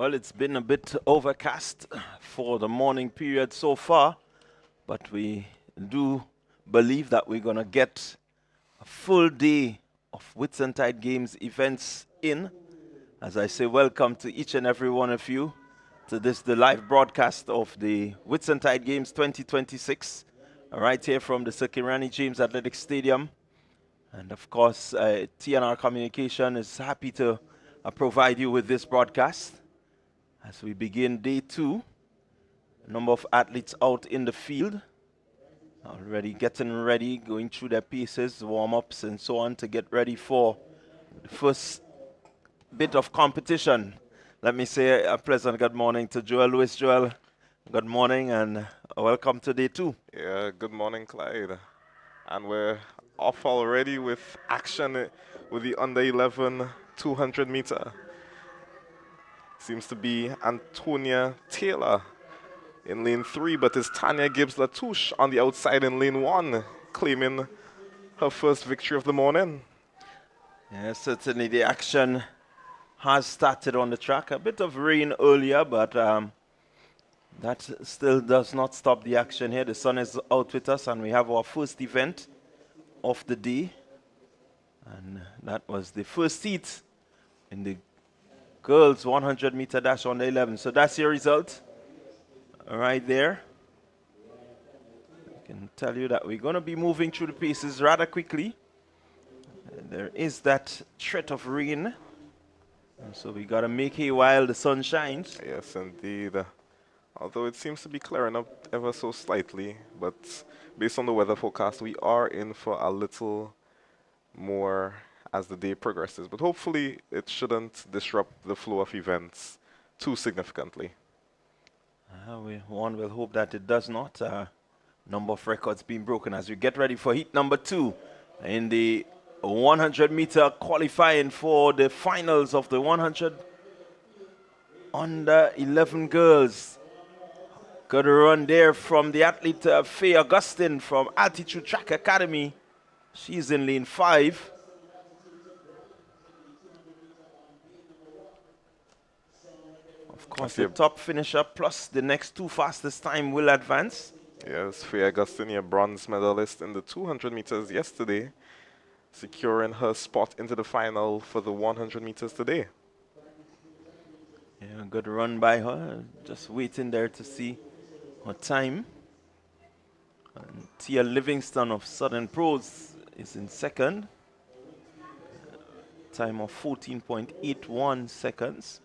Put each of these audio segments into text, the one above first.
Well, it's been a bit overcast for the morning period so far, but we do believe that we're going to get a full day of Whitsuntide Games events in. As I say, welcome to each and every one of you to the live broadcast of the Whitsuntide Games 2026, right here from the Sekirani James Athletic Stadium. And of course, TNR Communication is happy to provide you with this broadcast. As we begin day 2, a number of athletes out in the field, already getting ready, going through their paces, warm-ups and so on to get ready for the first bit of competition. Let me say a pleasant good morning to Joel Lewis. Joel, good morning and welcome to day 2. Yeah, good morning, Clyde. And we're off already with action with the under 11 200 meter. Seems to be Antonia Taylor in lane 3, but it's Tanya Gibbs-Latouche on the outside in lane 1, claiming her first victory of the morning. Yeah, certainly the action has started on the track. A bit of rain earlier, but that still does not stop the action here. The sun is out with us, and we have our first event of the day. And that was the first heat in the girls 100 meter dash on the 11. So that's your result right there. I can tell you that we're going to be moving through the paces rather quickly. There is that threat of rain. And so we got to make hay while the sun shines. Yes, indeed. Although it seems to be clearing up ever so slightly, but based on the weather forecast, we are in for a little more as the day progresses. But hopefully it shouldn't disrupt the flow of events too significantly. One will hope that it does not. Number of records being broken as we get ready for heat number 2 in the 100 meter qualifying for the finals of the 100 under 11 girls. Good run there from the athlete Faye Augustine from Altitude Track Academy. She's in lane 5. Of course, the top finisher plus the next 2 fastest time will advance. Yes, Faye Augustine, a bronze medalist in the 200 meters yesterday, securing her spot into the final for the 100 meters today. Yeah, good run by her. Just waiting there to see her time. And Tia Livingston of Southern Pros is in second. Time of 14.81 seconds.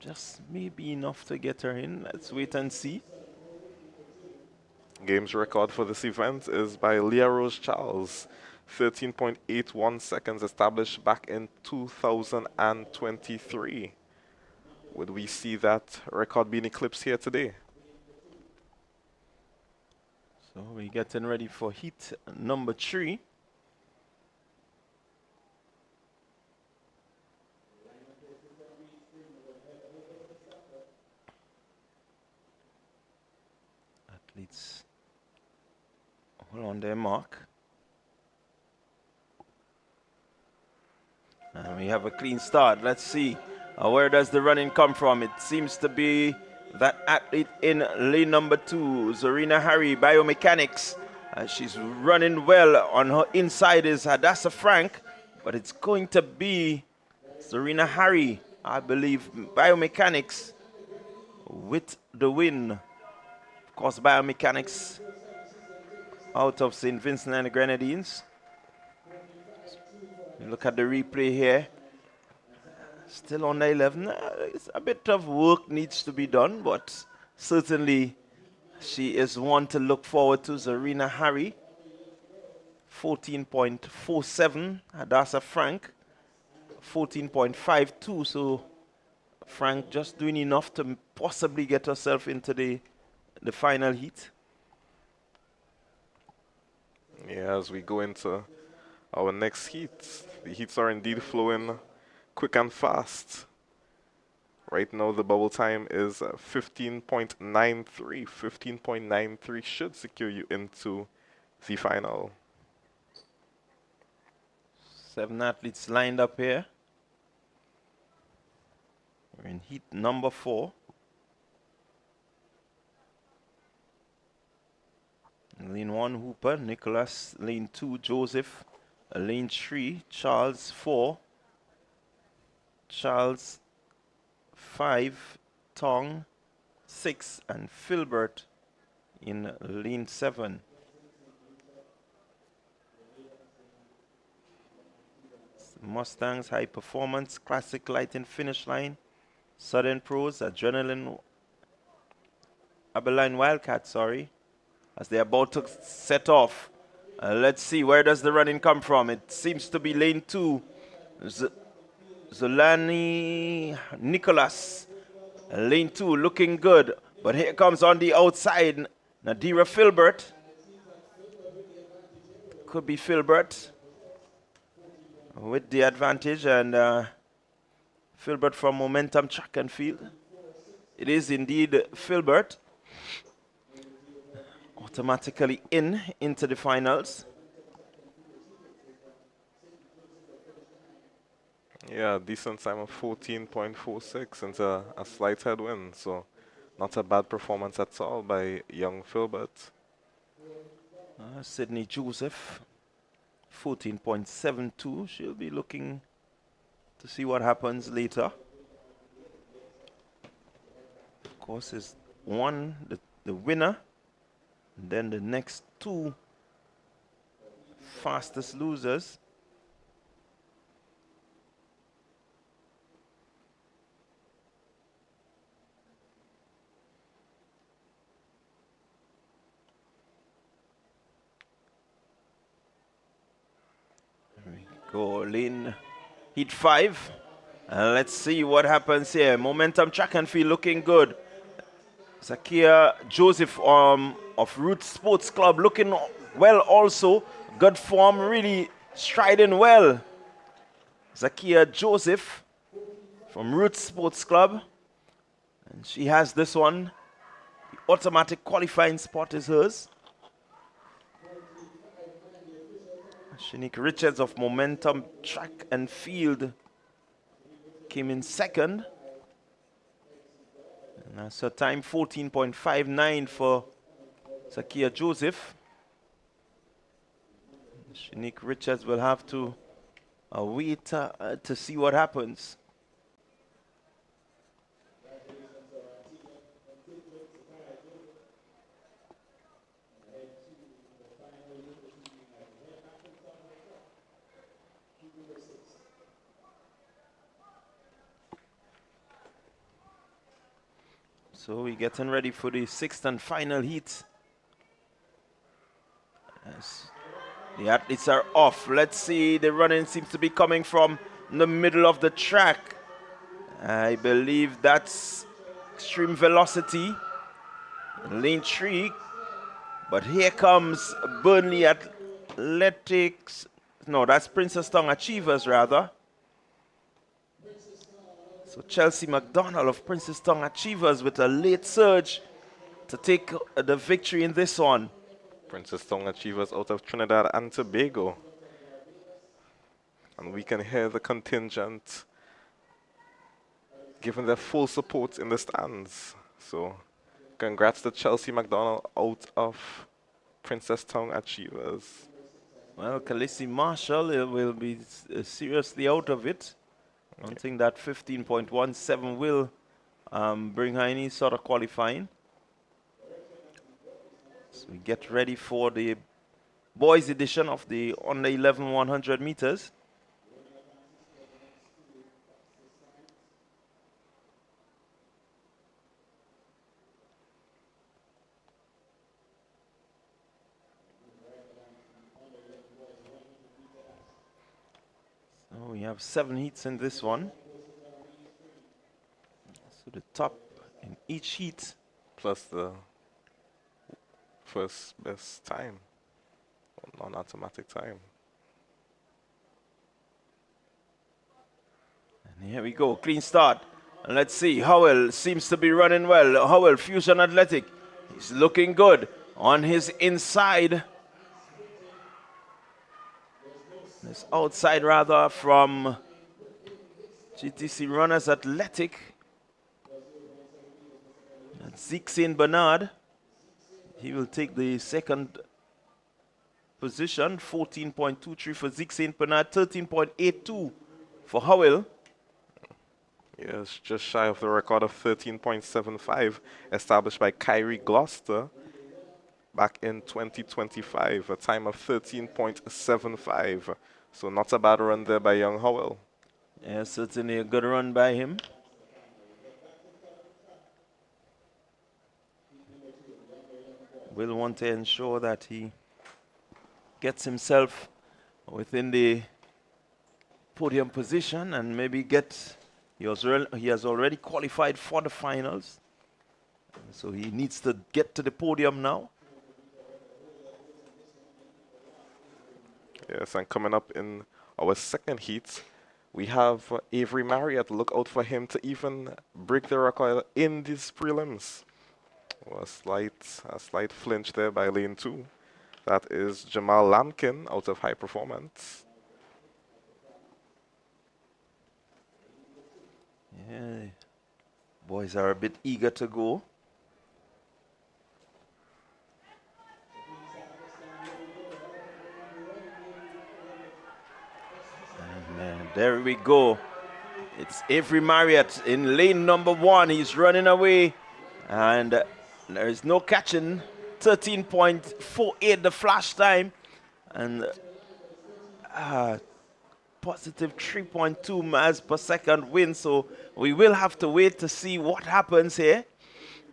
Just maybe enough to get her in. Let's wait and see. Games record for this event is by Leah Rose Charles. 13.81 seconds established back in 2023. Would we see that record being eclipsed here today? So we're getting ready for heat number 3. Athletes all on their mark. And we have a clean start. Let's see. Where does the running come from? It seems to be that athlete in lane number 2, Zarina Harry, biomechanics. She's running well. On her inside is Hadassah Frank, but it's going to be Zarina Harry, I believe, biomechanics with the win. Of course, biomechanics out of St. Vincent and the Grenadines. Look at the replay here. Still on the 11. It's a bit of work needs to be done, but certainly she is one to look forward to. Zarina Harry, 14.47. Hadassah Frank, 14.52. So Frank just doing enough to possibly get herself into the final heat. Yeah, as we go into our next heat, the heats are indeed flowing quick and fast. Right now, the bubble time is 15.93. 15.93 should secure you into the final. 7 athletes lined up here. We're in heat number 4. Lane 1, Hooper. Nicholas. Lane 2, Joseph. Lane 3, Charles. 4. Charles. 5, Tong. 6, and Filbert in lane 7. Mustangs, High Performance, Classic Lighting, Finish Line, Southern Pros, Adrenaline, Abilene Wildcat, sorry, as they're about to set off. Let's see, where does the running come from? It seems to be lane 2. Zolani Nicholas, lane 2, looking good. But here comes on the outside, Nadira Filbert. Could be Filbert with the advantage, and Filbert from Momentum Track and Field. It is indeed Filbert. Automatically into the finals. Yeah, decent time of 14.46 and a slight headwind, so not a bad performance at all by young Filbert. Sydney Joseph, 14.72. She'll be looking to see what happens later. Of course, is one, the winner, and then the next 2 fastest losers. Go lane heat 5. And let's see what happens here. Momentum Track and Field looking good. Zakia Joseph of Roots Sports Club looking well also. Good form, really striding well. Zakia Joseph from Roots Sports Club. And she has this one. The automatic qualifying spot is hers. Shanique Richards of Momentum Track and Field came in second. And that's her time, 14.59 for Zakia Joseph. Shanique Richards will have to wait to see what happens. So we're getting ready for the 6th and final heat. As the athletes are off. Let's see, the running seems to be coming from the middle of the track. I believe that's Extreme Velocity, lane 3. But here comes Burnley Athletics. No, that's Princess Tongue Achievers rather. So Chelsea McDonald of Princess Tongue Achievers with a late surge to take the victory in this one. Princess Tongue Achievers out of Trinidad and Tobago. And we can hear the contingent giving their full support in the stands. So congrats to Chelsea McDonald out of Princess Tongue Achievers. Well, Khaleesi Marshall will be seriously out of it. I don't think that 15.17 will bring her any sort of qualifying. So we get ready for the boys edition of the under 11 100 meters. So we have 7 heats in this one. So the top in each heat. Plus the first best time, non-automatic time. And here we go, clean start. And let's see, Howell seems to be running well. Howell, Fusion Athletic, he's looking good on his inside. This outside rather from GTC Runners Athletic. Zeke St. Bernard, he will take the second position, 14.23 for Zeke St. Bernard, 13.82 for Howell. Yes, just shy of the record of 13.75 established by Kyrie Gloucester back in 2025, a time of 13.75. So not a bad run there by young Howell. Yeah, certainly a good run by him. Will want to ensure that he gets himself within the podium position and maybe he has already qualified for the finals. So he needs to get to the podium now. Yes, and coming up in our second heat, we have Avery Marriott. Look out for him to even break the record in these prelims. Oh, a slight flinch there by lane 2. That is Jamal Lamkin out of High Performance. Yeah, boys are a bit eager to go. And there we go. It's Avery Marriott in lane number 1. He's running away. And there is no catching. 13.48 the flash time. And positive 3.2 miles per second wind. So we will have to wait to see what happens here.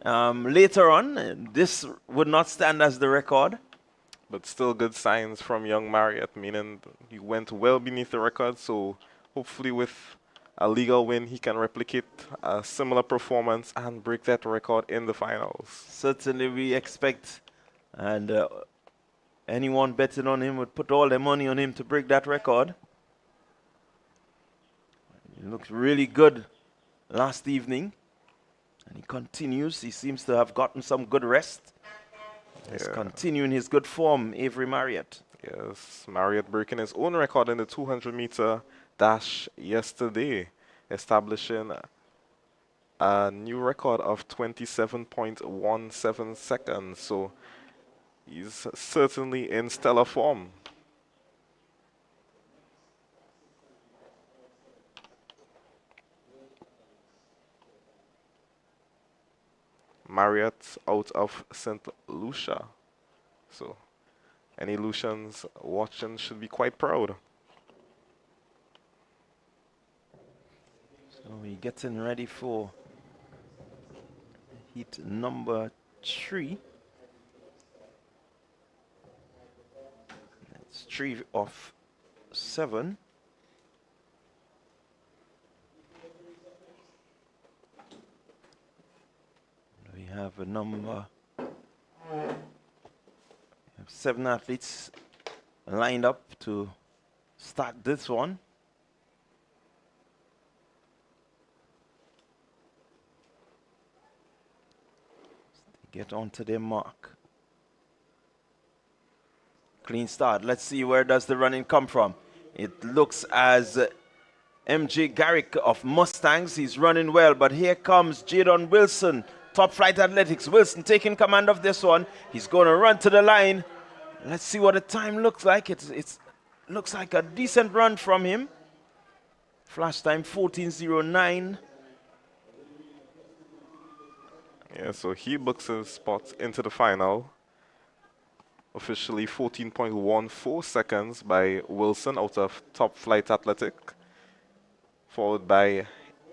Later on, this would not stand as the record. But still good signs from young Marriott, meaning he went well beneath the record. So hopefully with a legal win, he can replicate a similar performance and break that record in the finals. Certainly we expect, and anyone betting on him would put all their money on him to break that record. He looked really good last evening, and he continues. He seems to have gotten some good rest. He's continuing his good form, Avery Marriott. Yes, Marriott breaking his own record in the 200-meter dash yesterday, establishing a new record of 27.17 seconds. So he's certainly in stellar form. Marriott out of St. Lucia. So any Lucians watching should be quite proud. So we're getting ready for heat number 3. It's 3 of 7. We have a number. We have 7 athletes lined up to start this one. Get onto their mark. Clean start. Let's see, where does the running come from? It looks as MJ Garrick of Mustangs. He's running well, but here comes Jadon Wilson, Top Flight Athletics. Wilson taking command of this one. He's going to run to the line. Let's see what the time looks like. It looks like a decent run from him. Flash time 14:09. Yeah, so he books his spot into the final. Officially 14.14 seconds by Wilson out of Top Flight Athletic, followed by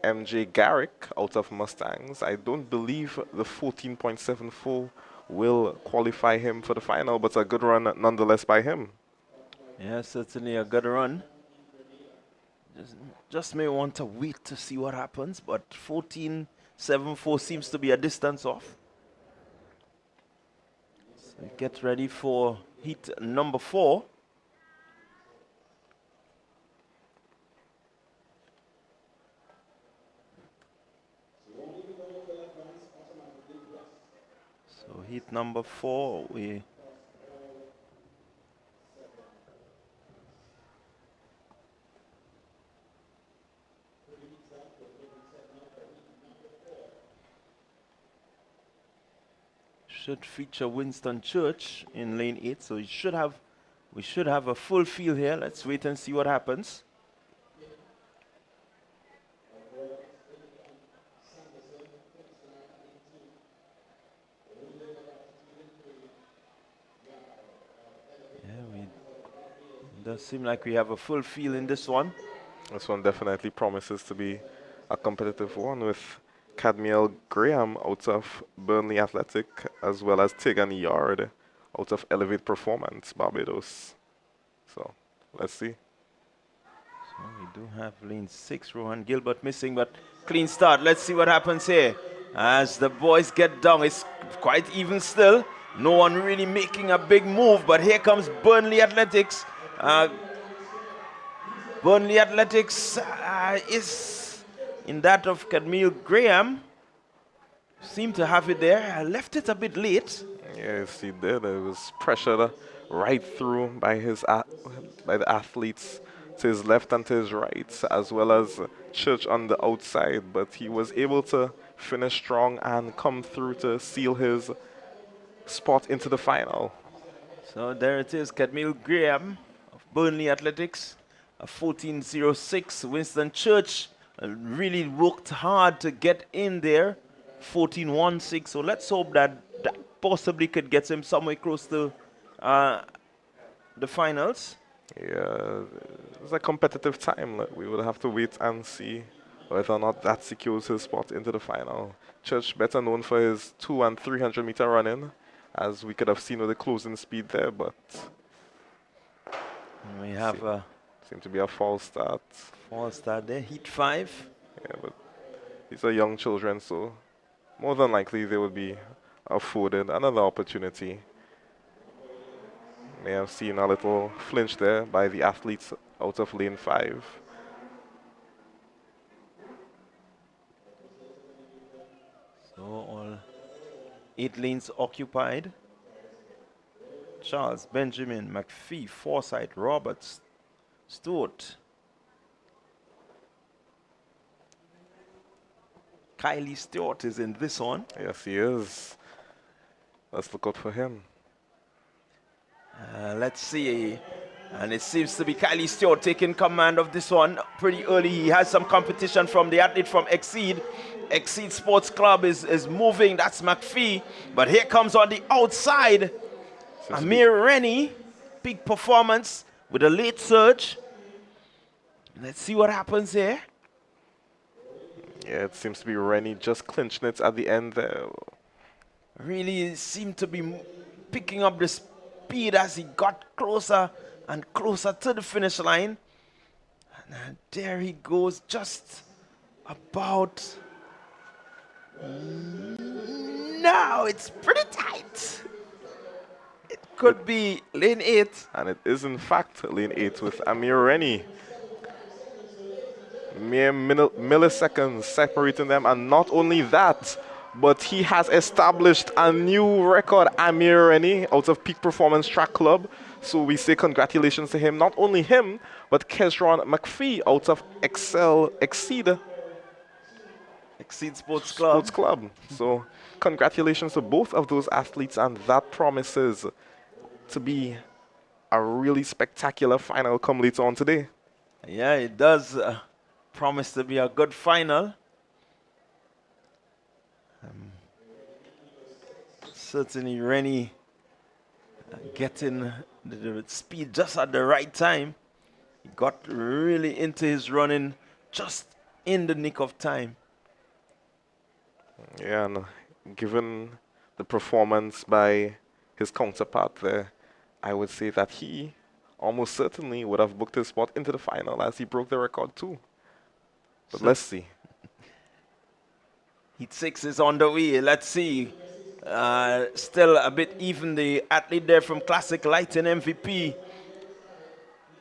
MJ Garrick out of Mustangs. I don't believe the 14.74 will qualify him for the final, but a good run nonetheless by him. Yeah, certainly a good run. Just may want to wait to see what happens, but 14.74 seems to be a distance off. So get ready for heat number 4. So heat number 4, we should feature Winston Church in lane 8, so we should have a full field here. Let's wait and see what happens. Yeah, it does seem like we have a full field in this one. This one definitely promises to be a competitive one with Cadmiel Graham out of Burnley Athletic, as well as Tegan Yard out of Elevate Performance, Barbados. So, let's see. So we do have lane 6, Rohan Gilbert missing, but clean start. Let's see what happens here. As the boys get down, it's quite even still. No one really making a big move, but here comes Burnley Athletics. Burnley Athletics is in that of Cadmiel Graham. Seem to have it there. I left it a bit late. Yes, he did. It was pressured right through by the athletes to his left and to his right, as well as Church on the outside. But he was able to finish strong and come through to seal his spot into the final. So there it is, Cadmiel Graham of Burnley Athletics, a 14.06. Winston Church really worked hard to get in there, 14.16. So let's hope that possibly could get him somewhere close to the finals. Yeah, it's a competitive time. We will have to wait and see whether or not that secures his spot into the final. Church, better known for his 200 and 300 meter running, as we could have seen with the closing speed there, but we have seemed to be a false start. False start there, heat 5. Yeah, but these are young children, so more than likely they will be afforded another opportunity. May have seen a little flinch there by the athletes out of lane 5. So all 8 lanes occupied. Charles, Benjamin, McPhee, Forsyth, Roberts, Stewart. Kylie Stewart is in this one. Yes, he is. Let's look out for him. Let's see. And it seems to be Kylie Stewart taking command of this one pretty early. He has some competition from the athlete from Exceed. Exceed Sports Club is moving. That's McPhee. But here comes on the outside Amir Rennie. Big performance with a late surge. Let's see what happens here. Yeah, it seems to be Rennie just clinching it at the end there. Really seemed to be picking up the speed as he got closer and closer to the finish line. And there he goes, just about. Now it's pretty tight. It could be lane 8. And it is in fact lane 8 with Amir Rennie. Mere milliseconds separating them, and not only that, but he has established a new record, Amir Rennie, out of Peak Performance Track Club. So we say congratulations to him. Not only him, but Kezron McPhee out of Exceed Sports Club. So congratulations to both of those athletes, and that promises to be a really spectacular final come later on today. Yeah, it does promise to be a good final. Certainly Rennie getting the speed just at the right time. He got really into his running just in the nick of time. Yeah, and given the performance by his counterpart there, I would say that he almost certainly would have booked his spot into the final, as he broke the record too. But let's see. Heat 6 is on the way. Let's see. Still a bit even, the athlete there from Classic Lighting MVP.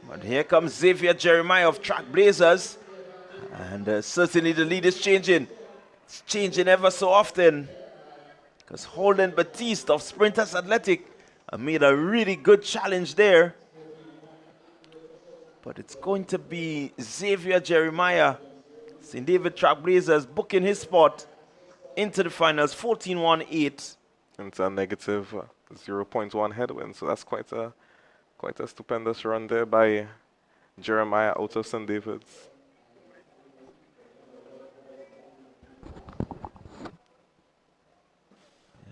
But here comes Xavier Jeremiah of Track Blazers. And certainly the lead is changing. It's changing ever so often. Because Holden Batiste of Sprinters Athletic made a really good challenge there. But it's going to be Xavier Jeremiah, St. David Track Blazers, booking his spot into the finals, 14.18. into a negative 0.1 headwind. So that's quite a stupendous run there by Jeremiah out of St. David's.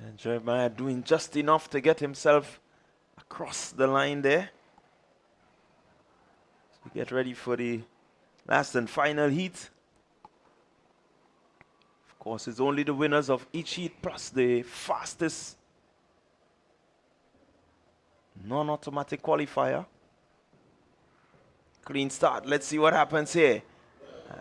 And Jeremiah doing just enough to get himself across the line there. So get ready for the last and final heat. Of course, it's only the winners of each heat plus the fastest non-automatic qualifier. Clean start. Let's see what happens here.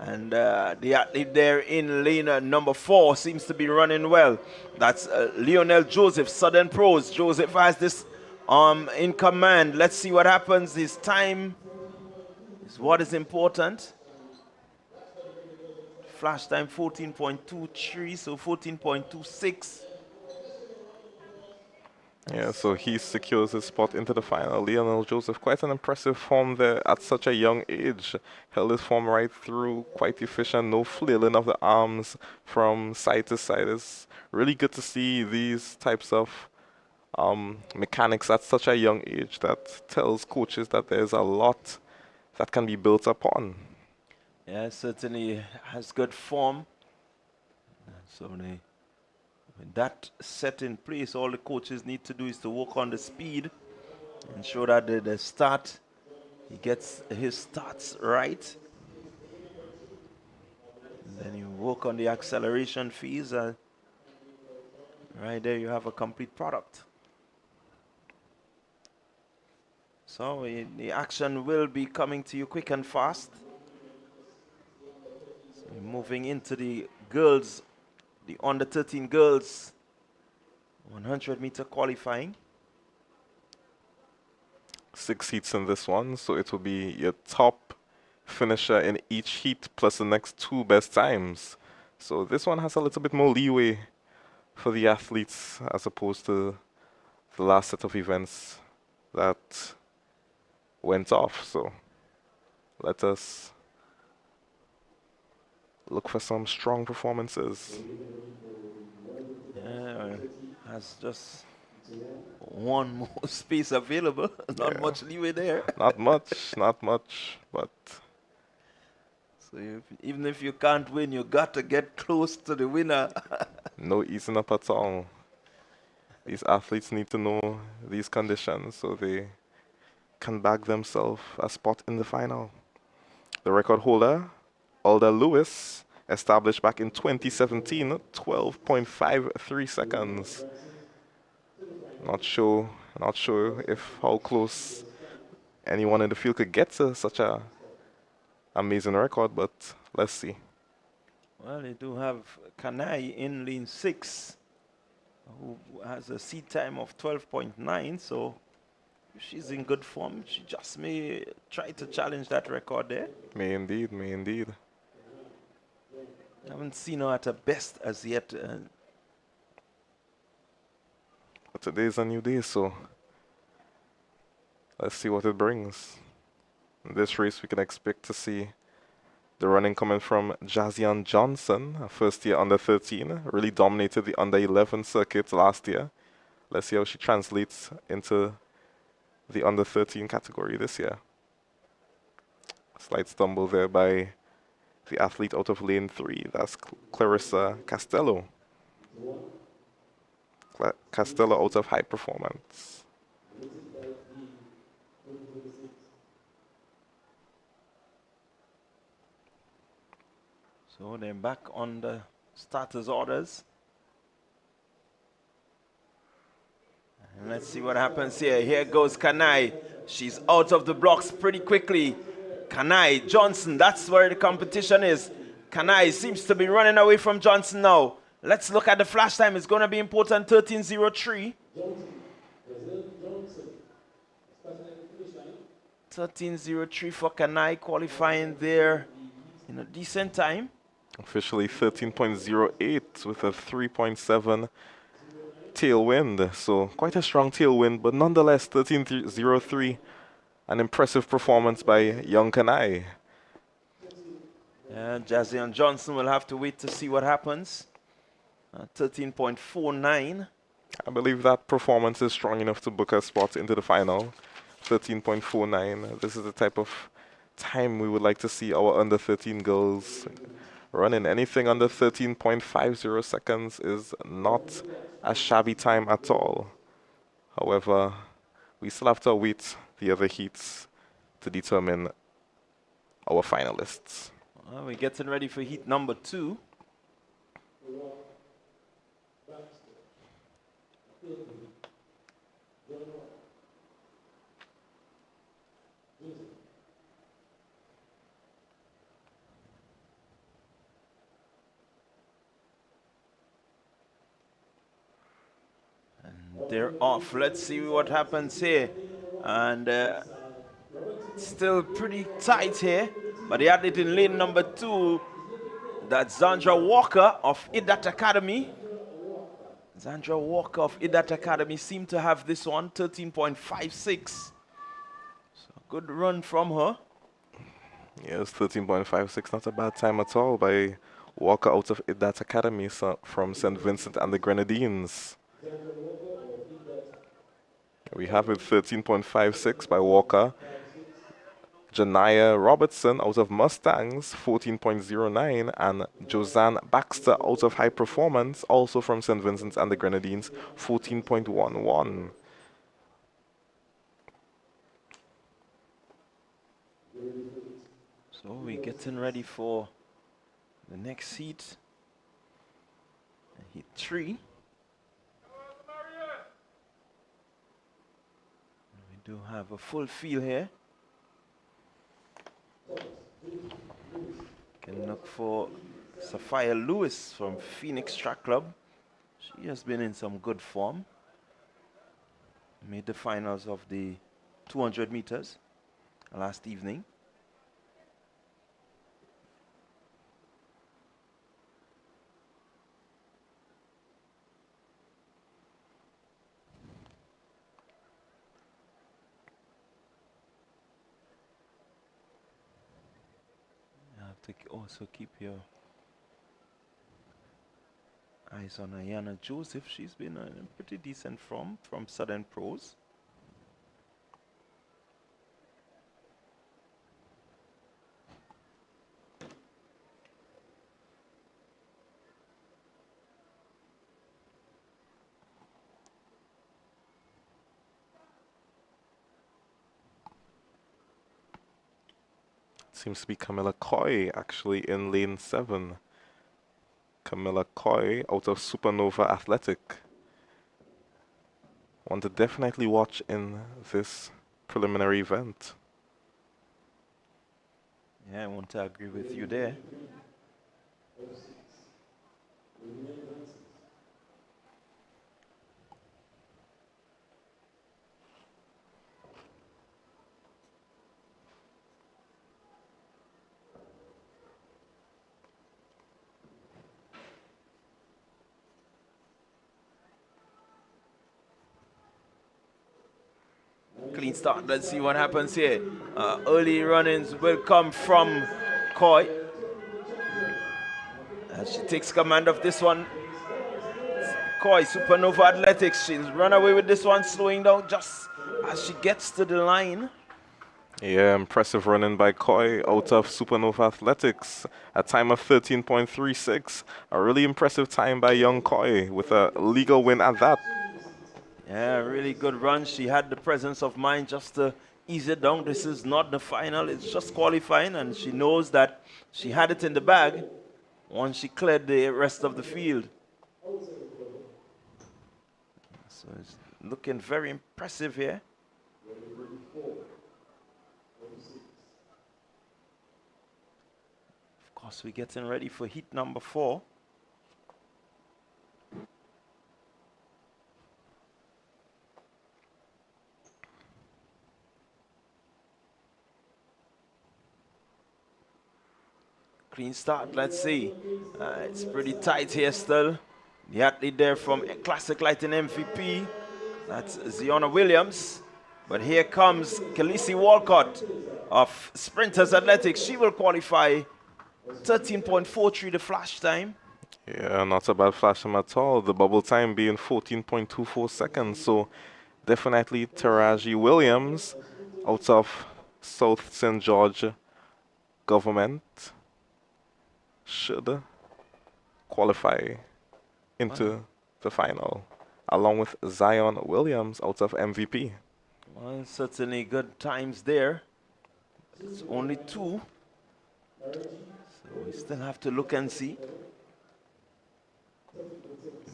And the athlete there in lane number 4 seems to be running well. That's Lionel Joseph, Southern Pros. Joseph has this in command. Let's see what happens. His time is what is important. Flash time 14.23, so 14.26. Yeah, so he secures his spot into the final. Lionel Joseph, quite an impressive form there at such a young age. Held his form right through, quite efficient, no flailing of the arms from side to side. It's really good to see these types of mechanics at such a young age. That tells coaches that there's a lot that can be built upon. Yeah, certainly has good form. So with that set in place, all the coaches need to do is to work on the speed, ensure that the start, he gets his starts right. And then you work on the acceleration fees. Right there you have a complete product. So the action will be coming to you quick and fast. So moving into the girls, the under 13 girls 100-meter qualifying. 6 heats in this one, so it will be your top finisher in each heat plus the next 2 best times. So this one has a little bit more leeway for the athletes as opposed to the last set of events that went off. So let us look for some strong performances. Yeah, has just one more space available. Not much leeway there. Not much, but So even if you can't win, you got to get close to the winner. no easing up at all. These athletes need to know these conditions so they can bag themselves a spot in the final. The record holder, Alda Lewis, established back in 2017, 12.53 seconds. Not sure if how close anyone in the field could get to such a amazing record, but let's see. Well, they do have Kanai in lane 6, who has a seat time of 12.9, so she's in good form. She just may try to challenge that record there. May indeed. I haven't seen her at her best as yet. But today's a new day, so let's see what it brings. In this race, we can expect to see the running coming from Jazian Johnson, a first year under 13, really dominated the under 11 circuit last year. Let's see how she translates into the under 13 category this year. Slight stumble there by the athlete out of lane 3. That's Clarissa Castello. Castello out of High Performance. So they're back on the starters' orders. And let's see what happens here. Here goes Kanai. She's out of the blocks pretty quickly. Kanai, Johnson, that's where the competition is. Kanai seems to be running away from Johnson now. Let's look at the flash time. It's going to be important, 13:03. 13:03 for Kanai, qualifying there in a decent time. Officially 13.08 with a 3.7 tailwind. So quite a strong tailwind, but nonetheless 13.03. An impressive performance by young Kanai. Yeah, Jazian Johnson will have to wait to see what happens. 13.49. I believe that performance is strong enough to book a spot into the final. 13.49. This is the type of time we would like to see our under 13 girls running. Anything under 13.50 seconds is not a shabby time at all. However, we still have to await the other heats to determine our finalists. Well, we're getting ready for heat number 2. And they're off. Let's see what happens here. And still pretty tight here. But the athlete in lane number 2, that's Zandra Walker of Idat Academy. Zandra Walker of Idat Academy seemed to have this one, 13.56. So good run from her. Yes, 13.56, not a bad time at all by Walker out of Idat Academy from St. Vincent and the Grenadines. We have it 13.56 by Walker. Janaya Robertson out of Mustangs, 14.09, and Josanne Baxter out of High Performance, also from St. Vincent and the Grenadines, 14.11. So we're getting ready for the next heat. Heat 3. We do have a full field here. Can look for Sophia Lewis from Phoenix Track Club. She has been in some good form. Made the finals of the 200 meters last evening. To also keep your eyes on Ayana Joseph. She's been in pretty decent form from Southern Pros. Seems to be Camilla Coy actually in lane 7. Camilla Coy out of Supernova Athletic. One to definitely watch in this preliminary event. Yeah, I want to agree with you there. Clean start. Let's see what happens here. Early run-ins will come from Coy. As she takes command of this one. Coy, Supernova Athletics. She'll run away with this one, slowing down just as she gets to the line. Yeah, impressive running by Coy out of Supernova Athletics. A time of 13.36. A really impressive time by young Coy with a legal win at that. Yeah, really good run. She had the presence of mind just to ease it down. This is not the final. It's just qualifying, and she knows that she had it in the bag once she cleared the rest of the field. So it's looking very impressive here. Of course, we're getting ready for heat number 4. Clean start, let's see. It's pretty tight here still. The athlete there from Classic Lighting MVP, that's Ziona Williams. But here comes Khaleesi Walcott of Sprinters Athletics. She will qualify 13.43 the flash time. Yeah, not a bad flash him at all. The bubble time being 14.24 seconds. So definitely Taraji Williams out of South St. George government should qualify into the final, along with Zion Williams out of MVP. Well, certainly good times there. It's only two. So we still have to look and see.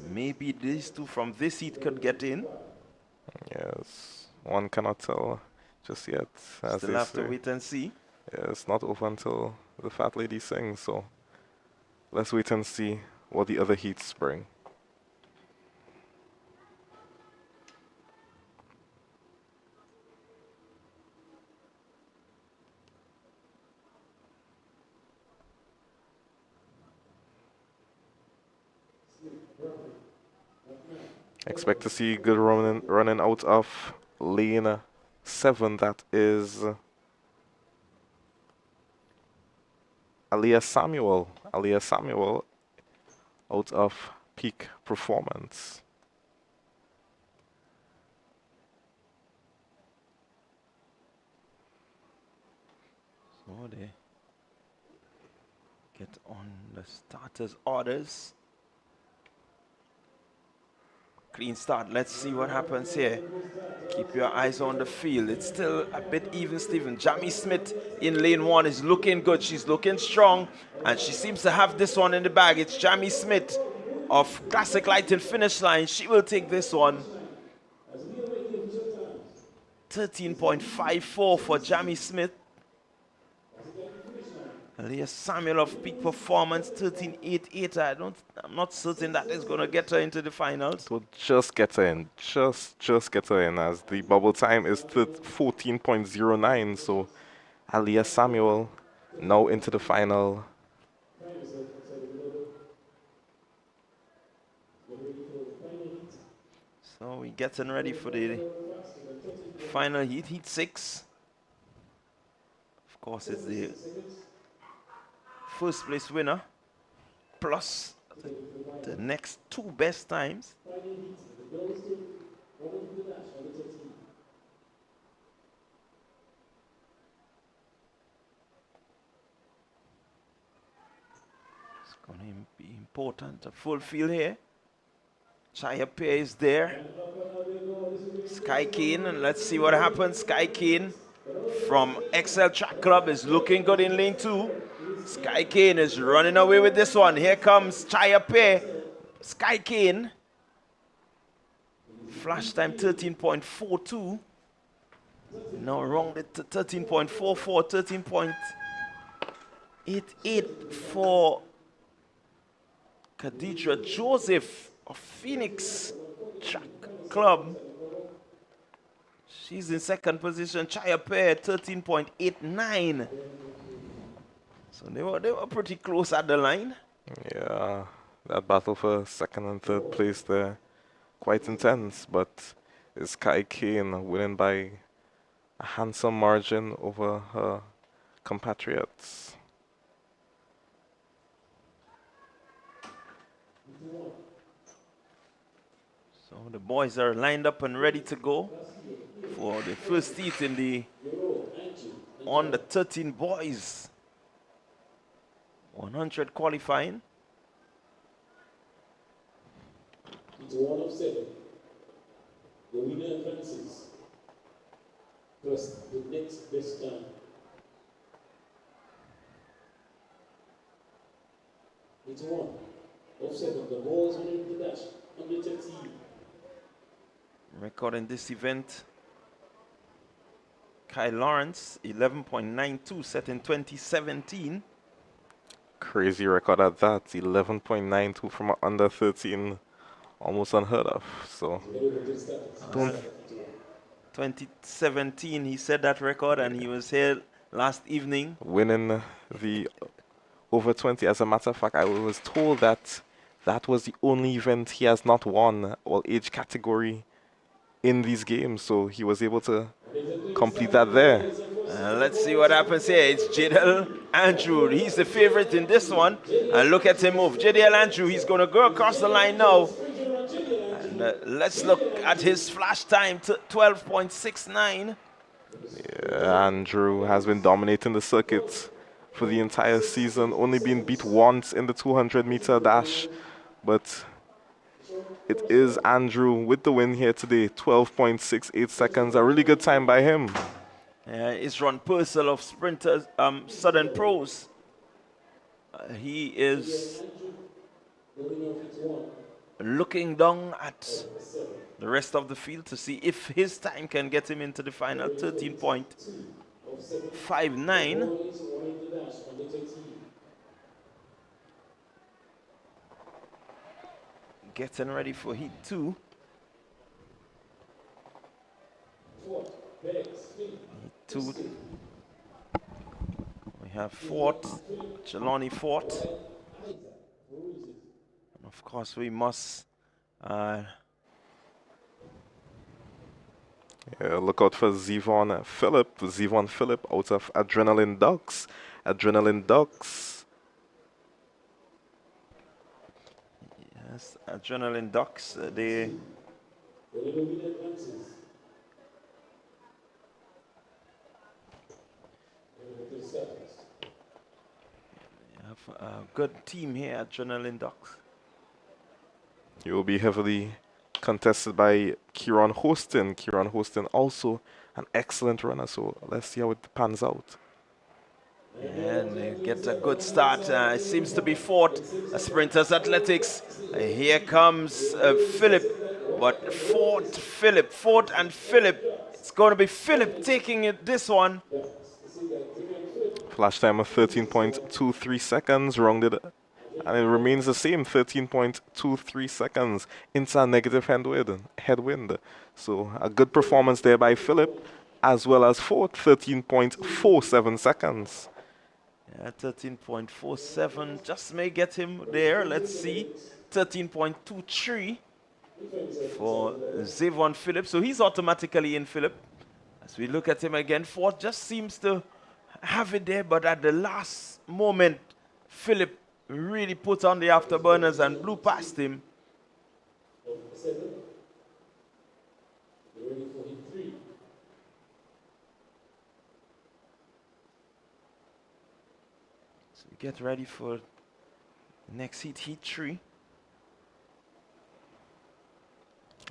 Maybe these two from this heat could get in. Yes, one cannot tell just yet, as Still they have to say. wait and see. Yeah, it's not over until the fat lady sings, so let's wait and see what the other heats bring. Expect to see good running out of lane 7. That is Aliyah Samuel. Aliyah Samuel out of Peak Performance. So they get on the starters' orders. Clean start. Let's see what happens here. Keep your eyes on the field. It's still a bit even, Steven. Jamie Smith in lane 1 is looking good. She's looking strong, and she seems to have this one in the bag. It's Jamie Smith of Classic Lighting Finish Line. She will take this one. 13.54 for Jamie Smith. Aliyah Samuel of Peak Performance, 13.88. I'm not certain that is going to get her into the finals. So just get her in. Just get her in, as the bubble time is 14.09. So Aliyah Samuel now into the final. So we're getting ready for the final heat, heat 6. Of course, it's the first place winner plus the next two best times. It's going to be important. A full field here. Chaya Pair is there. Sky Kane, and let's see what happens. Sky Kane from XL Track Club is looking good in lane 2. Sky Kane is running away with this one. Here comes Chaya Pair. Sky Kane. Flash time 13.42. Now wrong at 13.44, 13.88 for Khadija Joseph of Phoenix Track Club. She's in second position. Chaya Pair 13.89. So they were pretty close at the line. Yeah, that battle for second and third place there, quite intense, but it's Kai Kane winning by a handsome margin over her compatriots. So the boys are lined up and ready to go for the first heat in the on the 13 boys 100 qualifying. It's 1 of 7. The winner advances. Plus the next best time. It's 1 of 7. The boys winning the dash under 13. Record in this event, Kai Lawrence 11.92 set in 2017. Crazy record at that, 11.92 from under 13, almost unheard of. So, 2017 he set that record, and he was here last evening. winning the over 20. As a matter of fact, I was told that that was the only event he has not won, all age category, in these games. So he was able to complete that there. Let's see what happens here. It's Jadel Andrew. He's the favorite in this one. And look at him move. Jadel Andrew, he's going to go across the line now. And let's look at his flash time, 12.69. Yeah, Andrew has been dominating the circuit for the entire season, only been beat once in the 200-meter dash. But it is Andrew with the win here today, 12.68 seconds. A really good time by him. It's Ron Purcell of Sprinters, Southern Pros. He is looking down at the rest of the field to see if his time can get him into the final. 13.59. Getting ready for heat 2. Heat 2. We have Fort, Jelani Fort. And of course, we must look out for Zevon Phillip. Zevon Phillip out of Adrenaline Ducks. Adrenaline Ducks. Yes, Adrenaline Ducks. They have a good team here, Adrenaline Ducks. He will be heavily contested by Kieran Hostin. Kieran Hostin also an excellent runner, so let's see how it pans out. And they get a good start. It seems to be Fort, Sprinters Athletics. Here comes Philip, but Fort and Philip. It's going to be Philip taking it this one. Flash time of 13.23 seconds, rounded, and it remains the same, 13.23 seconds into a negative headwind. So a good performance there by Philip, as well as Fort, 13.47 seconds. Yeah, 13.47 just may get him there. Let's see. 13.23 for Zevon Phillip. So he's automatically in, Philip. As we look at him again, Fort just seems to have it there, but at the last moment, Philip really put on the afterburners and blew past him. So we get ready for next heat, heat 3.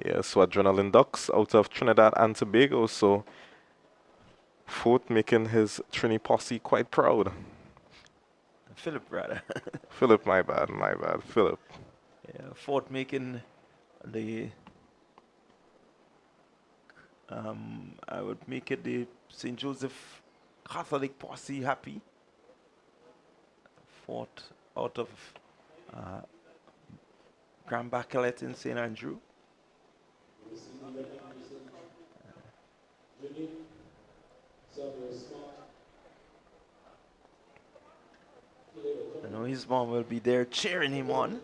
Yeah, so Adrenaline Ducks out of Trinidad and Tobago, so Fort making his Trini posse quite proud. Philip, rather. Philip, my bad, Philip. Yeah, Fort making the, I would make it the St. Joseph Catholic posse happy. Fort out of Grand Bacalet in St. Andrew. I know his mom will be there cheering him on.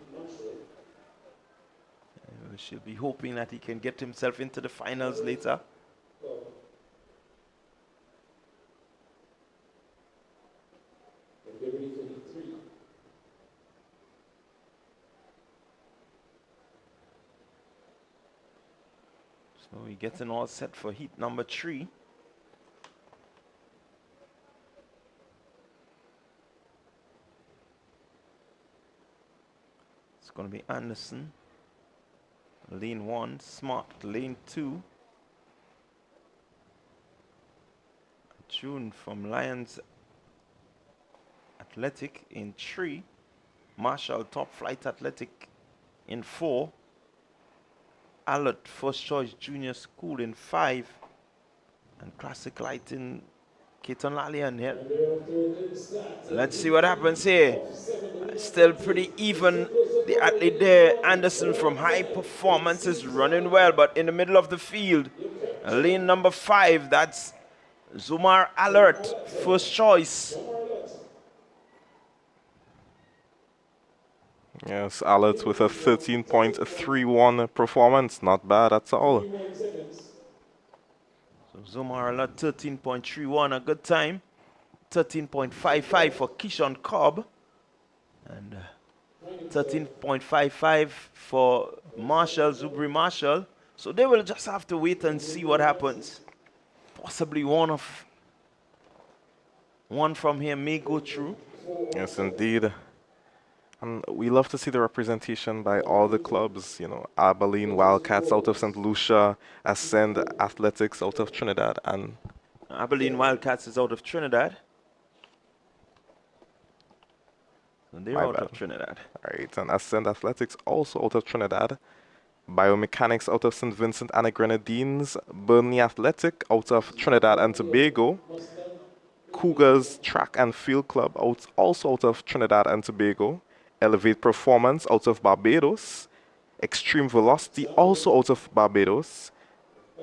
She'll be hoping that he can get himself into the finals later. So we're getting all set for heat number 3. It's going to be Anderson, lane 1, Smart, lane 2. June from Lions Athletic in 3. Marshall Top Flight Athletic in 4. Alert First Choice Junior School in 5. And Classic Lighting Keaton Lalian here. Let's see what happens here. Still pretty even. The athlete there, Anderson from High Performance, is running well, but in the middle of the field, lane number 5, that's Zumar Alert, First Choice. Yes, Alert with a 13.31 performance, not bad at all. So Zumarala 13.31, a good time. 13.55 for Kishon Cobb. And 13.55 for Marshall, Zubri Marshall. So they will just have to wait and see what happens. Possibly one from here may go through. Yes, indeed. And we love to see the representation by all the clubs, you know, Abilene Wildcats out of St. Lucia, Ascend Athletics out of Trinidad, and Abilene Wildcats is out of Trinidad. So they're my out bad. of Trinidad. Right, and Ascend Athletics also out of Trinidad. Biomechanics out of St. Vincent and the Grenadines. Burnley Athletic out of Trinidad and Tobago. Cougars Track and Field Club also out of Trinidad and Tobago. Elevate Performance out of Barbados. Extreme Velocity also out of Barbados.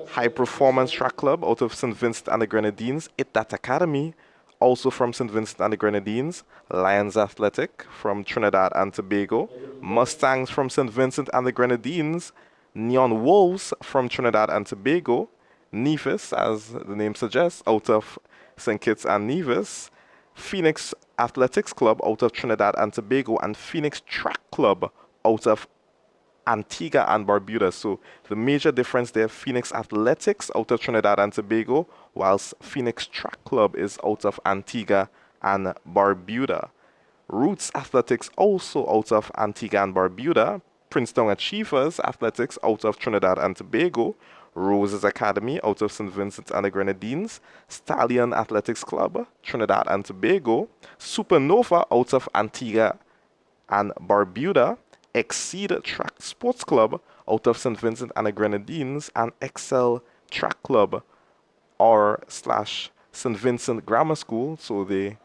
High Performance Track Club out of St. Vincent and the Grenadines. That Academy also from St. Vincent and the Grenadines. Lions Athletic from Trinidad and Tobago. Mustangs from St. Vincent and the Grenadines. Neon Wolves from Trinidad and Tobago. Nevis, as the name suggests, out of St. Kitts and Nevis. Phoenix Athletics Club out of Trinidad and Tobago. And Phoenix Track Club out of Antigua and Barbuda. So the major difference there, Phoenix Athletics out of Trinidad and Tobago, whilst Phoenix Track Club is out of Antigua and Barbuda. Roots Athletics also out of Antigua and Barbuda. Princeton Achievers Athletics out of Trinidad and Tobago. Roses Academy out of St. Vincent and the Grenadines. Stallion Athletics Club, Trinidad and Tobago. Supernova out of Antigua and Barbuda. Exceed Track Sports Club out of St. Vincent and the Grenadines, and Excel Track Club /St. Vincent Grammar School, so the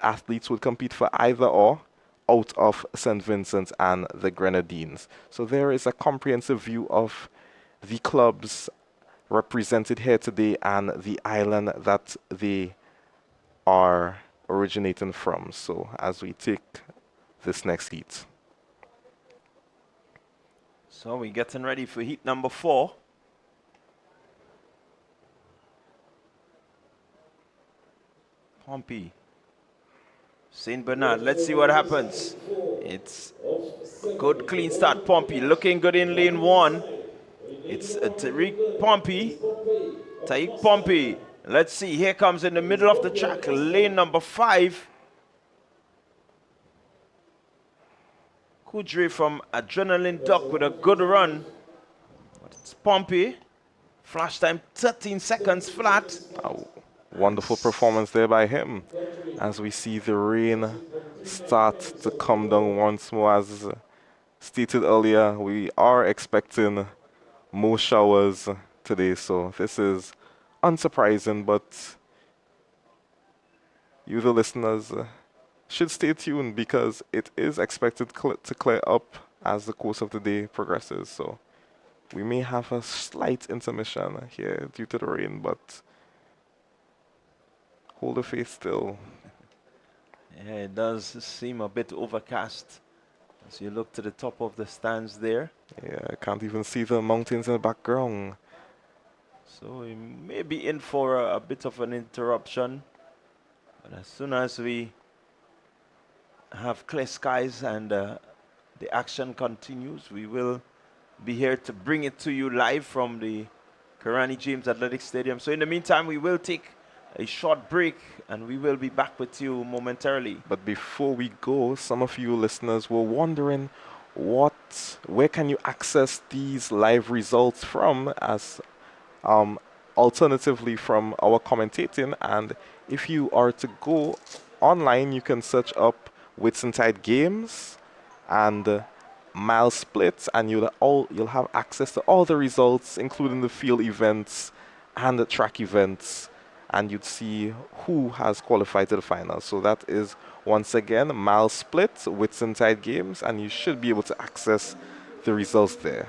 athletes would compete for either or, out of St. Vincent and the Grenadines. So there is a comprehensive view of the clubs represented here today and the island that they are originating from. So as we take this next heat. So we're getting ready for heat number 4. Pompey. St. Bernard. Let's see what happens. It's a good clean start. Pompey looking good in lane 1. It's Tariq Pompey. Taik Pompey. Let's see. Here comes in the middle of the track. Lane number 5. Kudri from Adrenaline Duck with a good run. But it's Pompey. Flash time 13 seconds flat. Oh, wonderful performance there by him. As we see the rain start to come down once more. As stated earlier, we are expecting more showers today. So this is unsurprising, but you, the listeners, should stay tuned because it is expected to clear up as the course of the day progresses. So we may have a slight intermission here due to the rain, but hold the faith still. Yeah, it does seem a bit overcast as you look to the top of the stands there. Yeah, I can't even see the mountains in the background. So we may be in for a bit of an interruption. But as soon as we have clear skies and the action continues, we will be here to bring it to you live from the Karani James Athletic Stadium. So in the meantime, we will take a short break and we will be back with you momentarily. But before we go, some of you listeners were wondering where can you access these live results from, as alternatively from our commentating. And if you are to go online, you can search up Whitsuntide Games and Mile Splits, and you'll have access to all the results, including the field events and the track events, and you'd see who has qualified to the finals. So that is once again Mile Split, Whitsuntide Games, and you should be able to access the results there.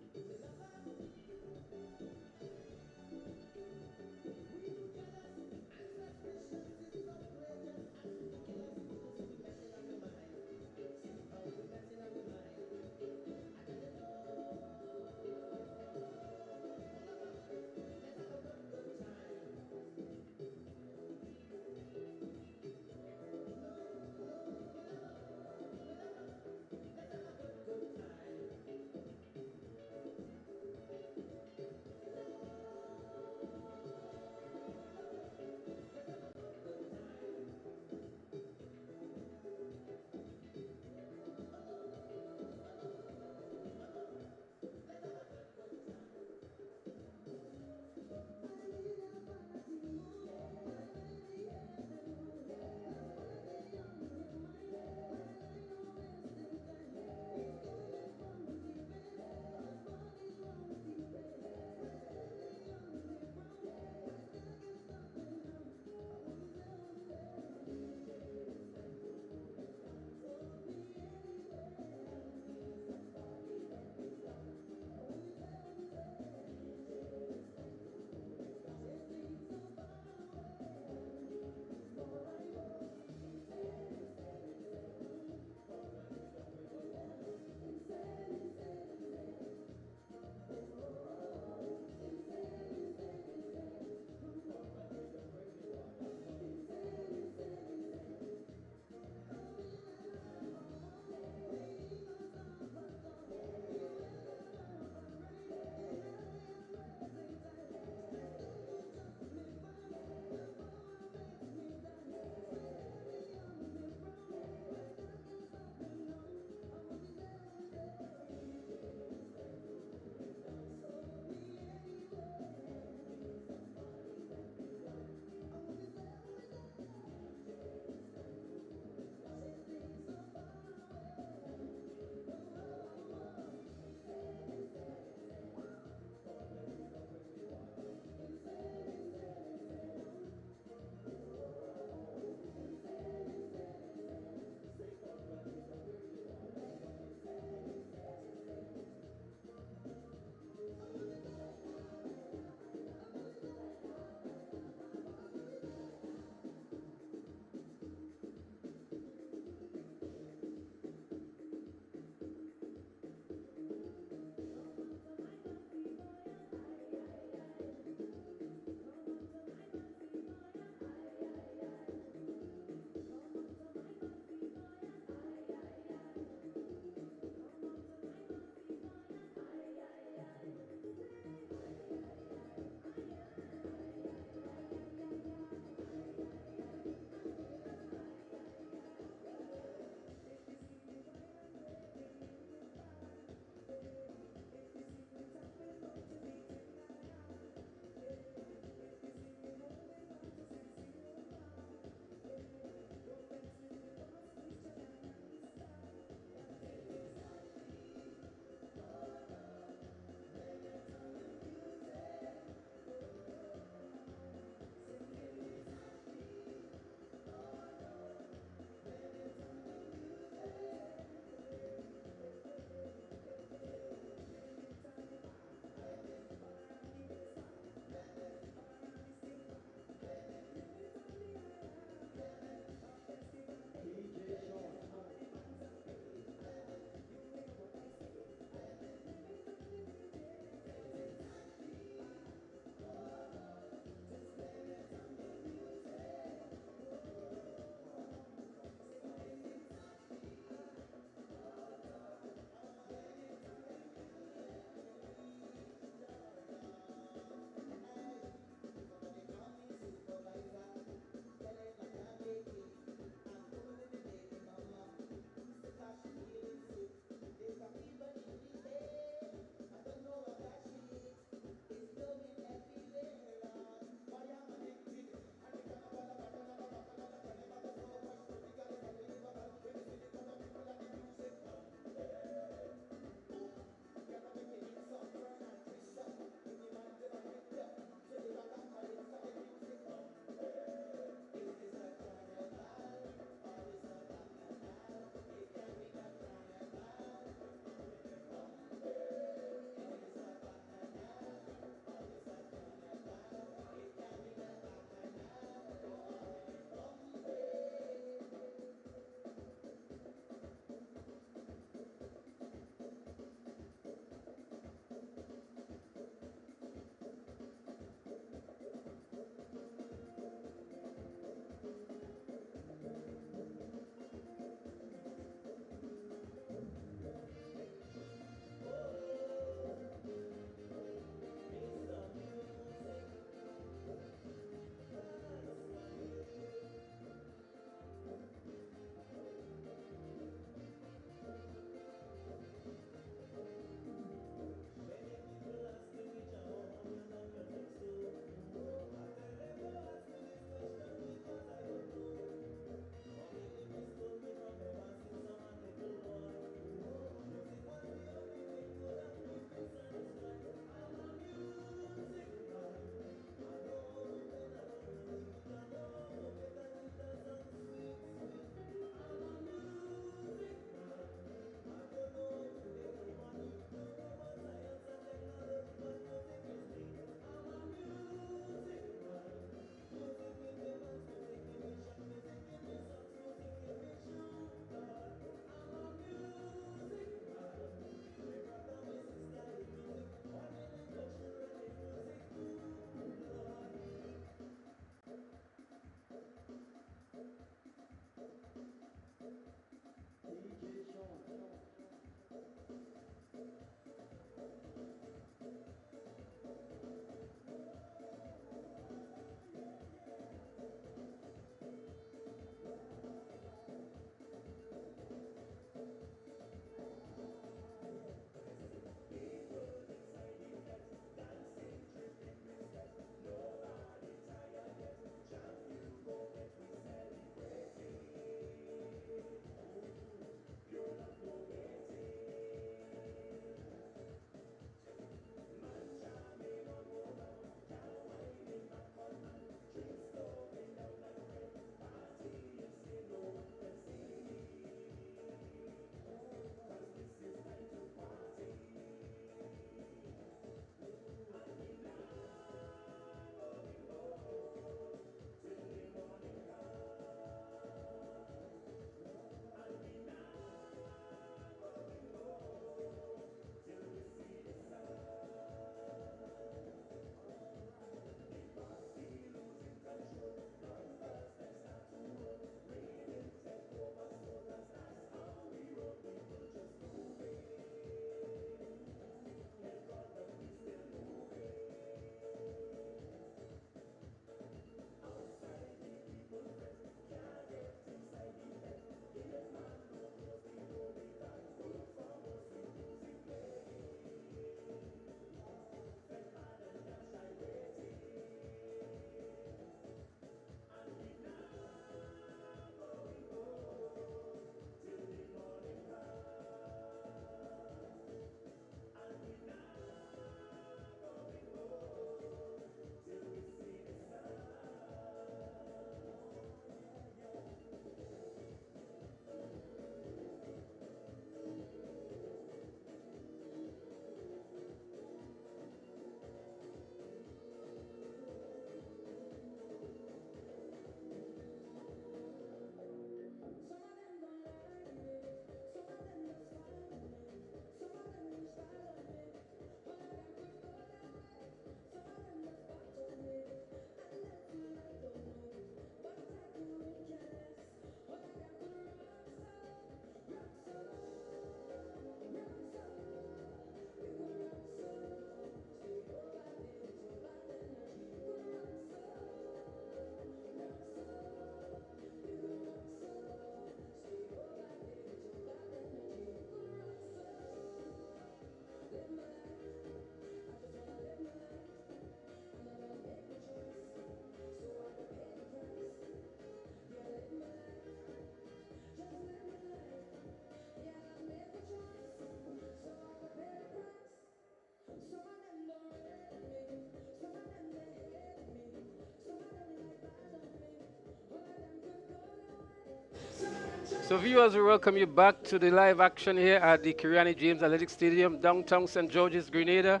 So viewers, we welcome you back to the live action here at the Kiriani James Athletic Stadium, downtown St. George's, Grenada.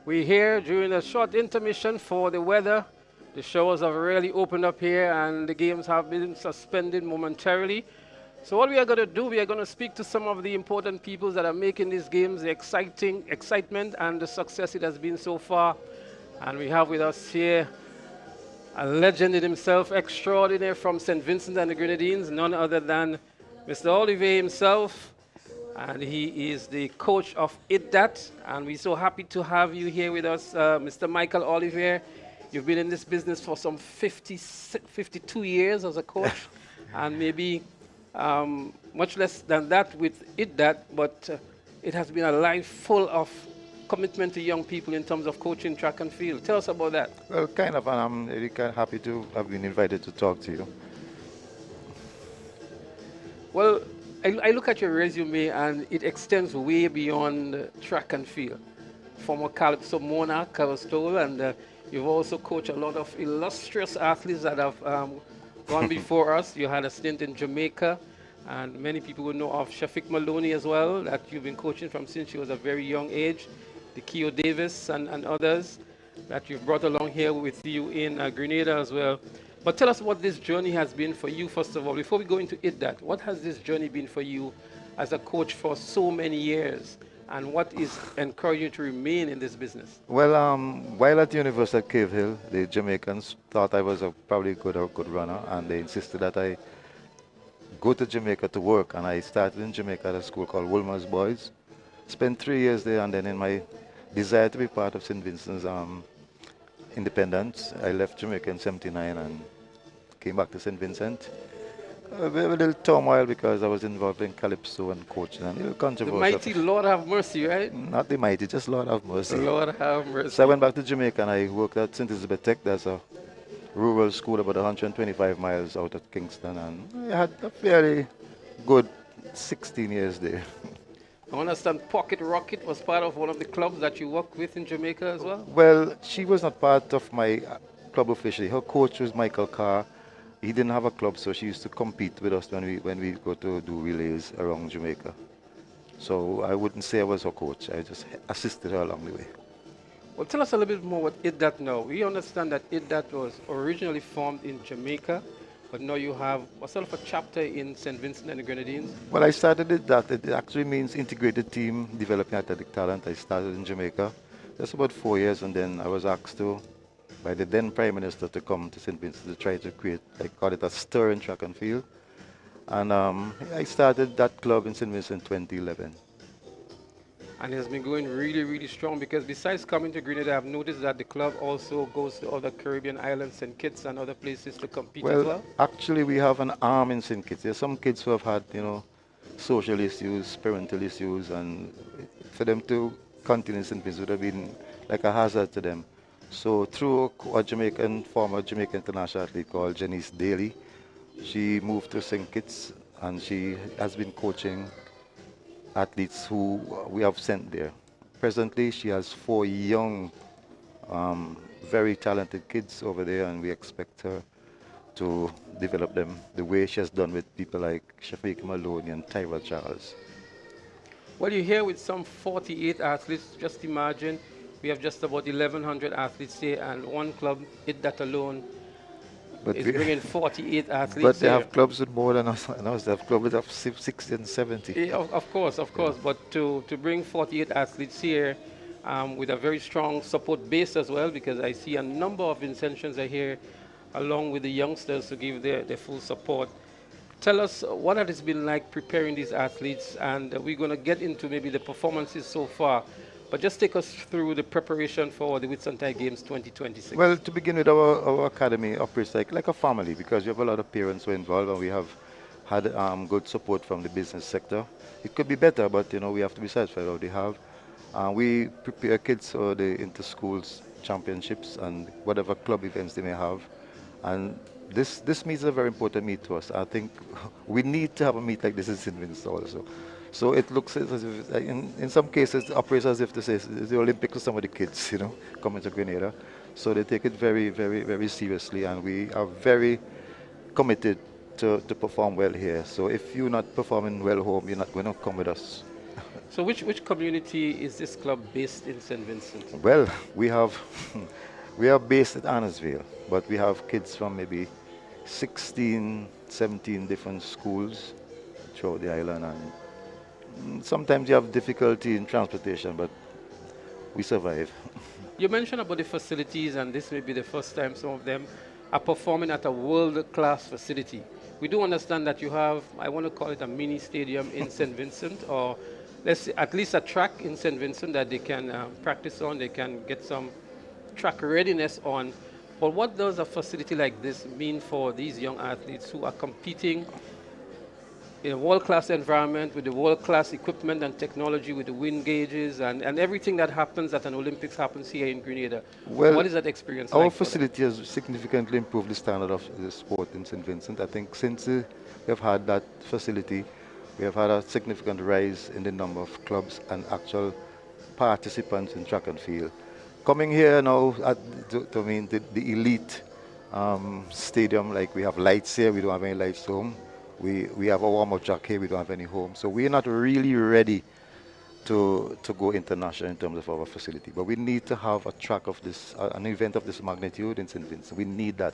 We're here during a short intermission for the weather. The showers have really opened up here and the games have been suspended momentarily. So what we are going to do, we are going to speak to some of the important people that are making these games the excitement and the success it has been so far. And we have with us here a legend in himself, extraordinary from St. Vincent and the Grenadines, none other than Mr. Olivier himself. And he is the coach of IDDAT. And we're so happy to have you here with us, Mr. Michael Olivier. You've been in this business for some 52 years as a coach, and maybe much less than that with IDDAT, but it has been a life full of commitment to young people in terms of coaching track and field. Tell us about that. Well, kind of, and I'm really kind of happy to have been invited to talk to you. Well, I look at your resume and it extends way beyond track and field. Former Calypso monarch, I was told, and you've also coached a lot of illustrious athletes that have gone before us. You had a stint in Jamaica, and many people will know of Shafiq Maloney as well, that you've been coaching from since she was a very young age. The Keo Davis and others that you've brought along here with you in Grenada as well. But tell us what this journey has been for you, first of all. Before we go into IDDAT, what has this journey been for you as a coach for so many years? And what is encouraging you to remain in this business? Well, while at the University of Cave Hill, the Jamaicans thought I was probably a good runner, and they insisted that I go to Jamaica to work. And I started in Jamaica at a school called Wolmer's Boys. Spent 3 years there, and then in my desire to be part of St. Vincent's independence, I left Jamaica in '79 and came back to St. Vincent. A little turmoil because I was involved in Calypso and coaching, and a little controversial. The mighty Lord have mercy, right? Not the mighty, just Lord have mercy. Lord have mercy. So I went back to Jamaica and I worked at St. Elizabeth Tech. That's a rural school about 125 miles out of Kingston, and I had a fairly good 16 years there. I understand Pocket Rocket was part of one of the clubs that you worked with in Jamaica as well? Well, she was not part of my club officially. Her coach was Michael Carr. He didn't have a club, so she used to compete with us when we go to do relays around Jamaica. So I wouldn't say I was her coach. I just assisted her along the way. Well, tell us a little bit more what IDDAT now. We understand that IDDAT was originally formed in Jamaica, but now you have a sort of a chapter in St. Vincent and the Grenadines. Well, I started IDDAT. It actually means Integrated Team Developing Athletic Talent. I started in Jamaica. That's about 4 years, and then I was asked to by the then Prime Minister to come to St. Vincent to try to create, I call it a stir in track and field. And I started that club in St. Vincent in 2011. And it has been going really, really strong because besides coming to Grenada, I've noticed that the club also goes to other Caribbean islands, St. Kitts and other places to compete as well. Actually, we have an arm in St. Kitts. There's some kids who have had, social issues, parental issues, and for them to continue in St. Vincent would have been like a hazard to them. So through a former Jamaican international athlete called Janice Daly, she moved to St. Kitts and she has been coaching athletes who we have sent there. Presently, she has 4 young, very talented kids over there, and we expect her to develop them the way she has done with people like Shafiq Maloney and Tyra Charles. Well, you're here with some 48 athletes. Just imagine we have just about 1,100 athletes here, and one club, IDDAT alone, is bringing 48 athletes. But they have clubs with more than us. They have clubs of 60 and 70. Yeah, of course. But to bring 48 athletes here with a very strong support base as well, because I see a number of intentions are here, along with the youngsters to give their full support. Tell us what has it been like preparing these athletes, and we're going to get into maybe the performances so far. But just take us through the preparation for the Whitsuntide Games 2026. Well, to begin with, our academy operates like a family because we have a lot of parents who are involved, and we have had good support from the business sector. It could be better, but we have to be satisfied with what we have. We prepare kids for the inter-schools championships and whatever club events they may have. And this meet is a very important meet to us. I think we need to have a meet like this in St. Vincent also. So it looks as if, in some cases, it operates as if this is the Olympics for some of the kids, coming to Grenada. So they take it very, very, very seriously, and we are very committed to perform well here. So if you're not performing well home, you're not going to come with us. So which community is this club based in St. Vincent? Well, we have we are based at Annesville, but we have kids from maybe 16, 17 different schools throughout the island, and sometimes you have difficulty in transportation, but we survive. You mentioned about the facilities, and this may be the first time some of them are performing at a world-class facility. We do understand that you have, I want to call it a mini stadium in St. Vincent, or let's say at least a track in St. Vincent that they can practice on, they can get some track readiness on. But what does a facility like this mean for these young athletes who are competing in a world-class environment with the world-class equipment and technology, with the wind gauges and everything that happens at an Olympics happens here in Grenada? Well, What is that experience our like for them? facility has significantly improved the standard of the sport in St. Vincent. I think since we have had that facility, we have had a significant rise in the number of clubs and actual participants in track and field. Coming here now, I mean, the elite stadium, like we have lights here, we don't have any lights home. We have a warm-up track here, we don't have any home. So we're not really ready to go international in terms of our facility. But we need to have a track of this, an event of this magnitude in St. Vincent. We need that.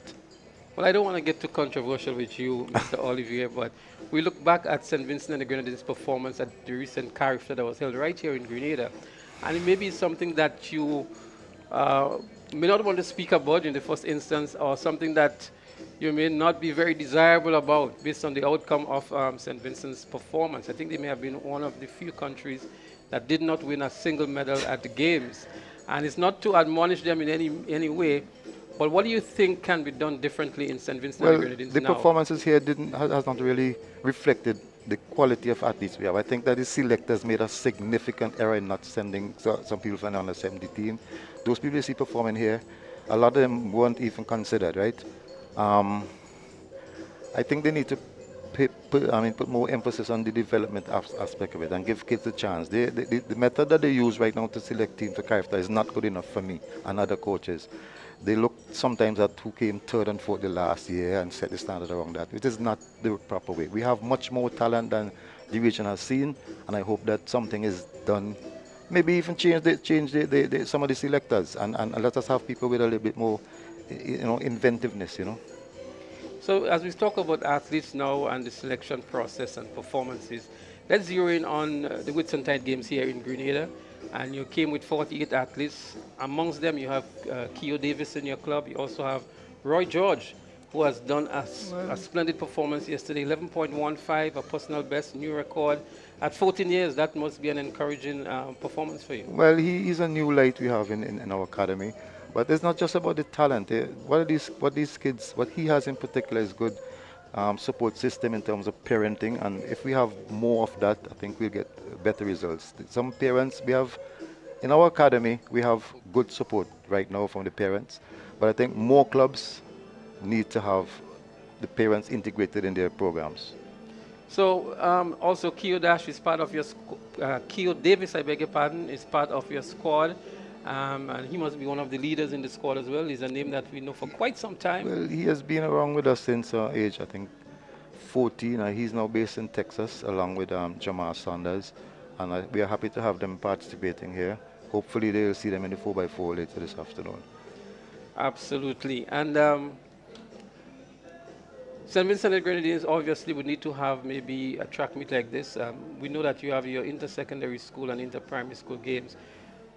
Well, I don't want to get too controversial with you, Mr. Olivier, but we look back at St. Vincent and the Grenadines' performance at the recent CARIF that was held right here in Grenada. And it may be something that you may not want to speak about in the first instance, or something that you may not be very desirable about based on the outcome of St. Vincent's performance. I think they may have been one of the few countries that did not win a single medal at the Games. And it's not to admonish them in any way, but what do you think can be done differently in St. Vincent and Well, the Grenadines the now? performances here has not really reflected the quality of athletes we have. I think that the selectors made a significant error in not sending some people from the under 70 team. Those people you see performing here, a lot of them weren't even considered, right? I think they need to put more emphasis on the development aspect of it and give kids a chance. The method that they use right now to select teams for CARIFTA is not good enough for me and other coaches. They look sometimes at who came third and fourth the last year and set the standard around that, which is not the proper way. We have much more talent than the region has seen, and I hope that something is done. Maybe even change some of the selectors and let us have people with a little bit more, inventiveness, So as we talk about athletes now and the selection process and performances, let's zero in on the Whitsuntide Games here in Grenada. And you came with 48 athletes. Amongst them, you have Keo Davis in your club. You also have Roy George, who has done a splendid performance yesterday, 11.15, a personal best, new record. At 14 years, that must be an encouraging performance for you. Well, he is a new light we have in our academy. But it's not just about the talent. What these kids, what he has in particular is good support system in terms of parenting. And if we have more of that, I think we'll get better results. Some parents, in our academy, we have good support right now from the parents. But I think more clubs need to have the parents integrated in their programs. So also Keo Dash is part of your, Keo Davis, I beg your pardon, is part of your squad. And he must be one of the leaders in the squad as well. He's a name that we know for quite some time. Well, he has been around with us since age, I think, 14. He's now based in Texas along with Jamal Saunders. And we are happy to have them participating here. Hopefully they'll see them in the 4x4 later this afternoon. Absolutely. And St. Vincent and Grenadines obviously would need to have maybe a track meet like this. We know that you have your inter-secondary school and inter-primary school games.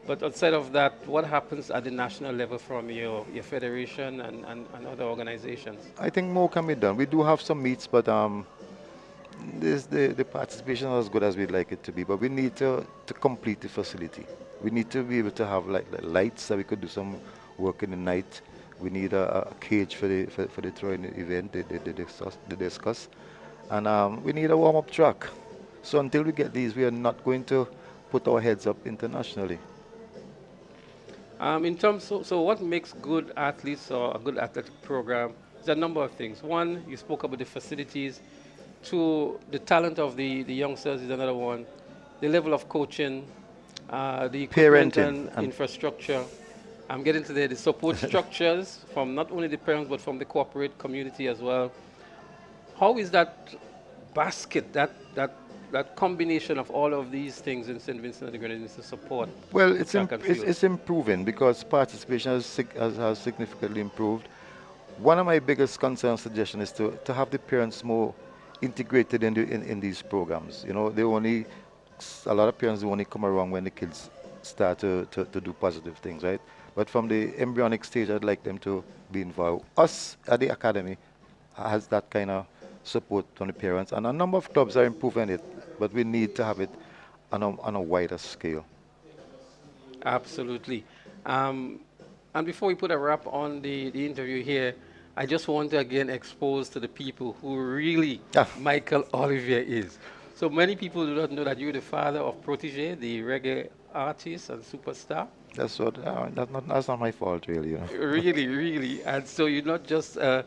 But outside of that, what happens at the national level from your federation and other organizations? I think more can be done. We do have some meets, but the participation is not as good as we'd like it to be. But we need to complete the facility. We need to be able to have like lights so we could do some work in the night. We need a cage for the throwing event they discuss. And we need a warm-up track. So until we get these, we are not going to put our heads up internationally. In terms, so what makes good athletes or a good athletic program? There's a number of things. One, you spoke about the facilities. Two, the talent of the youngsters is another one. The level of coaching, the equipment and infrastructure. I'm getting to the support structures from not only the parents but from the corporate community as well. How is that basket, that combination of all of these things in St. Vincent and the Grenadines to support Well, the track and field? it's improving because participation has significantly improved. One of my biggest concerns suggestion is to have the parents more integrated in these programs. You know, a lot of parents only come around when the kids start to do positive things, right? But from the embryonic stage, I'd like them to be involved. Us at the academy has that kind of support from the parents, and a number of clubs are improving it, but we need to have it on a wider scale. Absolutely. Um, and before we put a wrap on the interview here, I just want to again expose to the people who really Ah, Michael Olivier is. So many people do not know that you're the father of Protege, the reggae artist and superstar. that's not my fault, really. You know. Really, really. And so you're not just a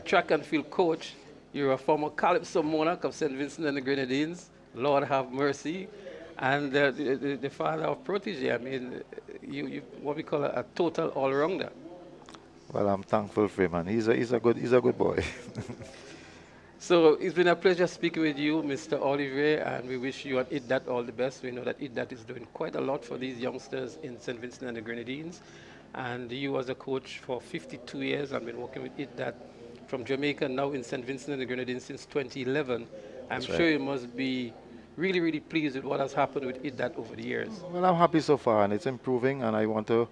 track and field coach, you're a former Calypso monarch of St. Vincent and the Grenadines. Lord have mercy. And the father of Protege. I mean, you what we call a total all rounder. Well, I'm thankful for him, and he's a good boy. So it's been a pleasure speaking with you, Mr. Olivier, and we wish you and IDDAT all the best. We know that IDDAT is doing quite a lot for these youngsters in St. Vincent and the Grenadines. And you, as a coach for 52 years, and been working with IDDAT from Jamaica, now in St. Vincent and the Grenadines since 2011. I'm That's sure right. you must be really, really pleased with what has happened with IDDAT over the years. Well, I'm happy so far, and it's improving. And I want to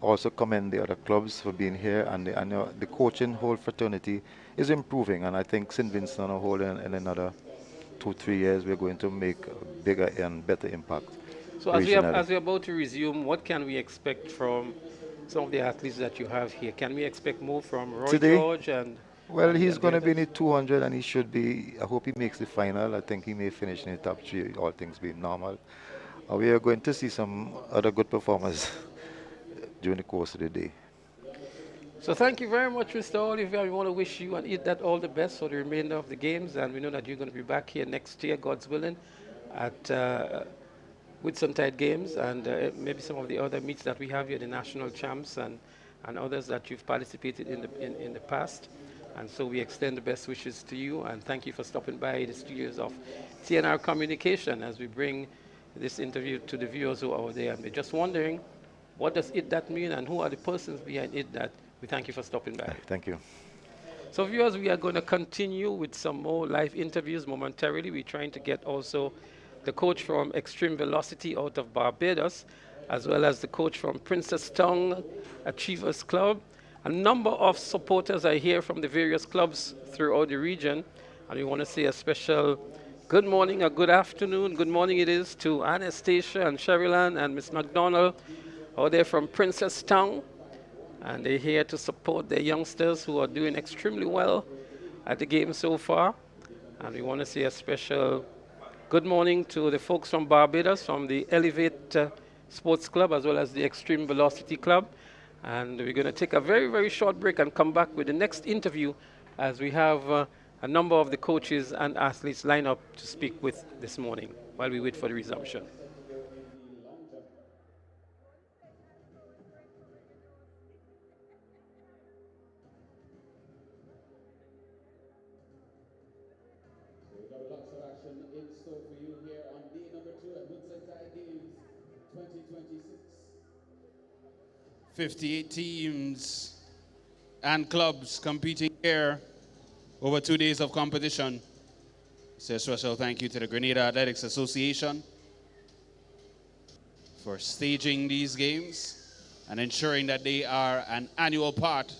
also commend the other clubs for being here, and the coaching whole fraternity is improving. And I think St. Vincent on a whole, in another 2, 3 years, we're going to make a bigger and better impact So regionally. as we're about to resume, what can we expect from some of the athletes that you have here? Can we expect more from Roy Today, George well, he's and the going to be in others? the 200, and he should be. I hope he makes the final. I think he may finish in the top three, all things being normal. We are going to see some other good performers during the course of the day. So thank you very much, Mr. Oliver. We want to wish you and IDDAT all the best for the remainder of the games, and we know that you're going to be back here next year, God's willing, at Whitsuntide Games and maybe some of the other meets that we have here, the national champs and others that you've participated in the past. And so we extend the best wishes to you and thank you for stopping by the studios of TNR Communication as we bring this interview to the viewers who are out there. And they're just wondering, what does it that mean and who are the persons behind it that we thank you for stopping by. Thank you. So viewers, we are going to continue with some more live interviews momentarily. We're trying to get also the coach from Extreme Velocity out of Barbados, as well as the coach from Princess Tongue Achievers Club. A number of supporters are here from the various clubs throughout the region, and we want to say a special good morning or good afternoon. Good morning it is to Anastasia and Sherilyn and Miss McDonald out there from Princess Tongue, and they're here to support their youngsters who are doing extremely well at the game so far. And we want to say a special good morning to the folks from Barbados, from the Elevate Sports Club, as well as the Extreme Velocity Club. And we're going to take a very, very short break and come back with the next interview as we have a number of the coaches and athletes lined up to speak with this morning while we wait for the resumption. We've got lots of action in store for you here on day number 2 at Whitsuntide Games 2026. 58 teams and clubs competing here over 2 days of competition. So a special thank you to the Grenada Athletics Association for staging these games and ensuring that they are an annual part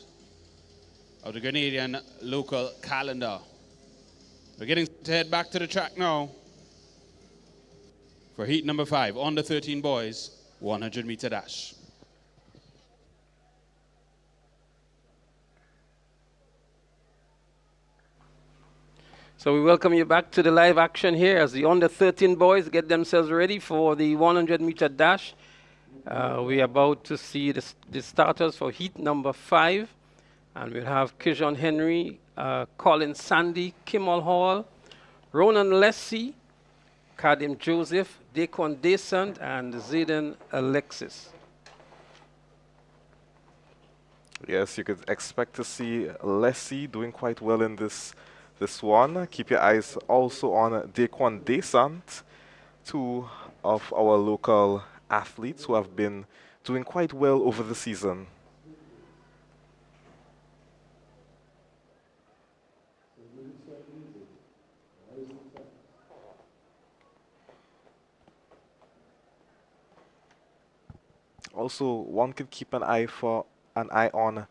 of the Grenadian local calendar. We're getting to head back to the track now for heat number 5, under 13 boys, 100-meter dash. So we welcome you back to the live action here as the under 13 boys get themselves ready for the 100-meter dash. We're about to see the starters for heat number 5. And we'll have Kijon Henry, Colin Sandy, Kimmel Hall, Ronan Lessie, Kadim Joseph, Daquan Descent, and Zayden Alexis. Yes, you could expect to see Leslie doing quite well in this this one. Keep your eyes also on Daquan Desant, two of our local athletes who have been doing quite well over the season. Also, one could keep an eye on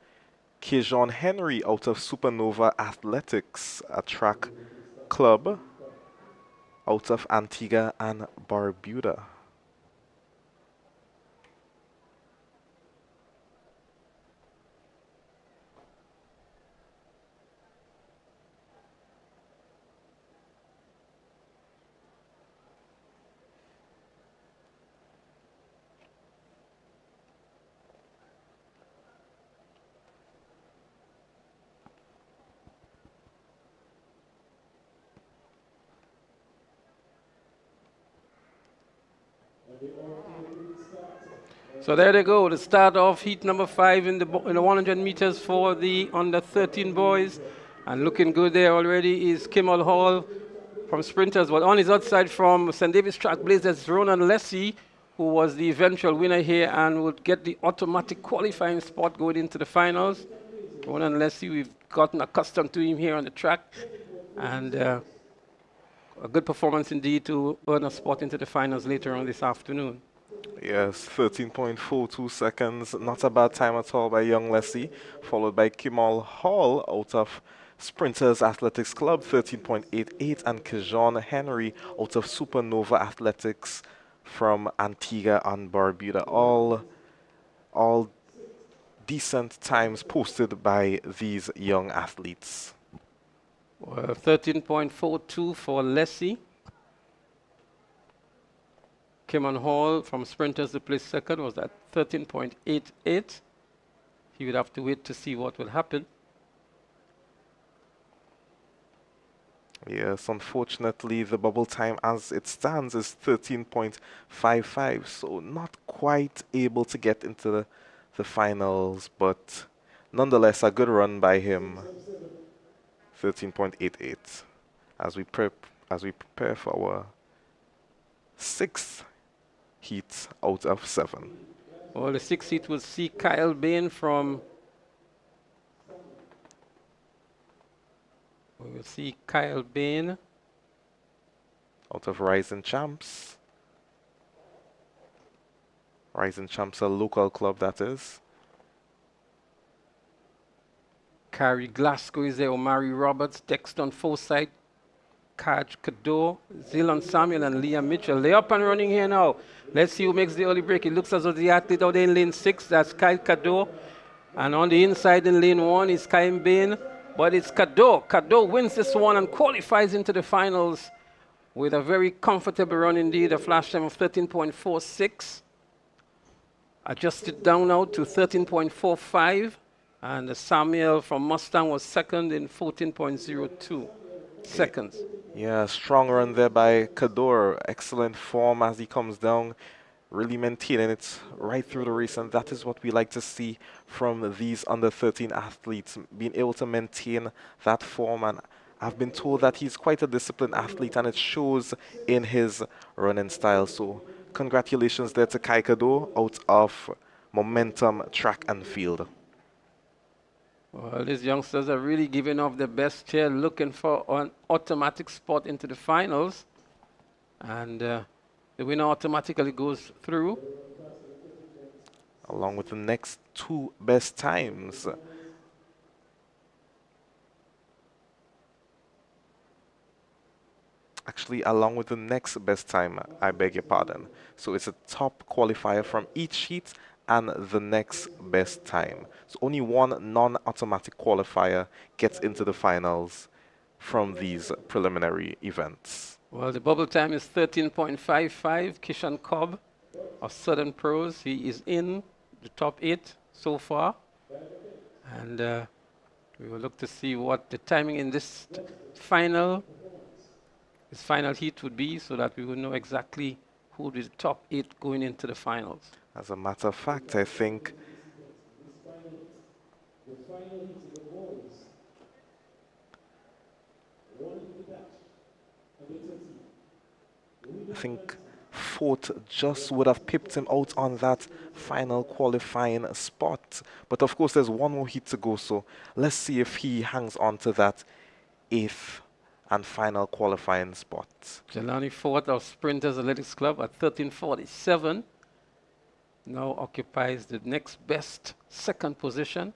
Kejon Henry out of Supernova Athletics, a track club out of Antigua and Barbuda. So there they go, the start of heat number 5 in the 100 meters for the under 13 boys. And looking good there already is Kimmel Hall from sprinters. But on his outside from St. David's Track Blazers, Ronan Lessie, who was the eventual winner here and would get the automatic qualifying spot going into the finals. Ronan Lessie, we've gotten accustomed to him here on the track. And a good performance indeed to earn a spot into the finals later on this afternoon. Yes, 13.42 seconds. Not a bad time at all by young Leslie, followed by Kimal Hall out of Sprinters Athletics Club, 13.88, and Kejon Henry out of Supernova Athletics from Antigua and Barbuda. All decent times posted by these young athletes. 13.42 for Leslie. Kimon Hall from Sprinters to place second was at 13.88. He would have to wait to see what will happen. Yes, unfortunately, the bubble time as it stands is 13.55, so not quite able to get into the finals, but nonetheless, a good run by him. 13.88 as we prepare for our 6th heat out of 7. Well, the 6th heat will see Kyle Bain from... We will see Kyle Bain out of Rising Champs. Rising Champs, a local club that is. Carrie Glasgow is there, Omari Roberts, Dexton Forsyth, Kaj Kador, Zilon Samuel, and Liam Mitchell. They're up and running here now. Let's see who makes the early break. It looks as though the athlete out there in lane 6, that's Kyle Kador. And on the inside in lane 1 is Kyle Bain. But it's Kador. Kador wins this one and qualifies into the finals with a very comfortable run indeed, a flash time of 13.46. Adjusted down now to 13.45. And Samuel from Mustang was second in 14.02 seconds. Yeah, strong run there by Kador. Excellent form as he comes down, really maintaining it right through the race, and that is what we like to see from these under 13 athletes, being able to maintain that form. And I've been told that he's quite a disciplined athlete, and it shows in his running style. So congratulations there to Kai Kador out of Momentum Track and Field. Well, these youngsters are really giving off their best here, looking for an automatic spot into the finals. And the winner automatically goes through. Along with the next 2 best times. Actually, along with the next best time, I beg your pardon. So it's a top qualifier from each heat and the next best time. So only one non-automatic qualifier gets into the finals from these preliminary events. Well, the bubble time is 13.55. Kishan Cobb of Southern Pros, he is in the top 8 so far. And we will look to see what the timing in this final heat would be, so that we will know exactly who will be the top 8 going into the finals. As a matter of fact, I think think fourth just would have pipped him out on that final qualifying spot. But of course, there's one more heat to go, so let's see if he hangs on to that eighth and final qualifying spot. Jelani Ford of Sprinters Athletics Club at 13:47 now occupies the next best second position.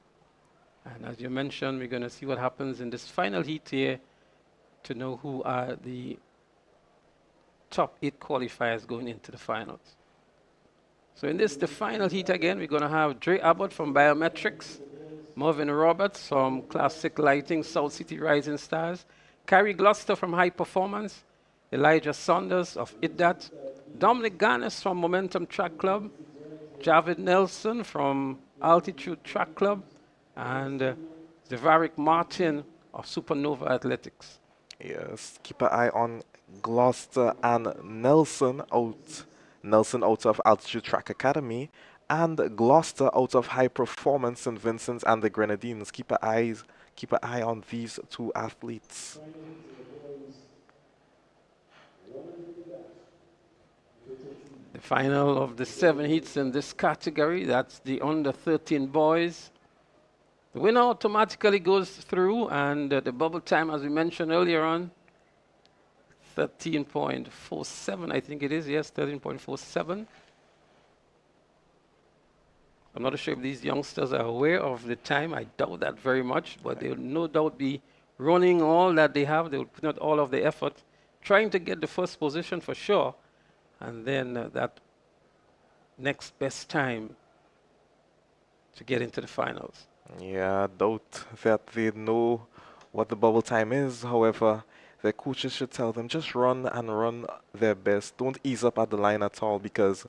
And as you mentioned, we're going to see what happens in this final heat here to know who are the top 8 qualifiers going into the finals. So in this, the final heat again, we're going to have Dre Abbott from Biometrics, Marvin Roberts from Classic Lighting, South City Rising Stars, Carrie Gloucester from High Performance, Elijah Saunders of IDDAT, Dominic Garnes from Momentum Track Club, Javid Nelson from Altitude Track Club, and Zavaric Martin of Supernova Athletics. Yes, keep an eye on Gloucester and Nelson out of Altitude Track Academy, and Gloucester out of High Performance St. Vincent and the Grenadines. Keep an eye on these two athletes. The final of the 7 heats in this category, that's the under 13 boys. The winner automatically goes through, and the bubble time, as we mentioned earlier on, 13.47, I think it is, yes, 13.47. I'm not sure if these youngsters are aware of the time. I doubt that very much, but they'll no doubt be running all that they have. They'll put out all of the effort, trying to get the first position for sure, and then that next best time to get into the finals. Yeah, I doubt that they know what the bubble time is. However, their coaches should tell them just run and run their best. Don't ease up at the line at all, because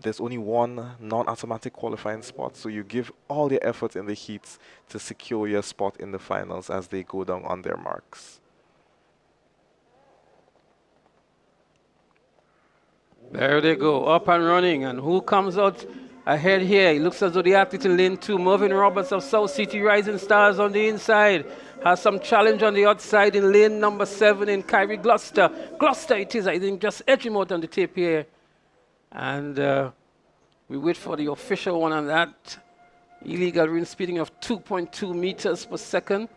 there's only one non-automatic qualifying spot. So you give all your effort in the heats to secure your spot in the finals as they go down on their marks. There they go, up and running. And who comes out ahead here? It looks as though the athlete in lane 2, Mervyn Roberts of South City Rising Stars on the inside, has some challenge on the outside in lane number 7 in Kyrie Gloucester. Gloucester it is, I think, just edging out on the tape here. And we wait for the official one on that. Illegal wind speeding of 2.2 meters per second.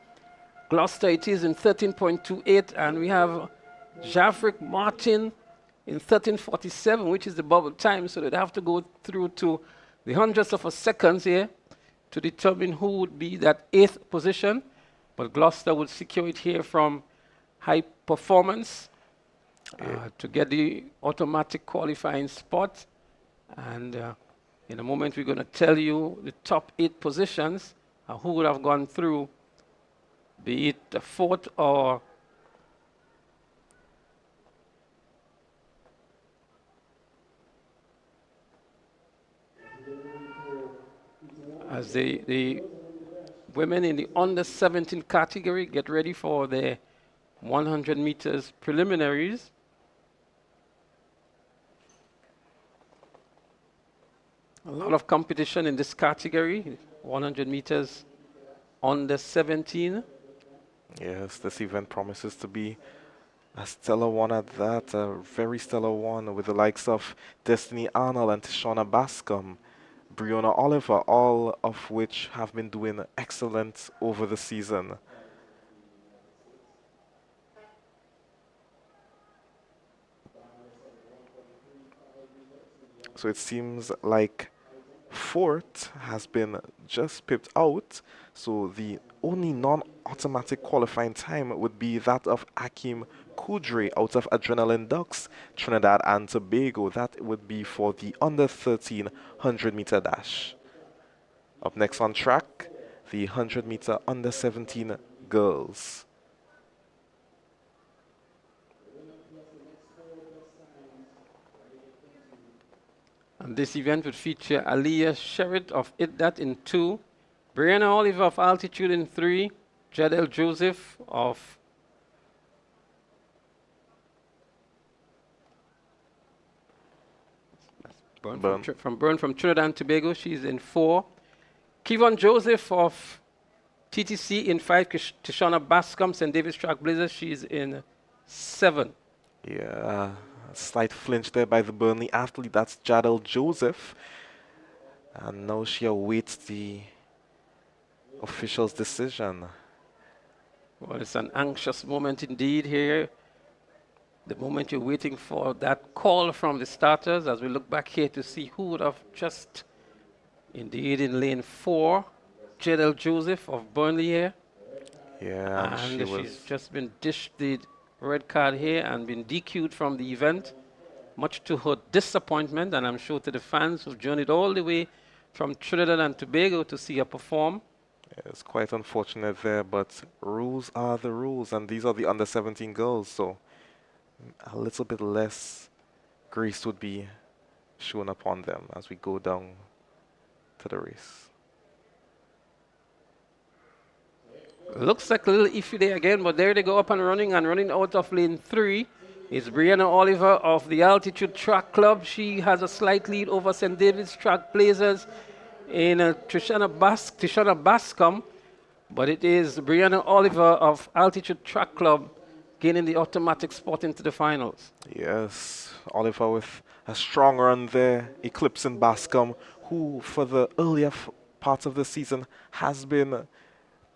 Gloucester it is in 13.28, and we have Javric Martin in 13:47, which is the bubble time, so they'd have to go through to the hundredths of a second here to determine who would be that 8th position. But Gloucester would secure it here from High Performance to get the automatic qualifying spot. And in a moment, we're going to tell you the top 8 positions, who would have gone through, be it the 4th or as the women in the under 17 category get ready for the 100 meters preliminaries. A lot of competition in this category, 100 meters under 17. Yes, this event promises to be a stellar one at that, a very stellar one with the likes of Destiny Arnold and Tishona Bascom, Breonna Oliver, all of which have been doing excellent over the season. So it seems like 4th has been just pipped out. So the only non-automatic qualifying time would be that of Akeem Kudre out of Adrenaline Ducks, Trinidad and Tobago. That would be for the under 13 100-meter dash. Up next on track, the 100-meter under 17 girls. And this event would feature Aliyah Sherritt of IDDAT in 2, Brianna Oliver of Altitude in 3, Jadel Joseph of Burn from Trinidad and Tobago, she's in 4. Kevon Joseph of TTC in 5, Tishona Bascom, St. David's Track Blazers, she's in 7. Yeah, a slight flinch there by the Burnley athlete. That's Jadel Joseph. And now she awaits the official's decision. Well, it's an anxious moment indeed here. The moment you're waiting for that call from the starters as we look back here to see who would have just indeed in lane 4, Jadel Joseph of Burnley here. Yeah, and she And was. she's just been dished the red card here and been DQ'd from the event, much to her disappointment, and I'm sure to the fans who've journeyed all the way from Trinidad and Tobago to see her perform. It's quite unfortunate there, but rules are the rules, and these are the under 17 girls, so a little bit less grace would be shown upon them as we go down to the race. Looks like a little iffy there again, but there they go up and running out of lane 3 is Brianna Oliver of the Altitude Track Club. She has a slight lead over St. David's Track Blazers in Tishana Bascom, but it is Brianna Oliver of Altitude Track Club gaining the automatic spot into the finals. Yes, Oliver with a strong run there, eclipsing Bascom, who for the earlier parts of the season has been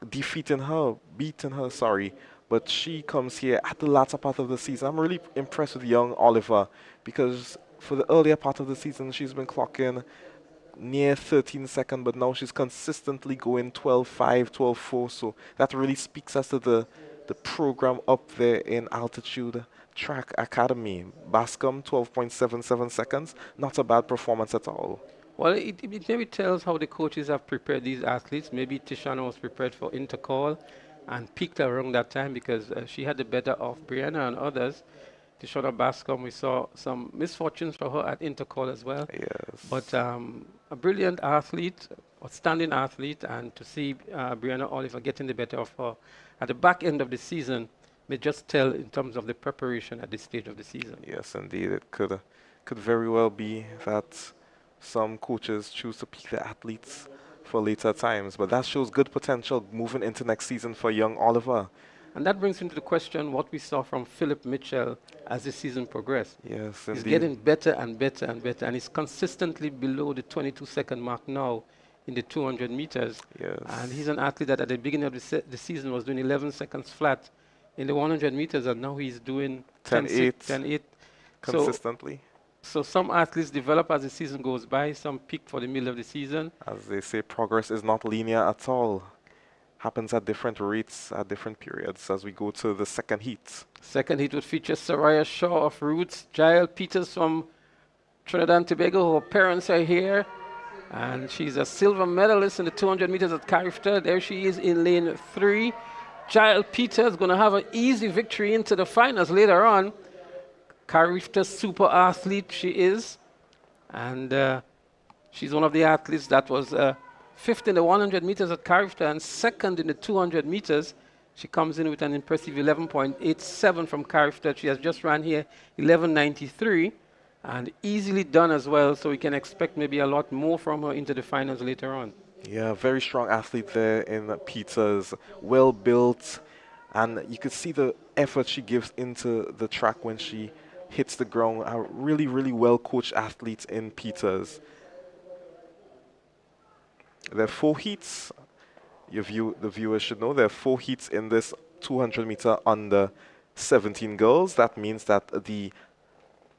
beating her, sorry. But she comes here at the latter part of the season. I'm really impressed with young Oliver because for the earlier part of the season, she's been clocking near 13 seconds, but now she's consistently going 12.5, 12.4. So that really speaks as to the program up there in Altitude Track Academy. Bascom, 12.77 seconds. Not a bad performance at all. Well, it maybe tells how the coaches have prepared these athletes. Maybe Tishana was prepared for intercall and peaked around that time because she had the better of Brianna and others. Tishana Bascom, we saw some misfortunes for her at intercall as well. Yes. But a brilliant athlete, outstanding athlete, and to see Brianna Oliver getting the better of her at the back end of the season may just tell in terms of the preparation at this stage of the season. Yes, indeed. It could very well be that some coaches choose to pick their athletes for later times, but that shows good potential moving into next season for young Oliver. And that brings into the question what we saw from Philip Mitchell as the season progressed. Yes, He's indeed. getting better and better and better, and he's consistently below the 22-second mark now in the 200 meters. Yes. And he's an athlete that at the beginning of the season was doing 11 seconds flat in the 100 meters, and now he's doing 10.8 10.8 consistently. So some athletes develop as the season goes by, some peak for the middle of the season. As they say, progress is not linear at all. Happens at different rates, at different periods as we go to the second heat. Second heat would feature Soraya Shaw of Roots, Jael Peters from Trinidad and Tobago. Her parents are here, and she's a silver medalist in the 200 meters at Carifta. There she is in lane 3. Jael Peters going to have an easy victory into the finals later on. Carifta super athlete she is, and she's one of the athletes that was fifth in the 100 meters at Carifta and second in the 200 meters. She comes in with an impressive 11.87 from Carifta. She has just ran here 11.93 and easily done as well, so we can expect maybe a lot more from her into the finals later on. Yeah, very strong athlete there in Peters, well built, and you could see the effort she gives into the track when she hits the ground. A really, really well coached athlete in Peters. There are 4 heats. The viewers should know there are 4 heats in this 200 meter under 17 girls. That means that the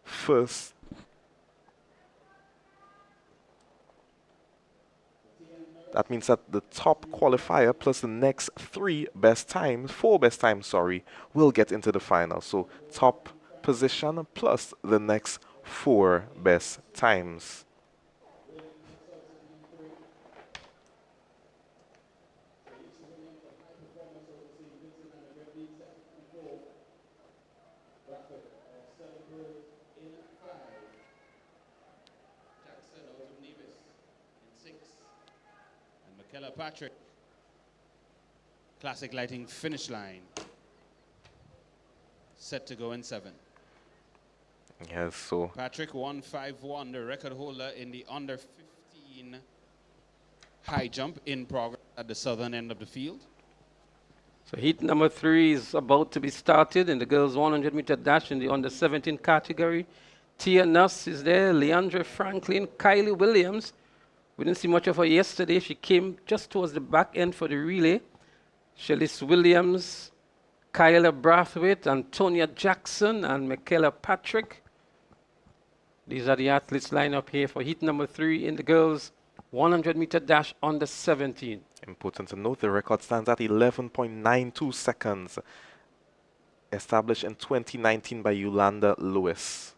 first That means that the top qualifier plus the next 4 best times, will get into the final. So top position plus the next 4 best times. Patrick, Classic Lighting finish line, set to go in 7. Yes, so Patrick 151, the record holder in the under 15 high jump in progress at the southern end of the field. So heat number 3 is about to be started in the girls 100 meter dash in the under 17 category. Tia Nuss is there, Leandra Franklin, Kylie Williams. We didn't see much of her yesterday. She came just towards the back end for the relay. Shellis Williams, Kyla Brathwaite, Antonia Jackson, and Michaela Patrick. These are the athletes lined up here for heat number 3 in the girls 100 meter dash under 17. Important to note, the record stands at 11.92 seconds, established in 2019 by Yolanda Lewis.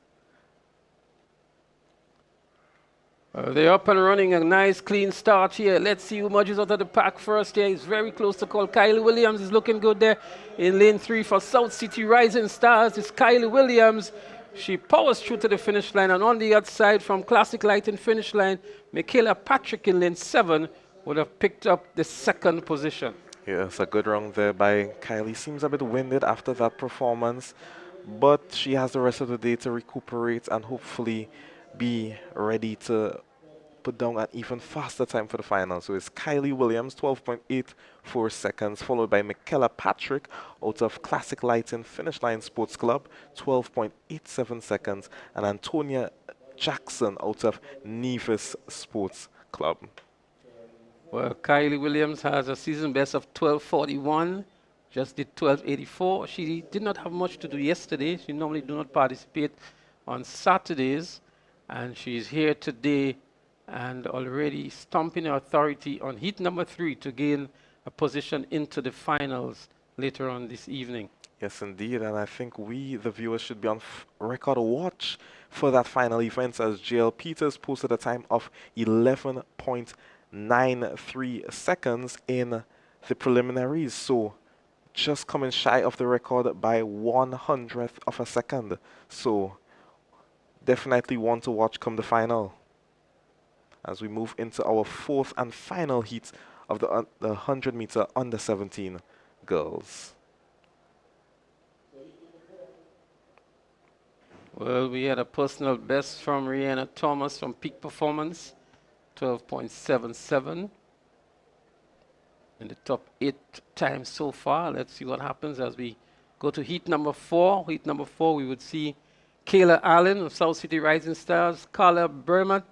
They're up and running, a nice clean start here. Let's see who merges out of the pack first here. He's very close to call. Kylie Williams is looking good there in lane 3 for South City Rising Stars. It's Kylie Williams. She powers through to the finish line, and on the outside from Classic Lighting finish line, Michaela Patrick in lane 7 would have picked up the 2nd position. Yes, a good round there by Kylie. Seems a bit winded after that performance, but she has the rest of the day to recuperate and hopefully be ready to put down an even faster time for the final. So it's Kylie Williams, 12.84 seconds, followed by Michaela Patrick out of Classic Lighting Finish Line Sports Club, 12.87 seconds, and Antonia Jackson out of Nevis Sports Club. Well, Kylie Williams has a season best of 12:41, just did 12:84. She did not have much to do yesterday. She normally do not participate on Saturdays, and she's here today and already stomping her authority on heat number 3 to gain a position into the finals later on this evening. Yes, indeed, and I think we, the viewers, should be on record watch for that final event, as JL Peters posted a time of 11.93 seconds in the preliminaries, so just coming shy of the record by 1/100th of a second. So definitely one to watch come the final, as we move into our 4th and final heat of the 100 meter under 17 girls. Well, we had a personal best from Rihanna Thomas from Peak Performance, 12.77 in the top 8 times so far. Let's see what happens as we go to heat number 4. Heat number 4, we would see Kayla Allen of South City Rising Stars, Carla Burma,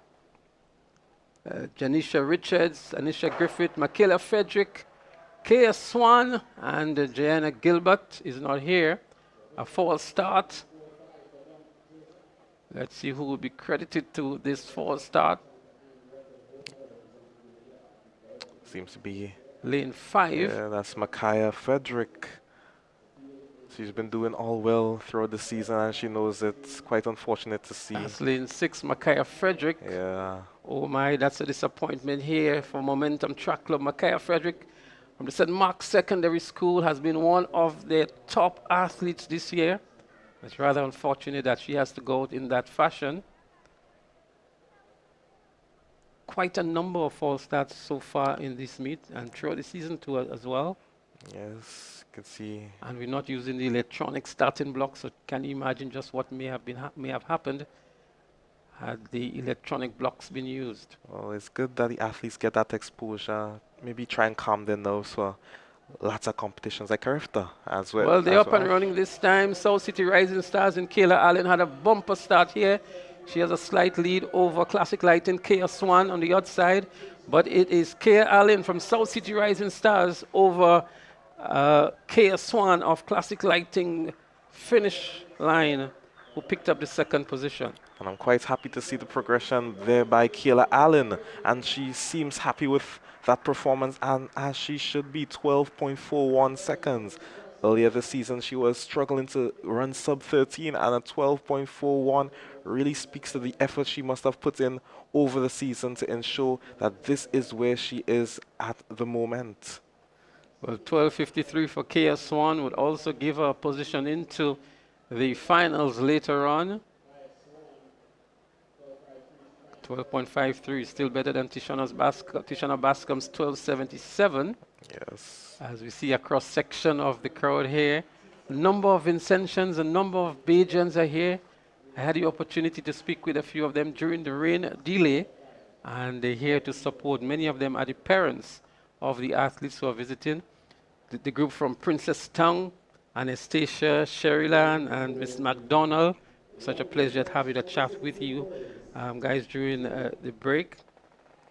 Janisha Richards, Anisha Griffith, Michaela Frederick, Kaya Swan, and Joanna Gilbert is not here. A false start. Let's see who will be credited to this false start. Seems to be lane 5. Yeah, that's Micaiah Frederick. She's been doing all well throughout the season, and she knows it's quite unfortunate to see. That's lane 6, Micaiah Frederick. Yeah. Oh my, that's a disappointment here for Momentum Track Club. Micaiah Frederick from the St. Mark's Secondary School has been one of their top athletes this year. It's rather unfortunate that she has to go out in that fashion. Quite a number of false starts so far in this meet and throughout the season too as well. Yes, you can see. And we're not using the electronic starting block, so can you imagine just what may have happened had the electronic blocks been used? Well, it's good that the athletes get that exposure. Maybe try and calm their nerves for lots of competitions like Carifta as well. Well, they're up and running this time. South City Rising Stars and Kayla Allen had a bumper start here. She has a slight lead over Classic Lighting, Kaya Swan on the outside. But it is Kaya Allen from South City Rising Stars over Kaya Swan of Classic Lighting finish line, who picked up the 2nd position. And I'm quite happy to see the progression there by Kayla Allen. And she seems happy with that performance, and as she should be, 12.41 seconds. Earlier this season, she was struggling to run sub 13, and a 12.41 really speaks to the effort she must have put in over the season to ensure that this is where she is at the moment. Well, 12.53 for Kaya Swan would also give her a position into the finals later on. 12.53 is still better than Tishana Bascom's 12.77. Yes. As we see a cross-section of the crowd here. A number of Vincentians, a number of Bajans are here. I had the opportunity to speak with a few of them during the rain delay, and they're here to support. Many of them are the parents of the athletes who are visiting. the group from Princess Town, Anastasia, Sherryland, and Miss McDonald. Such a pleasure to have you to chat with you guys during the break.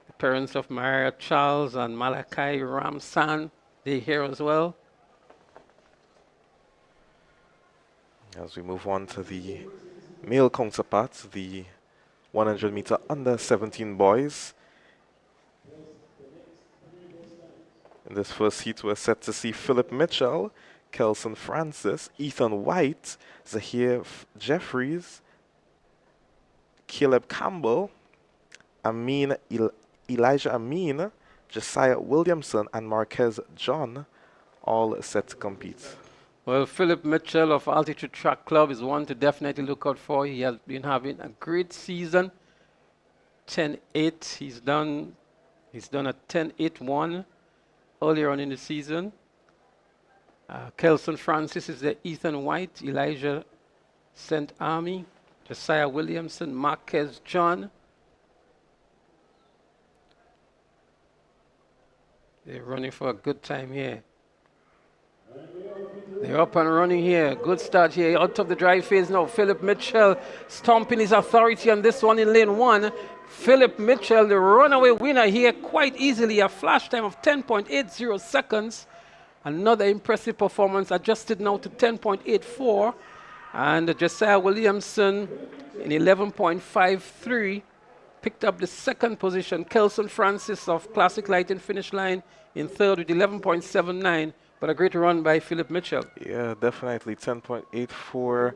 The parents of Maria Charles and Malachi Ramsan, they're here as well. As we move on to the male counterparts, the 100 meter under 17 boys. In this first heat, we're set to see Philip Mitchell, Kelson Francis, Ethan White, Zahir Jeffries, Caleb Campbell, Elijah Amin, Josiah Williamson, and Marquez John, all set to compete. Well, Philip Mitchell of Altitude Track Club is one to definitely look out for. He has been having a great season. 10-8. He's done a 10-8-1 earlier on in the season. Kelson Francis is the Ethan White, Elijah St. Army, Josiah Williamson, Marquez John. They're running for a good time here. They're up and running here. Good start here. Out of the dry phase now. Philip Mitchell stomping his authority on this one in lane 1. Philip Mitchell, the runaway winner here quite easily. A flash time of 10.80 seconds. Another impressive performance, adjusted now to 10.84. And Josiah Williamson in 11.53 picked up the second position. Kelson Francis of Classic Lighting Finish Line in third with 11.79. But a great run by Philip Mitchell. Yeah, definitely. 10.84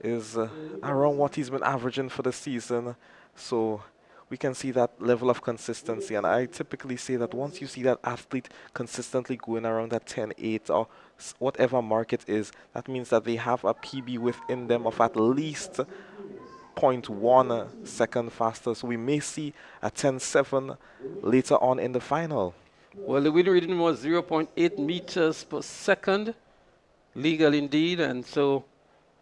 is around what he's been averaging for the season. So we can see that level of consistency. And I typically say that once you see that athlete consistently going around that 10.8 or whatever mark it is, that means that they have a PB within them of at least 0.1 second faster. So we may see a 10.7 later on in the final. Well, the wind reading was 0.8 meters per second, legal indeed, and so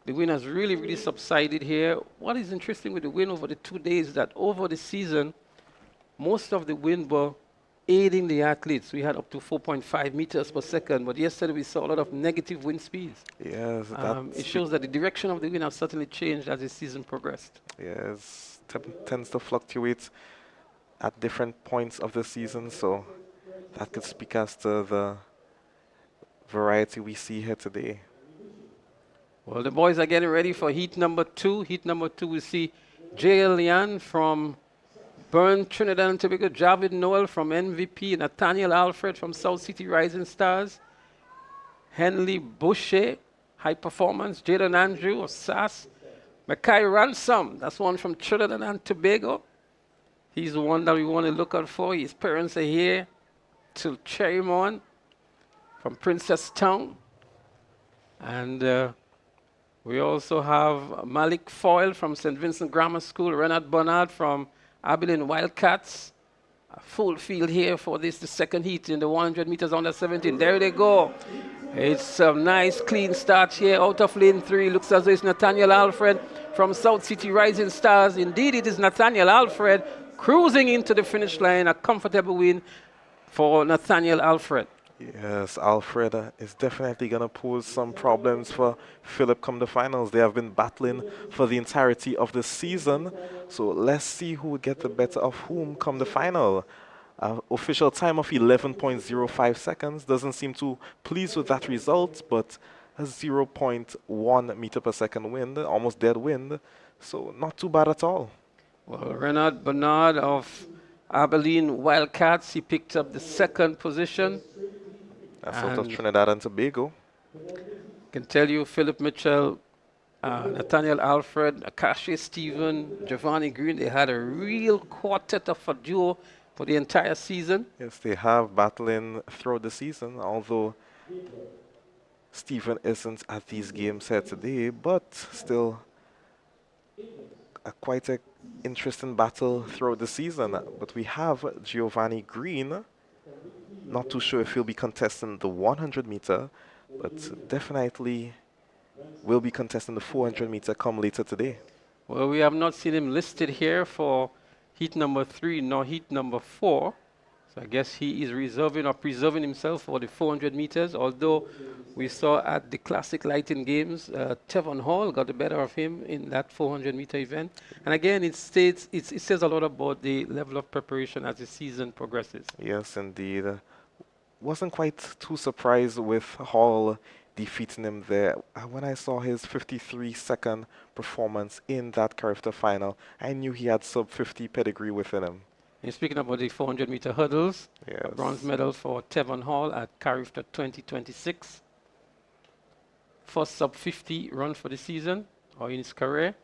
the wind has really, really subsided here. What is interesting with the wind over the 2 days is that over the season, most of the wind were aiding the athletes. We had up to 4.5 meters per second, but yesterday we saw a lot of negative wind speeds. Yes, it shows that the direction of the wind has certainly changed as the season progressed. Yes, tends to fluctuate at different points of the season, so that could speak as to the variety we see here today. Well, the boys are getting ready for heat number 2. Heat number 2, we see J.L. Lian from Bern, Trinidad and Tobago, Javid Noel from MVP, Nathaniel Alfred from South City Rising Stars, Henley Boucher, High Performance, Jaden Andrew of SAS, Mackay Ransom, that's one from Trinidad and Tobago. He's the one that we want to look out for. His parents are here to cheer him on from Princess Town. And we also have Malik Foyle from St. Vincent Grammar School, Renard Bernard from Abilene Wildcats. A full field here for this, the second heat in the 100 meters under 17. There they go. It's a nice clean start here out of lane 3. Looks as though it's Nathaniel Alfred from South City Rising Stars. Indeed, it is Nathaniel Alfred cruising into the finish line. A comfortable win for Nathaniel Alfred. Yes, Alfred is definitely going to pose some problems for Philip come the finals. They have been battling for the entirety of the season. So let's see who will get the better of whom come the final. Official time of 11.05 seconds. Doesn't seem too pleased with that result, but a 0.1 meter per second wind, almost dead wind. So not too bad at all. Well, Renard Bernard of Abilene Wildcats, he picked up the second position. That's out of Trinidad and Tobago. I can tell you, Philip Mitchell, Nathaniel Alfred, Akashi Stephen, Giovanni Green, they had a real quartet of a duo for the entire season. Yes, they have battling throughout the season, although Stephen isn't at these games here today, but still quite an interesting battle throughout the season. But we have Giovanni Green. Not too sure if he'll be contesting the 100 meter, but definitely will be contesting the 400 meter come later today. Well, we have not seen him listed here for heat number 3 nor heat number 4. So I guess he is reserving or preserving himself for the 400 meters, although we saw at the Classic Lighting Games, Tevon Hall got the better of him in that 400-meter event. And again, it says a lot about the level of preparation as the season progresses. Yes, indeed. Wasn't quite too surprised with Hall defeating him there. When I saw his 53-second performance in that character final, I knew he had sub-50 pedigree within him. And speaking about the 400-meter hurdles, Yes. a bronze medal for Tevon Hall at Carifta 2026. First sub-50 run for the season, or in his career.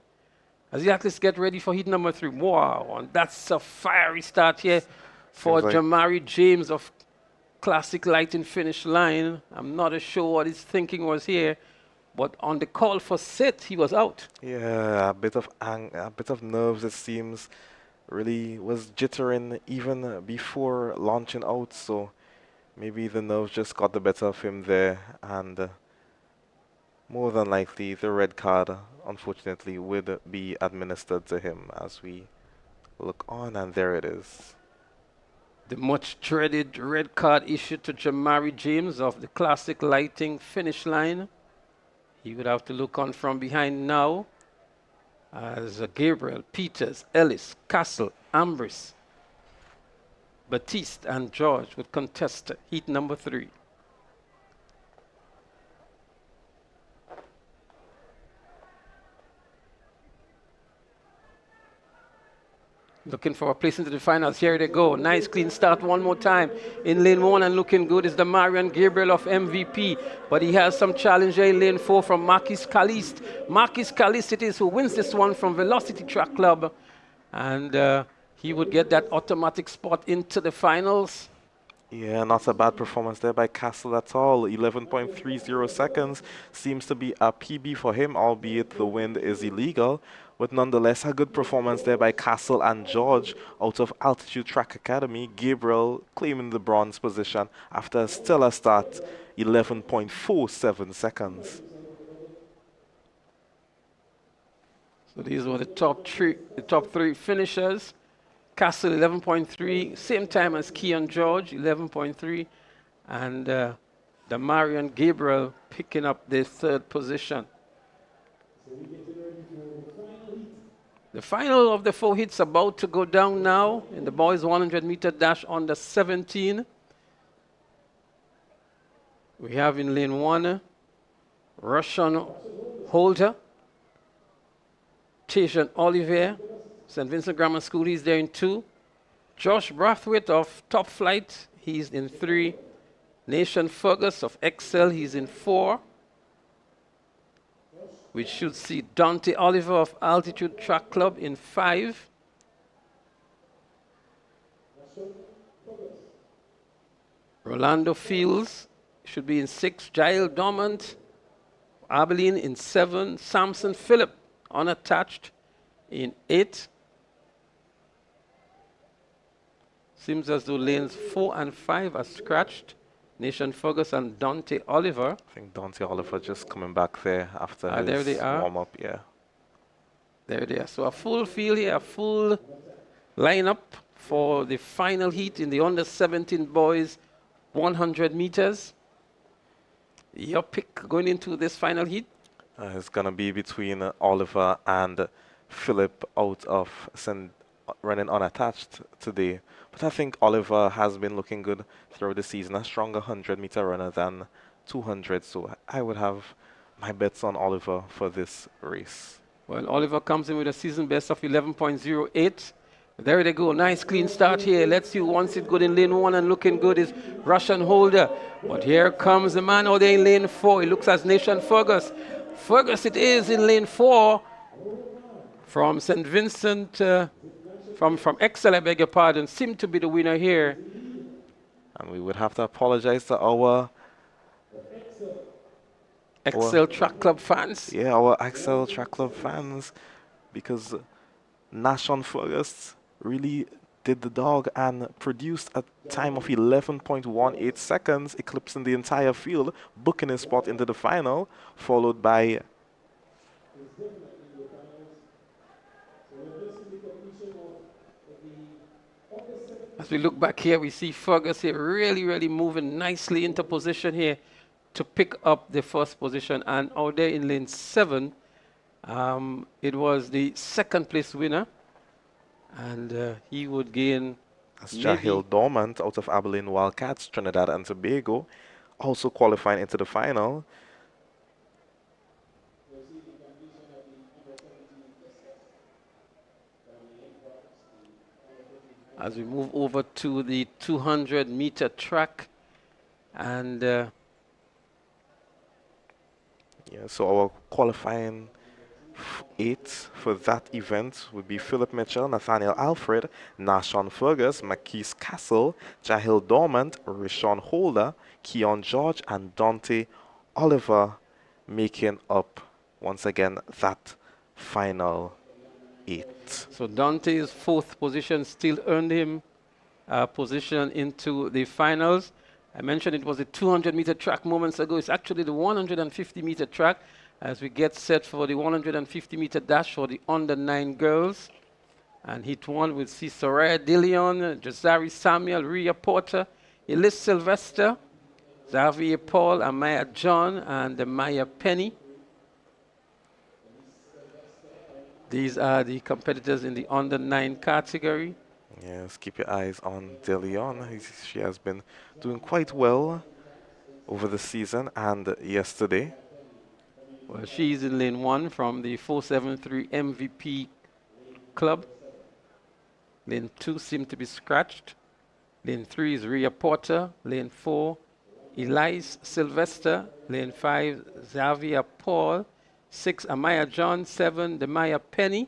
As the athletes get ready for heat number 3. Wow, and that's a fiery start here for like Jamari James of Classic Lighting Finish Line. I'm not sure what his thinking was here, but on the call for set, he was out. Yeah, a bit of nerves, it seems. Really was jittering even before launching out, so maybe the nerves just got the better of him there, and more than likely the red card, unfortunately, would be administered to him as we look on, and there it is. The much dreaded red card issued to Jamari James of the Classic Lighting Finish Line. He would have to look on from behind now as Gabriel, Peters, Ellis, Castle, Ambris, Batiste, and George would contest heat number 3. Looking for a place into the finals. Here they go. Nice clean start one more time. In lane 1 and looking good is the Marion Gabriel of MVP. But he has some challenge here in lane 4 from Marquis Caliste. Marquis Caliste it is who wins this one from Velocity Track Club. And he would get that automatic spot into the finals. Yeah, not a bad performance there by Castle at all. 11.30 seconds seems to be a PB for him, albeit the wind is illegal. But nonetheless, a good performance there by Castle and George out of Altitude Track Academy. Gabriel claiming the bronze position after a stellar start, 11.47 seconds. So these were the top three finishers. Castle 11.3, same time as Keon George, 11.3, and the Marion Gabriel picking up the 3rd position. The final of the 4 heats about to go down now in the boys 100-meter dash under 17. We have in lane 1, Russian Holder, Tajan Olivier, St. Vincent Grammar School, he's there in 2. Josh Brathwaite of Top Flight, he's in 3. Nation Fergus of Excel, he's in 4. We should see Dante Oliver of Altitude Track Club in 5. Rolando Fields should be in 6. Jael Dormant, Abilene in 7. Samson Phillip, unattached, in 8. Seems as though lanes 4 and 5 are scratched. Nation Fergus and Dante Oliver. I think Dante Oliver just coming back there after There they his are. warm-up, yeah. There they are. So a full field here, a full lineup for the final heat in the under 17 boys 100 meters. Your pick going into this final heat? It's going to be between Oliver and Philip out of running unattached today. But I think Oliver has been looking good throughout the season, a stronger 100-meter runner than 200. So I would have my bets on Oliver for this race. Well, Oliver comes in with a season best of 11.08. There they go. Nice clean start here. Let's see who wants it good in lane 1 and looking good is Russian Holder. But here comes the man out there in lane 4. It looks as Nation Fergus. Fergus it is in lane 4 from St. Vincent, from Excel, I beg your pardon, seemed to be the winner here. And we would have to apologize to our Excel Track Club fans. Yeah, our Excel Track Club fans, because Nashon Fergus really did the dog and produced a time of 11.18 seconds, eclipsing the entire field, booking his spot into the final, followed by As we look back here, we see Fergus here really moving nicely into position here to pick up the first position. And out there in lane 7, it was the second place winner. And he would gain That's maybe Jahil Dormant out of Abilene Wildcats, Trinidad and Tobago, also qualifying into the final. as we move over to the 200-meter track. And Yeah, so our qualifying 8 for that event would be Philip Mitchell, Nathaniel Alfred, Nashon Fergus, Marquise Castle, Jahil Dormant, Rishon Holder, Keon George, and Dante Oliver making up once again that final 8. so Dante's 4th position still earned him a position into the finals. I mentioned it was a 200-meter track moments ago. It's actually the 150-meter track as we get set for the 150-meter dash for the under-9 girls. And heat 1 will see Soraya Dillon, Jazari Samuel, Rhea Porter, Elise Sylvester, Xavier Paul, Amaya John, and Maya Penny. These are the competitors in the under-9 category. Yes, keep your eyes on DeLeon. She has been doing quite well over the season and yesterday. Well, she's in lane 1 from the 473 MVP club. Lane 2 seemed to be scratched. Lane 3 is Rhea Porter. Lane 4, Elise Sylvester. Lane 5, Xavier Paul. 6, Amaya John. 7, Demaya Penny.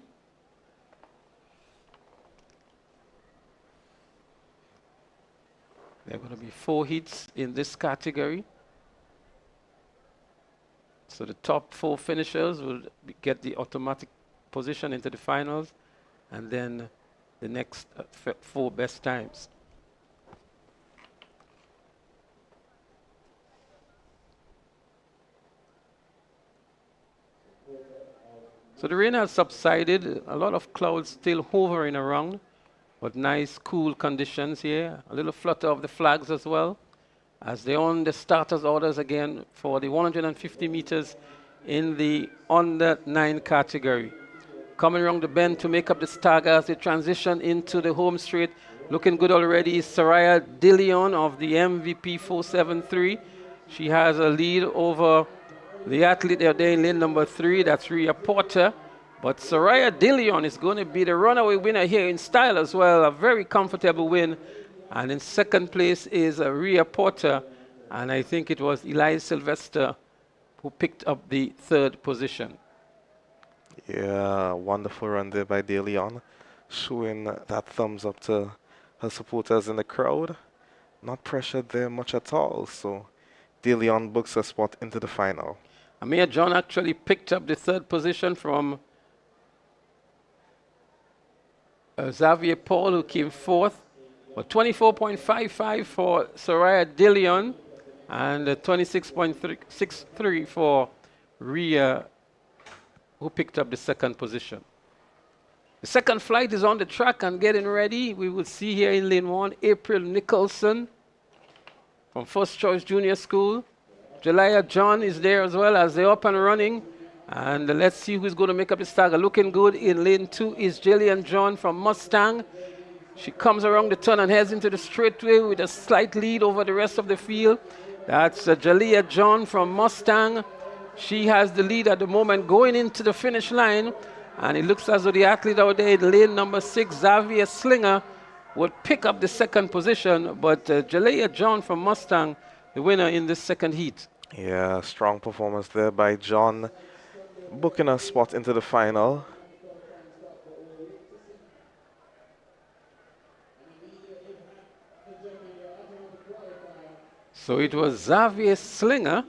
There are going to be 4 heats in this category. So the top 4 finishers will get the automatic position into the finals, and then the next 4 best times. So the rain has subsided, a lot of clouds still hovering around, but nice cool conditions here. A little flutter of the flags as well, as they're on the starters orders again for the 150 meters in the under 9 category. Coming around the bend to make up the stagger as they transition into the home straight. Looking good already is Soraya Dillon of the MVP 473. She has a lead over the athlete there in lane number 3, that's Rhea Porter. But Soraya Dillon is going to be the runaway winner here in style as well. A very comfortable win. And in second place is Rhea Porter. And I think it was Elise Sylvester who picked up the 3rd position. Yeah, wonderful run there by DeLeon, showing that thumbs up to her supporters in the crowd. Not pressured there much at all. So DeLeon books a spot into the final. Amir John actually picked up the 3rd position from Xavier Paul, who came 4th. But 24.55 for Soraya Dillon and 26.63 for Rhea, who picked up the 2nd position. The second flight is on the track and getting ready. We will see here in lane 1, April Nicholson from First Choice Junior School. Jelaya John is there as well as they're up and running. And let's see who's going to make up the stagger. Looking good in lane 2 is Jillian John from Mustang. She comes around the turn and heads into the straightaway with a slight lead over the rest of the field. That's Jalea John from Mustang. She has the lead at the moment going into the finish line. And it looks as though the athlete out there in lane number 6, Xavier Slinger, would pick up the 2nd position. But Jalea John from Mustang, the winner in this 2nd heat. Yeah, strong performance there by John, booking a spot into the final. So it was Xavier Slinger,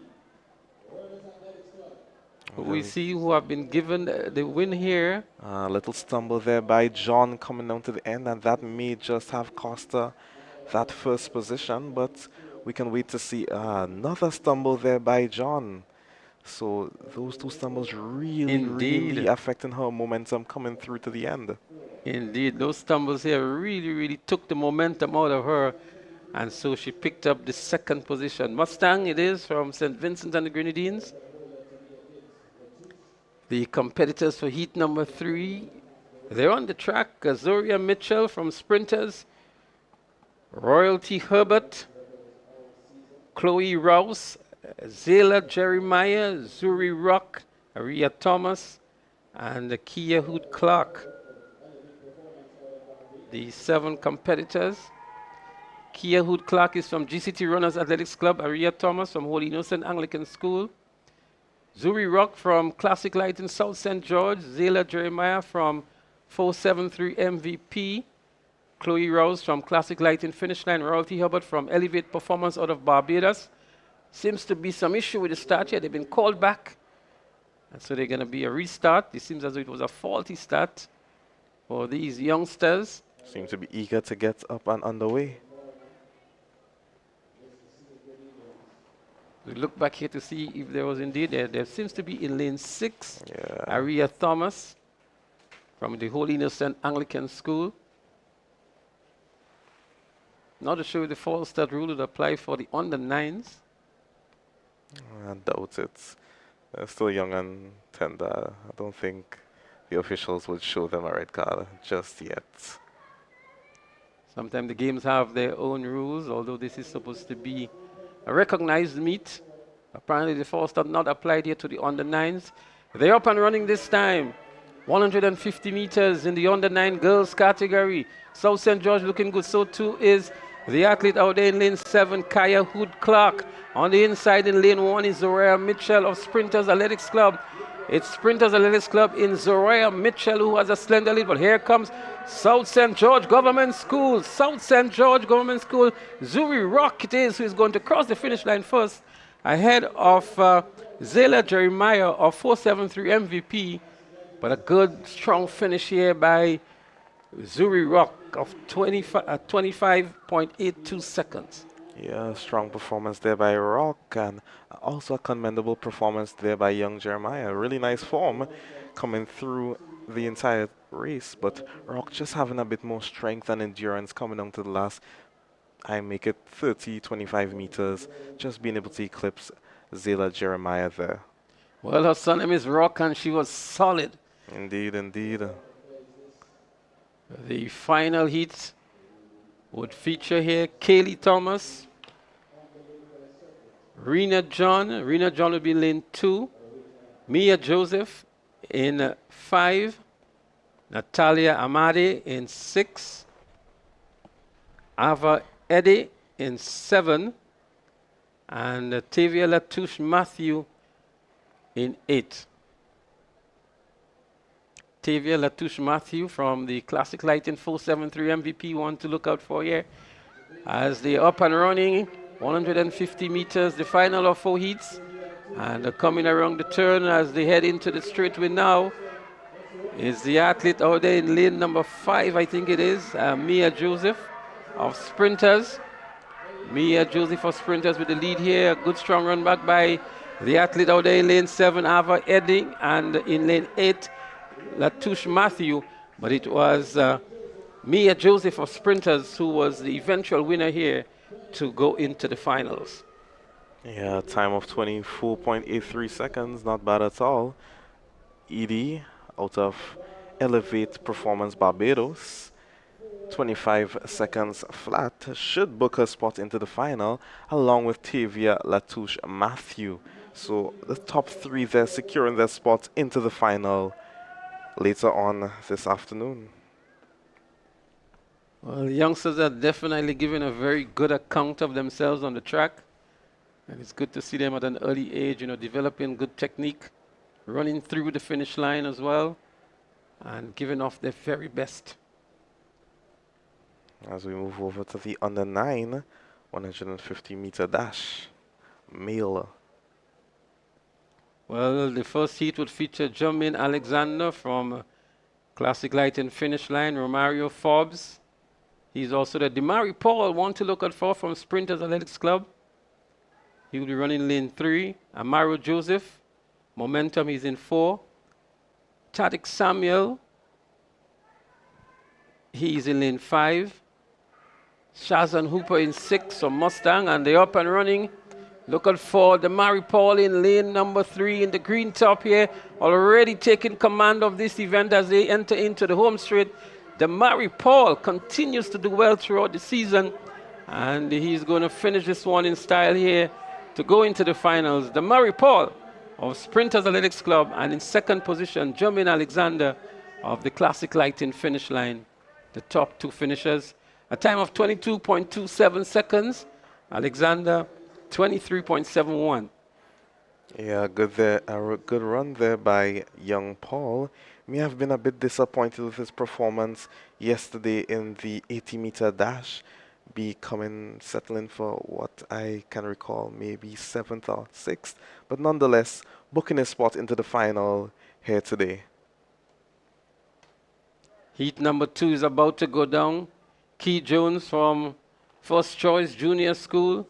who we see who have been given the win here. A little stumble there by John coming down to the end, and that may just have cost her that 1st position, but we can wait to see another stumble there by John. So those two stumbles really, Indeed. really affecting her momentum coming through to the end. Indeed, those stumbles here really, really took the momentum out of her. And so she picked up the second position. Mustang it is from St. Vincent and the Grenadines. The competitors for heat number 3, they're on the track. Azoria Mitchell from Sprinters, Royalty Herbert, Chloe Rouse, Zayla Jeremiah, Zuri Rock, Aria Thomas, and Kia Hood Clark. The 7 competitors. Kia Hood Clark is from GCT Runners Athletics Club, Aria Thomas from Holy Innocent Anglican School, Zuri Rock from Classic Light in South St. George, Zayla Jeremiah from 473 MVP, Chloe Rose from Classic Light in Finish Line, Royalty Hubbard from Elevate Performance out of Barbados. Seems to be some issue with the start here. They've been called back. And so they're going to be a restart. It seems as though it was a faulty start for these youngsters. Seem to be eager to get up and underway. We look back here to see if there was indeed there seems to be in lane 6, Yeah. Aria Thomas from the Holy Innocent Anglican School. Not to show you the false start rule would apply for the under 9s. I doubt it. They're still young and tender. I don't think the officials would show them a red card just yet. Sometimes the games have their own rules, although this is supposed to be a recognized meet. Apparently the false start not applied here to the under 9s. They're up and running this time. 150 meters in the under 9 girls category. South St. George looking good. So too is the athlete out there in lane 7, Kaya Hood Clark. On the inside in lane 1 is Zoraya Mitchell of Sprinters Athletics Club. It's Sprinters Athletics Club in Zoraya Mitchell who has a slender lead. But here comes South St. George Government School. South St. George Government School. Zuri Rock it is who is going to cross the finish line first, ahead of Zayla Jeremiah of 473 MVP. But a good, strong finish here by Zuri Rock of 25.82 seconds. Yeah, strong performance there by Rock, and also a commendable performance there by young Jeremiah. Really nice form coming through the entire race, but Rock just having a bit more strength and endurance coming down to the last, I make it 25 meters, just being able to eclipse Zayla Jeremiah there. Well, her son name is Rock, and she was solid. Indeed, indeed. The final heat would feature here Kaylee Thomas, Rena John. Rena John would be in lane 2. Mia Joseph in 5. Natalia Amade in 6. Ava Eddie in 7. And Tavia Latouche Matthew in 8. Tavia Latouche Matthew from the Classic Light in 473 MVP, one to look out for here. As they're up and running, 150 meters, the final of 4 heats. And coming around the turn as they head into the straightaway now is the athlete out there in lane number 5, I think it is, Mia Joseph of Sprinters. Mia Joseph of Sprinters with the lead here. A good strong run back by the athlete out there in lane 7, Ava Edding, and in lane 8, Latouche Matthew. But it was Mia Joseph of Sprinters who was the eventual winner here to go into the finals. Yeah, time of 24.83 seconds, not bad at all. Edie out of Elevate Performance Barbados, 25 seconds flat, should book her spot into the final along with Tavia Latouche Matthew. So the top 3 there securing their spots into the final later on this afternoon. Well, the youngsters are definitely giving a very good account of themselves on the track. And it's good to see them at an early age, developing good technique, running through the finish line as well, and giving off their very best. As we move over to the under 9, 150 meter dash, male. Well, the first heat would feature Jermaine Alexander from Classic Light and Finish Line, Romario Forbes. He's also the Demari Paul, one to look out for from Sprinters Athletics Club. He will be running lane 3. Amaro Joseph Momentum is in 4. Tadic Samuel, he is in lane 5. Shazan Hooper in 6 from Mustang, and they're up and running. Looking for the Mary Paul in lane number 3 in the green top here, already taking command of this event as they enter into the home straight. The Mary Paul continues to do well throughout the season, and he's going to finish this one in style here to go into the finals. The Mary Paul of Sprinters Athletics Club, and in second position, Jermaine Alexander of the Classic Lighting finish line. The top 2 finishers. A time of 22.27 seconds. Alexander, 23.71. Yeah, a good run there by young Paul. May have been a bit disappointed with his performance yesterday in the 80-meter dash, settling for what I can recall, maybe 7th or 6th, but nonetheless, booking his spot into the final here today. Heat number 2 is about to go down. Key Jones from First Choice Junior School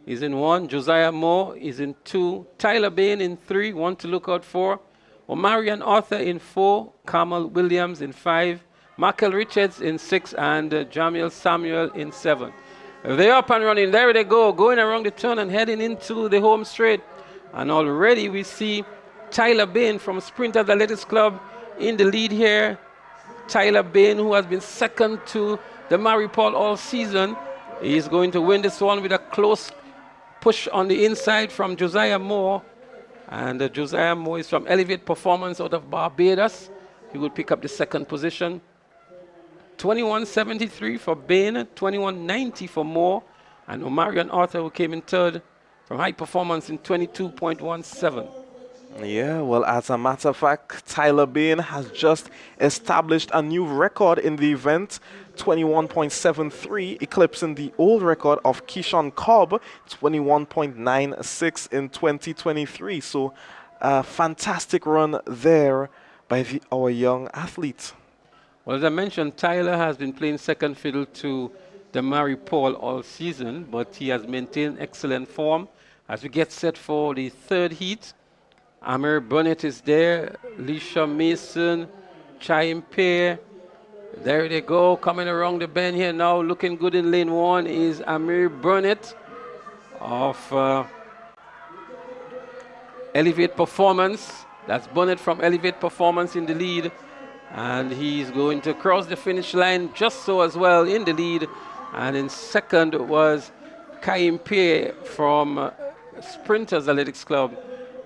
is in 1. Josiah Moore is in 2. Tyler Bain in 3. 1 to look out for. Omarion Arthur in 4. Kamal Williams in 5. Michael Richards in 6. And Jamil Samuel in 7. They're up and running. There they go. Going around the turn and heading into the home straight. And already we see Tyler Bain from Sprinters Athletics Club in the lead here. Tyler Bain, who has been second to the Mary Paul all season, is going to win this one with a close push on the inside from Josiah Moore. And Josiah Moore is from Elevate Performance out of Barbados. He will pick up the second position. 21.73 for Bain, 21.90 for Moore, and Omarion Arthur, who came in third from High Performance in 22.17. Yeah, well, as a matter of fact, Tyler Bain has just established a new record in the event, 21.73, eclipsing the old record of Keyshawn Cobb, 21.96 in 2023. So, a fantastic run there by our young athlete. Well, as I mentioned, Tyler has been playing second fiddle to the Mary Paul all season, but he has maintained excellent form. As we get set for the third heat, Amir Burnett is there, Leisha Mason, Chaim Pear. There they go, coming around the bend here now, looking good in lane 1 is Amir Burnett of Elevate Performance. That's Burnett from Elevate Performance in the lead. And he's going to cross the finish line just so as well in the lead. And in second was Chaim Pear from Sprinters Athletics Club.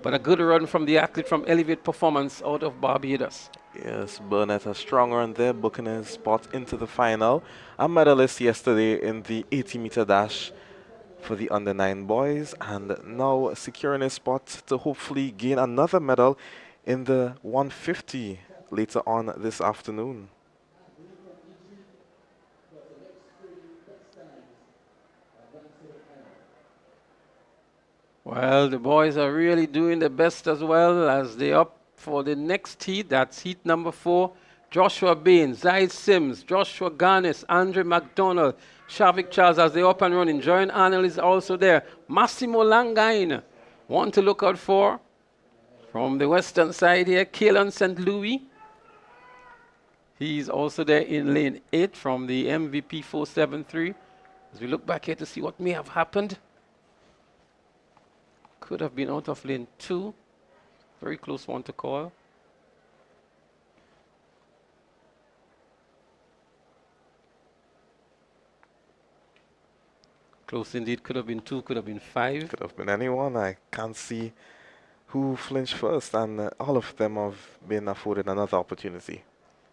But a good run from the athlete from Elevate Performance out of Barbados. Yes, Burnett, a strong run there, booking his spot into the final. A medalist yesterday in the 80-meter dash for the under-9 boys, and now securing a spot to hopefully gain another medal in the 150 later on this afternoon. Well, the boys are really doing the best as well as they up for the next heat. That's heat number 4. Joshua Bain, Zaid Sims, Joshua Garnis, Andre McDonald, Shavik Charles as they up and running. Joan Arnold is also there. Massimo Langain, 1 to look out for. From the western side here, Kalen St. Louis. He's also there in lane 8 from the MVP 473. As we look back here to see what may have happened. Could have been out of lane 2. Very close one to call. Close indeed. Could have been 2, could have been 5. Could have been anyone. I can't see who flinched first, and all of them have been afforded another opportunity.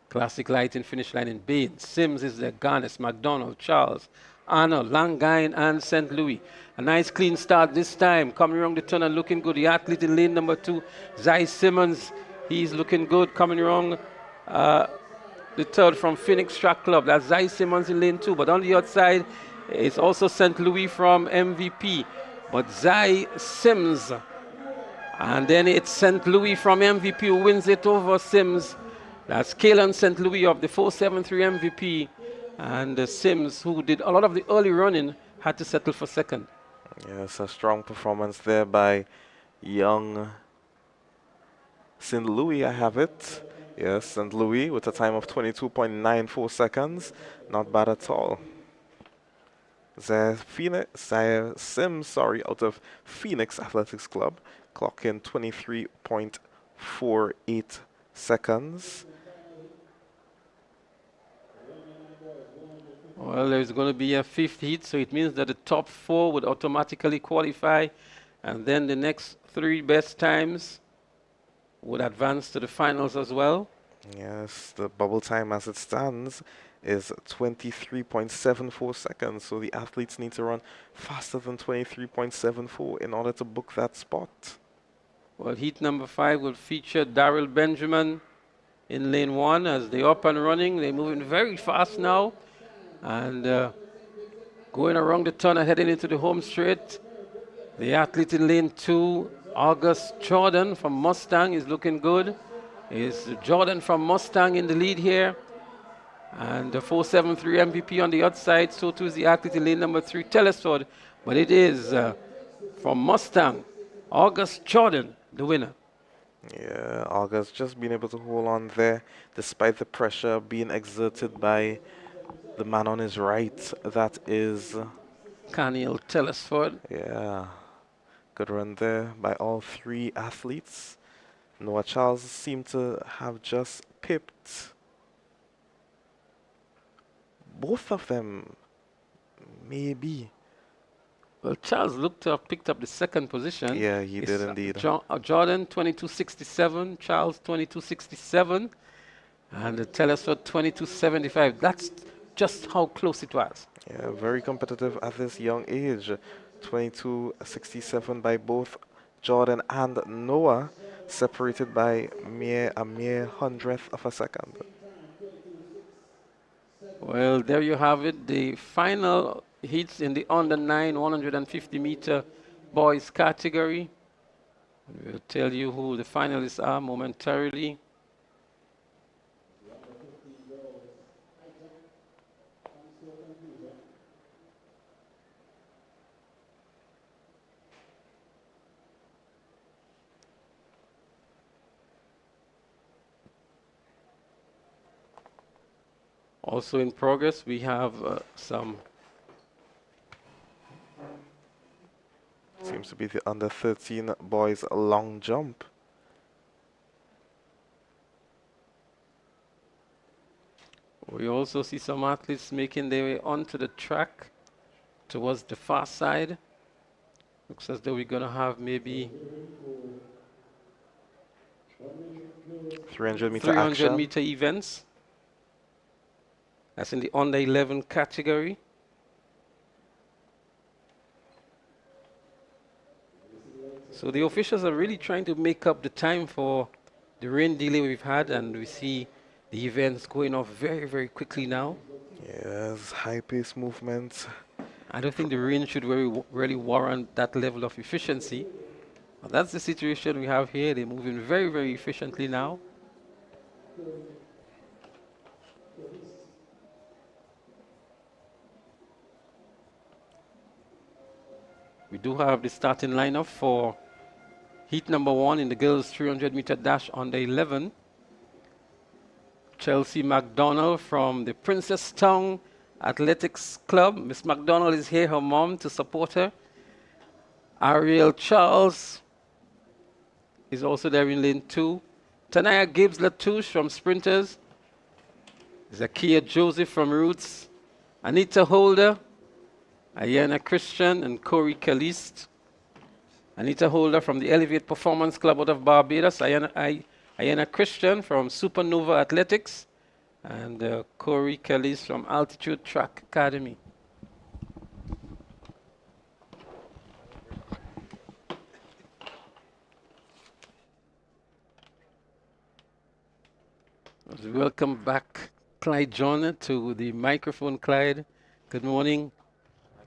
Classic Lighting finish line in Bain. Sims is there. Garnis, McDonald, Charles, Arnold, Langain, and St. Louis. A nice clean start this time. Coming around the turn and looking good. The athlete in lane number 2, Zai Simmons. He's looking good. Coming around the third from Phoenix Track Club. That's Zai Simmons in lane 2. But on the outside, it's also St. Louis from MVP. But Zai Sims. And then it's St. Louis from MVP who wins it over Sims. That's Kalen St. Louis of the 473 MVP. And Sims, who did a lot of the early running, had to settle for second. Yes, a strong performance there by young St. Louis, I have it. Yes, St. Louis with a time of 22.94 seconds. Not bad at all. Zaire Sims, sorry, out of Phoenix Athletics Club, clocking 23.48 seconds. Well, there's going to be a fifth heat, so it means that the top 4 would automatically qualify, and then the next 3 best times would advance to the finals as well. Yes, the bubble time as it stands is 23.74 seconds, so the athletes need to run faster than 23.74 in order to book that spot. Well, heat number 5 will feature Daryl Benjamin in lane 1 as they're up and running. They're moving very fast now and going around the turn and heading into the home straight. The athlete in lane 2, August Jordan from Mustang, is looking good. Is Jordan from Mustang in the lead here. And the 473 MVP on the outside, so too is the athlete in lane number 3, Telesford. But it is from Mustang, August Jordan, the winner. Yeah, August just being able to hold on there despite the pressure being exerted by the man on his right. That is Caniel Telesford. Yeah, good run there by all 3 athletes. Noah Charles seemed to have just pipped both of them, maybe. Well, Charles looked to have picked up the second position. Yeah, he It's, did indeed. Jordan 2267, Charles 2267, and Telesford 2275. That's just how close it was. Yeah, very competitive at this young age. 22.67 by both Jordan and Noah, separated by a mere hundredth of a second. Well, there you have it. The final heats in the under 9 150 meter boys category. We'll tell you who the finalists are momentarily. Also in progress, we have some. Seems to be the under 13 boys long jump. We also see some athletes making their way onto the track towards the far side. Looks as though we're going to have maybe 300 meter 300 action. meter events. That's in the under 11 category. So the officials are really trying to make up the time for the rain delay we've had, and we see the events going off very, very quickly now. Yes, high pace movement. I don't think the rain should really warrant that level of efficiency. But that's the situation we have here. They're moving very, very efficiently now. We do have the starting lineup for heat number 1 in the girls 300 meter dash under 11. Chelsea McDonald from the Princestown Athletics Club. Miss McDonald is here, her mom, to support her. Ariel Charles is also there in lane 2. Tanaya Gibbs Latouche from Sprinters. Zakia Joseph from Roots. Anita Holder, Ayana Christian, and Corey Caliste. Anita Holder from the Elevate Performance Club out of Barbados. Ayana Christian from Supernova Athletics. And Corey Caliste from Altitude Track Academy. Welcome back, Clyde Joyner, to the microphone. Clyde, good morning.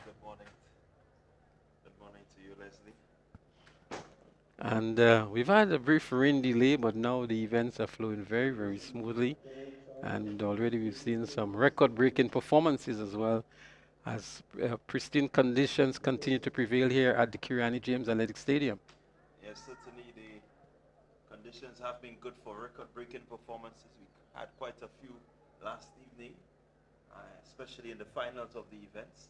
Good morning. Good morning to you, Leslie. And we've had a brief rain delay, but now the events are flowing very, very smoothly. And already we've seen some record-breaking performances as well, as pristine conditions continue to prevail here at the Kirani James Athletic Stadium. Yes, certainly the Conditions have been good for record-breaking performances. We had quite a few last evening, especially in the finals of the events.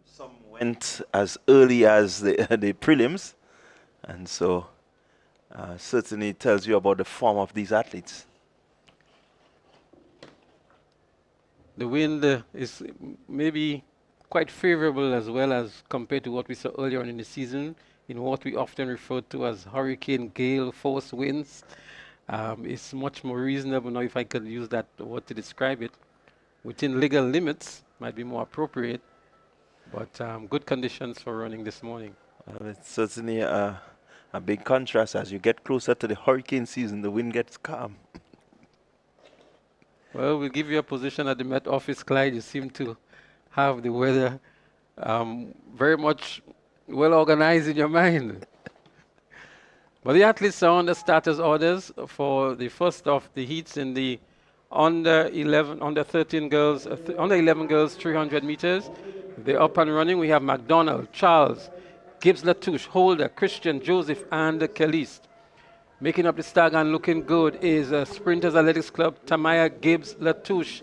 Some went as early as the, the prelims, and so certainly tells you about the form of these athletes. The wind is maybe quite favorable as well as compared to what we saw earlier on in the season in what we often refer to as hurricane gale force winds. It's much more reasonable now, if I could use that word to describe it. Within legal limits, might be more appropriate, but good conditions for running this morning. It's certainly a big contrast. As you get closer to the hurricane season, the wind gets calm. Well, we'll give you a position at the Met Office, Clyde. You seem to have the weather very much well organized in your mind. But the athletes are on the starters orders for the first of the heats in the under 13 girls, under 11 girls 300 meters. They're up and running. We have McDonald, Charles, Gibbs Latouche, Holder, Christian, Joseph, and Caliste. Making up the stag and looking good is Sprinters Athletics Club, Tamaya Gibbs Latouche.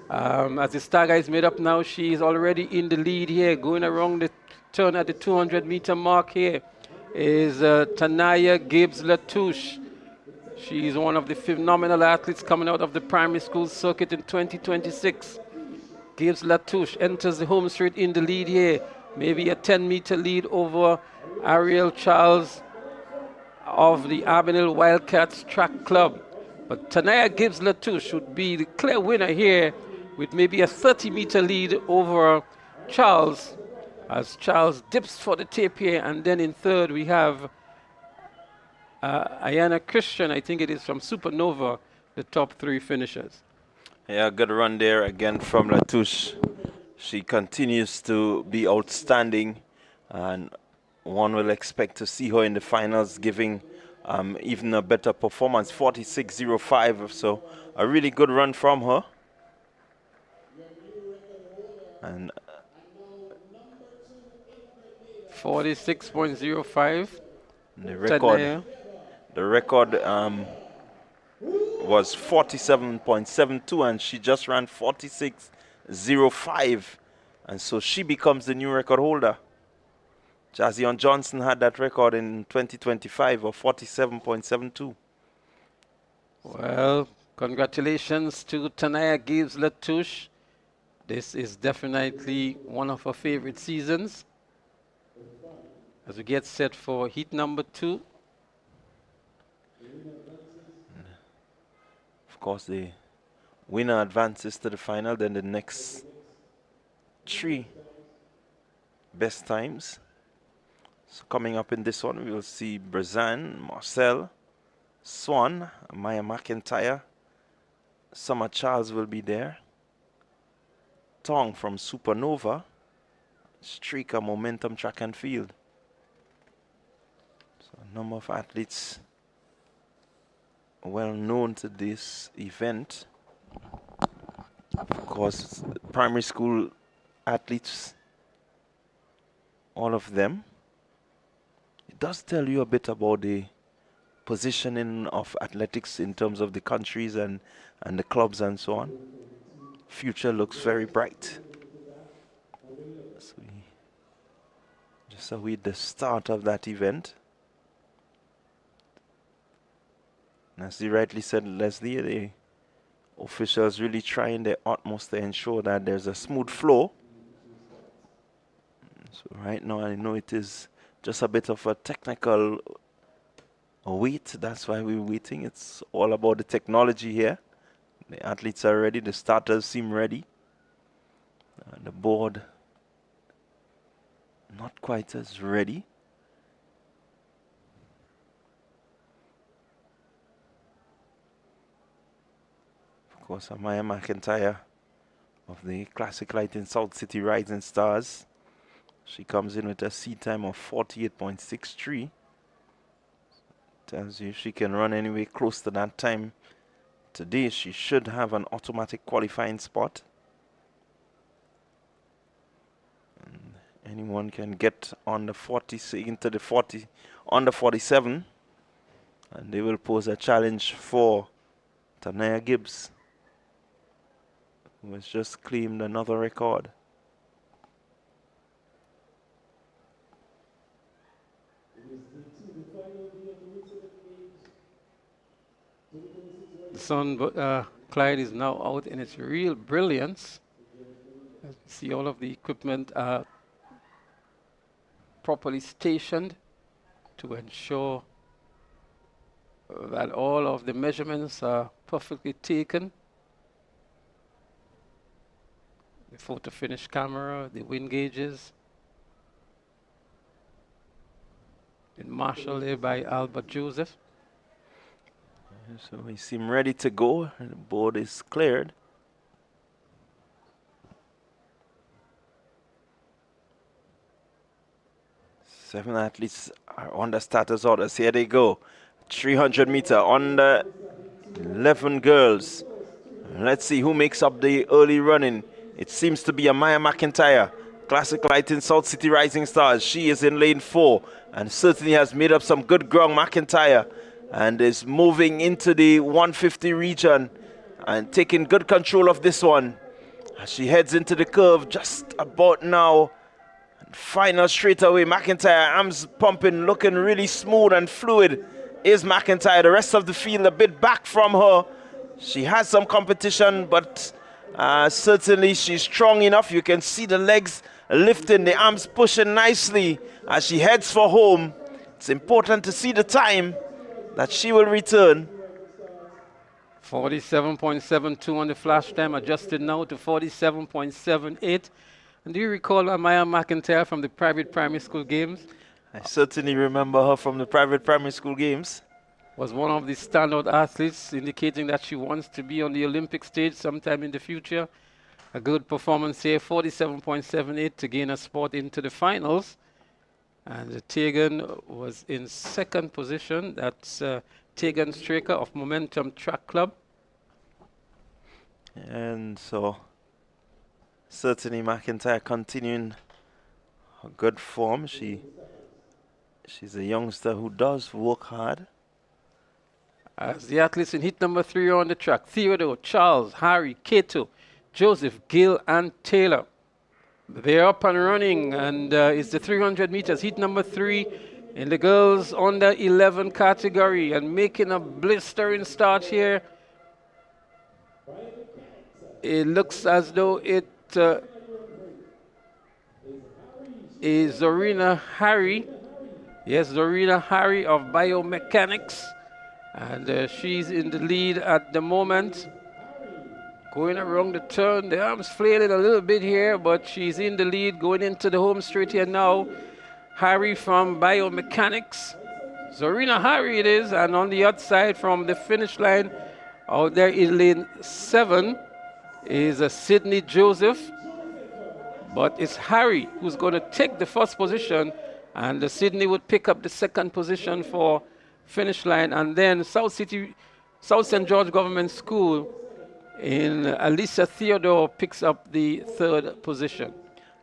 As the stagger is made up now, she is already in the lead here, going around the turn at the 200-meter mark here is Tanaya Gibbs Latouche. She is one of the phenomenal athletes coming out of the primary school circuit in 2026. Gibbs Latouche enters the home straight in the lead here, maybe a 10-meter lead over Ariel Charles of the Abenil Wildcats Track Club. But Tanaya Gibbs Latouche should be the clear winner here with maybe a 30-meter lead over Charles, as Charles dips for the tape here. And then in third we have Ayana Christian, I think it is from Supernova, the top three finishers. Yeah, good run there again from Latouche. She continues to be outstanding, and one will expect to see her in the finals giving even a better performance, 46.05. So a really good run from her. And 46.05. The record was 47.72, and she just ran 46.05, and so she becomes the new record holder. Jazzion Johnson had that record in 2025 of 47.72. Well, congratulations to Tanaya Gibbs Latouche. This is definitely one of her favorite seasons. As we get set for heat number 2. Of course, the winner advances to the final, then the next 3 best times. So coming up in this one, we will see Brazan, Marcel, Swan, Maya McIntyre, Summer Charles will be there, Tong from Supernova, Streaker, Momentum Track and Field. So a number of athletes well known to this event. Of course, primary school athletes, all of them. It does tell you a bit about the positioning of athletics in terms of the countries and the clubs and so on. Future looks very bright. So just await the start of that event. And as you rightly said, Leslie, the officials really trying their utmost to ensure that there's a smooth flow. So right now I know it is just a bit of a technical wait. That's why we're waiting. It's all about the technology here. The athletes are ready. The starters seem ready. The board not quite as ready. Of course, Amaya McIntyre of the Classic Lighting South City Rising Stars. She comes in with a seat time of 48.63. Tells you she can run anywhere close to that time. Today she should have an automatic qualifying spot. And anyone can get on the 40, into the 40, on the 47. And they will pose a challenge for Tanaya Gibbs, who has just claimed another record. The sun, Clyde, is now out in its real brilliance. As you see, all of the equipment are properly stationed to ensure that all of the measurements are perfectly taken. The photo finish camera, the wind gauges. And marshaled there by Albert Joseph. So we seem ready to go. The board is cleared. Seven athletes are on the status orders. Here they go. 300 meter on the 11 girls. Let's see who makes up the early running. It seems to be Amaya McIntyre, Classic Lighting Salt City Rising Stars. She is in lane 4 and certainly has made up some good ground, McIntyre, and is moving into the 150 region and taking good control of this one. As she heads into the curve just about now. Final straight away, McIntyre, arms pumping, looking really smooth and fluid is McIntyre. The rest of the field a bit back from her. She has some competition, but certainly she's strong enough. You can see the legs lifting, the arms pushing nicely as she heads for home. It's important to see the time that she will return. 47.72 on the flash time, adjusted now to 47.78. And do you recall Amaya McIntyre from the private primary school games? I certainly remember her from the private primary school games. Was one of the standout athletes, indicating that she wants to be on the Olympic stage sometime in the future. A good performance here, 47.78 to gain a spot into the finals. And Tegan was in second position. That's Tegan Straker of Momentum Track Club. And so certainly McIntyre continuing her good form. She's a youngster who does work hard. As the athletes in heat number 3 are on the track, Theodore, Charles, Harry, Kato, Joseph, Gill, and Taylor. They're up and running, and it's the 300 meters, heat number 3 in the girls under 11 category, and making a blistering start here. It looks as though it is Zorina Harry. Yes, Zorina Harry of Biomechanics. And she's in the lead at the moment. Going around the turn, the arms flailing a little bit here, but she's in the lead going into the home straight here now. Harry from Biomechanics. Zorina Harry it is, and on the outside from the finish line, out there in lane 7 is Sydney Joseph. But it's Harry who's going to take the first position, and Sydney would pick up the second position for finish line, and then South St. George Government School in Alicia Theodore picks up the third position.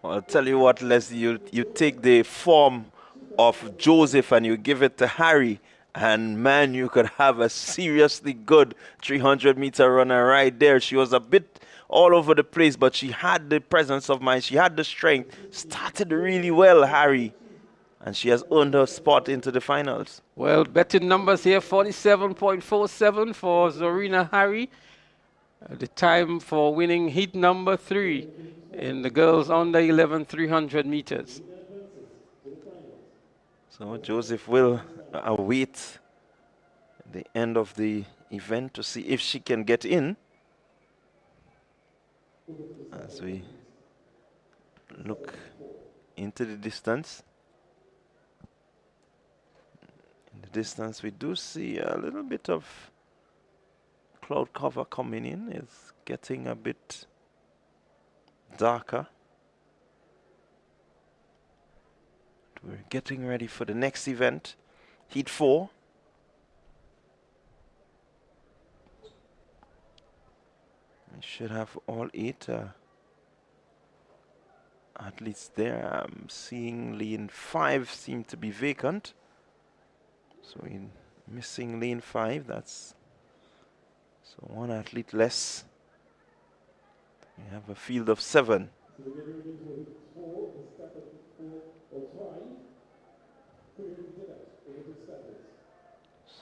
Well, I'll tell you what, Leslie, you take the form of Joseph and you give it to Harry, and man, you could have a seriously good 300-meter runner right there. She was a bit all over the place, but she had the presence of mind. She had the strength. Started really well, Harry. And she has earned her spot into the finals. Well, betting numbers here, 47.47 for Zorina Harry. The time for winning heat number 3 in the girls under 11 300 meters. So Joseph will await the end of the event to see if she can get in. As we look into the distance. In the distance, we do see a little bit of cloud cover coming in. It's getting a bit darker. We're getting ready for the next event, Heat 4. We should have all 8 athletes there. I'm seeing lane 5 seem to be vacant. So we Missing lane 5. That's so one athlete less. We have a field of 7.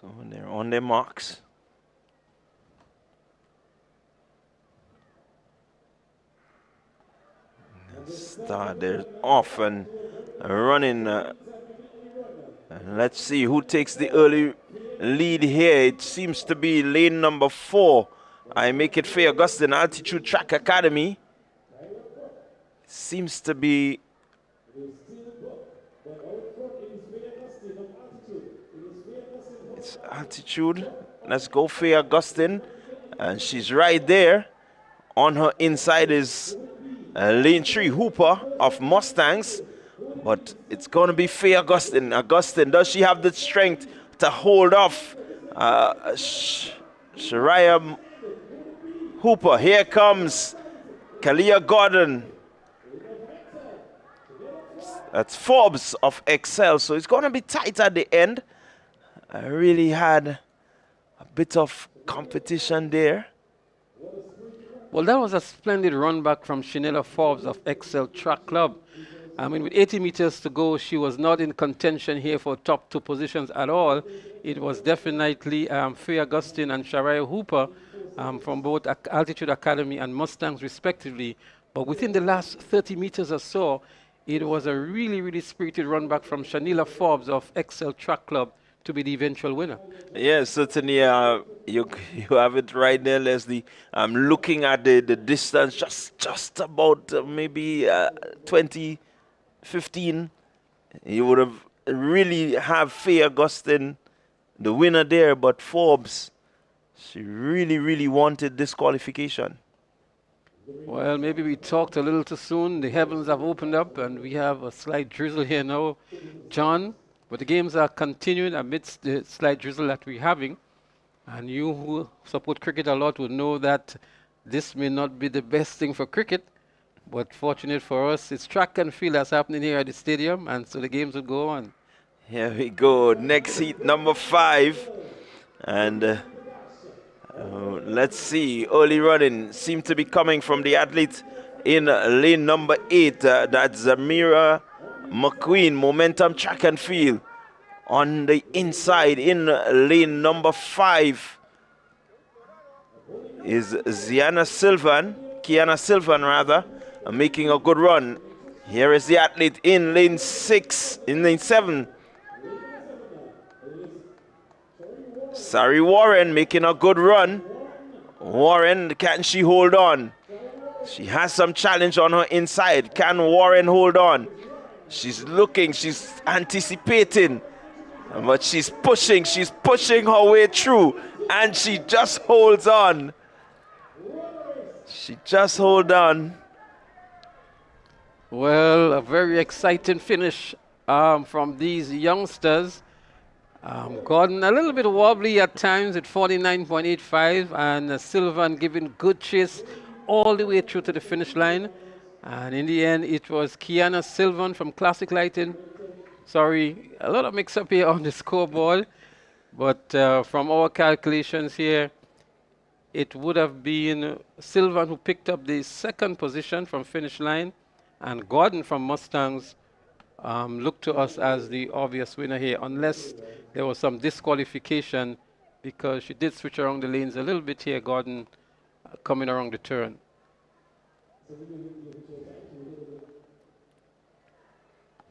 So they're on their marks. Start. They're off and running. And let's see who takes the early lead here. It seems to be lane number 4. I Make It Fair Augustine Altitude Track Academy. Seems to be it's Altitude. Let's go Fair Augustine. And she's right there. On her inside is lane 3 Hooper of Mustangs. But it's going to be Faye Augustine. Augustine, does she have the strength to hold off Shariah Hooper? Here comes Kalia Gordon. That's Forbes of Excel. So it's going to be tight at the end. I really had a bit of competition there. Well, that was a splendid run back from Shanella Forbes of Excel Track Club. I mean, with 80 meters to go, she was not in contention here for top 2 positions at all. It was definitely Faye Augustine and Shariah Hooper from both Altitude Academy and Mustangs, respectively. But within the last 30 meters or so, it was a really, really spirited run back from Shanila Forbes of Excel Track Club to be the eventual winner. Yes, certainly. You have it right there, Leslie. I'm looking at the distance, just about maybe 20, 15. You would have really have Faye Augustine, the winner there, but Forbes, she really, really wanted this qualification. Well, maybe we talked a little too soon. The heavens have opened up and we have a slight drizzle here now, John. But the games are continuing amidst the slight drizzle that we're having. And you who support cricket a lot would know that this may not be the best thing for cricket. But fortunate for us, it's track and field that's happening here at the stadium. And so the games will go on. Here we go. Next heat, number 5. And let's see. Early running seems to be coming from the athlete in lane number 8. That's Zamira McQueen, Momentum Track and Field. On the inside, in lane number 5, is Kiana Sylvan rather, making a good run. Here is the athlete in lane 7. Sari Warren making a good run. Warren, can she hold on? She has some challenge on her inside. Can Warren hold on? She's looking, she's anticipating, but she's pushing her way through, and she just holds on. She just holds on. Well, a very exciting finish from these youngsters. Gordon a little bit wobbly at times at 49.85, and Sylvan giving good chase all the way through to the finish line. And in the end, it was Kiana Sylvan from Classic Lighting. Sorry, a lot of mix-up here on the scoreboard. But from our calculations here, it would have been Sylvan who picked up the 2nd position from finish line. And Gordon from Mustangs looked to us as the obvious winner here, unless there was some disqualification, because she did switch around the lanes a little bit here, Gordon coming around the turn.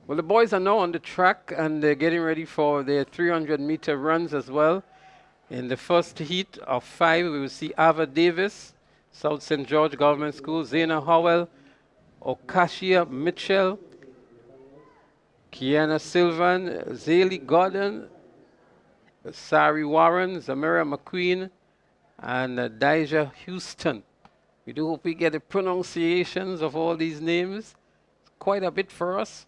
Well, the boys are now on the track and they're getting ready for their 300-meter runs as well. In the first heat of 5, we will see Ava Davis, South St. George Government School, Zena Howell, Okashia Mitchell, Kiana Sylvan, Zaylee Gordon, Sari Warren, Zamira McQueen, and Daija Houston. We do hope we get the pronunciations of all these names. It's quite a bit for us.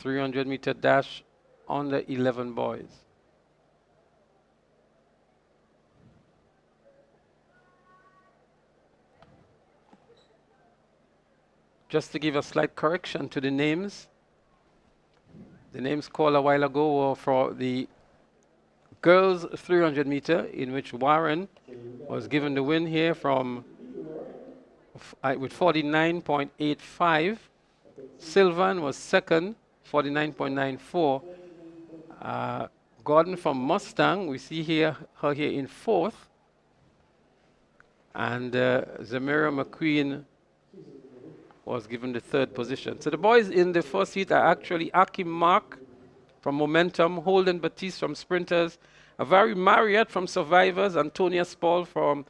300-meter dash on the 11 boys. Just to give a slight correction to the names, The names called a while ago were for the girls 300 meter, in which Warren was given the win here from with 49.85. Sylvan was second, 49.94. Gordon from Mustang, we see her here in fourth. And Zamira McQueen was given the third position. So the boys in the first heat are actually Akim Mark from Momentum, Holden Batiste from Sprinters, Avari Marriott from Survivors, Antonia Spall from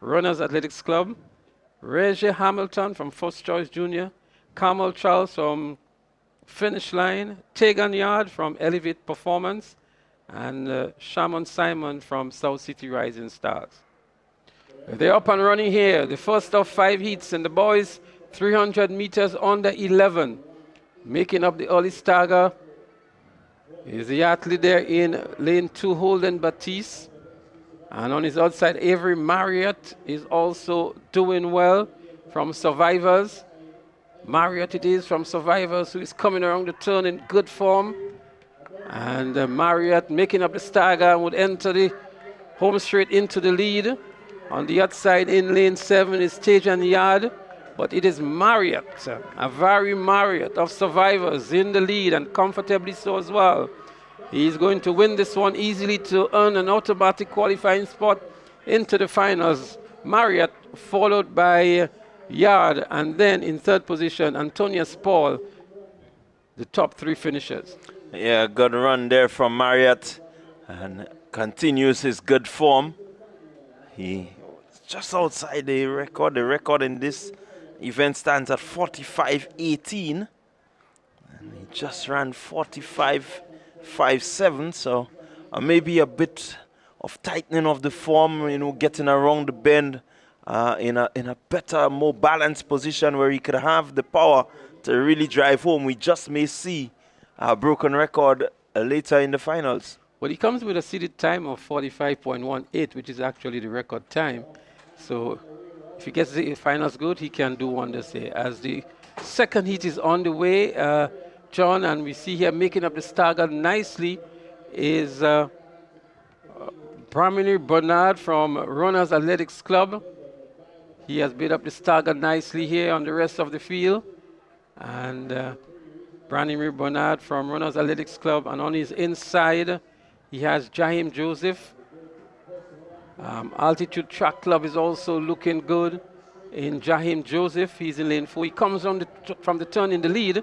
Runners Athletics Club, Reggie Hamilton from First Choice Junior, Kamal Charles from Finish Line, Tegan Yard from Elevate Performance, and Shamon Simon from South City Rising Stars. They're up and running here. The first of 5 heats in the boys 300 meters under 11. Making up the early stagger is the athlete there in lane 2, Holden Batiste. And on his outside, Avery Marriott is also doing well from Survivors. Marriott it is from Survivors, who is coming around the turn in good form. And Marriott making up the stagger and would enter the home straight into the lead. On the outside in lane 7 is Tejan Yard, but it is Marriott, Avari Marriott of Survivors in the lead, and comfortably so as well. He's going to win this one easily to earn an automatic qualifying spot into the finals. Marriott followed by Yard, and then in third position, Antonia Spall, the top 3 finishers. Yeah, good run there from Marriott, and continues his good form. He just outside the record. The record in this event stands at 45.18, and he just ran 45.57. So maybe a bit of tightening of the form, getting around the bend in a better, more balanced position where he could have the power to really drive home. We just may see a broken record later in the finals. Well, he comes with a seeded time of 45.18, which is actually the record time. So if he gets the finals good, he can do wonders here. As the second heat is on the way, John, and we see here making up the stagger nicely is Bramini Bernard from Runners Athletics Club. He has built up the stagger nicely here on the rest of the field. And Branimir Bernard from Runners Athletics Club, and on his inside, he has Jaheim Joseph. Altitude Track Club is also looking good in Jaheim Joseph. He's in lane 4. He comes on from the turn in the lead.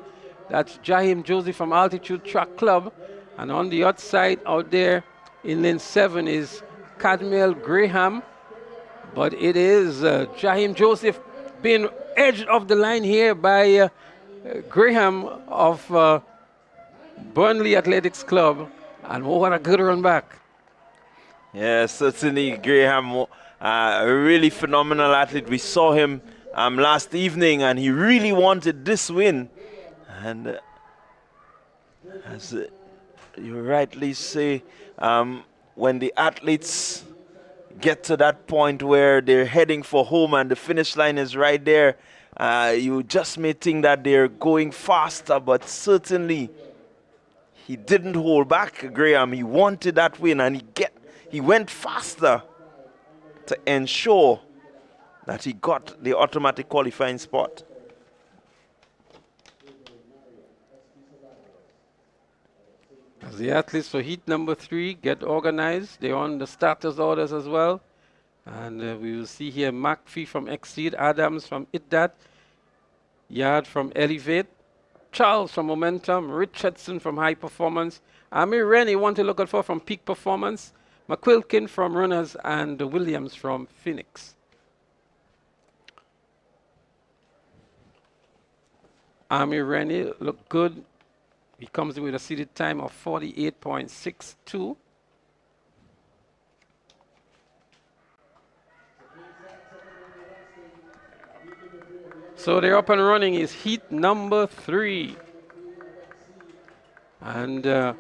That's Jaheim Joseph from Altitude Track Club. And on the outside out there in lane 7 is Cadmiel Graham. But it is Jaheim Joseph being edged off the line here by Graham of Burnley Athletics Club. And what a good run back. Yeah, certainly Graham, a really phenomenal athlete. We saw him last evening, and he really wanted this win. And as you rightly say, when the athletes get to that point where they're heading for home and the finish line is right there, you just may think that they're going faster, but certainly he didn't hold back, Graham. He wanted that win, and he went faster to ensure that he got the automatic qualifying spot. As the athletes for heat number 3 get organized, they're on the starters orders as well. And we will see here McPhee from Exceed, Adams from ITDAT, Yard from Elevate, Charles from Momentum, Richardson from High Performance, Amir Rennie, want to look out for from Peak Performance, McQuilkin from Runners, and Williams from Phoenix. Amir Rennie look good. He comes in with a seeded time of 48.62. So they're up and running is heat number 3. And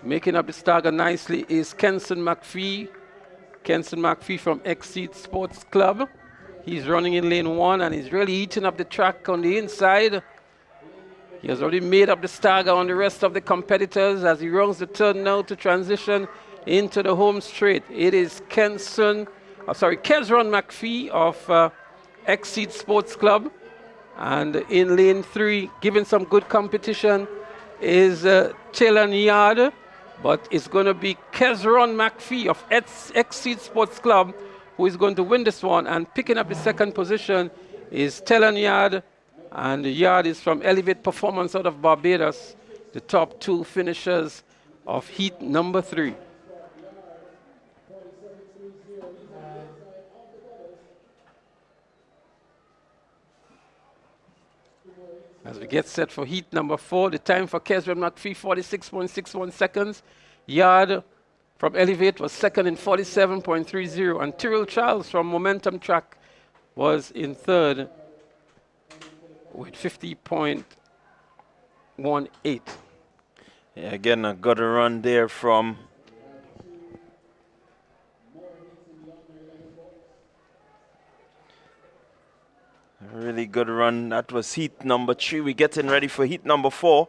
making up the stagger nicely is Kenson McPhee. Kenson McPhee from Exceed Sports Club. He's running in lane 1, and he's really eating up the track on the inside. He has already made up the stagger on the rest of the competitors as he runs the turn now to transition into the home straight. It is Kezron McPhee of Exceed Sports Club. And in lane 3, giving some good competition, is Taylor Yard. But it's going to be Kezron McPhee of Exceed Sports Club who is going to win this one. And picking up the second position is Taylor Yard. And the Yard is from Elevate Performance out of Barbados, the top 2 finishers of heat number 3. As we get set for heat number 4, the time for Kezron McPhee, 46.61 seconds. Yard from Elevate was second in 47.30. And Tyrrell Charles from Momentum Track was in third with 50.18. Yeah, again, a good run there from a really good run. That was heat number 3. We're getting ready for heat number 4.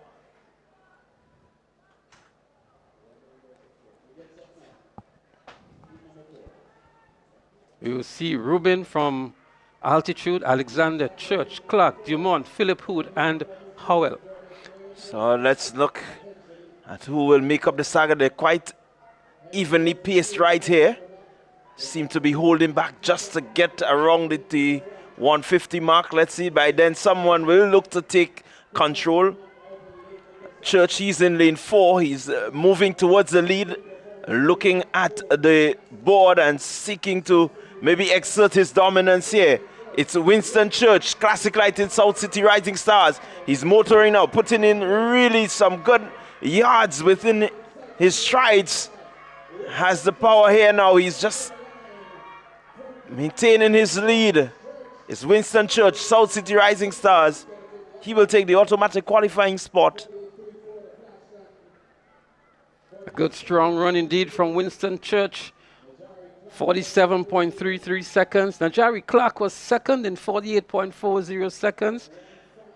We will see Ruben from Altitude, Alexander, Church, Clark, Dumont, Philip Hood, and Howell. So let's look at who will make up the saga. They're quite evenly paced right here. Seem to be holding back just to get around the 150 mark. Let's see, by then someone will look to take control. Church, he's in lane 4. He's moving towards the lead, looking at the board and seeking to maybe exert his dominance here. It's Winston Church, Classic Light in South City Rising Stars. He's motoring now, putting in really some good yards within his strides. Has the power here now. He's just maintaining his lead. It's Winston Church, South City Rising Stars. He will take the automatic qualifying spot. A good strong run indeed from Winston Church. 47.33 seconds. Najari Clark was second in 48.40 seconds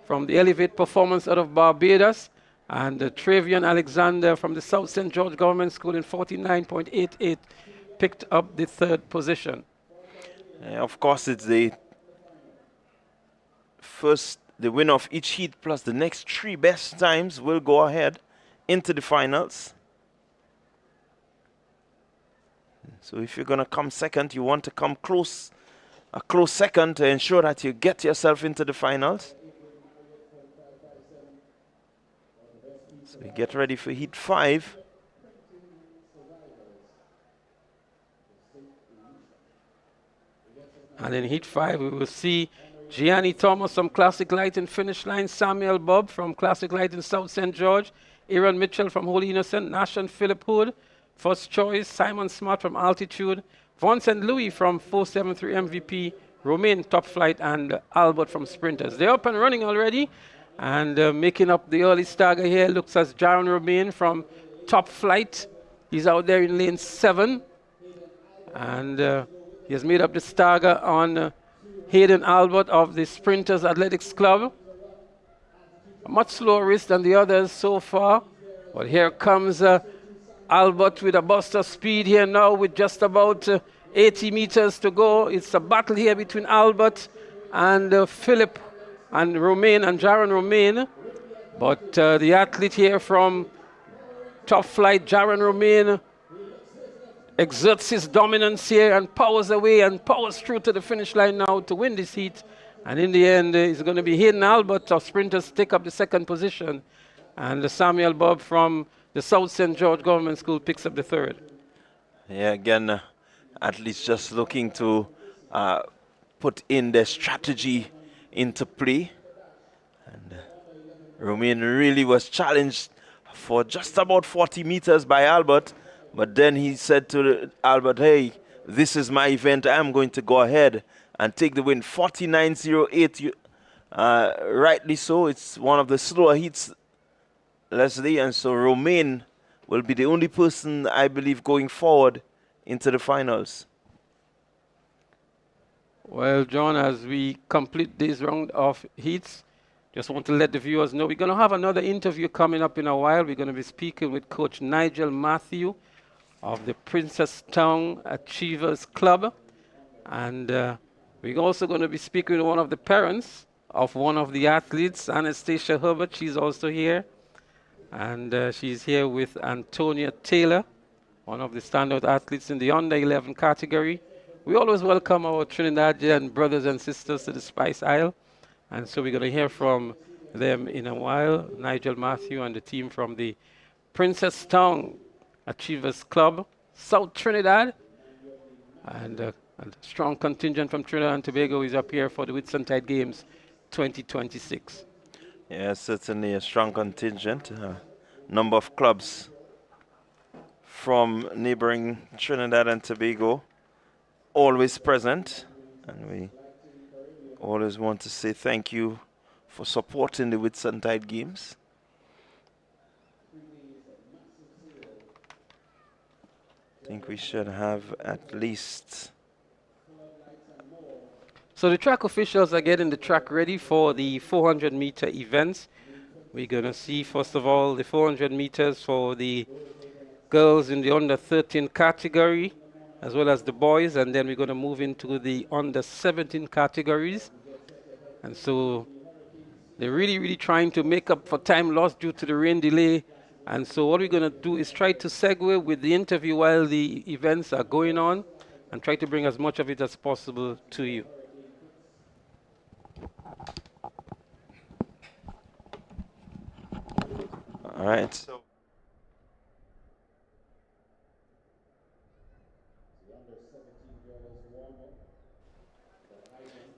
from the Elevate Performance out of Barbados. And Travian Alexander from the South St. George Government School in 49.88 picked up the third position. Of course, it's the winner of each heat plus the next 3 best times will go ahead into the finals. So if you're going to come second, you want to come a close second to ensure that you get yourself into the finals. So we get ready for heat 5. And in heat 5, we will see Gianni Thomas from Classic Light in Finish Line, Samuel Bob from Classic Light in South St. George, Aaron Mitchell from Holy Innocent, Nash and Philip Hood. First choice, Simon Smart from Altitude, Von St. Louis from 473 MVP, Romain Top Flight, and Albert from Sprinters. They're up and running already, and making up the early stagger here looks as Jaron Romain from Top Flight. He's out there in lane 7, and he has made up the stagger on Hayden Albert of the Sprinters Athletics Club. A much slower race than the others so far, but here comes Albert with a burst of speed here now with just about 80 meters to go. It's a battle here between Albert and Philip and Romain and Jaron Romain. But the athlete here from Top Flight, Jaron Romain, exerts his dominance here and powers away and powers through to the finish line now to win this heat. And in the end, it's going to be Hayden Albert of Sprinters take up the second position. And Samuel Bob from the South St. George Government School picks up the third. Yeah, again, athletes just looking to put in their strategy into play. And Romain really was challenged for just about 40 meters by Albert. But then he said to Albert, hey, this is my event. I'm going to go ahead and take the win. 49.08, rightly so. It's one of the slower heats, Leslie. And so Romain will be the only person, I believe, going forward into the finals. Well, John, as we complete this round of heats, Just want to let the viewers know we're going to have another interview coming up in a while. We're going to be speaking with Coach Nigel Matthew of the Princestown Achievers Club. And we're also going to be speaking with one of the parents of one of the athletes, Anastasia Herbert. She's also here. And she's here with Antonia Taylor, one of the standout athletes in the under 11 category. We always welcome our Trinidadian brothers and sisters to the Spice Isle. And so we're going to hear from them in a while, Nigel Matthew and the team from the Princestown Achievers Club, South Trinidad. And a strong contingent from Trinidad and Tobago is up here for the Whitsuntide Games 2026. Yes, certainly a strong contingent. Number of clubs from neighboring Trinidad and Tobago always present. And we always want to say thank you for supporting the Whitsuntide Games. I think we should have at least... So the track officials are getting the track ready for the 400 meter events. We're going to see, first of all, the 400 meters for the girls in the under 13 category, as well as the boys, and then we're going to move into the under 17 categories. And so they're really trying to make up for time lost due to the rain delay. And so what we're going to do is try to segue with the interview while the events are going on and try to bring as much of it as possible to you. All right. So The under 17 girls warm up. The island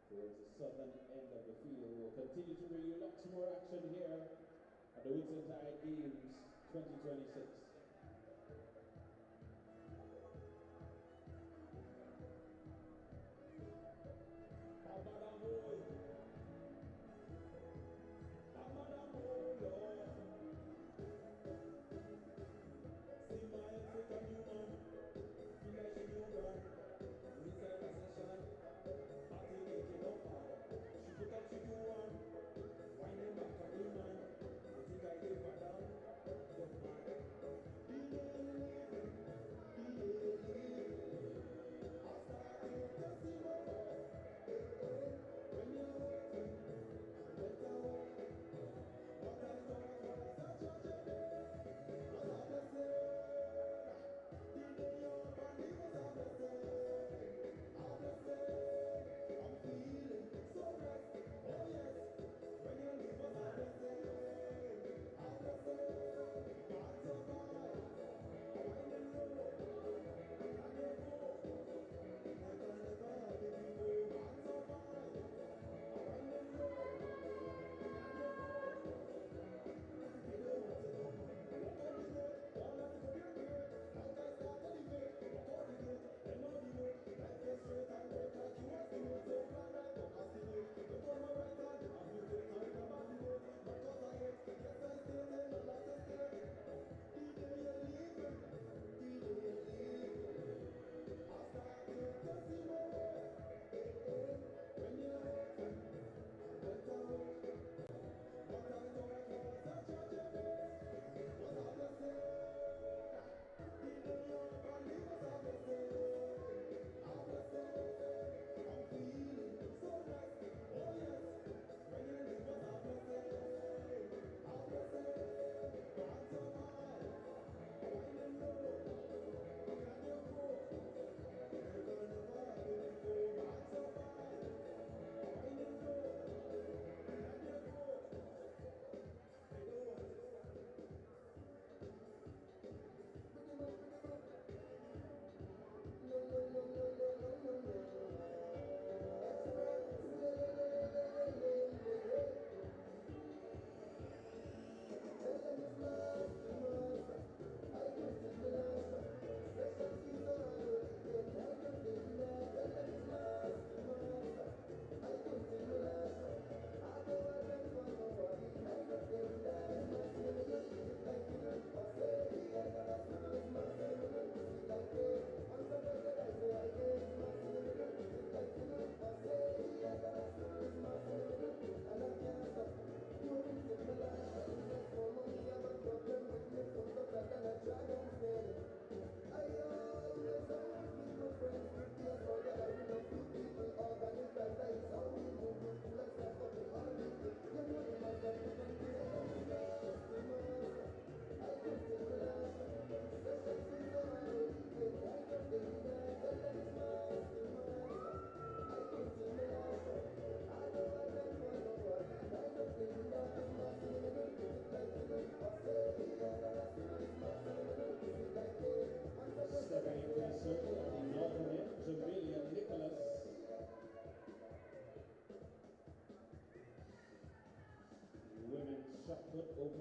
towards the southern end of the field. We'll continue to bring you lots more action here at the Whitsuntide Games 2026.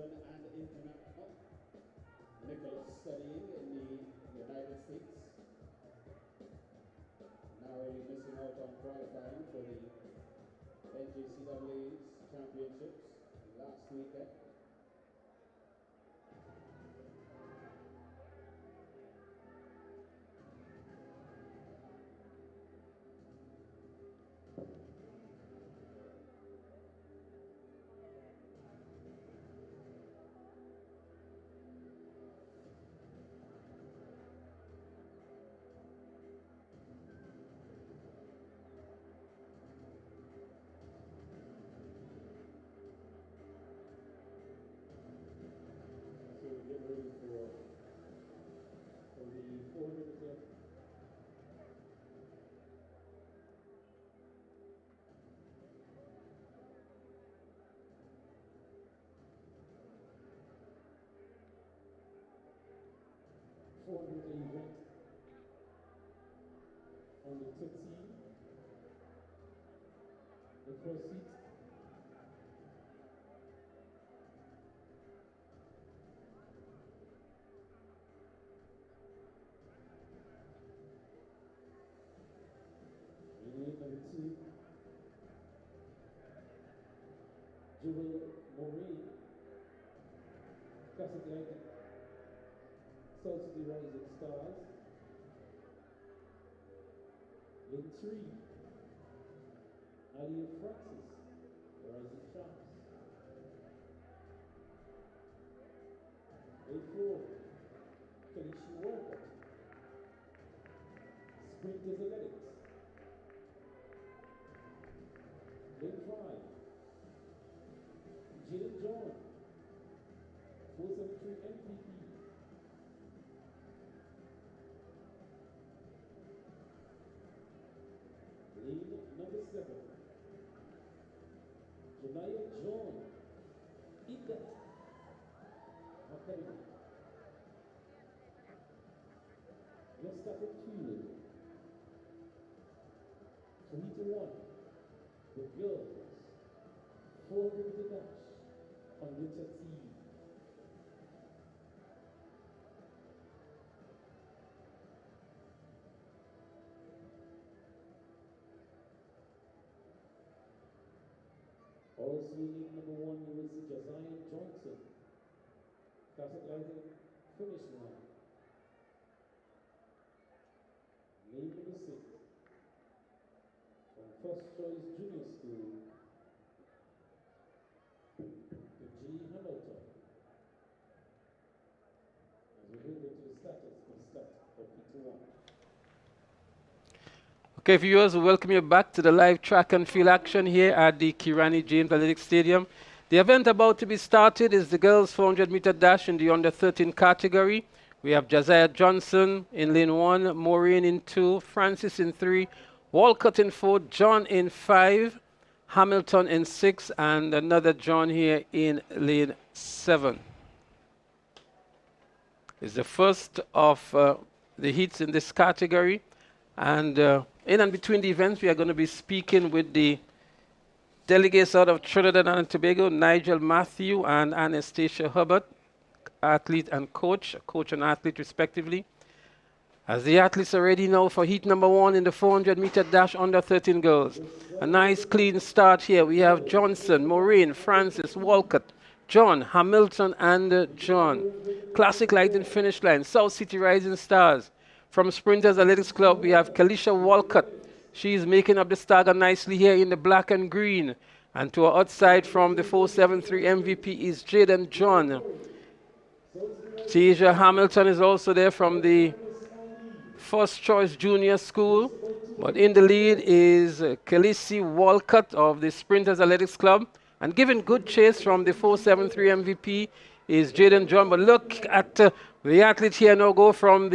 freshman and international. Nicholas studying in the United States. Narrowly missing out on qualifying for the NJCAA's championships last weekend. So we get ready for the 400 meter. Event on the 13, the first seat. Relay number 2, Jewel Maureen, Classic Light, South City Rising Stars. In 3, Alia Francis, Rising Champs. In 4, Kalishi Walker, Sprinters Athletics. In 5, Jill John, 473 MVP. Lane number 7, Janaya John, Ikat Academy. Let's start with field. 3 to 1, the girls, 400 meter dash on Whitsuntide. Also in number 1, you will see Josiah Johnson, Classic Lighting, finish line. Name number 6, from First Choice Junior School, to G. Hamilton. As we bring it to the status for start for P1. Okay, viewers, we welcome you back to the live track and field action here at the Kirani James Athletic Stadium. The event about to be started is the girls 400 meter dash in the under 13 category. We have Josiah Johnson in lane 1, Maureen in 2, Francis in 3, Walcott in 4, John in 5, Hamilton in 6, and another John here in lane 7. It's the first of the heats in this category. And in and between the events, we are going to be speaking with the delegates out of Trinidad and Tobago, Nigel Matthew and Anastasia Hubbard, athlete and coach and athlete respectively. As the athletes are ready now for heat number 1 in the 400 meter dash under 13 girls. A nice clean start here. We have Johnson, Maureen, Francis, Walcott, John, Hamilton, and John. Classic lighting finish line, South City Rising Stars. From Sprinters Athletics Club, we have Kalisha Walcott. She's making up the stagger nicely here in the black and green. And to our outside from the 473 MVP is Jaden John. Tasia Hamilton is also there from the First Choice Junior School. But in the lead is Kalisi Walcott of the Sprinters Athletics Club. And giving good chase from the 473 MVP is Jaden John. But look at the athlete here now go from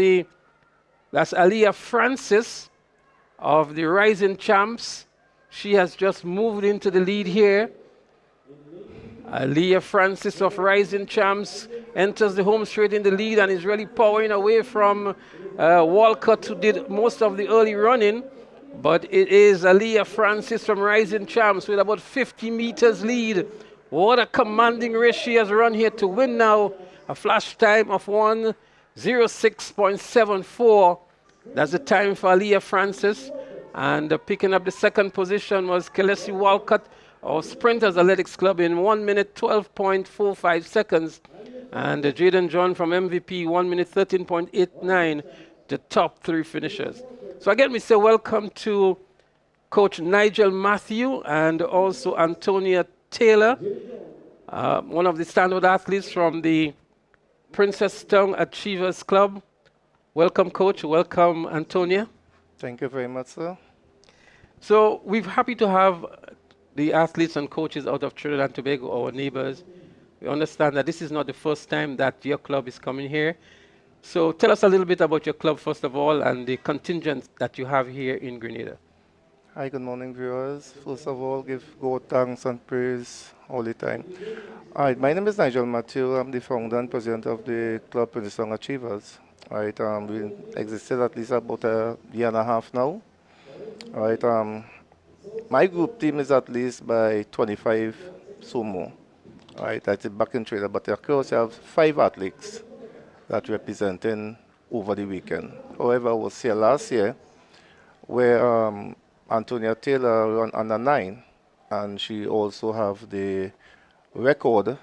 that's Aliyah Francis of the Rising Champs. She has just moved into the lead here. Aliyah Francis of Rising Champs enters the home straight in the lead and is really powering away from Walcott, who did most of the early running. But it is Aliyah Francis from Rising Champs with about 50 meters lead What a commanding race she has run here to win now. A flash time of 1:06.74. That's the time for Aliyah Francis. And picking up the second position was Kelesi Walcott of Sprinters Athletics Club in 1 minute 12.45 seconds. And Jaden John from MVP, 1 minute 13.89, the top three finishers. So again, we say welcome to Coach Nigel Matthew and also Antonia Taylor, one of the standout athletes from the Princestown Achievers Club. Welcome, Coach. Welcome, Antonia. Thank you very much, sir. So we're happy to have the athletes and coaches out of Trinidad and Tobago, our neighbors. We understand that this is not the first time that your club is coming here. So tell us a little bit about your club, first of all, and the contingent that you have here in Grenada. Hi, good morning, viewers. First of all, give God thanks and praise all the time. All right, my name is Nigel Matthew. I'm the founder and president of the Club Princeton Achievers. All right, we existed at least about a year and a half now. All right, my group team is at least by 25 sumo. All right, that's it back in Trinidad. But of course, you have 5 athletes that representing over the weekend. However, I was here last year where Antonia Taylor run under 9, and she also have the record,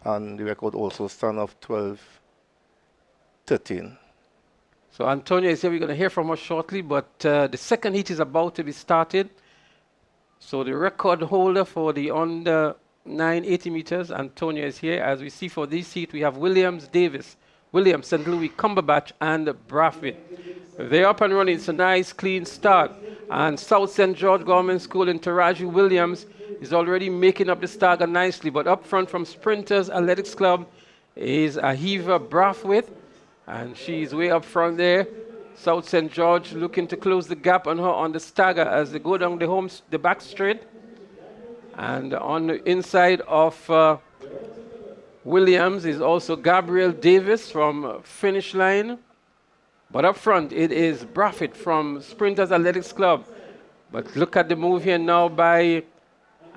and the record also stand of 12:13. So Antonia is here. We're going to hear from her shortly, but the second heat is about to be started. So the record holder for the under 980 meters, Antonia is here. As we see for this heat, we have Williams, Davis, Williams, St. Louis, Cumberbatch, and Braffit. They're up and running. It's a nice, clean start. And South St. George Government School in Taraji Williams is already making up the stagger nicely. But up front from Sprinters Athletics Club is Ahiva Brathwaite, and she's way up front there. South St. George looking to close the gap on her on the stagger as they go down the back straight. And on the inside of Williams is also Gabriel Davis from Finish Line. But up front, it is Braffit from Sprinters Athletics Club. But look at the move here now by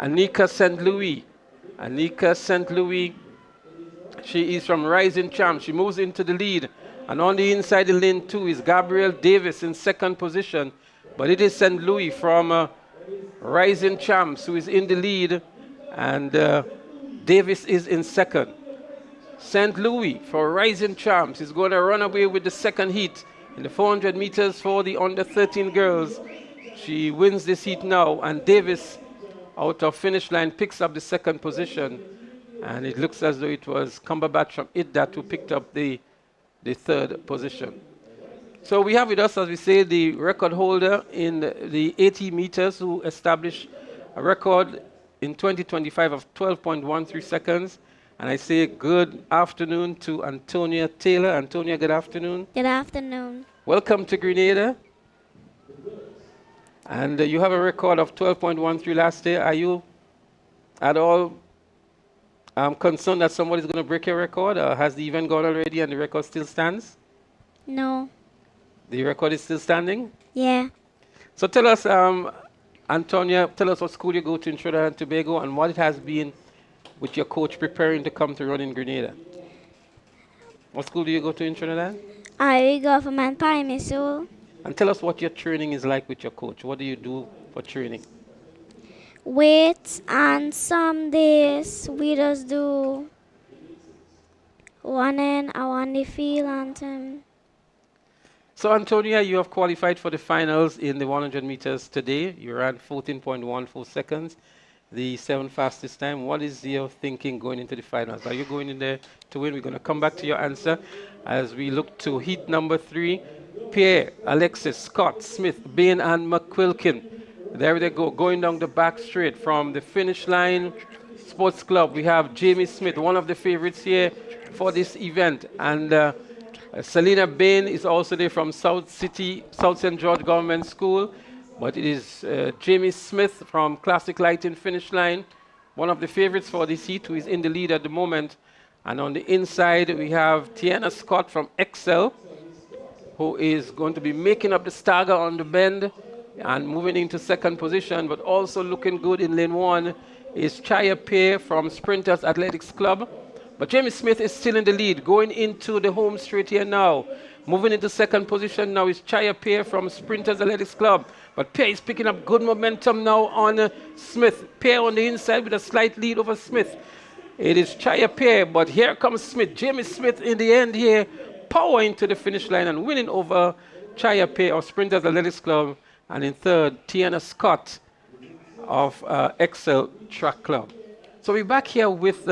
Anika St. Louis. Anika St. Louis, she is from Rising Champ. She moves into the lead. And on the inside the lane 2 is Gabriel Davis in second position. But it is St. Louis from Rising Champs who is in the lead. And Davis is in second. St. Louis for Rising Champs is going to run away with the second heat in the 400 meters for the under 13 girls. She wins this heat now, and Davis out of Finish Line picks up the second position. And it looks as though it was Cumberbatch from IDDAT who picked up the third position. So we have with us, as we say, the record holder in the 80 meters who established a record in 2025 of 12.13 seconds. And I say good afternoon to Antonia Taylor. Antonia, good afternoon. Good afternoon. Welcome to Grenada. And you have a record of 12.13 last year. Are you at all concerned that somebody's going to break your record? Or has the event gone already and the record still stands? No. The record is still standing? Yeah. So tell us, Antonia, tell us what school you go to in Trinidad and Tobago and what it has been with your coach preparing to come to run in Grenada. What school do you go to in Trinidad? I government primary school. And tell us what your training is like with your coach. What do you do for training? Wait, and some days we just do running around the field and So Antonia, you have qualified for the finals in the 100 meters today. You ran 14.14 seconds, the 7th fastest time. What is your thinking going into the finals? Are you going in there to win? We're going to come back to your answer as we look to heat number 3. Pierre, Alexis, Scott, Smith, Bain, and McQuilkin. There they go, going down the back straight from the Finish Line Sports Club. We have Jamie Smith, one of the favorites here for this event. And Selena Bain is also there from South St. George Government School. But it is Jamie Smith from Classic Lighting Finish Line, one of the favorites for this heat, who is in the lead at the moment. And on the inside, we have Tiana Scott from Excel, who is going to be making up the stagger on the bend and moving into second position, but also looking good in lane 1 is Chaya Pear from Sprinters Athletics Club. But Jamie Smith is still in the lead, going into the home straight here now. Moving into second position now is Chaya Pear from Sprinters Athletics Club. But Pear is picking up good momentum now on Smith. Pear on the inside with a slight lead over Smith. It is Chaya Pear, but here comes Smith. Jamie Smith in the end here, power into the finish line and winning over Chaya Pear of Sprinters Athletics Club. And in third, Tiana Scott of Excel Track Club. So we're back here with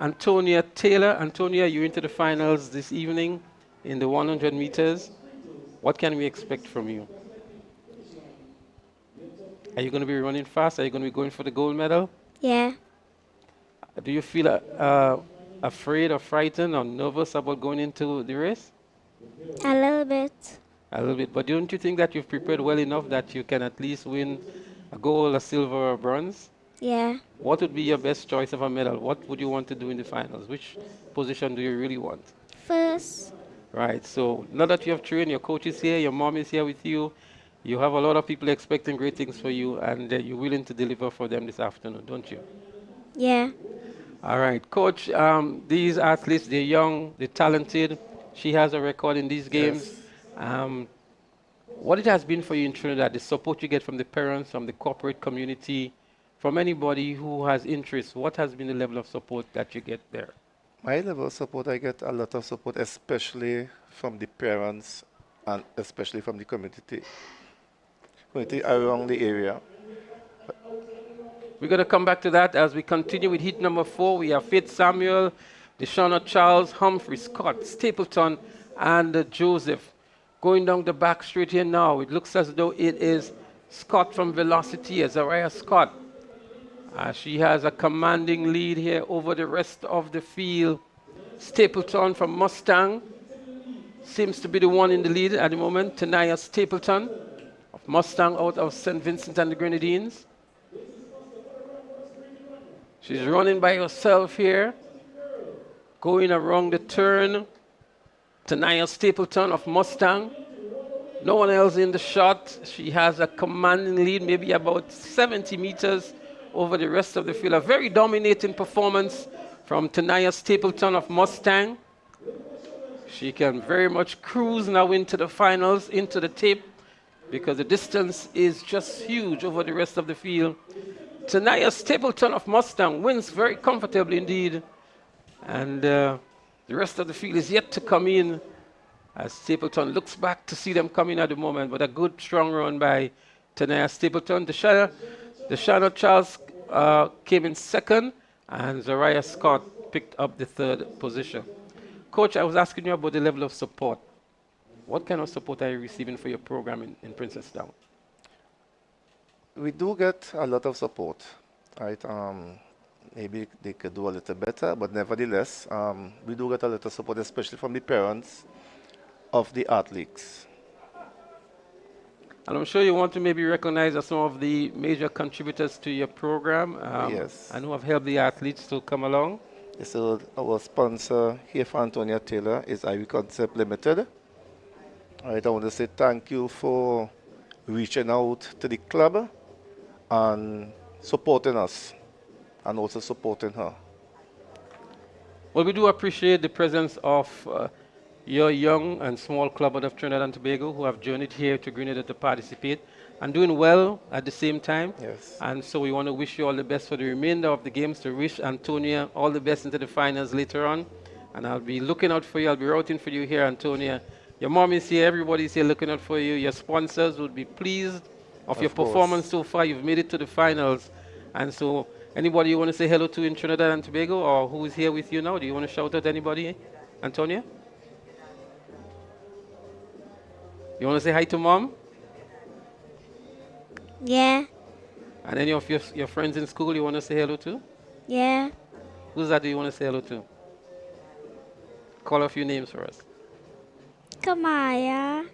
Antonia Taylor. Antonia, you're into the finals this evening in the 100 meters. What can we expect from you? Are you going to be running fast? Are you going to be going for the gold medal? Yeah. Do you feel afraid or frightened or nervous about going into the race? A little bit. A little bit. But don't you think that you've prepared well enough that you can at least win a gold, a silver, or a bronze? Yeah. What would be your best choice of a medal? What would you want to do in the finals? Which position do you really want? First. Right. So now that you have trained, your coach is here, your mom is here with you, you have a lot of people expecting great things for you, and you're willing to deliver for them this afternoon, don't you? Yeah. All right, Coach, these athletes, they're young, they're talented. She has a record in these games. What it has been for you in Trinidad, the support you get from the parents, from the corporate community, from anybody who has interest, what has been the level of support that you get there? My level of support, I get a lot of support, especially from the parents and especially from the community around the area. We're going to come back to that as we continue with heat number 4. We have Faith Samuel, Deshauna Charles, Humphrey, Scott, Stapleton, and Joseph. Going down the back straight here now, it looks as though it is Scott from Velocity, Azariah Scott. She has a commanding lead here over the rest of the field. Stapleton from Mustang seems to be the one in the lead at the moment. Tanaya Stapleton of Mustang out of St. Vincent and the Grenadines. She's running by herself here, going around the turn. Tanaya Stapleton of Mustang. No one else in the shot. She has a commanding lead, maybe about 70 meters over the rest of the field. A very dominating performance from Tanaya Stapleton of Mustang. She can very much cruise now into the finals, into the tape, because the distance is just huge over the rest of the field. Tanaya Stapleton of Mustang wins very comfortably indeed. And the rest of the field is yet to come in as Stapleton looks back to see them coming at the moment. But a good, strong run by Tanaya Stapleton. Deshauna Charles came in second, and Zariah Scott picked up the third position. Coach, I was asking you about the level of support. What kind of support are you receiving for your program in Princesstown? We do get a lot of support, right? Maybe they could do a little better, but nevertheless, we do get a lot of support, especially from the parents of the athletes. And I'm sure you want to maybe recognize some of the major contributors to your program Yes. and who have helped the athletes to come along. So our sponsor here for Antonia Taylor is Ivy Concept Limited. All right, I want to say thank you for reaching out to the club and supporting us and also supporting her. Well, we do appreciate the presence of your young and small club out of Trinidad and Tobago who have journeyed here to Grenada to participate and doing well at the same time. Yes. And so we want to wish you all the best for the remainder of the games, to wish Antonia all the best into the finals later on. And I'll be looking out for you. I'll be rooting for you here, Antonia. Your mom is here. Everybody's here looking out for you. Your sponsors would be pleased of your course. performance so far. You've made it to the finals. And so anybody you want to say hello to in Trinidad and Tobago, or who is here with you now? Do you want to shout out anybody, Antonia? You want to say hi to mom? Yeah. And any of your friends in school you want to say hello to? Yeah. Who's that do you want to say hello to? Call a few names for us. Kamaya,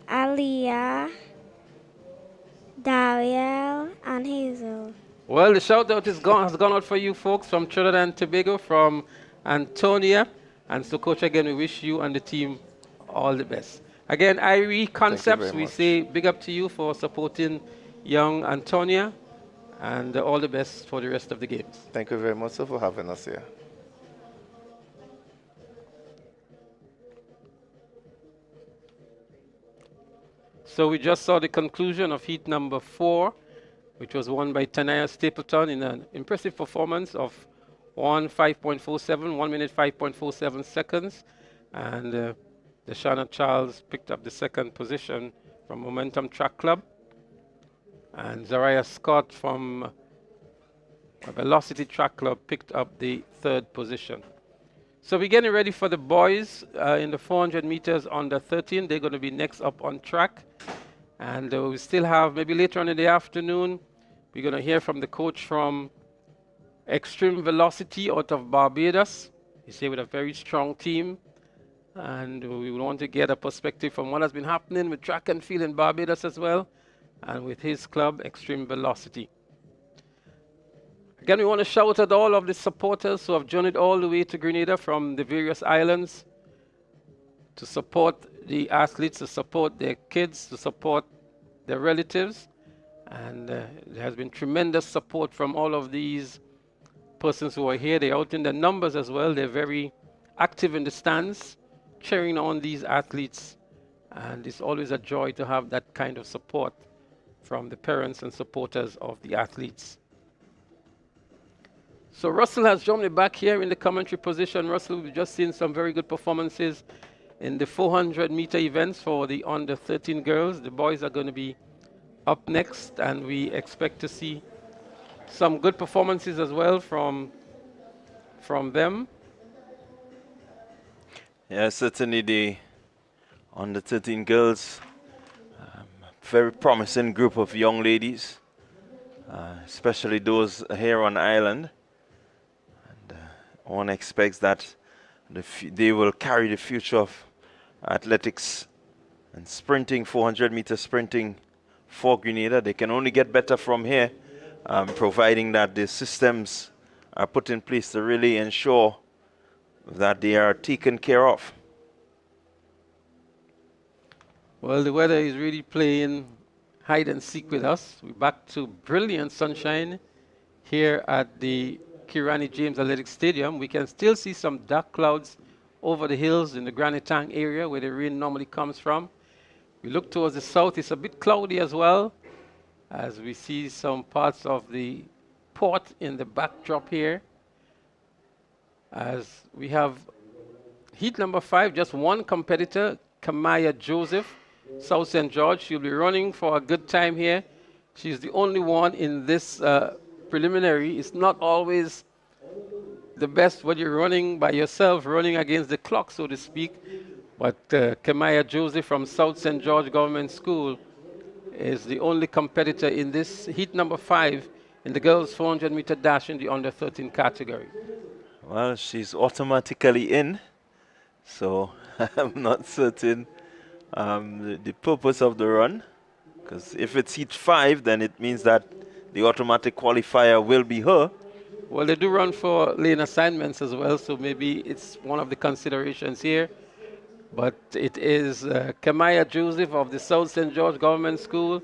Aliyah, Dariel, and Hazel. Well, the shout out has gone out for you folks from Trinidad and Tobago, from Antonia. And so, Coach, again, we wish you and the team all the best. Again, Irie Concepts, we much. say big up to you for supporting young Antonia. and all the best for the rest of the games. Thank you very much, sir, for having us here. So we just saw the conclusion of heat number 4, which was won by Tanaya Stapleton in an impressive performance of 1:5.47, 1 minute 5.47 seconds. And Deshauna Charles picked up the second position from Momentum Track Club. And Zariah Scott from Velocity Track Club picked up the third position. So we're getting ready for the boys in the 400 meters under 13. They're going to be next up on track. And we still have, maybe later on in the afternoon, we're going to hear from the coach from Extreme Velocity out of Barbados. He's here with a very strong team. And we want to get a perspective from what has been happening with track and field in Barbados as well, and with his club, Extreme Velocity. Again, we want to shout at all of the supporters who have journeyed all the way to Grenada from the various islands to support the athletes, to support their kids, to support their relatives. And there has been tremendous support from all of these persons who are here. They're out in their numbers as well. They're very active in the stands, cheering on these athletes. And it's always a joy to have that kind of support from the parents and supporters of the athletes. So Russell has joined me back here in the commentary position. Russell, we've just seen some very good performances in the 400-meter events for the under 13 girls. The boys are going to be up next, and we expect to see some good performances as well from them. Yeah, certainly the under 13 girls, very promising group of young ladies, especially those here on island. And one expects that they will carry the future of athletics and sprinting, 400-meter sprinting for Grenada. They can only get better from here, providing that the systems are put in place to really ensure that they are taken care of. Well, the weather is really playing hide and seek with us. We're back to brilliant sunshine here at the Kirani James Athletic Stadium. We can still see some dark clouds over the hills in the Granite Tank area where the rain normally comes from. We look towards the south, it's a bit cloudy as well, as we see some parts of the port in the backdrop here. As we have heat number 5, just one competitor, Kamaya Joseph, South St. George. She'll be running for a good time here. She's the only one in this preliminary. It's not always the best when you're running by yourself, running against the clock, so to speak. But Kamaya Joseph from South St. George Government School is the only competitor in this heat number 5 in the girls 400-meter dash in the under 13 category. Well, she's automatically in, so I'm not certain the purpose of the run, because if it's heat 5, then it means that the automatic qualifier will be her. Well, they do run for lane assignments as well, so maybe it's one of the considerations here. But it is Kamaya Joseph of the South St. George Government School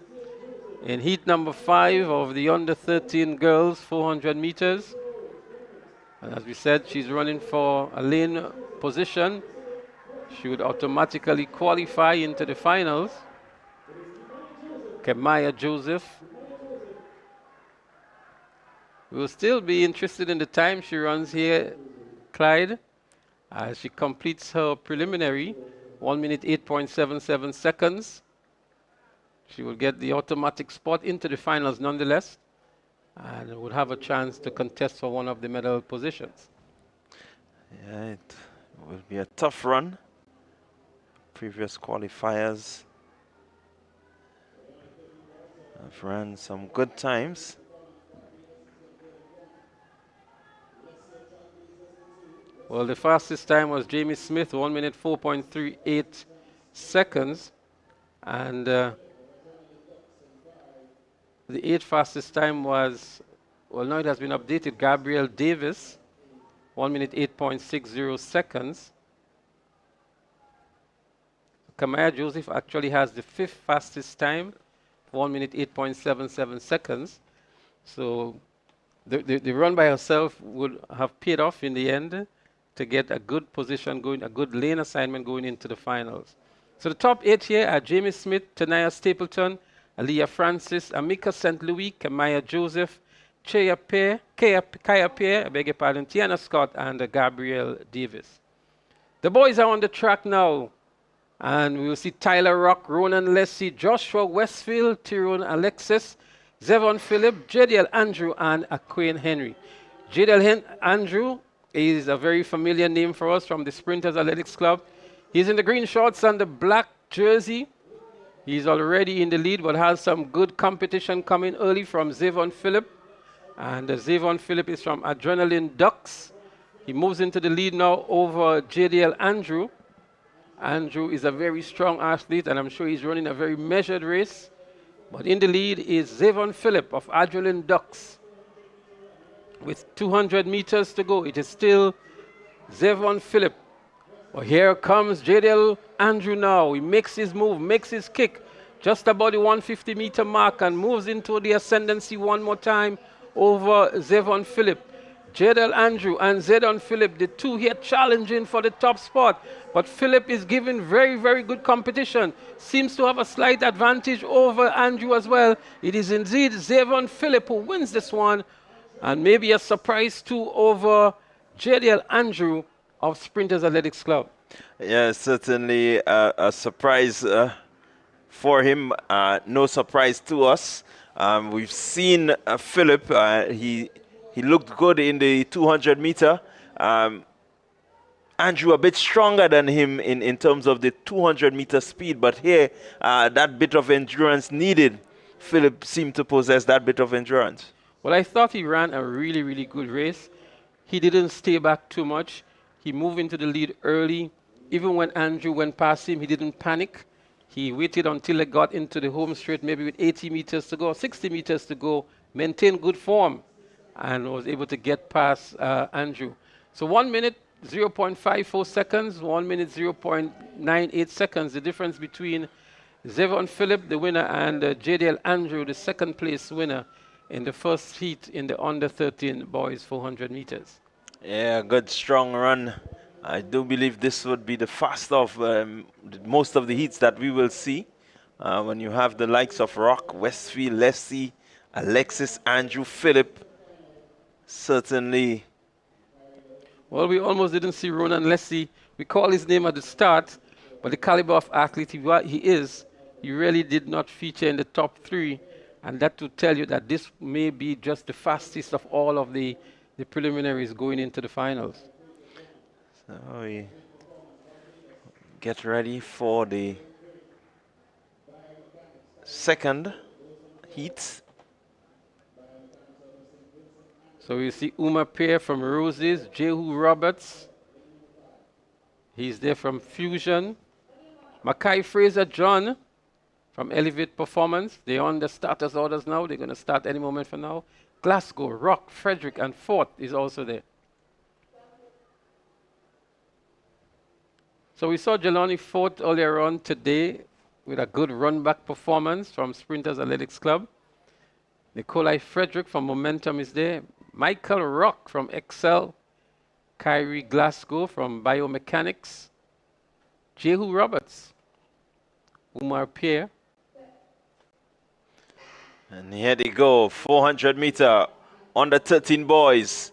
in heat number 5 of the under 13 girls 400 meters. And as we said, she's running for a lane position. She would automatically qualify into the finals. Kamaya Joseph. We will still be interested in the time she runs here, Clyde, as she completes her preliminary, 1 minute 8.77 seconds. She will get the automatic spot into the finals nonetheless, and would have a chance to contest for one of the medal positions. Yeah, it will be a tough run. Previous qualifiers have run some good times. Well, the fastest time was Jamie Smith, 1 minute 4.38 seconds. And the 8th fastest time was, well, now it has been updated, Gabrielle Davis, 1 minute 8.60 seconds. Kamaya Joseph actually has the 5th fastest time, 1 minute 8.77 seconds. So the run by herself would have paid off in the end to get a good position going, a good lane assignment going into the finals. So the top 8 here are Jamie Smith, Tanaya Stapleton, Aaliyah Francis, Amika St. Louis, Kamaya Joseph, Kaya Pierre, I beg your pardon, Tiana Scott, and Gabrielle Davis. The boys are on the track now, and we will see Tyler Rock, Ronan Leslie, Joshua Westfield, Tyrone Alexis, Zevon Phillip, JDL Andrew, and Aquane Henry. JDL Andrew is a very familiar name for us from the Sprinters Athletics Club. He's in the green shorts and the black jersey. He's already in the lead, but has some good competition coming early from Zevon Phillip. And Zevon Phillip is from Adrenaline Ducks. He moves into the lead now over JDL Andrew. Andrew is a very strong athlete, and I'm sure he's running a very measured race. But in the lead is Zevon Phillip of Adrenaline Ducks. With 200 meters to go, it is still Zevon Phillip. Well, here comes JDL Andrew now. He makes his move, makes his kick, just about the 150-meter mark, and moves into the ascendancy one more time over Zevon Phillip. JDL Andrew and Zevon Phillip, the two here challenging for the top spot. But Phillip is giving very, very good competition. Seems to have a slight advantage over Andrew as well. It is indeed Zevon Phillip who wins this one. And maybe a surprise too over JDL Andrew of Sprinters Athletics Club. Yeah, certainly a surprise for him. No surprise to us. We've seen Philip. He looked good in the 200 meter. Andrew a bit stronger than him in terms of the 200 meter speed, but here that bit of endurance needed. Philip seemed to possess that bit of endurance. Well, I thought he ran a really, really good race. He didn't stay back too much. He moved into the lead early. Even when Andrew went past him, he didn't panic. He waited until he got into the home straight, maybe with 80 meters to go, 60 meters to go, maintained good form, and was able to get past Andrew. So 1 minute, 0.54 seconds, 1 minute, 0.98 seconds, the difference between Zevon Phillip, the winner, and JDL Andrew, the second place winner in the first heat in the under 13 boys 400 meters. Yeah, good strong run. I do believe this would be the fastest of most of the heats that we will see when you have the likes of Rock, Westfield, Leslie, Alexis, Andrew, Phillip. Certainly. Well, we almost didn't see Ronan Leslie. We call his name at the start, but the caliber of athlete he is, he really did not feature in the top 3. And that to tell you that this may be just the fastest of all of the preliminaries going into the finals. So we get ready for the second heat. So we see Uma Pear from Roses, Jehu Roberts. He's there from Fusion. Mackay Fraser John from Elevate Performance. They're on the starters orders now. They're going to start any moment from now. Glasgow, Rock, Frederick, and Fort is also there. So we saw Jelani Fort earlier on today with a good run-back performance from Sprinters Athletics Club. Nikolai Frederick from Momentum is there. Michael Rock from Excel. Kyrie Glasgow from Biomechanics. Jehu Roberts. Umar Pierre. And here they go, 400 meter under 13 boys.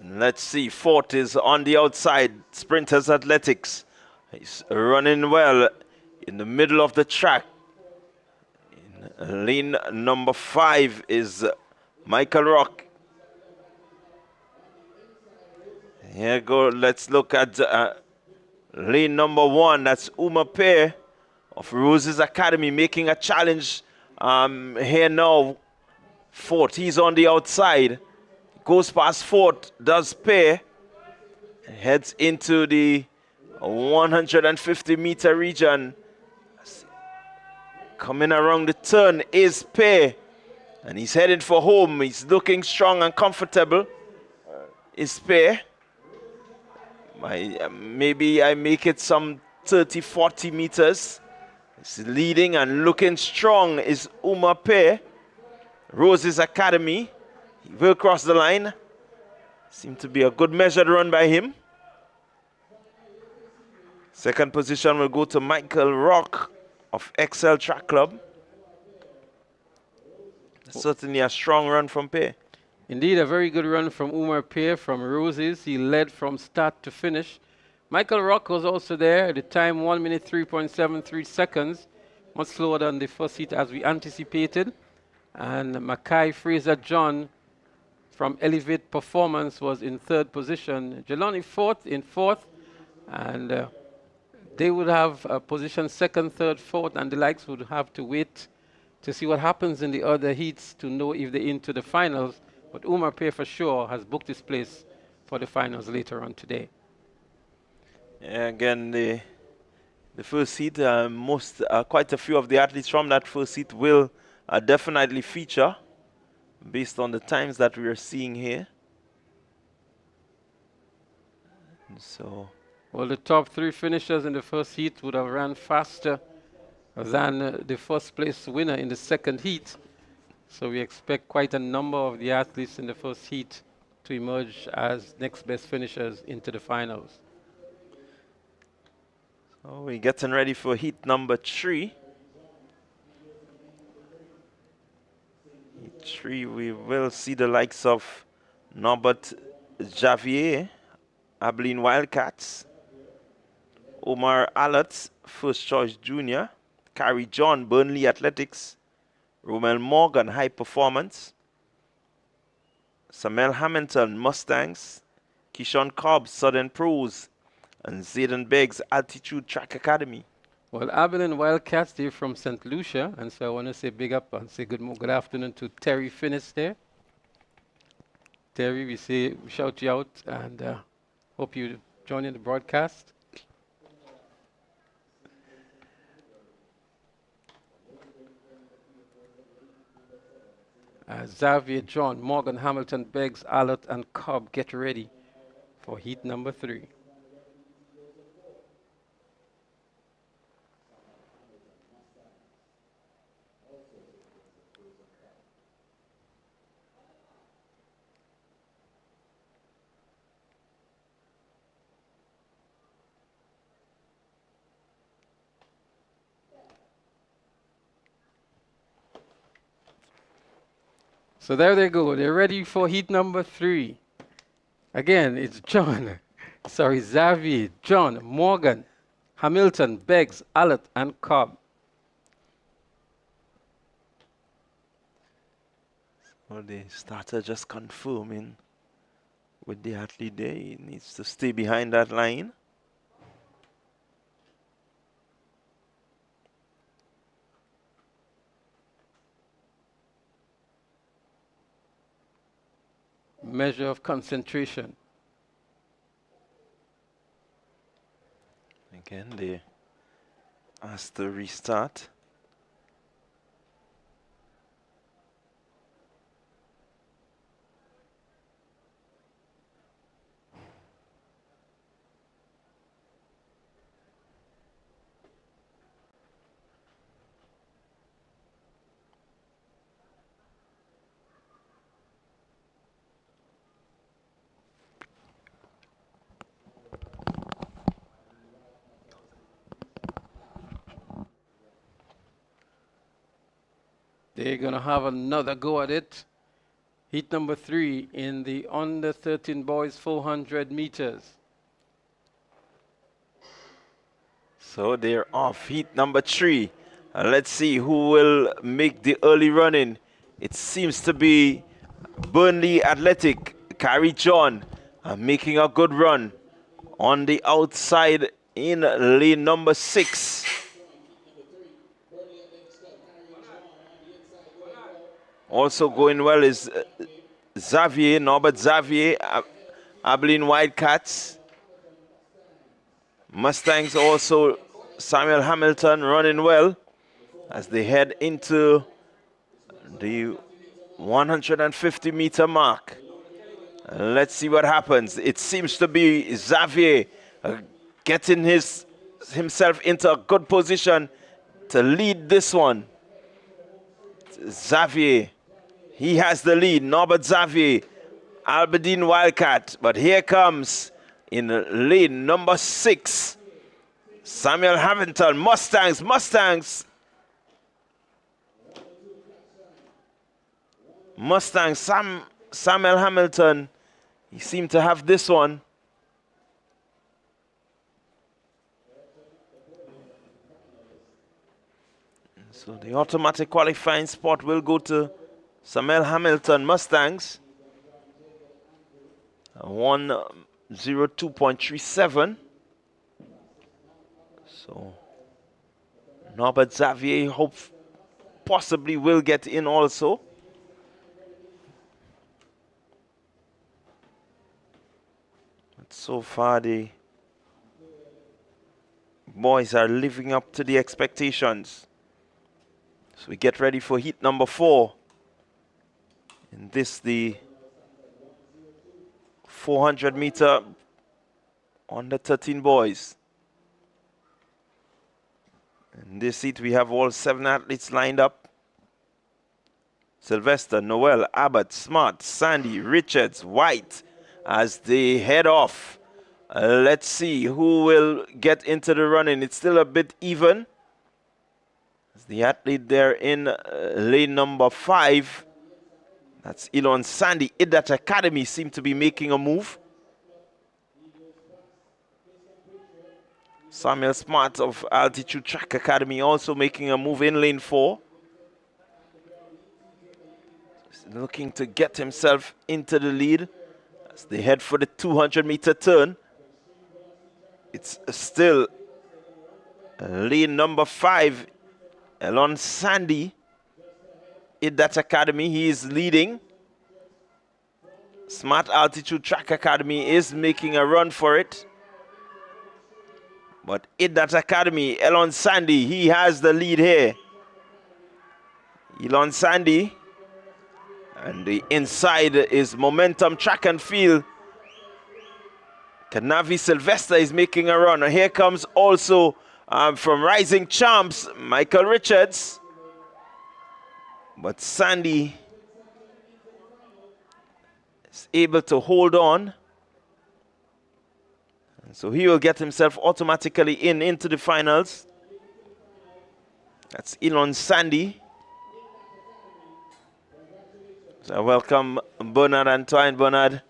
Let's see, Fort is on the outside, Sprinters Athletics. He's running well in the middle of the track. In lane number 5 is Michael Rock. Here go, let's look at lane number 1, that's Uma Pear of Roses Academy making a challenge here now. Fort, he's on the outside. Goes past Fort, does Pear. Heads into the 150 meter region. Coming around the turn is Pear. And he's heading for home. He's looking strong and comfortable. Is Pear. Maybe I make it some 30, 40 meters. He's leading and looking strong is Uma Pear. Rose's Academy. He will cross the line. Seemed to be a good measured run by him. Second position will go to Michael Rock of Excel Track Club. Certainly a strong run from Pay. Indeed, a very good run from Umar Peer from Roses. He led from start to finish. Michael Rock was also there. At the time, 1 minute 3.73 seconds. Much slower than the first heat as we anticipated. And Mackay Fraser John from Elevate Performance was in third position. Jelani in fourth. And they would have a position second, third, fourth, and the likes would have to wait to see what happens in the other heats to know if they're into the finals. But Umar Pay for sure has booked his place for the finals later on today. Yeah, again, the first heat, quite a few of the athletes from that first heat will definitely feature based on the times that we are seeing here. And so, well, the top three finishers in the first heat would have ran faster than the first place winner in the second heat. So we expect quite a number of the athletes in the first heat to emerge as next best finishers into the finals. so we're getting ready for heat number 3. Heat 3, we will see the likes of Norbert Javier, Abilene Wildcats, Omar Alert, First Choice Junior, Carrie John, Burnley Athletics, Romel Morgan, High Performance, Samuel Hamilton, Mustangs, Kishon Cobb, Southern Pros, and Zayden Beggs, Altitude Track Academy. Well, Abilene Wildcats, they're from St. Lucia, and so I want to say big up and say good afternoon to Terry Finnis there. Terry, we shout you out and hope you join in the broadcast. Xavier John, Morgan Hamilton, Beggs, Allott, and Cobb get ready for heat number 3. So there they go. They're ready for heat number 3. Again, it's Xavier, John, Morgan, Hamilton, Beggs, Allott, and Cobb. Well, the starter just confirming with the athlete there. He needs to stay behind that line. Measure of concentration. Again, they asked to restart. They're going to have another go at it. Heat number 3 in the under 13 boys 400 meters. So they're off heat number 3. Let's see who will make the early running. It seems to be Burnley Athletic, Carrie John, making a good run on the outside in lane number 6. Also going well is Norbert Xavier, Abilene Wildcats. Mustangs also, Samuel Hamilton running well as they head into the 150-meter mark. Let's see what happens. It seems to be Xavier getting himself into a good position to lead this one. Xavier He has the lead. Norbert Xavier, Albedin Wildcat. But here comes in lane number 6, Samuel Hamilton. Mustangs. Samuel Hamilton. He seemed to have this one. So the automatic qualifying spot will go to Samuel Hamilton Mustangs. 1:02.37. So Norbert Xavier possibly will get in also. But so far the boys are living up to the expectations. So we get ready for heat number 4. And this the 400 meter under 13 boys. In this heat we have all 7 athletes lined up. Sylvester, Noel, Abbott, Smart, Sandy, Richards, White as they head off. Let's see who will get into the running. It's still a bit even. As the athlete there in lane number 5. That's Elon Sandy. Idat Academy seem to be making a move. Samuel Smart of Altitude Track Academy also making a move in lane 4. He's looking to get himself into the lead as they head for the 200-meter turn. It's still lane number 5, Elon Sandy. Idat Academy, he is leading. Smart Altitude Track Academy is making a run for it. But Idat Academy, Elon Sandy, he has the lead here. Elon Sandy. And the inside is Momentum Track and Field. Kanavi Sylvester is making a run. And here comes also from Rising Champs, Michael Richards. But Sandy is able to hold on. And so he will get himself automatically into the finals. That's Elon Sandy. So I welcome Bernard Antoine. Bernard,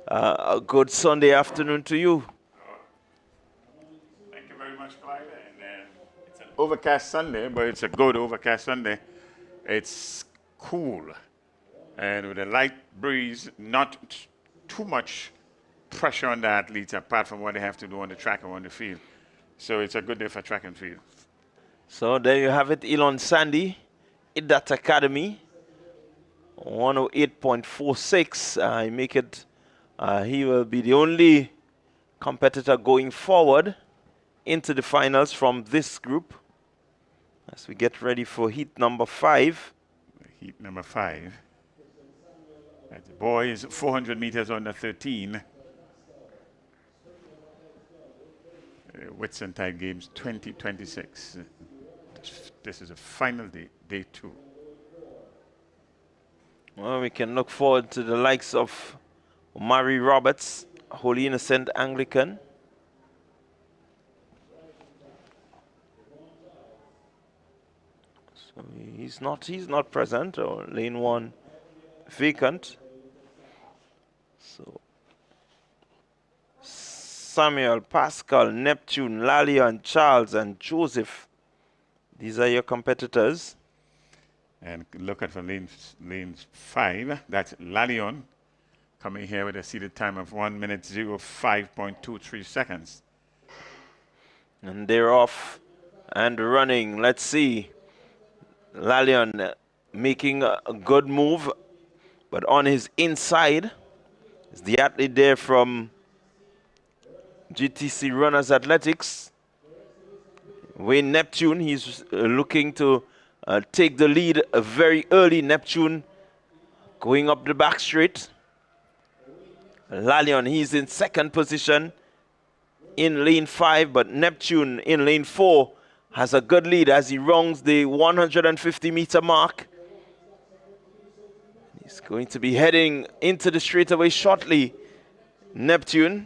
a good Sunday afternoon to you. Thank you very much, Clyde. And it's an overcast Sunday, but it's a good overcast Sunday. It's cool, and with a light breeze, not too much pressure on the athletes apart from what they have to do on the track or on the field. So it's a good day for track and field. So there you have it, Elon Sandy, Idat Academy, 108.46. I make it, he will be the only competitor going forward into the finals from this group. As we get ready for heat number 5. Heat number 5. The boys, 400 meters under 13. Whitsuntide Games 2026. This is a final day, day 2. Well, we can look forward to the likes of Mary Roberts, Holy Innocent Anglican. So he's not present, or lane 1 vacant. So Samuel, Pascal, Neptune, Lalian, Charles, and Joseph. These are your competitors. And look at for lane 5. That's Lalion coming here with a seated time of 1:05.23 seconds. And they're off and running. Let's see. Lalion making a good move, but on his inside is the athlete there from GTC Runners Athletics, Wayne Neptune. He's looking to take the lead very early. Neptune going up the back straight. Lalion, he's in second position in lane 5, but Neptune in lane 4 has a good lead as he rounds the 150-meter mark. He's going to be heading into the straightaway shortly. Neptune,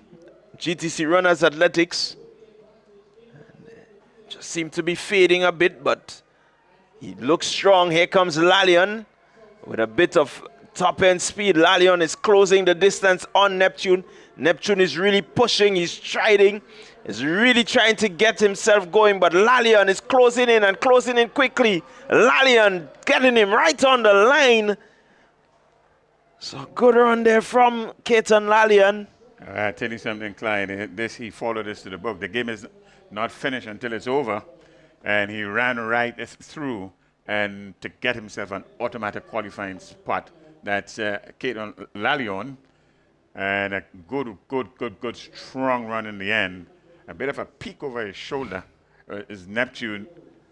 GTC Runners Athletics. Just seem to be fading a bit, but he looks strong. Here comes Lalion with a bit of top-end speed. Lalion is closing the distance on Neptune. Neptune is really pushing. He's striding. He's really trying to get himself going, but Lalion is closing in and closing in quickly. Lalion getting him right on the line. So good run there from Keaton Lalion. I tell you something, Clyde. He followed this to the book. The game is not finished until it's over, and he ran right through and to get himself an automatic qualifying spot. That's Keaton Lalion, and a good strong run in the end. A bit of a peek over his shoulder is Neptune,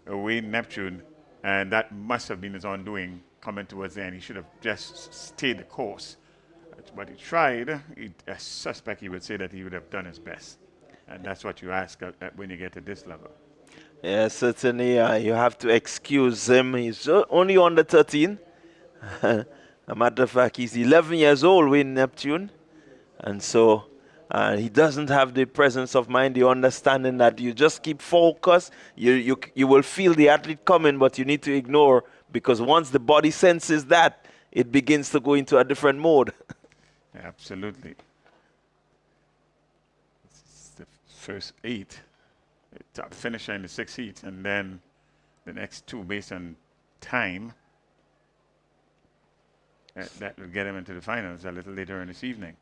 Wayne Neptune, and that must have been his undoing coming towards the end. He should have just stayed the course. But he tried. I suspect he would say that he would have done his best. And that's what you ask when you get to this level. Yeah, certainly. You have to excuse him. He's only under 13. A matter of fact, he's 11 years old, Wayne Neptune. And so he doesn't have the presence of mind, the understanding that you just keep focused. You will feel the athlete coming, but you need to ignore, because once the body senses that, it begins to go into a different mode. Absolutely. It's the first 8. Top finisher in the 6th heat, and then the next 2 based on time. That will get him into the finals a little later in this evening.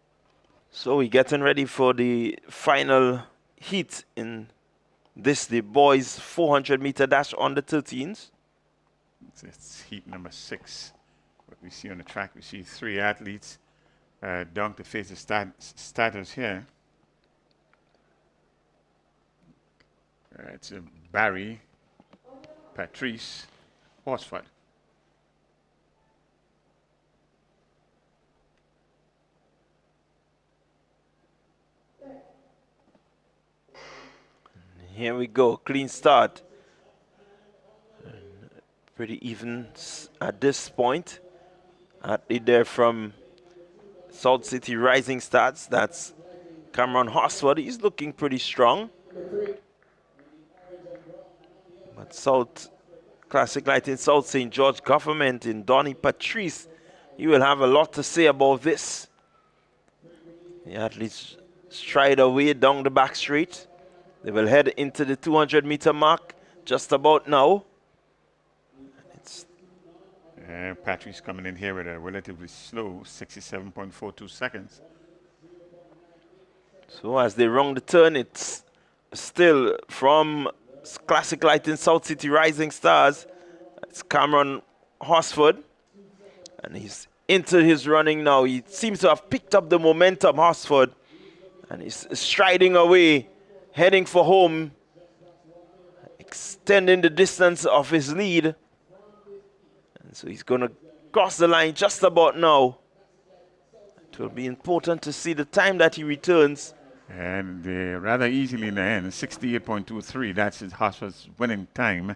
So we're getting ready for the final heat in this, the boys 400-meter dash on the 13s. It's heat number 6. What we see on the track, we see 3 athletes down to face the starters here. It's Barry, Patrice, Horsford. Here we go, clean start. Pretty even at this point. Athlete there from Salt City Rising Stars, that's Cameron Horsford. He's looking pretty strong. But South Classic Light in South St. George Government in Donny Patrice, he will have a lot to say about this. The athletes stride away down the back straight. They will head into the 200-meter mark just about now. Patrick's coming in here with a relatively slow 67.42 seconds. So as they round the turn, it's still from Classic Light in South City Rising Stars. It's Cameron Horsford. And he's into his running now. He seems to have picked up the momentum, Horsford. And he's striding away, heading for home, extending the distance of his lead. And so he's going to cross the line just about now. It will be important to see the time that he returns. And rather easily in the end, 68.23, that's his Horsford's winning time.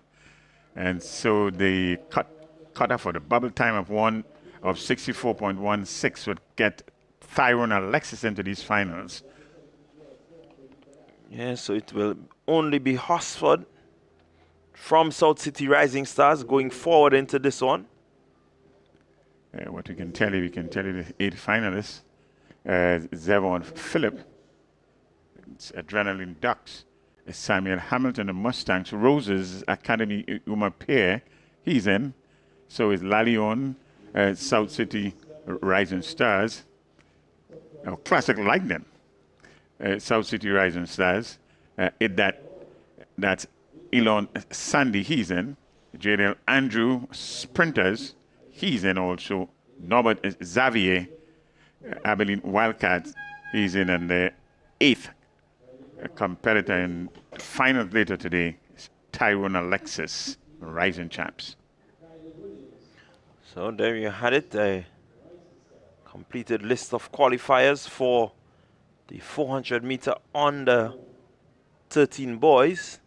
And so the cut off for the bubble time of 64.16 would get Tyrone Alexis into these finals. Yeah, so it will only be Horsford from South City Rising Stars going forward into this one. What we can tell you the 8 finalists. Zevon Phillip, it's Adrenaline Ducks, Samuel Hamilton, the Mustangs, Roses Academy Uma Pierre, he's in. So is Lalion, South City Rising Stars. Classic Lightning, South City Rising Stars. That's Elon Sandy, he's in. JDL Andrew Sprinters, he's in also. Norbert Xavier, Abilene Wildcats, he's in. And the 8th competitor in final later today is Tyrone Alexis, Rising Champs. So there you had it, a completed list of qualifiers for the 400 meter on the 13 boys.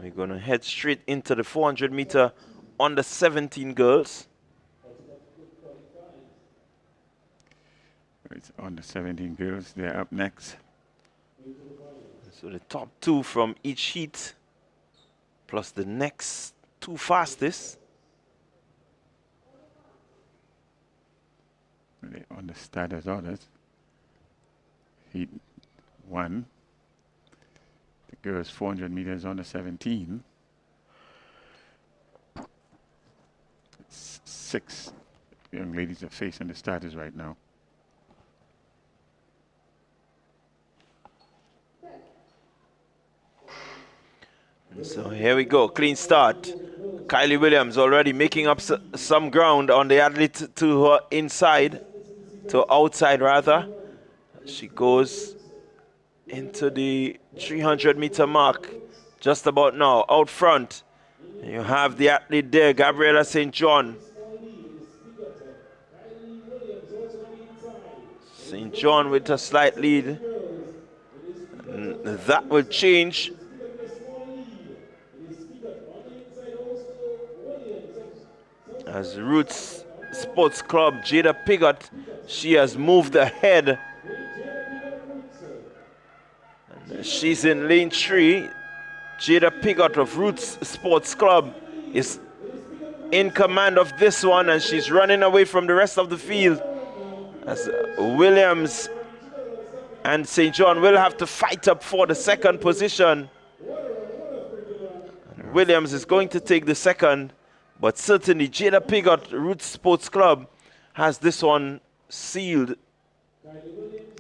We're going to head straight into the 400 meter on the 17 girls. It's on the 17 girls. They're up next. So the top two from each heat, plus the next two fastest. They're on the starters orders. Heat 1. The girls 400 meters on the 17. Six young ladies are facing the starters right now. So here we go, clean start. Kylie Williams already making up some ground on the athlete to her inside, to outside rather. She goes into the 300-meter mark just about now, out front. You have the athlete there, Gabriela St. John. St. John with a slight lead. That will change. As Roots Sports Club, Jada Piggott, she has moved ahead. And she's in lane 3. Jada Piggott of Roots Sports Club is in command of this one, and she's running away from the rest of the field. As Williams and St. John will have to fight up for the second position. And Williams is going to take the second. But certainly, Jada Piggott, Roots Sports Club, has this one sealed.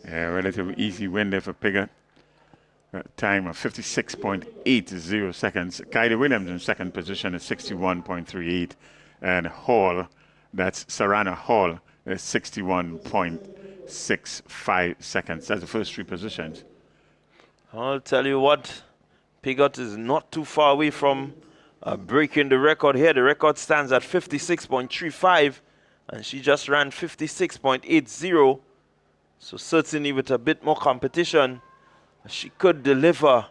Yeah, relatively easy win there for Piggott. Time of 56.80 seconds. Kylie Williams in second position at 61.38. And Hall, that's Sarana Hall, at 61.65 seconds. That's the first three positions. I'll tell you what, Piggott is not too far away from breaking the record here. The record stands at 56.35, and she just ran 56.80. So certainly with a bit more competition, she could deliver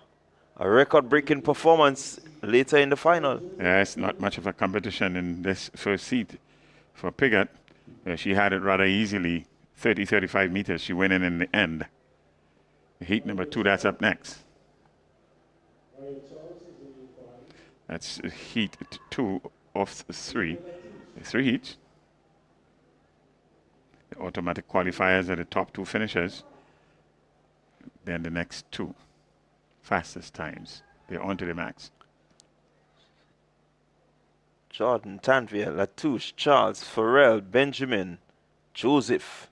a record-breaking performance later in the final. Yeah, it's not much of a competition in this first seat for Piggott. She had it rather easily, 35 meters. She went in the end. Heat number 2, that's up next. That's heat 2 of 3. 3 heats. The automatic qualifiers are the top 2 finishers. Then the next 2 fastest times. They're on to the max. Jordan, Tanvir, Latouche, Charles, Farrell, Benjamin, Joseph.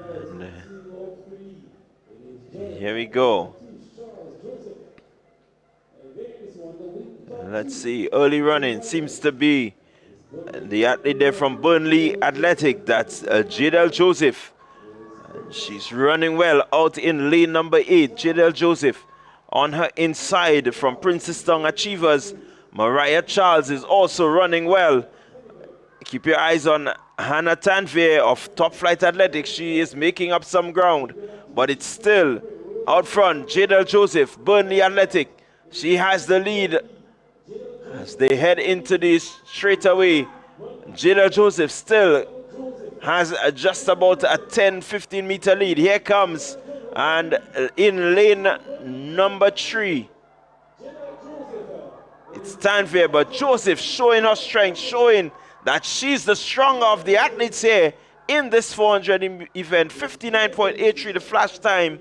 And, here we go. Let's see, early running seems to be the athlete there from Burnley Athletic. That's Jadel Joseph. And she's running well out in lane number 8. Jadel Joseph on her inside from Princestown Achievers. Mariah Charles is also running well. Keep your eyes on Hannah Tanvir of Top Flight Athletics. She is making up some ground, but it's still out front. Jadel Joseph, Burnley Athletic. She has the lead as they head into this straightaway. Jadel Joseph still has just about a 10-15 meter lead. Here comes, and in lane number 3, it's Tanvir, but Joseph showing her strength, showing that she's the stronger of the athletes here in this 400 event. 59.83 the flash time.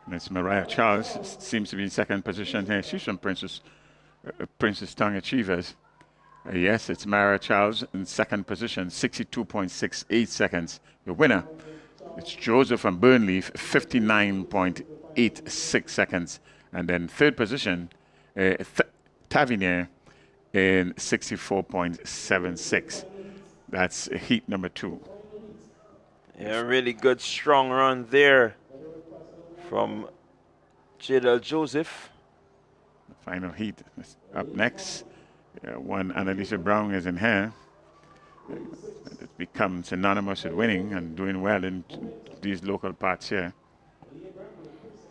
Miss Mariah Charles seems to be in second position here. She's from Princestown Achievers. Yes, it's Mariah Charles in second position, 62.68 seconds. The winner, it's Joseph from Burnley, 59.86 seconds. And then third position, Tavernier in 64.76. That's heat number 2. Yeah, really good strong run there from Jadel Joseph. The final heat is up next. One Annalisa Brown is in here. It becomes synonymous with winning and doing well in these local parts here.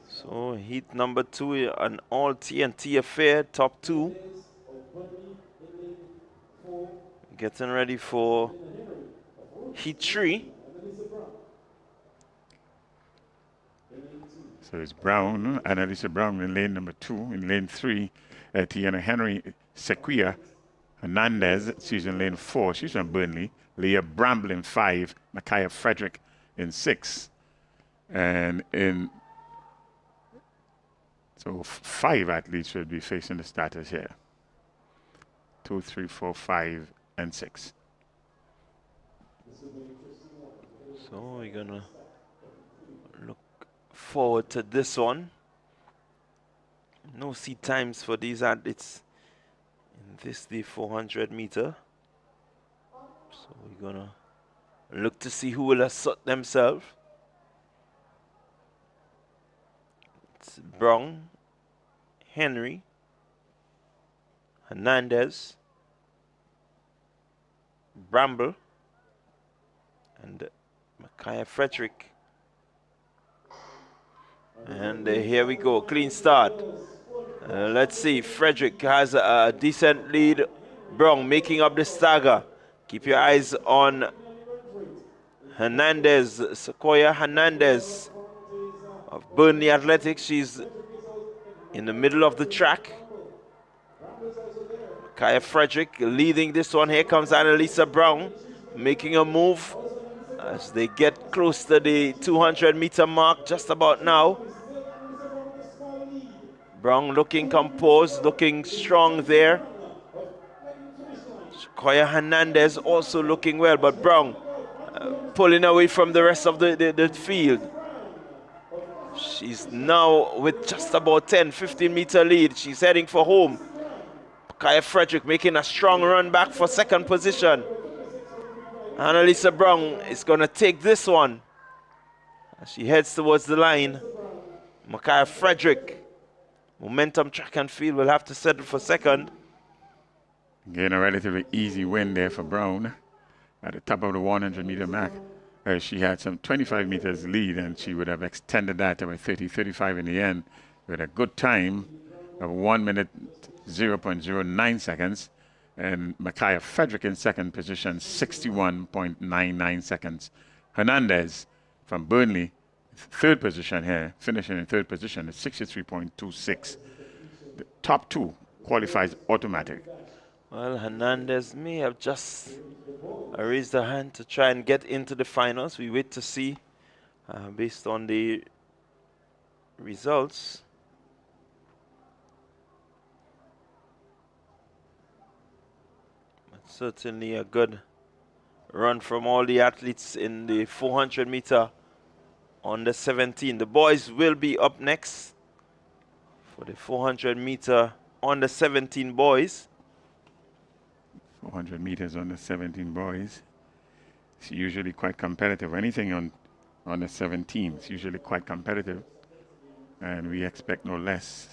So heat number 2, an all TNT affair, top 2. getting ready for heat 3. So it's Brown, Annalisa Brown in lane number 2. In lane 3, Tiana Henry Sequia Hernandez, she's in lane 4. She's from Burnley. Leah Bramble in 5. Micaiah Frederick in 6. And in so 5 athletes should be facing the starters here. 2, 3, 4, 5, and 6. So we're gonna look forward to this one. No seat times for these athletes in this the 400 meter. So we're gonna look to see who will assert themselves. It's Brown, Henry, Hernandez, Bramble, and Micaiah Frederick. And here we go, clean start. Let's see, Frederick has a decent lead. Brown making up the stagger. Keep your eyes on Hernandez, Sequoia Hernandez of Burnley Athletics. She's in the middle of the track. Micaiah Frederick leading this one. Here comes Annalisa Brown making a move as they get close to the 200 meter mark just about now. Brown looking composed, looking strong there. Sequoia Hernandez also looking well, but Brown pulling away from the rest of the field. She's now with just about 10-15 meter lead. She's heading for home. Micaiah Frederick making a strong run back for second position. Annalisa Brown is going to take this one as she heads towards the line. Micaiah Frederick, momentum track and field, will have to settle for second. Again, a relatively easy win there for Brown at the top of the 100 meter mark. She had some 25 meters lead, and she would have extended that to about 30-35 in the end with a good time of 1 minute 0.09 seconds. And Micaiah Frederick in second position, 61.99 seconds. Hernandez from Burnley, third position here, finishing in third position at 63.26. The top 2 qualifies automatic. Well, Hernandez may have just raised her hand to try and get into the finals. We wait to see based on the results. But certainly a good run from all the athletes in the 400 meter under 17. The boys will be up next for the 400 meter under 17 boys. 400 meters on the 17 boys. It's usually quite competitive. Anything on the 17 is usually quite competitive, and we expect no less.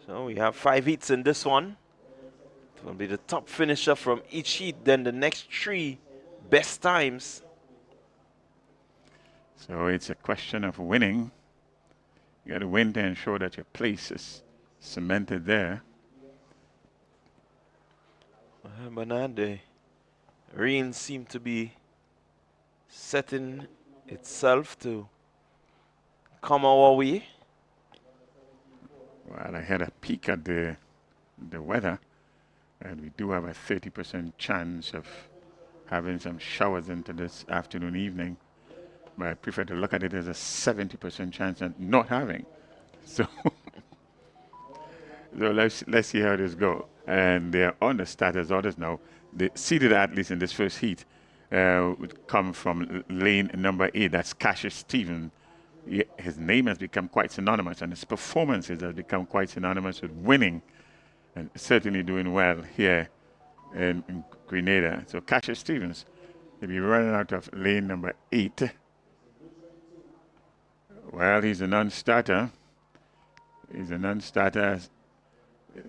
So we have 5 heats in this one. It will be the top finisher from each heat, then the next 3 best times. So it's a question of winning. You got to win to ensure that your place is cemented there. But now the rain seemed to be setting itself to come our way. Well, I had a peek at the weather, and we do have a 30% chance of having some showers into this afternoon, evening. But I prefer to look at it as a 70% chance of not having. So, so let's see how this goes. And they're on the starters orders now. The seeded athletes in this first heat would come from lane number 8. That's Cassius Stevens. His name has become quite synonymous, and his performances have become quite synonymous with winning, and certainly doing well here in Grenada. So Cassius Stevens will be running out of lane number 8. Well, he's a non-starter. He's a non-starter.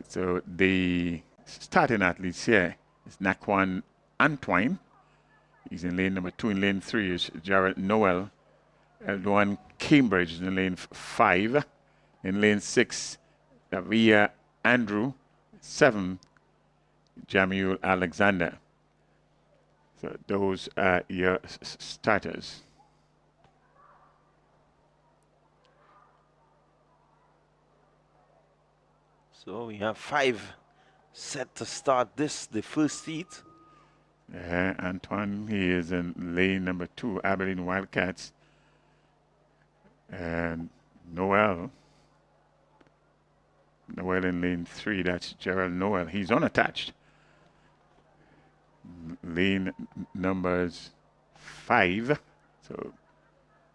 So the starting athletes here is Naquan Antoine. He's in lane number 2. In lane 3 is Jared Noel. Eldoan Cambridge is in lane 5. In lane 6, Davia Andrew. 7 Jamil Alexander. So those are your starters. So we have 5 set to start the first heat. Antoine, he is in lane number 2, Abilene Wildcats. And Noel in lane 3, that's Gerald Noel. He's unattached. Lane numbers 5. So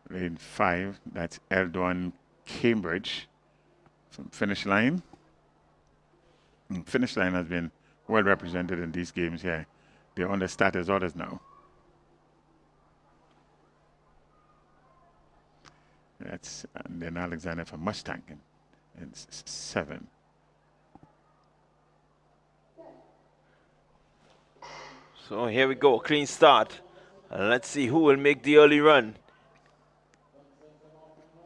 lane 5, that's Eldon Cambridge from Finish Line. Finish Line has been well represented in these games here. They're on the starters orders now. That's and then Alexander from Mustang in 7. So here we go, clean start. Let's see who will make the early run.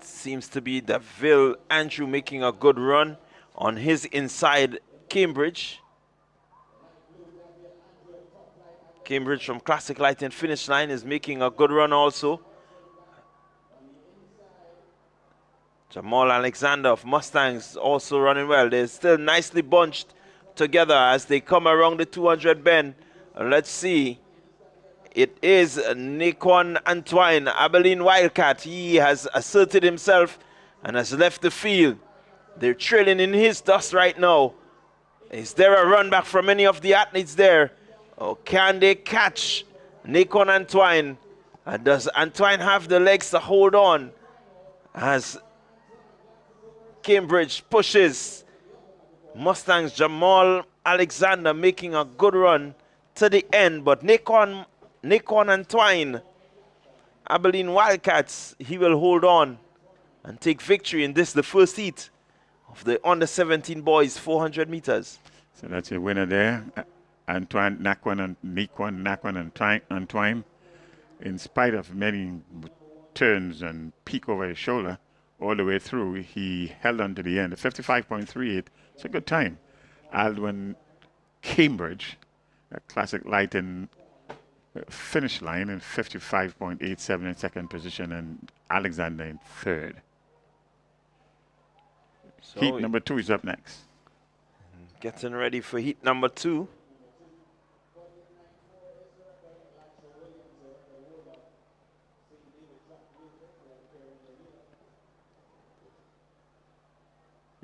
Seems to be Davil Andrew making a good run on his inside Cambridge. Cambridge from Classic Light and Finish Line is making a good run also. Jamal Alexander of Mustangs also running well. They're still nicely bunched together as they come around the 200 bend. Let's see. It is Nikon Antoine, Abilene Wildcat. He has asserted himself and has left the field. They're trailing in his dust right now. Is there a run back from any of the athletes there? Or can they catch Nikon Antoine? Does Antoine have the legs to hold on as Cambridge pushes? Mustangs Jamal Alexander making a good run to the end, but Nikon Antoine, Abilene Wildcats, he will hold on and take victory in this, the first heat of the under 17 boys 400 meters. So that's your winner there. Antoine Nakwan and Antoine, in spite of many turns and peek over his shoulder all the way through, he held on to the end. 55.38, it's a good time. Aldwin Cambridge, a Classic Light and Finish Line in 55.87 in second position, and Alexander in third. So heat number 2 is up next. Getting ready for heat number 2.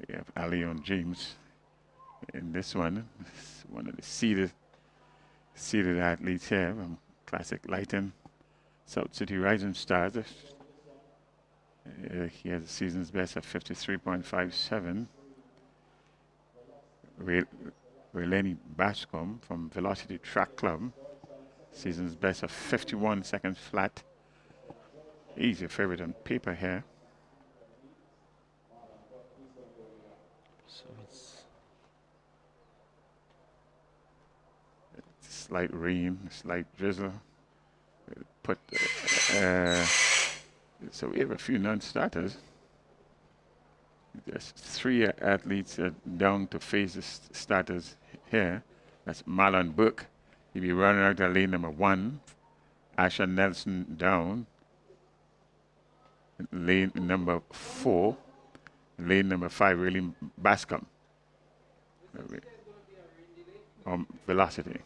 We have Alion James in this one. It's one of the seated athletes here from Classic Lighton, South City Rising Stars. He has a season's best of 53.57. Releni Bascom from Velocity Track Club, season's best of 51 seconds flat. He's your favorite on paper here. So it's slight rain, slight drizzle. So we have a few non-starters. There's 3 athletes down to face the starters here. That's Marlon Burke. He'll be running out of lane number 1. Asher Nelson down. Lane number 4. Lane number 5, really Bascom. Velocity.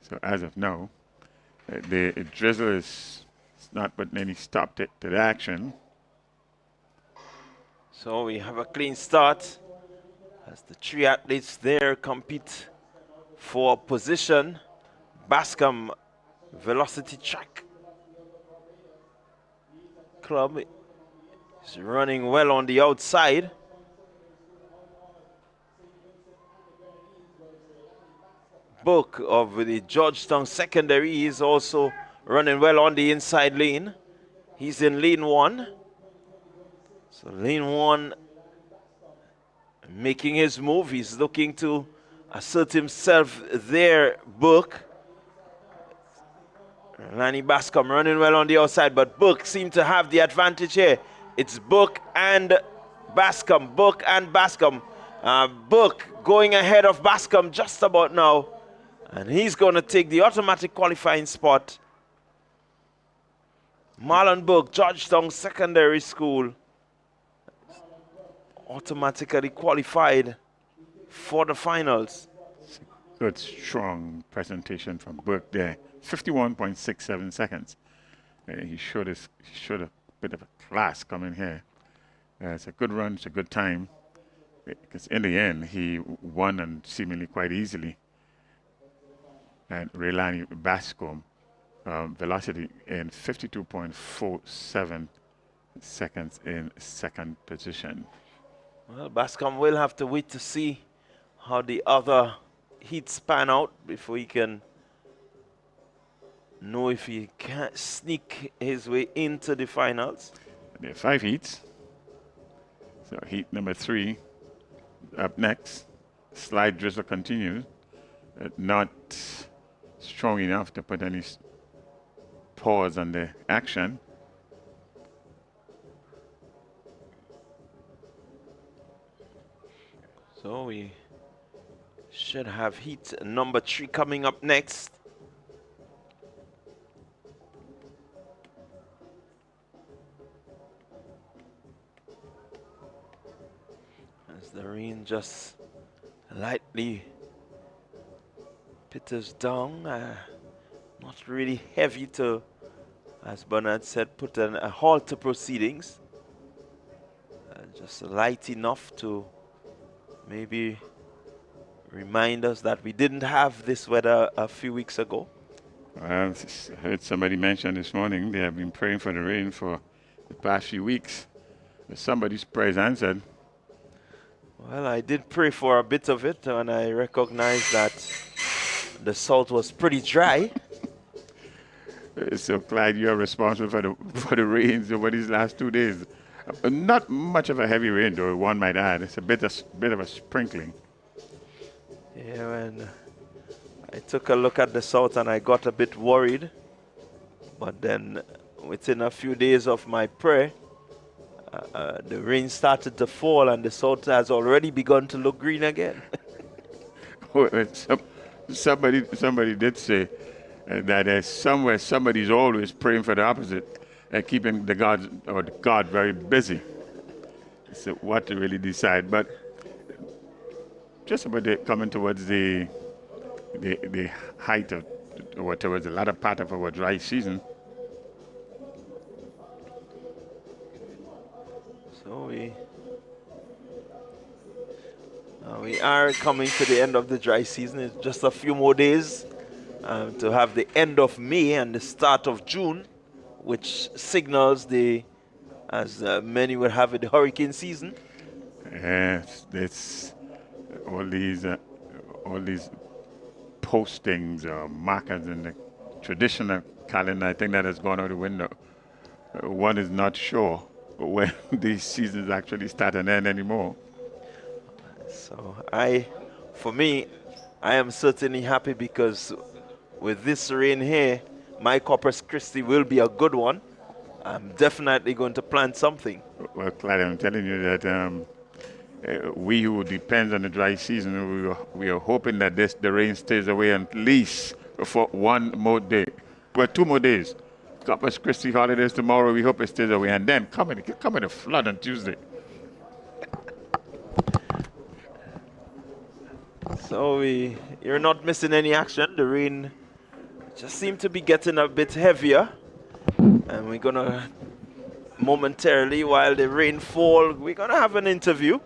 So as of now, the drizzle is not putting any stop to the action. So we have a clean start as the 3 athletes there compete for position. Bascom Velocity Track Club is running well on the outside. Book of the Georgetown Secondary is also running well on the inside lane. He's in lane 1. So lane 1 making his move. He's looking to assert himself there, Book. Lanny Bascom running well on the outside, but Book seemed to have the advantage here. It's Book and Bascom, Book and Bascom. Book going ahead of Bascom just about now. And he's going to take the automatic qualifying spot. Marlon Book, Georgetown Secondary School, automatically qualified for the finals. Good, strong presentation from Burke there. 51.67 seconds. He showed a bit of a class coming here. It's a good run, it's a good time. Because in the end, he won and seemingly quite easily. And Relani Bascom, velocity in 52.47 seconds in second position. Well, Bascom will have to wait to see how the other heats pan out before he can know if he can sneak his way into the finals. There are 5 heats. So heat number 3 up next. Slide drizzle continues. Not strong enough to put any pause on the action. So we should have heat number 3 coming up next. As the rain just lightly pitters down, not really heavy to, as Bernard said, put a halt to proceedings. Just light enough to maybe remind us that we didn't have this weather a few weeks ago. I heard somebody mention this morning they have been praying for the rain for the past few weeks. Somebody's prayers answered. Well, I did pray for a bit of it and I recognized that the salt was pretty dry. So, Clyde, you're responsible for the rains over these last 2 days. Not much of a heavy rain, though, one might add. It's a bit of a sprinkling. Yeah, and I took a look at the salt and I got a bit worried. But then within a few days of my prayer, the rain started to fall and the salt has already begun to look green again. Somebody did say that there's somewhere somebody's always praying for the opposite and keeping the God very busy. So what to really decide, but just about coming towards the height of, or towards the latter part of our dry season. So we are coming to the end of the dry season. It's just a few more days to have the end of May and the start of June, which signals as many would have it, the hurricane season. Yes, it's all these postings or markers in the traditional calendar. I think that has gone out the window. One is not sure when these seasons actually start and end anymore. So for me, I am certainly happy because with this rain here, my Corpus Christi will be a good one. I'm definitely going to plant something. Well, Clyde, I'm telling you that we who depend on the dry season, we are hoping that the rain stays away at least for 1 more day. Well, 2 more days. Corpus Christi holidays tomorrow, we hope it stays away. And then come in a flood on Tuesday. So you're not missing any action. The rain just seemed to be getting a bit heavier. And we're going to momentarily, while the rain falls, we're going to have an interview.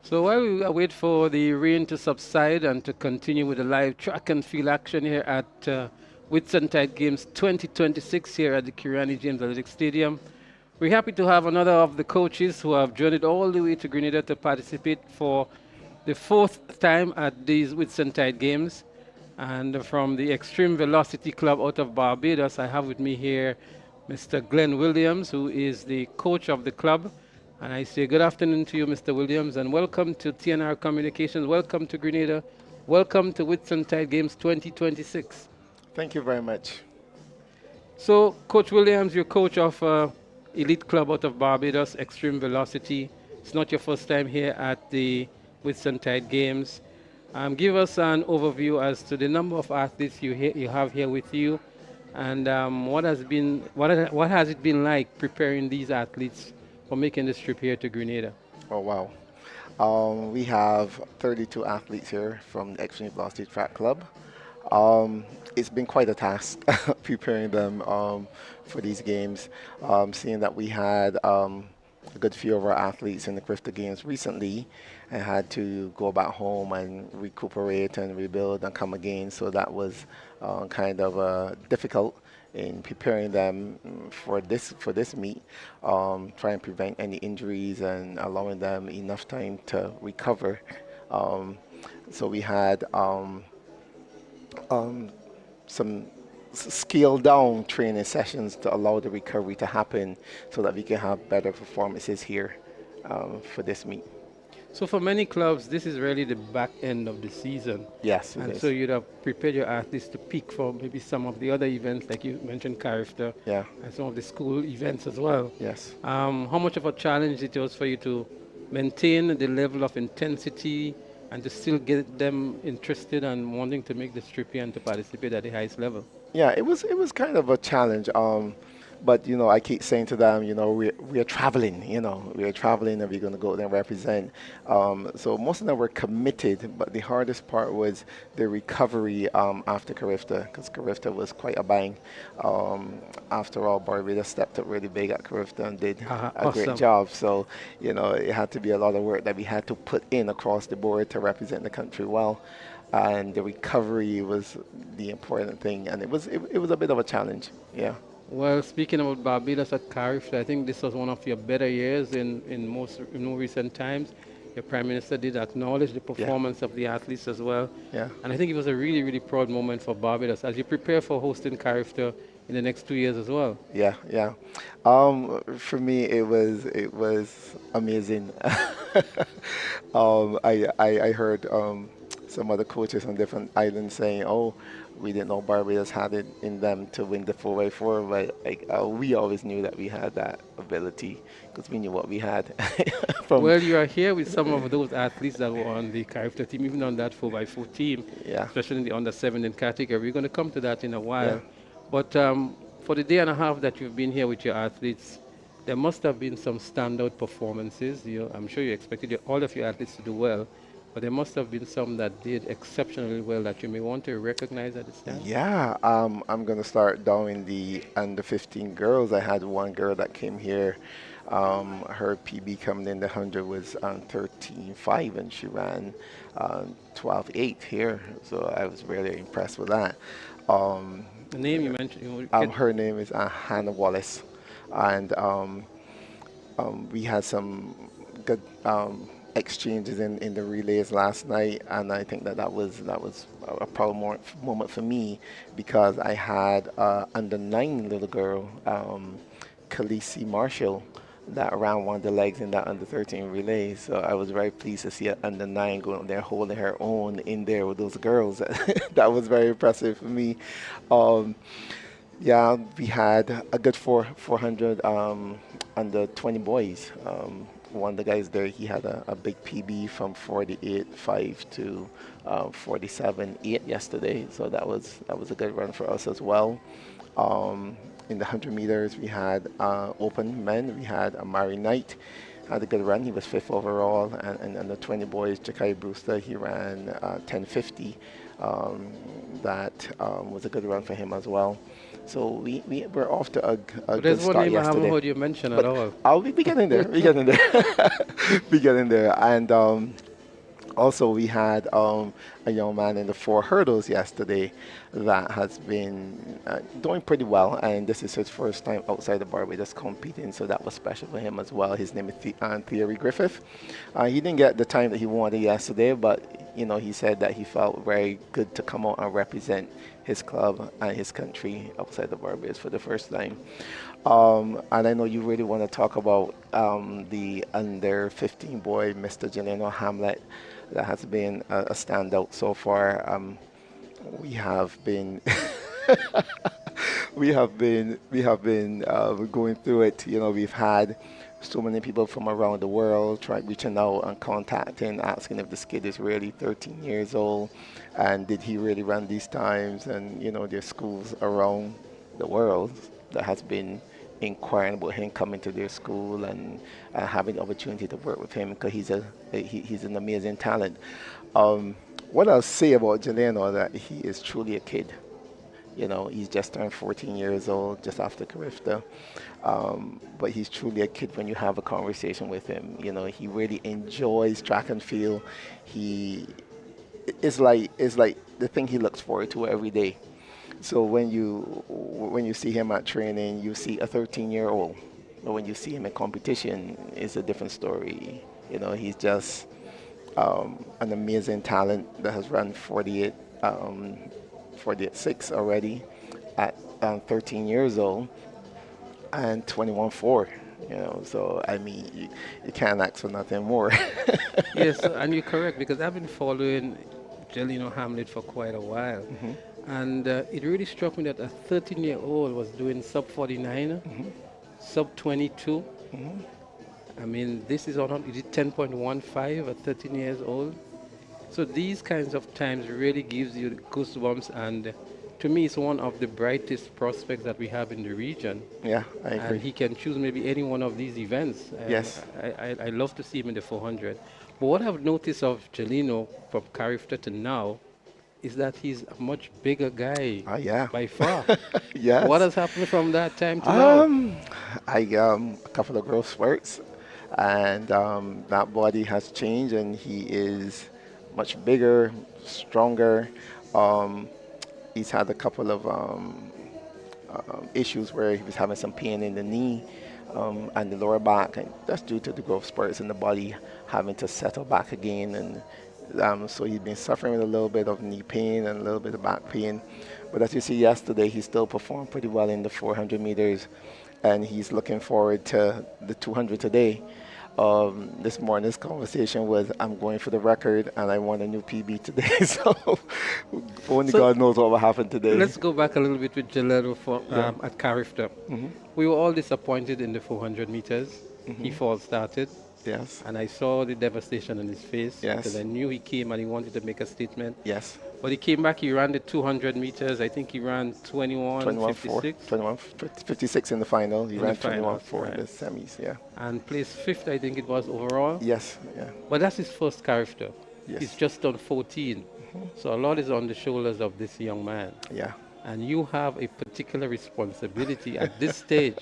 So while we wait for the rain to subside and to continue with the live track and field action here at Whitsuntide Games 2026 here at the Kiriani James Athletic Stadium, we're happy to have another of the coaches who have journeyed all the way to Grenada to participate for the fourth time at these Whitsuntide Games. And from the Extreme Velocity Club out of Barbados, I have with me here Mr. Glenn Williams, who is the coach of the club. And I say good afternoon to you, Mr. Williams, and welcome to TNR Communications. Welcome to Grenada. Welcome to Whitsuntide Games 2026. Thank you very much. So, Coach Williams, you're coach of elite club out of Barbados, Extreme Velocity. It's not your first time here at the Whitsuntide Games. Give us an overview as to the number of athletes you have here with you, and what has it been like preparing these athletes for making this trip here to Grenada? Oh, wow. We have 32 athletes here from the Extreme Velocity Track Club. It's been quite a task preparing them for these games, seeing that we had a good few of our athletes in the Crifter Games recently and had to go back home and recuperate and rebuild and come again. So that was kind of difficult in preparing them for this meet, trying to prevent any injuries and allowing them enough time to recover. So we had some scaled down training sessions to allow the recovery to happen so that we can have better performances here for this meet. So for many clubs, this is really the back end of the season. Yes, it And is. so you'd have prepared your athletes to peak for maybe some of the other events, like you mentioned, Carifta, Yeah, and some of the school events as well. yes. How much of a challenge it was for you to maintain the level of intensity and to still get them interested and wanting to make the trip here and to participate at the highest level? Yeah, it was kind of a challenge. But I keep saying to them, we're traveling. We're traveling, and we're going to go there and represent. So most of them were committed, but the hardest part was the recovery after Carifta, because Carifta was quite a bang. After all, Barbados stepped up really big at Carifta and did a great Awesome. job. So it had to be a lot of work that we had to put in across the board to represent the country well. And the recovery was the important thing, and it was a bit of a challenge. Yeah. Well, speaking about Barbados at Carif, I think this was one of your better years in more recent times. Your Prime Minister did acknowledge the performance of the athletes as well. Yeah. And I think it was a really, really proud moment for Barbados as you prepare for hosting Carif in the next 2 years as well. Yeah, yeah. For me, it was amazing. I heard some other coaches on different islands saying, "Oh, we didn't know Barbados had it in them to win the 4x4," but we always knew that we had that ability because we knew what we had. Well, you are here with some of those athletes that were on the Carifta team, even on that 4x4 team, Yeah. especially in the under 17 category. We're going to come to that in a while. Yeah. But for the day and a half that you've been here with your athletes, there must have been some standout performances. I'm sure you expected all of your athletes to do well, but there must have been some that did exceptionally well that you may want to recognize at this time. Yeah, I'm gonna start down in the under 15 girls. I had one girl that came here. Her PB coming in the 100 was 13.5, and she ran 12.8 here. So I was really impressed with that. The name you mentioned, Her name is Hannah Wallace, and we had some good exchanges in the relays last night, and I think that was a proud moment for me because I had under 9 little girl, Khaleesi Marshall, that ran one of the legs in that under 13 relay. So I was very pleased to see an under 9 going there holding her own in there with those girls. That was very impressive for me. Yeah, we had a good 400 under 20 boys. One of the guys there, he had a big PB from 48.5 to 47.8 yesterday. So that was a good run for us as well. In the 100 meters, we had open men. We had Amari Knight, had a good run. He was 5th overall. And the 20 boys, Jakai Brewster, he ran 10.50. Um, that was a good run for him as well. So we're off to a But good there's one start name I haven't yesterday. heard you mention at But all. I'll be getting there. We getting there. We getting there. And also, we had a young man in the four hurdles yesterday that has been doing pretty well, and this is his first time outside the Barbados competing, so that was special for him as well. His name is Thierry Griffith. He didn't get the time that he wanted yesterday, but he said that he felt very good to come out and represent his club and his country outside the Barbados for the first time. And I know you really want to talk about the under 15 boy, Mr. Jeleno Hamlet, that has been a standout so far. We have been we have been going through it. We've had so many people from around the world try reaching out and contacting, asking if this kid is really 13 years old, and did he really run these times? And there's schools around the world that has been inquiring about him coming to their school and having the opportunity to work with him because he's an amazing talent. Um, what I'll say about Jeleno that he is truly a kid. He's just turned 14 years old, just after Carifta. But he's truly a kid when you have a conversation with him. He really enjoys track and field. He it's like the thing he looks forward to every day. So when you see him at training, you see a 13-year-old. But when you see him in competition, it's a different story. He's just an amazing talent that has run 48.6 already at 13 years old and 21.4. So I mean, you can't ask for nothing more. Yes, and you're correct because I've been following Jeleno Hamlet for quite a while. Mhm, And it really struck me that a 13-year-old was doing sub 49, mhm, sub 22. mhm. I mean, this is on, it is 10.15 at 13 years old. So these kinds of times really gives you the goosebumps, and to me, it's one of the brightest prospects that we have in the region. Yeah, I And agree. he can choose maybe any one of these events. Yes. I love to see him in the 400. But what I've noticed of Jelino from Carifta to now is that he's a much bigger guy Ah, yeah. by far. What Yes. has happened from that time to now? Um, I a couple of growth spurts, and that body has changed, and he is much bigger, stronger. Um, he's had a couple of issues where he was having some pain in the knee and the lower back, and that's due to the growth spurts in the body having to settle back again. And so he's been suffering with a little bit of knee pain and a little bit of back pain. But as you see yesterday, he still performed pretty well in the 400 meters, and he's looking forward to the 200 today. This morning's conversation was, I'm going for the record and I want a new PB today. So only So God knows what will happen today. let's go back a little bit with Jeleno for, Yeah. at Carifta. Hmm. We were all disappointed in the 400 meters. He Hmm. false started, Yes. and I saw the devastation on his face because Yes. I knew he came and he wanted to make a statement. Yes. But he came back, he ran the 200 meters. I think he ran 21-4, 21:56 56 in the final. He in the ran finals, 21-4 in right? the semis. Yeah. And placed fifth, I think it was overall. Yes. Yeah. But that's his first character. Yes. He's just done 14. So a lot is on the shoulders of this young man. Yeah. And you have a particular responsibility at this stage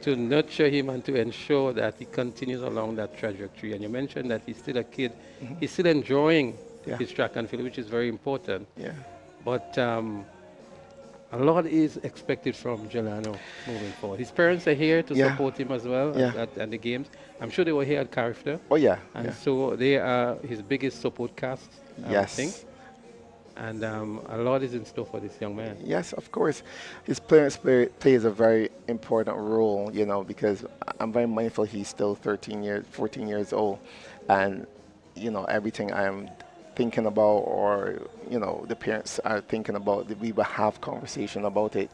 to nurture him and to ensure that he continues along that trajectory. And you mentioned that he's still a kid. He's still enjoying Yeah. his track and field, which is very important. Yeah. But a lot is expected from Jelano moving forward. His parents are here to Yeah. support him as well Yeah. at the games. I'm sure they were here at Carifta. Oh yeah. And Yeah. so they are his biggest support cast, I would Yes. think. And a lot is in store for this young man. Yes, of course. His parents plays a very important role, because I'm very mindful he's still 14 years old. And, everything I'm thinking about or, the parents are thinking about, that we will have conversation about it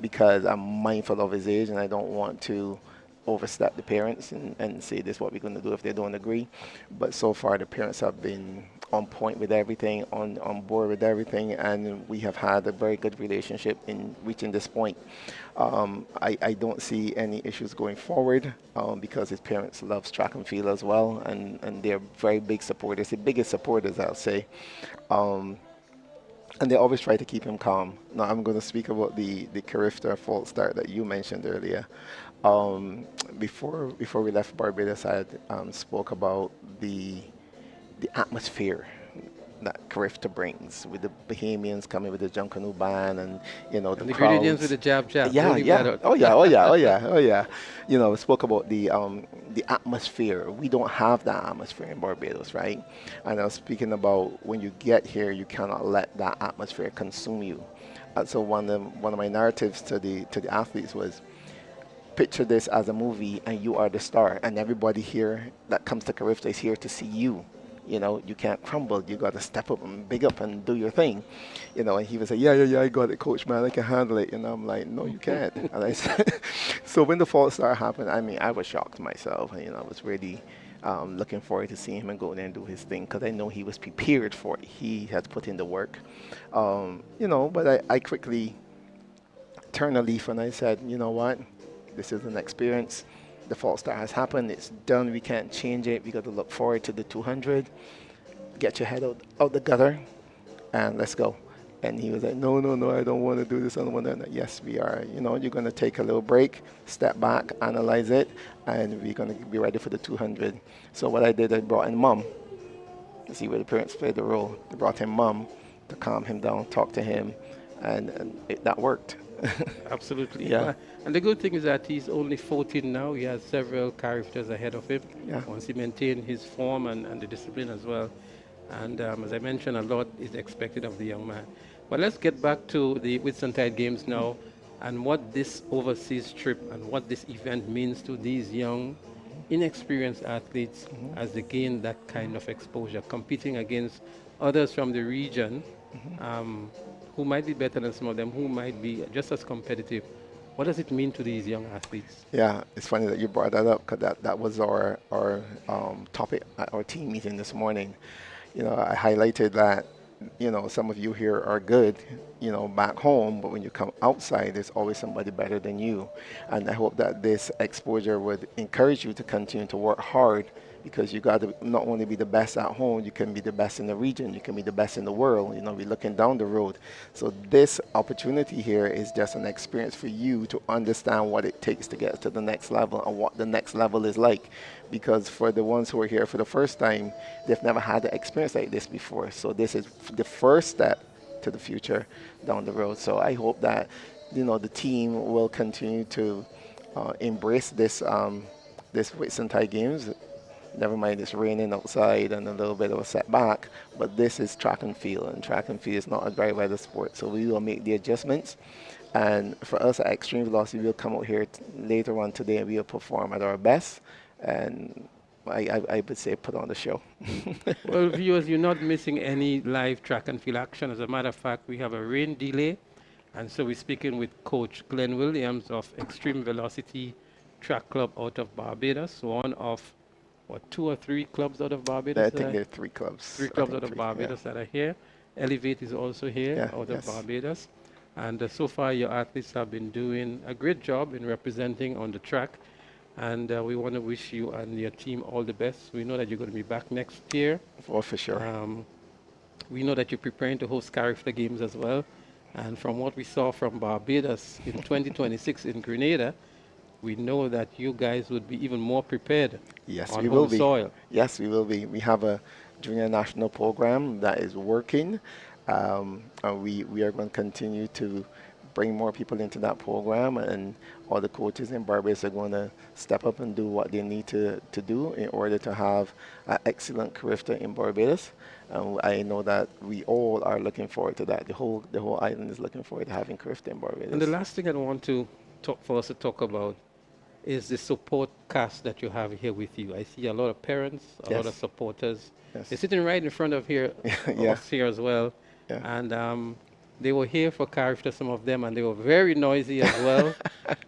because I'm mindful of his age and I don't want to overstep the parents and say this is what we're going to do if they don't agree. But so far the parents have been on point with everything, on board with everything, and we have had a very good relationship in reaching this point. I don't see any issues going forward because his parents loves track and field as well, and they're very big supporters, the biggest supporters I'll say. and they always try to keep him calm. Now I'm going to speak about the Carifta fault start that you mentioned earlier. Um, before we left Barbados, I had, spoke about the atmosphere that Carifta brings with the Bahamians coming with the Junkanoo band and the And the Grenadians with crowds. the jab jab. Don't Yeah, leave that yeah. out. Oh yeah, oh yeah, oh yeah, oh yeah. We spoke about the atmosphere. We don't have that atmosphere in Barbados, right? And I was speaking about when you get here, you cannot let that atmosphere consume you. So one of my narratives to the athletes was picture this as a movie and you are the star and everybody here that comes to Carifta is here to see you. You can't crumble. You got to step up and big up and do your thing. And he was like, yeah, yeah, yeah, I got it, coach, man. I can handle it. And I'm like, no, you can't. And I said, so when the false start happened, I mean, I was shocked myself. I was really looking forward to seeing him and go there and do his thing because I know he was prepared for it. He has put in the work. But I quickly turned a leaf and I said, you know what? This is an experience. The false start has happened. It's done. We can't change it. We got to look forward to the 200. Get your head out the gutter, and let's go. And he was like, no, no, no, I don't want to do this. I don't want to. Yes, we are. You're going to take a little break, step back, analyze it, and we're going to be ready for the 200. So what I did, I brought in mom. You see where the parents played the role. They brought in mom to calm him down, talk to him, and that worked. Absolutely. Yeah. And the good thing is that he's only 14 now. He has several characters ahead of him. Yeah. Once he maintains his form and the discipline as well. And as I mentioned, a lot is expected of the young man. But let's get back to the Whitsuntide Games now and what this overseas trip and what this event means to these young, inexperienced athletes as they gain that kind of exposure, competing against others from the region who might be better than some of them, who might be just as competitive. What does it mean to these young athletes? Yeah, it's funny that you brought that up because that was our topic at our team meeting this morning. I highlighted that, some of you here are good, back home, but when you come outside, there's always somebody better than you. And I hope that this exposure would encourage you to continue to work hard because you got to not only be the best at home, you can be the best in the region, you can be the best in the world, we're looking down the road. So this opportunity here is just an experience for you to understand what it takes to get to the next level and what the next level is like. Because for the ones who are here for the first time, they've never had an experience like this before. So this is the first step to the future down the road. So I hope that, the team will continue to embrace this Whitsuntide Games. Never mind it's raining outside and a little bit of a setback, but this is track and field, and track and field is not a dry weather sport. So we will make the adjustments. And for us at Extreme Velocity, we'll come out here later on today and we'll perform at our best. And I would say put on the show. Well, viewers, you're not missing any live track and field action. As a matter of fact, we have a rain delay. And so we're speaking with Coach Glenn Williams of Extreme Velocity Track Club out of Barbados, one of, 2 or 3 clubs out of Barbados? I think there are 3 clubs. 3 clubs out of Barbados that are here. Elevate is also here out of Barbados. And so far, your athletes have been doing a great job in representing on the track. And we want to wish you and your team all the best. We know that you're going to be back next year. Oh, for sure. We know that you're preparing to host Carifta Games as well. And from what we saw from Barbados in 2026 in Grenada, we know that you guys would be even more prepared on home soil. Yes, we will be. We have a junior national program that is working. And we are going to continue to bring more people into that program, and all the coaches in Barbados are going to step up and do what they need to do in order to have an excellent Carifta in Barbados. And I know that we all are looking forward to that. The whole island is looking forward to having Carifta in Barbados. And the last thing I want to for us to talk about is the support cast that you have here with you. I see a lot of parents, a lot of supporters. Yes. They're sitting right in front of here, us here as well. Yeah. And they were here for Carifta, some of them, and they were very noisy as well.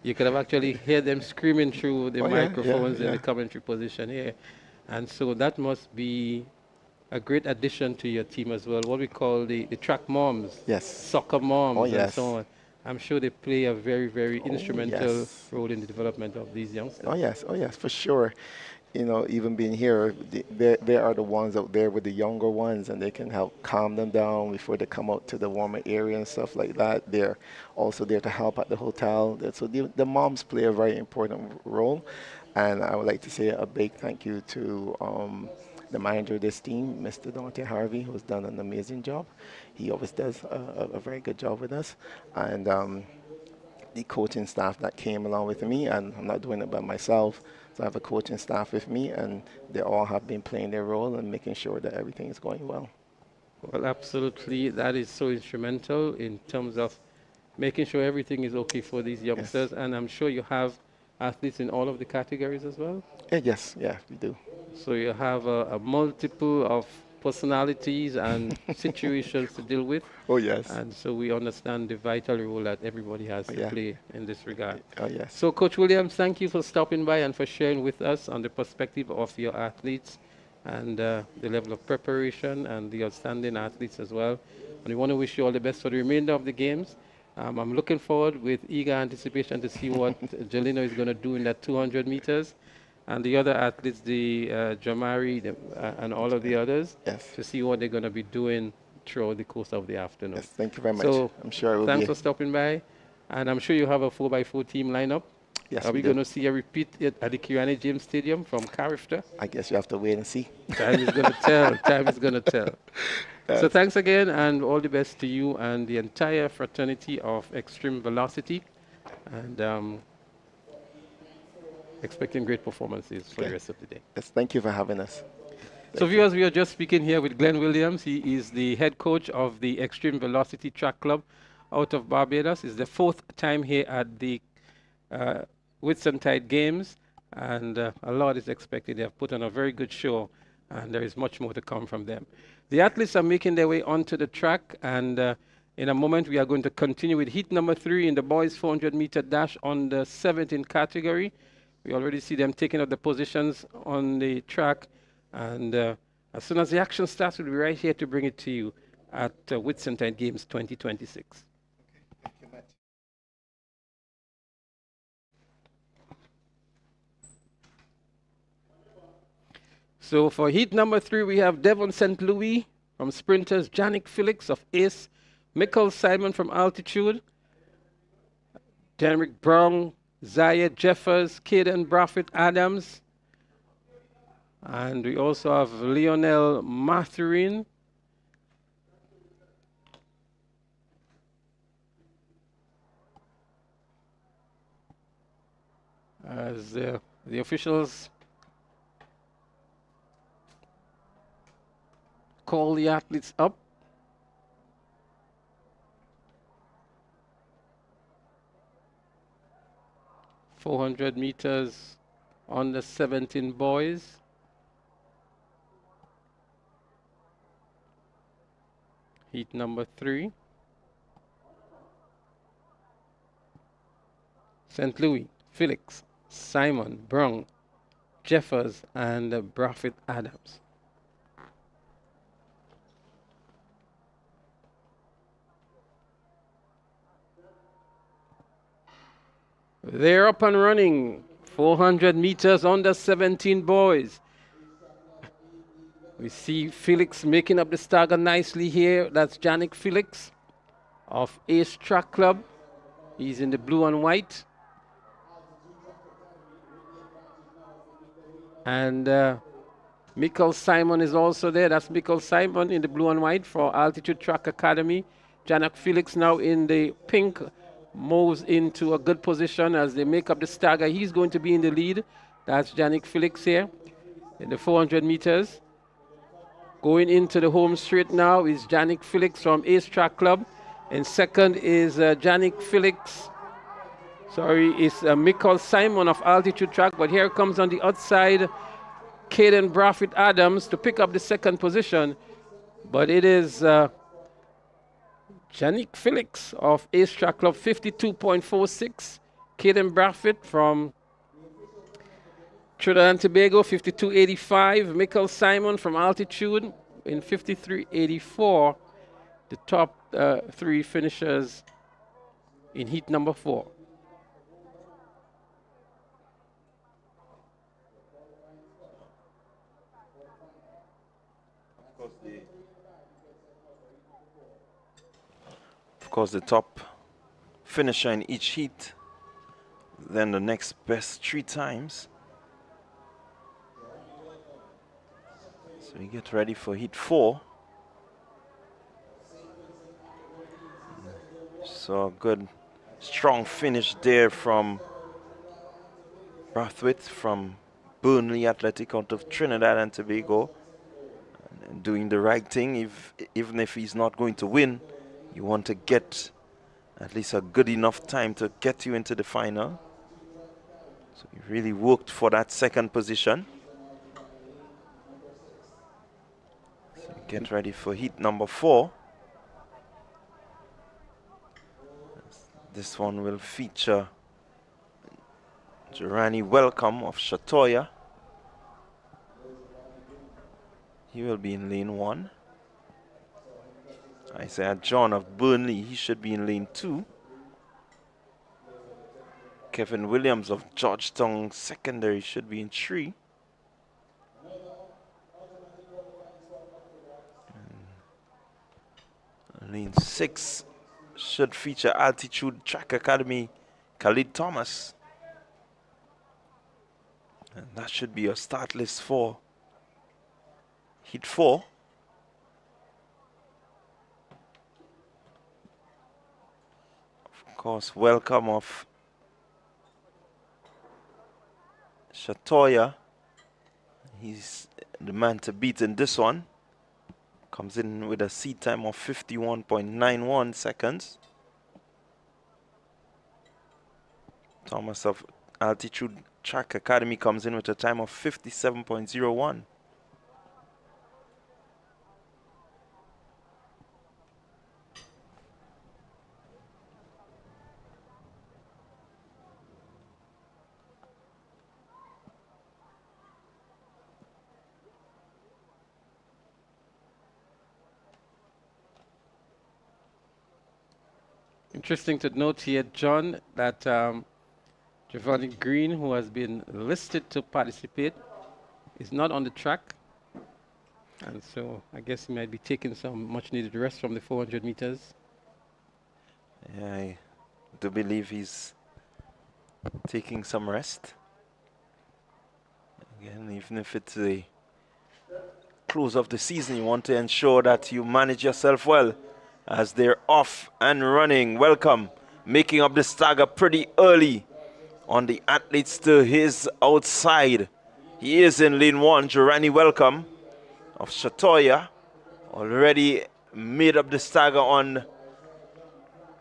You could have actually heard them screaming through the microphones in the commentary position here. And so that must be a great addition to your team as well, what we call the track moms, soccer moms, and so on. I'm sure they play a very, very instrumental role in the development of these youngsters. Oh yes, for sure. even being here, they are the ones out there with the younger ones, and they can help calm them down before they come out to the warmer area and stuff like that. They're also there to help at the hotel. So the moms play a very important role, and I would like to say a big thank you to the manager of this team, Mr. Dante Harvey, who's done an amazing job. He always does a very good job with us, and the coaching staff that came along with me, and I'm not doing it by myself. So I have a coaching staff with me, and they all have been playing their role and making sure that everything is going well. Well, absolutely. That is so instrumental in terms of making sure everything is okay for these youngsters. Yes. And I'm sure you have athletes in all of the categories as well. Yes, yeah, we do. So you have a multiple of personalities and situations to deal with. Oh, yes. And so we understand the vital role that everybody has to Yeah. play in this regard. Oh, yes. So, Coach Williams, thank you for stopping by and for sharing with us on the perspective of your athletes and the level of preparation and the outstanding athletes as well. And we want to wish you all the best for the remainder of the games. I'm looking forward with eager anticipation to see what Jelino is going to do in that 200 meters. And the other athletes, the Jamari and all of the others, Yes. to see what they're going to be doing throughout the course of the afternoon. Yes, thank you very much. So I'm sure it will thanks be. for stopping by. And I'm sure you have a 4x4 team lineup. Yes, Are we we do. going to see a repeat at the Kirani James Stadium from Carifta? I guess you have to wait and see. Time is going to tell. Time is going to tell. So thanks again, and all the best to you and the entire fraternity of Extreme Velocity. And expecting great performances for the rest of the day. Yes, thank you for having us. So viewers, we are just speaking here with Glenn Williams. He is the head coach of the Extreme Velocity Track Club out of Barbados. It's the fourth time here at the Whitsuntide Games, and a lot is expected. They have put on a very good show, and there is much more to come from them. The athletes are making their way onto the track, and in a moment we are going to continue with heat number 3 in the boys 400-meter dash on the 17 category. We already see them taking up the positions on the track, and as soon as the action starts, we'll be right here to bring it to you at Whitsuntide Games 2026. So for heat number 3, we have Devon St. Louis from sprinters, Janik Felix of Ace, Michael Simon from Altitude, Derek Brown, Zaya Jeffers, Caden Braffett Adams, and we also have Lionel Mathurin, as the officials call the athletes up. .400 meters on the 17 boys. Heat number 3. St. Louis, Felix, Simon, Brown, Jeffers, and Braffett Adams. They're up and running. 400 meters on the 17 boys. We see Felix making up the stagger nicely here. That's Janik Felix of Ace Track Club. He's in the blue and white. And Michael Simon is also there. That's Michael Simon in the blue and white for Altitude Track Academy. Janik Felix now in the pink moves into a good position as they make up the stagger. He's going to be in the lead. That's Janik Felix here in the 400 meters. Going into the home straight now is Janik Felix from Ace Track Club. And second is Janik Felix. Sorry, it's Michael Simon of Altitude Track. But here comes on the outside Caden Braffett Adams to pick up the second position. But it is Janik Felix of Ace Track Club, 52.46. Caden Braffett from Trinidad and Tobago, 52.85. Michael Simon from Altitude in 53.84. The top 3 finishers in heat number 4. course, the top finisher in each heat, then the next best 3 times. So we get ready for heat 4. So good, strong finish there from Brathwaite from Burnley Athletic out of Trinidad and Tobago. And doing the right thing, even if he's not going to win, you want to get at least a good enough time to get you into the final. So he really worked for that second position. So get ready for heat number 4. This one will feature Durrani Welcome of Shatoya. He will be in lane 1. Isaiah John of Burnley, he should be in lane 2. Kevin Williams of Georgetown Secondary should be in 3. And lane 6 should feature Altitude Track Academy Khalid Thomas. And that should be your start list for heat 4. Of course, Welcome of Shatoya. He's the man to beat in this one. Comes in with a seat time of 51.91 seconds. Thomas of Altitude Track Academy comes in with a time of 57.01. Interesting to note here, John, that Giovanni Green, who has been listed to participate, is not on the track. And so I guess he might be taking some much needed rest from the 400 meters. Yeah, I do believe he's taking some rest. Again, even if it's the close of the season, you want to ensure that you manage yourself well as they're off and running. Welcome, making up the stagger pretty early on the athletes to his outside. He is in lane 1, Durrani Welcome of Shatoya. Already made up the stagger on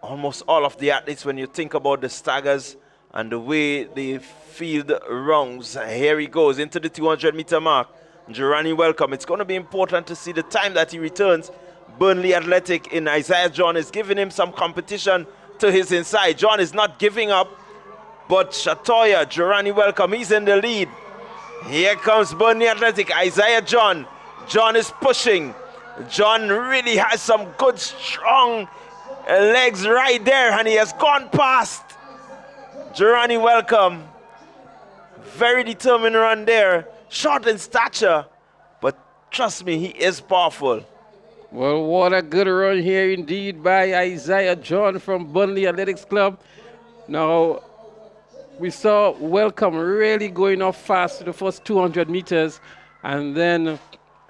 almost all of the athletes when you think about the staggers and the way the field rounds. Here he goes into the 200-meter mark. Durrani Welcome. It's going to be important to see the time that he returns. Burnley Athletic in Isaiah John is giving him some competition to his inside. John is not giving up, but Shatoya, Durrani Welcome, he's in the lead. Here comes Burnley Athletic, Isaiah John. John is pushing. John really has some good, strong legs right there, and he has gone past Durrani Welcome. Very determined run there. Short in stature, but trust me, he is powerful. Well, what a good run here indeed by Isaiah John from Burnley Athletics Club. Now, we saw Welcome really going off fast to the first 200 meters, and then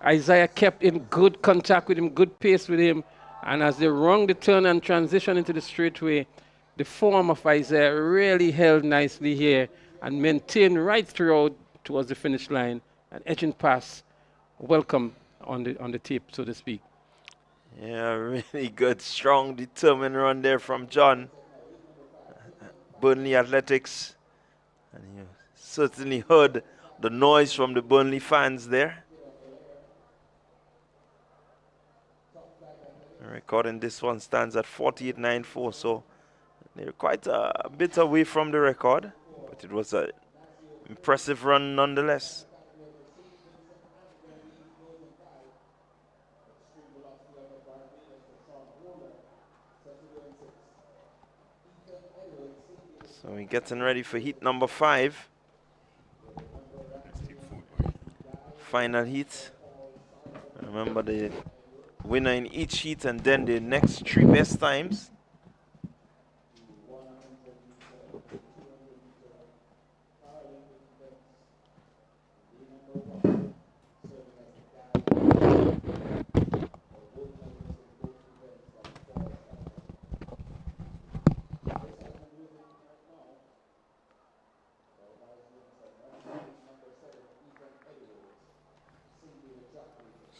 Isaiah kept in good contact with him, good pace with him, and as they rung the turn and transition into the straightaway, the form of Isaiah really held nicely here and maintained right throughout towards the finish line and edging past Welcome on the tape, so to speak. Yeah, really good, strong, determined run there from John. Burnley Athletics. And you certainly heard the noise from the Burnley fans there. The record in this one stands at 48.94, so they're quite a bit away from the record, but it was an impressive run nonetheless. So we're getting ready for heat number 5. Final heat. Remember the winner in each heat and then the next 3 best times.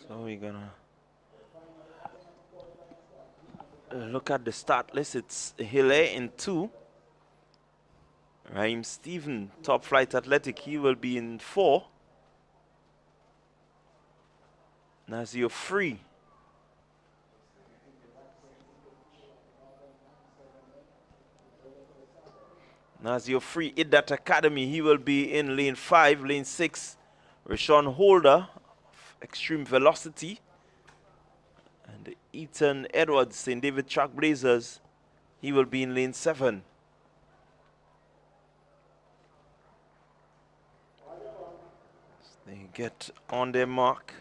So we're gonna look at the start list. It's Hille in 2. Raheem Stephen, Top Flight Athletic, he will be in 4. Nazio Free. Nazio Free, Idat Academy, he will be in lane 5. Lane 6, Rashawn Holder, Extreme Velocity. And Ethan Edwards, St. David Trackblazers, he will be in lane 7. They get on their mark.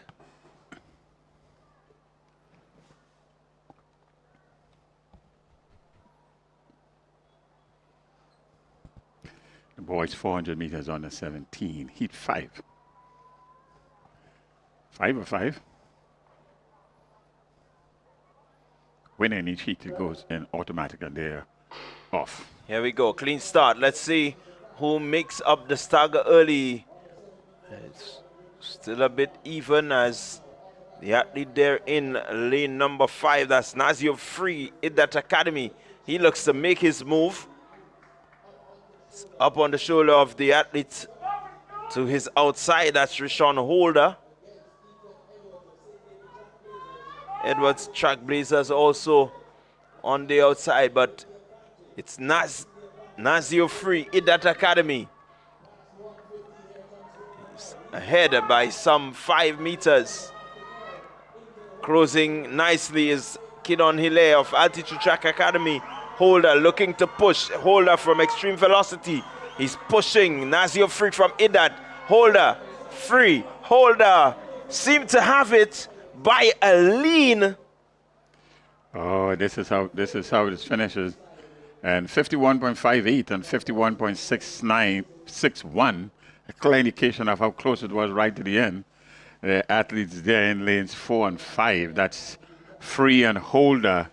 The boys 400 meters on the 17, heat 5. 5 or 5. Winning each heat, it goes in automatic and they're off. Here we go, clean start. Let's see who makes up the stagger early. It's still a bit even as the athlete there in lane number 5. That's Nazio Free, Idat Academy. He looks to make his move. It's up on the shoulder of the athlete to his outside. That's Rashawn Holder. Edwards Trackblazers also on the outside, but it's Nazio Free, Idat Academy. He's ahead by some 5 meters. Closing nicely is Kidon Hille of Altitude Track Academy. Holder looking to push. Holder from Extreme Velocity. He's pushing. Nazio Free from Idat. Holder, Free. Holder seemed to have it by a lean. Oh, this is how this finishes. And 51.58 and 51.61, a clear indication of how close it was right to the end. The athletes there in lanes 4 and 5, that's Free and Holder,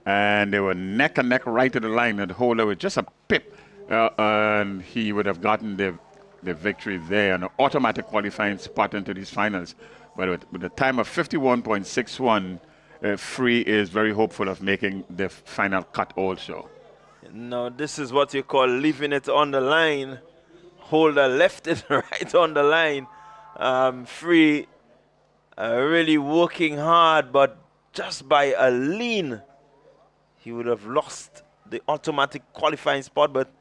and they were neck and neck right to the line, and Holder was just a pip, and he would have gotten the victory there, an automatic qualifying spot into these finals. But with a time of 51.61, Free is very hopeful of making the final cut also. Now this is what you call leaving it on the line. Holder left it right on the line. Free really working hard, but just by a lean, he would have lost the automatic qualifying spot, but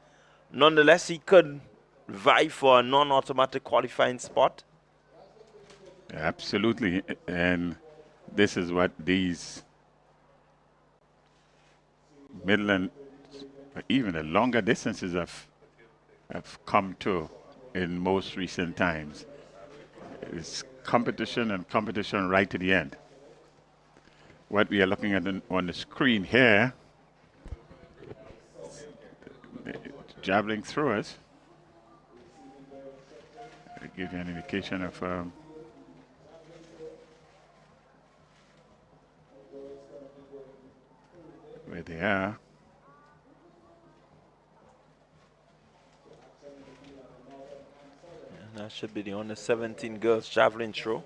nonetheless, he could vie for a non-automatic qualifying spot. Absolutely, and this is what these middle and even the longer distances have come to in most recent times. It's competition and competition right to the end. What we are looking at on the screen here, jabbling through us, to give you an indication of where they are. And that should be the under 17 girls javelin throw.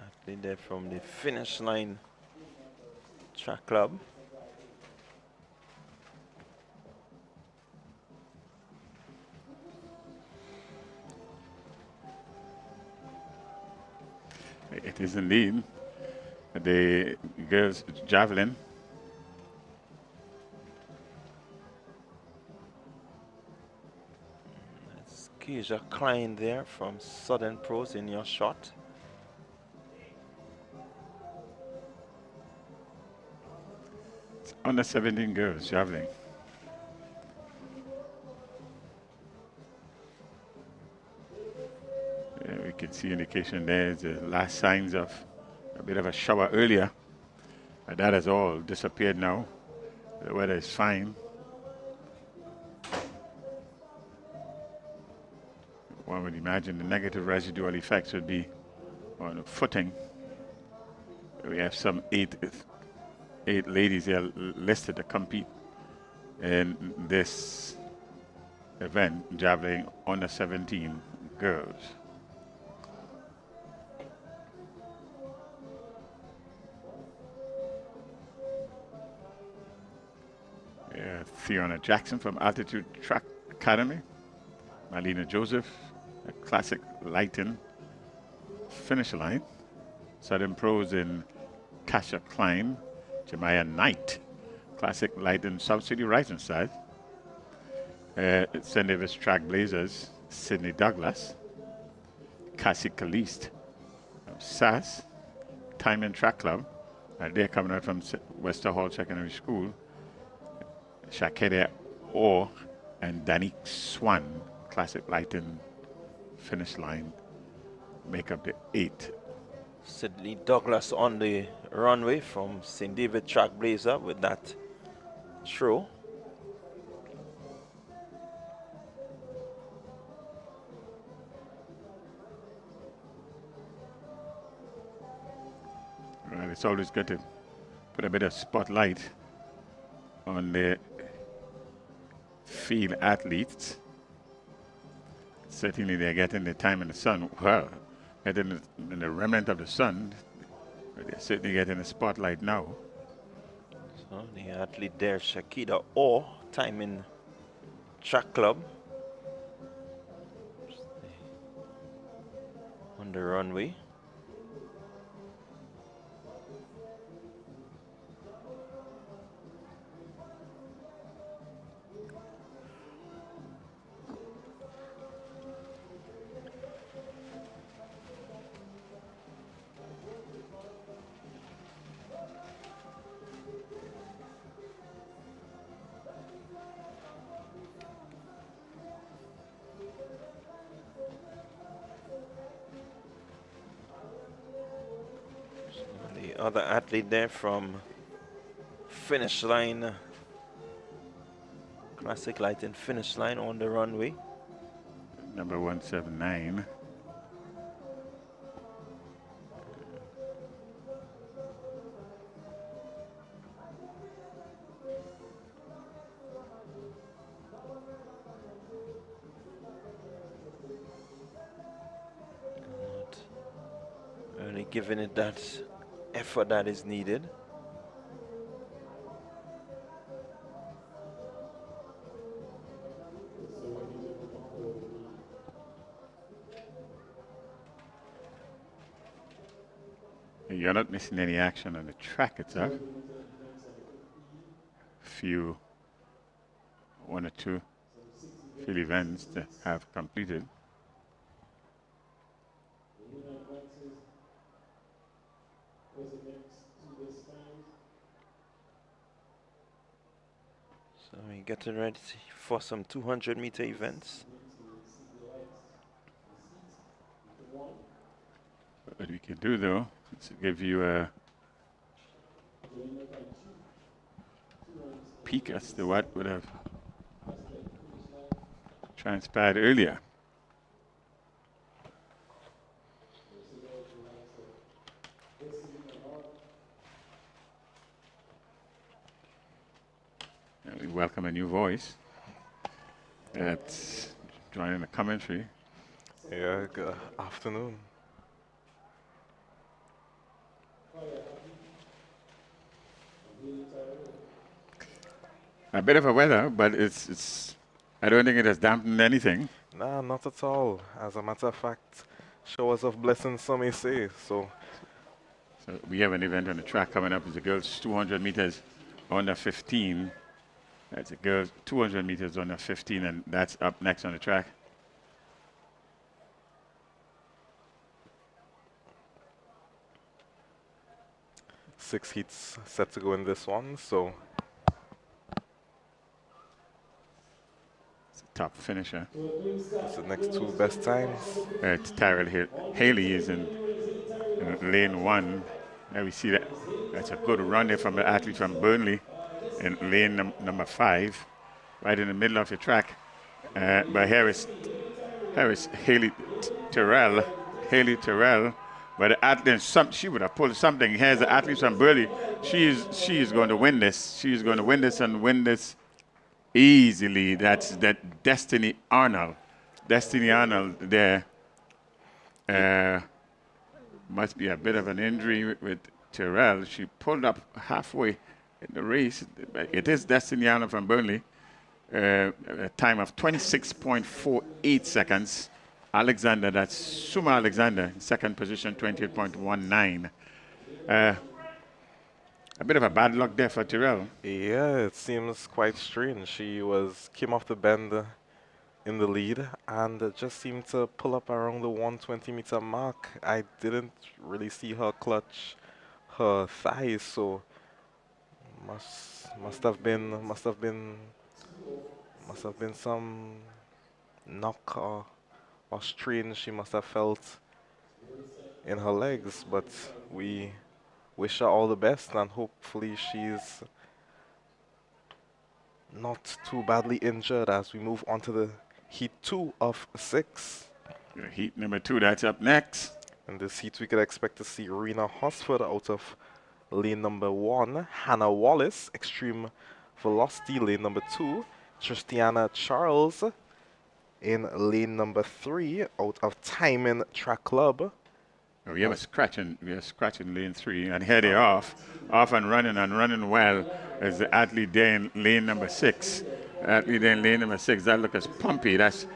Athlete there from the finish line track club. It is indeed the girls javelin. That's Keisha Klein there from Southern Pros in your shot. It's under 17 girls javelin. We can see indication there's the last signs of a bit of a shower earlier. But that has all disappeared now. The weather is fine. One would imagine the negative residual effects would be on the footing. We have some eight ladies here listed to compete in this event, javelin under 17 girls. Fiona Jackson from Altitude Track Academy. Marlena Joseph, a classic lighting finish line. Southern Pros in Kasha Klein. Jemiah Knight, classic lighting subsidy rising side. St. Davis Track Blazers, Sydney Douglas. Cassie Caliste, SAS, Time and Track Club. They're coming out from Wester Hall Secondary School. Shakeda Orr and Danique Swan, classic lighting finish line, make up the 8. Sydney Douglas on the runway from St. David Track Blazer with that throw. Right, it's always good to put a bit of spotlight on the field athletes. Certainly they're getting the time in the sun. Well, getting in the remnant of the sun, but they're certainly getting the spotlight now. So the athlete there, Shakida Orr, Time in Track Club. On the runway. Other athlete there from finish line, classic lighting finish line on the runway. Number 179. Not really giving it that effort that is needed. You're not missing any action on the track itself. One or two field events that have completed. So we're getting ready for some 200-meter events. What we can do though is give you a peek as to what would have transpired earlier. And we welcome a new voice that's joining the commentary. Yeah, good afternoon. A bit of a weather, but it's I don't think it has dampened anything. Nah, not at all. As a matter of fact, showers of blessings, some may say. So we have an event on the track coming up. It's the girls 200 meters under 15. That's the girls 200 meters under 15, and that's up next on the track. Six heats set to go in this one, so it's a top finisher. it's the next two best times. It's Tyrell Haley is in lane 1. There we see that. That's a good run there from the athlete from Burnley in lane number 5, right in the middle of the track. But here is Haley Terrell. But the athlete, she would have pulled something. Here's the athlete from Burley. She is going to win this. She is going to win this and win this Easy lead. That's that Destiny Arnold. Destiny Arnold there. Must be a bit of an injury with Terrell. She pulled up halfway in the race. It is Destiny Arnold from Burnley. A time of 26.48 seconds. Alexander, that's Suma Alexander, in second position, 28.19. A bit of a bad luck there for Terrell. Yeah, it seems quite strange. She came off the bend in the lead and just seemed to pull up around the 120-meter mark. I didn't really see her clutch her thighs, so must have been some knock or strain she must have felt in her legs. But we wish her all the best, and hopefully she's not too badly injured as we move on to the heat 2 of 6. Heat number 2, that's up next. In this heat, we could expect to see Rena Hosford out of lane number 1, Hannah Wallace, extreme velocity, lane number 2, Tristiana Charles in lane number 3, out of Timing Track Club. We are scratching lane 3, and here they are off and running well as the athlete there in lane number 6. Athlete there in lane number 6, that looks Pumpy. That's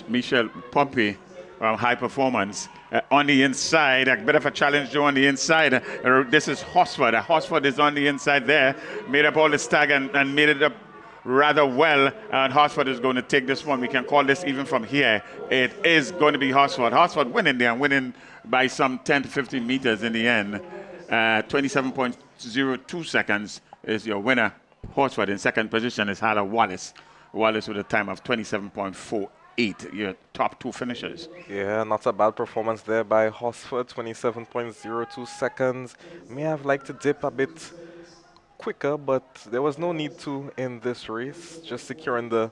Michelle Pumpy from High Performance. On the inside, a bit of a challenge though on the inside. This is Hosford. Hosford is on the inside there, made up all the stag and made it up rather well, and Hosford is going to take this one. We can call this even from here. It is going to be Hosford. Hosford winning there, winning by some 10 to 15 meters in the end. 27.02 seconds is your winner. Hosford in second position is Hannah Wallace. Wallace with a time of 27.48, your top 2 finishers. Yeah, not a bad performance there by Hosford, 27.02 seconds. May have liked to dip a bit quicker, but there was no need to in this race. Just securing the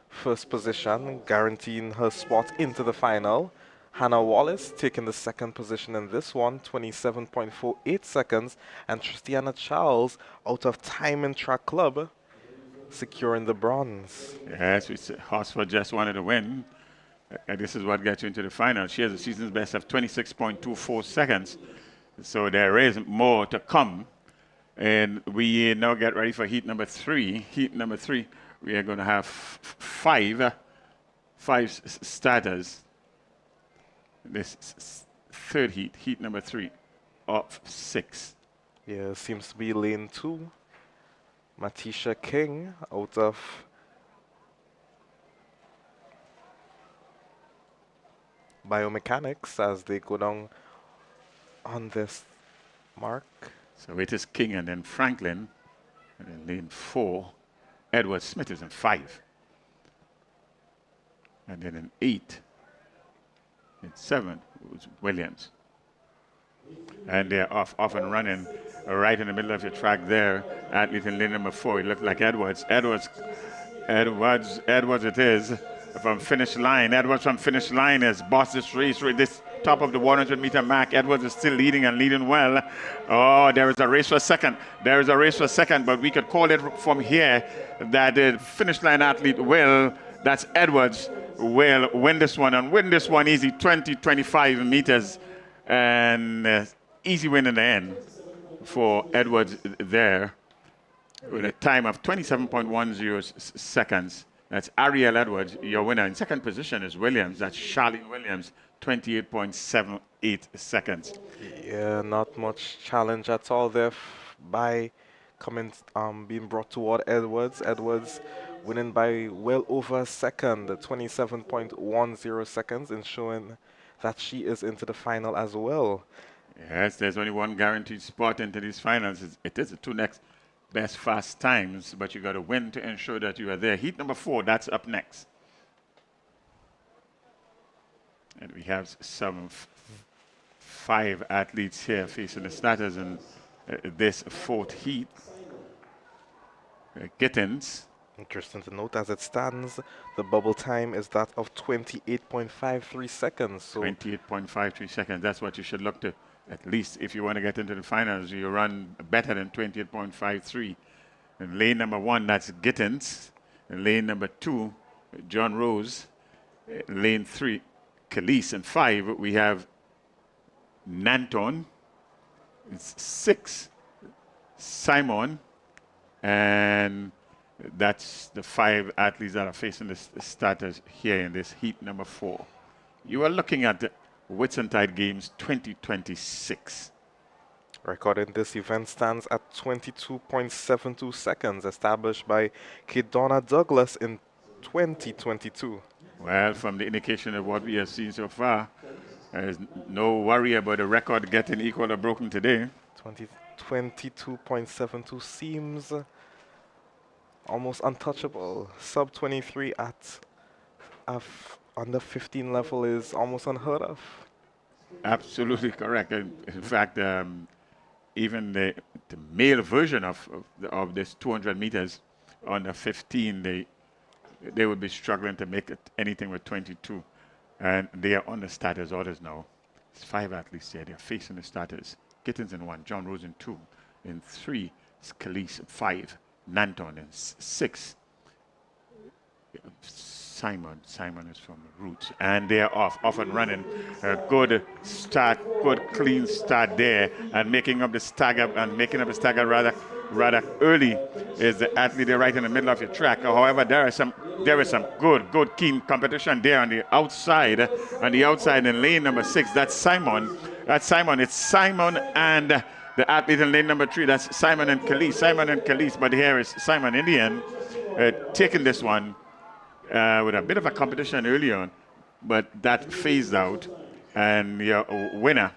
first position, guaranteeing her spot into the final. Hannah Wallace taking the second position in this one, 27.48 seconds, and Tristiana Charles out of Timing Track Club securing the bronze. Yes, Hosford just wanted to win. This is what gets you into the final. She has a season's best of 26.24 seconds, so there is more to come. And we now get ready for heat number 3. Heat number 3, we are going to have five starters. This third heat, heat number 3 of 6. Yeah, seems to be lane 2. Matisha King out of biomechanics as they go down on this mark. So it is King and then Franklin, and then lane 4. Edward Smith is in 5. And then in 8, in 7 was Williams. And they're off and running right in the middle of your track there. Athlete in lane number 4, it looked like Edwards. Edwards it is from finish line. Edwards from finish line has bossed this race with this top of the 100-meter mark. Edwards is still leading and leading well. Oh, there is a race for second. There is a race for second, but we could call it from here that the finish line athlete that's Edwards, will win this one and win this one easy, 25 meters, and easy win in the end for Edwards there with a time of 27.10 seconds. That's Ariel Edwards, your winner. In second position is Williams. That's Charlene Williams, 28.78 seconds. Yeah, not much challenge at all there by being brought toward Edwards. Edwards winning by well over a second, 27.10 seconds, ensuring that she is into the final as well. Yes, there's only one guaranteed spot into these finals. It is the 2 next best fast times, but you got to win to ensure that you are there. Heat number 4, that's up next. And we have some 5 athletes here facing the starters in this 4th heat. Gittins. Interesting to note, as it stands, the bubble time is that of 28.53 seconds. So 28.53 seconds, that's what you should look to. At least if you want to get into the finals, you run better than 28.53. And lane number 1, that's Gittins. lane number 2, John Rose. Lane 3, Khalees. And 5, we have Nanton. It's 6, Simon. And that's the 5 athletes that are facing the starters here in this heat number 4. You are looking at the Whitsuntide Games 2026. Record in this event stands at 22.72 seconds, established by Kidonna Douglas in 2022. Well, from the indication of what we have seen so far, there's no worry about the record getting equal or broken today. 22.72 seems almost untouchable. Sub 23 at under 15 level is almost unheard of. Absolutely correct. In fact, even the male version of this 200 meters under 15, they would be struggling to make it anything with 22. And they are on the starters orders now. It's 5 athletes there. They're facing the starters. Gittins in 1, John Rose in 2. In 3, Khalees. 5, Nanton. In 6, Simon. Simon is from Roots. And they are off and running. A good start, good clean start there. And making up the stagger rather early is the athlete there right in the middle of your track. However, there is some good keen competition there on the outside. On the outside in lane number 6, that's Simon. It's Simon and the athlete in lane number 3, that's Simon and Khalees. But here is Simon in the end taking this one with a bit of a competition early on, but that phased out. And your winner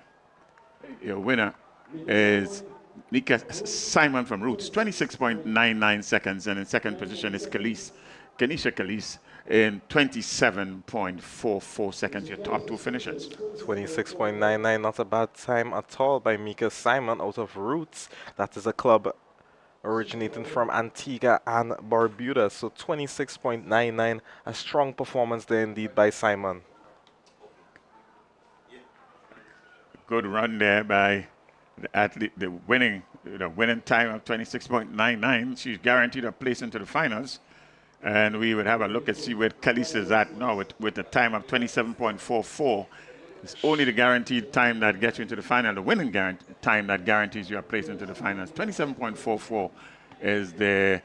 is Nika Simon from Roots, 26.99 seconds, and in second position is Kenisha Khalees in 27.44 seconds, your top 2 finishers. 26.99, not a bad time at all by Mika Simon out of Roots. That is a club originating from Antigua and Barbuda. So 26.99, a strong performance there indeed by Simon. Good run there by the athlete, the winning time of 26.99. She's guaranteed a place into the finals. And we would have a look and see where Khalees is at now with a time of 27.44. It's only the guaranteed time that gets you into the final, the winning time that guarantees you a place into the finals. 27.44 is the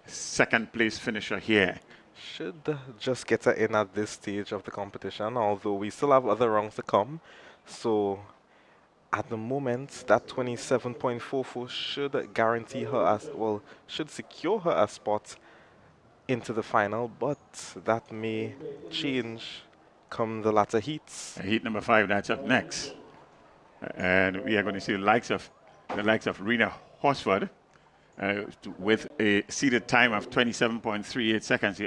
second place finisher here. Should just get her in at this stage of the competition, although we still have other rounds to come. So at the moment, that 27.44 should guarantee her should secure her a spot into the final, but that may change come the latter heats. Heat number 5, that's up next. And we are going to see the likes of Rena Horsford with a seeded time of 27.38 seconds.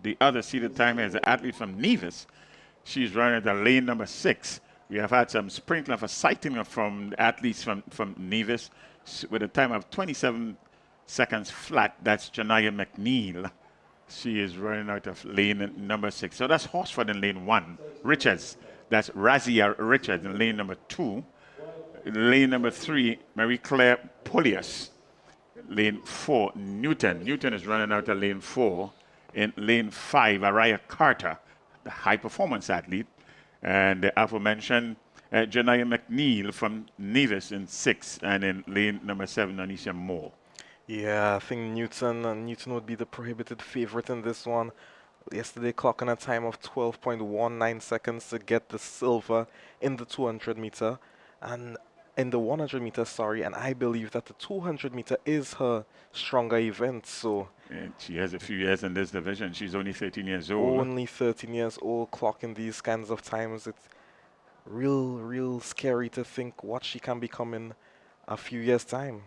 The other seeded time is an athlete from Nevis. She's running at lane number 6. We have had some sprinkling of a sighting from athletes from Nevis with a time of 27 seconds flat. That's Janaya McNeil. She is running out of lane number 6. So that's Horsford in lane 1. Richards, that's Razia Richards in lane number 2. Lane number 3, Marie Claire Polias. Lane 4, Newton. Newton is running out of lane 4. In lane 5, Araya Carter, the high performance athlete. And the aforementioned Janaya McNeil from Nevis in 6. And in lane number 7, Anisha Moore. Yeah, I think Newton would be the prohibited favorite in this one. Yesterday clocking a time of 12.19 seconds to get the silver in the 200 meter and in the 100 meter, sorry, and I believe that the 200 meter is her stronger event, so and she has a few years in this division. She's only 13 years old. Only 13 years old, clocking these kinds of times. It's real scary to think what she can become in a few years' time.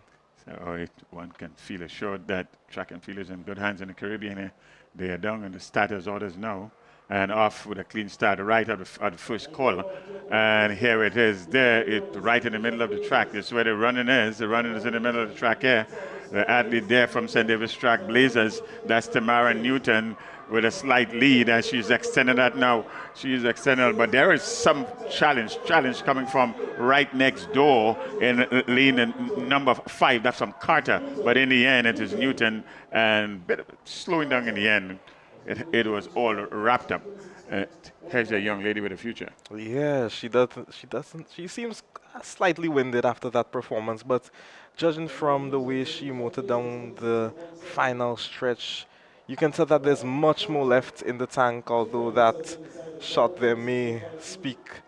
So one can feel assured that track and field is in good hands in the Caribbean. They are down in the starters orders now and off with a clean start right at the first call. And here it is there, right in the middle of the track. This is where the running is. The running is in the middle of the track here. The athlete there from St. David's Track Blazers, that's Tamara Newton with a slight lead as she's extended that now. She's extended, but there is some challenge coming from right next door in lane number 5. That's from Carter, but in the end it is Newton, and bit of slowing down in the end. It was all wrapped up. Here's a young lady with a future. Yeah, she doesn't. She doesn't. She seems slightly winded after that performance, but judging from the way she motored down the final stretch, you can tell that there's much more left in the tank. Although that shot there may speak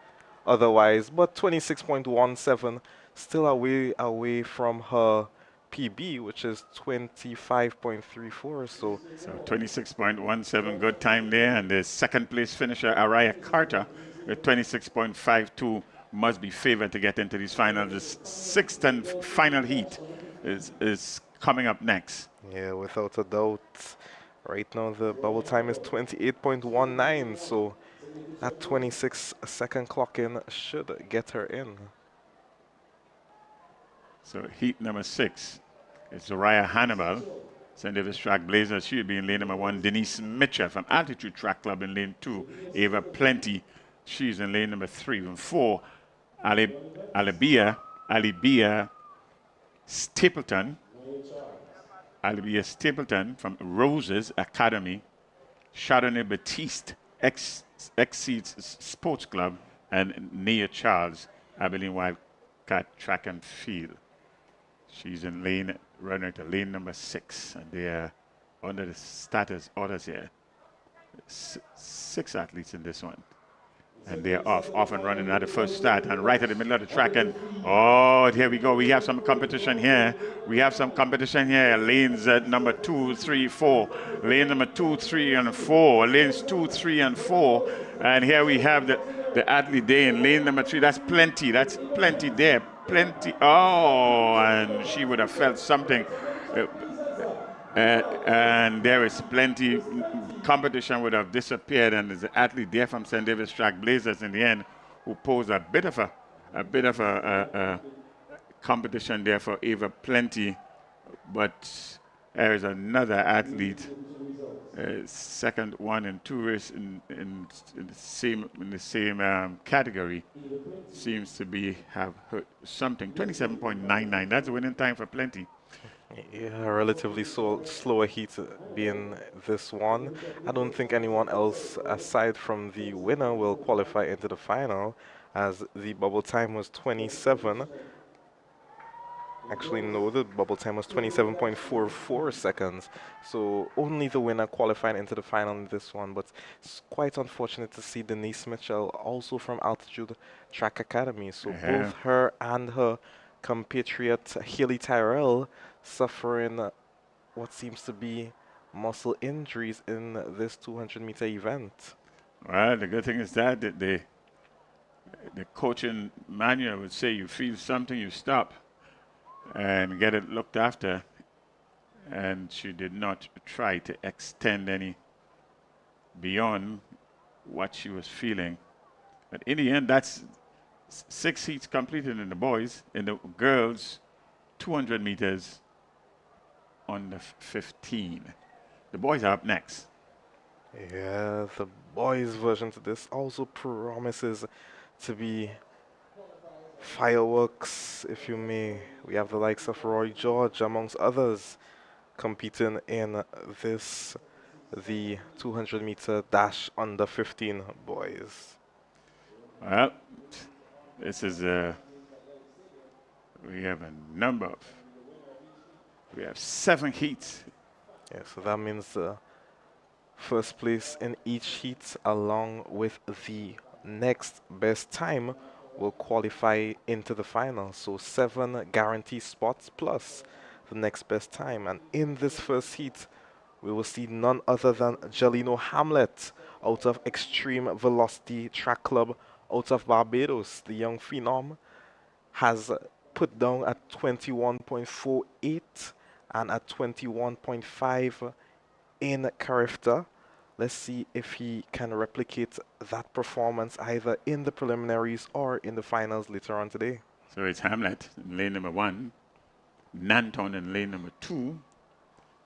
otherwise, but 26.17, still away from her PB, which is 25.34. So 26.17, good time there. And the second place finisher, Araya Carter, with 26.52, must be favored to get into these finals. The sixth and final heat is coming up next. yeah, without a doubt. Right now the bubble time is 28.19, so that 26-second clock in should get her in. So heat number 6 is Soraya Hannibal, St. David's Track Blazers. She'll be in lane number 1. Denise Mitchell from Altitude Track Club in lane 2. Ava Plenty, she's in lane number 3. And 4, Alibia Stapleton. Alibia Stapleton from Roses Academy. Chardonnay Batiste, Exceeds Sports Club, and Nia Charles, Abilene Wildcat Track and Field. She's in lane, running to lane number 6, and they are under the status orders here. 6 athletes in this one. And they're off and running at the first start and right at the middle of the track. And oh, here we go. We have some competition here. Lanes at number 2, 3, 4. Lane number 2, 3, and 4. Lanes 2, 3, and 4. And here we have the athlete there in lane number 3. That's Plenty. That's Plenty there. Plenty. Oh, and she would have felt something. And there is Plenty. Competition would have disappeared, and there's an athlete there from St. David's Track Blazers in the end who posed a bit of a competition there for Ava Plenty, but there is another athlete, second 1 and 2 race in the same category, seems to have hurt something. 27.99. That's the winning time for Plenty. Yeah, relatively slower heat being this one. I don't think anyone else aside from the winner will qualify into the final, as the bubble time was 27. Actually, no, the bubble time was 27.44 seconds. So only the winner qualified into the final in this one. But it's quite unfortunate to see Denise Mitchell, also from Altitude Track Academy. So both her and her compatriot Haley Tyrell suffering what seems to be muscle injuries in this 200-meter event. Well, the good thing is that the coaching manual would say you feel something, you stop and get it looked after. And she did not try to extend any beyond what she was feeling. But in the end, that's 6 heats completed in the boys. In the girls, 200 meters on the 15. The boys are up next. Yeah, the boys' version to this also promises to be fireworks, if you may. We have the likes of Roy George, amongst others, competing in this, the 200-meter dash under 15 boys. Well, this is we have a number of, we have 7 heats. Yeah, so that means first place in each heat along with the next best time will qualify into the final. So 7 guaranteed spots plus the next best time. And in this first heat, we will see none other than Jelino Hamlet out of Extreme Velocity Track Club out of Barbados. The young phenom has put down at 21.48 and at 21.5 in Carifta. Let's see if he can replicate that performance either in the preliminaries or in the finals later on today. So it's Hamlet in lane number 1. Nanton in lane number 2.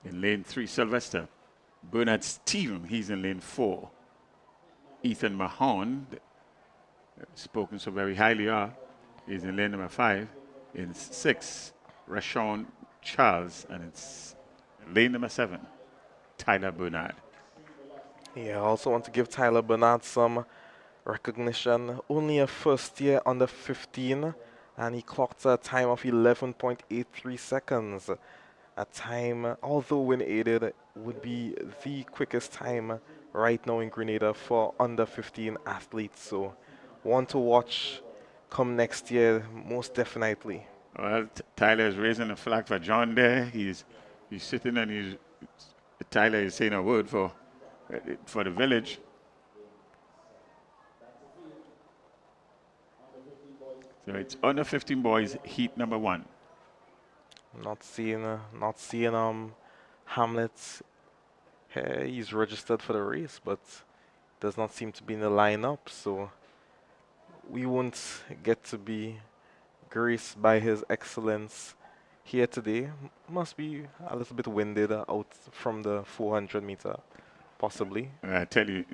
In lane 3, Sylvester. Bernard Stephen, he's in lane 4. Ethan Mahon, spoken so very highly of, is in lane number 5. In 6, Rashawn Charles, and it's lane number 7, Tyler Bernard. Yeah, I also want to give Tyler Bernard some recognition. Only a first year under 15, and he clocked a time of 11.83 seconds. A time, although wind aided, would be the quickest time right now in Grenada for under 15 athletes. So, one to watch come next year, most definitely. Well, Tyler is raising a flag for John there. He's sitting and Tyler is saying a word for the village. So it's under 15 boys, heat number 1. Not seeing Hamlet. He's registered for the race, but does not seem to be in the lineup. So we won't get to be graced by his excellence here today. Must be a little bit winded out from the 400 meter, possibly. I tell you,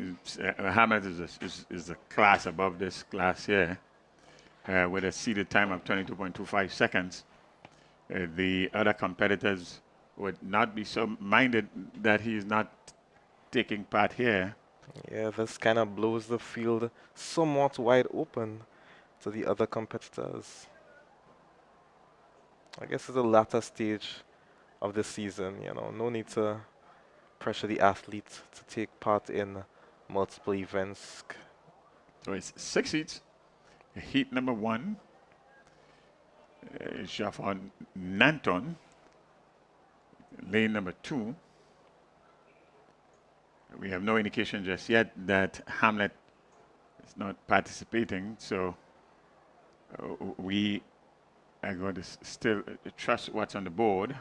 Hamlet is a class above this class here, with a seeded time of 22.25 seconds. The other competitors would not be so minded that he's not taking part here. Yeah, this kind of blows the field somewhat wide open to the other competitors. I guess it's the latter stage of the season, no need to pressure the athlete to take part in multiple events. So it's 6 heats. Heat number 1 is Jafon Nanton. Lane number 2. We have no indication just yet that Hamlet is not participating, so we are going to still trust what's on the board,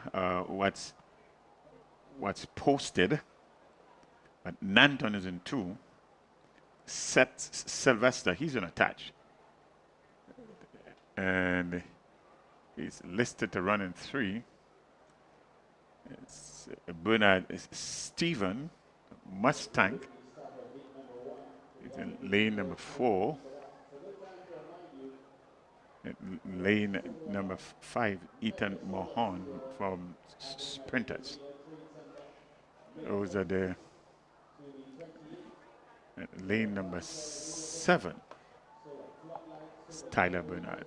what's posted. But Nanton is in 2. Seth Sylvester, he's in attach. And he's listed to run in 3. It's Bernard Stephen Mustang. He's in lane number 4. Lane number 5, Ethan Mahon from Sprinters. Those are the lane number 7. It's Tyler Bernard.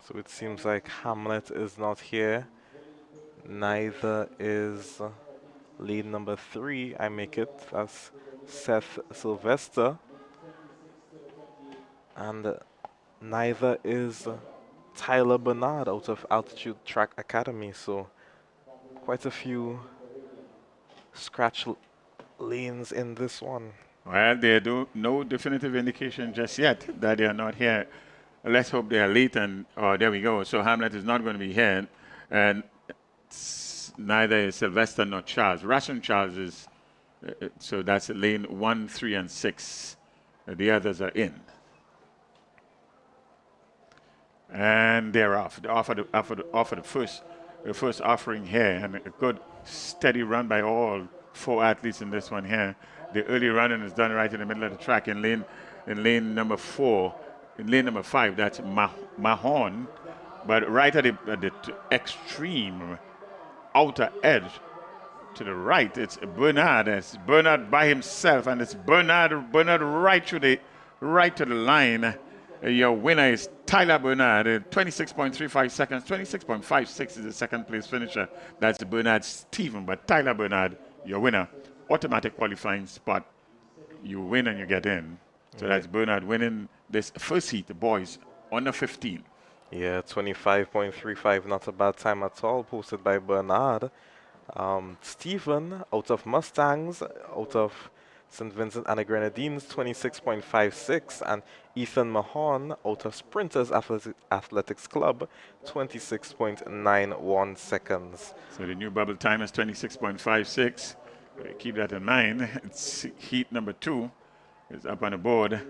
So it seems like Hamlet is not here. Neither is lead number 3. I make it as Seth Sylvester. And neither is Tyler Bernard out of Altitude Track Academy. So quite a few scratch lanes in this one. Well, there are no definitive indication just yet that they are not here. Let's hope they are late, and there we go. So Hamlet is not going to be here, and neither is Sylvester nor Charles. Ration Charles is, so that's lane 1, 3, and 6. The others are in. And they're off. They're off of the first offering here, and a good steady run by all 4 athletes in this one here. The early running is done right in the middle of the track in lane number 4. In lane number 5, that's Mahon, but right at the extreme outer edge to the right, it's Bernard. It's Bernard by himself, and it's Bernard right to the line. Your winner is Tyler Bernard, 26.35 seconds. 26.56 is the second place finisher. That's Bernard Stephen, but Tyler Bernard, your winner. Automatic qualifying spot. You win and you get in. So that's Bernard winning this first heat, the boys, under 15. Yeah, 25.35, not a bad time at all, posted by Bernard. Stephen, out of Mustangs, out of St. Vincent and the Grenadines, 26.56, and Ethan Mahon, out of Sprinters Athletics Club, 26.91 seconds. So the new bubble time is 26.56. Keep that in mind. It's heat number 2 is up on the board,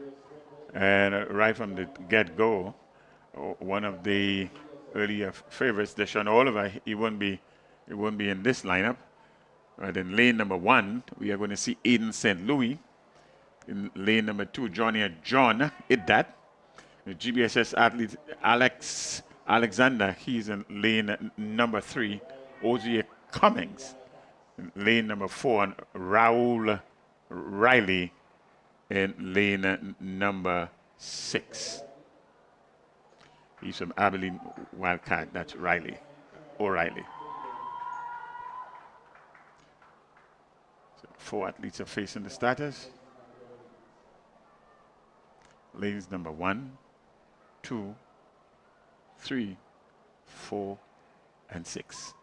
and right from the get-go, one of the earlier favorites. Deshaun Oliver, he won't be in this lineup. Right, in lane number 1, we are going to see Aiden St. Louis. In lane number 2, John Iddat. The GBSS athlete Alex Alexander, he's in lane number 3. Ozier Cummings in lane number 4, and Raul Riley in lane number 6. He's from Abilene Wildcat. That's Riley. O'Reilly. So 4 athletes are facing the starters. Lanes number 1, 2, 3, 4, and 6.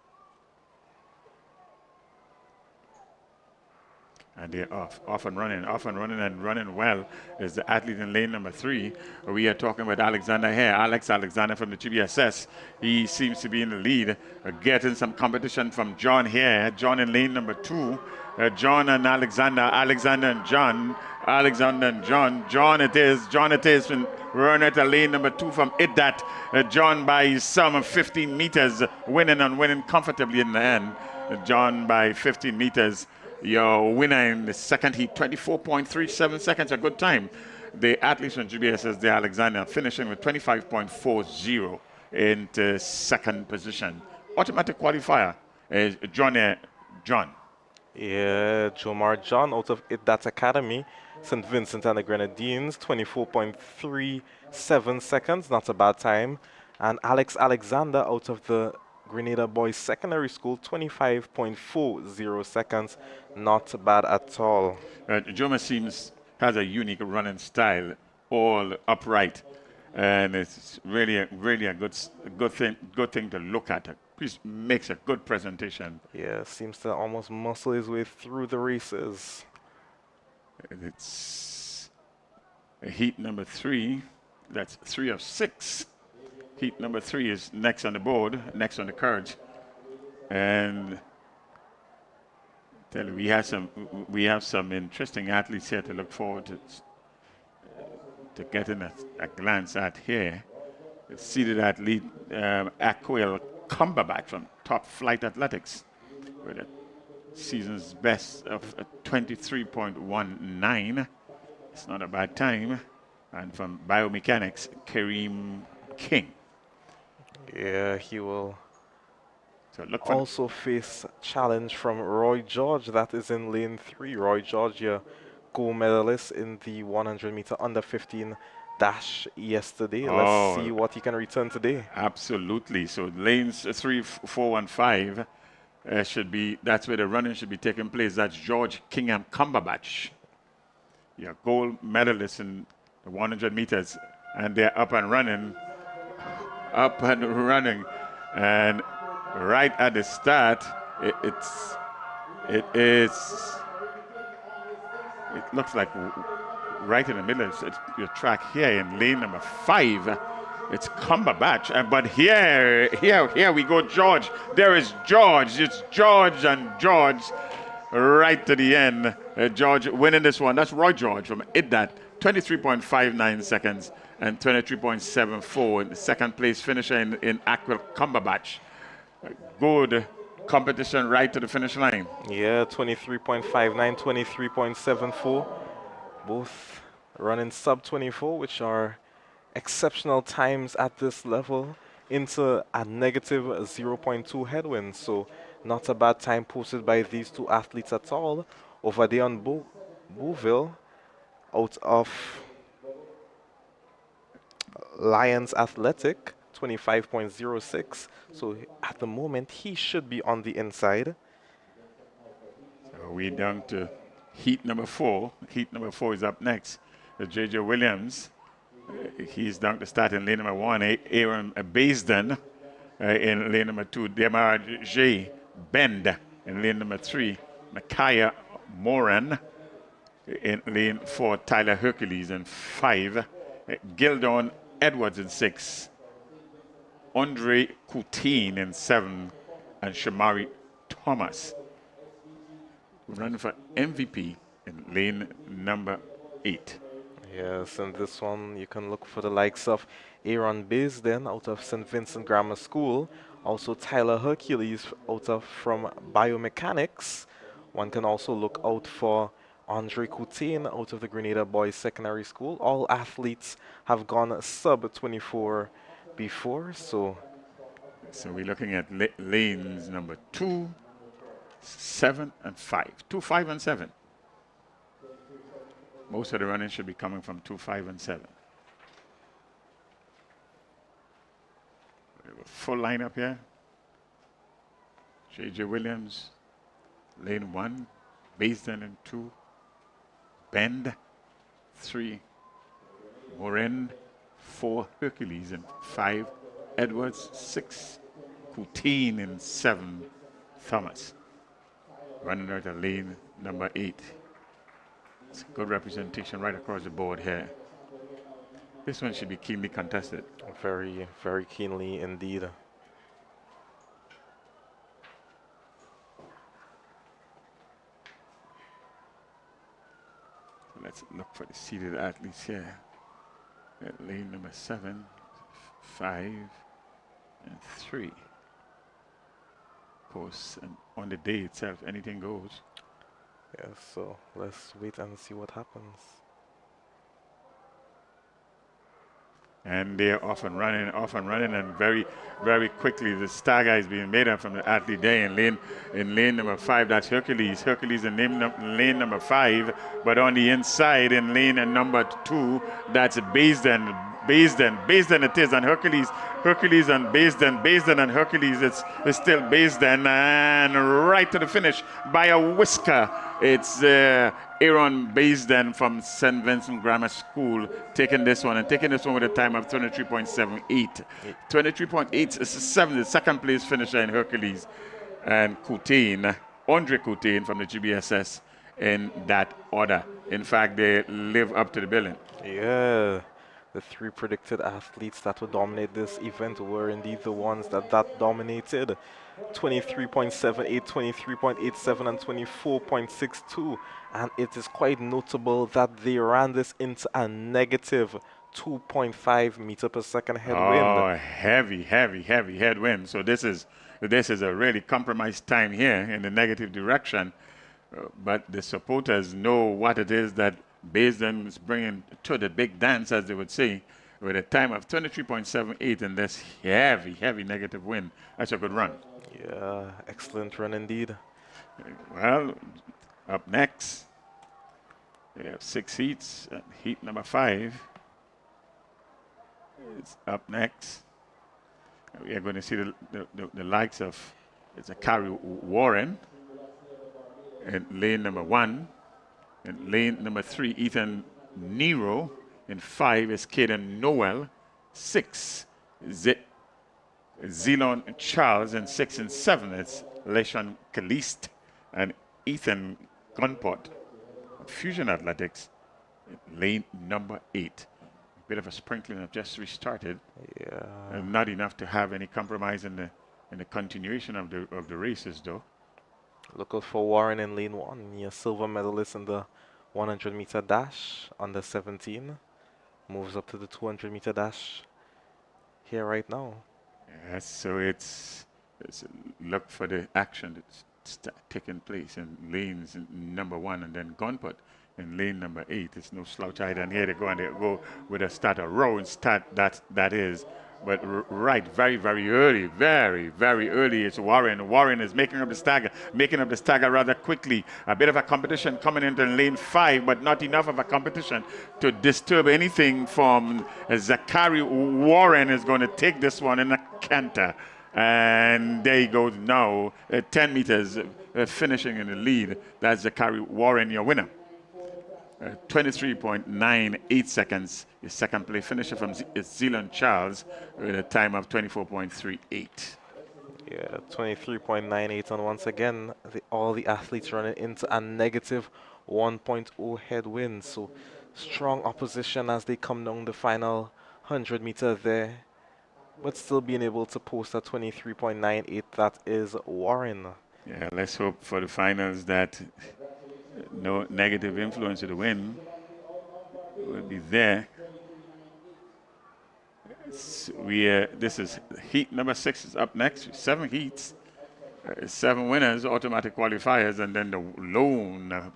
And they're off and running and running well is the athlete in lane number 3. We are talking about Alexander here, Alex Alexander from the GBSS. He seems to be in the lead, getting some competition from John here. John in lane number 2. John and Alexander, Alexander and John, Alexander and John. John it is from running at lane number 2 from Iddat. John by some 15 meters, winning comfortably in the end. John by 15 meters. Your winner in the second heat, 24.37 seconds, a good time. The athletes from GBSS, the Alexander, finishing with 25.40 in second position. Automatic qualifier is John. Yeah, Jomar John out of Iddat Academy, St. Vincent and the Grenadines, 24.37 seconds, not a bad time. And Alex Alexander out of the Grenada Boys Secondary School, 25.40 seconds, not bad at all. Joma has a unique running style, all upright, and it's really a good thing to look at. He makes a good presentation. Yeah, seems to almost muscle his way through the races. It's heat number 3. That's 3 of 6. Heat number 3 is next on the board, next on the cards, and tell you, we have some interesting athletes here to look forward to getting a glance at here. The seated athlete Aquil Cumberbatch from Top Flight Athletics with a season's best of 23.19. It's not a bad time. And from Biomechanics, Kareem King. Yeah, he will also face challenge from Roy George. That is in lane 3. Roy George, your gold medalist in the 100 meter under 15 dash yesterday. Let's see what he can return today. Absolutely. So lanes 3, 4, and 5 that's where the running should be taking place. That's George Kingham Cumberbatch, your gold medalist in the 100 meters, and they're up and running. And right at the start, it looks like right in the middle of your track here in lane number 5. It's Cumberbatch, but here we go, George. There is George. It's George and George right to the end. George winning this one. That's Roy George from Iddat, 23.59 seconds. And 23.74 in the second place finisher in Aquil Cumberbatch. Good competition right to the finish line. Yeah, 23.59, 23.74. Both running sub 24, which are exceptional times at this level, into a negative 0.2 headwind. So not a bad time posted by these two athletes at all. Over there on Bouville, out of Lions Athletic, 25.06. So at the moment, he should be on the inside. So we're down to heat number 4. Heat number 4 is up next. J.J. Williams, he's down to start in lane number 1. Aaron Baisden in lane number 2. Demar J. Bend in lane number 3. Micaiah Moran in lane 4. Tyler Hercules in 5. Gildon Edwards in 6, Andre Coutin in 7, and Shamari Thomas running for MVP in lane number 8. Yes, and this one you can look for the likes of Aaron Baisden out of St. Vincent Grammar School, also Tyler Hercules out of from Biomechanics. One can also look out for Andre Coutain out of the Grenada Boys Secondary School. All athletes have gone sub 24 before, so So we're looking at lanes number 2, 7, and 5. 2, 5, and 7. Most of the running should be coming from 2, 5, and 7. We have a full lineup here. J.J. Williams, lane 1, Baisden in 2, Bend 3, Morin 4, Hercules in 5, Edwards 6, Coutain in 7, Thomas. Running out of lane number 8. It's a good representation right across the board here. This one should be keenly contested. very, very keenly indeed. Let's look for the seated athletes here. At lane number 7, 5, and 3. Of course, and on the day itself, anything goes. Yes, so let's wait and see what happens. And they're off and running, and very, very quickly the star guy is being made up from the athlete there in lane number 5. That's Hercules. Hercules in lane number 5, but on the inside in lane number 2, that's Baisden. Baisden it is, and Hercules and Baisden and Hercules. It's still Baisden, and right to the finish by a whisker. It's Aaron Baisden from St. Vincent Grammar School taking this one with a time of 23.78. 23.8 is the second place finisher in Hercules, and Coutain, Andre Coutain from the GBSS in that order. In fact, they live up to the billing. Yeah, the 3 predicted athletes that would dominate this event were indeed the ones that dominated. 23.78, 23.87, and 24.62. And it is quite notable that they ran this into a negative 2.5 meter per second headwind. Oh, heavy headwind. So this is a really compromised time here in the negative direction. But the supporters know what it is that Baisden is bringing to the big dance, as they would say, with a time of 23.78 and this heavy negative wind. That's a good run. Yeah, excellent run indeed. Well, up next, we have 6 heats. Heat number 5 is up next. We are going to see the likes of Zachary Warren in lane number 1. In lane number 3, Ethan Nero. In 5 is Caden Noel. 6, Zelon Charles. And 6 and 7 is Leshon Kalist and Ethan Gunport. Fusion Athletics, lane number 8. A bit of a sprinkling have just restarted. Yeah. Not enough to have any compromise in the continuation of the races, though. Look out for Warren in lane 1. He's a silver medalist in the 100-meter dash, under 17. Moves up to the 200-meter dash here right now. Yes, so it's look for the action that's taking place in lanes number 1, and then Gunport in lane number 8. It's no slouch either, and here they go with a start, a round start that is. But right, very early, very early. It's Warren. Warren is making up the stagger rather quickly. A bit of a competition coming into lane 5, but not enough of a competition to disturb anything from Zachary. Warren is going to take this one in a canter. And there he goes now, 10 meters, finishing in the lead. That's Zachary Warren, your winner. 23.98 seconds. His second place finisher from Zealand Charles with a time of 24.38. Yeah, 23.98, and once again, all the athletes running into a negative 1.0 headwind. So strong opposition as they come down the final 100 meter there, but still being able to post a 23.98. That is Warren. Yeah, let's hope for the finals that no negative influence of the wind will be there. This is heat number 6 is up next. 7 heats, 7 winners, automatic qualifiers, and then the lone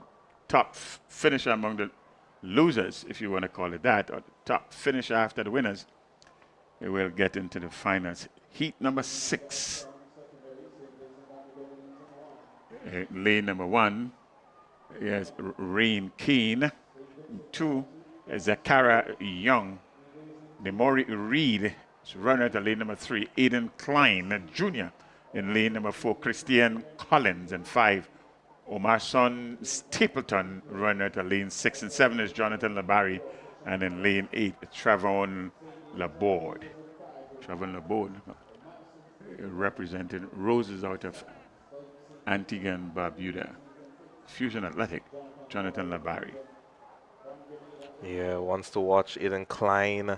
top finisher among the losers, if you want to call it that, or the top finisher after the winners. They will get into the finals. Heat number 6. Lane number 1. Yes, Rain Keane. 2, Zakara Young. Demori Reed is runner at lane number 3. Aiden Klein Jr. in lane number 4. Christian Collins. And 5, Omarson Stapleton, runner at lane 6. And 7 is Jonathan Labari. And in lane 8, Travon Laborde. Travon Laborde represented Roses out of Antigua and Barbuda. Fusion Athletic, Jonathan Labari. Yeah, wants to watch Aiden Klein.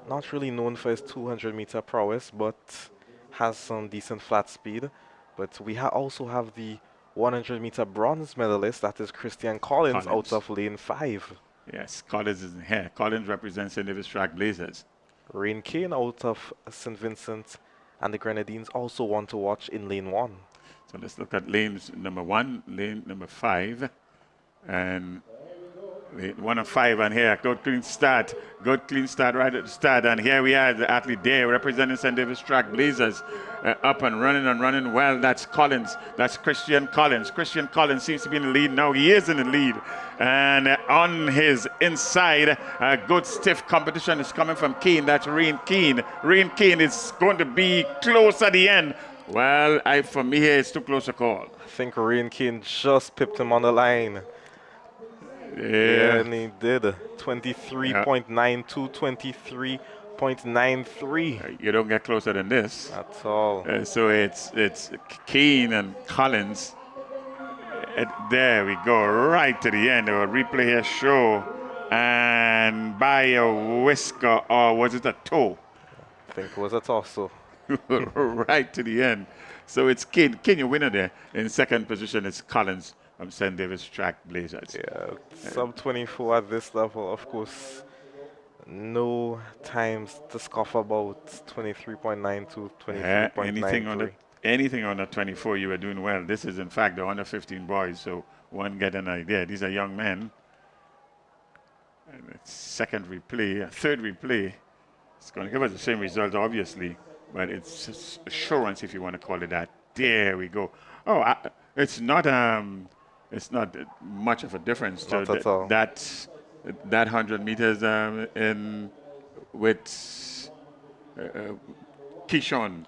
Not really known for his 200-meter prowess, but has some decent flat speed. But we also have the 100-meter bronze medalist, that is Christian Collins, out of lane 5. Yes, Collins is in here. Collins represents St. Davis Track Blazers. Rain Kane out of St. Vincent, and the Grenadines also want to watch in lane 1. So let's look at lanes number 1, lane number 5, and lane 1 and 5. And here, good clean start right at the start. And here we are, the athlete there representing St. Davis Track Blazers, up and running well. That's Collins. That's Christian Collins. Christian Collins seems to be in the lead now. He is in the lead. And on his inside, a good stiff competition is coming from Keane. That's Rain Keane. Rain Keane is going to be close at the end. Well, for me here, it's too close a call. I think Rain Kane just pipped him on the line. Yeah, and he did. 23.92, 23.93. You don't get closer than this. At all. So it's Keane and Collins. There we go, right to the end. A replay here show. And by a whisker, or was it a toe? I think it was a torso. Right to the end. So it's Keane, your winner there. In second position, it's Collins from St. Davis Track Blazers. Yeah, sub 24 at this level, of course. No times to scoff about. 23.92, 23.93. Anything under 24, you were doing well. This is, in fact, the under 15 boys, so one get an idea. These are young men. And it's third replay. It's going to give us the same result, obviously. But it's assurance, if you want to call it that. There we go. Oh, it's not much of a difference to that 100 meters with Keyshawn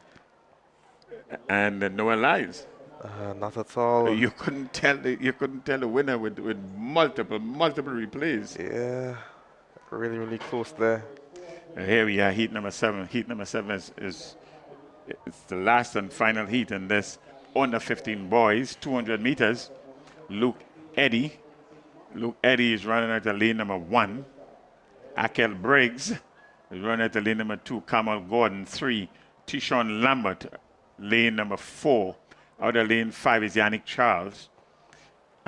and Noah Lyles. Not at all. You couldn't tell the winner with multiple replays. Yeah, really close there. Here we are, heat number 7. Heat number 7 is it's the last and final heat in this under 15 boys, 200 meters. Luke Eddy is running at the lane number 1. Akel Briggs is running at the lane number 2. Kamal Gordon 3. Tishon Lambert, lane number 4. Out of lane 5 is Yannick Charles.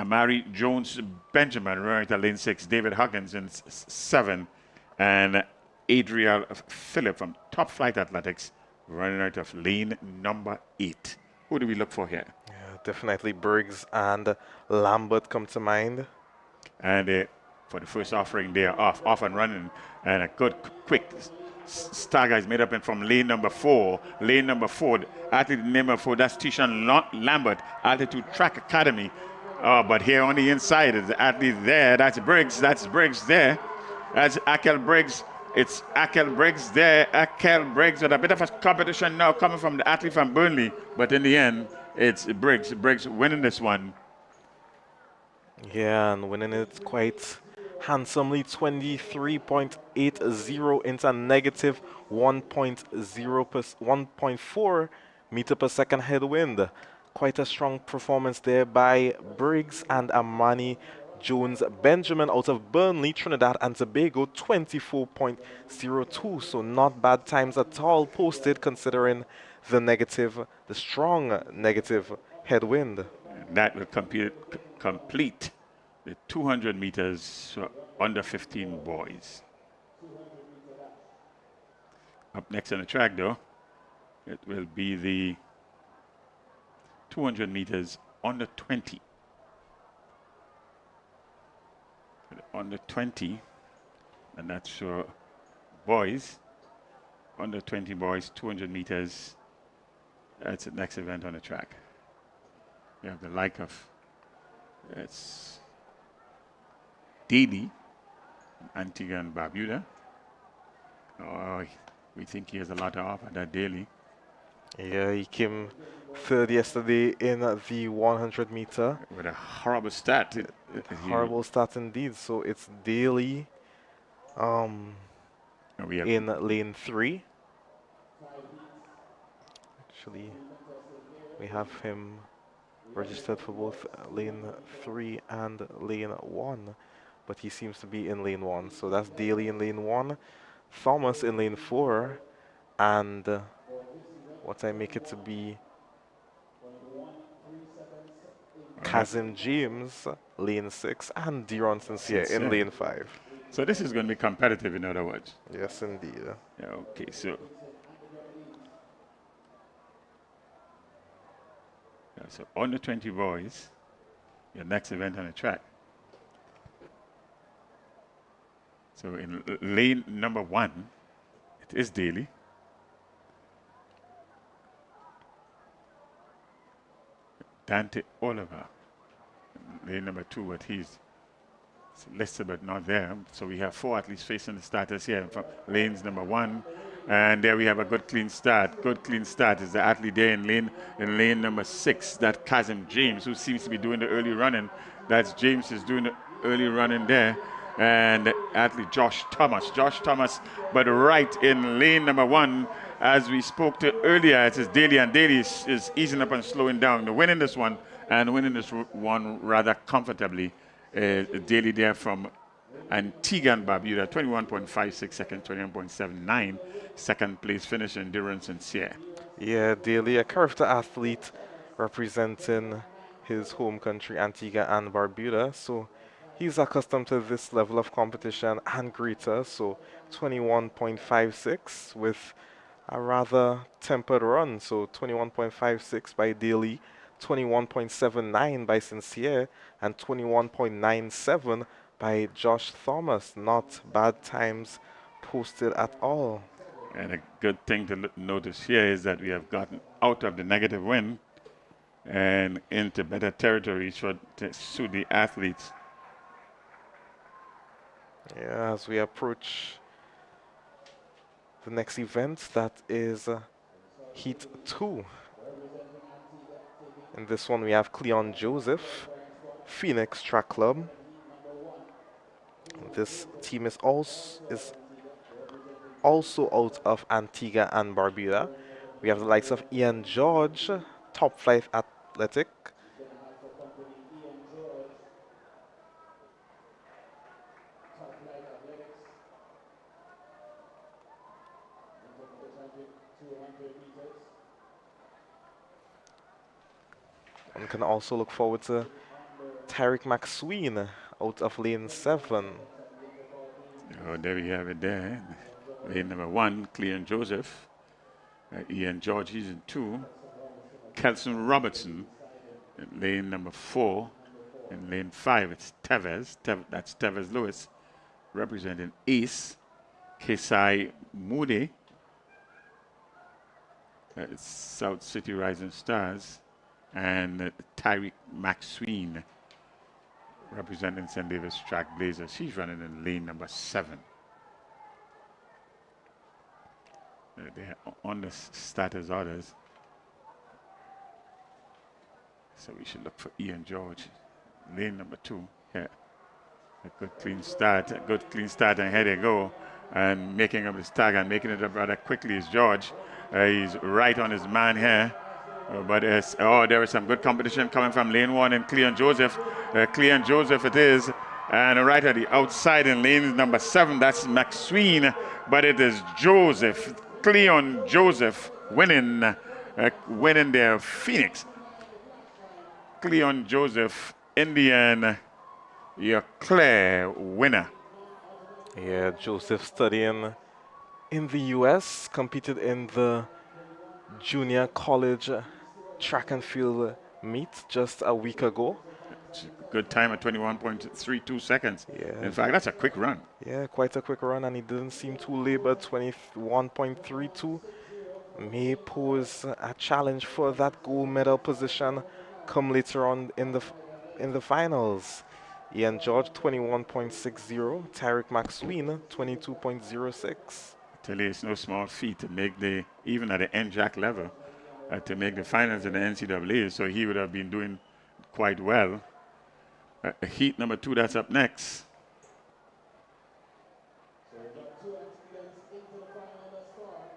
Amari Jones Benjamin running at the lane 6. David Huggins in 7. And Adriel Phillip from Top Flight Athletics running out of lane number 8. Who do we look for here? Yeah, definitely Briggs and Lambert come to mind. And for the first offering, they are off and running. And a good, quick stagger is made up from lane number 4. Lane number 4, athlete number 4, that's Tishan Lambert, Altitude Track Academy. But here on the inside is the athlete there. That's Briggs. That's Briggs there. That's Akel Briggs. It's Akel Briggs there. Akel Briggs with a bit of a competition now coming from the athlete from Burnley. But in the end, it's Briggs. Briggs winning this one. Yeah, and winning it quite handsomely. 23.80 into negative 1.4 meter per second headwind. Quite a strong performance there by Briggs and Amani Jones Benjamin out of Burnley, Trinidad and Tobago, 24.02. So not bad times at all posted considering the strong negative headwind. That will complete the 200 meters under 15 boys. Up next on the track, though, it will be the 200 meters under 20. Under 20, and that's for boys. Under 20 boys, 200 meters. That's the next event on the track. We have the like of it's Daly, Antigua and Barbuda. Oh, we think he has a lot to offer, that Daly. Yeah, he came third yesterday in the 100 meter. With a horrible stat. Horrible start indeed. So it's Daly in lane 3. Actually, we have him registered for both lane 3 and lane 1, but he seems to be in lane 1. So that's Daly in lane 1, Thomas in lane 4, and what I make it to be Kazim James, lane 6, and Deron Sincere in lane 5. So this is going to be competitive, in other words. Yes, indeed. Yeah, okay, so. Yeah, so under 20 boys, your next event on the track. So in lane number 1, it is Daly. Dante Oliver, lane number 2, but he's listed but not there. So we have 4 athletes facing the starters here from lanes number 1. And there we have a good clean start. Good clean start is the athlete there in lane number 6. That Kazim James, who seems to be doing the early running. That's James is doing the early running there. And the athlete Josh Thomas. Josh Thomas, but right in lane number 1. As we spoke to earlier, it is Daly, and Daly is easing up and slowing down. Winning this one, and winning this one rather comfortably. Daly there from Antigua and Barbuda, 21.56 seconds, 21.79 second place finish, endurance Sincere. Yeah, Daly, a character athlete representing his home country, Antigua and Barbuda. So he's accustomed to this level of competition and greater. So 21.56 with a rather tempered run. So 21.56 by Daly, 21.79 by Sincere, and 21.97 by Josh Thomas. Not bad times posted at all. And a good thing to notice here is that we have gotten out of the negative wind and into better territory to suit the athletes. Yeah, as we approach the next event, that is Heat 2. In this one, we have Cleon Joseph, Phoenix Track Club. This team is also out of Antigua and Barbuda. We have the likes of Ian George, Top Flight Athletic. One can also look forward to Tarek McSween out of lane 7. Oh, there we have it there. Lane number 1, Cleon Joseph. Ian George, he's in 2. Kelson Robertson, in lane number 4. In lane 5, it's Tevez. That's Tevez Lewis, representing Ace. Kesai Moody. It's South City Rising Stars. And Tyreek McSween, representing St. Davis Track Blazers. He's running in lane number 7. They're on the starters orders. So we should look for Ian George, lane number 2. Yeah. A good clean start, and here they go. And making up his tag and making it up rather quickly is George. He's right on his man here. But there is some good competition coming from lane 1 and Cleon Joseph. Cleon Joseph it is. And right at the outside in lane number 7, that's McSween. But it is Joseph, Cleon Joseph, winning their Phoenix. Cleon Joseph, Indian, your clear winner Yeah, Joseph studying in the US, competed in the junior college track and field meet just a week ago. It's a good time at 21.32 seconds. Yeah, In fact, that's a quick run. yeah, quite a quick run, and he didn't seem too labored. 21.32 may pose a challenge for that gold medal position come later on in the finals. Ian George 21.60, Tarek Maxween 22.06. Tell you, it's no small feat to make even at the NJAC level, to make the finals in the NCAA. So he would have been doing quite well. Heat number 2, that's up next. So we've got 2 aspirants into the final thus far.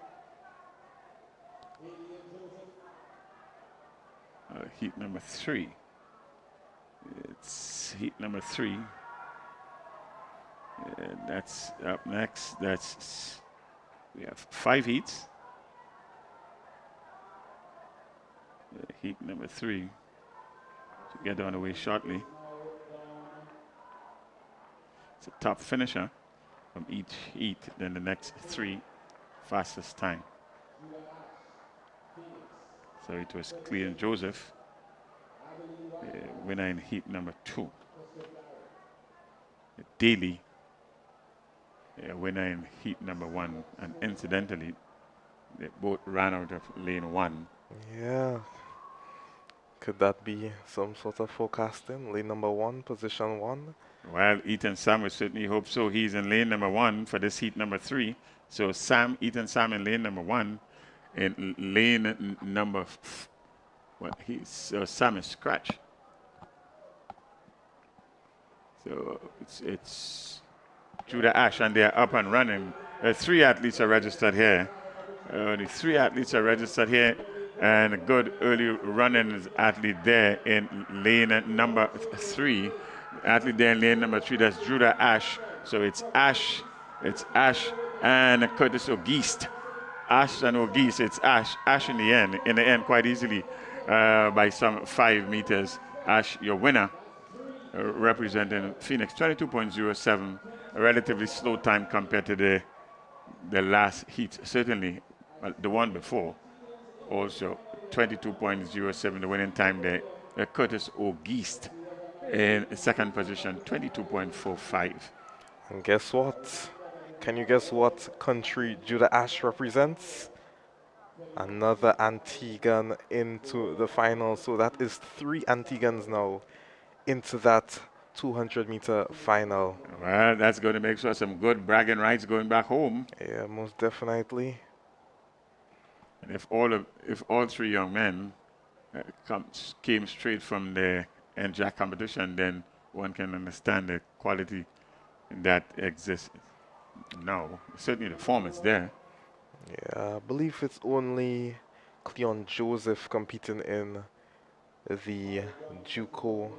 Haley and Joseph. Heat number 3. It's heat number 3. That's up next. We have 5 heats. Heat number 3 to get on the way shortly. It's a top finisher from each heat, then the next 3 fastest time. So it was Clean Joseph, winner in heat number 2. Daly, winner in heat number 1, and incidentally, they both ran out of lane 1. Yeah. Could that be some sort of forecasting? Lane number 1, position 1? Well, Ethan Sam would certainly hope so. He's in lane number 1 for this heat number 3. So Ethan Sam in lane number 1. In lane number, Sam is scratch. So it's Judah Ash, and they're up and running. 3 athletes are registered here. The 3 athletes are registered here, and a good early running athlete there in lane number 3. Athlete there in lane number 3, that's Judah Ash. So it's Ash, and Curtis O'Geist. Ash and O'Geist, it's Ash in the end quite easily by some 5 meters. Ash, your winner, representing Phoenix, 22.07, a relatively slow time compared to the last heat, certainly the one before. Also 22.07, the winning time there. Curtis O'Geist in second position, 22.45. And guess what? Can you guess what country Judah Ash represents? Another Antiguan into the final. So that is 3 Antiguans now into that 200-meter final. Well, that's going to make sure some good bragging rights going back home. Yeah, most definitely. And if all 3 young men came straight from the NJAC competition, then one can understand the quality that exists now. Certainly the form is there. Yeah, I believe it's only Cleon Joseph competing in the JUCO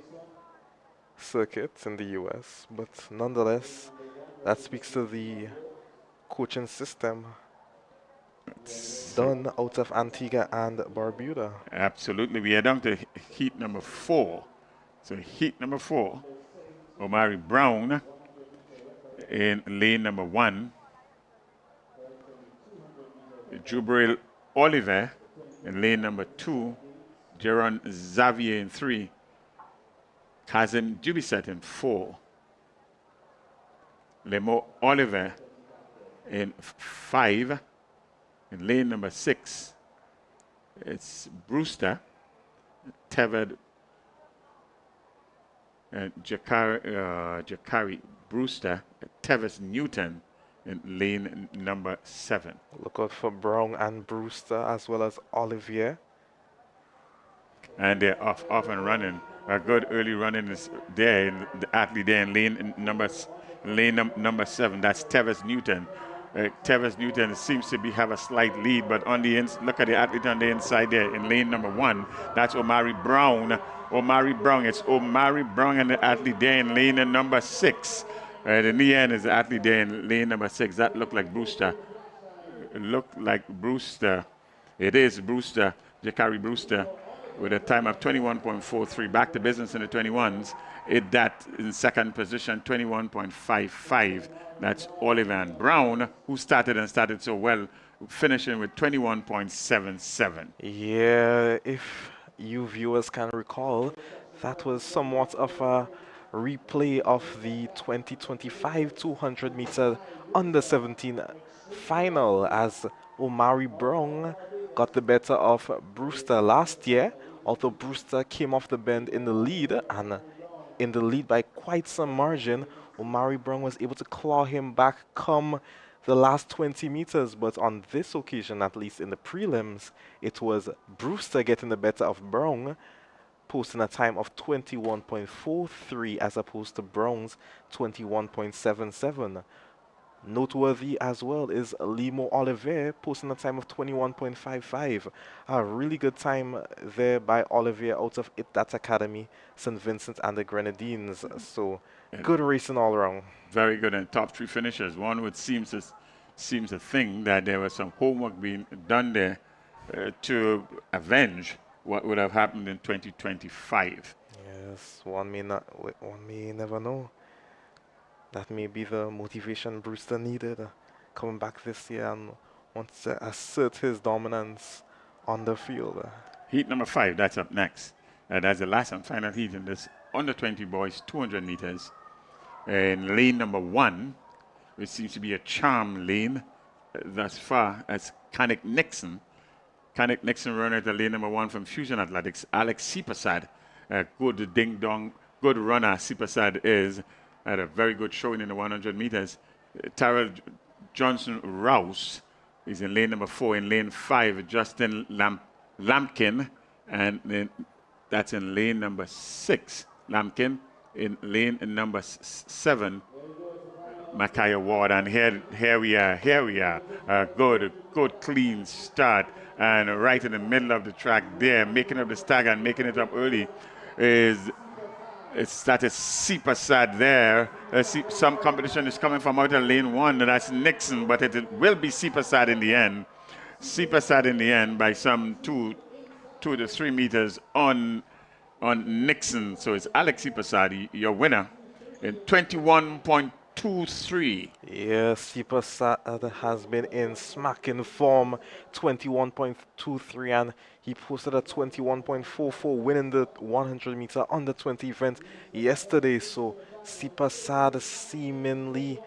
circuit in the US, but nonetheless, that speaks to the coaching system done out of Antigua and Barbuda. Absolutely. We are down to heat number 4. So heat number 4, Omari Brown in lane number 1. Jubril Oliver in lane number 2. Jaron Xavier in 3. Kazim Dubisat in 4. Lemo Oliver in 5. In lane number 6, it's Brewster, Teved, and Jakari Brewster, Tevis Newton in lane number 7. Look out for Brown and Brewster as well as Olivier. And they're off and running. A good early running is there, in the athlete there in lane number 7. That's Tevis Newton. Tevis Newton seems to have a slight lead, but on the look at the athlete on the inside there in lane number 1. That's Omari Brown. It's Omari Brown and the athlete there in lane number 6. The knee end is the athlete there in lane number 6. That looked like Brewster. It looked like Brewster. It is Brewster, Jakari Brewster. with a time of 21.43. Back to business in the 21s. That in second position, 21.55. That's Oliver Brown, who started so well, finishing with 21.77. Yeah, if you viewers can recall, that was somewhat of a replay of the 2025 200 meter under 17 final as Omari Brown got the better of Brewster last year, although Brewster came off the bend in the lead and in the lead by quite some margin. Omari Brown was able to claw him back come the last 20 meters, but on this occasion, at least in the prelims, it was Brewster getting the better of Brown, posting a time of 21.43 as opposed to Brown's 21.77. Noteworthy as well is Limo Olivier posting a time of 21.55. A really good time there by Olivier out of that academy, St. Vincent and the Grenadines. So good racing all around. Very good, and top three finishers. One would seems to think that there was some homework being done there to avenge what would have happened in 2025. Yes, one may never know. That may be the motivation Brewster needed coming back this year and wants to assert his dominance on the field. Heat number 5, that's up next. That's the last and final heat in this under 20 boys 200 meters. In lane number 1, which seems to be a charm lane thus far, as Kanik Nixon. Kanik Nixon running at the lane number 1 from Fusion Athletics. Alex Sipasad, good ding-dong, good runner Sipasad is. Had a very good showing in the 100 meters. Tyrell Johnson Rouse is in lane number 4. In lane 5, Justin Lampkin, and then that's in lane number 6. Lampkin in lane number 7. Micaiah Ward, and here we are. Good clean start, and right in the middle of the track there, making up the stagger and making it up early that is Sipasad there. Some competition is coming from out of lane 1, and that's Nixon, but it will be Sipasad in the end. Sipasad in the end by some 2 to 3 meters on Nixon. So it's Alex Sipasad, your winner, in 21.23. Yes, Sipasad has been in smacking form, 21.23, and he posted a 21.44, winning the 100 meter under 20 event yesterday. So Sipasad seemingly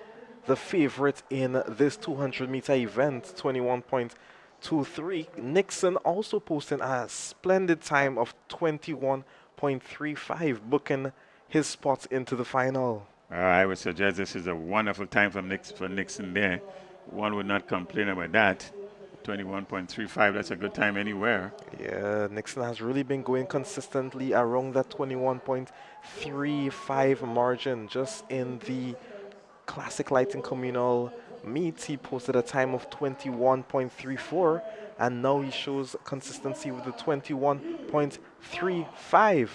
the favorite in this 200 meter event, 21.23. Nixon also posting a splendid time of 21.35, booking his spot into the final. I would suggest this is a wonderful time for Nixon there. One would not complain about that. 21.35, that's a good time anywhere. Yeah, Nixon has really been going consistently around that 21.35 margin. Just in the Classic Lighting Communal meet, he posted a time of 21.34, and now he shows consistency with the 21.35.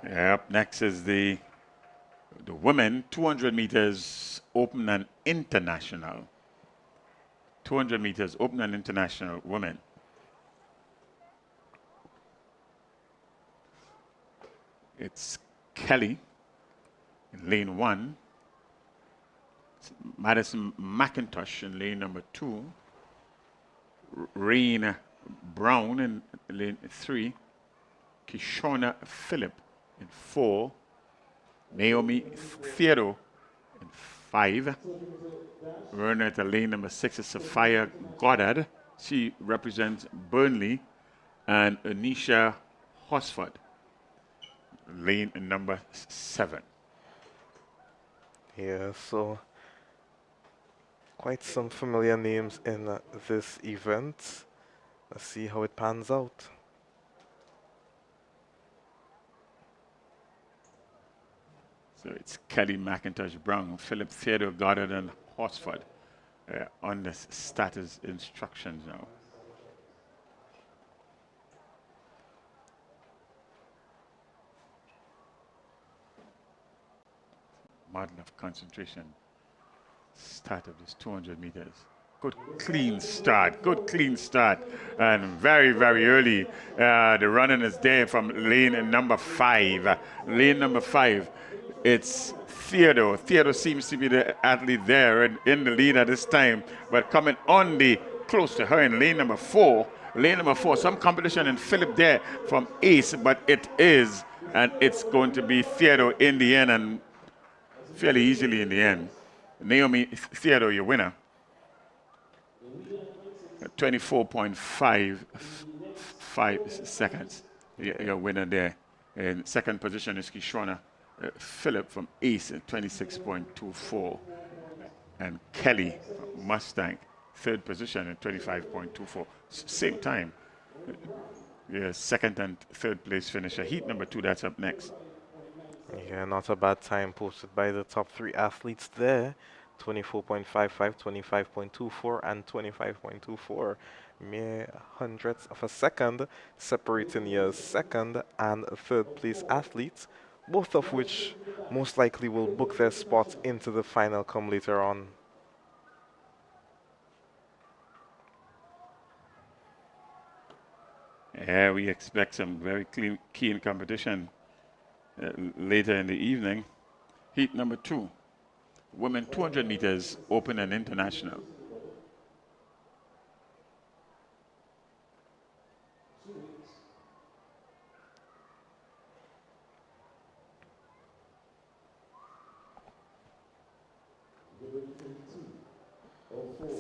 Yeah, up next is the women 200 meters open and international. 200 meters open and international women. It's Kelly in lane 1. Madison McIntosh in lane number 2. Rain Brown in lane 3. Kishona Phillip in 4. Naomi Theodore in 5. Runner at the lane number 6 is Sophia Goddard. She represents Burnley. And Anisha Hosford, lane number 7. Yeah, so quite some familiar names in this event. Let's see how it pans out. So it's Kelly McIntosh Brown, Philip Theodore Goddard, and Horsford on the status instructions now. Model of concentration, start of this 200 meters. Good clean start. Good clean start. And very, very early, the running is there from lane number 5. Lane number 5. It's Theodore. Theodore seems to be the athlete there in the lead at this time. But coming on the close to her in lane number 4. Lane number 4. Some competition in Philip there from Ace. But it is. And it's going to be Theodore in the end. And fairly easily in the end. Naomi Theodore, your winner. 24.55 seconds. Your winner there. In second position is Kishona Phillip from Ace at 26.24. And Kelly from Mustang, third position at 25.24. Same time. Yeah, second and third place finisher. Heat number 2, that's up next. Yeah, not a bad time posted by the top 3 athletes there. 24.55, 25.24, and 25.24. Mere hundredths of a second separating your second and third place athletes, both of which most likely will book their spots into the final come later on. Yeah, we expect some very keen competition later in the evening. Heat number 2. Women 200 meters, open and international.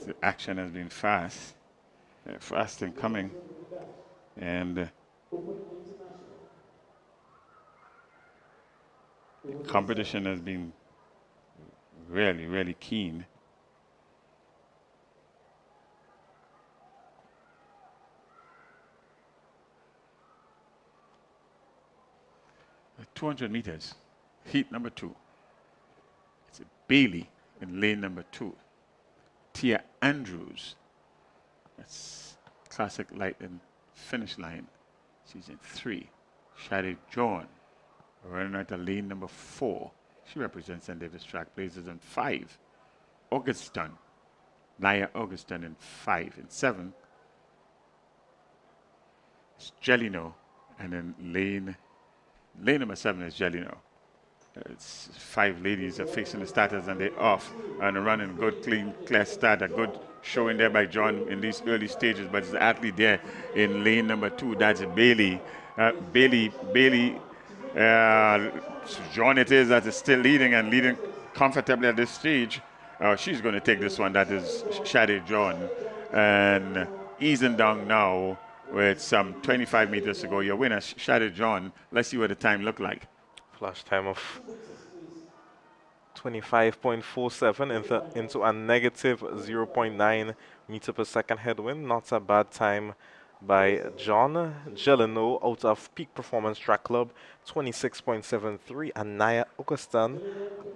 The action has been fast in coming. And competition has been really, really keen. At 200 meters, heat number 2. It's a Bailey in lane number 2. Tia Andrews, that's classic light and finish line. She's in 3. Shadi John, running out of lane number 4. She represents St. Davis Track Blazers in 5. Augustin, Naya Augustin in 5. In 7, it's Jelino, and then lane number 7 is Jelino. It's 5 ladies are facing the starters and they're off and running good, clean, clear start. A good showing there by John in these early stages, but it's the athlete there in lane number 2. That's Bailey. Bailey. John it is that is still leading and leading comfortably at this stage. She's going to take this one. That is Shadi John. And easing down now with some 25 meters to go. Your winner, Shadi John. Let's see what the time looked like. Flash time of 25.47 into a negative 0.9 meter per second headwind. Not a bad time by John Gelino out of Peak Performance Track Club, 26.73, and Naya Augustin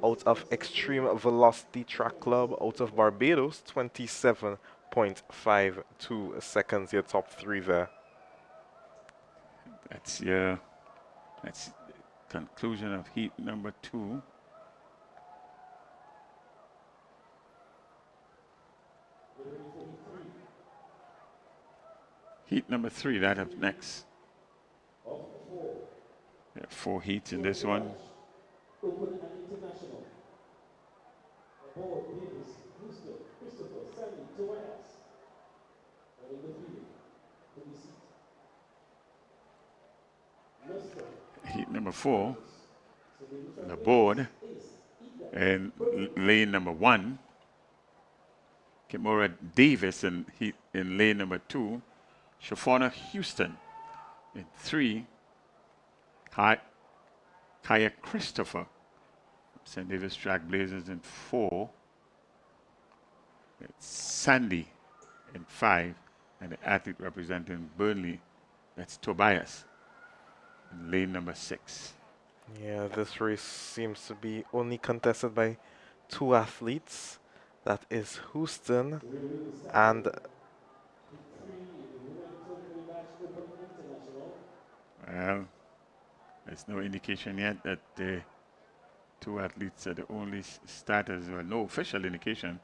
out of Extreme Velocity Track Club out of Barbados, 27.52 seconds. Your top 3 there. That's conclusion of heat number 2. Heat number 3, that up next. There are 4 heats in this one. Open and international. Aboard Davis, Houston, Christopher, Sandy, Tobias. And in the field, to be seated. Heat number 4, the board, and lane number 1. Kimura Davis in lane number 2. Shafona Houston in 3. Kaya Christopher, St. Davis Track Blazers in 4. It's Sandy in 5. And the athlete representing Burnley, that's Tobias in lane number 6. Yeah, this race seems to be only contested by 2 athletes. That is Houston and well, there's no indication yet that the 2 athletes are the only starters, or no official indication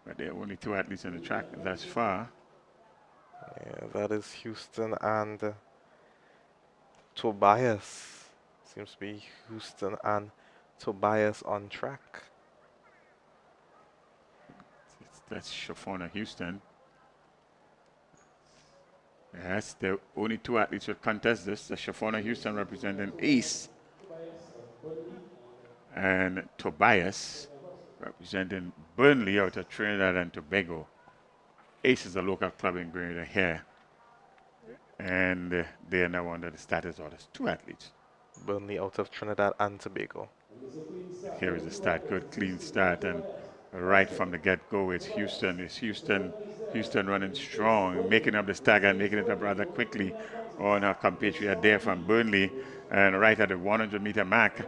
But there are only two athletes on the track thus far. Yeah, that is Houston and Tobias. Seems to be Houston and Tobias on track. That's Shafona Houston. Yes, the only two athletes will contest this. The Shafona Houston representing Ace and Tobias representing Burnley out of Trinidad and Tobago. Ace is a local club in Grenada here. And they are now under the status orders. Two athletes. Burnley out of Trinidad and Tobago. Here is the start. Good, clean start. And right from the get-go, it's Houston. Houston running strong, making up the stagger and making it up rather quickly on her compatriot there from Burnley. And right at the 100-meter mark,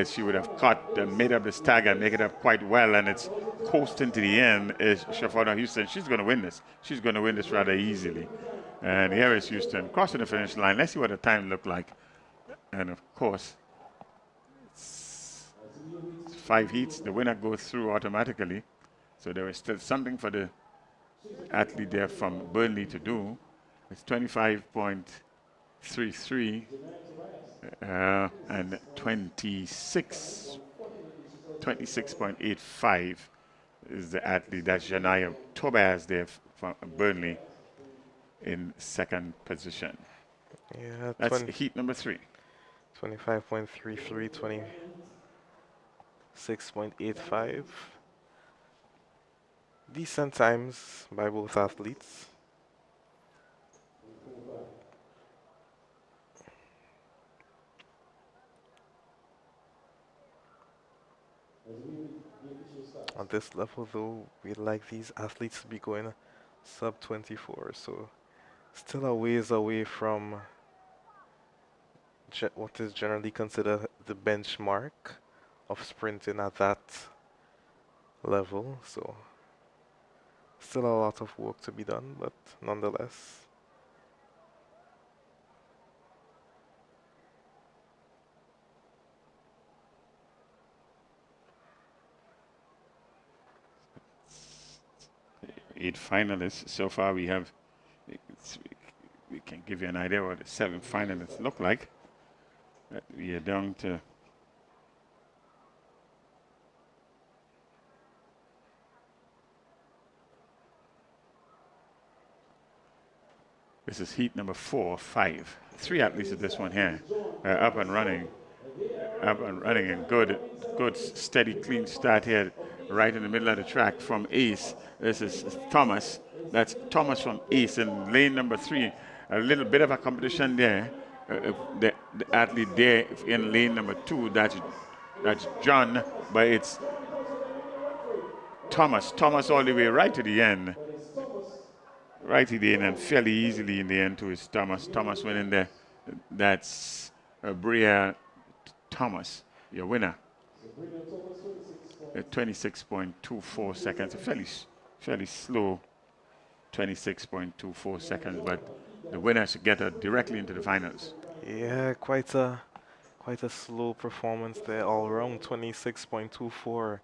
she would have caught and made up the stagger and make it up quite well. And it's coasting to the end is Shafona Houston. She's going to win this. She's going to win this rather easily. And here is Houston crossing the finish line. Let's see what the time looked like. And of course, it's 5 heats. The winner goes through automatically. So there is still something for the athlete there from Burnley to do. It's 25.33 and 26.85 is the athlete. That's Janaya Tobias there from Burnley in second position. Yeah, That's heat number 3. 25.33, 26.85. Decent times by both athletes. At this level, though, we'd like these athletes to be going sub 24, so still a ways away from what is generally considered the benchmark of sprinting at that level. So still a lot of work to be done, but nonetheless. Eight finalists. So far we have, we can give you an idea what the 7 finalists look like. We are down to this is heat number 4, 5. 3 athletes at this one here. Up and running and good steady clean start here right in the middle of the track from Ace. This is Thomas. That's Thomas from Ace in lane number 3. A little bit of a competition there. The athlete there in lane number 2, that's John, but it's Thomas all the way right to the end. Right to the end, and fairly easily in the end to is Thomas winning there. That's Bria Thomas, your winner. 26.24 seconds, fairly slow 26.24 seconds, but the winner should get her directly into the finals. Yeah, quite a slow performance there all around, 26.24.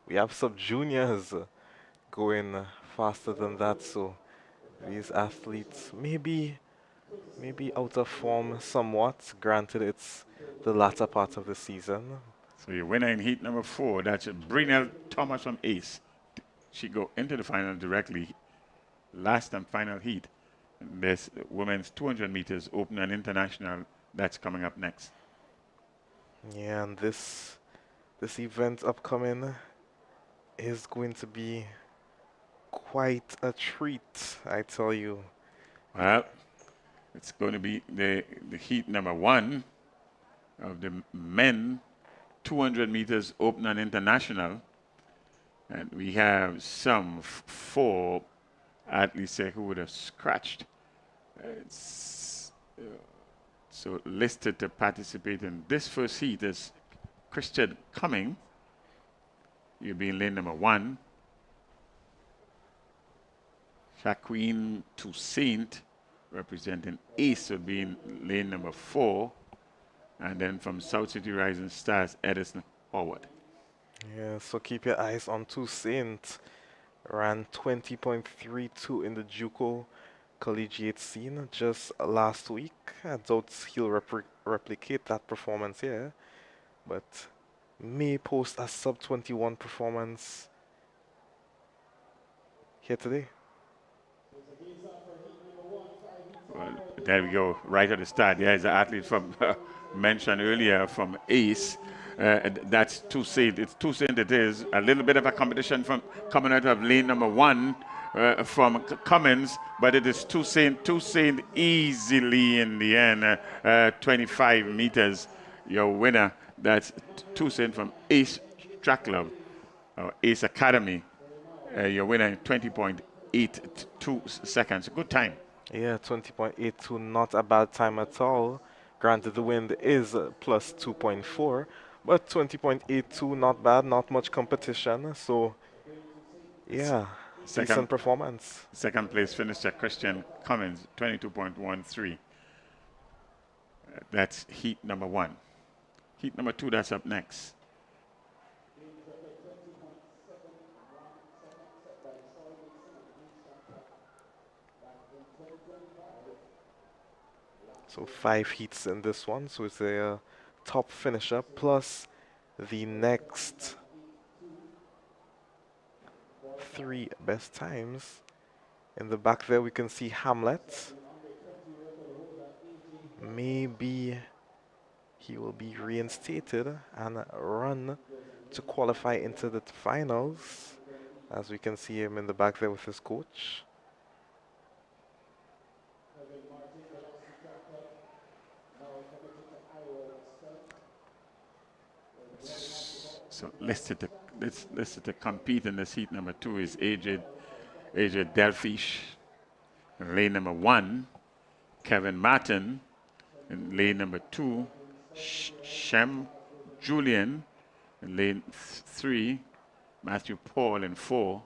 We have sub-juniors going faster than that, so these athletes maybe out of form somewhat. Granted, it's the latter part of the season. So your winner in heat number 4, that's Brinell Thomas from Ace. She go into the final directly. Last and final heat. There's women's 200 meters open and international. That's coming up next. Yeah, and this event upcoming is going to be quite a treat, I tell you. Well, it's going to be the heat number 1 of the men 200 meters open and international. And we have some 4 athletes who would have scratched. So listed to participate in this first heat is Christian Cumming. You'll be in lane number 1. Jacqueline Toussaint, representing Ace, would be in lane number 4. And then from South City Rising Stars, Edison Howard. Yeah, so keep your eyes on Toussaint. ran 20.32 in the JUCO collegiate scene just last week. I doubt he'll replicate that performance here, but may post a sub 21 performance here today. Well, there we go, right at the start. Yeah, he's an athlete from mentioned earlier from Ace. That's Toussaint. It's Toussaint. It is a little bit of a competition from coming out of lane number one from Cummins, but it is Toussaint. Toussaint easily in the end, 25 meters. Your winner. That's Toussaint from Ace Track Club, or Ace Academy. Your winner in 20.82 seconds. Good time. Yeah, 20.82, not a bad time at all. Granted, the wind is plus 2.4, but 20.82, not bad, not much competition. So, yeah, decent performance. Second place finisher Christian Cummins, 22.13. That's heat number one. Heat number two, that's up next. So 5 heats in this one, so it's a top finisher plus the next 3 best times. In the back there we can see Hamlet. Maybe he will be reinstated and run to qualify into the finals, as we can see him in the back there with his coach. So listed to compete in this heat number two is AJ Delfish. In lane number one, Kevin Martin. In lane number two, Shem Julian. In lane three, Matthew Paul. In four,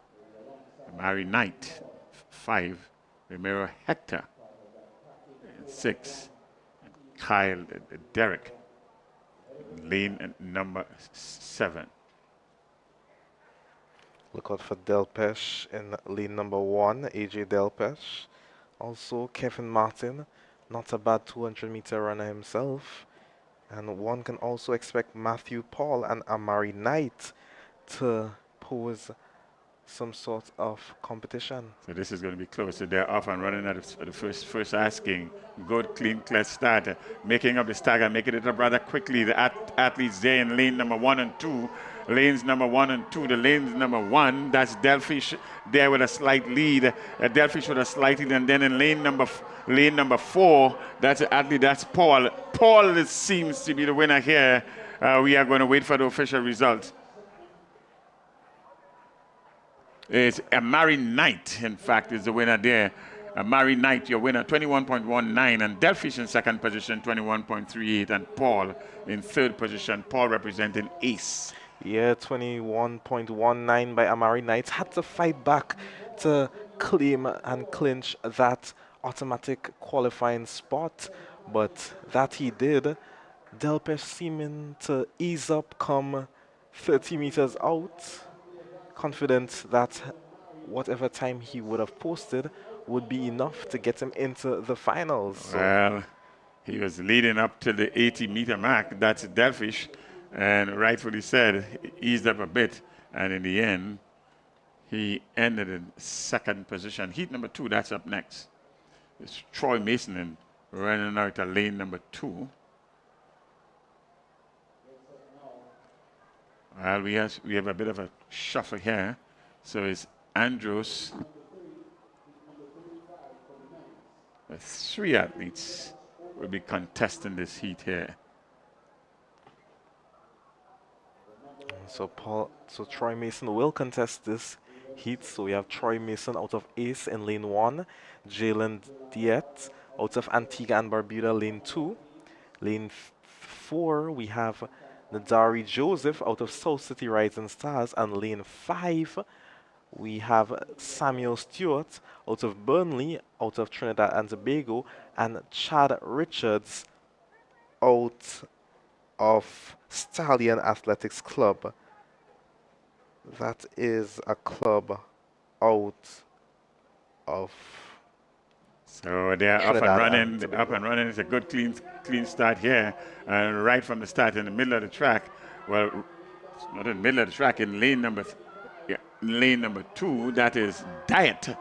Mary Knight. 5, Romero Hector. In 6, Kyle Derrick. Lane number 7. Look out for Delpesh in lane number 1, AJ Delpesh. Also Kevin Martin, not a bad 200-meter runner himself. And one can also expect Matthew Paul and Amari Knight to pose some sort of competition. So this is going to be close. So they're off and running at the first asking. Good, clean, clear start. Making up the stagger, making it up rather quickly. The athletes there in lane number 1 and 2. Lanes number 1 and 2. The lanes number 1, that's Delfish there with a slight lead. Delfish with a slight lead. And then in lane number 4, that's the athlete, that's Paul. Paul seems to be the winner here. We are going to wait for the official result. It's Amari Knight, in fact, is the winner there. Amari Knight, your winner, 21.19, and Delfish in second position, 21.38, and Paul in third position. Paul representing Ace. Yeah, 21.19 by Amari Knight. Had to fight back to claim and clinch that automatic qualifying spot, but that he did. Delpesh seeming to ease up come 30 meters out. Confident that whatever time he would have posted would be enough to get him into the finals. So. Well, he was leading up to the 80-meter mark. That's Delfish, and rightfully said, eased up a bit, and in the end, he ended in second position. Heat number 2, that's up next. It's Troy Mason running out of lane number 2. Well, we have a bit of a shuffle here. So it's Andros. 3 athletes will be contesting this heat here. So Troy Mason will contest this heat. So we have Troy Mason out of Ace in lane 1, Jalen Diet out of Antigua and Barbuda lane 2. Lane 4 we have Nadari Joseph out of South City Rising Stars, and lane 5 we have Samuel Stewart out of Burnley, out of Trinidad and Tobago, and Chad Richards out of Stallion Athletics Club. That is a club out of So they're up and Trinidad and running, up Tobago. and running. It's a good, clean start here. And right from the start, in the middle of the track, well, it's not in the middle of the track, in lane number, yeah, lane number 2, that is Diet.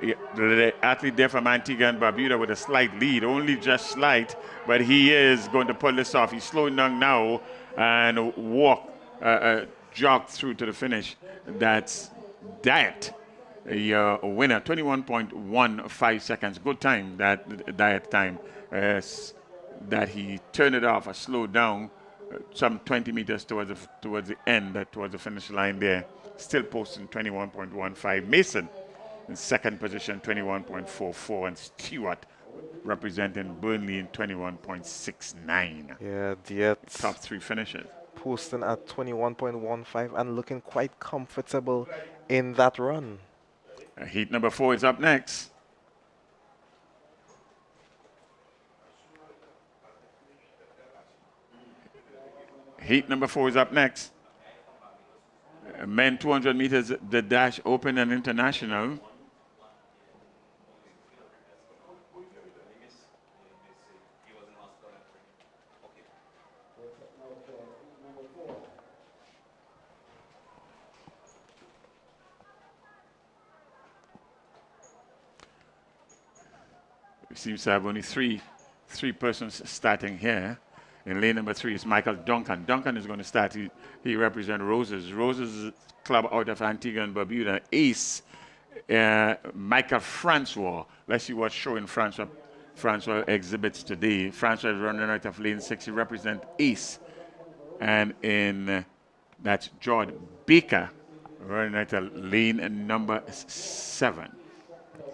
Yeah, the athlete there from Antigua and Barbuda with a slight lead, only just slight, but he is going to pull this off. He's slowing down now and jog through to the finish. That's Diet. A winner, 21.15 seconds. Good time, that time. That he turned it off or slowed down some 20 meters towards the end, towards the finish line there. Still posting 21.15. Mason in second position, 21.44. And Stewart representing Burnley in 21.69. Yeah, Diet Top 3 finishes. posting at 21.15 and looking quite comfortable in that run. Heat number 4 is up next. Heat number 4 is up next. Men 200 meters, the dash open and international. We seem to have only three persons starting here. In lane number 3 is Michael Duncan. Duncan is going to start. He represents Roses. Roses club out of Antigua and Barbuda. Ace, Michael Francois. Let's see what's showing Francois exhibits today. Francois is running out of lane 6. He represents Ace. And that's George Baker running out of lane number 7.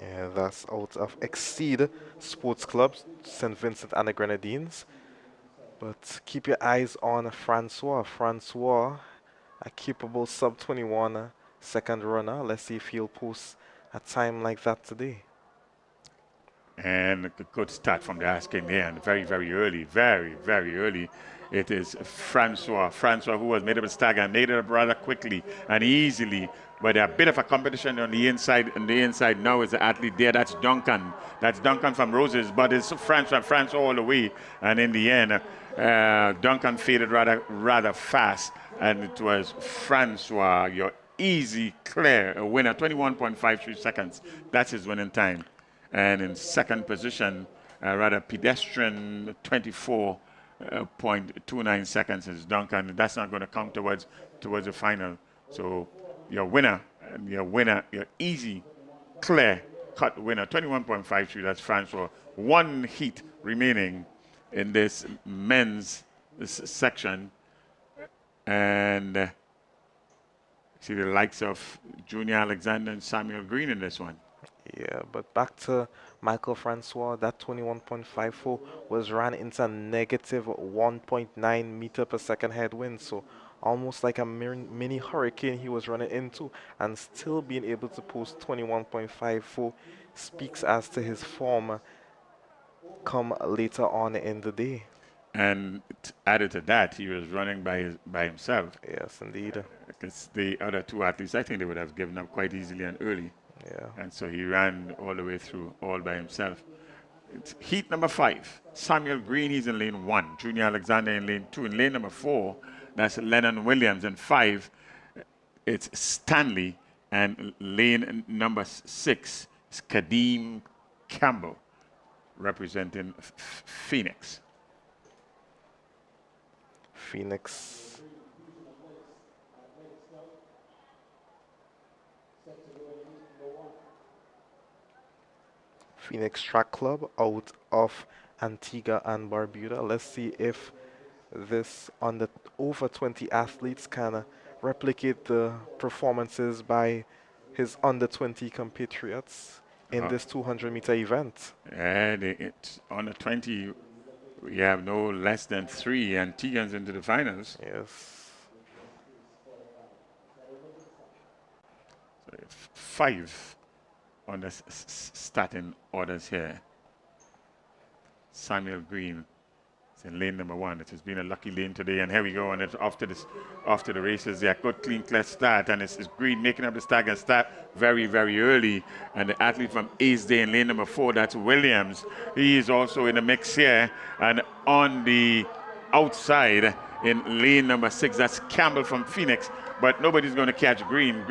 Yeah, that's out of Exceed Sports Club, St. Vincent and the Grenadines. But keep your eyes on Francois. Francois, a capable sub-21 second runner. Let's see if he'll post a time like that today. And a good start from the asking there, and very, very early, very, very early. It is Francois, who was made up a stagger and made it up rather quickly and easily. But a bit of a competition on the inside. On the inside now is the athlete there. That's Duncan. That's Duncan from Roses, but it's Francois all the way. And in the end, Duncan faded rather fast, and it was Francois, your easy, clear winner, 21.53 seconds. That's his winning time. And in second position, rather pedestrian, 24.29 seconds is Duncan. That's not going to count towards the final. So your winner, your easy, clear cut winner, 21.53. That's Francois. One heat remaining in this men's section, and see the likes of Junior Alexander and Samuel Green in this one. Yeah, but back to Michael Francois, that 21.54 was ran into negative 1.9 meter per second headwind, so almost like a mini hurricane he was running into, and still being able to post 21.54 speaks as to his form come later on in the day. And added to that, he was running by himself. Yes, indeed. Because the other two athletes, I think they would have given up quite easily and early. Yeah. And so he ran all the way through, all by himself. It's heat number 5. Samuel Green, he's in lane 1. Junior Alexander in lane 2. In lane number 4, that's Lennon Williams. In 5, it's Stanley. And lane number 6 is Kadeem Campbell, representing Phoenix. Phoenix Track Club out of Antigua and Barbuda. Let's see if this over 20 athletes can replicate the performances by his under 20 compatriots in this 200-meter event. And it's under 20, we have no less than 3 Antiguans into the finals. Yes. So 5 on the starting orders here. Samuel Green It's in lane number 1. It has been a lucky lane today, and here we go. And it's after the races, yeah, good clean start, and it's Green making up the stagger start very, very early. And the athlete from Ace Day in lane number 4, that's Williams. He is also in the mix here, and on the outside in lane number 6, that's Campbell from Phoenix. But nobody's going to catch Green.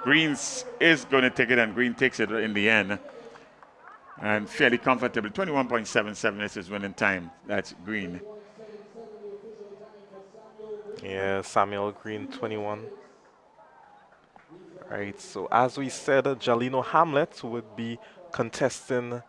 Green is going to take it, and Green takes it in the end. And fairly comfortable. 21.77 is his winning time. That's Green. Yeah, Samuel Green, 21. Right, so as we said, Jalino Hamlet would be contesting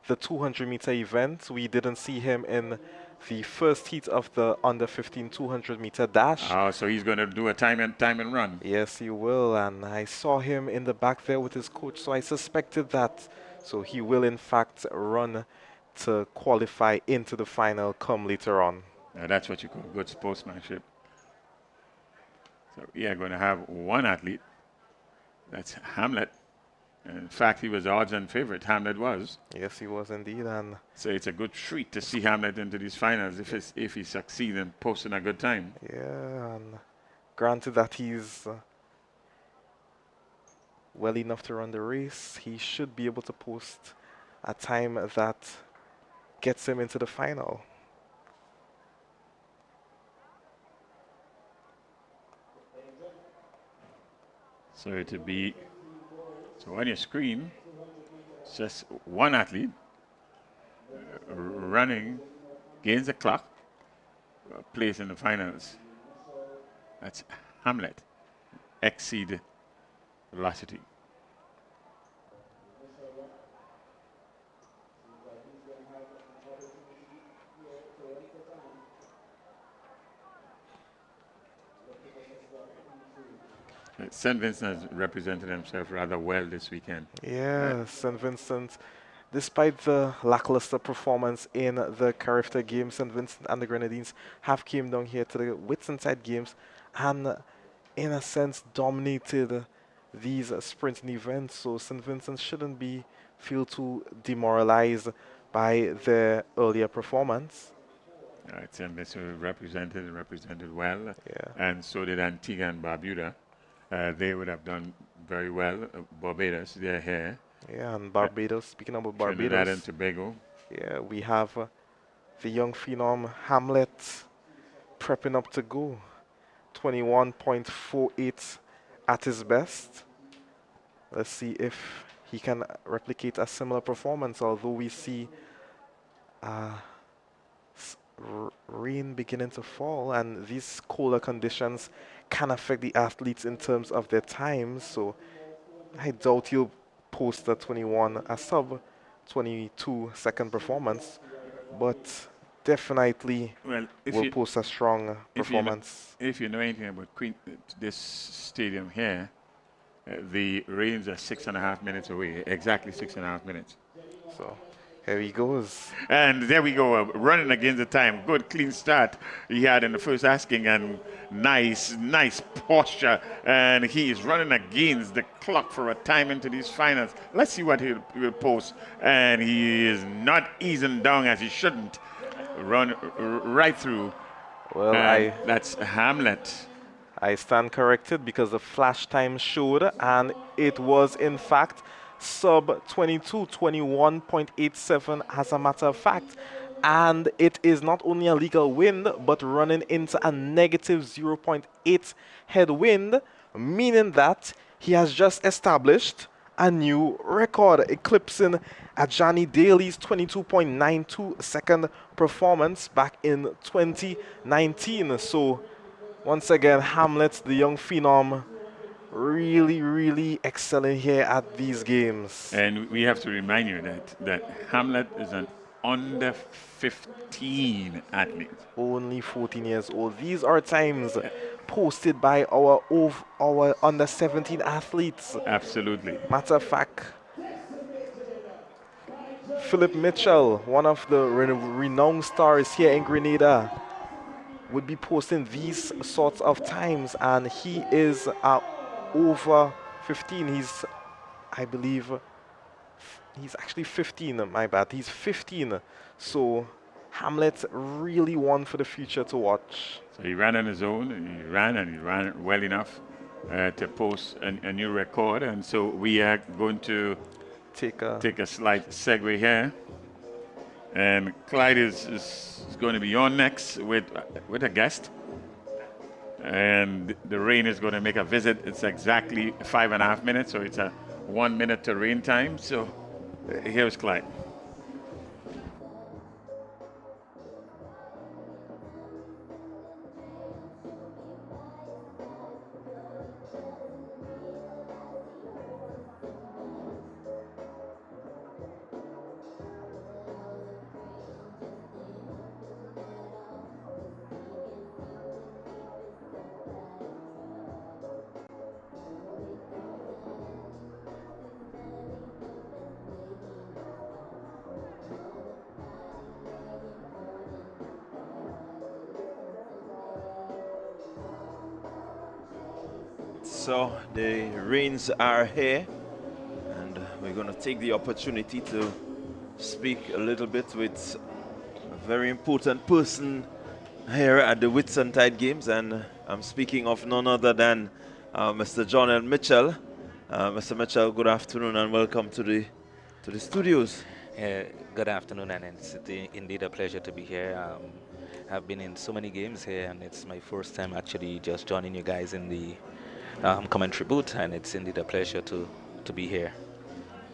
the 200-meter event. We didn't see him in the first heat of the under 15 200-meter dash. Oh, so he's going to do a time and run. Yes, he will, and I saw him in the back there with his coach, so I suspected that. So he will, in fact, run to qualify into the final come later on. Now that's what you call good sportsmanship. So yeah, going to have one athlete. That's Hamlet. In fact, he was the odds-on favorite. Hamlet was. Yes, he was indeed, and so it's a good treat to see Hamlet into these finals if he succeeds in posting a good time. yeah, and granted that he's well enough to run the race, he should be able to post a time that gets him into the final. So on your screen, it's just one athlete running, gains the clock, plays in the finals. That's Hamlet. Exceed velocity. St. Vincent has represented himself rather well this weekend. Yeah, St. Vincent, despite the lackluster performance in the Carifta Games, St. Vincent and the Grenadines have came down here to the Whitsuntide Games and, in a sense, dominated these sprinting events. So St. Vincent shouldn't feel too demoralized by their earlier performance. St. Vincent represented well, yeah. And so did Antigua and Barbuda. They would have done very well. Barbados, they're here. Yeah, and Barbados, speaking about Barbados. Trinidad and Tobago. Yeah, we have the young phenom Hamlet prepping up to go. 21.48 at his best. Let's see if he can replicate a similar performance, although we see rain beginning to fall, and these colder conditions can affect the athletes in terms of their times. So I doubt he'll post a sub 22 second performance, but definitely will post a strong performance. If you know anything about this stadium here, the rains are 6.5 minutes away, exactly 6.5 minutes. So here he goes. And there we go, running against the time. Good, clean start he had in the first asking, and nice posture. And he is running against the clock for a time into these finals. Let's see what he'll post. And he is not easing down as he shouldn't. Run right through. Well, that's Hamlet. I stand corrected because the flash time showed, and it was in fact sub 22, 21.87 as a matter of fact. And it is not only a legal wind, but running into a negative 0.8 headwind, meaning that he has just established a new record, eclipsing Ajani Daly's 22.92 second performance back in 2019. So once again, Hamlet, the young phenom, really excelling here at these games. And we have to remind you that Hamlet is an under 15 athlete. Only 14 years old. These are times posted by our under 17 athletes. Absolutely. Matter of fact, Philip Mitchell, one of the renowned stars here in Grenada, would be posting these sorts of times, and he is over 15. He's, I believe, he's actually 15, my bad. He's 15. So Hamlet really one for the future to watch. So he ran on his own, and he ran well enough to post a new record. And so we are going to Take a take a slight segue here. And Clyde is going to be on next with a guest. And the rain is going to make a visit. It's exactly 5.5 minutes, so it's a 1 minute to rain time. So here's Clyde. So the rains are here, and we're going to take the opportunity to speak a little bit with a very important person here at the Whitsuntide Games, and I'm speaking of none other than Mr. John L. Mitchell. Mr. Mitchell, good afternoon and welcome to the studios. Good afternoon, and it's indeed a pleasure to be here. I've been in so many games here, and it's my first time actually just joining you guys in the commentary booth, and it's indeed a pleasure to be here.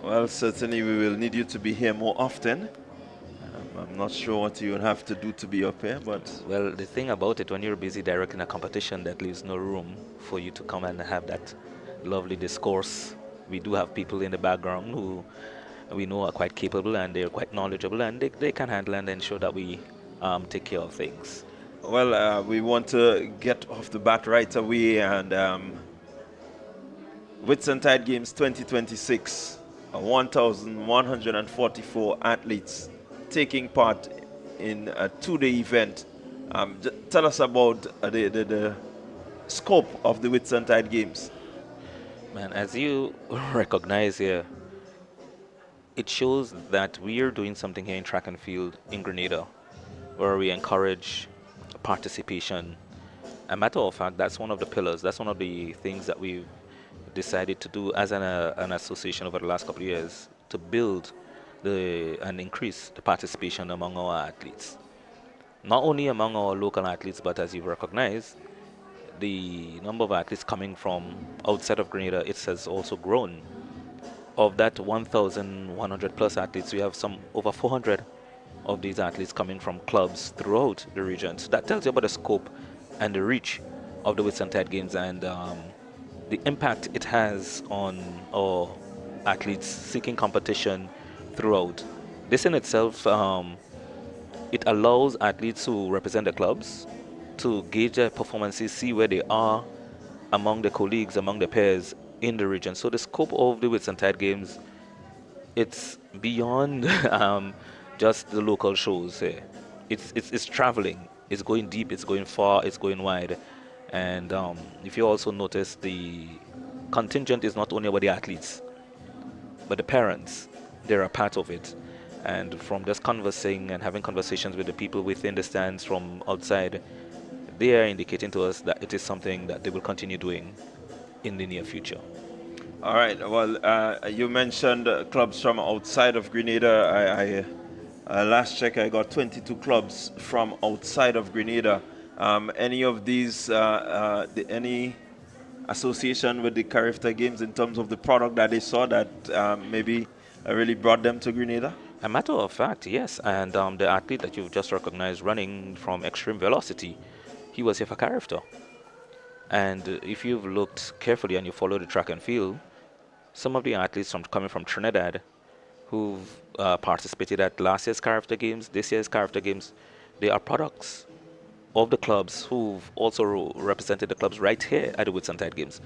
Well, certainly we will need you to be here more often. I'm not sure what you will have to do to be up here, but... Well, the thing about it, when you're busy directing a competition, that leaves no room for you to come and have that lovely discourse. We do have people in the background who we know are quite capable, and they're quite knowledgeable, and they can handle and ensure that we take care of things. Well, we want to get off the bat right away, and Whitsuntide Games 2026, 1,144 athletes taking part in a two-day event. Tell us about the scope of the Whitsuntide Games. Man, as you recognize here, it shows that we are doing something here in track and field in Grenada, where we encourage participation. A matter of fact, that's one of the pillars, that's one of the things that we've decided to do as an association over the last couple of years, to build and increase the participation among our athletes. Not only among our local athletes, but as you recognize, the number of athletes coming from outside of Grenada, it has also grown. Of that 1,100 plus athletes, we have some over 400 of these athletes coming from clubs throughout the region. So that tells you about the scope and the reach of the Whitsuntide Games, and the impact it has on our athletes seeking competition throughout. This in itself, it allows athletes who represent the clubs to gauge their performances, see where they are among the colleagues, among the peers in the region. So the scope of the Whitsuntide Games, it's beyond just the local shows. It's traveling, it's going deep, it's going far, it's going wide. And if you also notice, the contingent is not only about the athletes, but the parents. They're a part of it. And from just conversing and having conversations with the people within the stands from outside, they are indicating to us that it is something that they will continue doing in the near future. All right. Well, you mentioned clubs from outside of Grenada. I last check, I got 22 clubs from outside of Grenada. Any of these, any association with the Carifta Games in terms of the product that they saw that maybe really brought them to Grenada? A matter of fact, yes. And the athlete that you've just recognized running from Extreme Velocity, he was here for Carifta. And if you've looked carefully and you follow the track and field, some of the athletes coming from Trinidad who've participated at last year's Carifta Games, this year's Carifta Games, they are products of the clubs who've also represented the clubs right here at the Whitsuntide Games.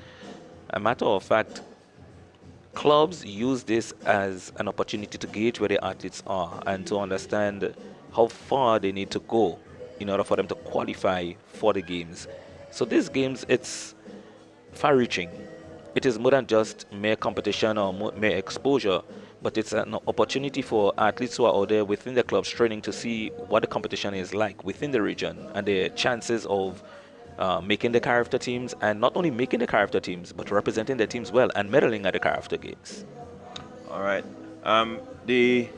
A matter of fact, clubs use this as an opportunity to gauge where the athletes are and to understand how far they need to go in order for them to qualify for the games. So these games, it's far-reaching. It is more than just mere competition or mere exposure, but it's an opportunity for athletes who are out there within the clubs training to see what the competition is like within the region and the chances of making the character teams, and not only making the character teams, but representing the teams well and medaling at the character games. All right. The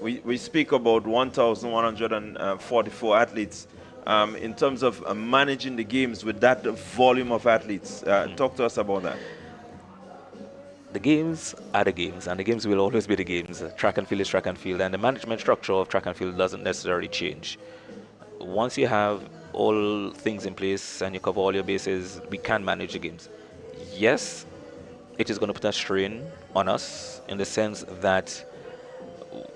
we speak about 1,144 athletes. In terms of managing the games with that volume of athletes, talk to us about that. The games are the games, and the games will always be the games. Track and field is track and field, and the management structure of track and field doesn't necessarily change. Once you have all things in place and you cover all your bases, we can manage the games. Yes, it is going to put a strain on us in the sense that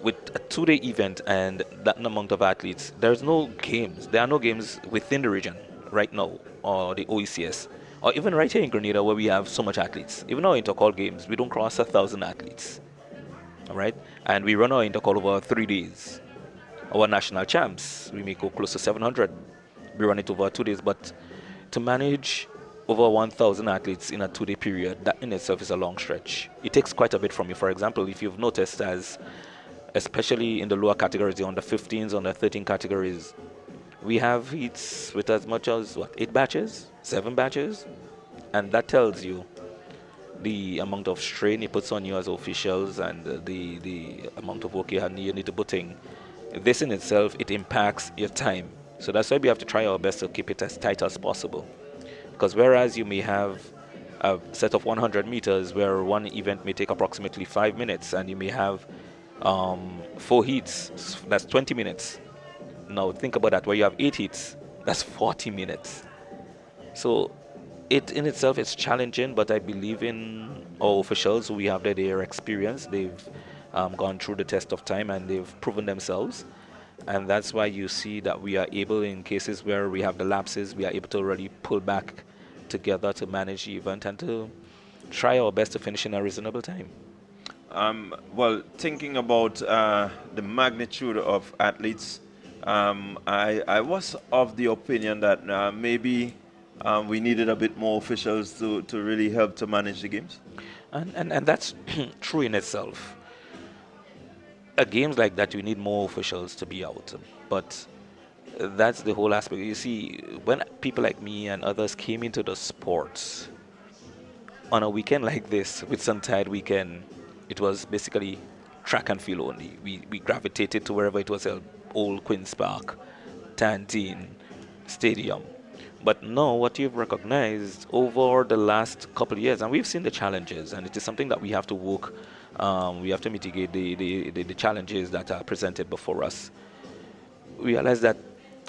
with a 2-day event and that amount of athletes, there's no games. There are no games within the region right now, or the OECS, or even right here in Grenada where we have so much athletes. Even our intercall games, we don't cross 1,000 athletes. All right, and we run our intercall over 3 days. Our national champs, we may go close to 700. We run it over 2 days, but to manage over 1,000 athletes in a 2-day period, that in itself is a long stretch. It takes quite a bit from you. For example, if you've noticed, as especially in the lower categories, the under 15s, under 13 categories, we have heats with as much as 8 batches, 7 batches, and that tells you the amount of strain it puts on you as officials and the amount of work you need to put in. This in itself, it impacts your time. So that's why we have to try our best to keep it as tight as possible. Because whereas you may have a set of 100 meters where one event may take approximately 5 minutes, and you may have 4 heats, that's 20 minutes. Now think about that, where you have 8 heats, that's 40 minutes. So it in itself is challenging, but I believe in our officials. We have their experience. They've gone through the test of time and they've proven themselves. And that's why you see that we are able, in cases where we have the lapses, we are able to really pull back together to manage the event and to try our best to finish in a reasonable time. Well, thinking about the magnitude of athletes, I was of the opinion that maybe we needed a bit more officials to really help to manage the games. And that's true in itself. At games like that, you need more officials to be out. But that's the whole aspect. You see, when people like me and others came into the sports, on a weekend like this, Whitsuntide weekend, it was basically track and field only. We gravitated to wherever it was held, Old Queen's Park, Tantine, Stadium. But now what you've recognized over the last couple of years, and we've seen the challenges, and it is something that we have to work, we have to mitigate the challenges that are presented before us. We realize that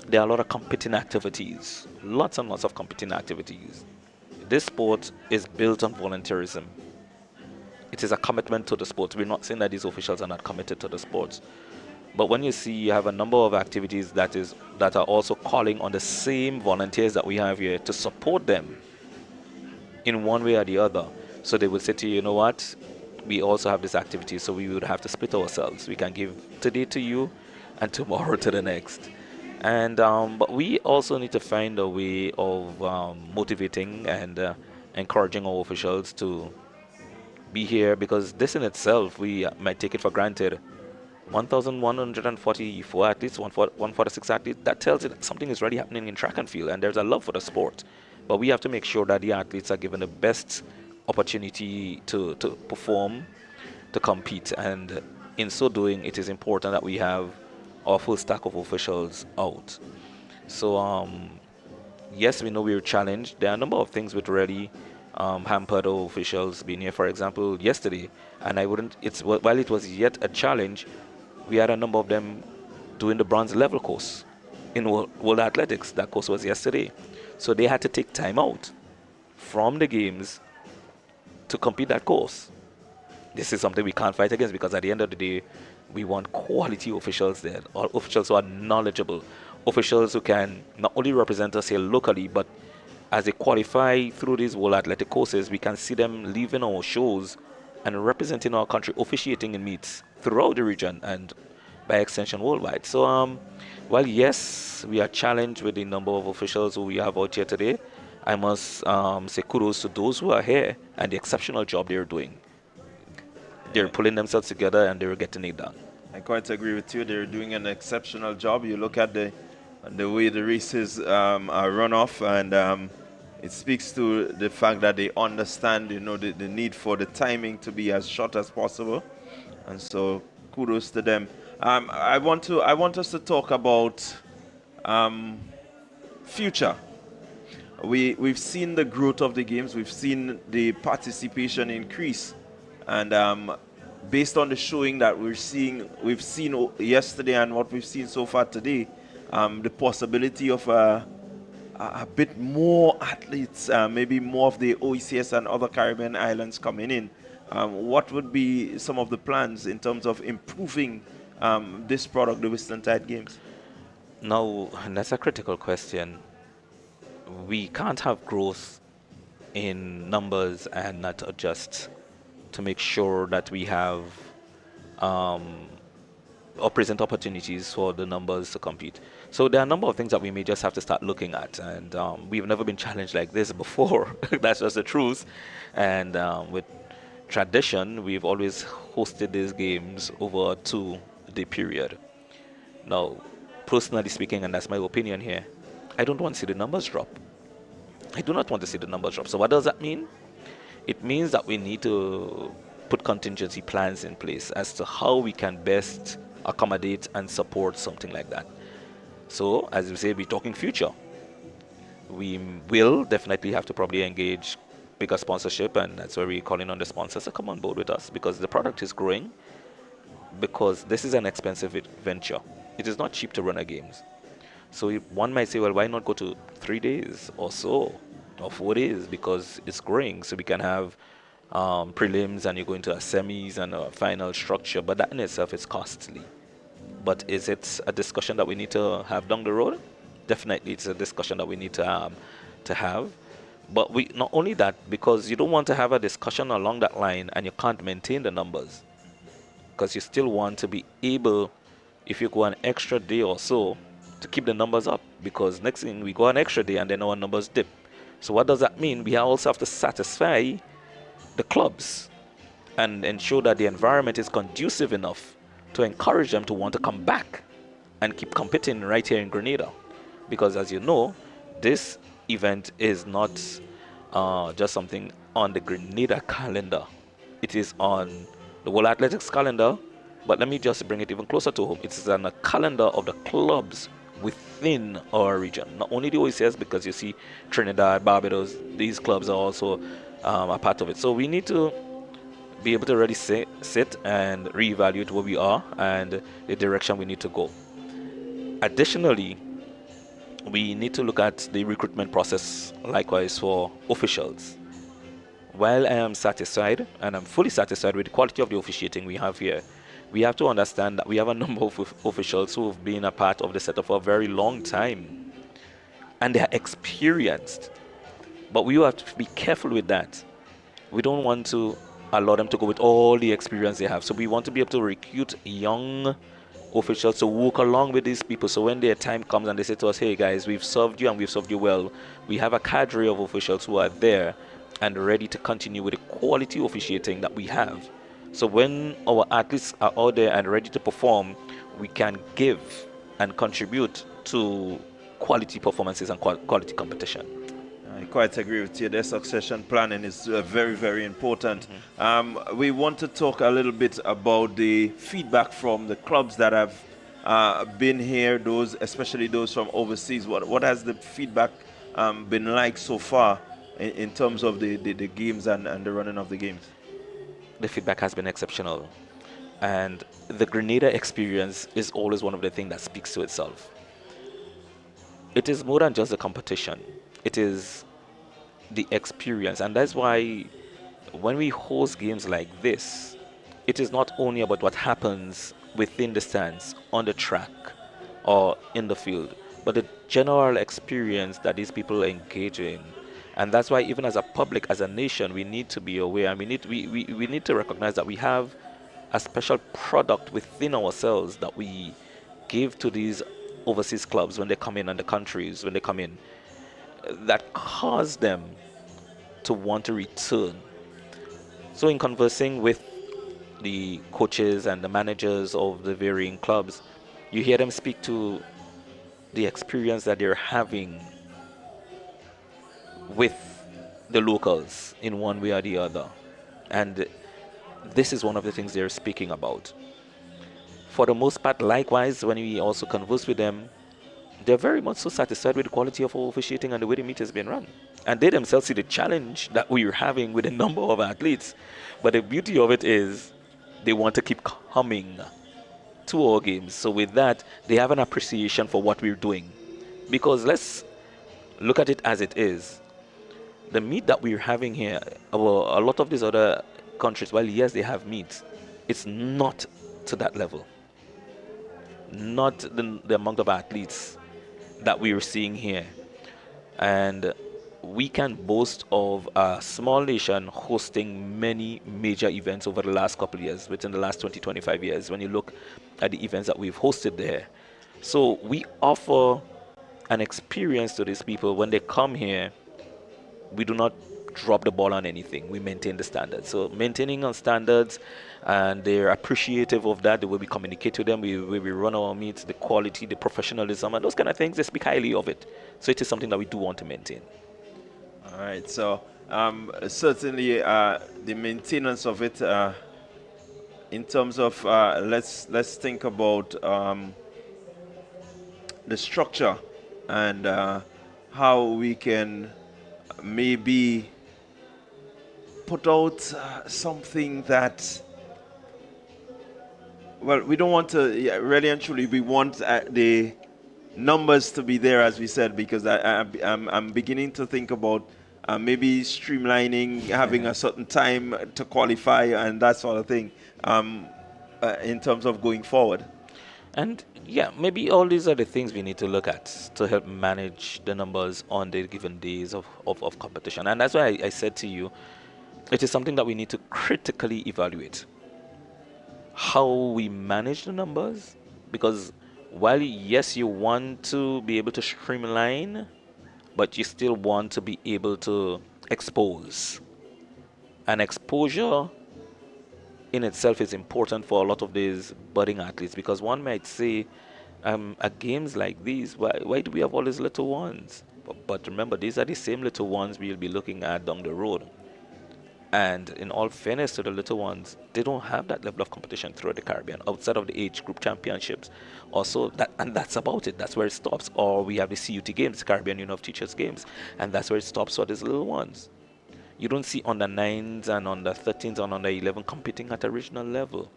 there are a lot of competing activities, lots and lots of competing activities. This sport is built on volunteerism. It is a commitment to the sport. We're not saying that these officials are not committed to the sports. But when you see you have a number of activities that are also calling on the same volunteers that we have here to support them in one way or the other. So they would say to you, you know what, we also have this activity, so we would have to split ourselves. We can give today to you and tomorrow to the next. And but we also need to find a way of motivating and encouraging our officials to be here, because this in itself, we might take it for granted. 1,144 athletes, 146 athletes, that tells you that something is really happening in track and field, and there's a love for the sport. But we have to make sure that the athletes are given the best opportunity to perform, to compete, and in so doing, it is important that we have our full stack of officials out. So, yes, we know we're challenged. There are a number of things which really hampered our officials being here. For example, yesterday, and while it was yet a challenge, we had a number of them doing the bronze level course in World Athletics. That course was yesterday. So they had to take time out from the games to compete that course. This is something we can't fight against, because at the end of the day, we want quality officials there, or officials who are knowledgeable, officials who can not only represent us here locally, but as they qualify through these World Athletic courses, we can see them leaving our shows and representing our country, officiating in meets throughout the region and by extension worldwide. So while yes, we are challenged with the number of officials who we have out here today, I must say kudos to those who are here and the exceptional job they're doing. They're pulling themselves together and they're getting it done. I quite agree with you. They're doing an exceptional job. You look at the way the races are run off, and it speaks to the fact that they understand, the need for the timing to be as short as possible. And so, kudos to them. I want us to talk about future. We've seen the growth of the games. We've seen the participation increase, and based on the showing that we've seen yesterday and what we've seen so far today, the possibility of a bit more athletes, maybe more of the OECS and other Caribbean islands coming in. What would be some of the plans in terms of improving this product, the Whitsuntide Games? Now, that's a critical question. We can't have growth in numbers and not adjust to make sure that we have or present opportunities for the numbers to compete. So there are a number of things that we may just have to start looking at, and we've never been challenged like this before. That's just the truth. And with tradition, we've always hosted these games over a 2-day period. Now, personally speaking, and that's my opinion here, I don't want to see the numbers drop. I do not want to see the numbers drop. So what does that mean? It means that we need to put contingency plans in place as to how we can best accommodate and support something like that. So, as we say, we're talking future. We will definitely have to probably engage bigger sponsorship, and that's where we're calling on the sponsors to come on board with us, because the product is growing, because this is an expensive venture. It is not cheap to run a games. So one might say, well, why not go to 3 days or so, or 4 days, because it's growing, so we can have prelims and you go into a semis and a final structure, but that in itself is costly. But is it a discussion that we need to have down the road? Definitely, it's a discussion that we need to have. But we not only that, because you don't want to have a discussion along that line and you can't maintain the numbers, because you still want to be able, if you go an extra day or so, to keep the numbers up, because next thing we go an extra day and then our numbers dip. So what does that mean? We also have to satisfy the clubs and ensure that the environment is conducive enough to encourage them to want to come back and keep competing right here in Grenada. Because as you know, this event is not just something on the Grenada calendar. It is on the World Athletics calendar, but let me just bring it even closer to home. It is on the calendar of the clubs within our region. Not only the OECS, because you see Trinidad, Barbados, these clubs are also a part of it. So we need to be able to really sit and reevaluate where we are and the direction we need to go. Additionally, we need to look at the recruitment process likewise for officials. While I am satisfied, and I'm fully satisfied with the quality of the officiating we have here, we have to understand that we have a number of officials who have been a part of the setup for a very long time, and they are experienced. But we have to be careful with that. We don't want to allow them to go with all the experience they have. So we want to be able to recruit young officials to work along with these people. So when their time comes and they say to us, hey guys, we've served you and we've served you well, we have a cadre of officials who are there and ready to continue with the quality officiating that we have. So when our athletes are out there and ready to perform, we can give and contribute to quality performances and quality competition. I quite agree with you. Their succession planning is very, very important. We want to talk a little bit about the feedback from the clubs that have been here, especially those from overseas. What has the feedback been like so far in terms of the games and the running of the games? The feedback has been exceptional. And the Grenada experience is always one of the things that speaks to itself. It is more than just the competition. It is the experience. And that's why when we host games like this, it is not only about what happens within the stands, on the track, or in the field, but the general experience that these people engage in. And that's why even as a public, as a nation, we need to be aware, and we need to recognize that we have a special product within ourselves that we give to these overseas clubs when they come in, and the countries when they come in, that cause them to want to return. So in conversing with the coaches and the managers of the varying clubs, you hear them speak to the experience that they're having with the locals in one way or the other. And this is one of the things they're speaking about. For the most part, likewise, when we also converse with them, they're very much so satisfied with the quality of our officiating and the way the meet has been run. And they themselves see the challenge that we're having with a number of athletes. But the beauty of it is they want to keep coming to our games. So with that, they have an appreciation for what we're doing. Because let's look at it as it is. The meat that we're having here, a lot of these other countries, while yes, they have meat, it's not to that level. Not the amount of athletes that we're seeing here. And we can boast of a small nation hosting many major events over the last couple of years, within the last 20, 25 years, when you look at the events that we've hosted there. So we offer an experience to these people when they come here. We do not drop the ball on anything. We maintain the standards. So maintaining on standards, and they're appreciative of that. The way we communicate to them, we run our meets, the quality, the professionalism, and those kind of things. They speak highly of it. So it is something that we do want to maintain. All right. So certainly the maintenance of it. In terms of let's think about the structure and how we can maybe put out something that, well, we don't want to, really and truly, we want the numbers to be there, as we said, because I'm beginning to think about maybe streamlining, having a certain time to qualify and that sort of thing in terms of going forward. And yeah, maybe all these are the things we need to look at to help manage the numbers on the given days of competition. And that's why I said to you, it is something that we need to critically evaluate. How we manage the numbers, because while yes, you want to be able to streamline, but you still want to be able to expose. And exposure in itself is important for a lot of these budding athletes, because one might say, at games like these, why do we have all these little ones? But remember, these are the same little ones we'll be looking at down the road. And in all fairness to the little ones, they don't have that level of competition throughout the Caribbean outside of the age group championships. Also, that's about it. That's where it stops. Or we have the CUT games, Caribbean Union of Teachers games, and that's where it stops for these little ones. You don't see under 9s and under 13s and under 11 competing at a regional level.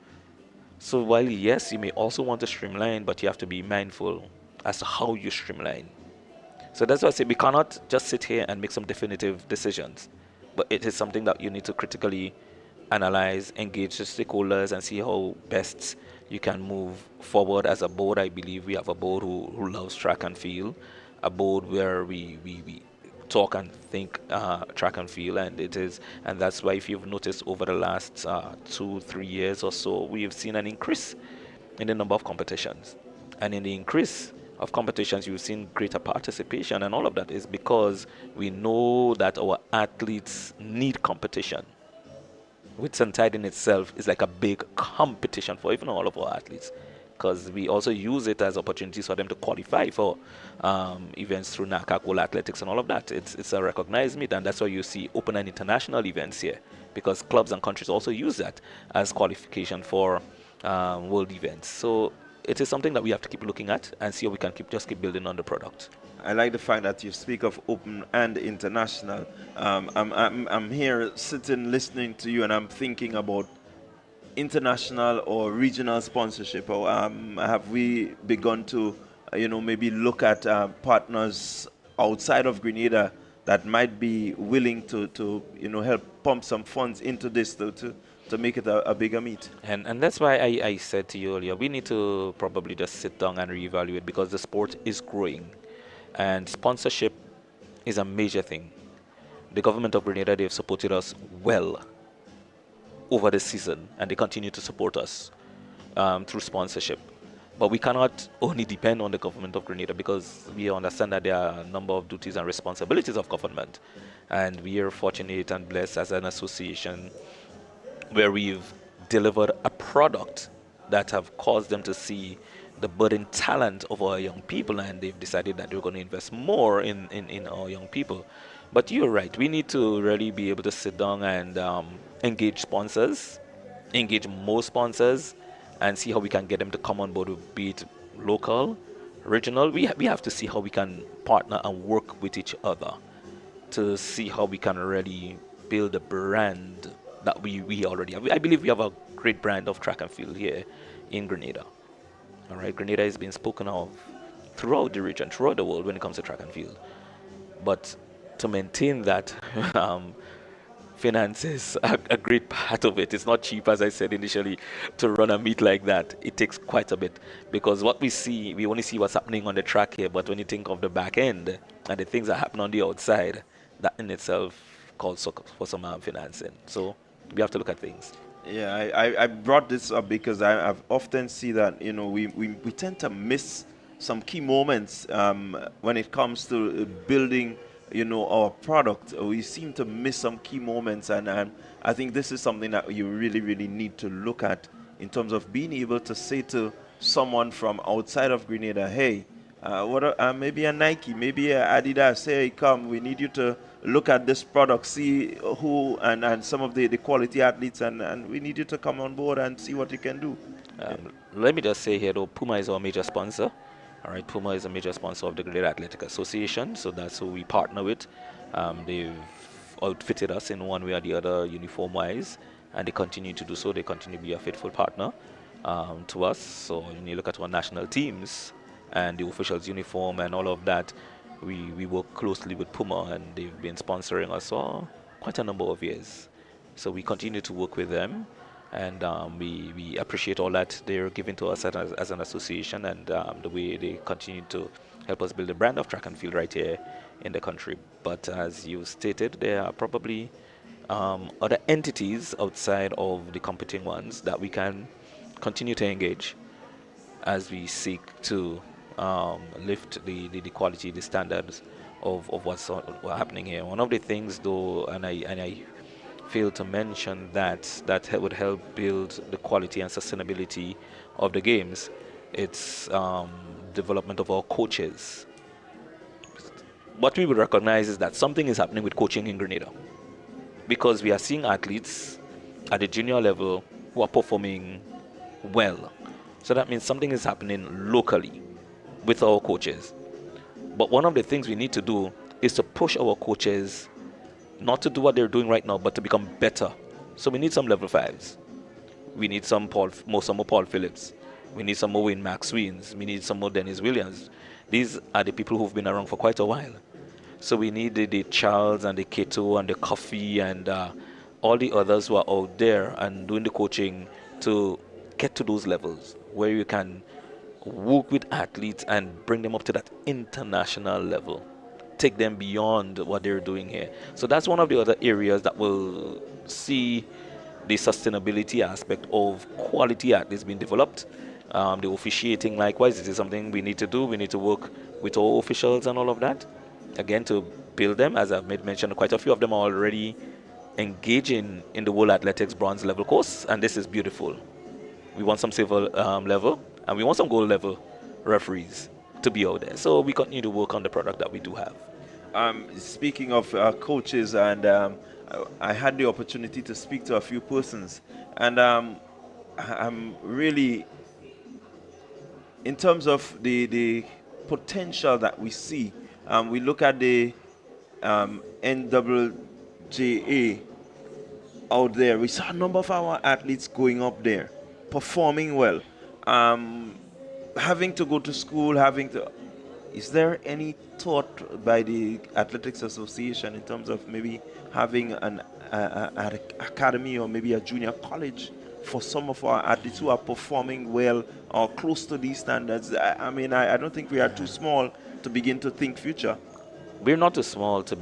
So while yes, you may also want to streamline, but you have to be mindful as to how you streamline. So that's why I say we cannot just sit here and make some definitive decisions, but it is something that you need to critically analyze, engage the stakeholders, and see how best you can move forward as a board. I believe we have a board who loves track and field, a board where we talk and think track and field, and that's why, if you've noticed, over the last 2-3 years or so, we have seen an increase in the number of competitions, and in the increase of competitions you've seen greater participation, and all of that is because we know that our athletes need competition. Whitsuntide in itself is like a big competition for even all of our athletes, because we also use it as opportunities for them to qualify for events through NACAC, World Athletics, and all of that. It's a recognized meet, and that's why you see open and international events here, because clubs and countries also use that as qualification for world events. So it is something that we have to keep looking at and see how we can keep building on the product. I like the fact that you speak of open and international. I'm here sitting listening to you, and I'm thinking about international or regional sponsorship. Or have we begun to, maybe look at partners outside of Grenada that might be willing to help pump some funds into this to make it a bigger meet? And that's why I said to you earlier, we need to probably just sit down and reevaluate, because the sport is growing. And sponsorship is a major thing. The government of Grenada, they've supported us well over the season, and they continue to support us through sponsorship. But we cannot only depend on the government of Grenada, because we understand that there are a number of duties and responsibilities of government. And we are fortunate and blessed as an association where we've delivered a product that have caused them to see the budding talent of our young people, and they've decided that they're going to invest more in our young people. But you're right, we need to really be able to sit down and engage sponsors, engage more sponsors, and see how we can get them to come on board, be it local, regional. We have to see how we can partner and work with each other to see how we can really build a brand that we already have. I believe we have a great brand of track and field here in Grenada. All right, Grenada is being spoken of throughout the region, throughout the world when it comes to track and field. But to maintain that, finance is a great part of it. It's not cheap, as I said initially, to run a meet like that. It takes quite a bit because what we see, we only see what's happening on the track here. But when you think of the back end and the things that happen on the outside, that in itself calls for some financing. So we have to look at things. Yeah, I brought this up because I've often see that, you know, we tend to miss some key moments when it comes to building, you know, our product. We seem to miss some key moments, and I think this is something that you really, really need to look at in terms of being able to say to someone from outside of Grenada, hey, maybe a Nike, maybe a Adidas, hey, come, we need you to look at this product, see who and some of the quality athletes, and we need you to come on board and see what you can do. Let me just say here, though, Puma is our major sponsor. All right, Puma is a major sponsor of the Grenada Athletic Association, so that's who we partner with. They've outfitted us in one way or the other, uniform-wise, and they continue to do so. They continue to be a faithful partner to us. So when you look at our national teams and the officials' uniform and all of that, we work closely with Puma, and they've been sponsoring us for quite a number of years. So we continue to work with them, and we appreciate all that they're giving to us as an association, and the way they continue to help us build a brand of track and field right here in the country. But as you stated, there are probably other entities outside of the competing ones that we can continue to engage as we seek to lift the quality, the standards of what's happening here. One of the things, though, and I failed to mention that would help build the quality and sustainability of the games, it's development of our coaches. What we would recognize is that something is happening with coaching in Grenada, because we are seeing athletes at the junior level who are performing well. So that means something is happening locally with our coaches. But one of the things we need to do is to push our coaches not to do what they're doing right now, but to become better. So we need some level 5s. We need some more Paul Phillips. We need some more Wayne Maxwins. We need some more Dennis Williams. These are the people who've been around for quite a while. So we need the Charles and the Kato and the Coffee and all the others who are out there and doing the coaching to get to those levels where you can work with athletes and bring them up to that international level, take them beyond what they're doing here. So that's one of the other areas that will see the sustainability aspect of quality athletes being developed. The officiating, likewise, this is something we need to do. We need to work with all officials and all of that, again, to build them. As I've mentioned, quite a few of them are already engaging in the World Athletics bronze level course, and this is beautiful. We want some silver level, and we want some gold level referees to be out there. So we continue to work on the product that we do have. Speaking of coaches, and I had the opportunity to speak to a few persons, and I'm really, in terms of the potential that we see, we look at the NWJA out there. We saw a number of our athletes going up there, performing well, having to go to school, is there any thought by the Athletics Association in terms of maybe having an academy or maybe a junior college for some of our athletes who are performing well or close to these standards? I mean, I don't think we are too small to begin to think future. We're not too small to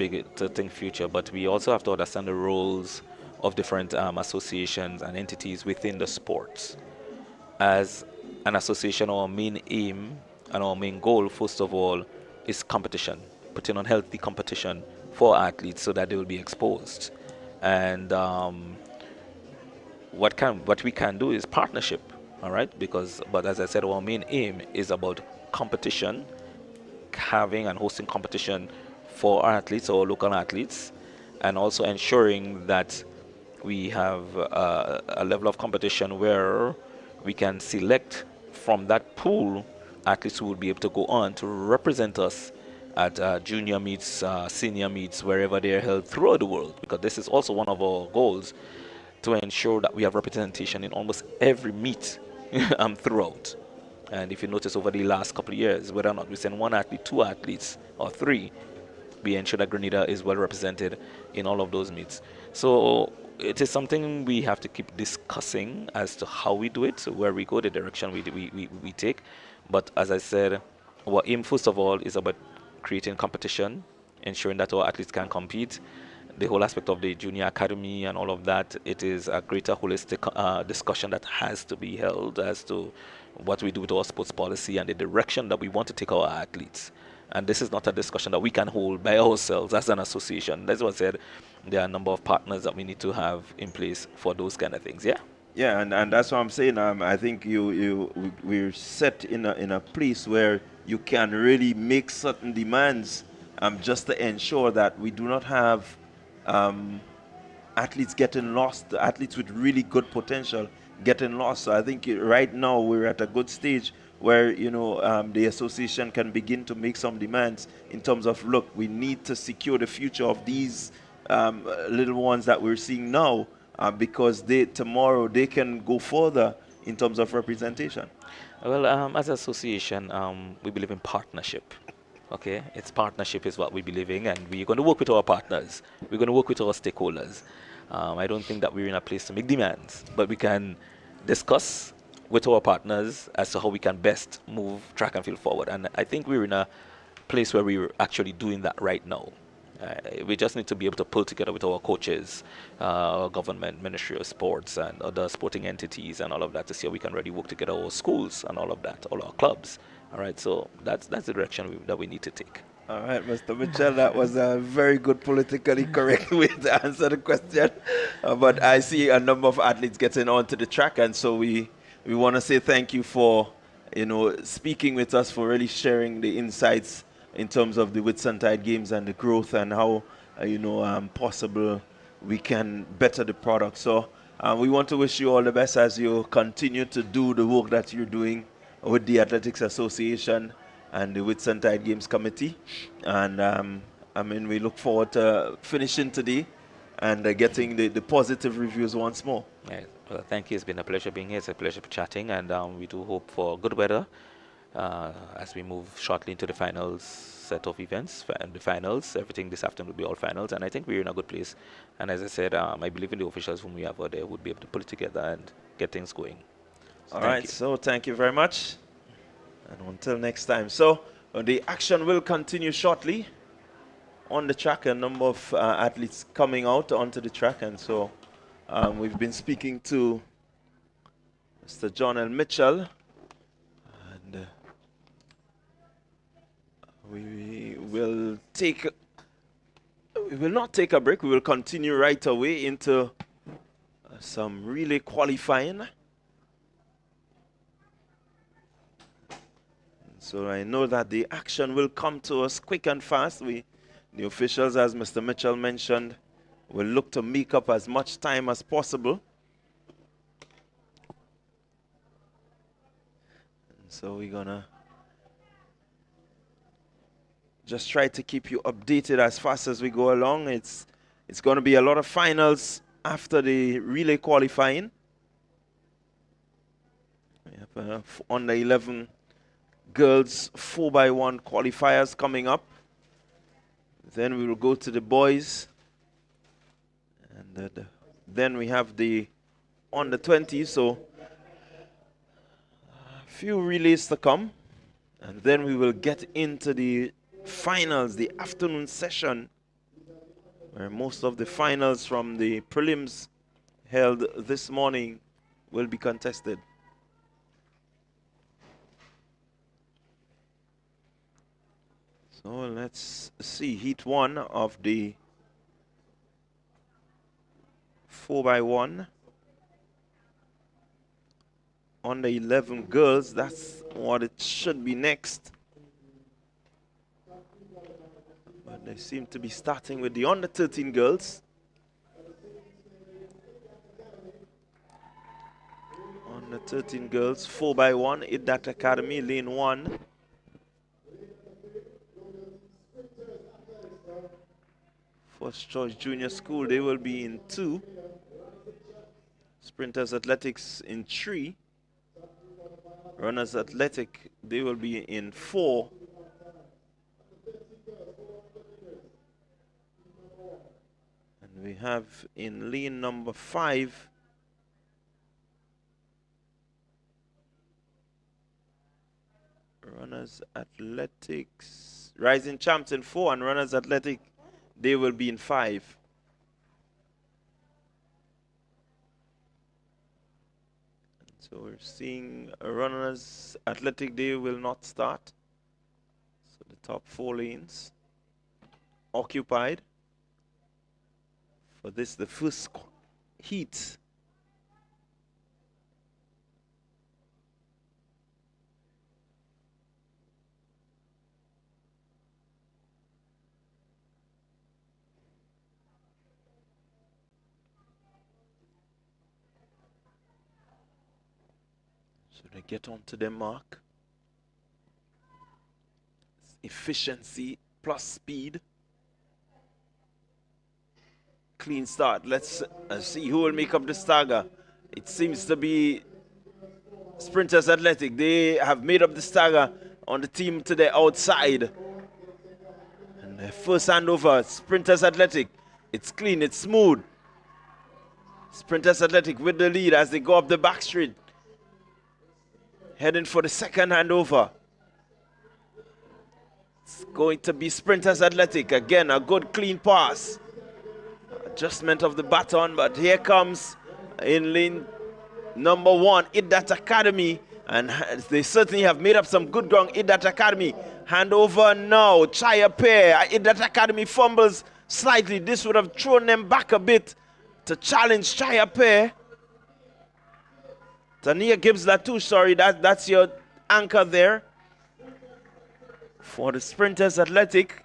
think future, but we also have to understand the roles of different associations and entities within the sports. As an association, our main aim and our main goal, first of all, is competition, putting on healthy competition for athletes so that they will be exposed. And what we can do is partnership, all right? But as I said, our main aim is about competition, having and hosting competition for our athletes, our local athletes, and also ensuring that we have a level of competition where we can select from that pool athletes who will be able to go on to represent us at junior meets, senior meets, wherever they are held throughout the world. Because this is also one of our goals, to ensure that we have representation in almost every meet throughout. And if you notice over the last couple of years, whether or not we send one athlete, two athletes, or three, we ensure that Grenada is well represented in all of those meets. So it is something we have to keep discussing as to how we do it, where we go, the direction we take. But as I said, our aim, first of all, is about creating competition, ensuring that our athletes can compete. The whole aspect of the junior academy and all of that, it is a greater holistic discussion that has to be held as to what we do with our sports policy and the direction that we want to take our athletes. And this is not a discussion that we can hold by ourselves as an association. That's what I said. There are a number of partners that we need to have in place for those kind of things. Yeah. Yeah, and that's what I'm saying. I think we're set in a place where you can really make certain demands, just to ensure that we do not have um, athletes getting lost, athletes with really good potential getting lost. So I think right now we're at a good stage where the association can begin to make some demands in terms of, look, we need to secure the future of these little ones that we're seeing now, because tomorrow they can go further in terms of representation. Well, as an association, we believe in partnership. Okay, it's partnership is what we believe in, and we're going to work with our partners. We're going to work with our stakeholders. I don't think that we're in a place to make demands, but we can discuss with our partners as to how we can best move track and field forward. And I think we're in a place where we're actually doing that right now. We just need to be able to pull together with our coaches, our government, Ministry of Sports, and other sporting entities, and all of that to see how we can really work together, our schools and all of that, all our clubs. All right, so that's the direction that we need to take. All right, Mr. Mitchell, that was a very good politically correct way to answer the question. But I see a number of athletes getting onto the track, and so we want to say thank you for speaking with us, for really sharing the insights in terms of the Whitsuntide games and the growth and how possible we can better the product. So we want to wish you all the best as you continue to do the work that you're doing with the Athletics Association and the Whitsuntide Games Committee. And we look forward to finishing today and getting the positive reviews once more. Yeah, well, thank you. It's been a pleasure being here. It's a pleasure chatting, and we do hope for good weather as we move shortly into the finals set of events. And the finals, everything this afternoon will be all finals, and I think we're in a good place. And as I said, I believe in the officials whom we have out there would be able to pull it together and get things going. All right, so thank you very much. And until next time. So the action will continue shortly on the track. A number of athletes coming out onto the track. And so we've been speaking to Mr. John L. Mitchell. And we will not take a break. We will continue right away into some relay qualifying. So I know that the action will come to us quick and fast. The officials, as Mr. Mitchell mentioned, will look to make up as much time as possible. And so we're gonna just try to keep you updated as fast as we go along. It's gonna be a lot of finals after the relay qualifying. We have under 11 girls 4x1 qualifiers coming up. Then we will go to the boys, and then we have the under 20. So a few relays to come, and then we will get into the finals, the afternoon session, where most of the finals from the prelims held this morning will be contested. So let's see heat 1 of the 4x1. under 11 girls. That's what it should be next. But they seem to be starting with the under 13 girls. Under 13 girls, 4x1, Idat Academy, lane 1. First Choice Junior School, they will be in 2. Sprinters Athletics in 3. Runners Athletic, they will be in 4. And we have in lane number 5, Runners Athletics, Rising Champs in 4, and Runners Athletic, they will be in 5. So we're seeing Runners Athletic, they will not start. So the top 4 lanes occupied for this, the first heat. So they get onto their mark. Efficiency plus speed. Clean start. Let's see who will make up the stagger. It seems to be Sprinters Athletic. They have made up the stagger on the team to the outside. And their first handover, Sprinters Athletic. It's clean, it's smooth. Sprinters Athletic with the lead as they go up the back street. Heading for the second handover. It's going to be Sprinters Athletic. Again, a good clean pass. Adjustment of the baton, but here comes in lane number 1, Idat Academy. And they certainly have made up some good ground, Idat Academy. Handover now, Chaya Pair. Idat Academy fumbles slightly. This would have thrown them back a bit to challenge Chaya Pair. Tania Gibbs Latu, sorry, that's your anchor there for the Sprinters Athletic.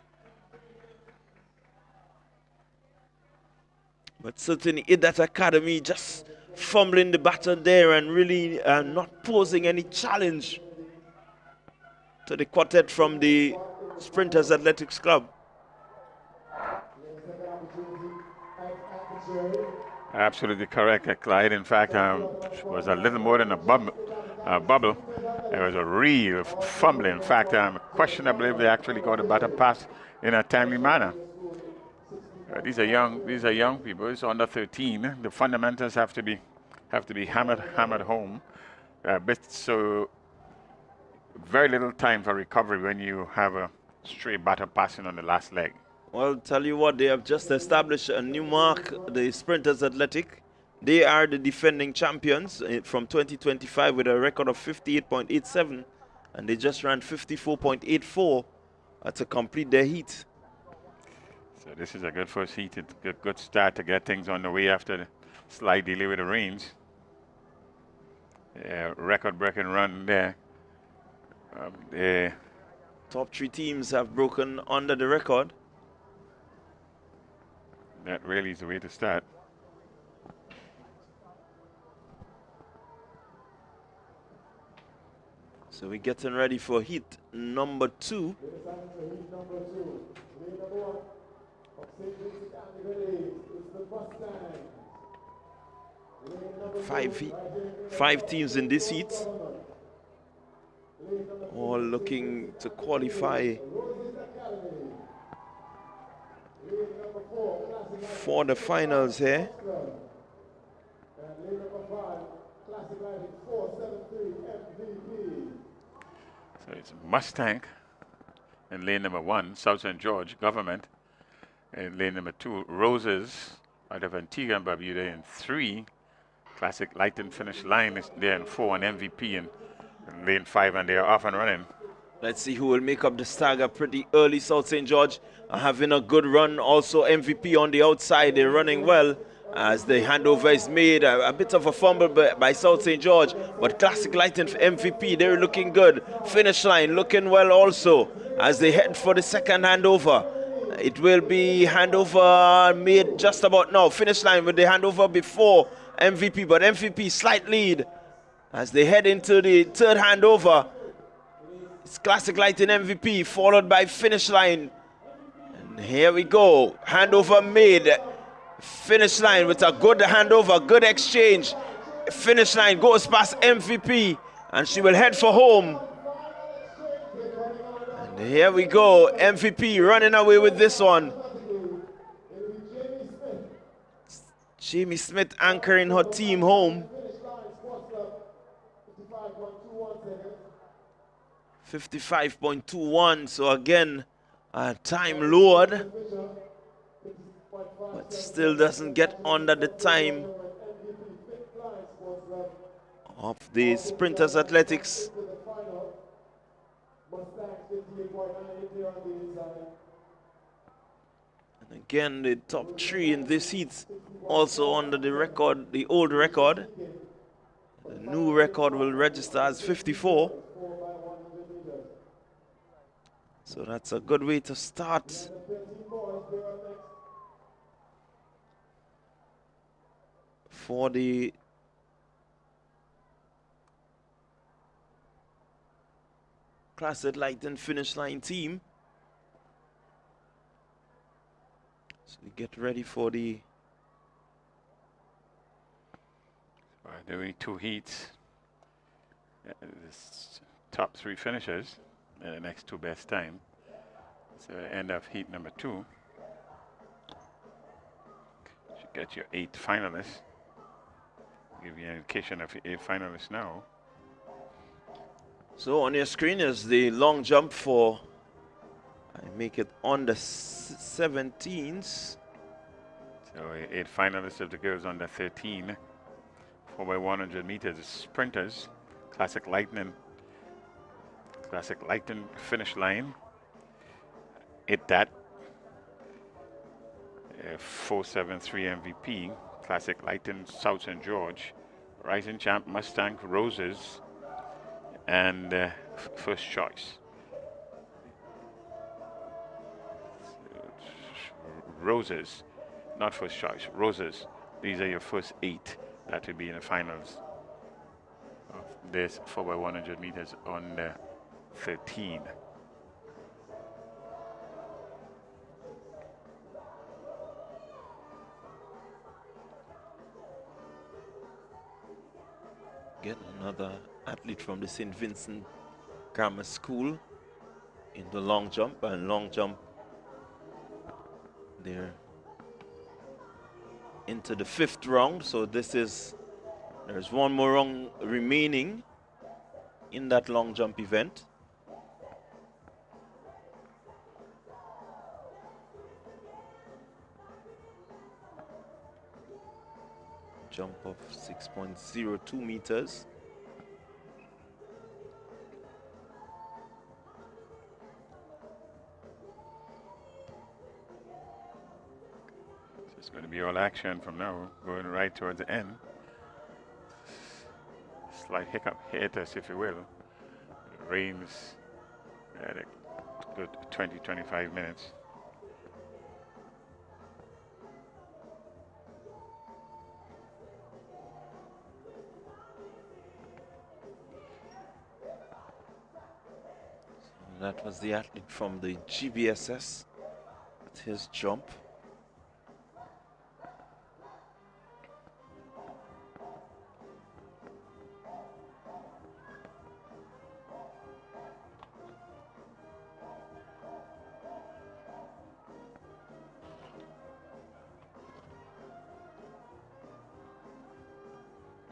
But certainly Idat Academy just fumbling the baton there and really not posing any challenge to the quartet from the Sprinters Athletics Club. Absolutely correct, Clyde. In fact, it was a little more than a bubble. It was a real fumbling. In fact, questionably if they actually got a better pass in a timely manner. These are young people. It's under 13. The fundamentals have to be hammered home. So very little time for recovery when you have a straight batter passing on the last leg. Well, tell you what, they have just established a new mark, the Sprinters Athletic. They are the defending champions from 2025 with a record of 58.87, and they just ran 54.84 to complete their heat. So this is a good first heat, a good start to get things on the way after the slight delay with the rains. Yeah, record-breaking run there. The top 3 teams have broken under the record. That really is the way to start. So we're getting ready for heat number 2. Five teams in this heat, all looking to qualify for the finals here. So it's Mustang in lane number 1, South St. George Government. In lane number 2, Roses out of Antigua and Barbuda in 3. Classic Light and Finish Line is there in 4, and MVP in lane 5, and they are off and running. Let's see who will make up the stagger pretty early. South St. George are having a good run. Also MVP on the outside, they're running well. as the handover is made. A bit of a fumble by South St. George, but Classic Lighting for MVP, they're looking good. Finish line looking well also as they head for the second handover. It will be handover made just about now. Finish line with the handover before MVP, but MVP slight lead as they head into the third handover. It's Classic Lighting MVP followed by finish line. And here we go. Handover made. Finish line with a good handover, good exchange. Finish line goes past MVP and she will head for home. And here we go. MVP running away with this one. Jamie Smith anchoring her team home. 55.21. So again, time lowered, but still doesn't get under the time of the Sprinters Athletics. And again, the top three in this heat also under the record, the old record. The new record will register as 54. So that's a good way to start. For the Classic Lighting finish line team. So we get ready for the doing two heats. This top three finishers and the next two best time. So end of heat number 2. Should get your 8 finalists. Give you an indication of your 8 finalists now. So on your screen is the long jump for, I make it on the 17s. So 8 finalists of the girls under 13. 4x100 meters sprinters. Classic Lighting finish line. Hit that. 473 MVP. Classic Lighting South St. George. Rising Champ Mustang Roses. And first choice. Roses, not first choice, Roses. These are your first 8 that will be in the finals of this 4x100 meters on the 13. Get another athlete from the St. Vincent Grammar School in the long jump, and long jump they're into the 5th round. So there's one more round remaining in that long jump event. Jump of 6.02 meters. It's going to be all action from now, going right towards the end. Slight hiccup, hiatus, if you will. Rains at a good 20-25 minutes. That was the athlete from the GBSS with his jump.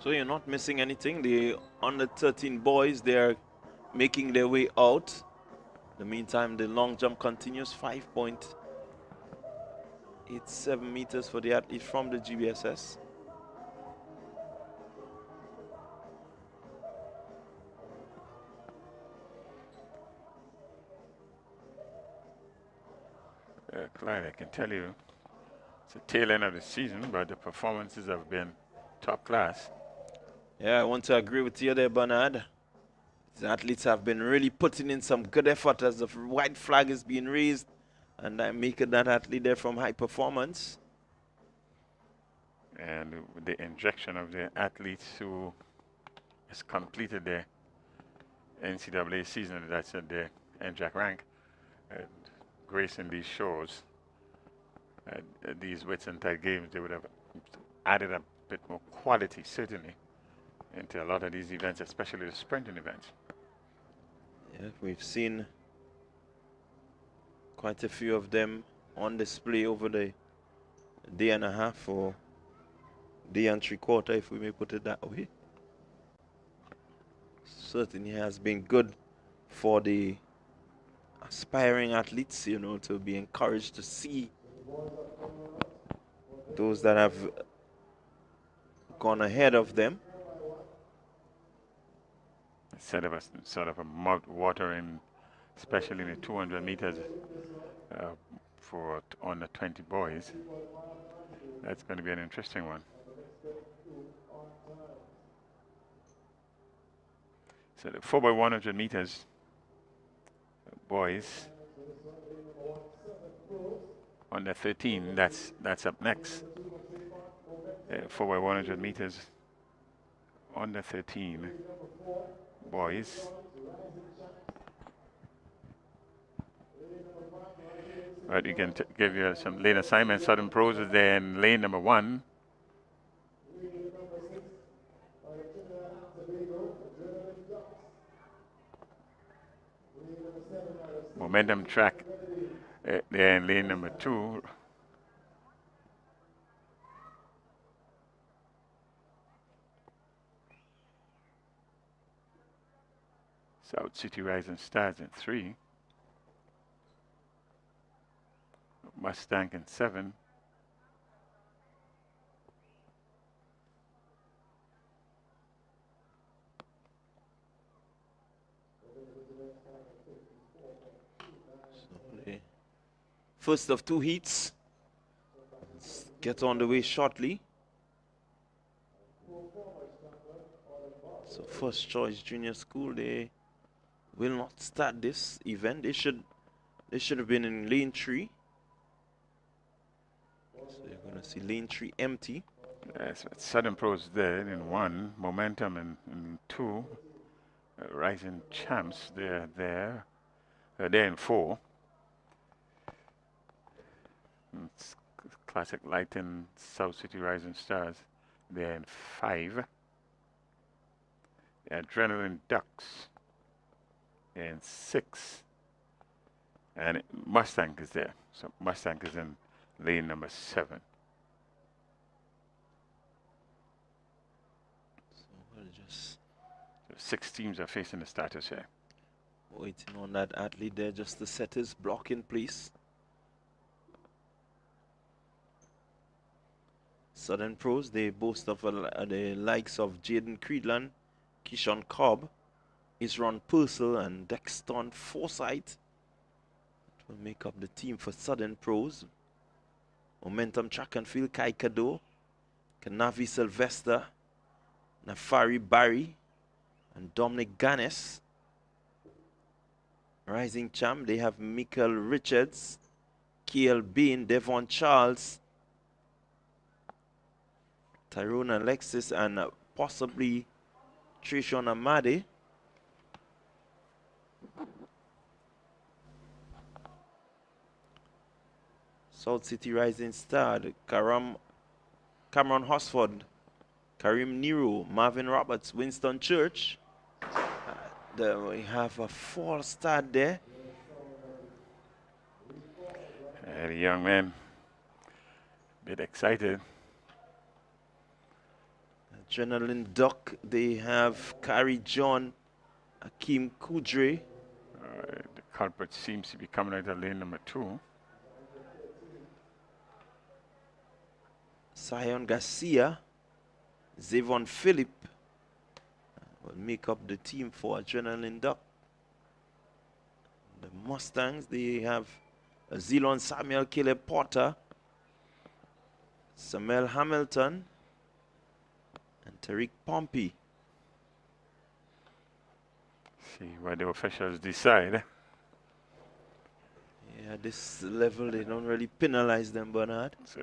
So you're not missing anything. The under 13 boys, they're making their way out. In the meantime, the long jump continues. 5.87 meters for the athlete from the GBSS. Clyde, I can tell you, It's the tail end of the season, but the performances have been top class. Yeah, I want to agree with you there, Bernard. The athletes have been really putting in some good effort as the white flag is being raised, and I'm making that athlete there from high performance. And with the injection of the athletes who has completed their NCAA season, that's at the NJAC rank, and gracing these shows, these Whitsuntide games, they would have added a bit more quality, certainly, into a lot of these events, especially the sprinting events. Yeah, we've seen quite a few of them on display over the day and a half or day and three-quarter, if we may put it that way. Certainly has been good for the aspiring athletes, you know, to be encouraged to see those that have gone ahead of them. Sort of a mouth-watering, especially in the 200 meters for under 20 boys. That's going to be an interesting one. So the 4x100 meters, boys, under 13. That's up next. 4x100 meters, under 13. Boys. Right, you can give you some lane assignments. Southern Pros is there in lane number 1. Momentum track there in lane number 2. South City Rising Stars in 3. Mustang in 7. So the first of 2 heats. Let's get on the way shortly. So First Choice Junior School, they will not start this event. They should have been in lane 3. So you're gonna see lane 3 empty. Yes, Southern Pros there in 1, Momentum in 2, Rising Champs they're there. They're in 4. It's Classic Lighting, South City Rising Stars. They're in 5. Adrenaline Ducks in 6. And Mustang is there. So Mustang is in lane number 7. So we'll just So 6 teams are facing the starters here. waiting on that athlete there just to set his block in place. Southern Pros, they boast of the likes of Jaden Creedland, Keyshawn Cobb, Isron Purcell, and Dexton Forsyth. That will make up the team for Southern Pros. Momentum Track and Field, Kai Kado, Kanavi Sylvester, Nafari Barry, and Dominic Ganes. Rising Champ, they have Michael Richards, Kiel Bain, Devon Charles, Tyrone Alexis, and possibly Trishon Amade. South City Rising Star, Cameron Hosford, Karim Nero, Marvin Roberts, Winston Church. We have a false start there. The young man, a bit excited. Adrenaline Duck, they have Kari John, Akeem Kudre. The culprit seems to be coming out of lane number 2. Sion Garcia, Zavon Phillip will make up the team for Adrenaline Duck. The Mustangs, they have Zelon Samuel, Caleb Potter, Samuel Hamilton and Tariq Pompey. See what the officials decide. Yeah, at this level, they don't really penalize them, Bernard. So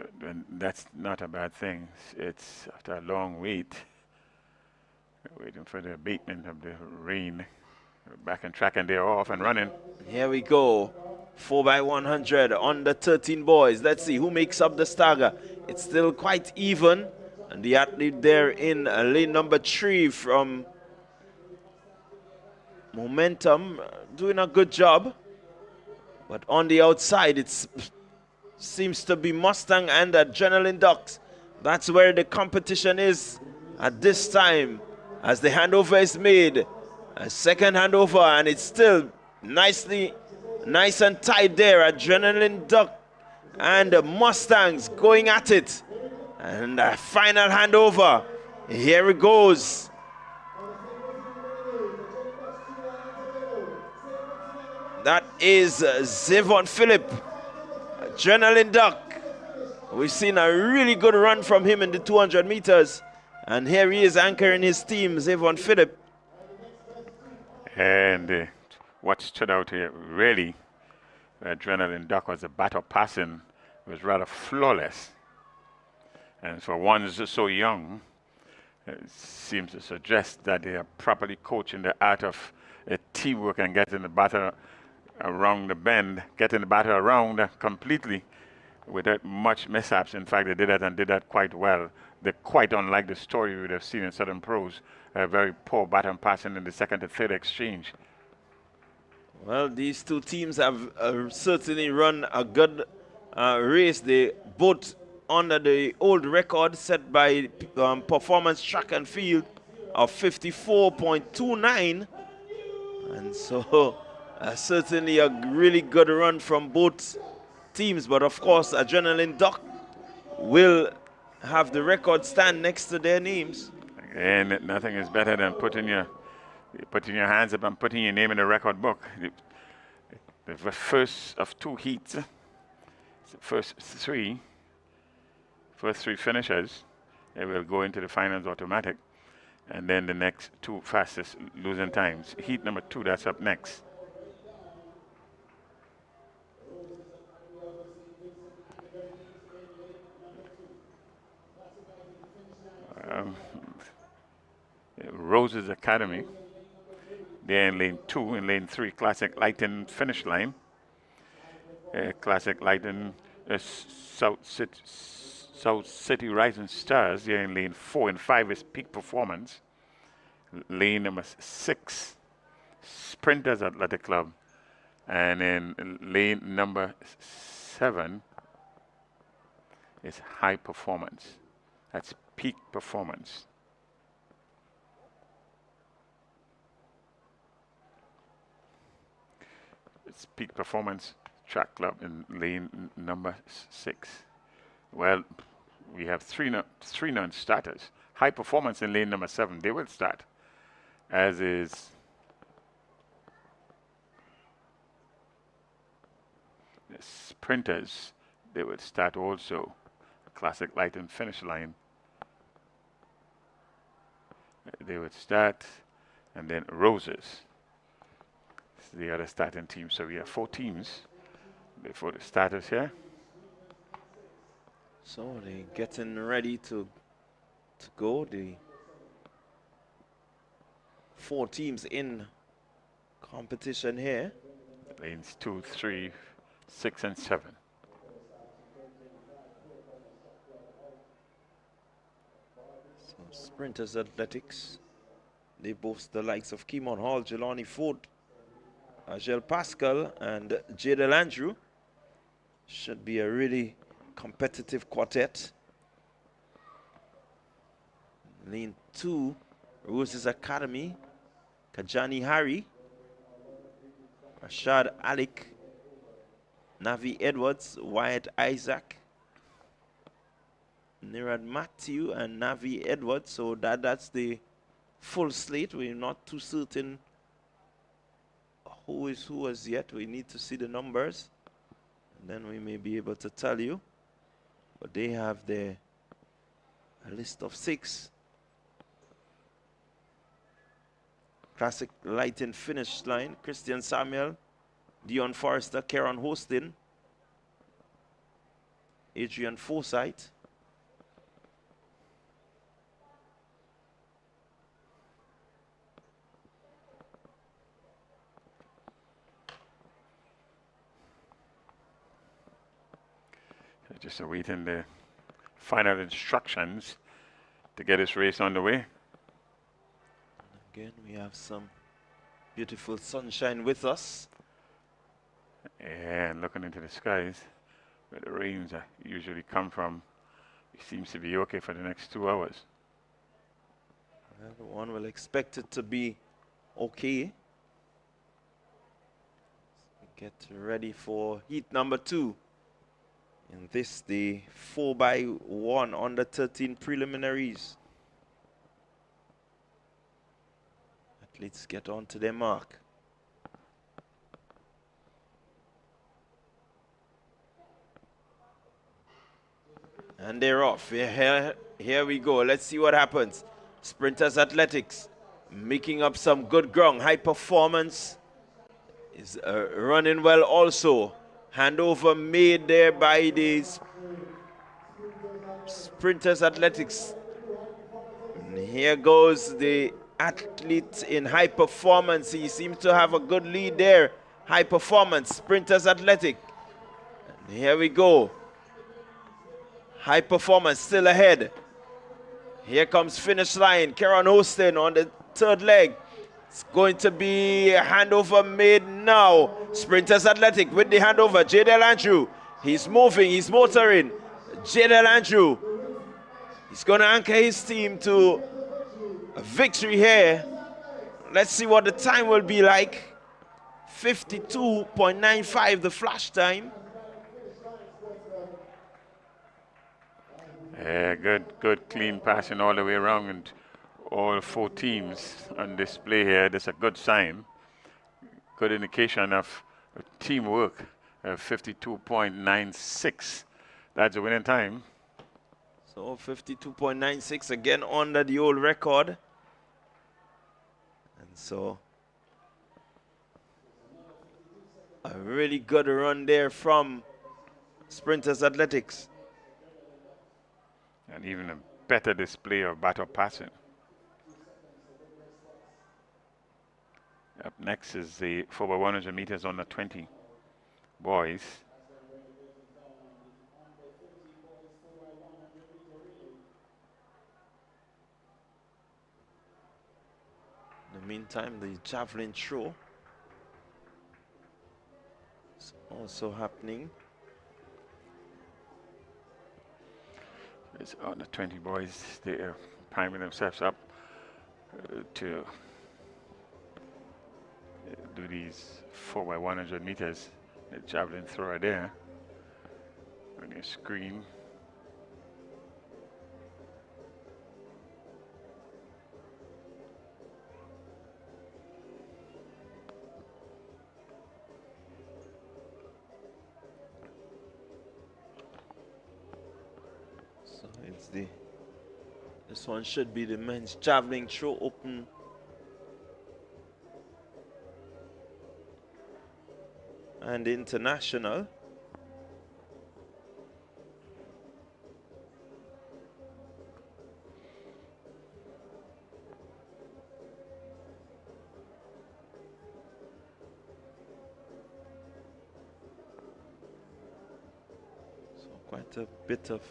that's not a bad thing. It's after a long wait, waiting for the abatement of the rain. We're back on track and they're off and running. Here we go. 4x100 on the 13 boys. Let's see who makes up the stagger. It's still quite even. And the athlete there in lane number 3 from Momentum doing a good job. But on the outside, it seems to be Mustang and Adrenaline Ducks. That's where the competition is at this time as the handover is made. A second handover, and it's still nice and tight there. Adrenaline Duck and the Mustangs going at it. And a final handover. Here it goes. That is Zevon Phillip, Adrenaline Duck. We've seen a really good run from him in the 200 meters. And here he is anchoring his team, Zevon Phillip. And what stood out here, really, Adrenaline Duck was the battle passing was rather flawless. And for ones so young, it seems to suggest that they are properly coaching the art of teamwork and getting the batter around the bend, getting the batter around completely without much mishaps. In fact, they did that and did that quite well. They're quite unlike the story we would have seen in Southern Pros. Very poor baton passing in the second to third exchange. Well, these two teams have certainly run a good race. They both under the old record set by Performance Track and Field of 54.29. And so certainly a really good run from both teams. But of course, Adrenaline Duck will have the record stand next to their names. And nothing is better than putting your hands up and putting your name in the record book. The first of 2 heats, the first three finishers, they will go into the finals automatic. And then the next 2 fastest losing times. Heat number 2, that's up next. Rose's Academy. They're in lane 2. In lane 3, Classic Lighting finish line. Classic Lighting, South City Rising Stars. They're in lane 4. And 5 is Peak Performance. Lane number 6, Sprinters Athletic Club. And in lane number 7 is High Performance. That's Peak Performance. It's Peak Performance Track Club in lane number 6. Well, we have three non-starters. High Performance in lane number 7, they will start, as is the Sprinters. They will start also. Classic Light and Finish Line. They would start, and then Roses, the other starting team. So we have 4 teams before the starters here. So they're getting ready to go. The 4 teams in competition here. Lanes 2, 3, 6, and 7. So Sprinters Athletics, they boast the likes of Keemon Hall, Jelani Ford, Agel Pascal, and Jadel Andrew. Should be a really competitive quartet. Lane 2, Roses Academy, Kajani Hari, Rashad Alec, Navi Edwards, Wyatt Isaac, Nirad Matthew, and Navi Edwards. So that's the full slate. We're not too certain who is who as yet. We need to see the numbers, and then we may be able to tell you. But they have their A list of 6. Classic lighting finish line. Christian Samuel, Dion Forrester, Kieran Hostin, Adrian Forsyth, Just awaiting the final instructions to get this race on the way. Again, we have some beautiful sunshine with us. And looking into the skies, where the rains usually come from, it seems to be okay for the next 2 hours. Everyone will expect it to be okay. Get ready for heat number 2. And this, the 4x1 under 13 preliminaries. Athletes get on to their mark. And they're off. Here we go. Let's see what happens. Sprinters Athletics making up some good ground. High Performance is running well also. Handover made there by the Sprinters Athletics. And here goes the athlete in High Performance. He seems to have a good lead there. High Performance, Sprinters Athletic. And here we go. High Performance still ahead. Here comes finish line. Kieran Hostin on the 3rd leg. It's going to be a handover made now. Sprinters Athletic with the handover. Jadel Andrew. He's moving. He's motoring. Jadel Andrew. He's going to anchor his team to a victory here. Let's see what the time will be like. 52.95 the flash time. Yeah, good clean passing all the way around, and all 4 teams on display here. That's a good sign. Good indication of teamwork. 52.96. That's the winning time. So 52.96 again under the old record. And so a really good run there from Sprinters Athletics. And even a better display of battle passing. Up next is the 4x100 meters under 20 boys. In the meantime, the javelin throw is also happening. It's under 20 boys. They are priming themselves up to do these 4x100 meters. The javelin thrower there on your screen. So it's this one should be the men's javelin throw open. And international. So quite a bit of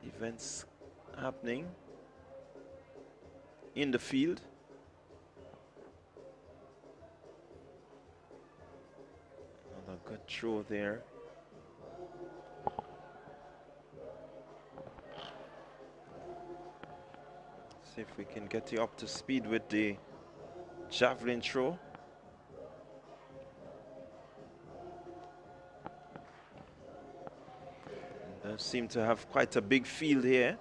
events happening in the field. Another good throw there. See if we can get you up to speed with the javelin throw. They seem to have quite a big field here.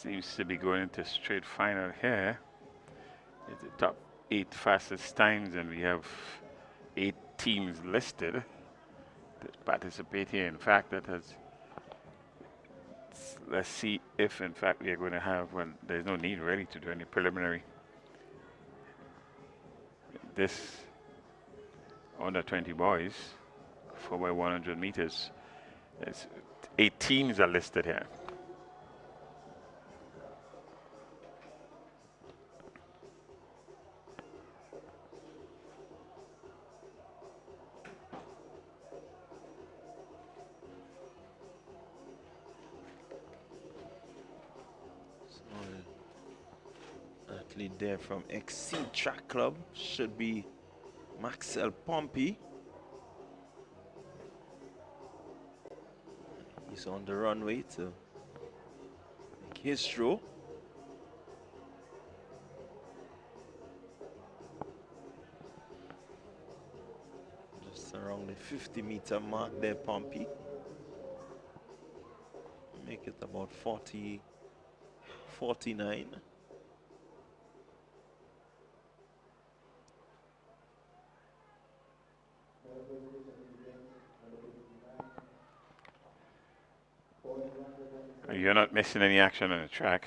Seems to be going into straight final here. It's the top 8 fastest times, and we have 8 teams listed that participate here. In fact, that has. Let's see if, in fact, we are going to have. Well, there's no need really to do any preliminary. This under 20 boys, 4x100 meters. There's 8 teams are listed here. Athlete there from Exceed Track Club should be Maxwell Pompey. He's on the runway to make his throw. Just around the 50-meter mark there, Pompey. Make it about 40, 49. You're not missing any action on the track.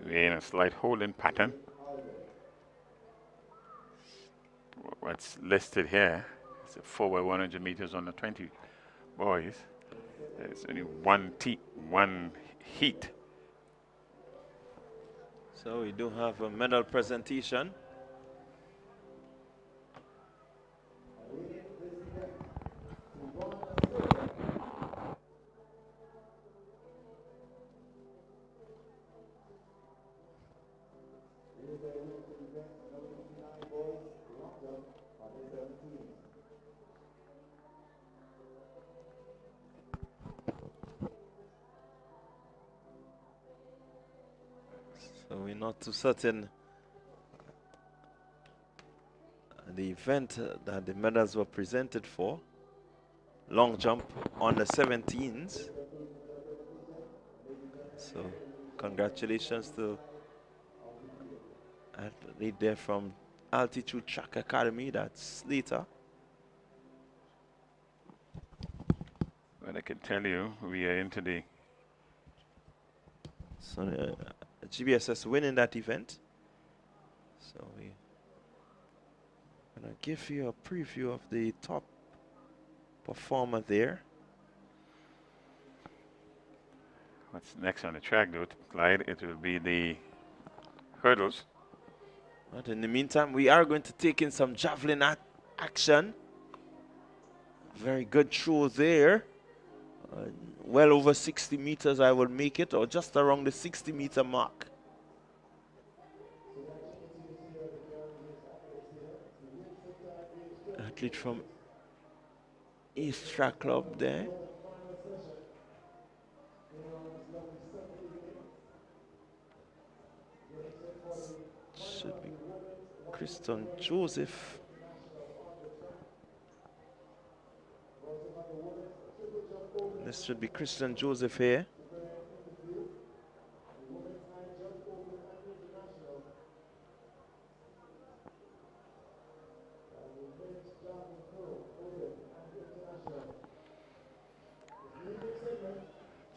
We're in a slight holding pattern. What's listed here is a 4x100 meters on the 20 boys. There's only one heat. So we do have a medal presentation. So we're not too certain the event that the medals were presented for. Long jump on the 17s. So congratulations to athlete there from Altitude Track Academy, that's Slater. Well, I can tell you, we are into the. So GBSS winning that event. So we're gonna give you a preview of the top performer there. What's next on the track, though, Clyde? It will be the hurdles. But in the meantime, we are going to take in some javelin action. Very good throw there. Well over 60 meters, I will make it, or just around the 60-meter mark. Athlete from East Track Club there. Should be Kristen Joseph. This should be Christian Joseph here.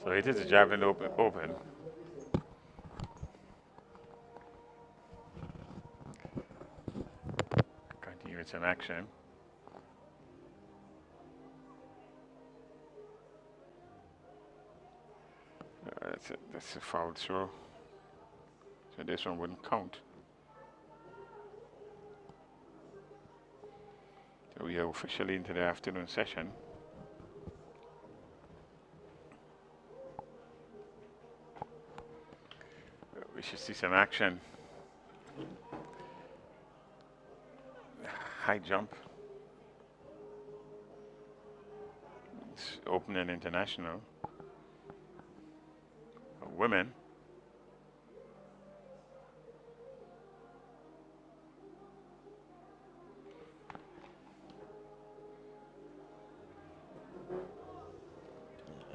So it is a javelin open. Continue with some action. That's a foul throw. So this one wouldn't count. So we are officially into the afternoon session. We should see some action. High jump. It's open and international. Women.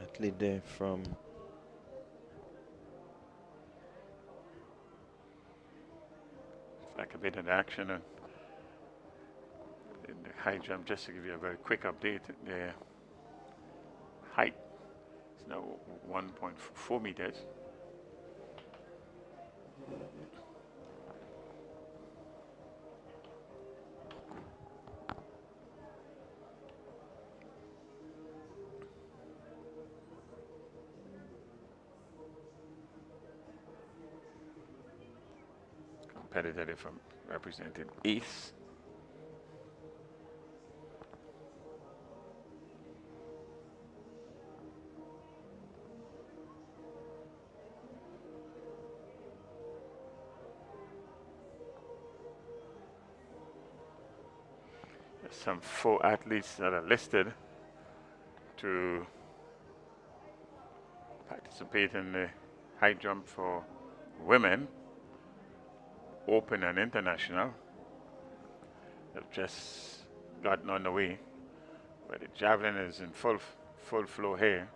Athlete there from back a bit of the action in the high jump, just to give you a very quick update. The height is now 1.4 meters. Competitor from represented eighth. There's some 4 athletes that are listed to participate in the high jump for women, open and international. They've just gotten on the way, where the javelin is in full flow here.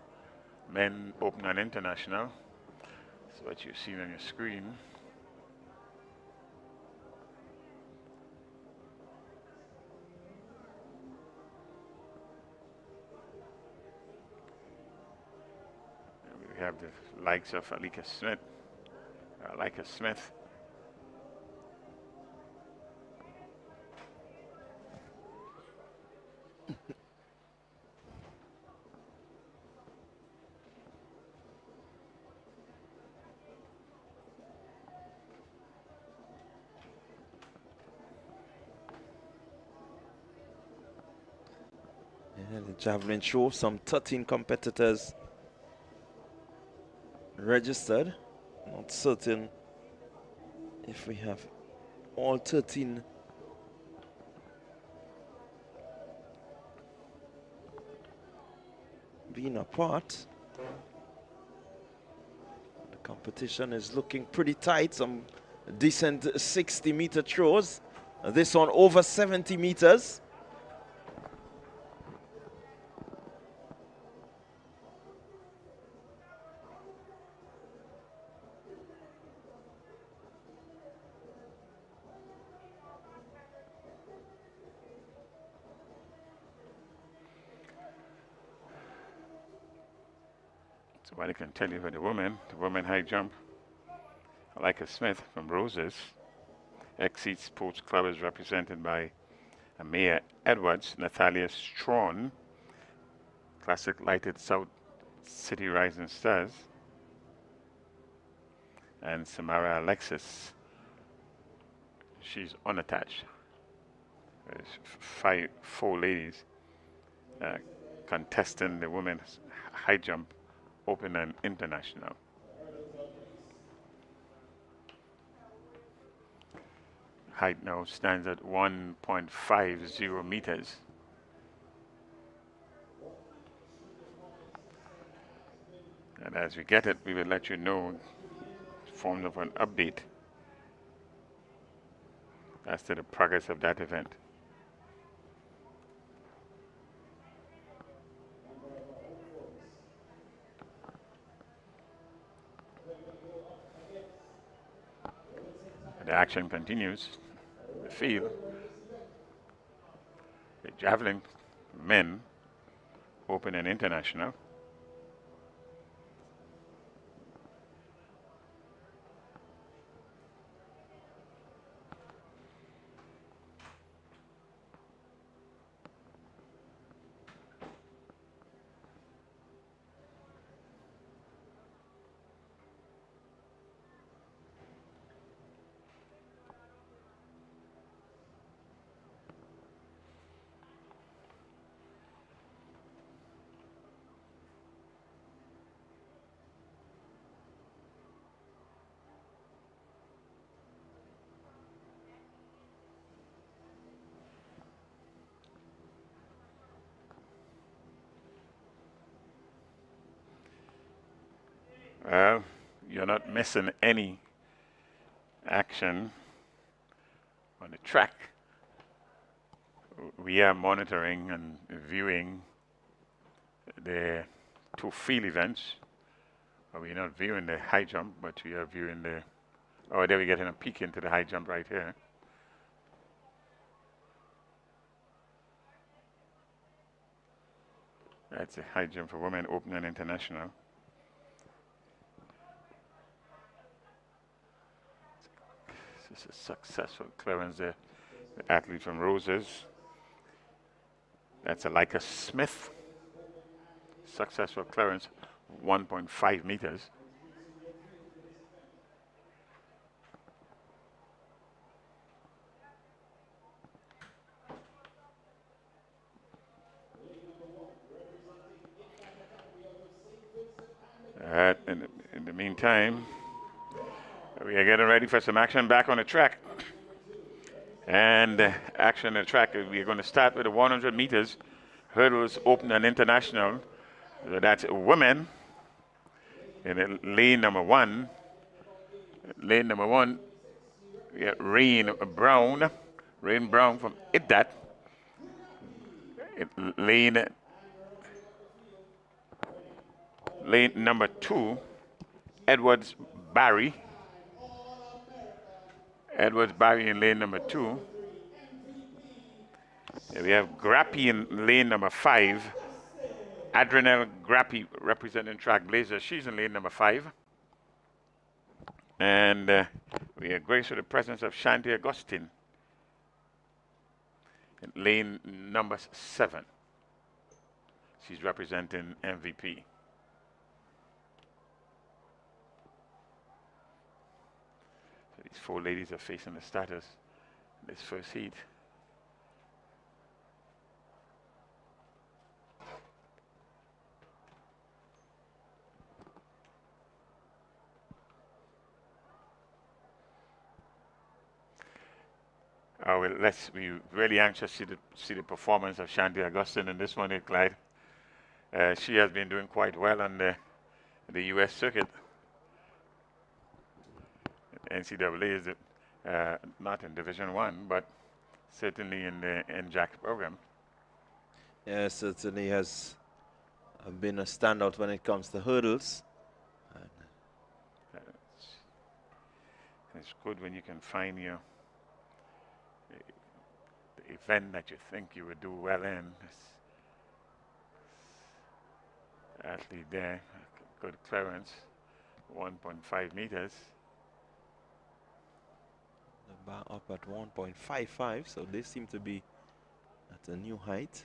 Men, open and international. That's what you've seen on your screen. And we have the likes of Alika Smith. Yeah, the javelin show, some 13 competitors registered. Not certain if we have all 13 being a part. The competition is looking pretty tight. Some decent 60-meter throws. This one over 70 meters. So what I can tell you for the women high jump, Alika Smith from Roses. Exceed Sports Club is represented by Amaya Edwards, Natalia Strawn, Classic Lighted South City Rising Stars, and Samara Alexis. She's unattached. There's 4 ladies contesting the women's high jump, open and international. Height now stands at 1.50 meters. And as we get it, we will let you know, form of an update as to the progress of that event. The action continues. The field. The javelin men, open and international. Well, you're not missing any action on the track. We are monitoring and viewing the 2 field events. We're not viewing the high jump, but we are viewing the, oh, there we're getting a peek into the high jump right here. That's a high jump for women, open and international. This is a successful clearance there. The athlete from Roses. That's a Leica Smith. Successful clearance, 1.5 meters. In the meantime, we are getting ready for some action back on the track. And action on the track, we are going to start with the 100 meters, hurdles, open and international. So that's women in lane number one. Lane number one, we have Rain Brown. Rain Brown from IDDAT. Lane number two, Edwards Barry. Edwards Barry in lane number two. We have Grappy in lane number five. Adrenal Grappy representing Trailblazer. She's in lane number five. And we are graced with the presence of Shanti Augustine in lane number 7. She's representing MVP. So these 4 ladies are facing the starters in this first heat. Oh, well, we're really anxious to see the performance of Shanti Augustine in this one, Clyde. She has been doing quite well on the U.S. circuit. NCAA is not in Division 1, but certainly in the NJAC program. Yeah, certainly has been a standout when it comes to hurdles. It's good when you can find the event that you think you would do well in. Athlete there, good clearance, 1.5 meters. The bar up at 1.55, so they seem to be at a new height.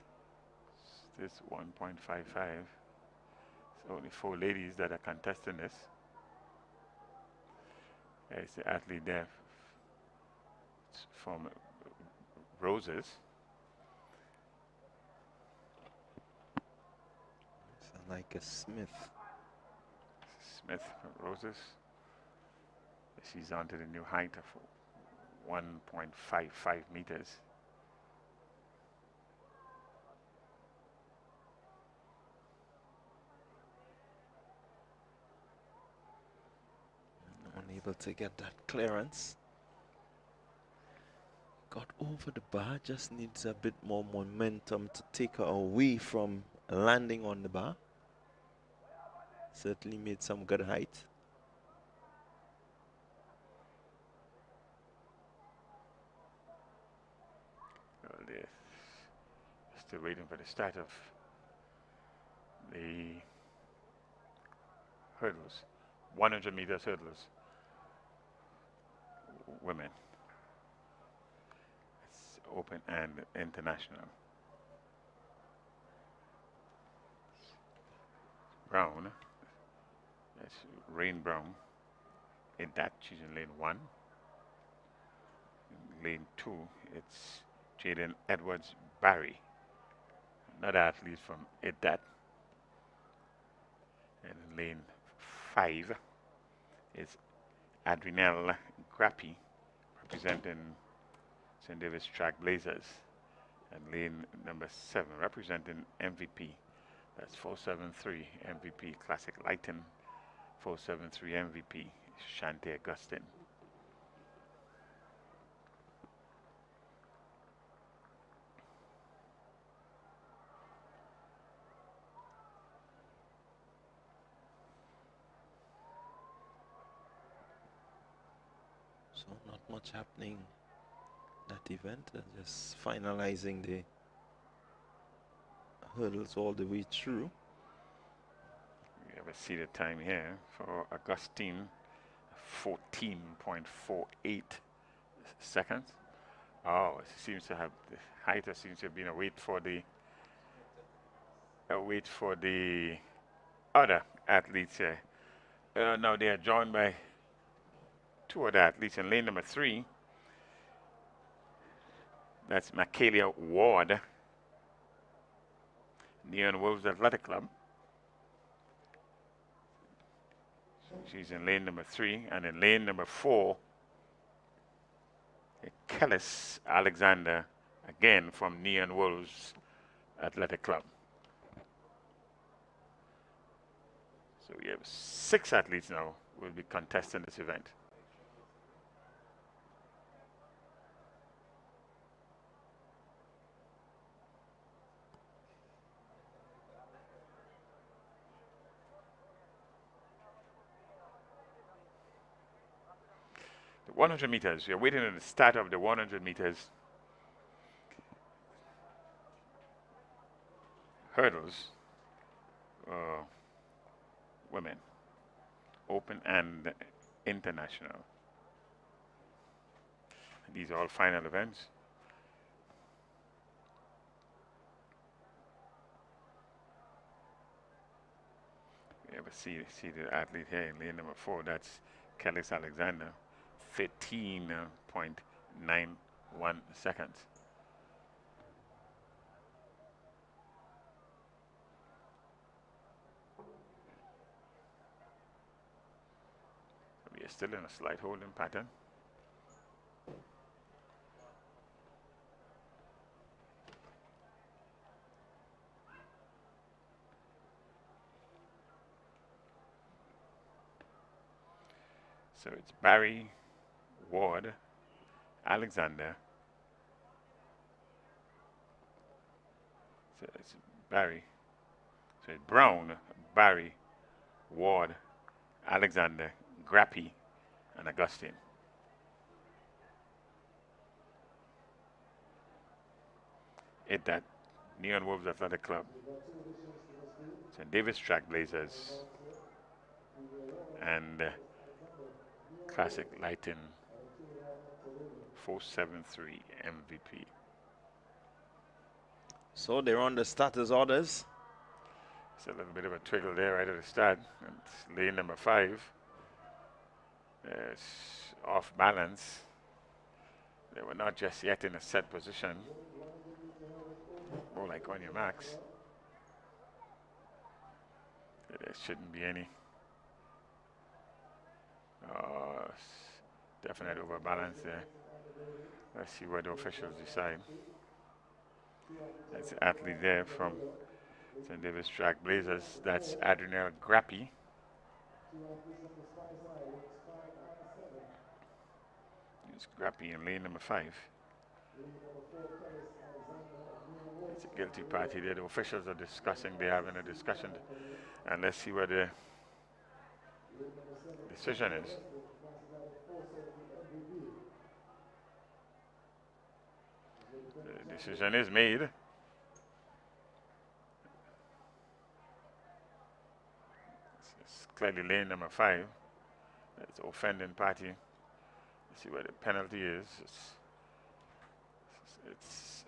This 1.55. So only 4 ladies that are contesting this. There's the athlete there from Roses. It's like a Smith. Smith from Roses. She's onto the new height of 1.55 meters. Unable to get that clearance. Got over the bar, just needs a bit more momentum to take her away from landing on the bar. Certainly made some good height. Well, they're still waiting for the start of the hurdles, 100 meters hurdles. Women. It's open and international. Brown. That's Rain Brown. In that, she's in lane 1. In lane 2, it's Jaden Edwards Barry, another athlete from IDDAT. And in lane 5 is Adrenal Grappy, representing St. David's Trailblazers. And lane number 7, representing MVP. That's 473 MVP Classic Lighten. 473 MVP Shanti Augustine. So not much happening that event, just finalizing the hurdles all the way through. We have a seated time here for Augustine, 14.48 seconds. Oh, it seems to have the height seems to have been a wait for the other athletes here. Now they are joined by two other athletes in lane number 3. That's Michaela Ward, Neon Wolves Athletic Club. She's in lane number 3, and in lane number 4, Kellis Alexander, again from Neon Wolves Athletic Club. So we have 6 athletes now who will be contesting this event. The 100 meters, we are waiting at the start of the 100 meters hurdles. Women, open and international. These are all final events. We have a seated athlete here in lane number 4. That's Kellis Alexander, 15.91 seconds. We are still in a slight holding pattern. So it's Barry, Ward, Alexander. So it's Barry. So it's Brown, Barry, Ward, Alexander, Grappy, and Augustine. At that Neon Wolves Athletic Club. St. Davis Trailblazers and Classic Lighting 473 MVP. So they're on the starters orders. It's a little bit of a twiggle there right at the start. And lane number 5. It's off balance. They were not just yet in a set position. More like on your marks. There shouldn't be any definite overbalance there. Let's see what the officials decide. That's the athlete there from St. Davis Trailblazers. That's Adrianelle Grappy. It's Grappy in lane number 5. It's a guilty party there. The officials are discussing. They're having a discussion. And let's see what the decision is. The decision is made. It's clearly lane number 5. It's offending party. Let's see what the penalty is.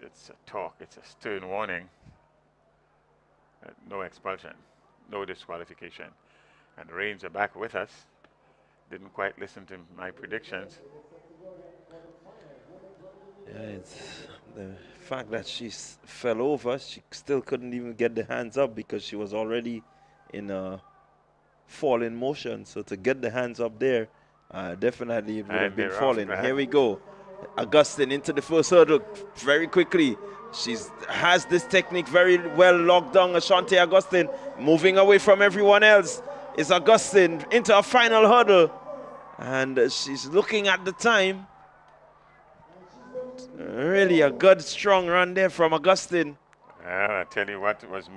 It's a talk. It's a stern warning. No expulsion, no disqualification. And the Rains are back with us. Didn't quite listen to my predictions. Yeah, it's the fact that she fell over. She still couldn't even get the hands up because she was already in a falling motion. So to get the hands up there, definitely it would have been falling. Here we go. Augustine into the first hurdle very quickly. She has this technique very well locked down. Ashanti Augustine moving away from everyone else. Is Augustine into a final hurdle. And she's looking at the time. Really a good strong run there from Augustine. Well, I tell you what was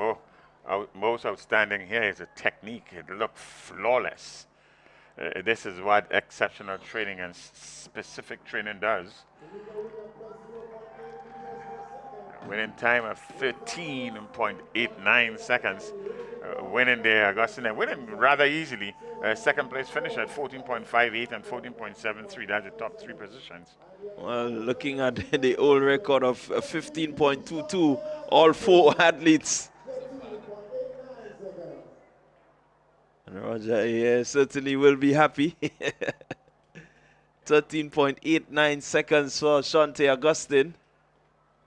most outstanding here is the technique. It looked flawless. This is what exceptional training and specific training does. winning time of 13.89 seconds. Winning there, Augustine, and winning rather easily. Second place finish at 14.58 and 14.73. That's the top three positions. Well, looking at the old record of 15.22, all four athletes. And Roger, yeah, certainly will be happy. 13.89 seconds for Shante Augustine.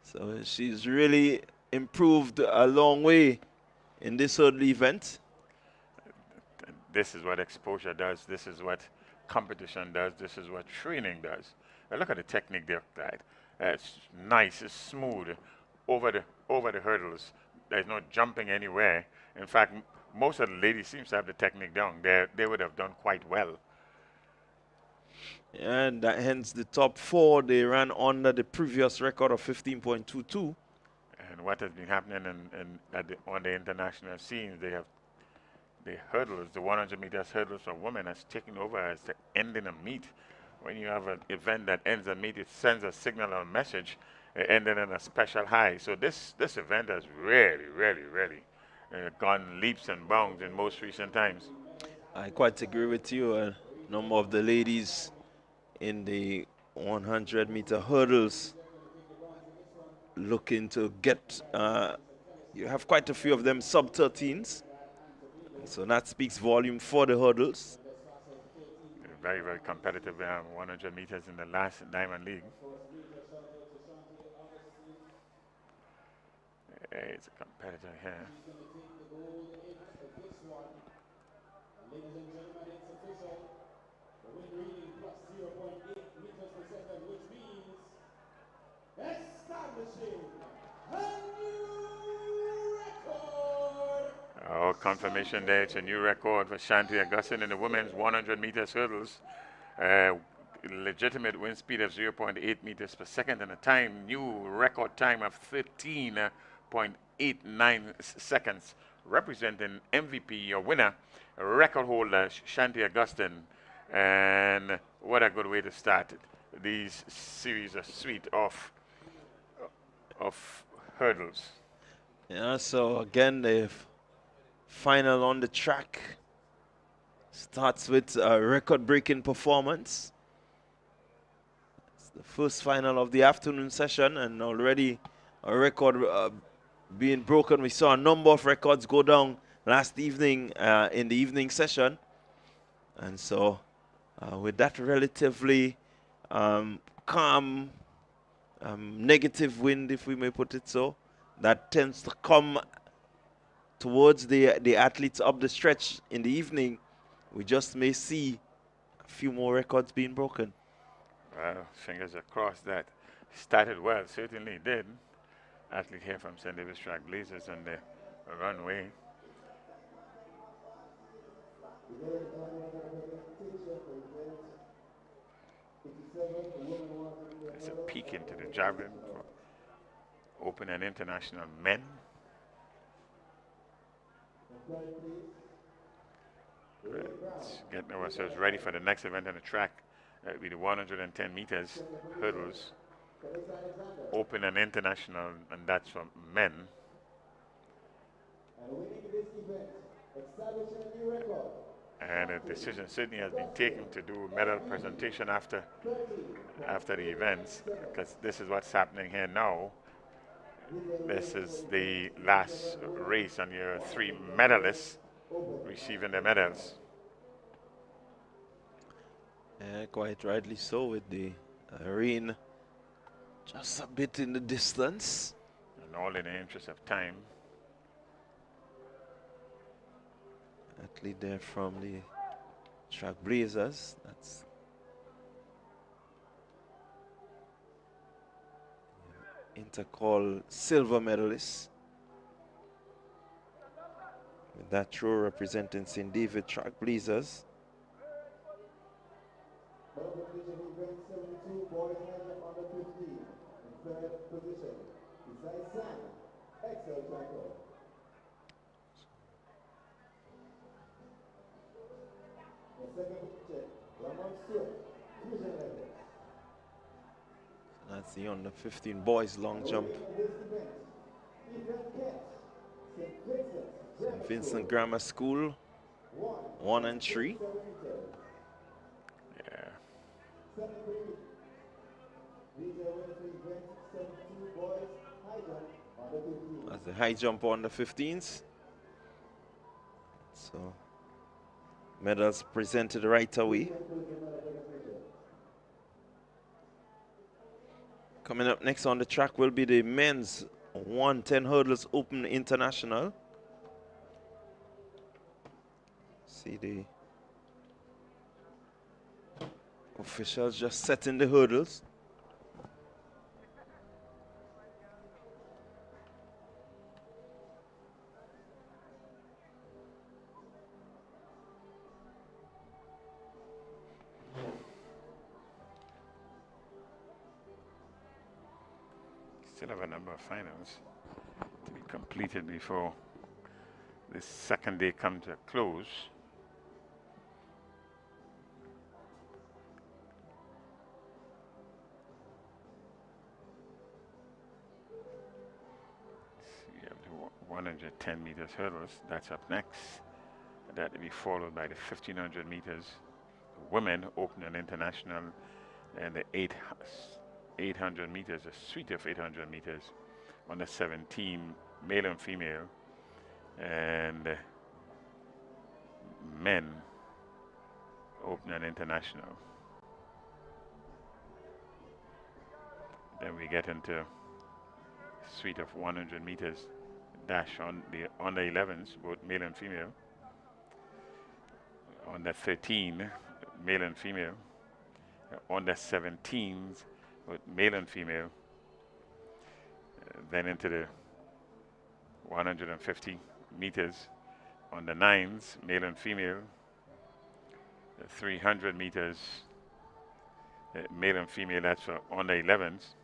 So she's really improved a long way in this hurdle event. This is what exposure does. This is what competition does. This is what training does. Look at the technique there, Clyde. It's nice. It's smooth over the hurdles. There's no jumping anywhere. In fact, most of the ladies seem to have the technique down. They would have done quite well. And that hence the top four. They ran under the previous record of 15.22. And what has been happening on the international scene, they have the hurdles, the 100 meters hurdles for women has taken over as the ending a meet. When you have an event that ends a meet, it sends a signal or a message ending in a special high. So this event has really gone leaps and bounds in most recent times. I quite agree with you. A number of the ladies in the 100-meter hurdles looking to get, you have quite a few of them sub-13s. So that speaks volume for the hurdles. Very competitive 100 meters in the last Diamond League. It's a competitor here. Ladies and gentlemen, it's official. The wind reading plus 0.8 meters per second, which means establishing a new record. Oh, confirmation there. It's a new record for Shanti Augustine in the women's 100 meters hurdles. Legitimate wind speed of 0.8 meters per second and a time, new record time of 13.89 seconds, representing MVP, your winner, record holder, Shanti Augustine. And what a good way to start it. These series of suite of hurdles. Yeah, so again, the final on the track starts with a record-breaking performance. It's the first final of the afternoon session, and already a record being broken. We saw a number of records go down last evening in the evening session. And so with that relatively calm, negative wind, if we may put it so, that tends to come towards the athletes up the stretch in the evening, we just may see a few more records being broken. Well, fingers across that. Started well, certainly did. Athlete here from St. David's Track Blazers on the runway. It's a peek into the javelin for open and international men. Let's get ourselves ready for the next event on the track. It'll be the 110 meters hurdles, open and international, and that's for men. And a decision certainly has been taken to do medal presentation after the events, because this is what's happening here now. This is the last race, and your three medalists receiving the medals. Yeah, quite rightly so, with the rain just a bit in the distance. And all in the interest of time. Athlete there from the Track Blazers. That's Intercall silver medalist. With that throw representing St. David Track Blazers. That's the under 15 boys long jump. St. Vincent Grammar School, 1 and 3. Yeah. That's the high jump on the 15s. So medals presented right away. Coming up next on the track will be the men's 110 hurdles open international. See the officials just setting the hurdles. Still have a number of finals to be completed before this second day comes to a close. We have the 110 meters hurdles. That's up next. That will be followed by the 1500 meters women open and international, and the 800 meters, a suite of 800 meters on the 17 male and female, and men open and international. Then we get into suite of 100 meters dash on the 11s, both male and female. On the 13, male and female. On the 17s, both male and female. Then into the 150 meters on the 9s, male and female. The 300 meters, male and female, that's on the 11s.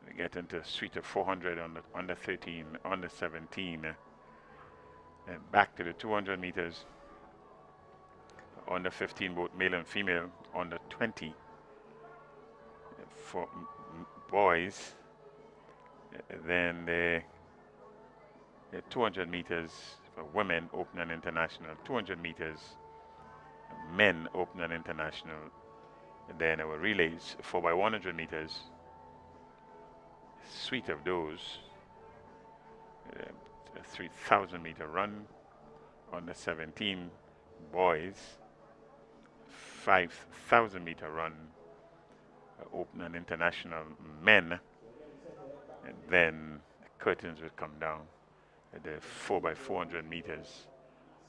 We get into a suite of 400 on the 13, on the 17, and back to the 200 meters on the 15, both male and female. On the 20 for boys, then the 200 meters for women open and international, 200 meters men open and international, and then our relays 4x100 meters. Suite of those, a 3,000 meter run on the 17 boys, 5,000 meter run open and international men, and then the curtains would come down at the 4x400 meters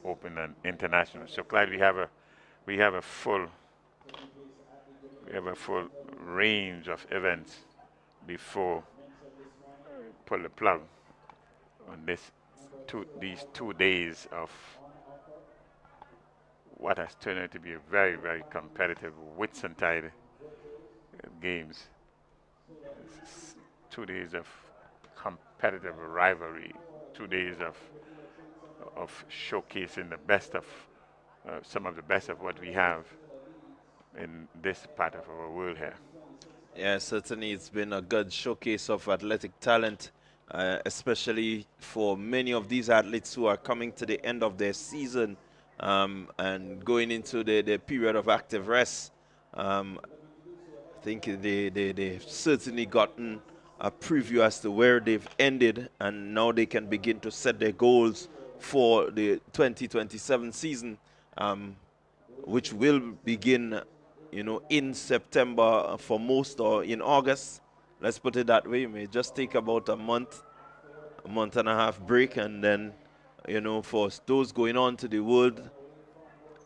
open and international. So Clyde, we have a full range of events before pull the plug on these 2 days of what has turned out to be a very, very competitive Whitsuntide games. 2 days of competitive rivalry, 2 days of showcasing the best of some of the best of what we have in this part of our world here. Yeah, certainly it's been a good showcase of athletic talent, especially for many of these athletes who are coming to the end of their season and going into the period of active rest. I think they've certainly gotten a preview as to where they've ended, and now they can begin to set their goals for the 2027 season, which will begin in September for most, or in August. Let's put it that way. It may just take about a month and a half break, and then, for those going on to the world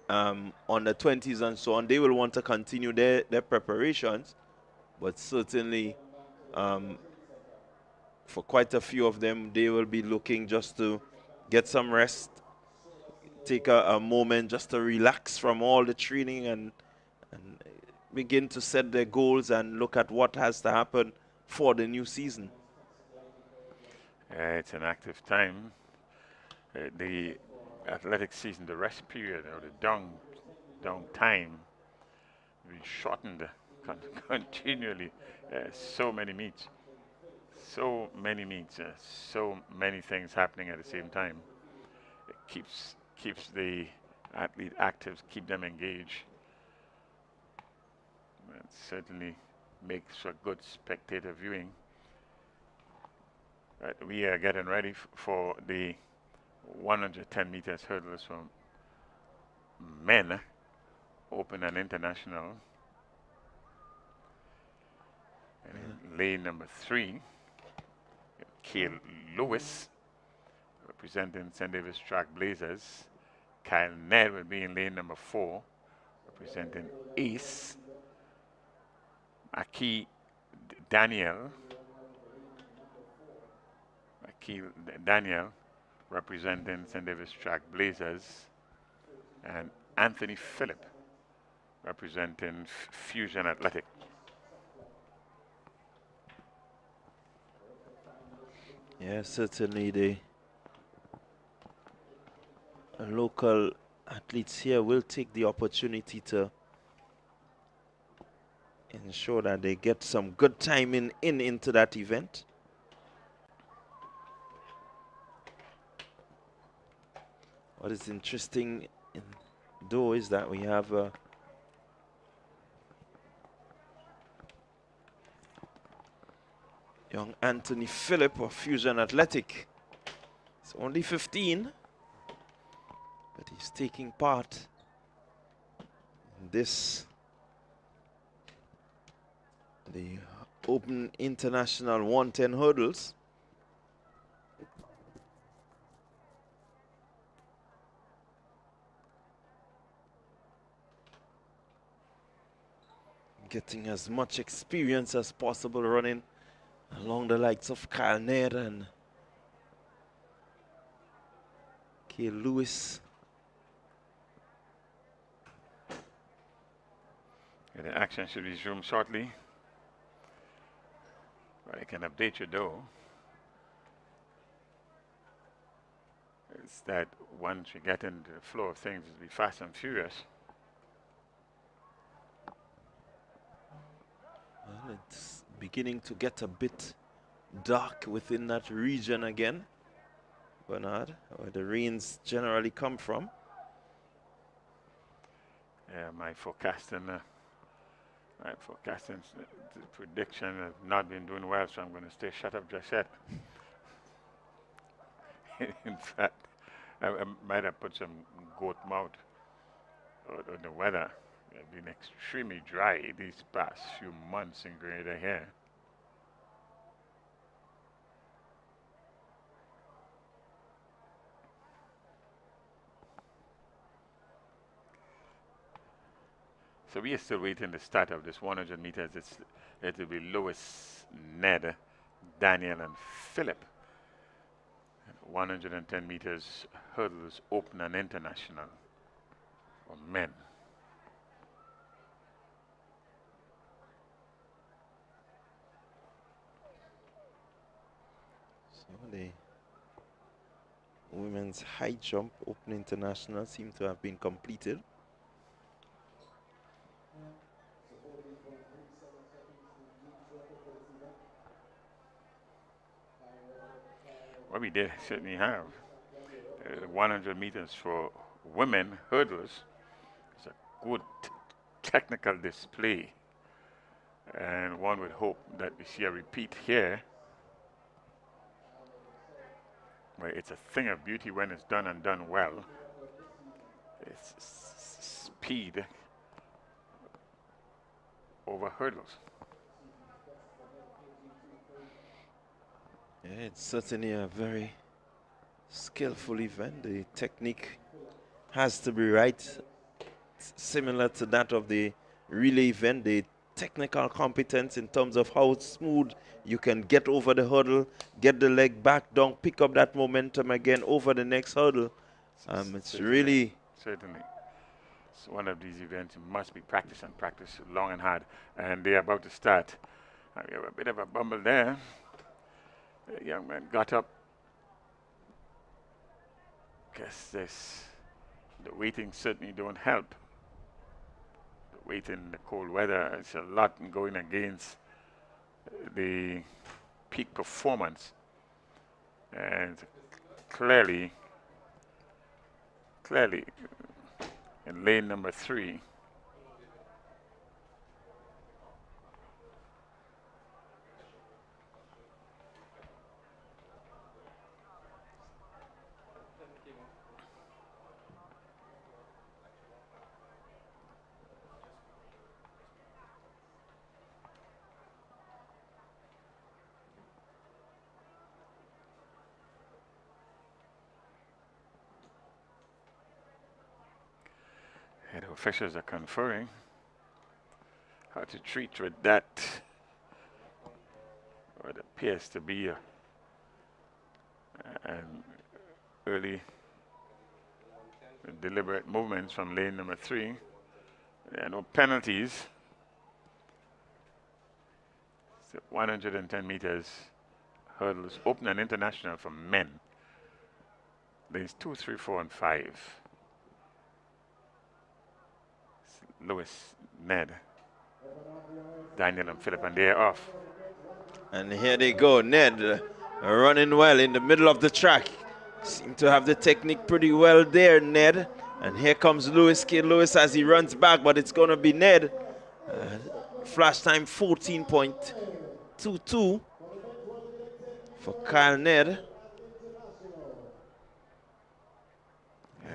on the 20s and so on, they will want to continue their preparations. But certainly, for quite a few of them, they will be looking just to get some rest, take a moment just to relax from all the training, and begin to set their goals and look at what has to happen for the new season. It's an active time. The athletic season, the rest period, or the down time, we shortened continually. So many meets. So many meets. So many things happening at the same time. It keeps the athlete active, keep them engaged. It certainly makes for good spectator viewing. Right, we are getting ready for the 110 meters hurdles from men, open and international. And in lane number 3, Kale Lewis, representing St. Davis Track Blazers. Kyle Ned will be in lane number 4, representing Ace. Aki Daniel, representing St. Davis Track Blazers, and Anthony Phillip, representing Fusion Athletic. Yeah, certainly the local athletes here will take the opportunity to ensure that they get some good timing into that event. What is interesting though is that we have young Anthony Phillip of Fusion Athletic. He's only 15, but he's taking part in this, the Open International 110 hurdles. Getting as much experience as possible running along the likes of Kyle Nair and Kay Lewis. Yeah, the action should resume shortly. But I can update you though. It's that once we get into the flow of things, it'll be fast and furious. Well, it's beginning to get a bit dark within that region again, Bernard, where the rains generally come from. Yeah, my forecasting the prediction has not been doing well, so I'm going to stay shut up just yet. In fact, I might have put some goat mouth on the weather. It's been extremely dry these past few months in Grenada here. So we are still waiting the start of this 100 meters. It will be Lewis, Ned, Daniel, and Philip. 110 meters hurdles, open and international for men. So the women's high jump open international seem to have been completed. Well, we did certainly have 100 meters for women hurdles. It's a good technical display, and one would hope that we see a repeat here. Well, it's a thing of beauty when it's done and done well. It's speed over hurdles. Yeah, it's certainly a very skillful event. The technique has to be right, similar to that of the relay event. The technical competence in terms of how smooth you can get over the hurdle, get the leg back down, pick up that momentum again over the next hurdle. It's certainly, really... Certainly. It's one of these events you must be practice and practice long and hard. And they're about to start. We have a bit of a bumble there. The young man got up. Guess the waiting certainly don't help. The wait in the cold weather. It's a lot going against the peak performance. And clearly, in lane number 3, and the officials are conferring how to treat with that, what appears to be an early deliberate movements from lane number 3. There are no penalties. So 110 meters hurdles, open and international for men. Lanes 2, 3, 4, and 5. Lewis, Ned, Daniel, and Philip, and they're off. And here they go. Ned running well in the middle of the track. Seem to have the technique pretty well there, Ned. And here comes Lewis, Kid Lewis, as he runs back, but it's going to be Ned. Flash time 14.22 for Kyle Ned.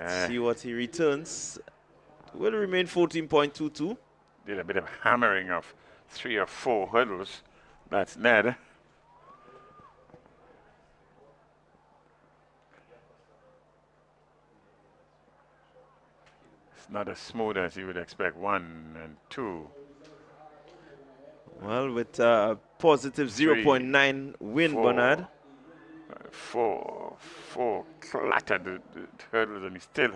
Let's see what he returns. Will remain 14.22. Did a bit of hammering of 3 or 4 hurdles. That's Ned. It's not as smooth as you would expect. 1 and 2. Well, with a positive 0.9 win, Bernard. 4 clattered the hurdles, and he still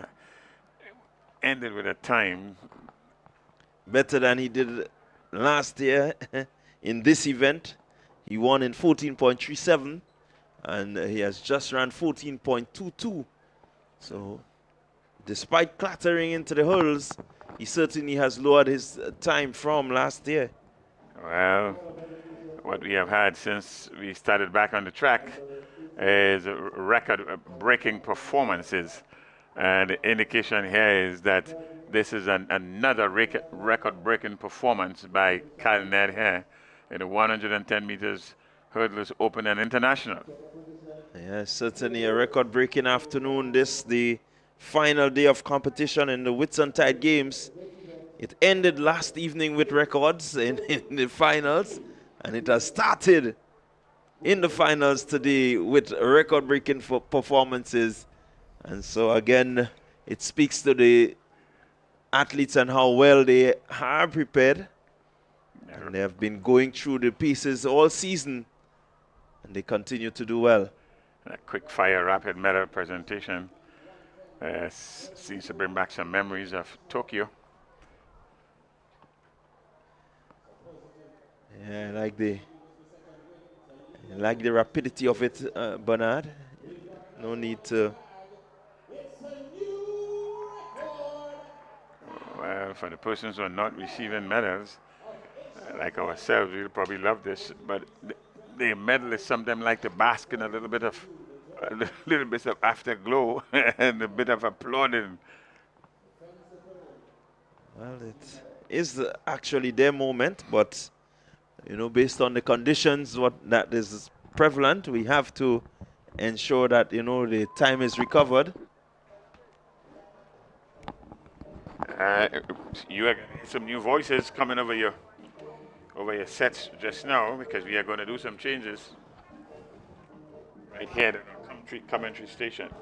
ended with a time better than he did last year in this event. He won in 14.37, and he has just ran 14.22. So, despite clattering into the hurdles, he certainly has lowered his time from last year. Well, what we have had since we started back on the track is record-breaking performances. And the indication here is that this is another record-breaking performance by Kyle Ned here in the 110 meters hurdles open and international. Yeah, certainly a record-breaking afternoon. This the final day of competition in the Whitsuntide Games. It ended last evening with records in the finals, and it has started in the finals today with record-breaking performances. And so again, it speaks to the athletes and how well they are prepared. And they have been going through the pieces all season, and they continue to do well. A quick fire rapid medal presentation seems to bring back some memories of Tokyo. Yeah, I like the rapidity of it, Bernard. No need to. Well, for the persons who are not receiving medals, like ourselves, we'll probably love this, but the medalists sometimes like to bask in a little bit of afterglow and a bit of applauding. Well, it is actually their moment, but you know, based on the conditions that is prevalent, we have to ensure that, you know, the time is recovered. You have some new voices coming over your sets just now, because we are going to do some changes right here at our commentary station.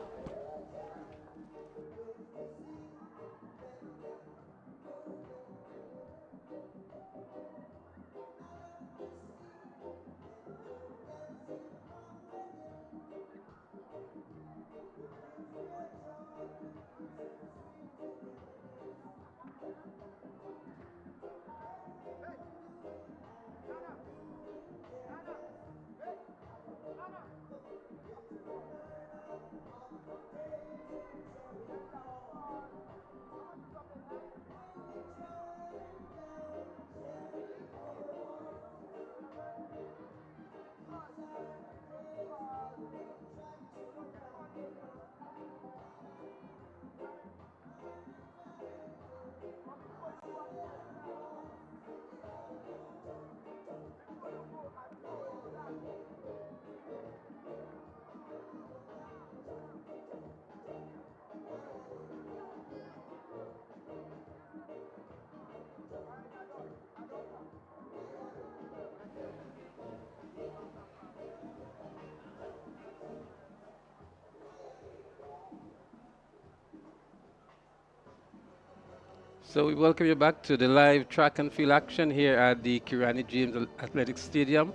So we welcome you back to the live track and field action here at the Kirani James Athletic Stadium.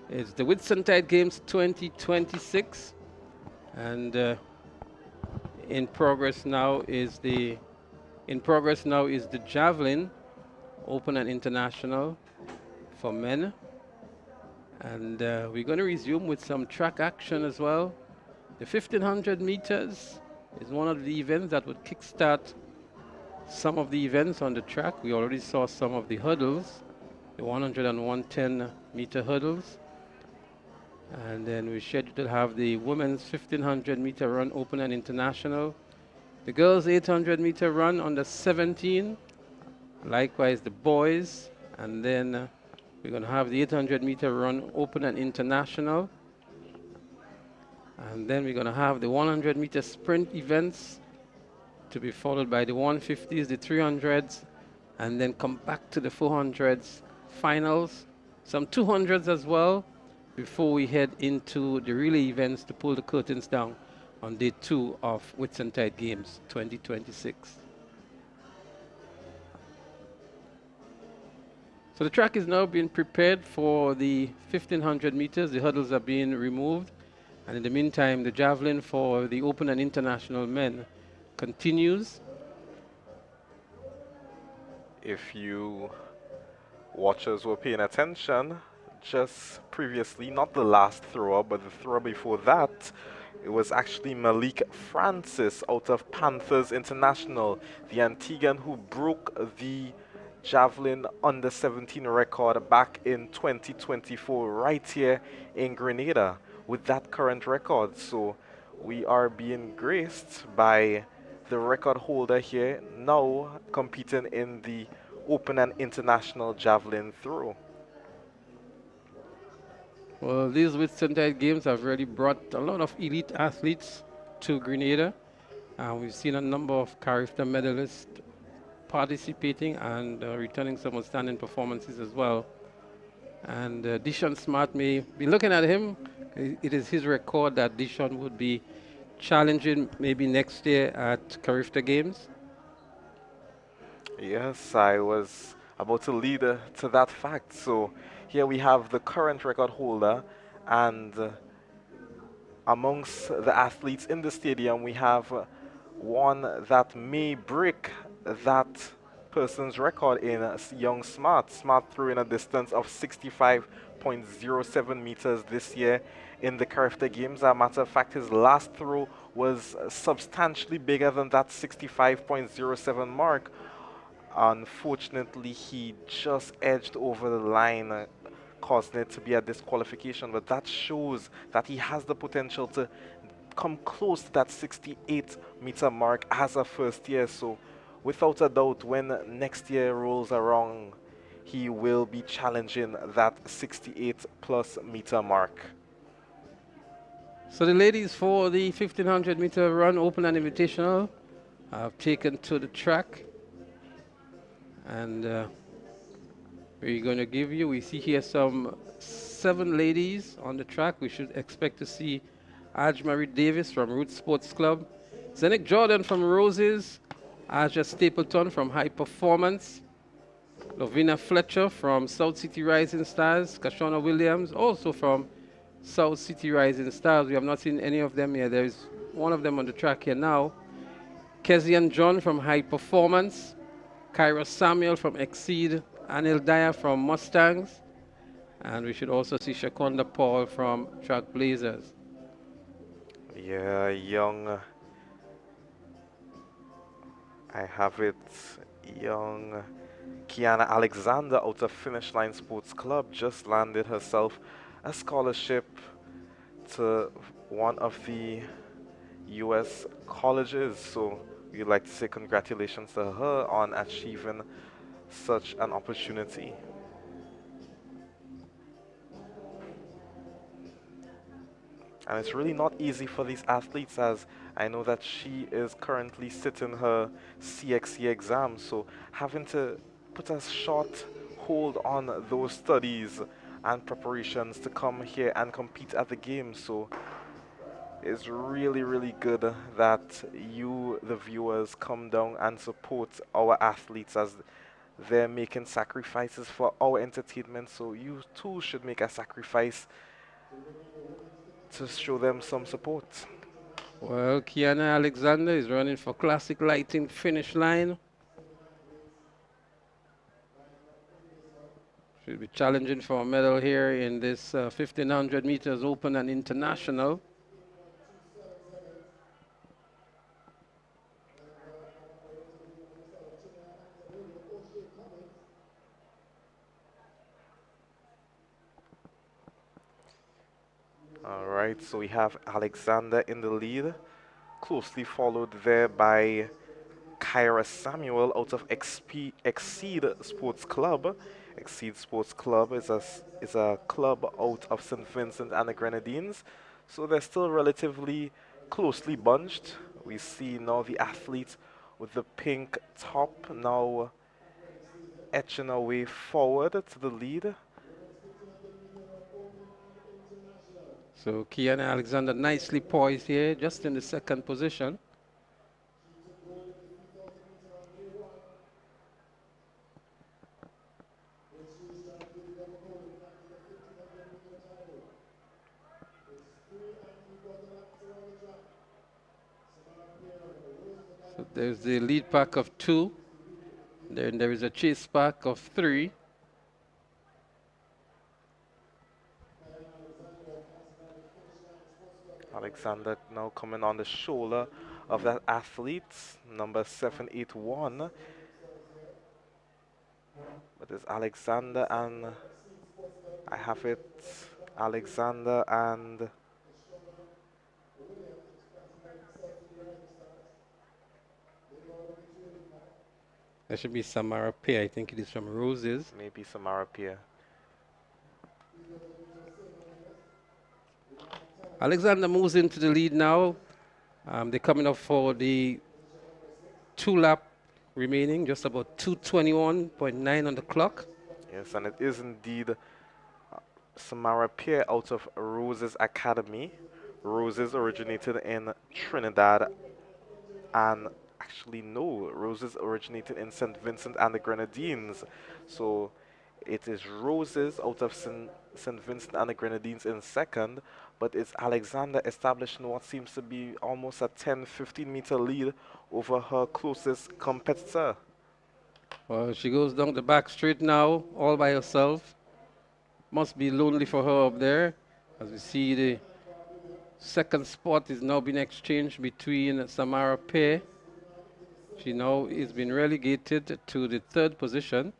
It's the Whitsuntide Games 2026, and in progress now is the javelin, open and international for men, and we're going to resume with some track action as well. The 1500 meters is one of the events that would kickstart some of the events on the track. We already saw some of the hurdles, the 100 and 110 meter hurdles. And then we scheduled to have the women's 1500 meter run open and international. The girls 800 meter run on the 17. Likewise the boys. And then we're going to have the 800 meter run open and international. And then we're going to have the 100 meter sprint events to be followed by the 150s, the 300s, and then come back to the 400s finals, some 200s as well, before we head into the relay events to pull the curtains down on day 2 of Whitsuntide Games 2026. So the track is now being prepared for the 1500 meters. The hurdles are being removed. And in the meantime, the javelin for the open and international men continues. If you watchers were paying attention, just previously, not the last thrower, but the thrower before that, it was actually Malik Francis out of Panthers International, the Antiguan who broke the javelin under 17 record back in 2024 right here in Grenada with that current record. So we are being graced by the record holder here now competing in the open and international javelin throw. Well, these Whitsuntide Games have really brought a lot of elite athletes to Grenada. We've seen a number of Carifta medalists participating and returning some outstanding performances as well. And Dishon Smart may be looking at him. It is his record that Dishon would be challenging maybe next year at Carifta Games. Yes, I was about to lead to that fact. So here we have the current record holder, and amongst the athletes in the stadium, we have one that may break that person's record in young Smart. Smart threw in a distance of 65.07 meters this year in the Carifta Games. As a matter of fact, his last throw was substantially bigger than that 65.07 mark. Unfortunately, he just edged over the line, causing it to be a disqualification, but that shows that he has the potential to come close to that 68 meter mark as a first year. So without a doubt, when next year rolls around, he will be challenging that 68 plus meter mark. So the ladies for the 1500 meter run open and invitational have taken to the track, and we're going to give you, we see here some 7 ladies on the track. We should expect to see Ajmarie Davis from Root Sports Club, Zenick Jordan from Roses, Aja Stapleton from High Performance, Lovina Fletcher from South City Rising Stars, Kashona Williams also from South City Rising Stars. We have not seen any of them here. There is one of them on the track here now. Kezian John from High Performance, Kyra Samuel from Exceed, Anil Daya from Mustangs, and we should also see Shakonda Paul from Track Blazers. Yeah, young, I have it, young Kiana Alexander out of Finish Line Sports Club just landed herself a scholarship to one of the U.S. colleges. So we'd like to say congratulations to her on achieving such an opportunity. And it's really not easy for these athletes, as I know that she is currently sitting her CXC exam, so having to put a short hold on those studies and preparations to come here and compete at the games. So it's really, really good that you, the viewers, come down and support our athletes as they're making sacrifices for our entertainment. So you too should make a sacrifice to show them some support. Well, Kiana Alexander is running for classic lighting finish line. She'll be challenging for a medal here in this 1500 meters open and international. All right, so we have Alexander in the lead, closely followed there by Kyra Samuel out of Exceed Sports Club. Exceed Sports Club is a club out of St. Vincent and the Grenadines, so they're still relatively closely bunched. We see now the athlete with the pink top now etching our way forward to the lead. So Kiana Alexander nicely poised here, just in the second position. So there's the lead pack of 2. Then there is a chase pack of 3. Alexander now coming on the shoulder of that athlete, number 781. But it's Alexander and I have it, Alexander and There should be Samara Pay. I think it is from Roses. maybe Samara Pierre. Alexander moves into the lead now. They're coming up for the 2-lap remaining, just about 2:21.9 on the clock. Yes, and it is indeed Samara Pierre out of Roses Academy. Roses originated in Trinidad and actually no, Roses originated in St. Vincent and the Grenadines. So it is Roses out of St. Vincent and the Grenadines in second, but it's Alexander establishing what seems to be almost a 10-15 meter lead over her closest competitor. Well, she goes down the back straight now, all by herself. Must be lonely for her up there. As we see, the second spot is now being exchanged between Samara Pay. She now is being relegated to the 3rd position.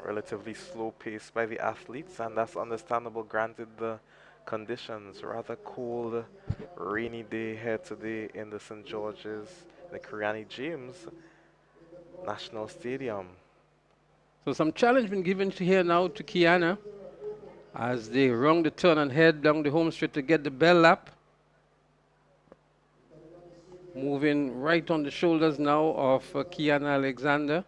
Relatively slow pace by the athletes, and that's understandable granted the conditions. Rather cold, rainy day here today in the St. George's, the Kiryani James National Stadium. So some challenge been given to here now to Kiana as they run the turn and head down the home straight to get the bell lap. Moving right on the shoulders now of Kiana Alexander.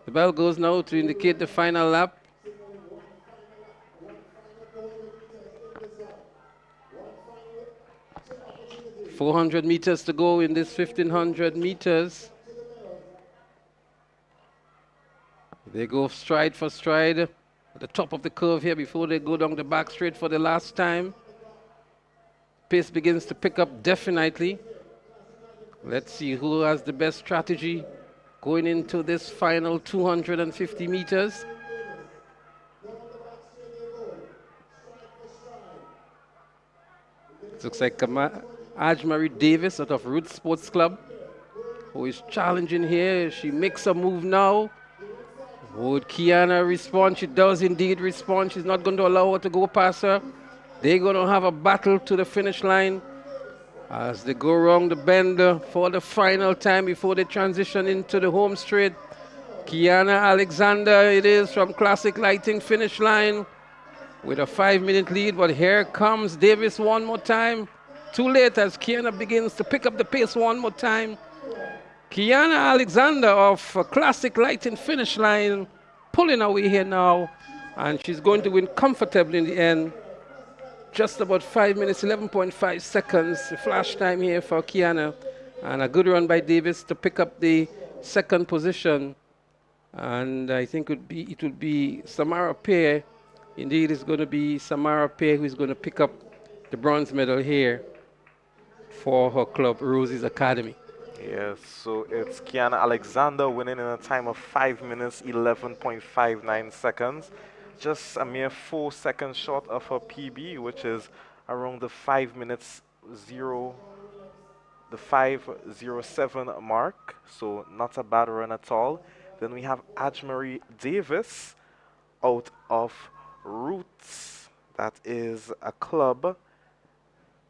The bell goes now to indicate the final lap. .400 meters to go in this 1500 meters. They go stride for stride at the top of the curve here before they go down the back straight for the last time. Pace begins to pick up definitely. Let's see who has the best strategy going into this final 250 meters. It looks like Ajmari Davis out of Root Sports Club, who is challenging here. She makes a move now. Would Kiana respond? She does indeed respond. She's not going to allow her to go past her. They're going to have a battle to the finish line as they go around the bend for the final time before they transition into the home straight. Kiana Alexander it is from Classic Lighting finish line with a 5-minute lead, but here comes Davis one more time. Too late as Kiana begins to pick up the pace one more time. Kiana Alexander of Classic Lighting finish line pulling away here now, and she's going to win comfortably in the end. Just about 5 minutes, 11.5 seconds flash time here for Kiana, and a good run by Davis to pick up the second position. And I think it would be Samara Pear. Indeed, it's going to be Samara Pear who is going to pick up the bronze medal here for her club, Rosie's Academy. Yes, so it's Kiana Alexander winning in a time of 5 minutes, 11.59 seconds. Just a mere 4 seconds short of her PB, which is around the 5 minutes 5:07 mark. So not a bad run at all. Then we have Ajmari Davis out of Roots. That is a club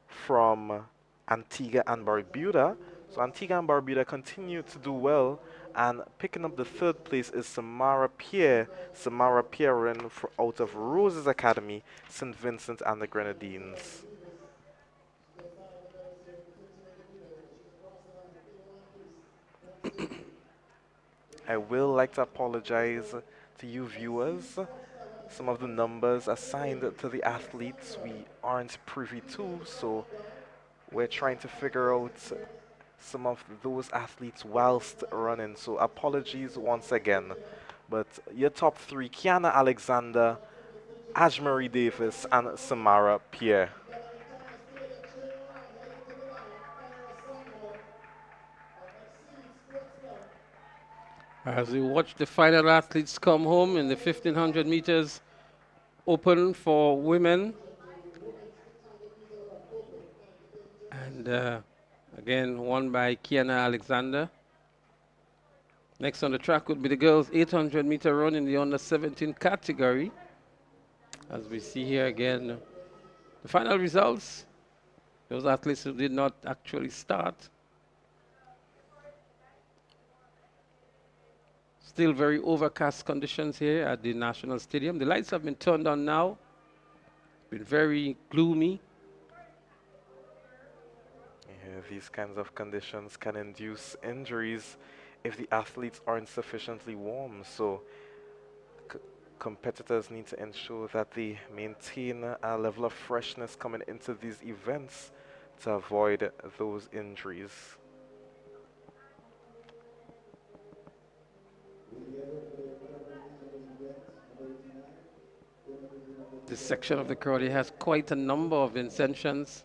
from Antigua and Barbuda. So Antigua and Barbuda continue to do well, and picking up the third place is Samara Pierre. Samara Pierre ran out of Rose's Academy, St. Vincent and the Grenadines. I will like to apologize to you viewers. Some of the numbers assigned to the athletes we aren't privy to, so we're trying to figure out some of those athletes whilst running. So apologies once again. But your top three, Kiana Alexander, Ajmari Davis, and Samara Pierre. As we watch the final athletes come home in the 1500 meters open for women. And again, won by Kiana Alexander. Next on the track would be the girls' 800-meter run in the under-17 category. As we see here again, the final results, those athletes who did not actually start. Still very overcast conditions here at the National Stadium. The lights have been turned on now. It's been very gloomy. Yeah, these kinds of conditions can induce injuries if the athletes aren't sufficiently warm. So competitors need to ensure that they maintain a level of freshness coming into these events to avoid those injuries. This section of the crowd has quite a number of incensions.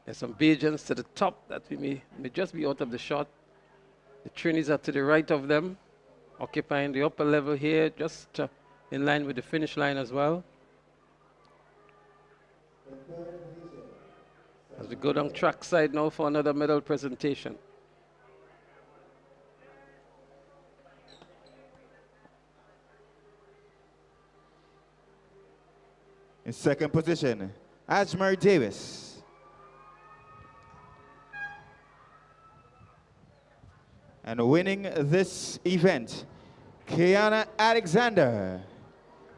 There's some Bajans to the top that we may just be out of the shot. The Trinis are to the right of them, occupying the upper level here, just in line with the finish line as well. As we go down track side now for another medal presentation. In second position, Ajmari Davis. And winning this event, Kiana Alexander,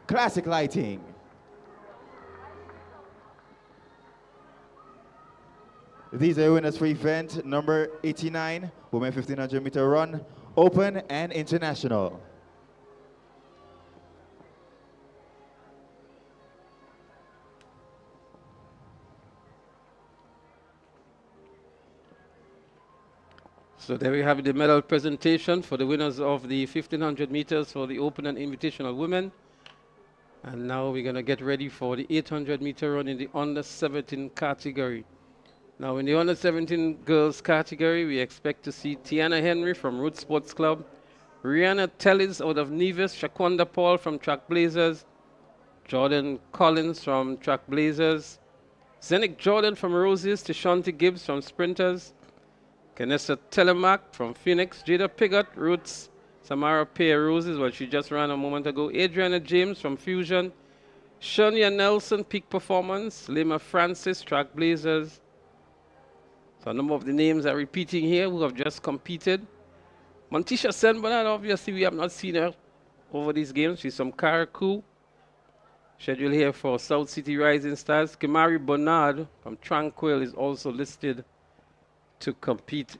Classic Lighting. These are winners for event number 89, Women 1500 meter run, Open and International. So there we have the medal presentation for the winners of the 1500 meters for the Open and Invitational Women. And now we're going to get ready for the 800 meter run in the under 17 category. Now in the under 17 girls category, we expect to see Tiana Henry from Root Sports Club, Rihanna Tellis out of Nevis, Shaquanda Paul from Track Blazers, Jordan Collins from Track Blazers, Zenick Jordan from Roses, Tishanti Gibbs from Sprinters, Kenessa Telemac from Phoenix, Jada Piggott, Roots, Samara Pierre Roses, well, she just ran a moment ago, Adriana James from Fusion, Shania Nelson, Peak Performance, Lima Francis, Track Blazers, So a number of the names are repeating here who have just competed. Montisha Sen Bernard, obviously we have not seen her over these games. She's from Karakou. Scheduled here for South City Rising Stars. Kimari Bernard from Tranquil is also listed to compete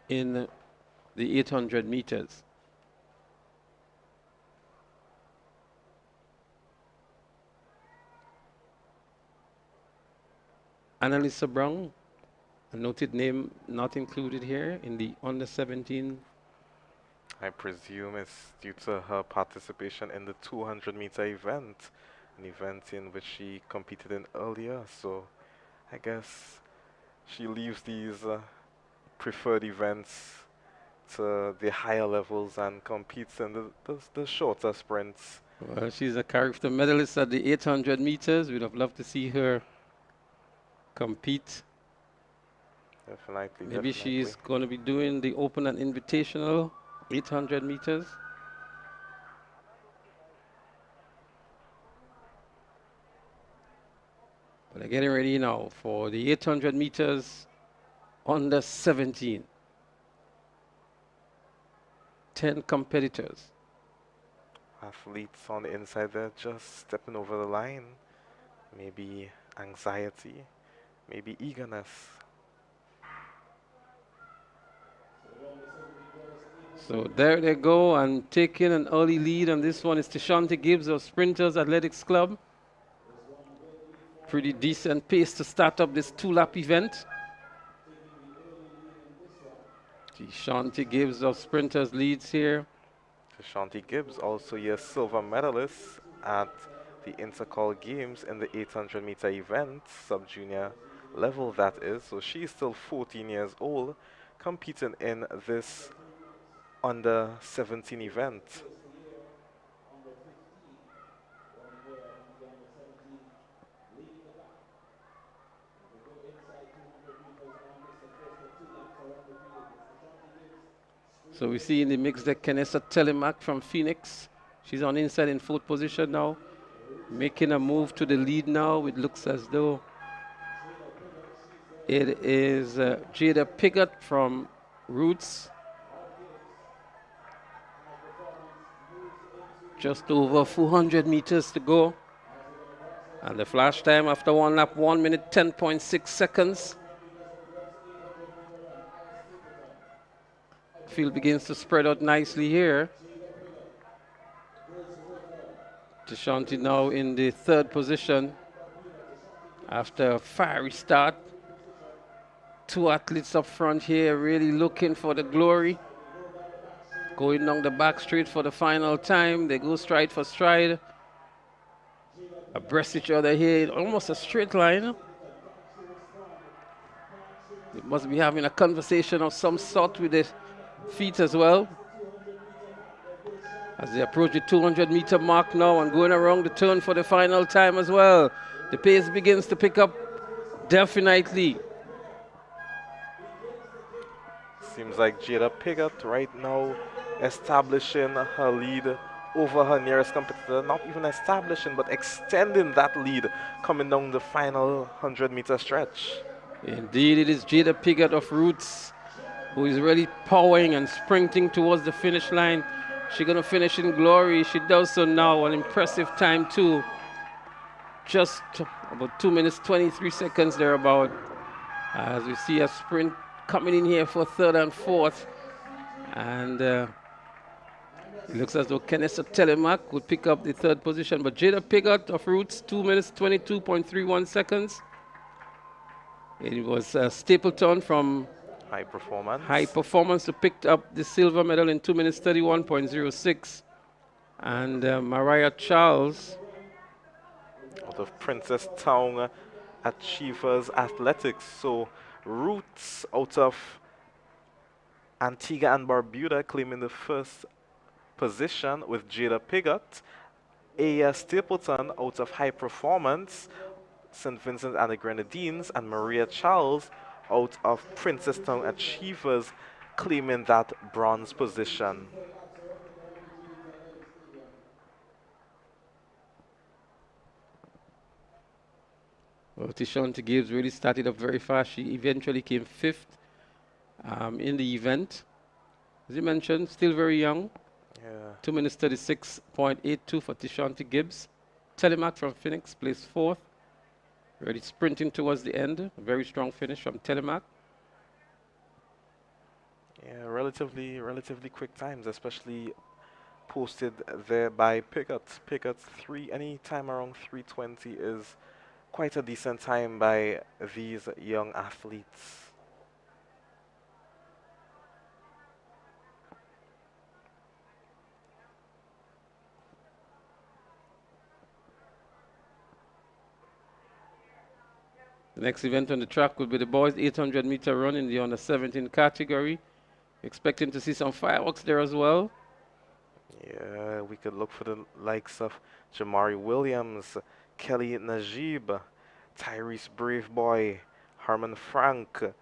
in the 800 meters. Annalisa Brown, a noted name not included here in the under 17. I presume it's due to her participation in the 200-meter event, an event in which she competed in earlier. So I guess she leaves these preferred events to the higher levels and competes in the shorter sprints. Well, she's a character medalist at the 800 meters. We'd have loved to see her compete. Definitely. Maybe she's going to be doing the open and invitational 800 meters. But they're getting ready now for the 800 meters under 17. 10 competitors. Athletes on the inside there just stepping over the line. Maybe anxiety, maybe eagerness. So there they go, and taking an early lead on this one is Tashanti Gibbs of Sprinters Athletics Club. Pretty decent pace to start up this two-lap event. Tashanti Gibbs of Sprinters leads here. Tashanti Gibbs, also a silver medalist at the Intercol Games in the 800-meter event, sub-junior level that is. So she's still 14 years old, competing in this under 17 event. So we see in the mix that Kenessa Telemac from Phoenix. She's on inside in fourth position now, making a move to the lead now. It looks as though it is Jada Piggott from Roots. Just over 400 meters to go. And the flash time after one lap, 1 minute 10.6 seconds. Field begins to spread out nicely here. Tashanti now in the third position after a fiery start. Two athletes up front here really looking for the glory. Going down the back straight for the final time. They go stride for stride. Abreast each other here, almost a straight line. They must be having a conversation of some sort with the feet as well. As they approach the 200-meter mark now and going around the turn for the final time as well. The pace begins to pick up definitely. Seems like Jada Piggott right now establishing her lead over her nearest competitor. Not even establishing, but extending that lead coming down the final 100-meter stretch. Indeed, it is Jada Piggott of Roots who is really powering and sprinting towards the finish line. She's going to finish in glory. She does so now, an impressive time too. Just about 2 minutes, 23 seconds thereabout. As we see a sprint coming in here for third and fourth. And it looks as though Kenessa Telemac would pick up the third position. But Jada Piggott of Roots, 2 minutes, 22.31 seconds. It was Stapleton from High Performance who picked up the silver medal in 2 minutes 31.06. And Mariah Charles out of Princess Town Achievers Athletics. So Roots out of Antigua and Barbuda claiming the first position with Jada Piggott. Aya Stapleton out of High Performance, St. Vincent and the Grenadines, and Maria Charles out of Princestown Achievers claiming that bronze position. Well, Tashanti Gibbs really started up very fast. She eventually came fifth in the event. As you mentioned, still very young. Yeah. 2 minutes 36.82 for Tishanti Gibbs. Telemac from Phoenix placed fourth. Really sprinting towards the end. A very strong finish from Telemac. Yeah, relatively quick times, especially posted there by Pickett. Pickett any time around 3:20 is quite a decent time by these young athletes. The next event on the track will be the boys 800-meter run in the under 17 category. Expecting to see some fireworks there as well. Yeah, we could look for the likes of Jamari Williams, Kelly Najib, Tyrese Braveboy, Harmon Frank,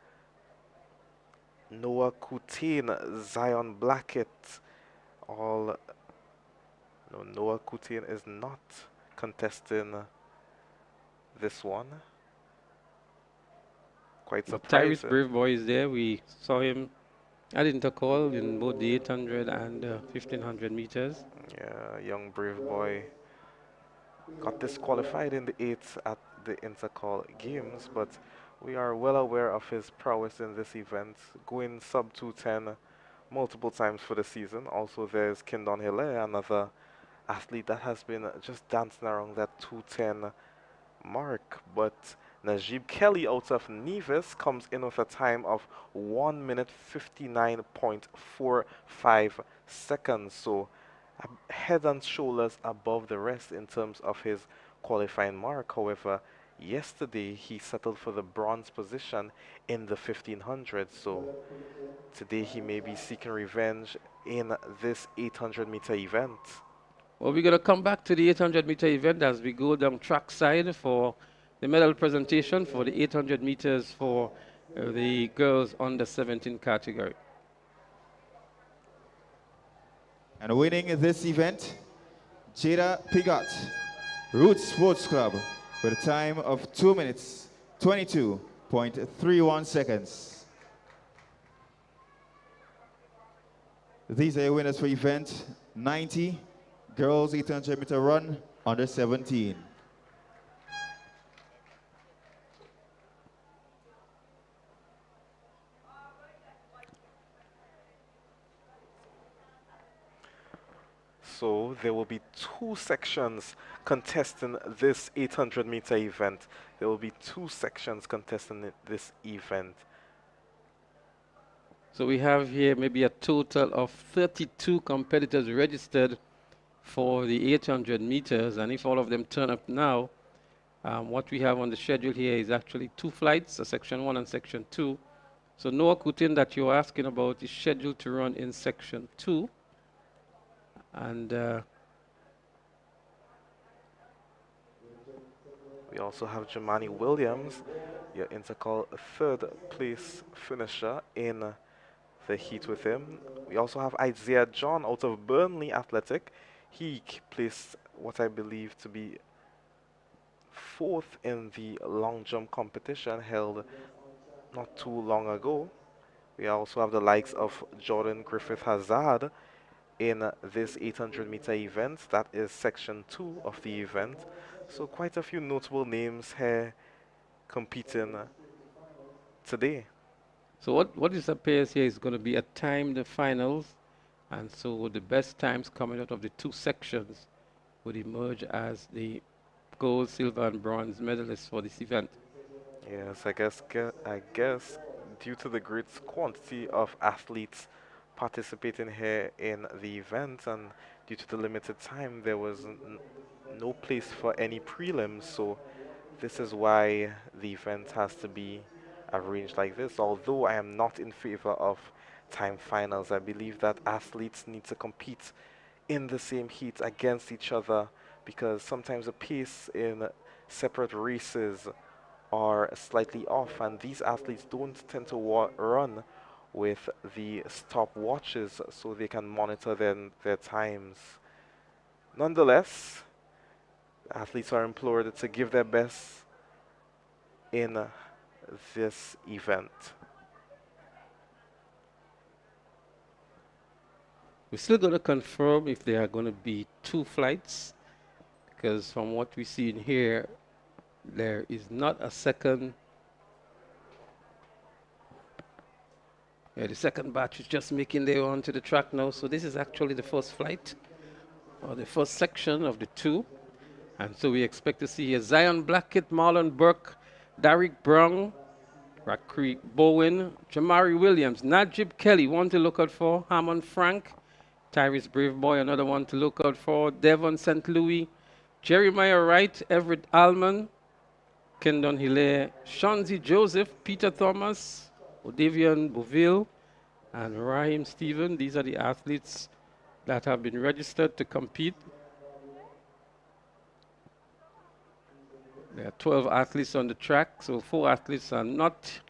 Noah Coutin, Zion Blackett. All no, Noah Coutin is not contesting this one. Quite Tyrese surprising. Braveboy is there. We saw him at Intercall in both the 800 and 1500 meters. Yeah, young brave boy got disqualified in the 8th at the Intercall Games, but we are well aware of his prowess in this event, going sub 210 multiple times for the season. Also, there's Kendon Hilaire, another athlete that has been just dancing around that 210 mark, but Najib Kelly out of Nevis comes in with a time of 1 minute 59.45 seconds, so head and shoulders above the rest in terms of his qualifying mark. However, yesterday he settled for the bronze position in the 1500, so today he may be seeking revenge in this 800-meter event. Well, we're going to come back to the 800-meter event as we go down track side for the medal presentation for the 800 meters for the girls under 17 category. And winning this event, Jada Pigot, Roots Sports Club, with a time of 2 minutes, 22.31 seconds. These are your winners for event 90, girls 800 meter run, under 17. So there will be 2 sections contesting this 800-meter event. There will be 2 sections contesting this event. So we have here maybe a total of 32 competitors registered for the 800 meters, and if all of them turn up now, what we have on the schedule here is actually 2 flights, a section 1 and section 2. So Noah Kutin that you're asking about is scheduled to run in section 2. And we also have Jamani Williams, your Intercall 3rd place finisher in the heat with him. We also have Isaiah John out of Burnley Athletic. He placed what I believe to be 4th in the long jump competition held not too long ago. We also have the likes of Jordan Griffith Hazard in this 800-meter event. That is section 2 of the event. So quite a few notable names here competing today. so what this appears here is going to be a timed finals, and so the best times coming out of the 2 sections would emerge as the gold, silver, and bronze medalists for this event. Yes, I guess due to the great quantity of athletes participating here in the event and due to the limited time, there was no place for any prelims. So this is why the event has to be arranged like this. Although I am not in favor of time finals, I believe that athletes need to compete in the same heat against each other because sometimes the pace in separate races are slightly off, and these athletes don't tend to run with the stopwatches so they can monitor their times. Nonetheless, athletes are implored to give their best in this event. We're still going to confirm if there are going to be 2 flights, because from what we see in here, there is not a second. Yeah, the second batch is just making their way onto the track now. So this is actually the first flight, or the first section of the 2. And so we expect to see here Zion Blackett, Marlon Burke, Derek Brown, Rakri Bowen, Jamari Williams, Najib Kelly, one to look out for, Hammond Frank, Tyrese Braveboy, another one to look out for, Devon St. Louis, Jeremiah Wright, Everett Allman, Kendon Hilaire, Shanzi Joseph, Peter Thomas, Odavian Bouville, and Raheem Stephen. These are the athletes that have been registered to compete. There are 12 athletes on the track, so 4 athletes have not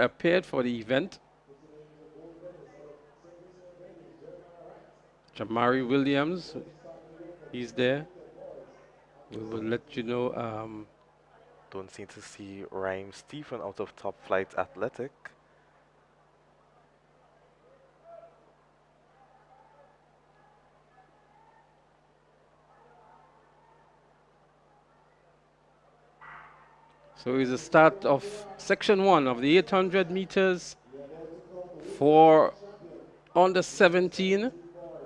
appeared for the event. Jamari Williams, he's there. We will let you know. Don't seem to see Rhyme Stephen out of Top Flight Athletic. So it's the start of section 1 of the 800 meters for under 17,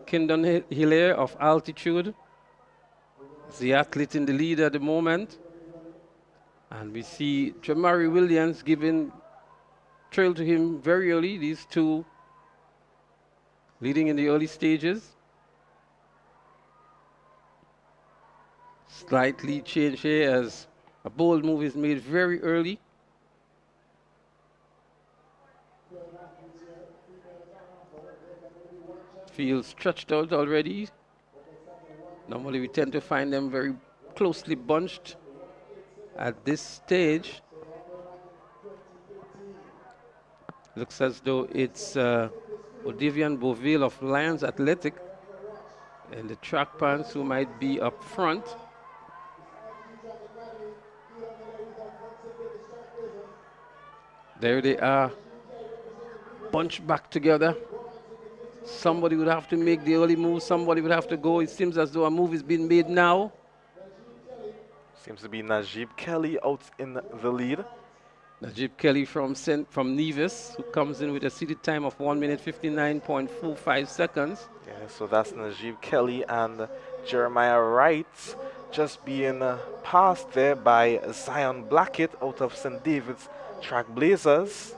Kendon Hilaire of altitude. The athlete in the lead at the moment. And we see Jamari Williams giving trail to him very early, these 2 leading in the early stages. Slightly change here as a bold move is made very early. Field stretched out already. Normally we tend to find them very closely bunched at this stage. Looks as though it's Odavian Bouville of Lions Athletic and the track pants who might be up front. There they are, bunched back together. Somebody would have to make the early move. Somebody would have to go. It seems as though a move is being made now. Seems to be Najib Kelly out in the lead. Najib Kelly from Nevis, who comes in with a seated time of 1 minute 59.45 seconds. Yeah, so that's Najib Kelly and Jeremiah Wright just being passed there by Zion Blackett out of St. David's Trailblazers.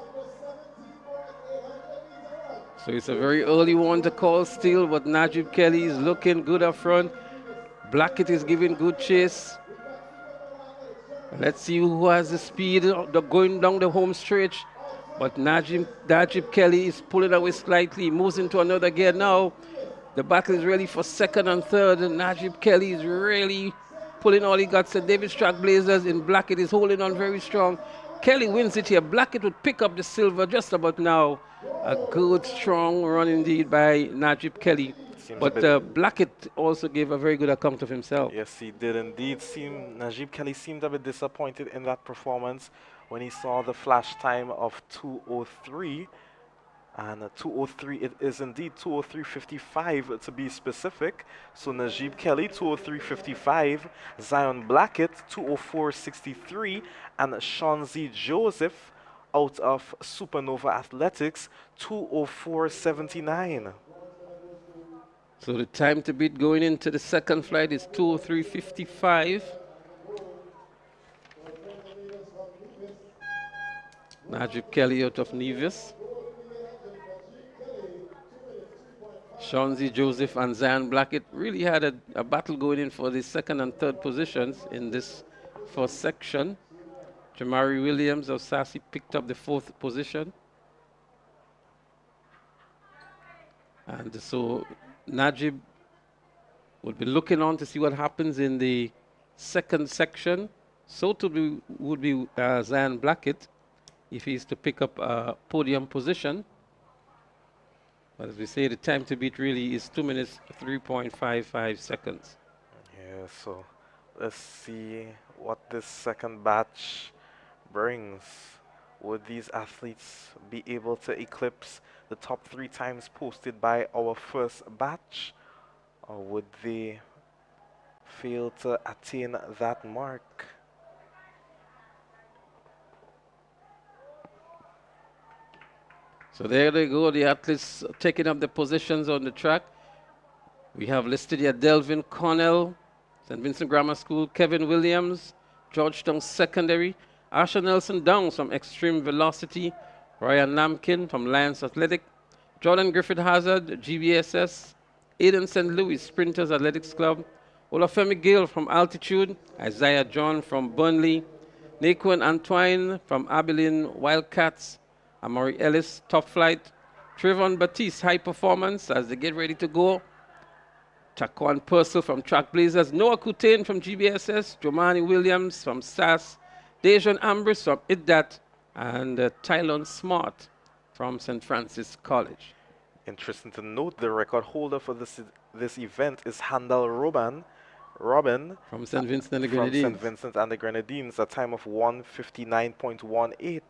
So it's a very early one to call still, but Najib Kelly is looking good up front. Blackett is giving good chase. Let's see who has the speed going down the home stretch. But Najib Kelly is pulling away slightly. He moves into another gear now. The battle is really for second and third. And Najib Kelly is really pulling all he got. St. David's Trailblazers in Blackett is holding on very strong. Kelly wins it here. Blackett would pick up the silver just about now. A good, strong run indeed by Najib Kelly. But Blackett also gave a very good account of himself. Yes, he did indeed. Najib Kelly seemed a bit disappointed in that performance when he saw the flash time of 2:03. And 2:03, it is indeed 2:03.55 to be specific. So Najib Kelly, 2:03.55. Zion Blackett, 2:04.63. And Shanzi Joseph out of Supernova Athletics, 2:04.79. So the time to beat going into the second flight is 2:03.55. Najib Kelly out of Nevis. Shanzi Joseph and Zion Blackett really had a battle going in for the second and third positions in this first section. Jamari Williams of Sassy picked up the 4th position. And so Najib will be looking on to see what happens in the second section. So would be Zion Blackett if he's to pick up a podium position. But as we say, the time to beat really is 2 minutes 3.55 seconds. Yeah, so let's see what this second batch brings. Would these athletes be able to eclipse the top 3 times posted by our first batch? Or would they fail to attain that mark? So there they go, the athletes taking up the positions on the track. We have listed here Delvin Connell, St. Vincent Grammar School, Kevin Williams, Georgetown Secondary, Asher Nelson Downs from Extreme Velocity, Ryan Lampkin from Lions Athletic, Jordan Griffith Hazard, GBSS, Aiden St. Louis Sprinters Athletics Club, Olafemi Gale from Altitude, Isaiah John from Burnley, Naquan Antoine from Abilene Wildcats, Amari Ellis Top Flight, Trayvon Batiste High Performance as they get ready to go, Taquan Purcell from Track Blazers, Noah Kutain from GBSS, Jomani Williams from SAS, Dejan Ambrose from IDDAT, and Tylon Smart from St. Francis College. Interesting to note, the record holder for this event is Handel Robin from St. Vincent and the from Grenadines. St. Vincent and the Grenadines, a time of 1:59.18.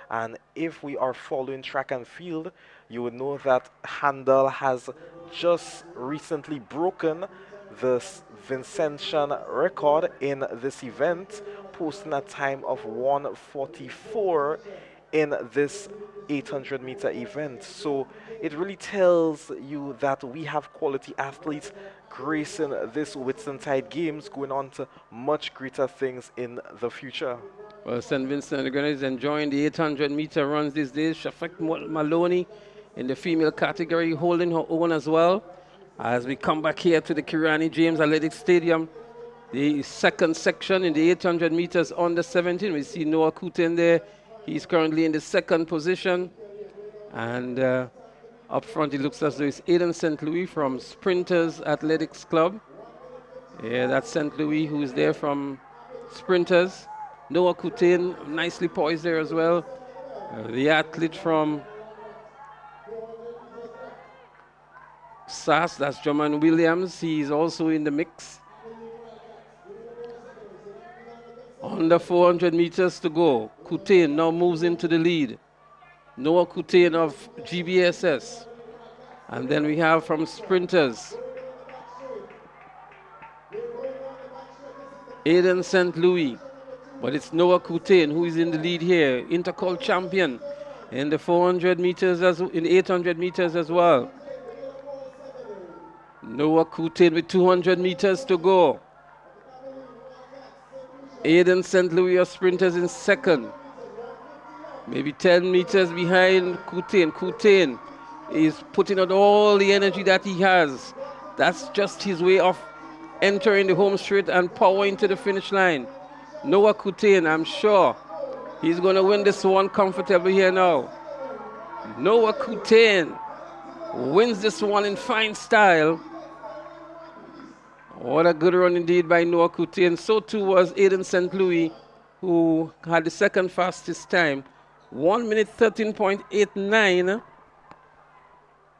And if we are following track and field, you would know that Handel has just recently broken the Vincentian record in this event, posting a time of 1:44 in this 800-meter event. So it really tells you that we have quality athletes gracing this Whitsuntide Games, going on to much greater things in the future. Well, St. Vincent and the Grenadines enjoying the 800-meter runs these days. Shafak Maloney in the female category holding her own as well. As we come back here to the Kirani James Athletic Stadium, the second section in the 800 meters under 17, we see Noah Kutain there. He's currently in the second position. And up front, it looks as though it's Aiden St. Louis from Sprinters Athletics Club. Yeah, that's St. Louis who is there from Sprinters. Noah Kutain, nicely poised there as well. The athlete from SAS, that's Joman Williams. He's also in the mix. Under 400 meters to go. Kutain now moves into the lead. Noah Kutain of GBSS. And then we have from Sprinters, Aiden St. Louis. But it's Noah Kutain who is in the lead here. Intercol champion in the 400 meters, in the 800 meters as well. Noah Kutain with 200 meters to go. Aiden St. Louis of Sprinters in second. Maybe 10 meters behind Kutain. Kutain is putting out all the energy that he has. That's just his way of entering the home straight and power into the finish line. Noah Kutain, I'm sure he's going to win this one comfortably here now. Noah Kutain wins this one in fine style. What a good run indeed by Noah Kutain. So too was Aiden St. Louis, who had the second fastest time. 1 minute 13.89.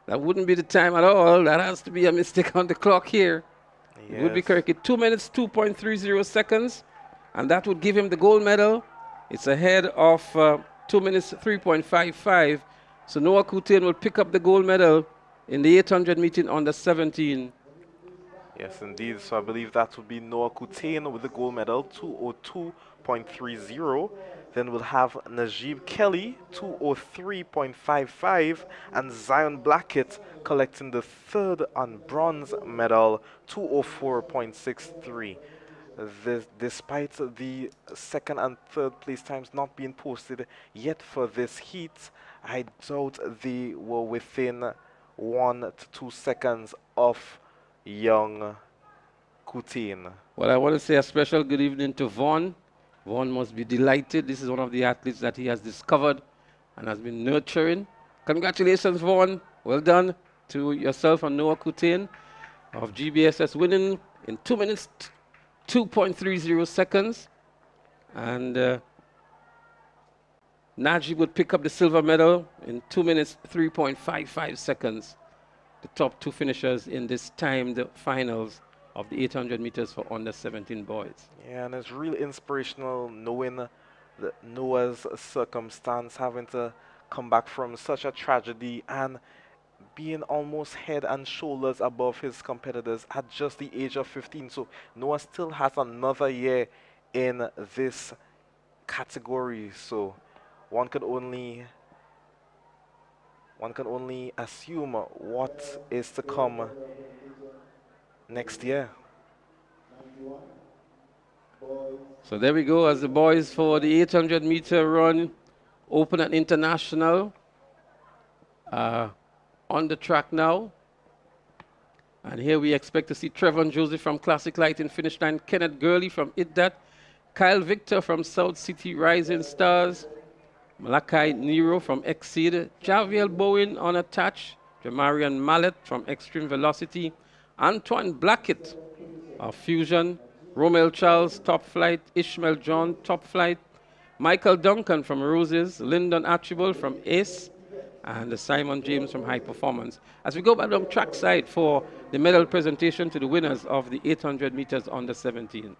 That wouldn't be the time at all. That has to be a mistake on the clock here. Yes. It would be correct. 2 minutes 2.30 seconds. And that would give him the gold medal. It's ahead of 2 minutes 3.55. So Noah Kutain will pick up the gold medal in the 800 meeting under 17. Yes, indeed. So I believe that would be Noah Kutain with the gold medal, 2:02.30. Then we'll have Najib Kelly, 2:03.55. And Zion Blackett collecting the third on bronze medal, 2:04.63. Despite the second and third place times not being posted yet for this heat, I doubt they were within 1 to 2 seconds of young Kutain. Well, I want to say a special good evening to Vaughn. Vaughn must be delighted. This is one of the athletes that he has discovered and has been nurturing. Congratulations, Vaughn. Well done to yourself and Noah Kutain of GBSS, winning in 2 minutes 2.30 seconds. And Najib would pick up the silver medal in 2 minutes 3.55 seconds. The top two finishers in this timed finals of the 800 meters for under 17 boys. Yeah, and it's really inspirational knowing Noah's circumstance, having to come back from such a tragedy and being almost head and shoulders above his competitors at just the age of 15. So Noah still has another year in this category. So one could only assume what is to come next year. So there we go as the boys for the 800-meter run, open and international, on the track now. And here we expect to see Trevor Joseph from Classic Light in finish line, Kenneth Gurley from IDDAT, Kyle Victor from South City Rising Stars, Malachi Nero from Exceed, Javier Bowen on attach, Jamarian Mallet from Extreme Velocity, Antoine Blackett of Fusion, Romel Charles, Top Flight, Ishmael John, Top Flight, Michael Duncan from Roses, Lyndon Archibald from Ace, and Simon James from High Performance. As we go back on track side for the medal presentation to the winners of the 800 meters under 17.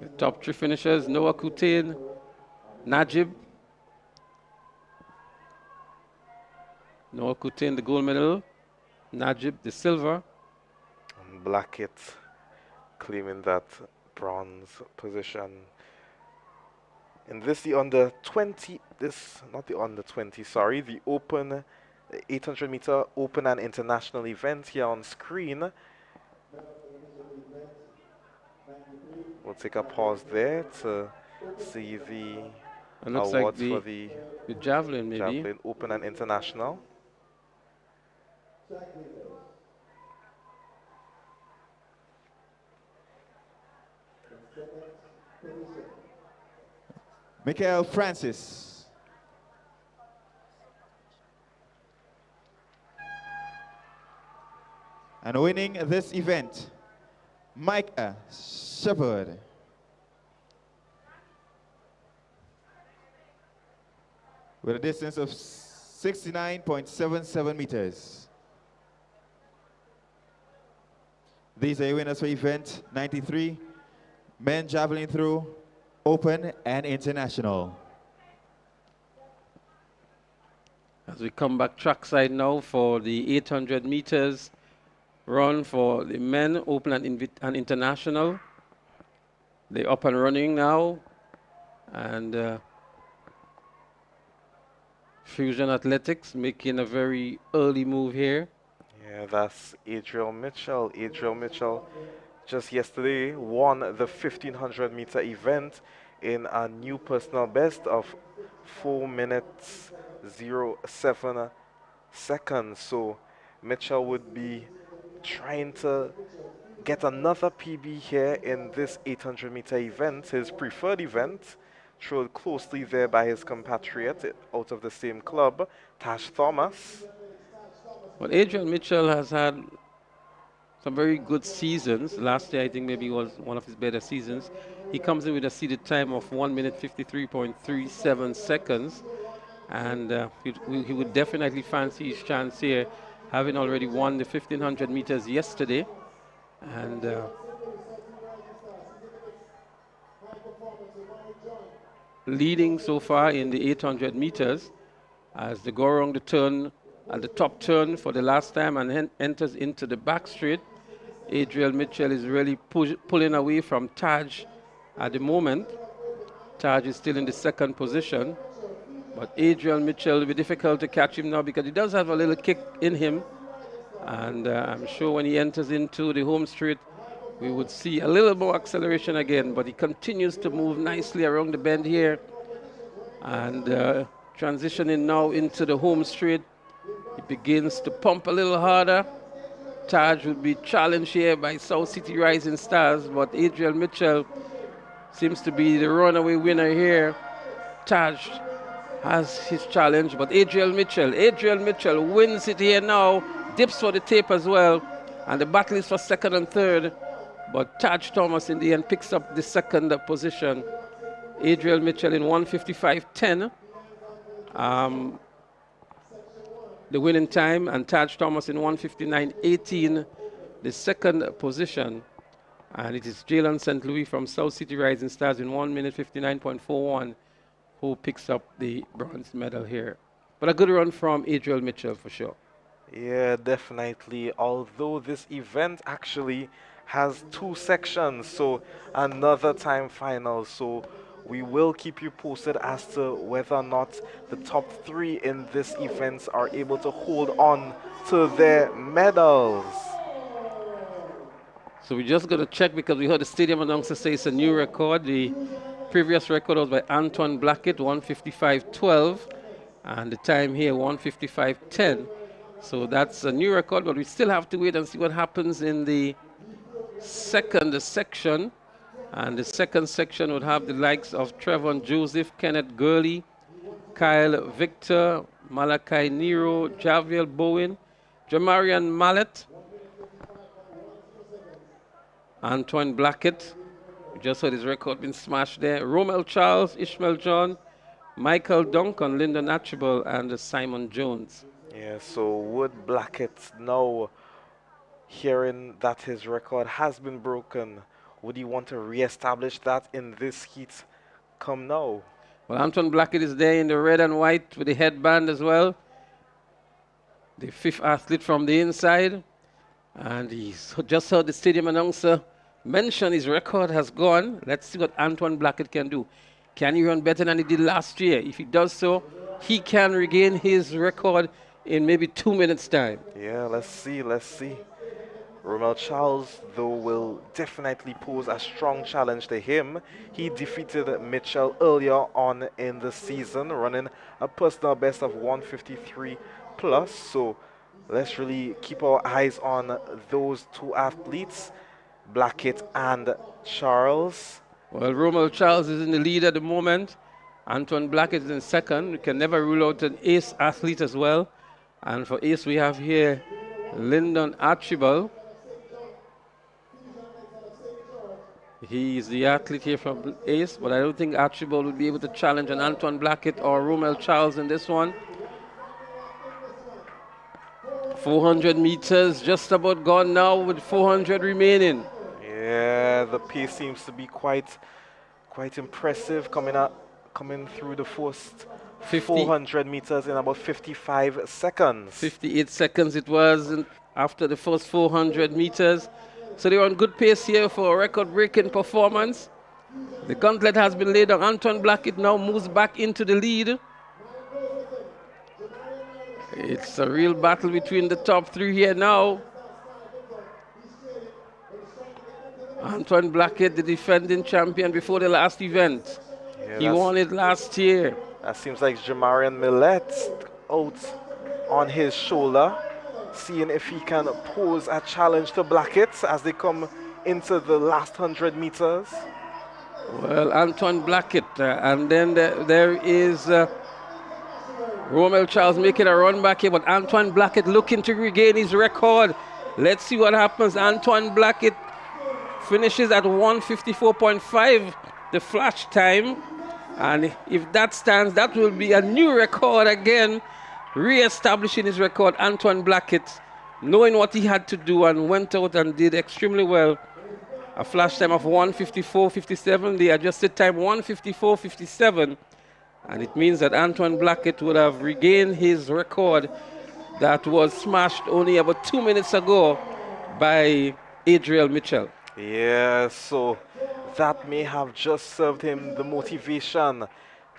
The top three finishers, Noah Kutain, Najib. Noah Kutain, the gold medal. Najib, the silver. And Blackett claiming that bronze position. And this the under 20, not the under 20, sorry, the open 800 meter open and international event here on screen. We'll take a pause there to see the awards like for the javelin, maybe. Javelin open and international. Michael Francis. And winning this event, Micah Shepard. With a distance of 69.77 meters. These are your winners for event 93, men javelin through, open and international. As we come back trackside now for the 800 meters run for the men, open and international. They're up and running now. And Fusion Athletics making a very early move here. Yeah, that's Adriel Mitchell. Adriel Mitchell just yesterday won the 1500 meter event in a new personal best of 4 minutes 07 seconds. So Mitchell would be trying to get another PB here in this 800 meter event, his preferred event, trailed closely there by his compatriot out of the same club, Tash Thomas. But Adrian Mitchell has had some very good seasons. Last year, I think maybe was one of his better seasons. He comes in with a seeded time of 1 minute 53.37 seconds. And he would definitely fancy his chance here, having already won the 1500 meters yesterday. And leading so far in the 800 meters as they go around the turn, at the top turn for the last time and enters into the back straight. Adriel Mitchell is really pulling away from Taj at the moment. Taj is still in the second position, but Adriel Mitchell will be difficult to catch him now because he does have a little kick in him. And I'm sure when he enters into the home straight, we would see a little more acceleration again, but he continues to move nicely around the bend here. And transitioning now into the home straight, he begins to pump a little harder. Taj would be challenged here by South City Rising Stars, but Adriel Mitchell seems to be the runaway winner here. Taj has his challenge, but Adriel Mitchell wins it here now, dips for the tape as well, and the battle is for second and third, but Taj Thomas in the end picks up the second position. Adriel Mitchell in 1:55.10. The winning time, and Taj Thomas in 1:59.18, the second position. And it is Jalen St. Louis from South City Rising Stars in 1 minute 59.41 who picks up the bronze medal here. But a good run from Adriel Mitchell for sure. Yeah, definitely. Although this event actually has two sections, so another time final. So we will keep you posted as to whether or not the top three in this event are able to hold on to their medals. So we're just going to check because we heard the stadium announcer say it's a new record. The previous record was by Antoine Blackett, 155.12. And the time here, 155.10. So that's a new record, but we still have to wait and see what happens in the second section. And the second section would have the likes of Trevon Joseph, Kenneth Gurley, Kyle Victor, Malachi Nero, Javier Bowen, Jamarian Mallet, Antoine Blackett. We just heard his record been smashed there. Romel Charles, Ishmael John, Michael Duncan, Lyndon Archibald, and Simon Jones. Yeah, so would Blackett now, hearing that his record has been broken, would he want to re-establish that in this heat come now? Well, Antoine Blackett is there in the red and white with the headband as well. The fifth athlete from the inside. And he's just heard the stadium announcer mention his record has gone. Let's see what Antoine Blackett can do. Can he run better than he did last year? If he does so, he can regain his record in maybe 2 minutes' time. Yeah, let's see, let's see. Romel Charles, though, will definitely pose a strong challenge to him. He defeated Mitchell earlier on in the season, running a personal best of 153 plus. So let's really keep our eyes on those two athletes, Blackett and Charles. Well, Romel Charles is in the lead at the moment. Antoine Blackett is in second. We can never rule out an ace athlete as well. And for ace, we have here Lyndon Archibald. He's the athlete here from ace, but I don't think Archibald will be able to challenge an Antoine Blackett or Romel Charles in this one. 400 meters, just about gone now with 400 remaining. Yeah, the pace seems to be quite impressive coming through the first 400 meters in about 55 seconds. 58 seconds it was after the first 400 meters. So they're on good pace here for a record-breaking performance. The gauntlet has been laid on. Antoine Blackett now moves back into the lead. It's a real battle between the top three here now. Antoine Blackett, the defending champion before the last event. Yeah, he won it last year. That seems like Jamarian Millet out on his shoulder, seeing if he can pose a challenge to Blackett as they come into the last 100 meters. Well, Antoine Blackett, and then there is Romel Charles making a run back here, but Antoine Blackett looking to regain his record. Let's see what happens. Antoine Blackett finishes at 154.5, the flash time. And if that stands, that will be a new record again, re-establishing his record. Antoine Blackett, knowing what he had to do, and went out and did extremely well. A flash time of 154.57, the adjusted time 154.57. And it means that Antoine Blackett would have regained his record that was smashed only about 2 minutes ago by Adriel Mitchell. Yeah, so that may have just served him the motivation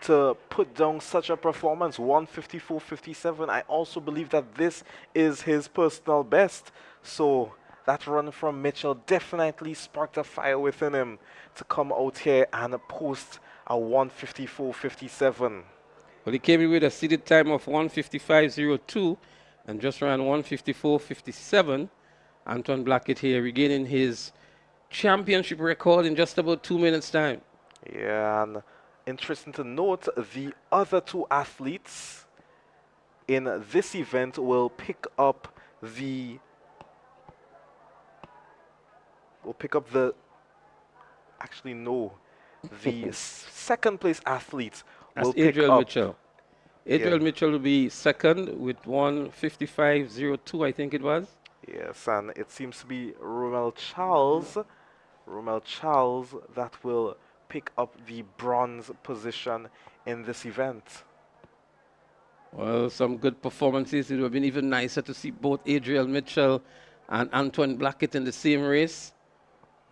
to put down such a performance, 154.57. I also believe that this is his personal best. So that run from Mitchell definitely sparked a fire within him to come out here and post a 154.57. Well, he came in with a seeded time of 155.02 and just ran 154.57. Antoine Blackett here regaining his championship record in just about 2 minutes' time. Yeah, and interesting to note, the other two athletes in this event will pick up the actually no, the second place athlete will pick Adriel up Mitchell. Adriel Mitchell will be second with 155.02, I think it was. Yes, and it seems to be Romel Charles Romel Charles that will pick up the bronze position in this event. Well, some good performances. It would have been even nicer to see both Adriel Mitchell and Antoine Blackett in the same race.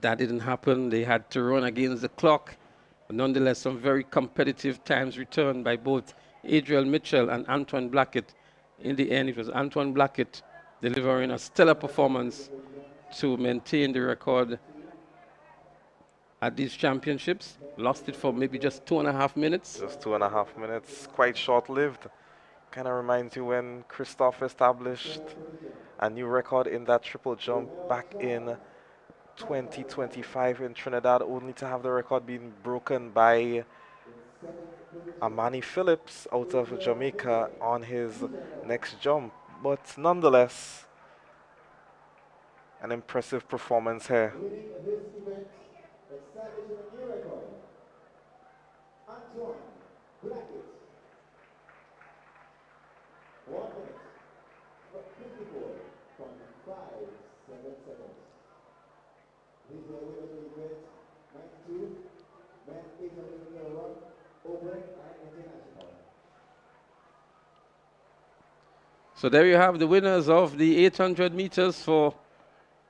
That didn't happen. They had to run against the clock. But nonetheless, some very competitive times returned by both Adriel Mitchell and Antoine Blackett. In the end, it was Antoine Blackett delivering a stellar performance to maintain the record at these championships. Lost it for maybe just 2.5 minutes. Just 2.5 minutes, quite short-lived. Kind of reminds you when Christophe established a new record in that triple jump back in 2025 in Trinidad, only to have the record being broken by Amani Phillips out of Jamaica on his next jump. But nonetheless, an impressive performance here. Winning this event, establishing a new record, Antoine Blackett. 1 minute, 54.57 seconds. He's the winner of the event, 92, men 800 meter run, open and international. So there you have the winners of the 800 meters for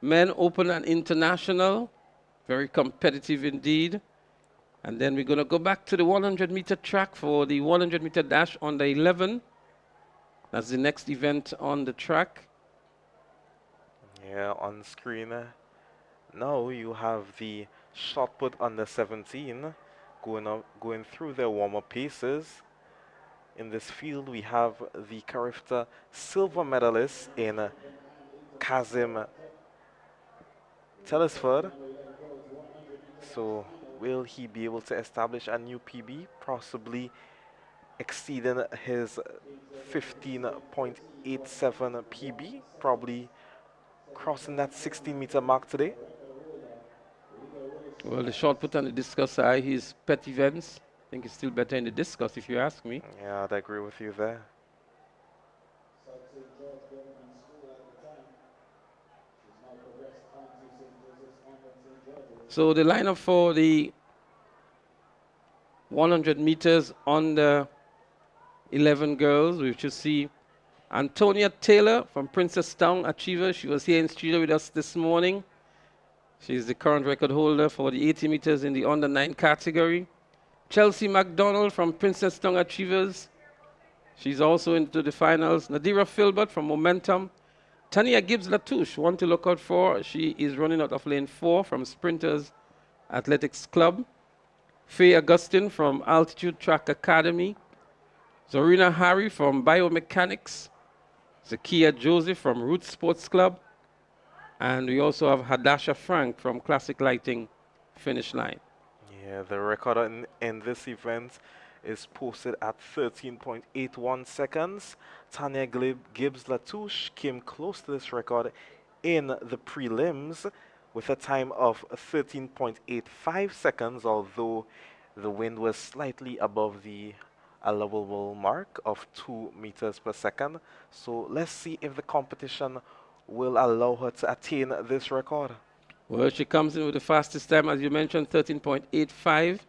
men, open and international. Very competitive indeed. And then we're going to go back to the 100 meter track for the 100 meter dash on the 11. That's the next event on the track. Yeah, on screen. Now you have the shot put under 17 going through their warm-up paces. In this field, we have the Carifta silver medalist in Kazim Telesford. So will he be able to establish a new PB, possibly exceeding his 15.87 PB, probably crossing that 16-meter mark today? Well, the shot put on the discus eye, his pet events. I think it's still better in the discus if you ask me. Yeah, I'd agree with you there. So the lineup for the 100 meters on the 11 girls, we should see Antonia Taylor from Princestown Achiever. She was here in studio with us this morning. She's the current record holder for the 80 meters in the under 9 category. Chelsea McDonald from Princestown Achievers. She's also into the finals. Nadira Filbert from Momentum. Tania Gibbs-Latouche, one to look out for. She is running out of lane 4 from Sprinters Athletics Club. Faye Augustine from Altitude Track Academy. Zorina Harry from Biomechanics. Zakia Joseph from Roots Sports Club. And we also have Hadasha Frank from Classic Lighting Finish Line. Yeah, the record in this event is posted at 13.81 seconds. Tanya Gibbs-Latouche came close to this record in the prelims with a time of 13.85 seconds, although the wind was slightly above the allowable mark of 2 meters per second. So let's see if the competition will allow her to attain this record. Well, she comes in with the fastest time, as you mentioned, 13.85.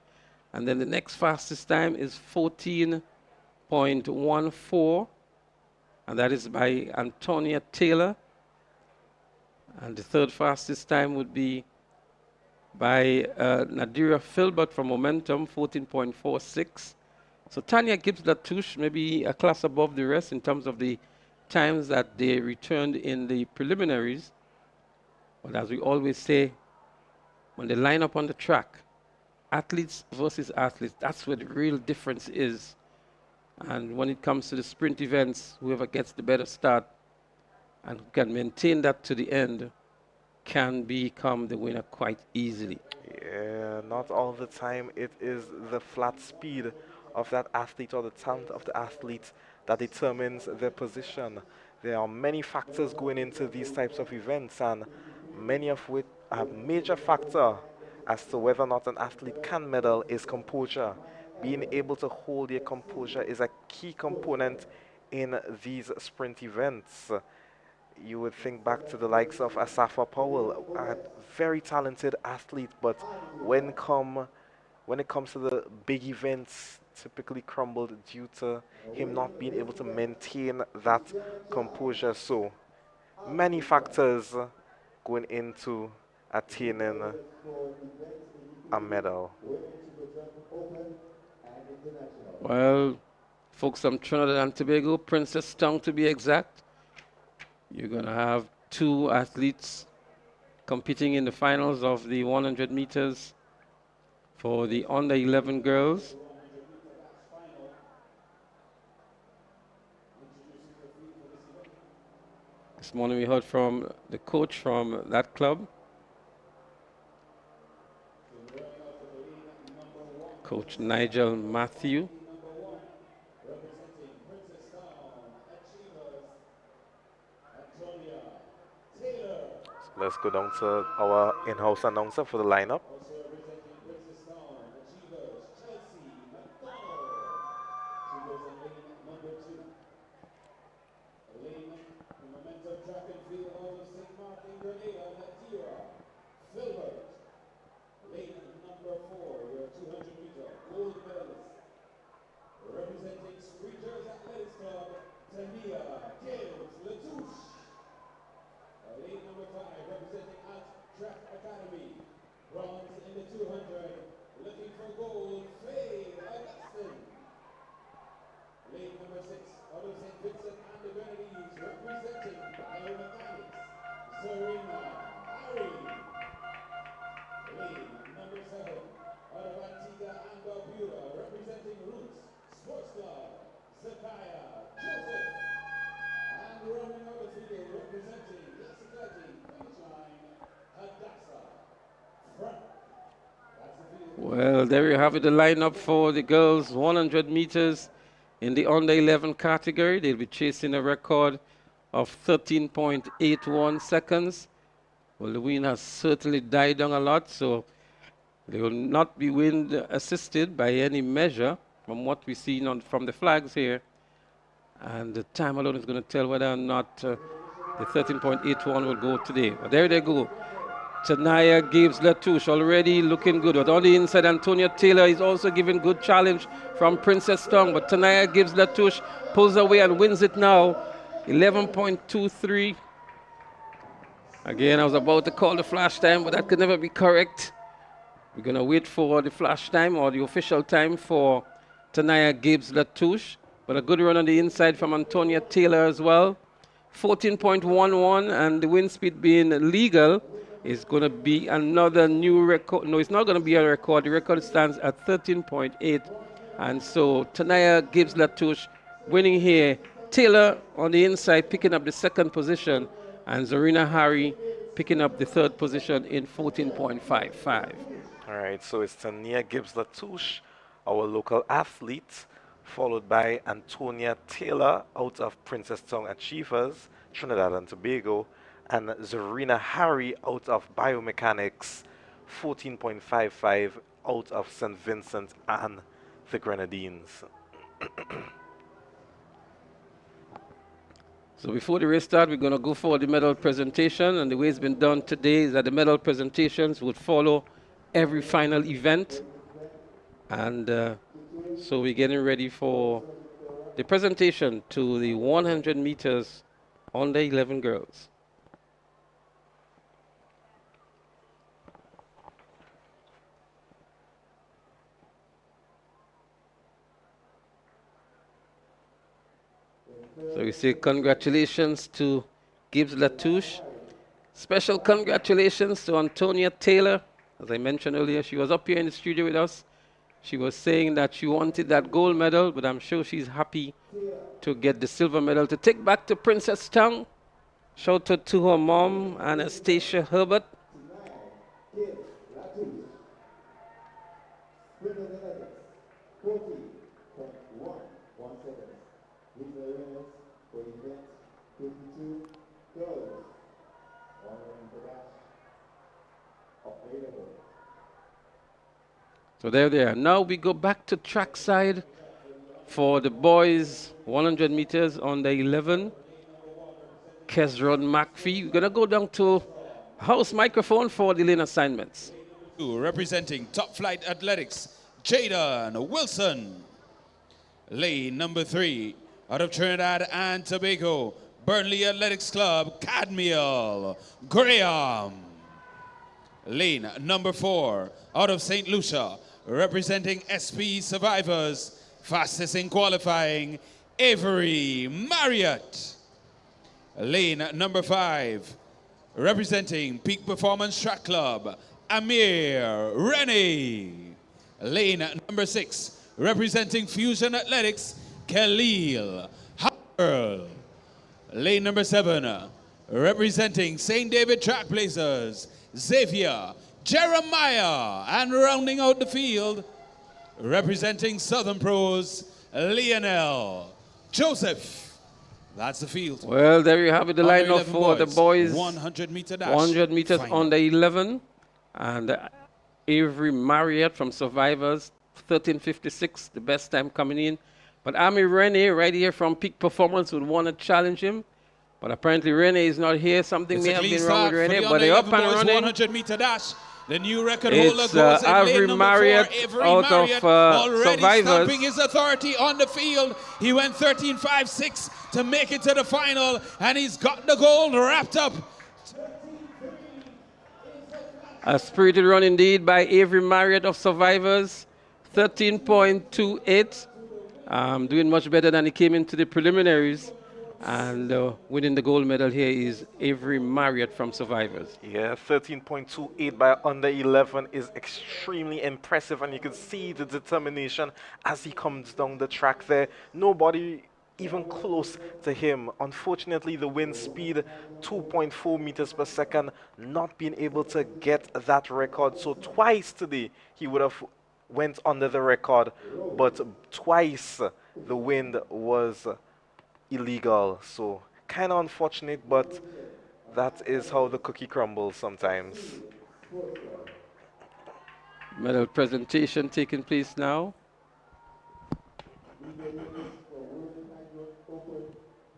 And then the next fastest time is 14.14. And that is by Antonia Taylor. And the third fastest time would be by Nadira Filbert from Momentum, 14.46. So Tanya Gibbs-Latouche maybe a class above the rest in terms of the times that they returned in the preliminaries. But as we always say, when they line up on the track, athletes versus athletes, that's where the real difference is. And when it comes to the sprint events, whoever gets the better start and can maintain that to the end can become the winner quite easily. Yeah, not all the time it is the flat speed of that athlete or the talent of the athlete that determines their position. There are many factors going into these types of events, and many of which a major factor as to whether or not an athlete can medal is composure. Being able to hold your composure is a key component in these sprint events. You would think back to the likes of Asafa Powell, a very talented athlete, but when it comes to the big events, typically crumbled due to him not being able to maintain that composure. So many factors going into attaining a medal. Well, folks from Trinidad and Tobago, Princess Town to be exact, you're going to have two athletes competing in the finals of the 100 meters for the under 11 girls. This morning we heard from the coach from that club, Coach Nigel Matthew. Let's go down to our in-house announcer for the lineup. Well, there you have it, the lineup for the girls 100 meters in the under 11 category. They'll be chasing a record of 13.81 seconds. Well, the wind has certainly died down a lot, so they will not be wind assisted by any measure from what we see from the flags here. And the time alone is going to tell whether or not the 13.81 will go today. But there they go. Tanaya Gibbs Latouche already looking good. But on the inside, Antonia Taylor is also giving good challenge from Princess Tongue. But Tanaya Gibbs Latouche pulls away and wins it now. 11.23. Again, I was about to call the flash time, but that could never be correct. We're going to wait for the flash time or the official time for Tanaya Gibbs Latouche. But a good run on the inside from Antonia Taylor as well. 14.11, and the wind speed being legal is going to be another new record. No, it's not going to be a record. The record stands at 13.8. And so Tanaya Gibbs Latouche winning here. Taylor on the inside picking up the second position, and Zarina Harry picking up the third position in 14.55. All right, so it's Tania Gibbs Latouche, our local athlete, followed by Antonia Taylor out of Princess Tongue Achievers, Trinidad and Tobago, and Zarina Harry out of Biomechanics, 14.55 out of St. Vincent and the Grenadines. So before the race start, we're going to go for the medal presentation, and the way it's been done today is that the medal presentations would follow every final event. And so we're getting ready for the presentation to the 100 meters under 11 girls. So we say congratulations to Gibbs Latouche. Special congratulations to Antonia Taylor. As I mentioned earlier, she was up here in the studio with us. She was saying that she wanted that gold medal, but I'm sure she's happy to get the silver medal to take back to Princess Tongue. Shout out to her mom, Anastasia Herbert. So there they are. Now we go back to trackside for the boys 100 meters on the 11 Kesron McPhee. We're going to go down to house microphone for the lane assignments. Representing Top Flight Athletics, Jaden Wilson. Lane number 3, out of Trinidad and Tobago, Burnley Athletics Club, Cadmiel Graham. Lane number 4, out of St. Lucia, representing SP Survivors, fastest in qualifying, Avery Marriott. Lane number 5, representing Peak Performance Track Club, Amir Rennie. Lane number 6, representing Fusion Athletics, Khalil Howell. Lane number 7, representing St. David Trackblazers, Xavier Jeremiah. And rounding out the field, representing Southern Pros, Lionel Joseph. That's the field. Well, there you have it, the Under lineup 11 for the boys. 100 meter dash. 100 meters final. under 11. And Avery Marriott from Survivors, 13:56, the best time coming in. But Ami Rennie, right here from Peak Performance, would want to challenge him. But apparently Rennie is not here. Something It's may a have clean been wrong with start for Rennie, the but they're up under and 11 boys running. 100 meter dash. The new record holder It's goes in Avery lane number Marriott 4. Avery out Marriott of already Survivors. stamping his authority on the field. He went 13.56 to make it to the final, and he's got the gold wrapped up. A spirited run indeed by Avery Marriott of Survivors, 13.28. Doing much better than he came into the preliminaries. And winning the gold medal here is Avery Marriott from Survivors. Yeah, 13.28 by under 11 is extremely impressive, and you can see the determination as he comes down the track there. Nobody even close to him. Unfortunately, the wind speed, 2.4 meters per second, not being able to get that record. So twice today, he would have went under the record, but twice the wind was illegal. So kind of unfortunate, but that is how the cookie crumbles sometimes. Medal presentation taking place now.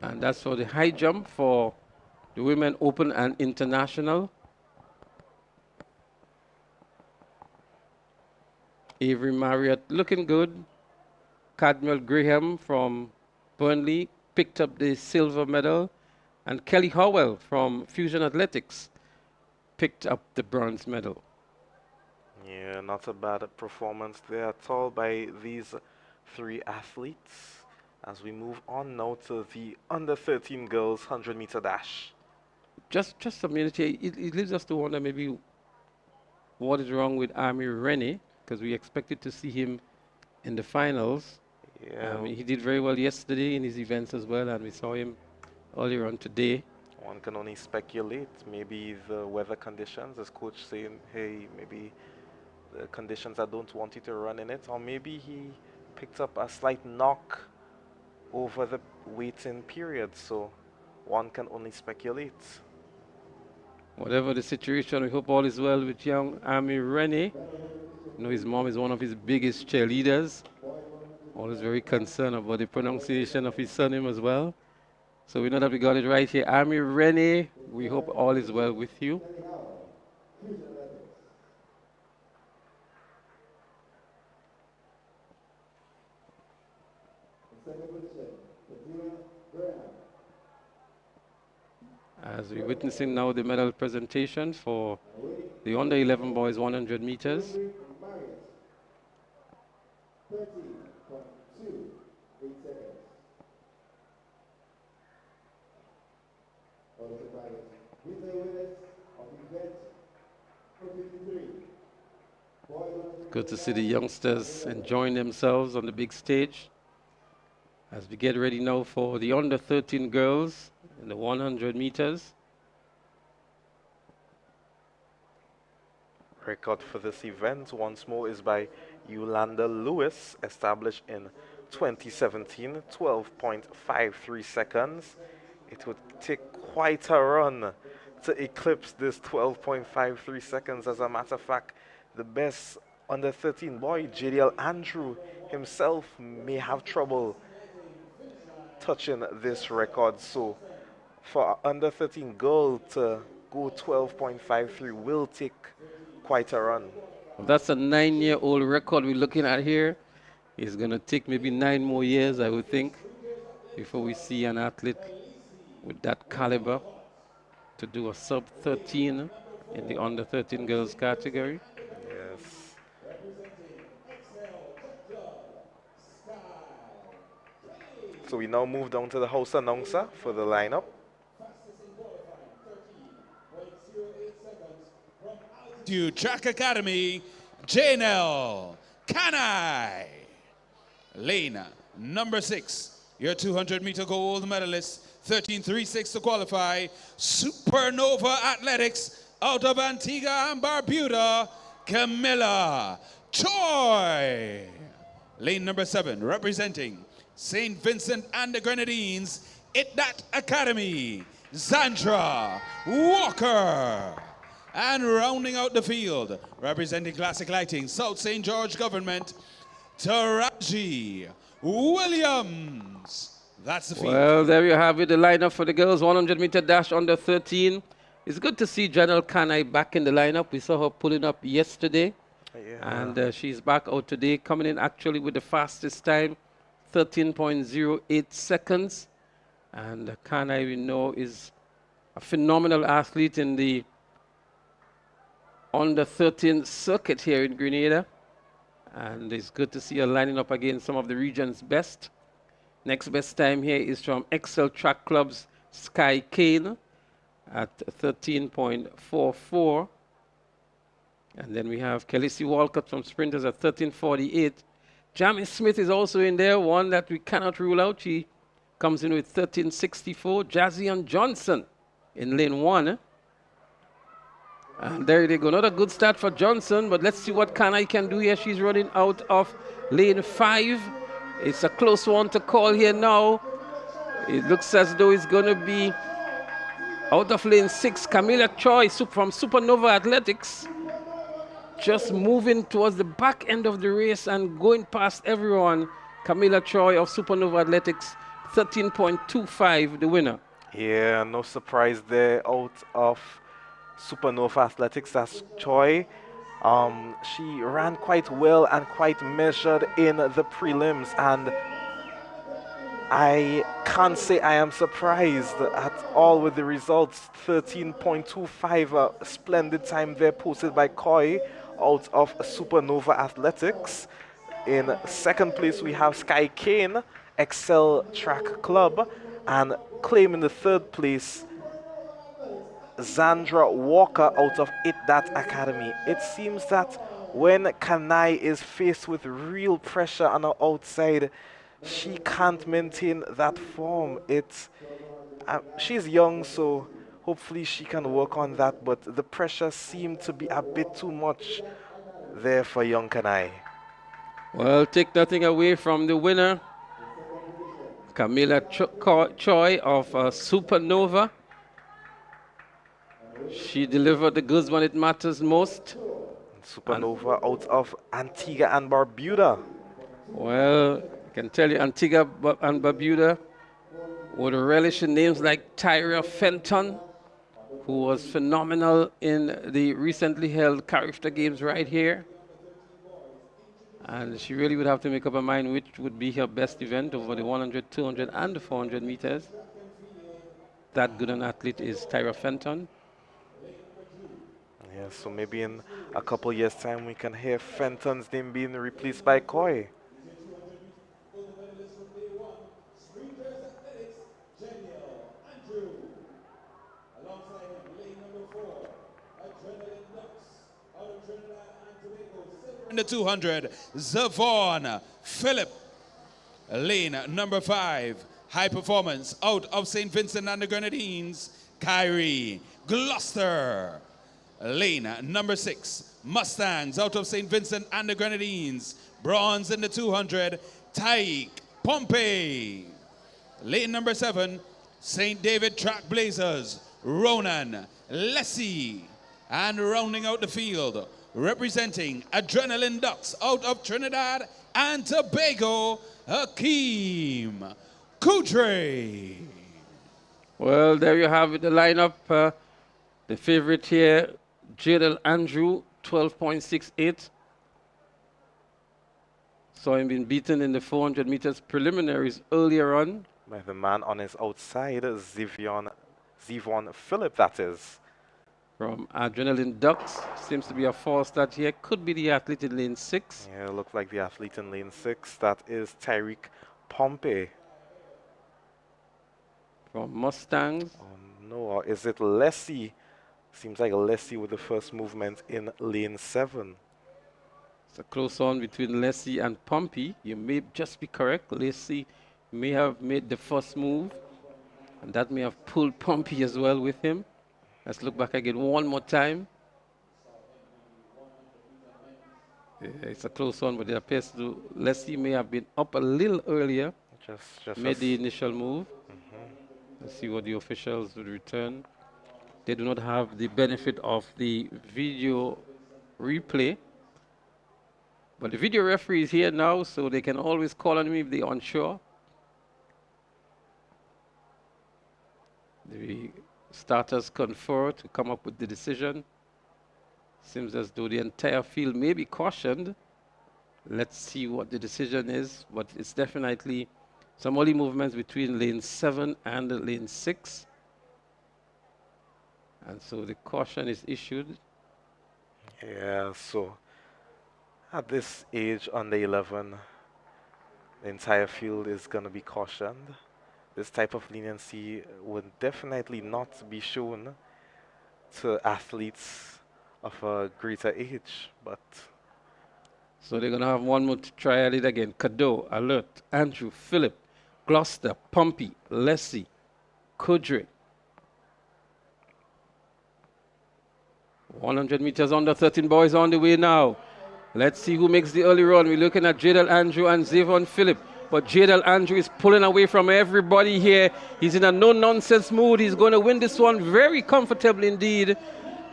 And that's for the high jump for the Women Open and International. Avery Marriott looking good. Cadmiel Graham from Burnley picked up the silver medal. And Kelly Howell from Fusion Athletics picked up the bronze medal. Yeah, not a bad performance there at all by these 3 athletes. As we move on now to the under 13 girls 100 meter dash. Just a minute here. It leaves us to wonder maybe what is wrong with Ami Rennie, because we expected to see him in the finals. Yeah. He did very well yesterday in his events as well, and we saw him earlier on today. One can only speculate. Maybe the weather conditions, as coach saying, hey, maybe the conditions I don't want you to run in it, or maybe he picked up a slight knock over the waiting period, so one can only speculate. Whatever the situation, we hope all is well with young Ami Rennie. You know, his mom is one of his biggest cheerleaders. Always very concerned about the pronunciation of his surname as well. So we know that we got it right here. Ami Rennie, we hope all is well with you. As we're witnessing now the medal presentation for the under 11 boys 100 meters. Good to see the youngsters enjoying themselves on the big stage. As we get ready now for the under 13 girls in the 100 meters. Record for this event once more is by Yolanda Lewis, established in 2017, 12.53 seconds. It would take quite a run to eclipse this 12.53 seconds. As a matter of fact, the best under 13 boy, JDL Andrew himself, may have trouble touching this record. So for under 13 girl to go 12.53 will take quite a run. That's a 9-year-old record we're looking at here. It's going to take maybe 9 more years, I would think, before we see an athlete with that caliber to do a sub 13 in the under 13 girls category. Yes. So we now move down to the house announcer for the lineup. To Track Academy, Janelle Kanai. Lane number 6, your 200-meter gold medalist, 13.36 to qualify. Supernova Athletics out of Antigua and Barbuda, Camilla Choi. Lane number 7, representing St. Vincent and the Grenadines, That Academy, Zandra Walker. And rounding out the field, representing Classic Lighting, South St. George Government, Taraji Williams. That's the field. Well, there you have it, the lineup for the girls 100-meter dash under 13. It's good to see Janelle Kanai back in the lineup. We saw her pulling up yesterday. Yeah. And she's back out today, coming in actually with the fastest time, 13.08 seconds. And Kanai, we know, is a phenomenal athlete in the under 13 circuit here in Grenada. And it's good to see her lining up against some of the region's best. Next best time here is from Excel Track Club's Sky Kane at 13.44. And then we have Kelly Walcott from Sprinters at 13.48. Jamie Smith is also in there, one that we cannot rule out. She comes in with 13.64. Jazzian Johnson in lane 1. And there they go. Not a good start for Johnson, but let's see what Kanai can do here. She's running out of lane 5. It's a close one to call here now. It looks as though it's going to be out of lane 6. Camilla Choi from Supernova Athletics just moving towards the back end of the race and going past everyone. Camilla Choi of Supernova Athletics, 13.25, the winner. Yeah, no surprise there out of Supernova Athletics. That's Choi. She ran quite well and quite measured in the prelims, and I can't say I am surprised at all with the results. 13.25, a splendid time there posted by Koi out of Supernova Athletics. In second place, we have Sky Kane, Excel Track Club, and claiming the third place, Zandra Walker out of That Academy. It seems that when Kanai is faced with real pressure on her outside, she can't maintain that form. She's young, so hopefully she can work on that, but the pressure seemed to be a bit too much there for young Kanai. Well, take nothing away from the winner, Camilla Choi of Supernova. She delivered the goods when it matters most. Supernova out of Antigua and Barbuda. Well, I can tell you Antigua and Barbuda would relish in names like Tyra Fenton, who was phenomenal in the recently held Carifta Games right here. And she really would have to make up her mind which would be her best event over the 100, 200, and the 400 meters. That good an athlete is Tyra Fenton. Yeah, so maybe in a couple years' time we can hear Fenton's name being replaced by Koi. In the 200, Zavon Phillip. Lane number 5, High Performance out of St. Vincent and the Grenadines, Kyrie Gloucester. Lane number 6, Mustangs out of St. Vincent and the Grenadines, bronze in the 200, Taik Pompey. Lane number 7, St. David Track Blazers, Ronan Lessie. And rounding out the field, representing Adrenaline Ducks out of Trinidad and Tobago, Hakeem Kudre. Well, there you have it, the lineup. The favorite here, Jadel Andrew, 12.68. Saw him being beaten in the 400 meters preliminaries earlier on. By the man on his outside, Zevon Phillip, that is. From Adrenaline Ducks. Seems to be a false start here. Could be the athlete in lane 6. Yeah, looks like the athlete in lane 6. That is Tyreek Pompey. From Mustangs. Oh, no, or is it Lessie? Seems like Lessie with the first movement in lane 7. It's a close one between Leslie and Pompey. You may just be correct. Leslie may have made the first move, and that may have pulled Pompey as well with him. Let's look back again one more time. Yeah, it's a close one, but it appears to Leslie may have been up a little earlier. Just made the initial move. Let's see what the officials would return. They do not have the benefit of the video replay. But the video referee is here now, so they can always call on me if they're unsure. The starters confer to come up with the decision. Seems as though the entire field may be cautioned. Let's see what the decision is, but it's definitely some early movements between lane 7 and lane 6. And so the caution is issued. Yeah, so at this age, under 11, the entire field is going to be cautioned. This type of leniency would definitely not be shown to athletes of a greater age, but... So they're going to have one more to try at it again. Cadeau, Alert, Andrew, Phillip, Gloucester, Pompey, Leslie, Kudrick. 100 meters under 13 boys on the way now. Let's see who makes the early run. We're looking at Jadel Andrew and Zevon Phillip. But Jadel Andrew is pulling away from everybody here. He's in a no-nonsense mood. He's going to win this one very comfortably indeed.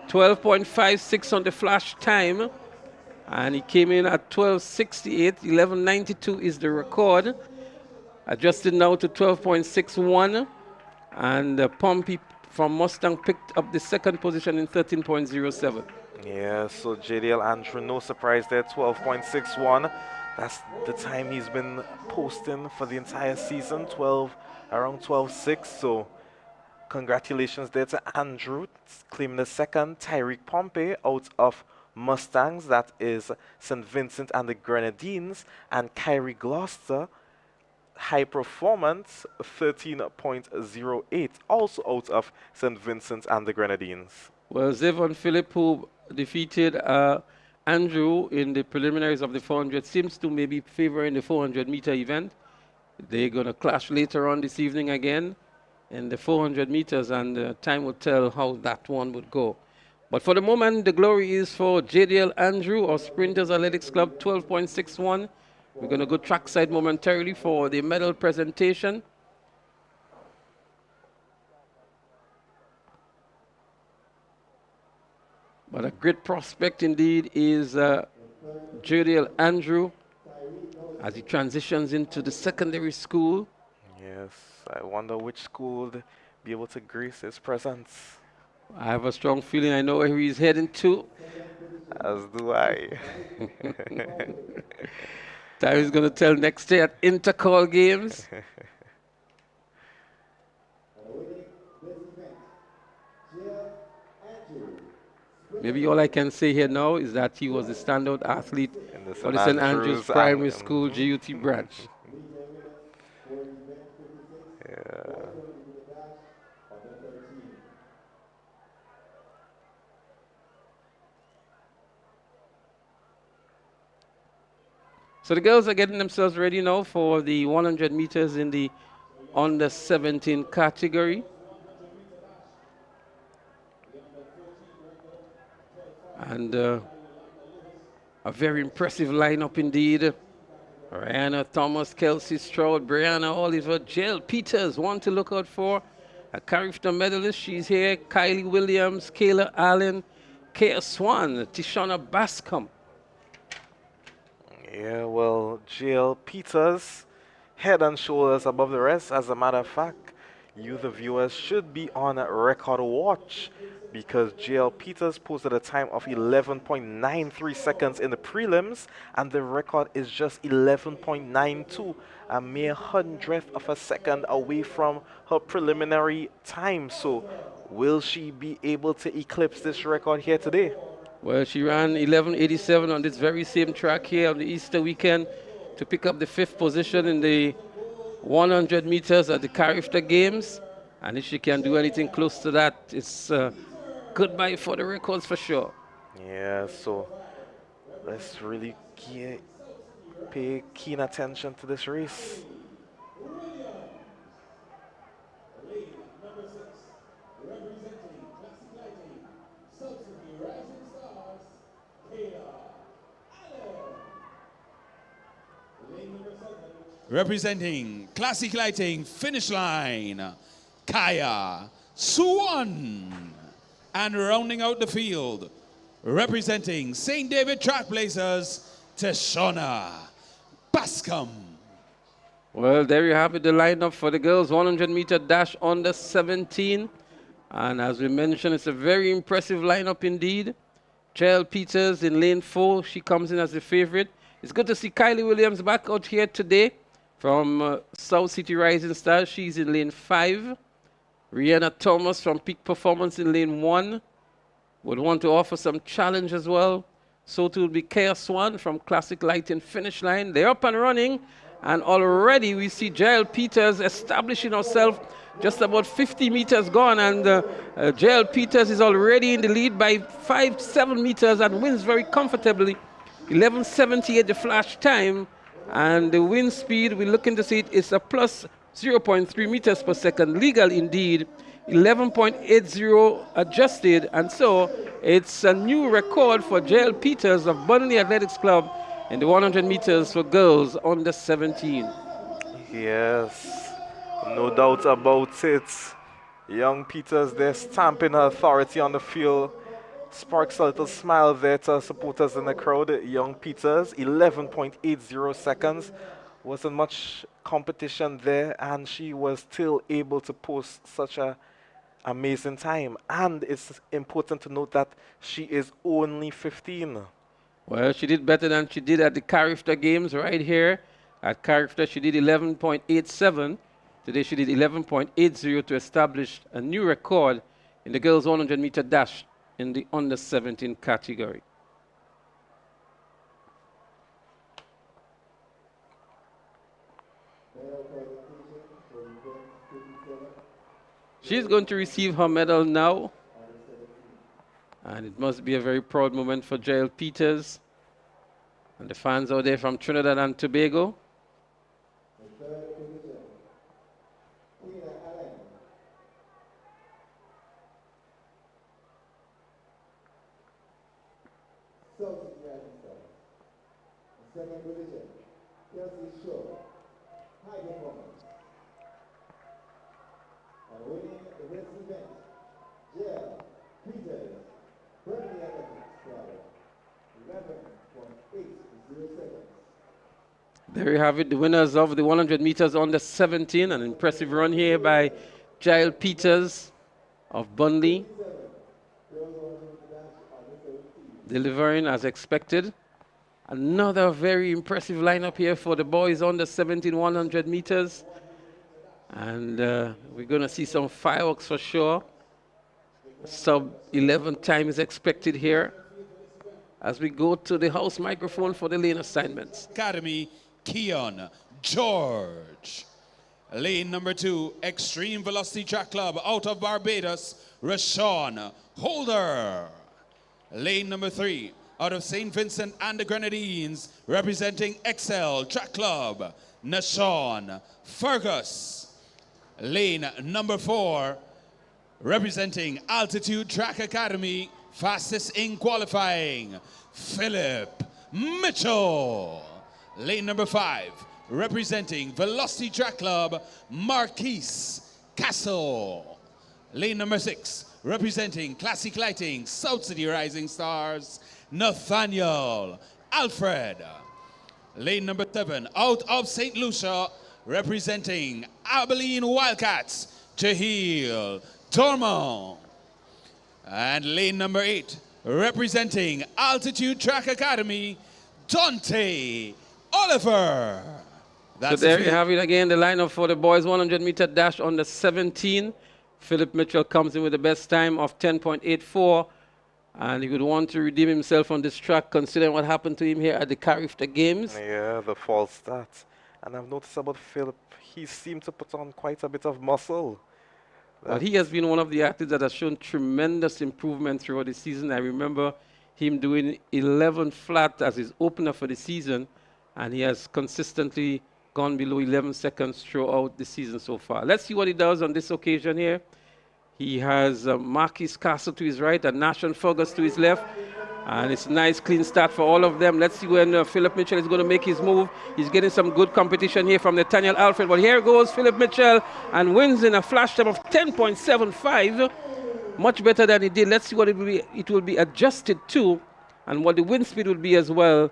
12.56 on the flash time. And he came in at 12.68. 11.92 is the record. Adjusted now to 12.61. And Pompey from Mustang picked up the second position in 13.07. Yeah, so JDL Andrew, no surprise there, 12.61. That's the time he's been posting for the entire season, around 12.6. So congratulations there to Andrew, claiming the second. Tyreek Pompey out of Mustangs, that is St. Vincent and the Grenadines, and Kyrie Gloucester, High Performance, 13.08, also out of St. Vincent and the Grenadines. Well, Zevon Phillip, who defeated Andrew in the preliminaries of the 400, seems to maybe favoring the 400-meter event. They're going to clash later on this evening again in the 400 meters, and time will tell how that one would go. But for the moment, the glory is for JDL Andrew of Sprinters Athletics Club, 12.61. We're going to go trackside momentarily for the medal presentation. But a great prospect indeed is JDL Andrew as he transitions into the secondary school. Yes, I wonder which school would be able to grace his presence. I have a strong feeling I know where he's heading to. As do I. Time is going to tell next day at Intercall Games. Maybe all I can say here now is that he was a standout athlete for the St. Andrews Primary School GUT branch. Yeah. So the girls are getting themselves ready now for the 100 meters in the under 17 category. And a very impressive lineup indeed. Rihanna Thomas, Kelsey Stroud, Brianna Oliver, Jill Peters, one to look out for. A Carifta medalist, she's here. Kylie Williams, Kayla Allen, Kea Swan, Tishana Bascom. Yeah, well, Jill Peters, head and shoulders above the rest. As a matter of fact, you, the viewers, should be on record watch because JL Peters posted a time of 11.93 seconds in the prelims, and the record is just 11.92, a mere hundredth of a second away from her preliminary time. So, will she be able to eclipse this record here today? Well, she ran 11:87 on this very same track here on the Easter weekend to pick up the 5th position in the 100 meters at the Carifta Games. And if she can do anything close to that, it's goodbye for the records for sure. Yeah, so let's really pay keen attention to this race. Representing Classic Lighting, finish line, Kaya Suwan. And rounding out the field, representing St. David Trailblazers, Tashona Bascom. Well, there you have it, the lineup for the girls 100-meter dash under 17. And as we mentioned, it's a very impressive lineup indeed. JL Peters in lane 4, she comes in as the favorite. It's good to see Kylie Williams back out here today from South City Rising Stars. She's in lane 5. Rihanna Thomas from Peak Performance in lane 1 would want to offer some challenge as well. So too will be Kaya Swan from Classic Lighting finish line. They're up and running, and already we see JL Peters establishing herself just about 50 meters gone, and JL Peters is already in the lead by 7 meters and wins very comfortably. 11:78 the flash time, and the wind speed, we're looking to see it is a plus 0.3 meters per second, legal indeed, 11.80 adjusted, and so it's a new record for JL Peters of Burnley Athletics Club in the 100 meters for girls under 17. Yes, no doubt about it. Young Peters there stamping her authority on the field. Sparks a little smile there to supporters in the crowd. Young Peters, 11.80 seconds. Wasn't much competition there, and she was still able to post such a amazing time. And it's important to note that she is only 15. Well, she did better than she did at the Carifta Games right here. At Carifta, she did 11.87. Today, she did 11.80 to establish a new record in the girls' 100-meter dash in the under 17 category. She's going to receive her medal now. And it must be a very proud moment for JL Peters and the fans out there from Trinidad and Tobago. Second position, Kelsey Shaw, high performance. And winning the race event, JL Peters, Burnley Athletics Club, 11.80 seconds. There you have it, the winners of the 100 meters under 17. An impressive run here by JL Peters of Burnley, delivering as expected. Another very impressive lineup here for the boys under 17 100 meters. And we're going to see some fireworks for sure. Sub 11 time is expected here as we go to the house microphone for the lane assignments. Academy, Keon George. Lane number 2, Extreme Velocity Track Club out of Barbados, Rashawn Holder. Lane number 3, out of St. Vincent and the Grenadines, representing Excel Track Club, Nashawn Fergus. Lane number 4, representing Altitude Track Academy, fastest in qualifying, Philip Mitchell. Lane number 5, representing Velocity Track Club, Marquise Castle. Lane number 6, representing Classic Lighting, South City Rising Stars, Nathaniel Alfred. Lane number 7, out of St. Lucia, representing Abilene Wildcats, Jahil Dormo. And lane number 8, representing Altitude Track Academy, Dante Oliver. So there you have it again, the lineup for the boys 100-meter dash on the 17. Philip Mitchell comes in with the best time of 10.84. And he would want to redeem himself on this track, considering what happened to him here at the Carifta Games. Yeah, the false start. And I've noticed about Philip, he seemed to put on quite a bit of muscle. Well, he has been one of the athletes that has shown tremendous improvement throughout the season. I remember him doing 11 flat as his opener for the season, and he has consistently gone below 11 seconds throughout the season so far. Let's see what he does on this occasion here. He has Marquis Castle to his right and Nashon Fergus to his left. And it's a nice, clean start for all of them. Let's see when Philip Mitchell is going to make his move. He's getting some good competition here from Nathaniel Alfred. But here goes Philip Mitchell and wins in a flash time of 10.75. Much better than he did. Let's see what it will be. It will be adjusted to and what the wind speed will be as well.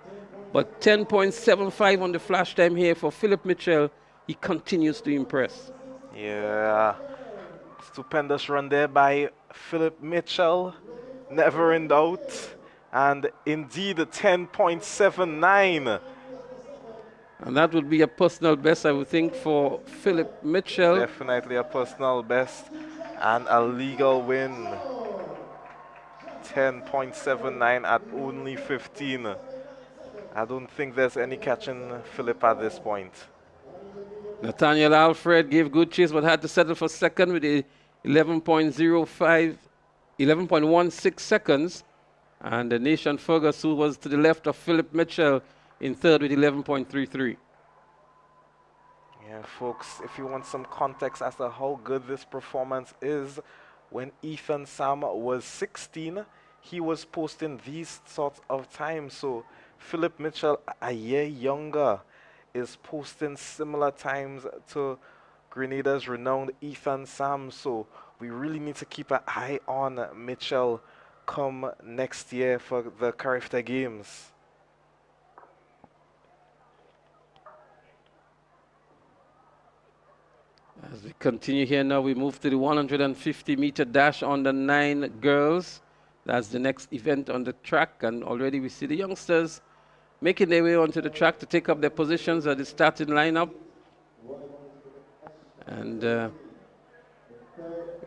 But 10.75 on the flash time here for Philip Mitchell. He continues to impress. Yeah, stupendous run there by Philip Mitchell. Never in doubt. And indeed, a 10.79. And that would be a personal best, I would think, for Philip Mitchell. Definitely a personal best and a legal win. 10.79 at only 15. I don't think there's any catching Philip at this point. Nathaniel Alfred gave good chase, but had to settle for second with a 11.16 seconds. And the Nation Fergus, who was to the left of Philip Mitchell, in third with 11.33. Yeah, folks, if you want some context as to how good this performance is, when Ethan Sam was 16, he was posting these sorts of times. So Philip Mitchell, a year younger, is posting similar times to Grenada's renowned Ethan Sam. So we really need to keep an eye on Mitchell come next year for the Carifta Games. As we continue here now, we move to the 150-meter dash on the 9 girls. That's the next event on the track, and already we see the youngsters making their way onto the track to take up their positions at the starting lineup. And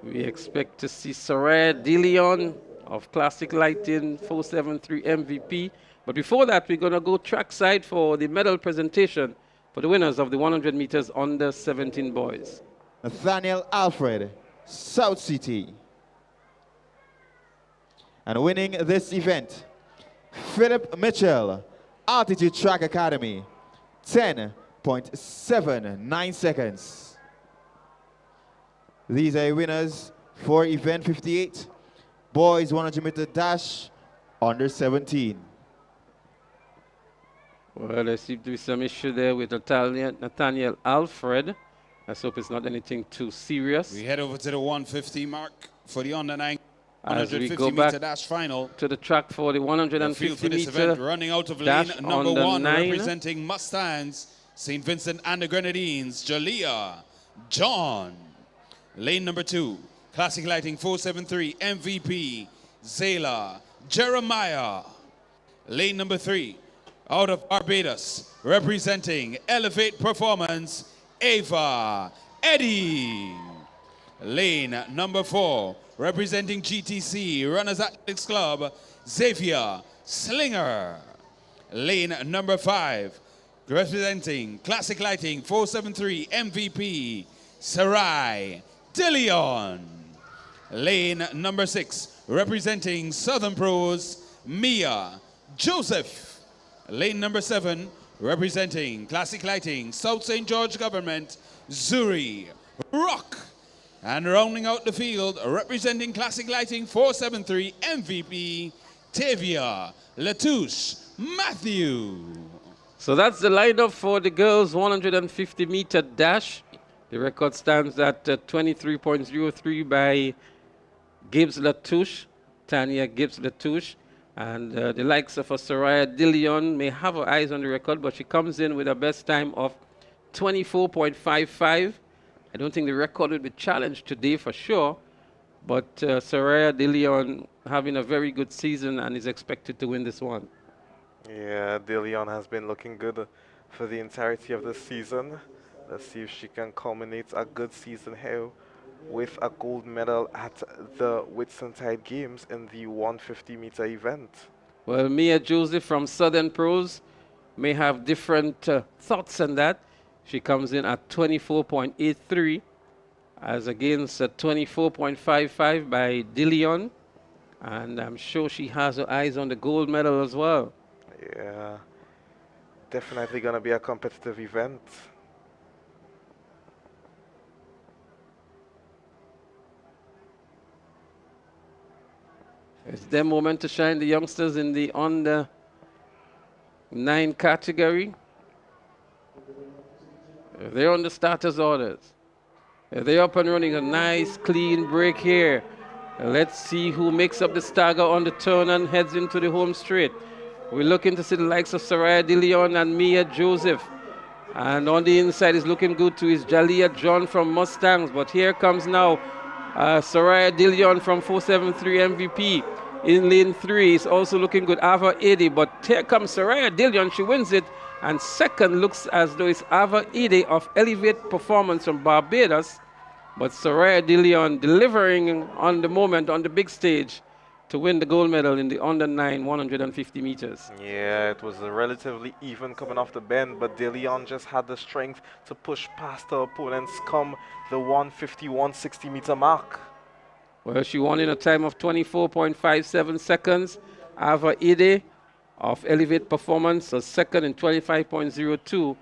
we expect to see Soraya DeLeon of Classic Lighting 473 MVP. But before that, we're going to go trackside for the medal presentation for the winners of the 100 meters under 17 boys. Nathaniel Alfred, South City. And winning this event, Philip Mitchell, Altitude Track Academy, 10.79 seconds. These are winners for event 58, boys 100-meter dash under 17. Well, there seems to be some issue there with Nathaniel Alfred. Let's hope it's not anything too serious. We head over to the 150 mark for the under 9 As we 150 go meter back dash final. to the track for the 150 this meter event, running out of lane dash number on the 1, 9. representing Mustangs, St. Vincent and the Grenadines, Jalea John. Lane number 2, Classic Lighting 473 MVP, Zayla Jeremiah. Lane number 3, out of Barbados, representing Elevate Performance, Ava Eddie. Lane number 4, representing GTC Runners Athletics Club, Xavier Slinger. Lane number 5, representing Classic Lighting 473 MVP, Sarai DeLeon. Lane number 6, representing Southern Pros, Mia Joseph. Lane number 7, representing Classic Lighting, South St. George Government, Zuri Rock. And rounding out the field, representing Classic Lighting 473 MVP, Tavia Latouche Matthew. So that's the lineup for the girls' 150-meter dash. The record stands at 23.03 by Gibbs Latouche, Tanya Gibbs Latouche. And the likes of Soraya DeLeon may have her eyes on the record, but she comes in with a best time of 24.55. I don't think the record will be challenged today for sure, but Soraya De Leon having a very good season and is expected to win this one. Yeah, De Leon has been looking good for the entirety of the season. Let's see if she can culminate a good season here with a gold medal at the Whitsuntide Games in the 150-meter event. Well, Mia Joseph from Southern Pros may have different thoughts on that. She comes in at 24.83 as against 24.55 by De Leon. And I'm sure she has her eyes on the gold medal as well. Yeah, definitely going to be a competitive event. It's their moment to shine, the youngsters in the under 9 category. They're on the starters orders. They're up and running. A nice clean break here. Let's see who makes up the stagger on the turn and heads into the home straight. We're looking to see the likes of Soraya De Leon and Mia Joseph. And on the inside is looking good too is Jalea John from Mustangs. But here comes now Soraya De Leon from 473 MVP. In lane 3 is also looking good, Ava Ede. But here comes Soraya De Leon. She wins it. And second looks as though it's Ava Ede of Elevate Performance from Barbados. But Soraya De Leon delivering on the moment on the big stage to win the gold medal in the under 9 150 meters. Yeah, it was relatively even coming off the bend, but De Leon just had the strength to push past her opponents come the 150, 160 meter mark. Well, she won in a time of 24.57 seconds. Ava Ide of Elevate Performance was second in 25.02.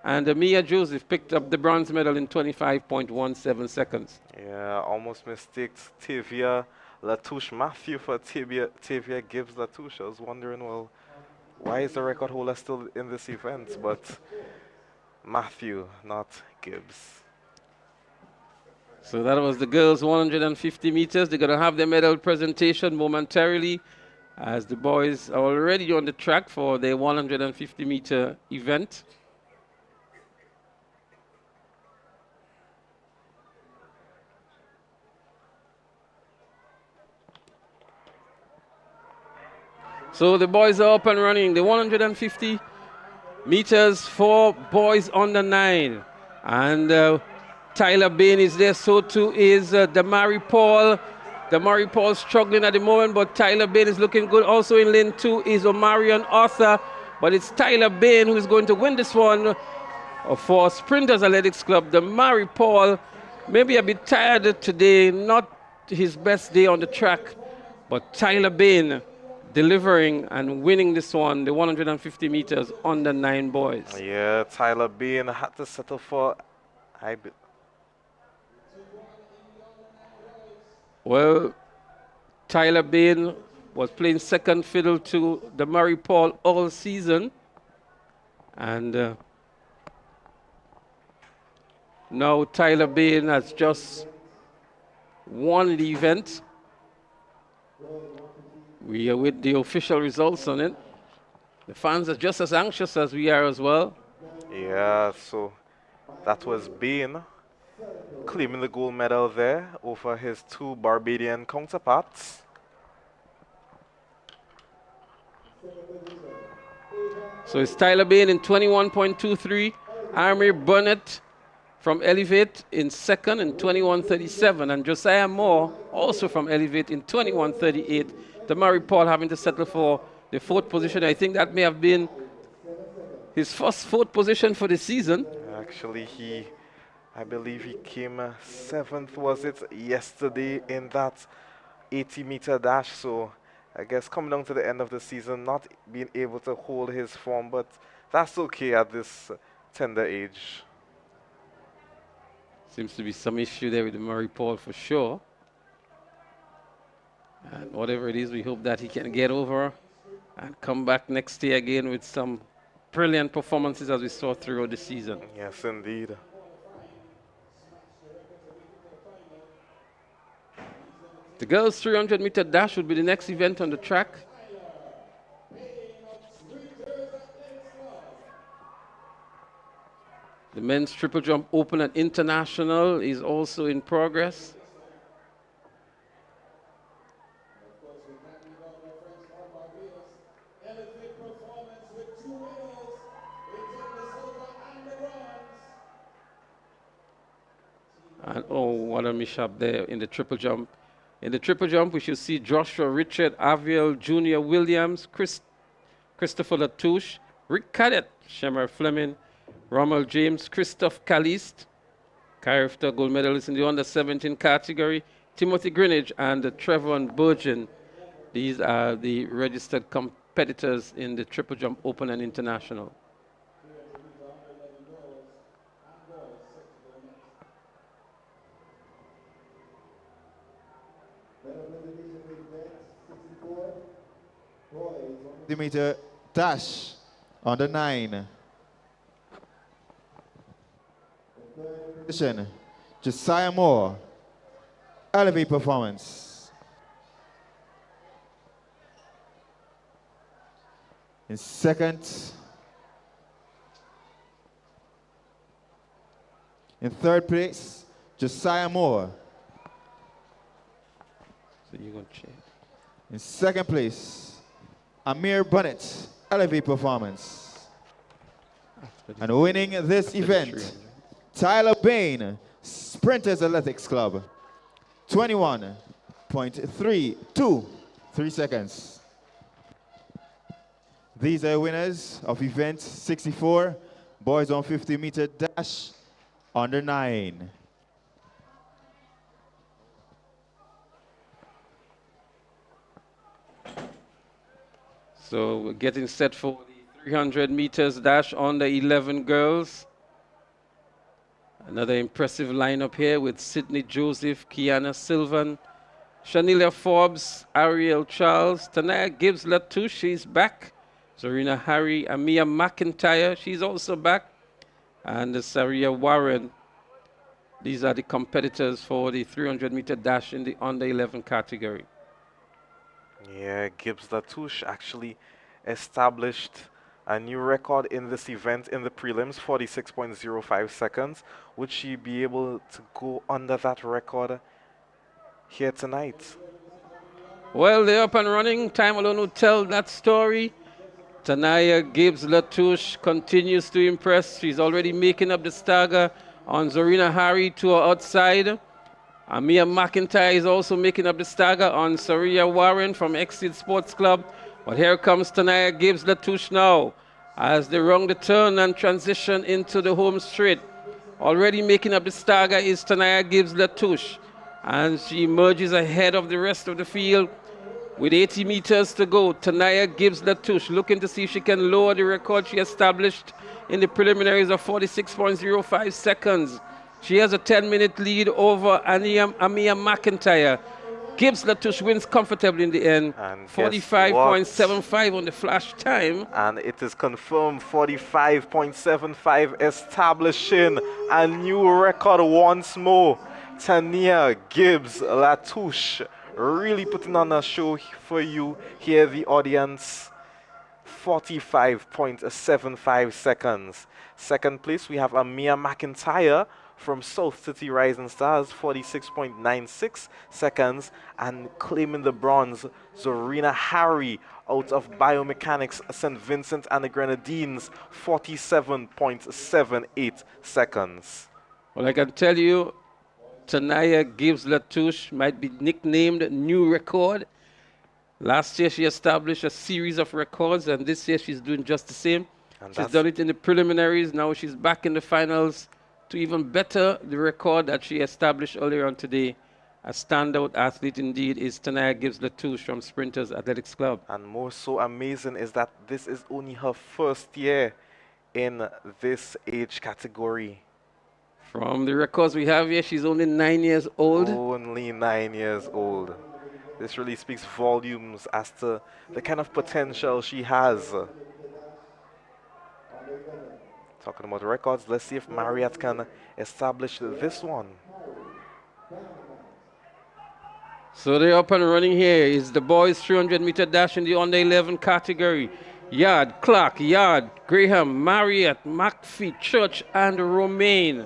And Mia Joseph picked up the bronze medal in 25.17 seconds. Yeah, almost mistaked Tavia Latouche Matthew for Tavia Gibbs Latouche. I was wondering, well, why is the record holder still in this event? But Matthew, not Gibbs. So that was the girls 150 meters. They're going to have their medal presentation momentarily as the boys are already on the track for their 150 meter event. So the boys are up and running. The 150 meters for boys under 9. And Tyler Bain is there. So too is Damari Paul. Damari Paul struggling at the moment, but Tyler Bain is looking good. Also in lane 2 is Omarion Arthur. But it's Tyler Bain who is going to win this one for Sprinters Athletics Club. Damari Paul maybe a bit tired today. Not his best day on the track. But Tyler Bain delivering and winning this one, the 150 meters under 9 boys. Yeah, Tyler Bain had to settle for... Well, Tyler Bain was playing second fiddle to Damari Paul all season. And now Tyler Bain has just won the event. We are with the official results on it. The fans are just as anxious as we are as well. Yeah, so that was Bain claiming the gold medal there over his 2 Barbadian counterparts. So it's Tyler Bain in 21.23, Amir Burnett from Elevate in second in 21.37, and Josiah Moore also from Elevate in 21.38. Damari Paul having to settle for the 4th position. I think that may have been his first 4th position for the season. Actually, I believe he came 7th, was it, yesterday in that 80-meter dash. So I guess coming down to the end of the season, not being able to hold his form, but that's okay at this tender age. Seems to be some issue there with Murray Paul for sure. And whatever it is, we hope that he can get over and come back next year again with some brilliant performances as we saw throughout the season. Yes, indeed. The girls' 300-meter dash would be the next event on the track. The men's triple jump open and international is also in progress. Elevate performance with 2 winners. They take the silver and the bronze. And oh, what a mishap there in the triple jump. In the triple jump, we should see Joshua Richard, Aviel Jr. Williams, Christopher Latouche, Rick Cadet, Shemer Fleming, Rommel James, Christoph Caliste, Kyrifta gold medalist in the under-17 category, Timothy Greenidge, and Trevor Burgeon. These are the registered competitors in the triple jump open and international. Meter dash on the 9. Position, Josiah Moore, elevate performance. In second, in third place, Josiah Moore. So you're going to check. In second place, Amir Bunnett, elevate performance. And winning this event, Tyler Bain, Sprinters Athletics Club, 21.323 seconds. These are winners of event 64, boys on 50-meter dash, under 9. So we're getting set for the 300 meters dash on the 11 girls. Another impressive lineup here with Sydney Joseph, Kiana Sylvan, Shanilia Forbes, Ariel Charles, Tanaya Gibbs Latouche, she's back. Zarina Harry, Amia McIntyre, she's also back. And Saria Warren. These are the competitors for the 300 meter dash in the under 11 category. Yeah, Gibbs Latouche actually established a new record in this event in the prelims, 46.05 seconds. Would she be able to go under that record here tonight? Well, they're up and running. Time alone will tell that story. Tanaya Gibbs Latouche continues to impress. She's already making up the stagger on Zorina Harry to her outside. Amia McIntyre is also making up the stagger on Saria Warren from Exceed Sports Club. But here comes Tanaya Gibbs Latouche now as they run the turn and transition into the home straight. Already making up the stagger is Tanaya Gibbs Latouche, and she emerges ahead of the rest of the field with 80 meters to go. Tanaya Gibbs Latouche looking to see if she can lower the record she established in the preliminaries of 46.05 seconds. She has a 10-minute lead over Amia McIntyre. Gibbs Latouche wins comfortably in the end, 45.75 on the flash time. And it is confirmed, 45.75, establishing a new record once more. Tania Gibbs Latouche really putting on a show for you here, the audience. 45.75 seconds. Second place, we have Amia McIntyre from South City Rising Stars, 46.96 seconds. And claiming the bronze, Zorina Harry out of Biomechanics St. Vincent and the Grenadines, 47.78 seconds. Well, I can tell you, Tanaya Gibbs Latouche might be nicknamed New Record. Last year she established a series of records, and this year she's doing just the same. And she's done it in the preliminaries. Now she's back in the finals to even better the record that she established earlier on today. A standout athlete indeed is Tanaya Gibbs Latouche from Sprinters Athletics Club. And more so amazing is that this is only her first year in this age category. From the records we have here, she's only 9 years old. Only 9 years old. This really speaks volumes as to the kind of potential she has. Talking about records, let's see if Marriott can establish this one. So they're up and running here. Is the boys 300 meter dash in the under 11 category. Yard, Clark, Yard, Graham, Marriott, McPhee, Church, and Romaine.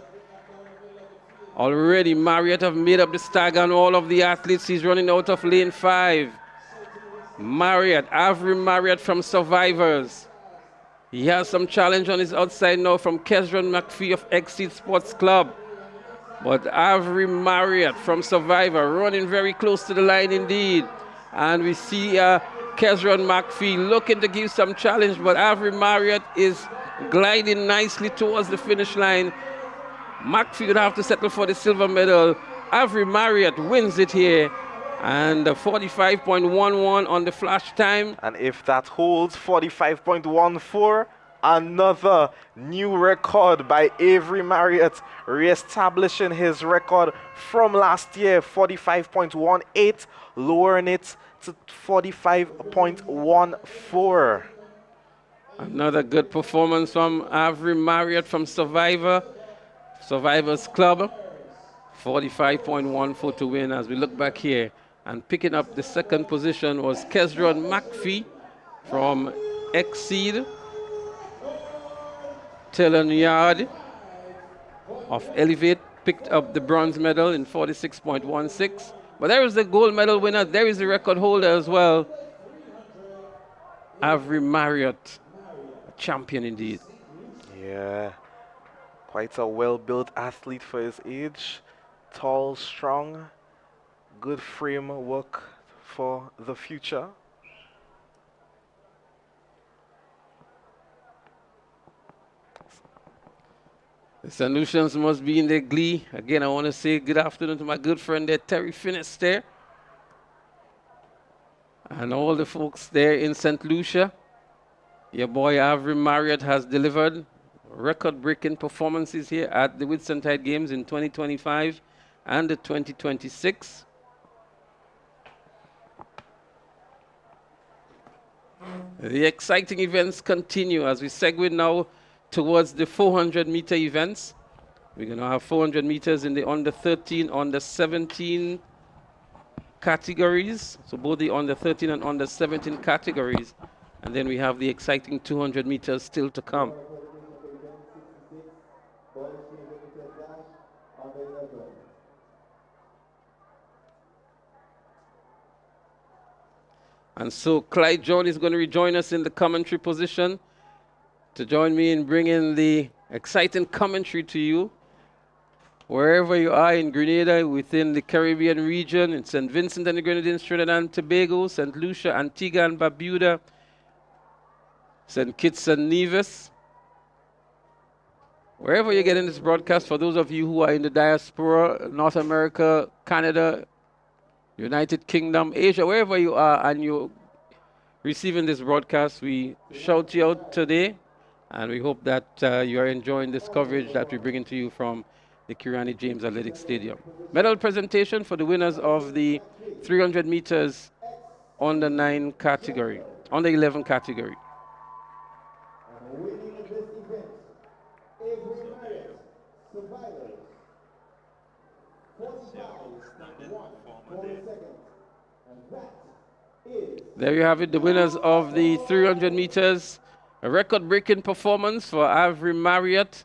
Already Marriott have made up the stag on all of the athletes. He's running out of lane 5. Marriott, Avery Marriott from Survivors. He has some challenge on his outside now from Kesron McPhee of Exceed Sports Club. But Avery Marriott from Survivor running very close to the line indeed. And we see Kesron McPhee looking to give some challenge, but Avery Marriott is gliding nicely towards the finish line. McPhee would have to settle for the silver medal. Avery Marriott wins it here. And 45.11 on the flash time. And if that holds, 45.14, another new record by Avery Marriott, re-establishing his record from last year, 45.18, lowering it to 45.14. Another good performance from Avery Marriott from Survivors Club. 45.14 to win. As we look back here, and picking up the second position was Kesron McPhee from Exceed. Talon Yard of Elevate picked up the bronze medal in 46.16. But there is the gold medal winner. There is the record holder as well. Avery Marriott, a champion indeed. Yeah, quite a well-built athlete for his age. Tall, strong, good framework for the future. The St. Lucians must be in their glee. Again, I want to say good afternoon to my good friend there, Terry Finnis there. And all the folks there in St. Lucia. Your boy Avery Marriott has delivered record-breaking performances here at the Whitsuntide Games in 2025 and the 2026. The exciting events continue as we segue now towards the 400-meter events. We're going to have 400 meters in the under 13, under 17 categories. So both the under 13 and under 17 categories. And then we have the exciting 200 meters still to come. And so Clyde John is going to rejoin us in the commentary position to join me in bringing the exciting commentary to you. Wherever you are in Grenada, within the Caribbean region, in St. Vincent and the Grenadines, Trinidad and Tobago, St. Lucia, Antigua and Barbuda, St. Kitts and Nevis. Wherever you're getting this broadcast, for those of you who are in the diaspora, North America, Canada, United Kingdom, Asia, wherever you are and you're receiving this broadcast, we shout you out today, and we hope that you are enjoying this coverage that we're bringing to you from the Kirani James Athletic Stadium. Medal presentation for the winners of the 300 meters under 9 category, under 11 category. There you have it, the winners of the 300 meters. A record-breaking performance for Avery Marriott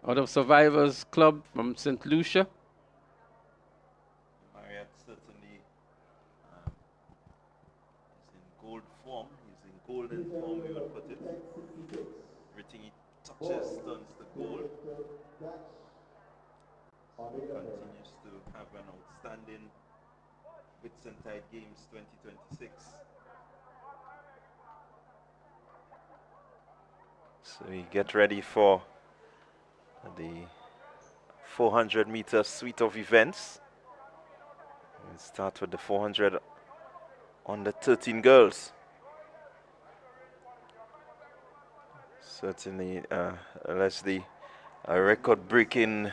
out of Survivors Club from St. Lucia. Marriott certainly is in gold form. He's in golden form, we would put it. Everything he touches turns to gold. So he continues to have an outstanding Whitsuntide Games 2026. So we get ready for the 400-meter suite of events. We'll start with the 400 under 13 girls. Certainly, Leslie, a record-breaking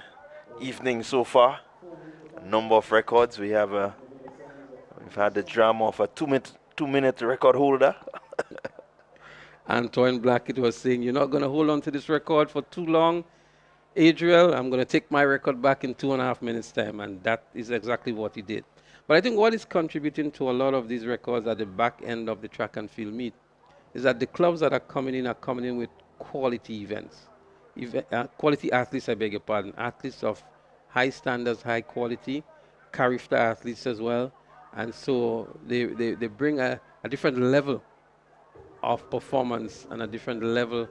evening so far. A number of records. We've had the drama of a two-minute record holder. Antoine Blackett was saying, you're not going to hold on to this record for too long, Adriel. I'm going to take my record back in 2.5 minutes' time, and that is exactly what he did. But I think what is contributing to a lot of these records at the back end of the track and field meet is that the clubs that are coming in with quality events, quality athletes, I beg your pardon, athletes of high standards, high quality, character athletes as well. And so they bring a different level of performance and a different level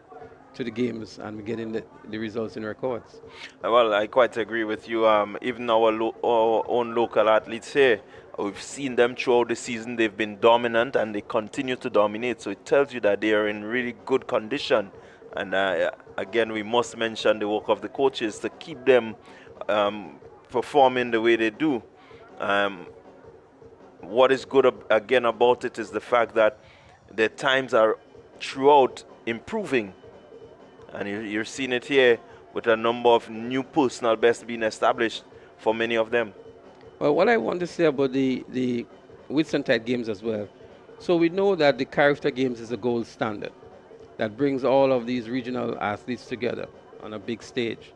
to the games, and we're getting the results in records. Well, I quite agree with you. Even our own local athletes here, we've seen them throughout the season. They've been dominant and they continue to dominate. So it tells you that they are in really good condition. And again, we must mention the work of the coaches to keep them performing the way they do. What is good again about it is the fact that their times are throughout improving. And you're seeing it here with a number of new personal bests being established for many of them. Well, what I want to say about the Whitsuntide games as well. So we know that the character games is a gold standard that brings all of these regional athletes together on a big stage.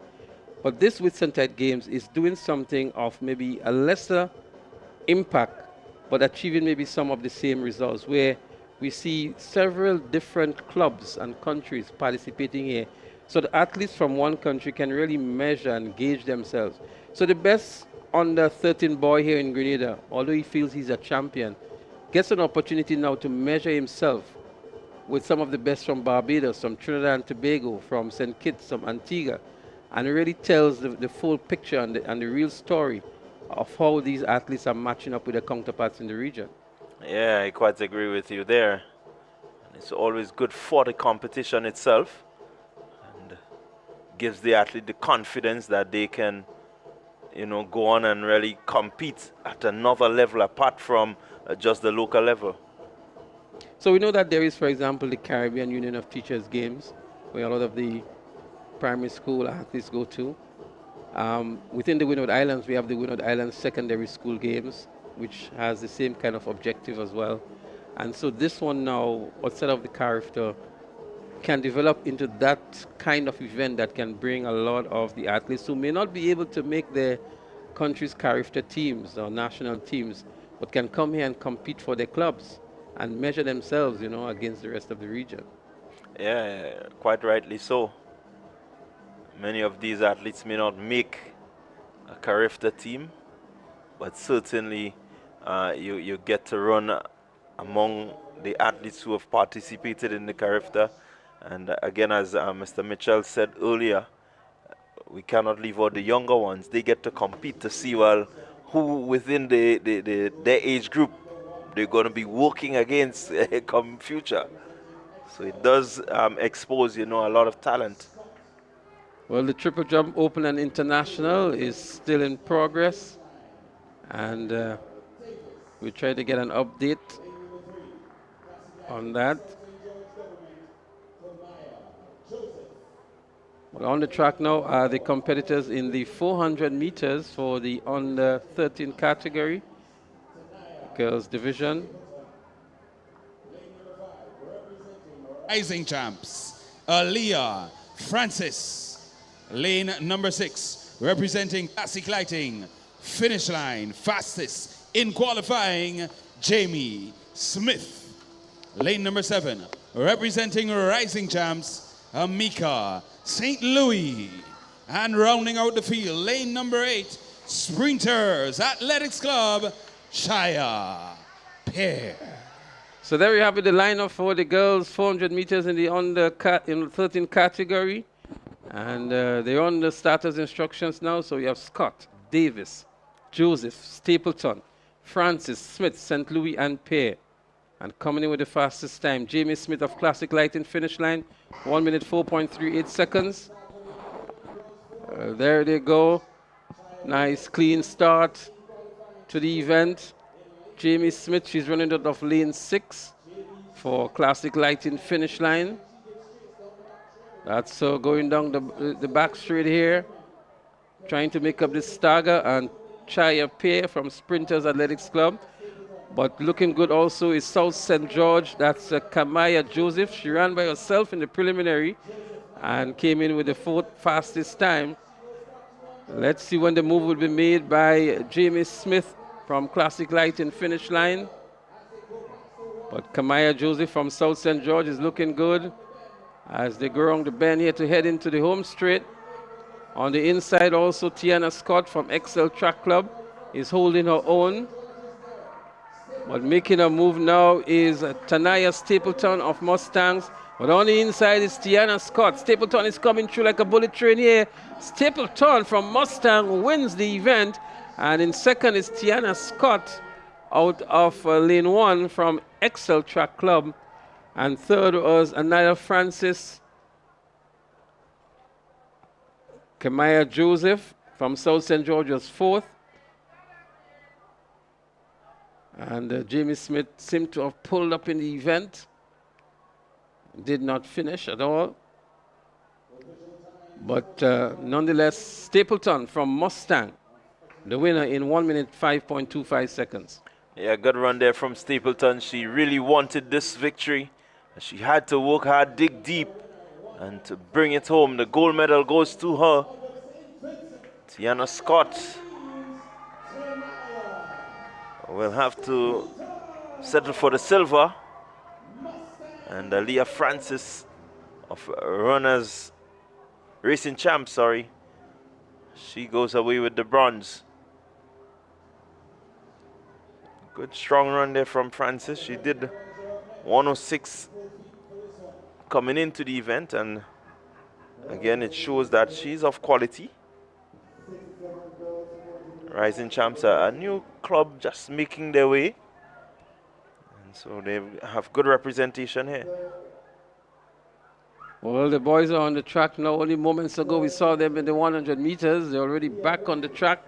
But this Whitsuntide games is doing something of maybe a lesser impact, but achieving maybe some of the same results, where we see several different clubs and countries participating here. So the athletes from one country can really measure and gauge themselves. So the best under 13 boy here in Grenada, although he feels he's a champion, gets an opportunity now to measure himself with some of the best from Barbados, from Trinidad and Tobago, from St. Kitts, from Antigua, and it really tells the full picture and the real story of how these athletes are matching up with their counterparts in the region. Yeah, I quite agree with you there. And it's always good for the competition itself and gives the athlete the confidence that they can, go on and really compete at another level apart from just the local level. So we know that there is, for example, the Caribbean Union of Teachers Games, where a lot of the primary school athletes go to. Within the Windward Islands, we have the Windward Islands Secondary School Games, which has the same kind of objective as well. And so this one now, outside of the character, can develop into that kind of event that can bring a lot of the athletes who may not be able to make their country's character teams or national teams, but can come here and compete for their clubs and measure themselves, against the rest of the region. Yeah, quite rightly so. Many of these athletes may not make a Carifta team, but certainly you get to run among the athletes who have participated in the Carifta. And again, as Mr. Mitchell said earlier, we cannot leave out the younger ones. They get to compete to see, well, who within their age group they're going to be working against come future. So it does expose, a lot of talent. Well, the Triple Jump Open and International is still in progress, and we try to get an update on that. Well, on the track now are the competitors in the 400 meters for the under 13 category, girls division. Rising champs, Aaliyah Francis. Lane number 6, representing Classic Lighting. Finish line, fastest in qualifying, Jamie Smith. Lane number 7, representing Rising Champs, Amika St. Louis. And rounding out the field, lane number 8, Sprinters Athletics Club, Shaya Pear. So there we have it, the lineup for the girls 400 meters in the under 13 category. And they're on the starters instructions now. So we have Scott, Davis, Joseph, Stapleton, Francis, Smith, St. Louis, and Pear. And coming in with the fastest time, Jamie Smith of Classic Lighting, finish line, 1 minute 4.38 seconds. There they go. Nice clean start to the event. Jamie Smith, she's running out of lane 6 for Classic Lighting finish line. That's going down the back straight here, trying to make up this stagger, and Chaya Pear from Sprinters Athletics Club. But looking good also is South St. George. That's Kamaya Joseph. She ran by herself in the preliminary and came in with the 4th fastest time. Let's see when the move will be made by Jamie Smith from Classic Lighting finish line. But Kamaya Joseph from South St. George is looking good as they go around the bend here to head into the home straight. On the inside also, Tiana Scott from Excel Track Club is holding her own. But making a move now is Tanaya Stapleton of Mustangs. But on the inside is Tiana Scott. Stapleton is coming through like a bullet train here. Stapleton from Mustang wins the event. And in second is Tiana Scott out of lane 1 from Excel Track Club. And third was Anaya Francis, Kamaya Joseph from South St. George's fourth. And Jamie Smith seemed to have pulled up in the event. Did not finish at all. But nonetheless, Stapleton from Mustang, the winner in 1 minute 5.25 seconds. Yeah, good run there from Stapleton. She really wanted this victory. She had to work hard, dig deep, and to bring it home. The gold medal goes to her. Tiana Scott will have to settle for the silver. And Leah Francis of Runners Racing Champ, she goes away with the bronze. Good strong run there from Francis. She did 106 coming into the event, and again it shows that she's of quality. Rising Champs are a new club just making their way, and so they have good representation here. Well, the boys are on the track now. Only moments ago we saw them in the 100 meters. They're already back on the track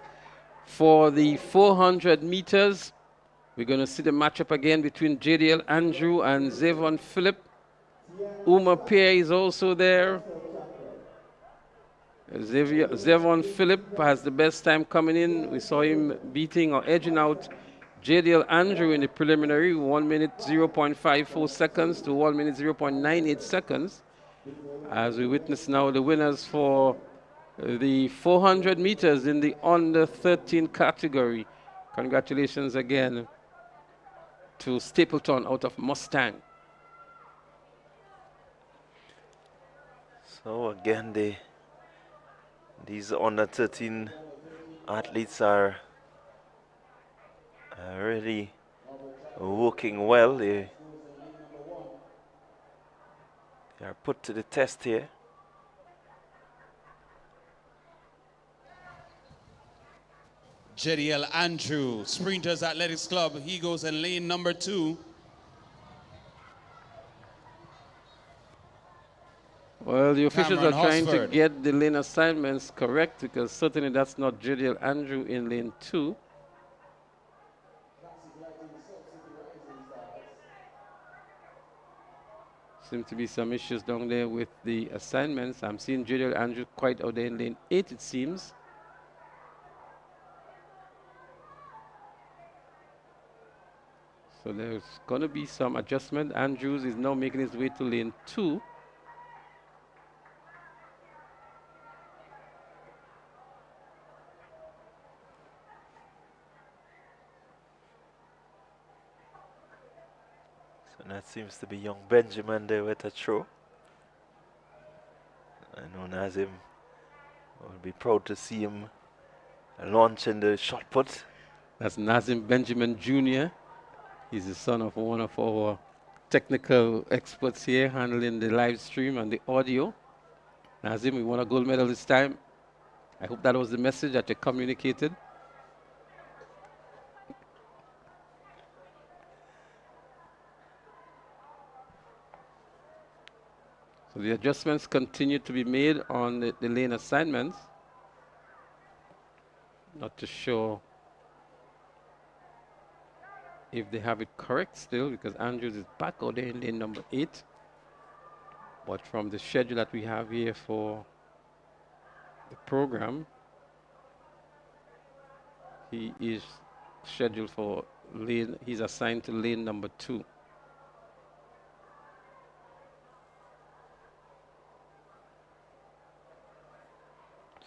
for the 400 meters. We're going to see the matchup again between JDL Andrew and Zavon Phillip. Uma Pierre is also there. Zavon Phillip has the best time coming in. We saw him beating or edging out JDL Andrew in the preliminary, 1 minute 0.54 seconds to 1 minute 0.98 seconds. As we witness now the winners for the 400 meters in the under 13 category. Congratulations again to Stapleton out of Mustang. So again, these under 13 athletes are really working well. They are put to the test here. JDL Andrew, Sprinters Athletics Club. He goes in lane number 2. Well, the officials Cameron are trying to Hosford. get the lane assignments correct, because certainly that's not JDL Andrew in lane 2. Seems to be some issues down there with the assignments. I'm seeing JDL Andrew quite out there in lane 8, it seems. So there's going to be some adjustment. Andrews is now making his way to lane 2. So that seems to be young Benjamin there with a throw. I know Nazim will be proud to see him launching the shot put. That's Nazim Benjamin Jr. He's the son of one of our technical experts here handling the live stream and the audio. Nazim, we won a gold medal this time. I hope that was the message that you communicated. So the adjustments continue to be made on the lane assignments. Not too sure if they have it correct still, because Andrews is back out there in lane number 8. But from the schedule that we have here for the program, he is scheduled for lane, he's assigned to lane number 2.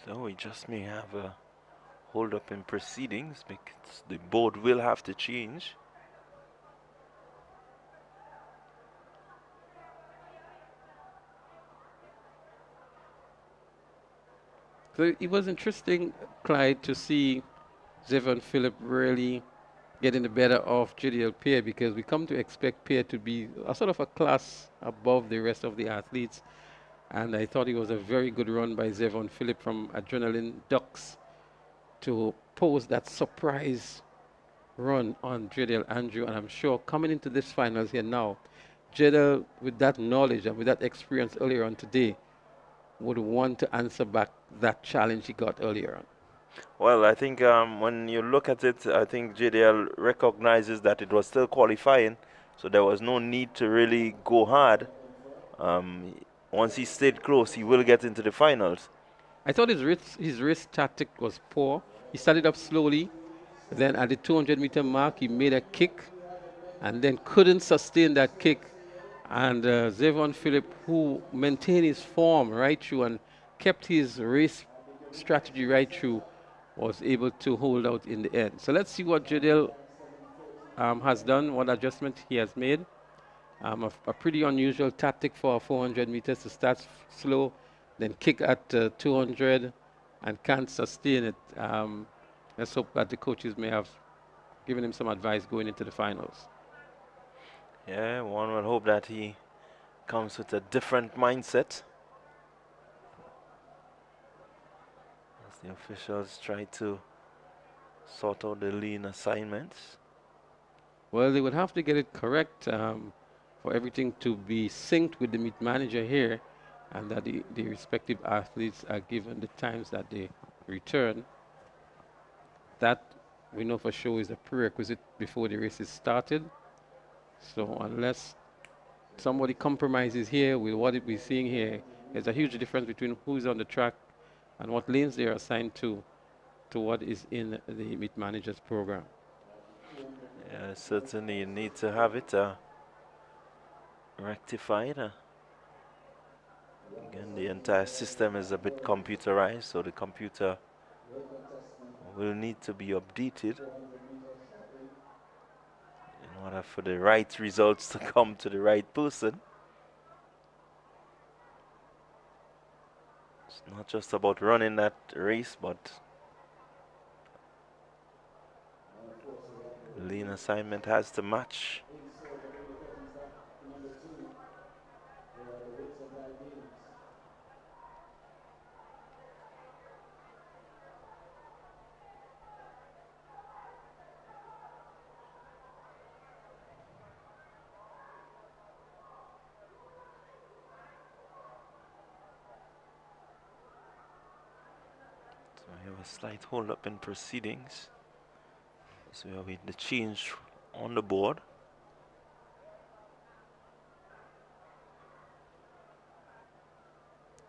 So we just may have a hold up in proceedings because the board will have to change. So it was interesting, Clyde, to see Zevon Phillip really getting the better of JDL Pierre, because we come to expect Pierre to be a sort of a class above the rest of the athletes. And I thought it was a very good run by Zevon Phillip from Adrenaline Ducks to post that surprise run on JDL Andrew. And I'm sure coming into this finals here now, JDL, with that knowledge and with that experience earlier on today, would want to answer back that challenge he got earlier on. Well, I think when you look at it, I think JDL recognizes that it was still qualifying, so there was no need to really go hard. Once he stayed close, he will get into the finals. I thought his wrist tactic was poor. He started up slowly, then at the 200-meter mark, he made a kick, and then couldn't sustain that kick. And Zevon Phillip, who maintained his form right through and kept his race strategy right through, was able to hold out in the end. So let's see what Jadel has done, what adjustment he has made. A pretty unusual tactic for 400 meters to start slow, then kick at 200 and can't sustain it. Let's hope that the coaches may have given him some advice going into the finals. Yeah, one would hope that he comes with a different mindset as the officials try to sort out the lean assignments. Well, they would have to get it correct for everything to be synced with the meet manager here, and that the respective athletes are given the times that they return. That we know for sure is a prerequisite before the race is started. So unless somebody compromises here with what we're seeing here, there's a huge difference between who's on the track and what lanes they are assigned to what is in the meet manager's program. Yeah, certainly you need to have it rectified. Again, the entire system is a bit computerized, so the computer will need to be updated in order for the right results to come to the right person. It's not just about running that race, but the lean assignment has to match. We have a slight hold up in proceedings, so we have the change on the board.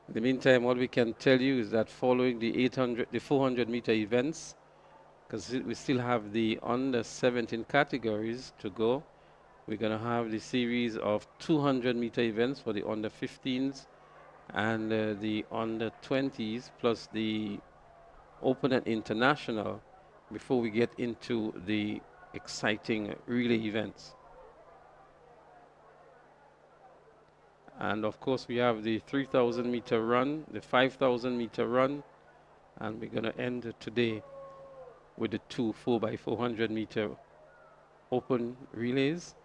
In the meantime, what we can tell you is that following the 400-meter events, because we still have the under 17 categories to go, we're going to have the series of 200-meter events for the under 15s and the under 20s, plus the Open and International, before we get into the exciting relay events. And of course, we have the 3,000-meter run, the 5,000-meter run, and we're going to end today with the two 4x400-meter open relays.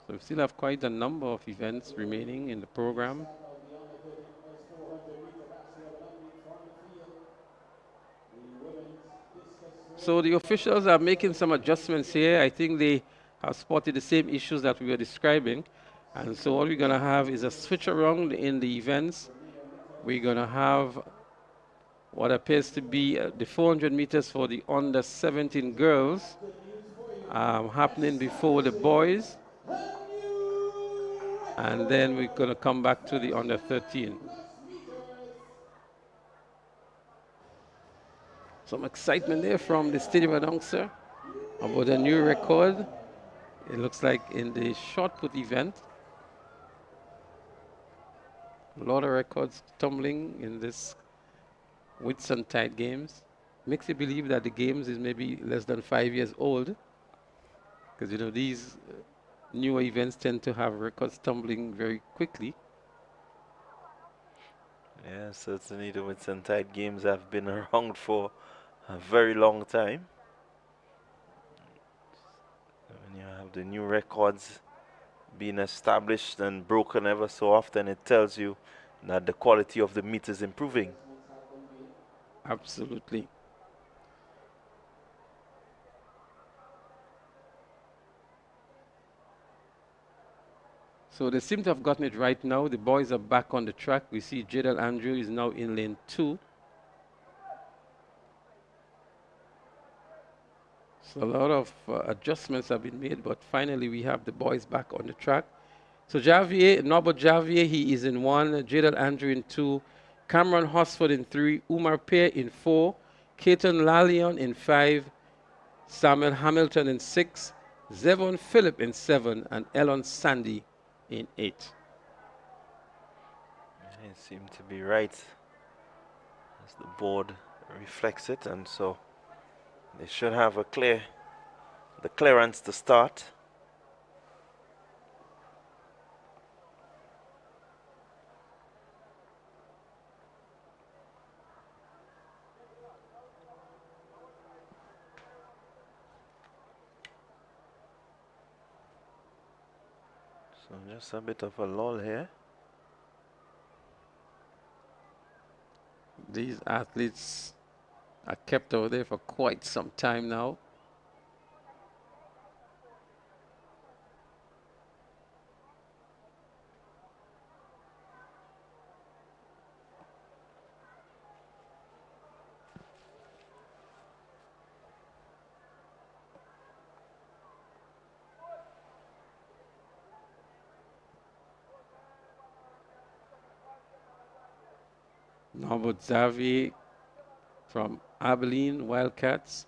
So we still have quite a number of events remaining in the program. So the officials are making some adjustments here. I think they have spotted the same issues that we were describing. And so what we're going to have is a switch around in the events. We're going to have what appears to be the 400 meters for the under 17 girls happening before the boys. And then we're going to come back to the under 13. Some excitement there from the stadium announcer about a new record. It looks like in the shot put event. A lot of records tumbling in this Whitsuntide games. Makes you believe that the games is maybe less than 5 years old. Because, you know, these newer events tend to have records tumbling very quickly. Yeah, certainly the Whitsuntide games have been around for a very long time. When you have the new records being established and broken ever so often, it tells you that the quality of the meat is improving. Absolutely. So they seem to have gotten it right now. The boys are back on the track. We see Jadal Andrew is now in lane 2. So a lot of adjustments have been made, but finally we have the boys back on the track. So Javier, Norbert Javier, he is in 1, Jadal Andrew in 2, Cameron Hosford in 3, Umar Pear in 4, Keaton Lalion in 5, Samuel Hamilton in 6, Zevon Phillip in 7, and Elon Sandy in 8. It seemed to be right as the board reflects it, and so they should have the clearance to start. So just a bit of a lull here. These athletes are kept over there for quite some time now. Norbert Xavier from Abilene Wildcats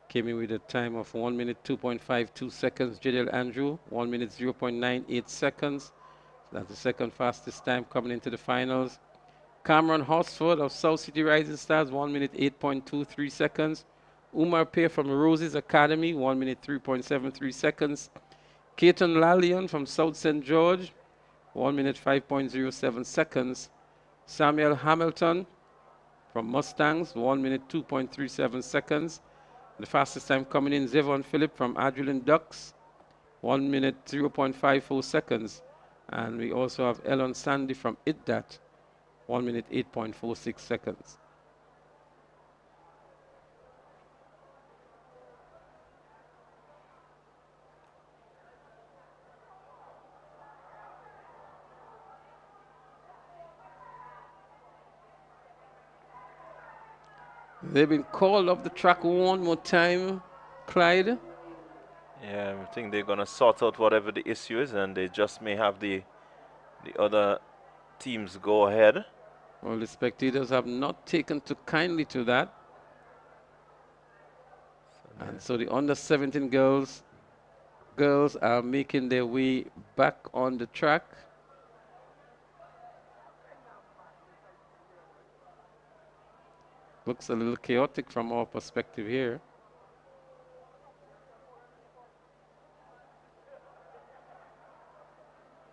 came in with a time of 1 minute 2.52 seconds. Jadal Andrew 1 minute 0.98 seconds. That's the second fastest time coming into the finals. Cameron Hosford of South City Rising Stars 1 minute 8.23 seconds. Umar Pear from Roses Academy 1 minute 3.73 seconds. Keaton Lalion from South St. George 1 minute 5.07 seconds. Samuel Hamilton from Mustangs, 1 minute 2.37 seconds. The fastest time coming in, Zevon Phillip from Adrenaline Ducks, 1 minute 0.54 seconds. And we also have Elon Sandy from ITDAT, 1 minute 8.46 seconds. They've been called off the track one more time, Clyde. Yeah, I think they're going to sort out whatever the issue is, and they just may have the other teams go ahead. Well, the spectators have not taken too kindly to that. And so the under 17 girls are making their way back on the track. Looks a little chaotic from our perspective here.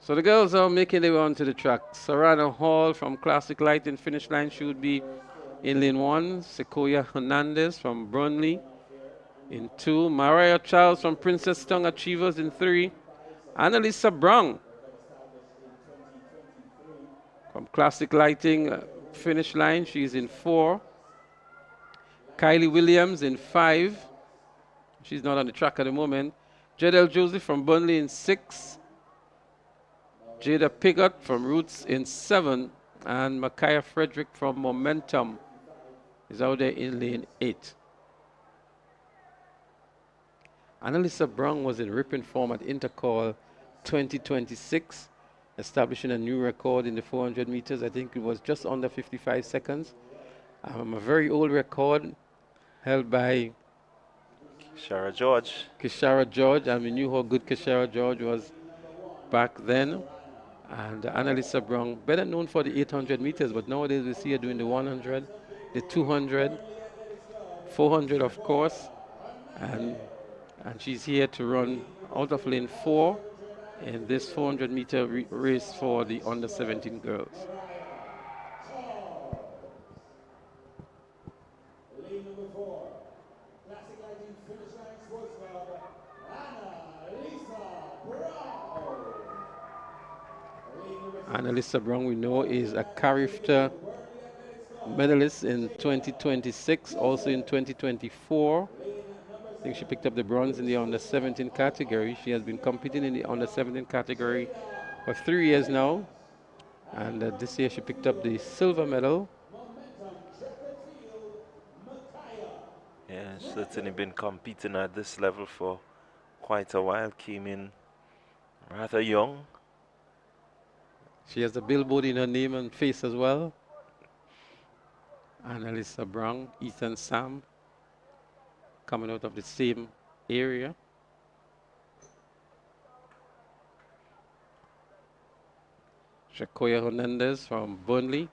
So the girls are making their way onto the track. Sarana Hall from Classic Light in finish line should be in lane 1. Sequoia Hernandez from Brunley in 2. Mariah Charles from Princess Tongue Achievers in 3. Annalisa Brown from Classic Lighting finish line, she's in 4. Kylie Williams in 5. She's not on the track at the moment. Jadel Joseph from Burnley in 6. Jada Piggott from Roots in 7. And Micaiah Frederick from Momentum is out there in lane 8. Annalisa Brown was in ripping form at Intercall 2026, establishing a new record in the 400 meters. I think it was just under 55 seconds. A very old record held by Kishara George. Kishara George, and we knew how good Kishara George was back then. And Annalisa Brown, better known for the 800 meters, but nowadays we see her doing the 100, the 200, 400 of course, and she's here to run out of lane 4 in this 400 meter race for the under 17 girls. Annalisa Brown, we know, is a Carifta medalist in 2026, also in 2024. I think she picked up the bronze in the under 17 category. She has been competing in the under 17 category for 3 years now. And this year she picked up the silver medal. Yeah, certainly been competing at this level for quite a while. Came in rather young. She has a billboard in her name and face as well. Annalisa Brown, Ethan Sam, coming out of the same area. Shakoya Hernandez from Burnley.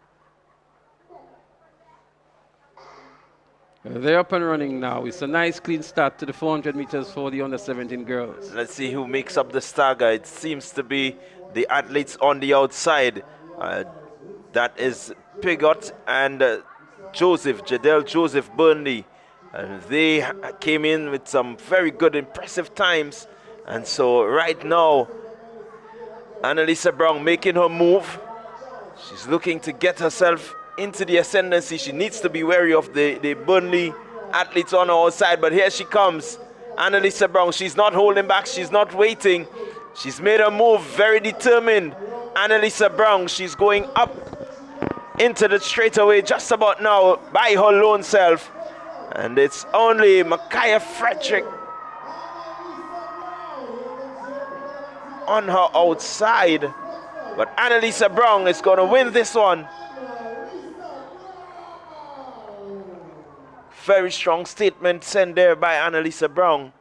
They're up and running now. It's a nice clean start to the 400 meters for the under 17 girls. Let's see who makes up the stagger. It seems to be the athletes on the outside. That is Pigot and Jadel Joseph Burnley. And they came in with some very good, impressive times. And so right now, Annalisa Brown making her move. She's looking to get herself into the ascendancy. She needs to be wary of the Burnley athletes on her outside, but here she comes. Annalisa Brown, she's not holding back, she's not waiting. She's made a move, very determined. Annalisa Brown, she's going up into the straightaway just about now by her lone self. And it's only Micaiah Frederick on her outside. But Annalisa Brown is going to win this one. Very strong statement sent there by Annalisa Brown.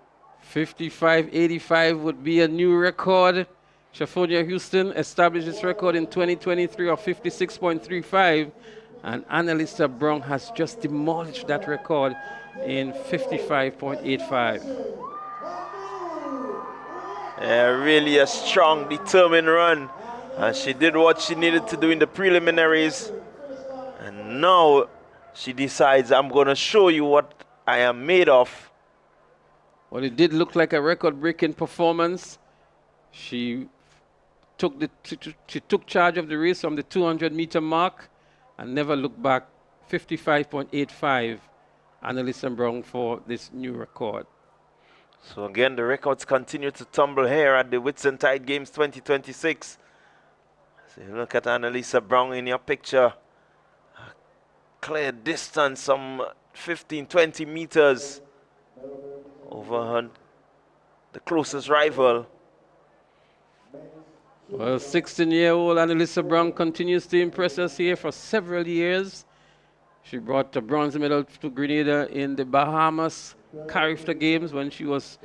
55.85 would be a new record. Shafonia Houston established this record in 2023 of 56.35, and Annalisa Brown has just demolished that record in 55.85. Really a strong, determined run. And she did what she needed to do in the preliminaries. And now she decides, I'm going to show you what I am made of. Well, it did look like a record-breaking performance. She took charge of the race from the 200-meter mark and never looked back. 55.85, Annalisa Brown for this new record. So again, the records continue to tumble here at the Whitsuntide Games 2026. So you look at Annalisa Brown in your picture. Clear distance, some 15, 20 meters over her, the closest rival. Well, 16-year-old Annalisa Brown continues to impress us here for several years. She brought the bronze medal to Grenada in the Bahamas Carifta Games when she was,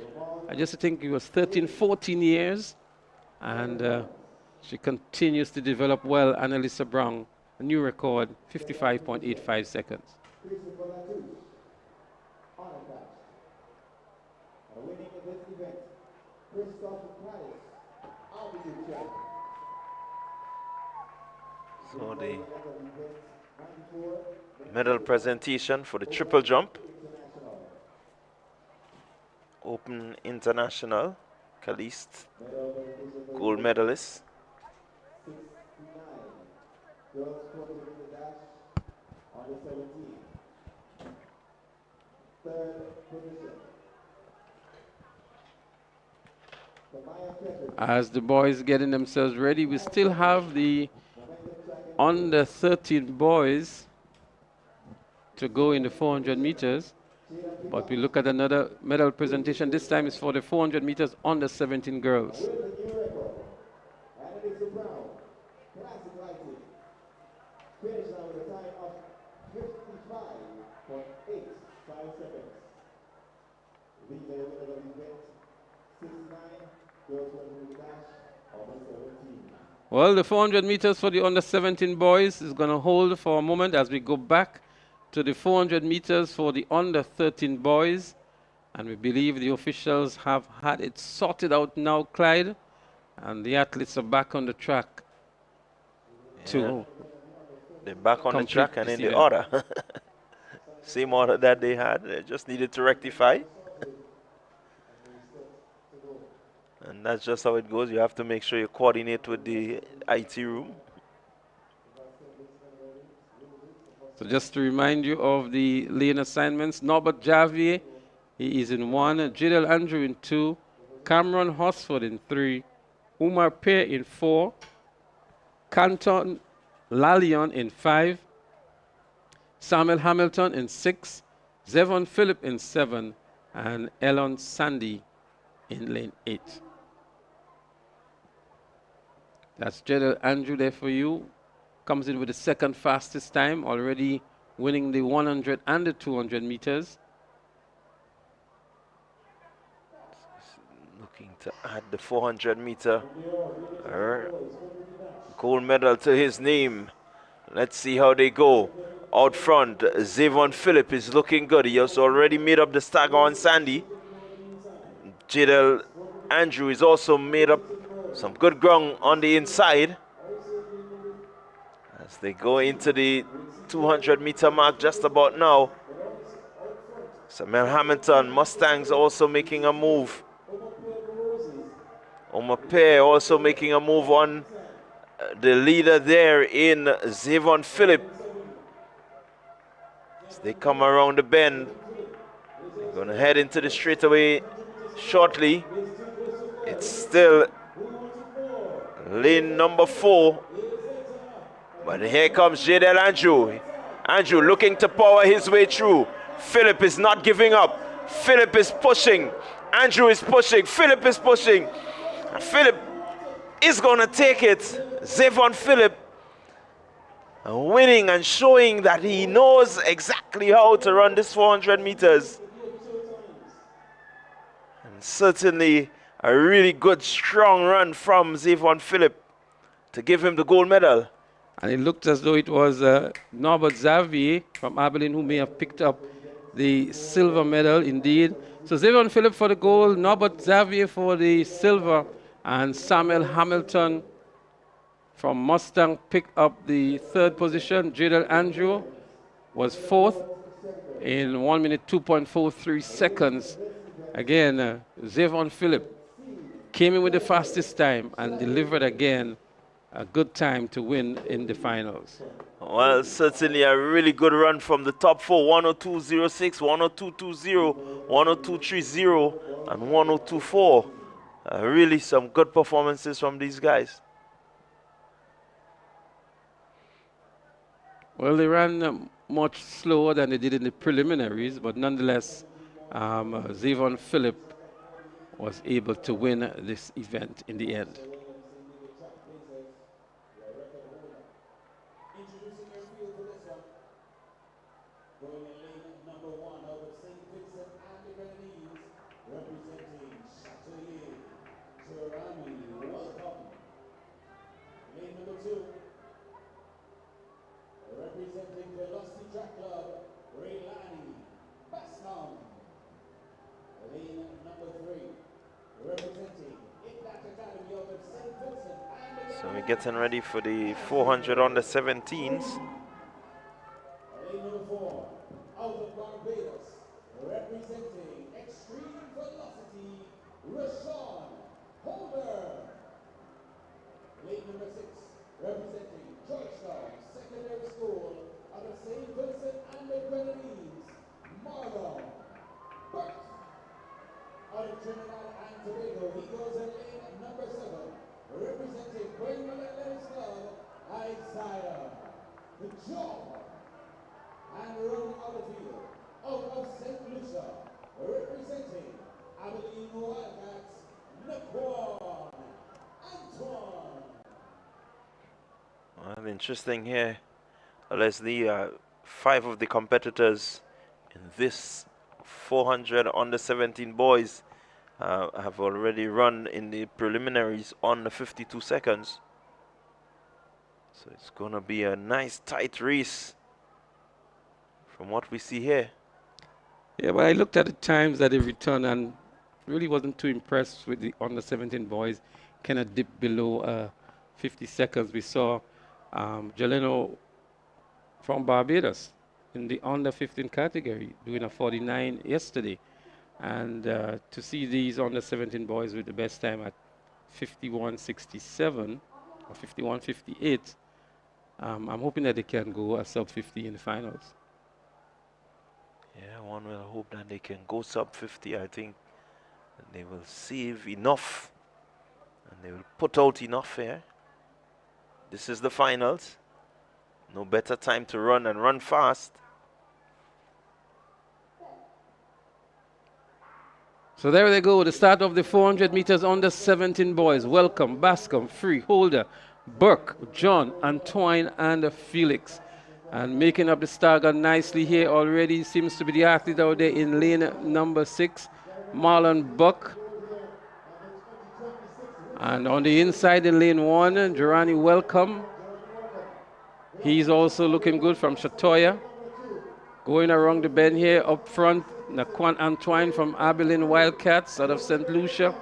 I just think it was 13, 14 years. And she continues to develop well, Annalisa Brown. A new record, 55.85 seconds. So the medal presentation for the triple jump. Open International, Caliste, gold medalist. As the boys getting themselves ready, we still have the under 13 boys to go in the 400 meters. But we look at another medal presentation. This time is for the 400 meters under 17 girls. Well, the 400 meters for the under 17 boys is going to hold for a moment as we go back to the 400 meters for the under 13 boys. And we believe the officials have had it sorted out now, Clyde. And the athletes are back on the track. Yeah. They're back on the track and in the order. Same order that they had. They just needed to rectify. And that's just how it goes. You have to make sure you coordinate with the IT room. So just to remind you of the lane assignments, Norbert Javier, he is in 1, Jidel Andrew in 2, Cameron Hosford in 3, Umar Pear in 4, Canton Lalion in 5, Samuel Hamilton in 6, Zevon Phillip in 7, and Elon Sandy in lane 8. That's Jidel Andrew there for you. Comes in with the second fastest time, already winning the 100 and the 200 meters. Looking to add the 400 meter gold medal to his name. Let's see how they go. Out front, Zevon Phillip is looking good. He has already made up the stagger on Sandy. Jidel Andrew is also made up some good ground on the inside. As they go into the 200 meter mark just about now. Samuel Hamilton, Mustangs also making a move. Omar Pear also making a move on the leader there in Zevon Phillip. As they come around the bend, they're going to head into the straightaway shortly. It's still lane number 4. But here comes Jidel Andrew. Andrew looking to power his way through. Phillip is not giving up. Phillip is pushing. Andrew is pushing. Phillip is pushing. And Phillip is going to take it. Zevon Phillip winning and showing that he knows exactly how to run this 400 meters. And certainly a really good, strong run from Zevon Phillip to give him the gold medal. And it looked as though it was Norbert Xavier from Abilene who may have picked up the silver medal indeed. So Zevon Phillip for the gold, Norbert Xavier for the silver, and Samuel Hamilton from Mustang picked up the 3rd position. Jidel Andrew was 4th in 1 minute 2.43 seconds. Again, Zevon Phillip came in with the fastest time and delivered again a good time to win in the finals. Well, certainly a really good run from the top 4, 102.06, 102.20, 102.30, and 102.4. Really some good performances from these guys. Well, they ran much slower than they did in the preliminaries, but nonetheless, Zevon Phillip was able to win this event in the end. So we're getting ready for the 400 on the 17s. Lane number 4, out of Barbados, representing Extreme Velocity, Rashawn Holder. Lane number 6, representing Georgetown Secondary School out of St. Vincent and the Grenadines, Marlon Burke. Out of Trinidad and Tobago, he goes in lane number 7, representing Brainwell Athletics Club, Isaiah John. And running out of field, out of St. Lucia, representing Abilene Wildcats, Naquan Antoine. Well, interesting here, Leslie. 5 of the competitors in this 400 under 17 boys have already run in the preliminaries on the 52 seconds. So it's going to be a nice tight race from what we see here. Yeah, but I looked at the times that they returned and really wasn't too impressed with the under 17 boys. Kind of dipped below 50 seconds. We saw Jeleno from Barbados in the under 15 category doing a 49 yesterday. And to see these under 17 boys with the best time at 51.67 or 51.58, I'm hoping that they can go a sub 50 in the finals. Yeah, one will hope that they can go sub 50. I think they will save enough and they will put out enough here. This is the finals. No better time to run and run fast. So there they go, the start of the 400 meters under 17 boys. Welcome, Bascom, Free, Holder, Burke, John, Antoine, and Felix. And making up the stagger nicely here already seems to be the athlete out there in lane number 6, Marlon Buck. And on the inside in lane 1, Durrani Welcome. He's also looking good from Chatoya. Going around the bend here up front, Naquan Antoine from Abilene Wildcats out of St. Lucia.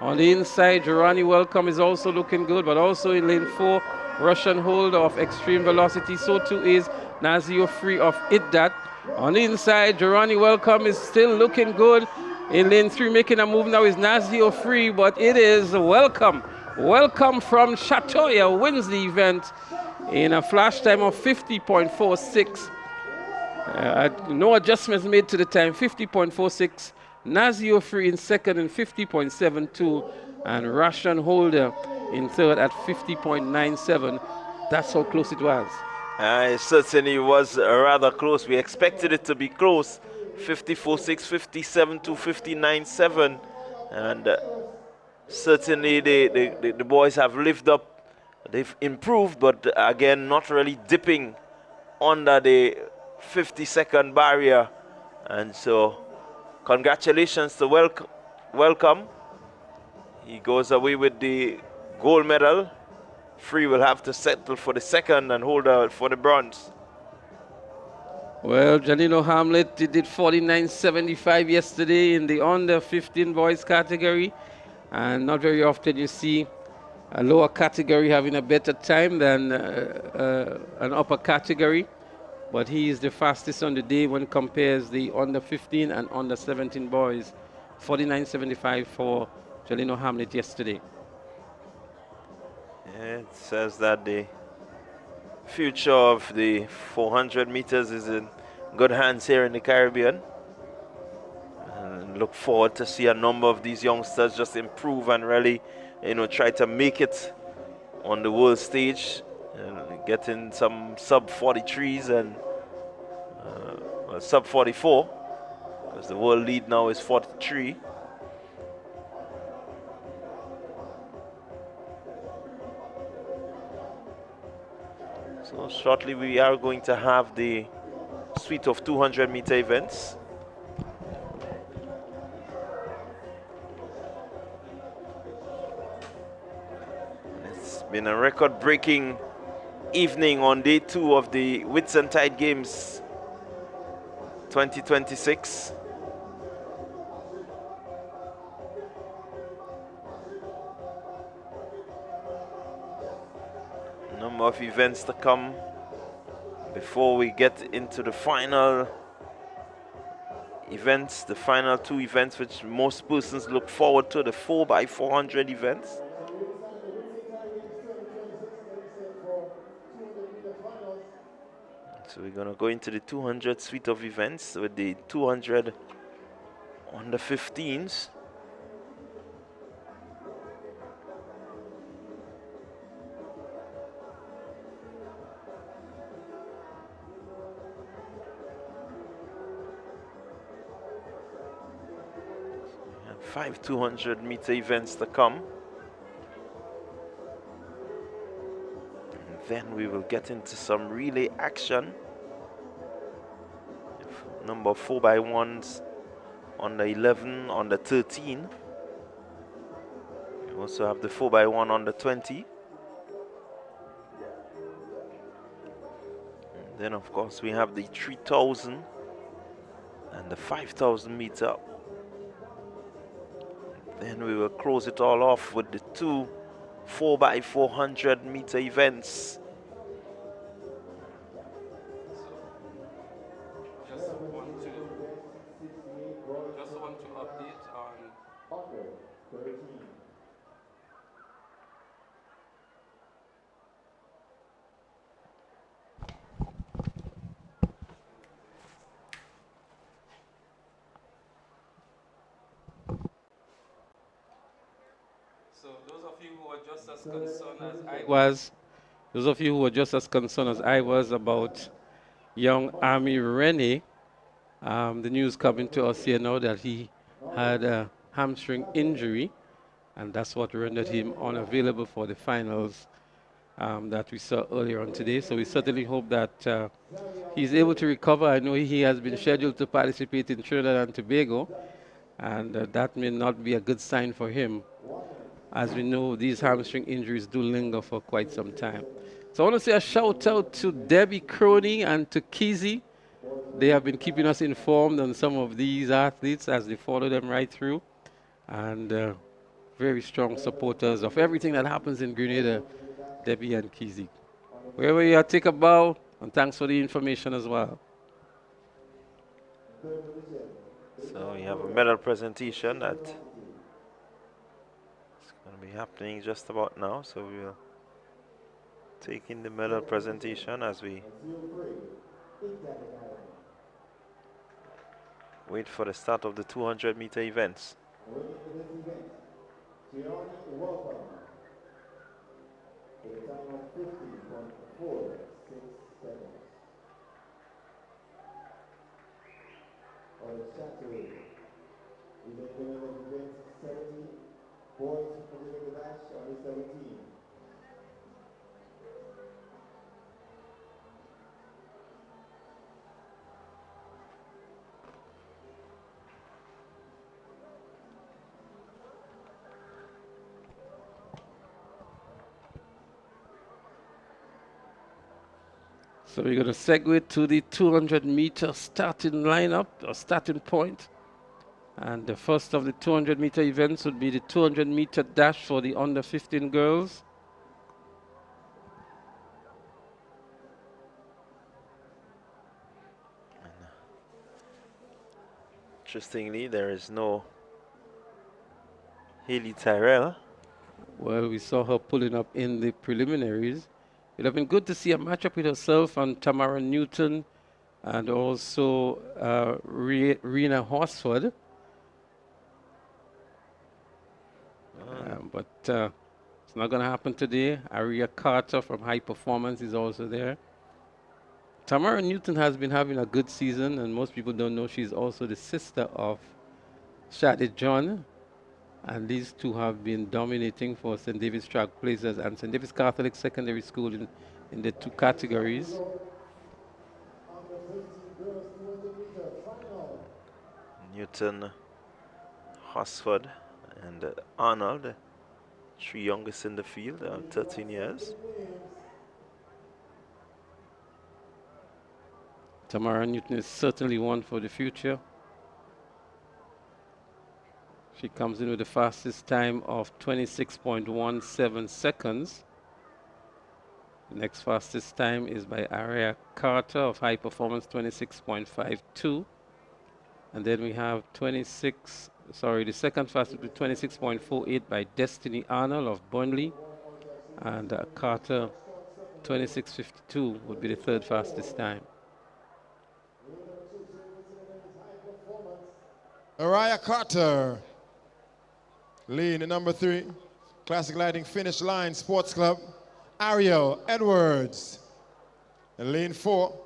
On the inside, Durrani Welcome is also looking good, but also in lane 4, Russian Holder of Extreme Velocity. So too is Nazio Free of Iddat. On the inside, Durrani Welcome is still looking good. In lane 3, making a move now is Nazio Free, but it is Welcome. Welcome from Chatoya wins the event in a flash time of 50.46. No adjustments made to the time, 50.46. Nazio Free in second in 50.72. And Russian Holder in third at 50.97. That's how close it was. It certainly was rather close. We expected it to be close. 54.6, 57 to 59.7. And certainly the boys have lived up. They've improved, but again, not really dipping under the 50-second barrier. And so congratulations to Welcome. He goes away with the gold medal. Free will have to settle for the second and Holder for the bronze. Well, Janino Hamlet did 49.75 yesterday in the under 15 boys category, and not very often you see a lower category having a better time than an upper category. But he is the fastest on the day when compares the under 15 and under 17 boys. 49.75 for Jalino Hamlet yesterday. Yeah, it says that the future of the 400 meters is in good hands here in the Caribbean. And look forward to see a number of these youngsters just improve and really, try to make it on the world stage and getting some sub 43s and sub 44, because the world lead now is 43. So shortly we are going to have the suite of 200-meter events. It's been a record-breaking evening on day 2 of the Whitsuntide Games 2026. Number of events to come before we get into the final events, the final 2 events which most persons look forward to, the 4x400 events. So we're gonna go into the 200 suite of events with the 200 under 15s. And 5 200-meter events to come. And then we will get into some relay action. Number 4x1s on the 11, on the 13. We also have the 4x1 on the 20. And then of course we have the 3,000 and the 5,000 meter. Then we will close it all off with the 2 4x400 meter events. Just one to So those of you who are just as concerned as I was, those of you who were just as concerned as I was about young Army Rennie, the news coming to us here now that he had a hamstring injury, and that's what rendered him unavailable for the finals that we saw earlier on today. So we certainly hope that he's able to recover. I know he has been scheduled to participate in Trinidad and Tobago, and that may not be a good sign for him. As we know, these hamstring injuries do linger for quite some time. So I want to say a shout out to Debbie Crony and to Kizzy. They have been keeping us informed on some of these athletes as they follow them right through. And very strong supporters of everything that happens in Grenada, Debbie and Kizzy. Wherever you are, take a bow, and thanks for the information as well. So we have a medal presentation that is going to be happening just about now. So we will take in the medal presentation as we wait for the start of the 200-meter events. So we're going to segue to the 200-meter starting lineup, or starting point. And the first of the 200-meter events would be the 200-meter dash for the under 15 girls. Interestingly, there is no Haley Tyrell. Well, we saw her pulling up in the preliminaries. It would have been good to see a matchup with herself and Tamara Newton and also Rena Horsford. But it's not going to happen today. Aria Carter from High Performance is also there. Tamara Newton has been having a good season, and most people don't know she's also the sister of Shadi John. And these two have been dominating for St. David's Trailblazers and St. David's Catholic Secondary School in the two categories. Newton, Horsford, and Arnold, three youngest in the field, 13 years. Tamara Newton is certainly one for the future. She comes in with the fastest time of 26.17 seconds. The next fastest time is by Aria Carter of High Performance, 26.52. And then we have the second fastest with 26.48 by Destiny Arnold of Burnley. And Carter, 26.52 would be the third fastest time. Aria Carter, lead in number 3, Classic Lighting Finish Line Sports Club, Ariel Edwards. And lane 4,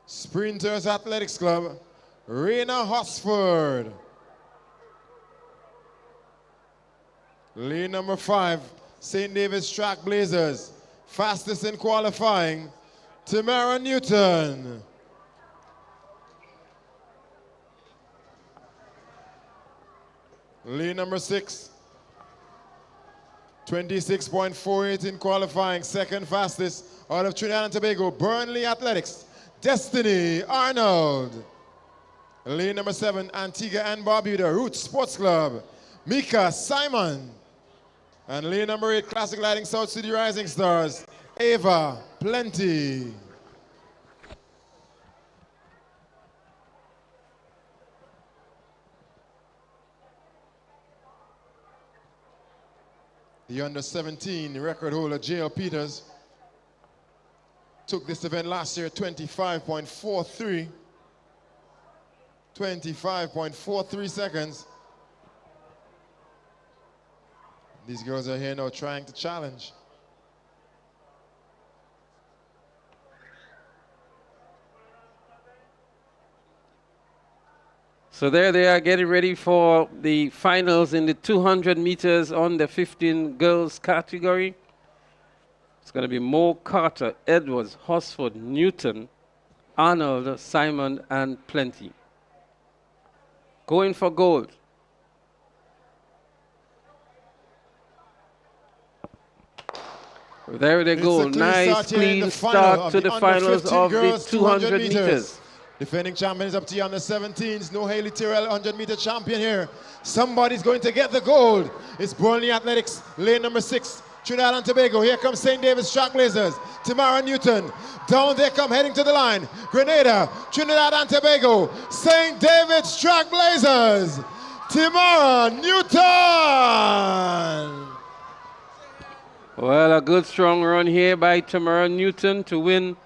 Sprinters Athletics Club, Rena Horsford. Lane number 5, St. David's Trailblazers, fastest in qualifying, Tamara Newton. Lane number 6, 26.48 in qualifying, second fastest out of Trinidad and Tobago, Burnley Athletics, Destiny Arnold. Lane number 7, Antigua and Barbuda, Roots Sports Club, Mika Simon. And lane number 8, Classic Lighting South City Rising Stars, Ava Plenty. The under-17 record holder, J.L. Peters, took this event last year 25.43. 25.43 seconds. These girls are here now trying to challenge. So there they are getting ready for the finals in the 200 meters on the 15 girls category. It's going to be Moe, Carter, Edwards, Hosford, Newton, Arnold, Simon, and Plenty. Going for gold. There they go. Nice, clean start to the finals of the 200 meters. Defending champion is up to you on the 17s. No Haley Tyrrell, 100-meter champion here. Somebody's going to get the gold. It's Burnley Athletics, lane number 6. Trinidad and Tobago. Here comes St. David's Trailblazers. Tamara Newton. Down they come, heading to the line. Grenada, Trinidad and Tobago. St. David's Trailblazers. Tamara Newton. Well, a good strong run here by Tamara Newton to win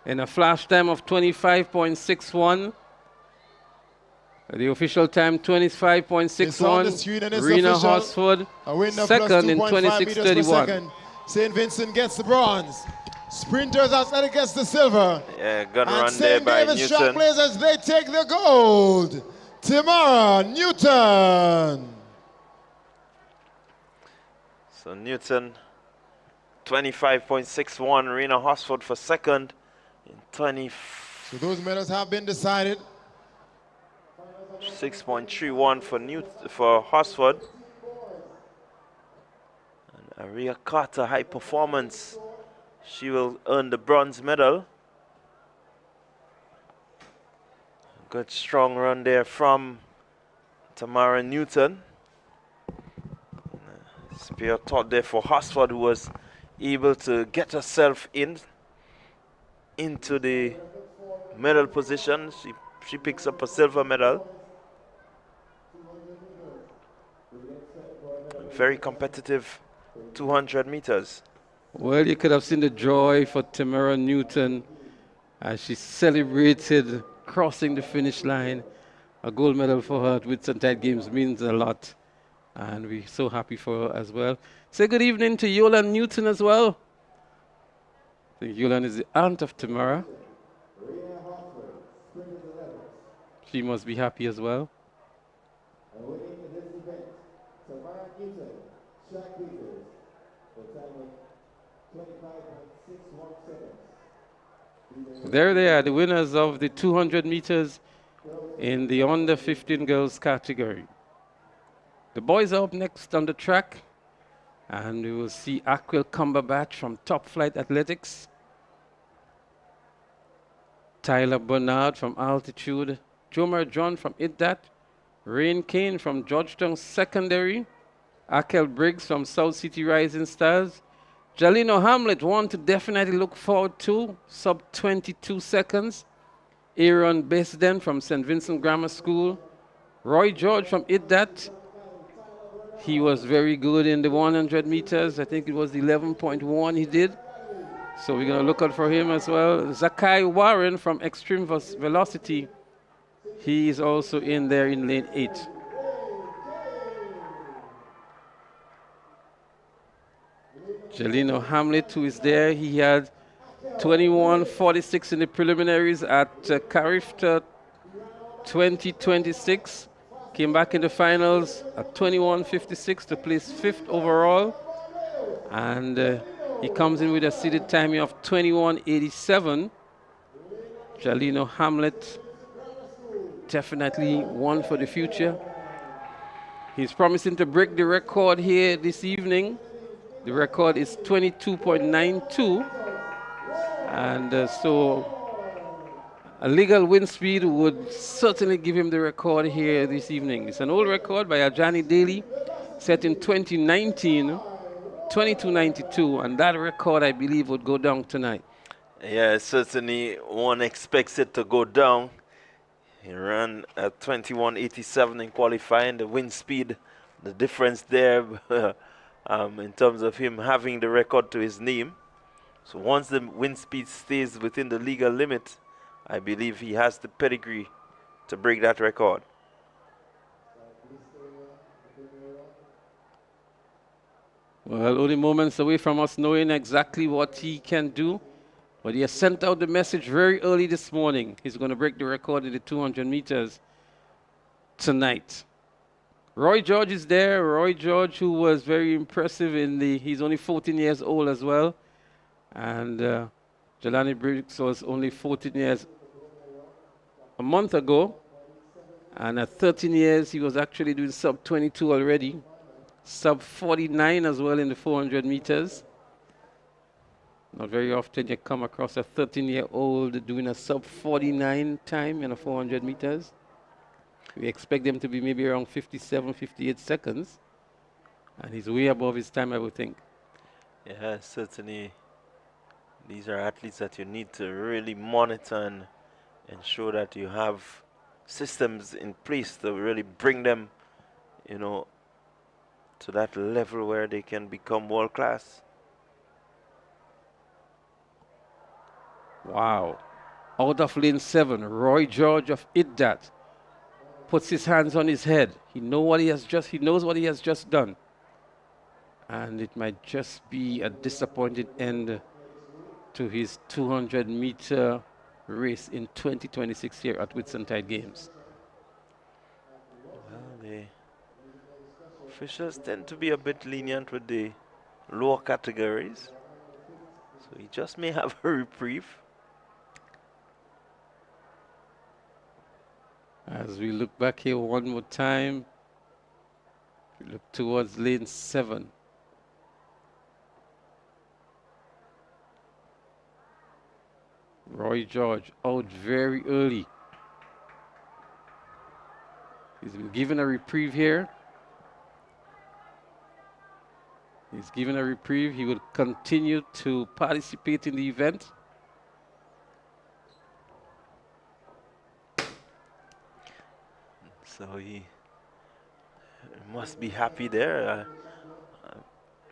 in a flash time of 25.61. The official time 25.61. Rena Hosford second in 26.31. St. Vincent gets the bronze. Sprinters Athletic gets the silver. Yeah, good and run St. there by David's Newton. Trailblazers, they take the gold. Tamara Newton. So Newton, 25.61. Rena Hosford for second in 20. So those medals have been decided. 6.31 for Hosford. And Aria Carter, high performance. She will earn the bronze medal. Good strong run there from Tamara Newton. Spear thought there for Hosford, who was able to get herself into the medal position. She picks up a silver medal. Very competitive 200 meters. Well, you could have seen the joy for Tamara Newton as she celebrated crossing the finish line. A gold medal for her at Whitsuntide Games means a lot, and we're so happy for her as well. Say good evening to Yolan Newton as well. I think Yolan is the aunt of Tamara. She must be happy as well. There they are, the winners of the 200 meters in the under 15 girls category. The boys are up next on the track, and we will see Aquil Cumberbatch from Top Flight Athletics, Tyler Bernard from Altitude, Jomer John from IDDAT, Rain Kane from Georgetown Secondary, Akel Briggs from South City Rising Stars, Jalino Hamlet, one to definitely look forward to, sub 22 seconds, Aaron Besden from St. Vincent Grammar School, Roy George from IDDAT. He was very good in the 100 meters. I think it was 11.1 he did. So we're going to look out for him as well. Zakai Warren from Extreme Velocity. He is also in there in lane 8. Jelino Hamlet, who is there, he had 21.46 in the preliminaries at Carifta 2026. Came back in the finals at 21.56 to place 5th overall. And he comes in with a seeded timing of 21.87. Jalino Hamlet, definitely one for the future. He's promising to break the record here this evening. The record is 22.92. And so a legal wind speed would certainly give him the record here this evening. It's an old record by Ajani Daly, set in 2019, 22.92, and that record, I believe, would go down tonight. Yeah, certainly one expects it to go down. He ran at 21.87 in qualifying. The wind speed, the difference there in terms of him having the record to his name. So once the wind speed stays within the legal limit, I believe he has the pedigree to break that record. Well, only moments away from us knowing exactly what he can do. But he has sent out the message very early this morning. He's going to break the record in the 200 meters tonight. Roy George is there. Roy George, who was very impressive he's only 14 years old as well. And Jelani Briggs was only 14 years a month ago. And at 13 years, he was actually doing sub 22 already. Sub 49 as well in the 400 meters. Not very often you come across a 13-year-old doing a sub 49 time in a 400 meters. We expect them to be maybe around 57, 58 seconds. And he's way above his time, I would think. Yeah, certainly. These are athletes that you need to really monitor and ensure that you have systems in place to really bring them, you know, to that level where they can become world class. Wow. Out of lane 7, Roy George of IDDAT puts his hands on his head. He knows what he has just done. And it might just be a disappointing end to his 200-meter race in 2026 here at Whitsuntide Games. Well, the officials tend to be a bit lenient with the lower categories. So he just may have a reprieve. As we look back here one more time, we look towards lane 7. Roy George out very early. He's been given a reprieve here. He's given a reprieve. He will continue to participate in the event. So he must be happy there. I'm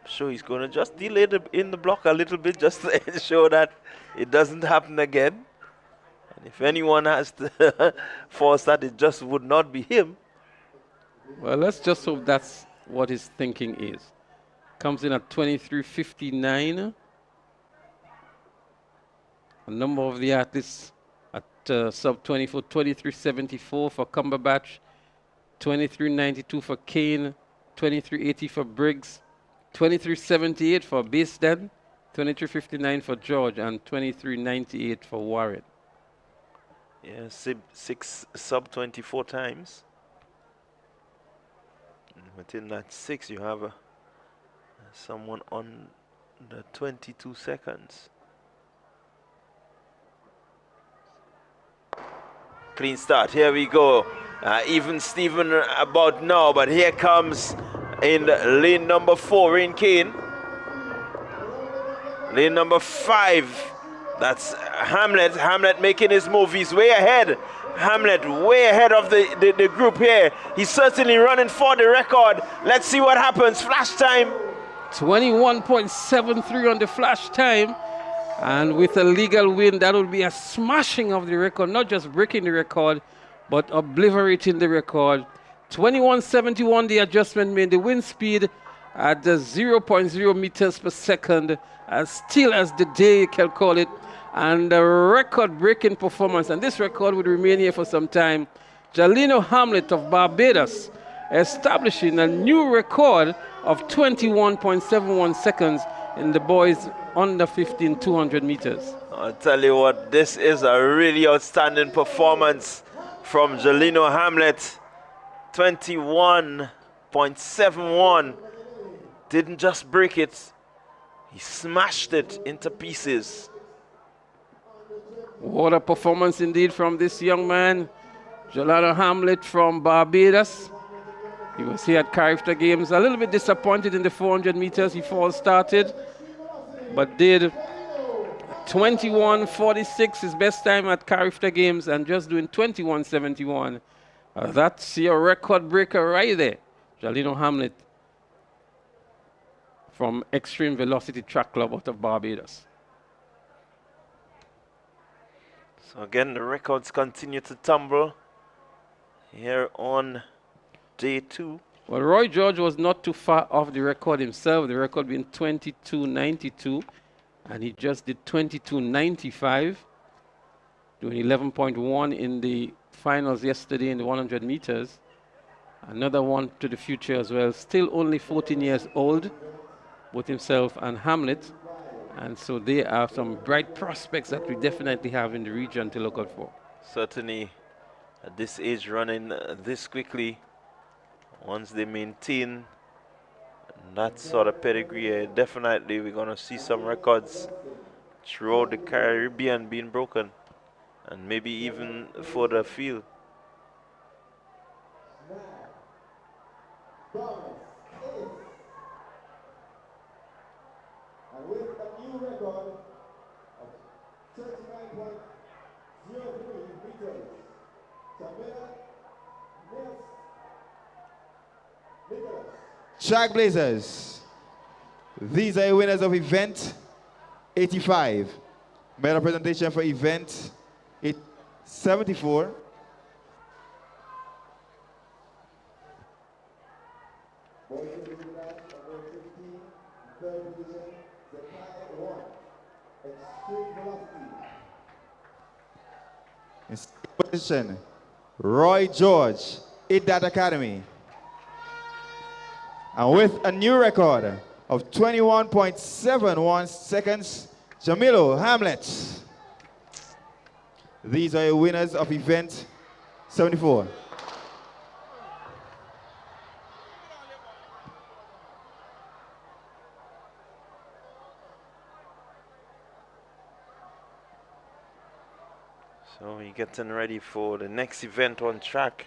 sure he's going to just delay in the block a little bit just to ensure that it doesn't happen again. And if anyone has to force that, it just would not be him. Well, let's just hope that's what his thinking is. Comes in at 23:59. A number of the athletes at sub 24, 23:74 for Cumberbatch, 23:92 for Kane, 23:80 for Briggs, 23:78 for Basedan, 23:59 for George, and 23:98 for Warren. Yeah, 6 sub 24 times. And within that 6, you have someone on the 22 seconds. Clean start. Here we go. Even Steven about now, but here comes in lane number 4, Rain Kane. Lane number 5, that's Hamlet. Hamlet making his move. He's way ahead. Hamlet way ahead of the group here. He's certainly running for the record. Let's see what happens. Flash time. 21.73 on the flash time. And with a legal win, that will be a smashing of the record, not just breaking the record, but obliterating the record. 21.71, the adjustment made. The wind speed at the 0.0 meters per second, as still as the day you can call it, and a record-breaking performance. And this record would remain here for some time. Jalino Hamlet of Barbados establishing a new record of 21.71 seconds in the boys under 15 200 meters. I'll tell you what, this is a really outstanding performance from Jalino Hamlet. 21.71. Didn't just break it, he smashed it into pieces. What a performance indeed from this young man, Jalino Hamlet from Barbados. He was here at Carifta Games, a little bit disappointed in the 400 meters. He false started, but did 21.46, his best time at Carifta Games, and just doing 21.71. That's your record breaker right there, Jalino Hamlet from Extreme Velocity Track Club out of Barbados. So again, the records continue to tumble here on day 2. Well, Roy George was not too far off the record himself. The record being 22.92, and he just did 22.95, doing 11.1 in the finals yesterday in the 100 meters. Another one to the future as well. Still only 14 years old, both himself and Hamlet. And so they are some bright prospects that we definitely have in the region to look out for. Certainly, at this age, running this quickly, once they maintain that sort of pedigree, definitely we're going to see some records throughout the Caribbean being broken, and maybe even further afield. And with a new record of 39.03 meters, Tamara Nicholas. Trailblazers. These are the winners of event 85. Medal presentation for event 74. In second position, Roy George, IDDAT Academy. And with a new record of 21.71 seconds, Jamilo Hamlet. These are your winners of event 74. So we're getting ready for the next event on track.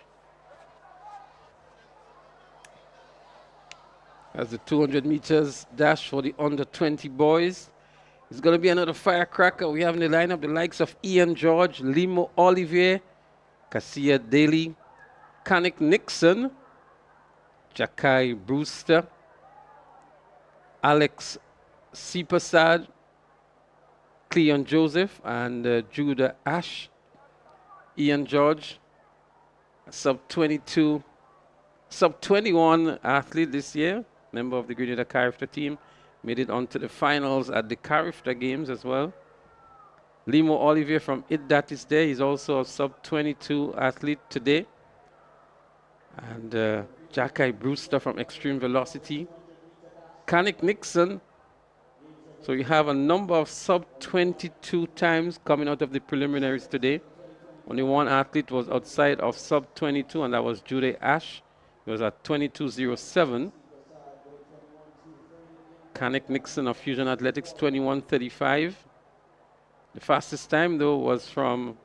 As the 200 meters dash for the under 20 boys. It's going to be another firecracker. We have in the lineup the likes of Ian George, Limo Olivier, Cassia Daly, Kanik Nixon, Jakai Brewster, Alex Sipasad, Cleon Joseph, and Judah Ash. Ian George, sub-22, sub-21 athlete this year, member of the Grenada Carifta team, made it onto the finals at the Carifta Games as well. Limo Olivier from IDDAT is there. He's also a sub-22 athlete today. And Jakai Brewster from Extreme Velocity. Kanik Nixon. So you have a number of sub-22 times coming out of the preliminaries today. Only one athlete was outside of sub-22, and that was Judah Ash. He was at 22.07. Kanik Nixon of Fusion Athletics, 21.35. The fastest time, though, was from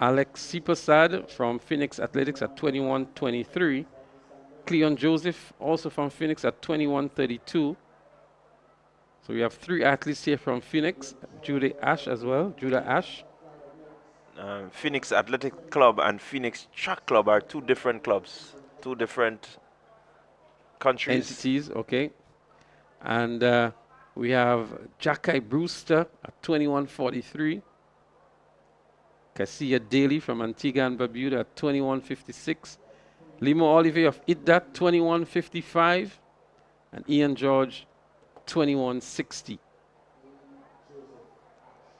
Alex Sipasad from Phoenix Athletics at 21.23. Cleon Joseph, also from Phoenix, at 21.32. So we have three athletes here from Phoenix. Judah Ash as well. Judah Ash. Phoenix Athletic Club and Phoenix Track Club are two different clubs, two different countries. Entities, okay. And we have Jakai Brewster at 21.43. Cassia Daly from Antigua and Barbuda at 21.56. Limo Olivier of IDDAT, 21.55. And Ian George, 21.60.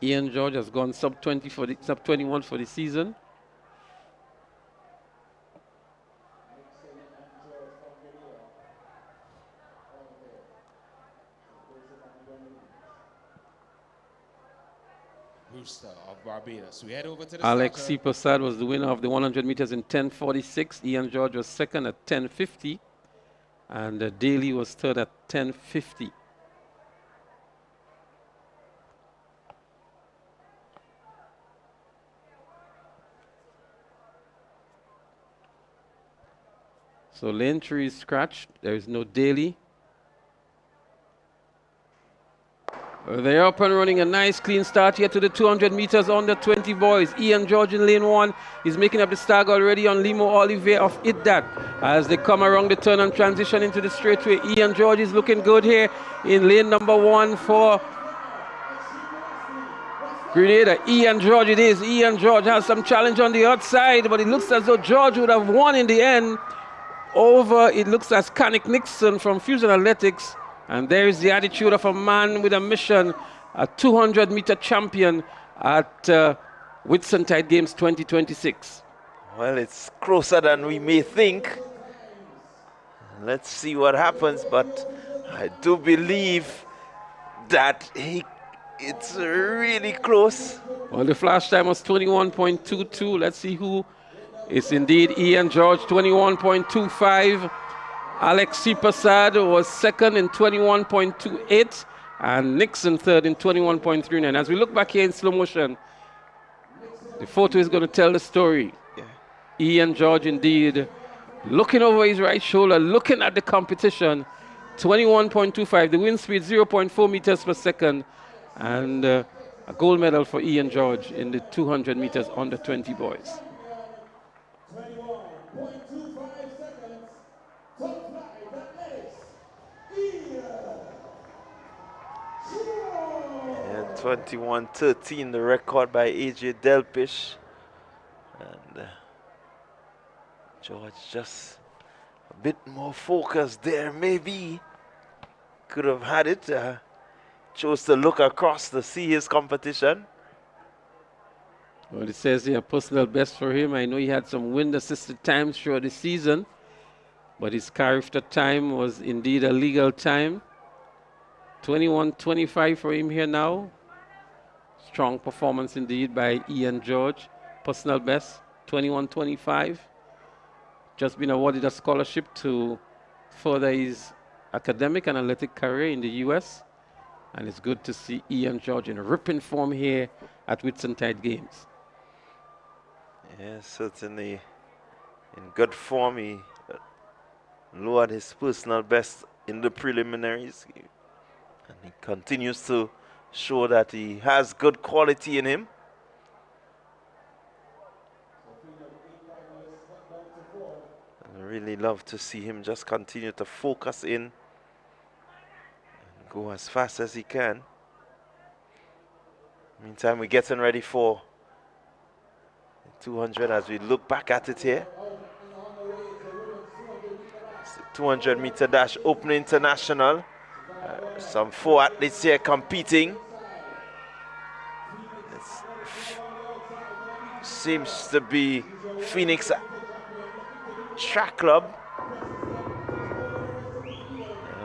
Ian George has gone sub-20 for the sub-21 for the season. Brewster of Barbados. We head over to the Alex starter. Sipasad was the winner of the 100 meters in 10.46. Ian George was second at 10.50. And Daly was third at 10.50. So lane 3 is scratched. There is no Daly. They're up and running. A nice clean start here to the 200 meters under 20 boys. Ian George in lane 1 is making up the stag already on Limo Olivier of IDDAT. As they come around the turn and transition into the straightaway, Ian George is looking good here in lane number 1 for Grenada. Ian George it is. Ian George has some challenge on the outside, but it looks as though George would have won in the end. over, it looks as Kanik Nixon from Fusion Athletics. And there is the attitude of a man with a mission, a 200-meter champion at Whitsuntide Games 2026. Well, it's closer than we may think. Let's see what happens, but I do believe that it's really close. Well, the flash time was 21.22. Let's see who is indeed Ian George, 21.25. Alex Sipasad was second in 21.28, and Nixon third in 21.39. As we look back here in slow motion, the photo is going to tell the story. Yeah. Ian George indeed looking over his right shoulder, looking at the competition, 21.25, the wind speed 0.4 meters per second, and a gold medal for Ian George in the 200 meters under 20 boys. 21.25 seconds. Top flight athletics. And 21.13, the record by AJ Delpish. And George just a bit more focused there, maybe. Could have had it. Chose to look across to see his competition. Well, it says here personal best for him. I know he had some wind-assisted times throughout the season, but his character time was indeed a legal time. 21.25 for him here now. Strong performance indeed by Ian George. Personal best, 21.25. Just been awarded a scholarship to further his academic and athletic career in the U.S. And it's good to see Ian George in ripping form here at Whitsuntide Games. Yeah, certainly in good form. He lowered his personal best in the preliminaries. And he continues to show that he has good quality in him. I really love to see him just continue to focus in and go as fast as he can. Meantime, we're getting ready for 200 as we look back at it here. It's the 200 meter dash open international. Some 4 athletes here competing. It seems to be Phoenix Track Club.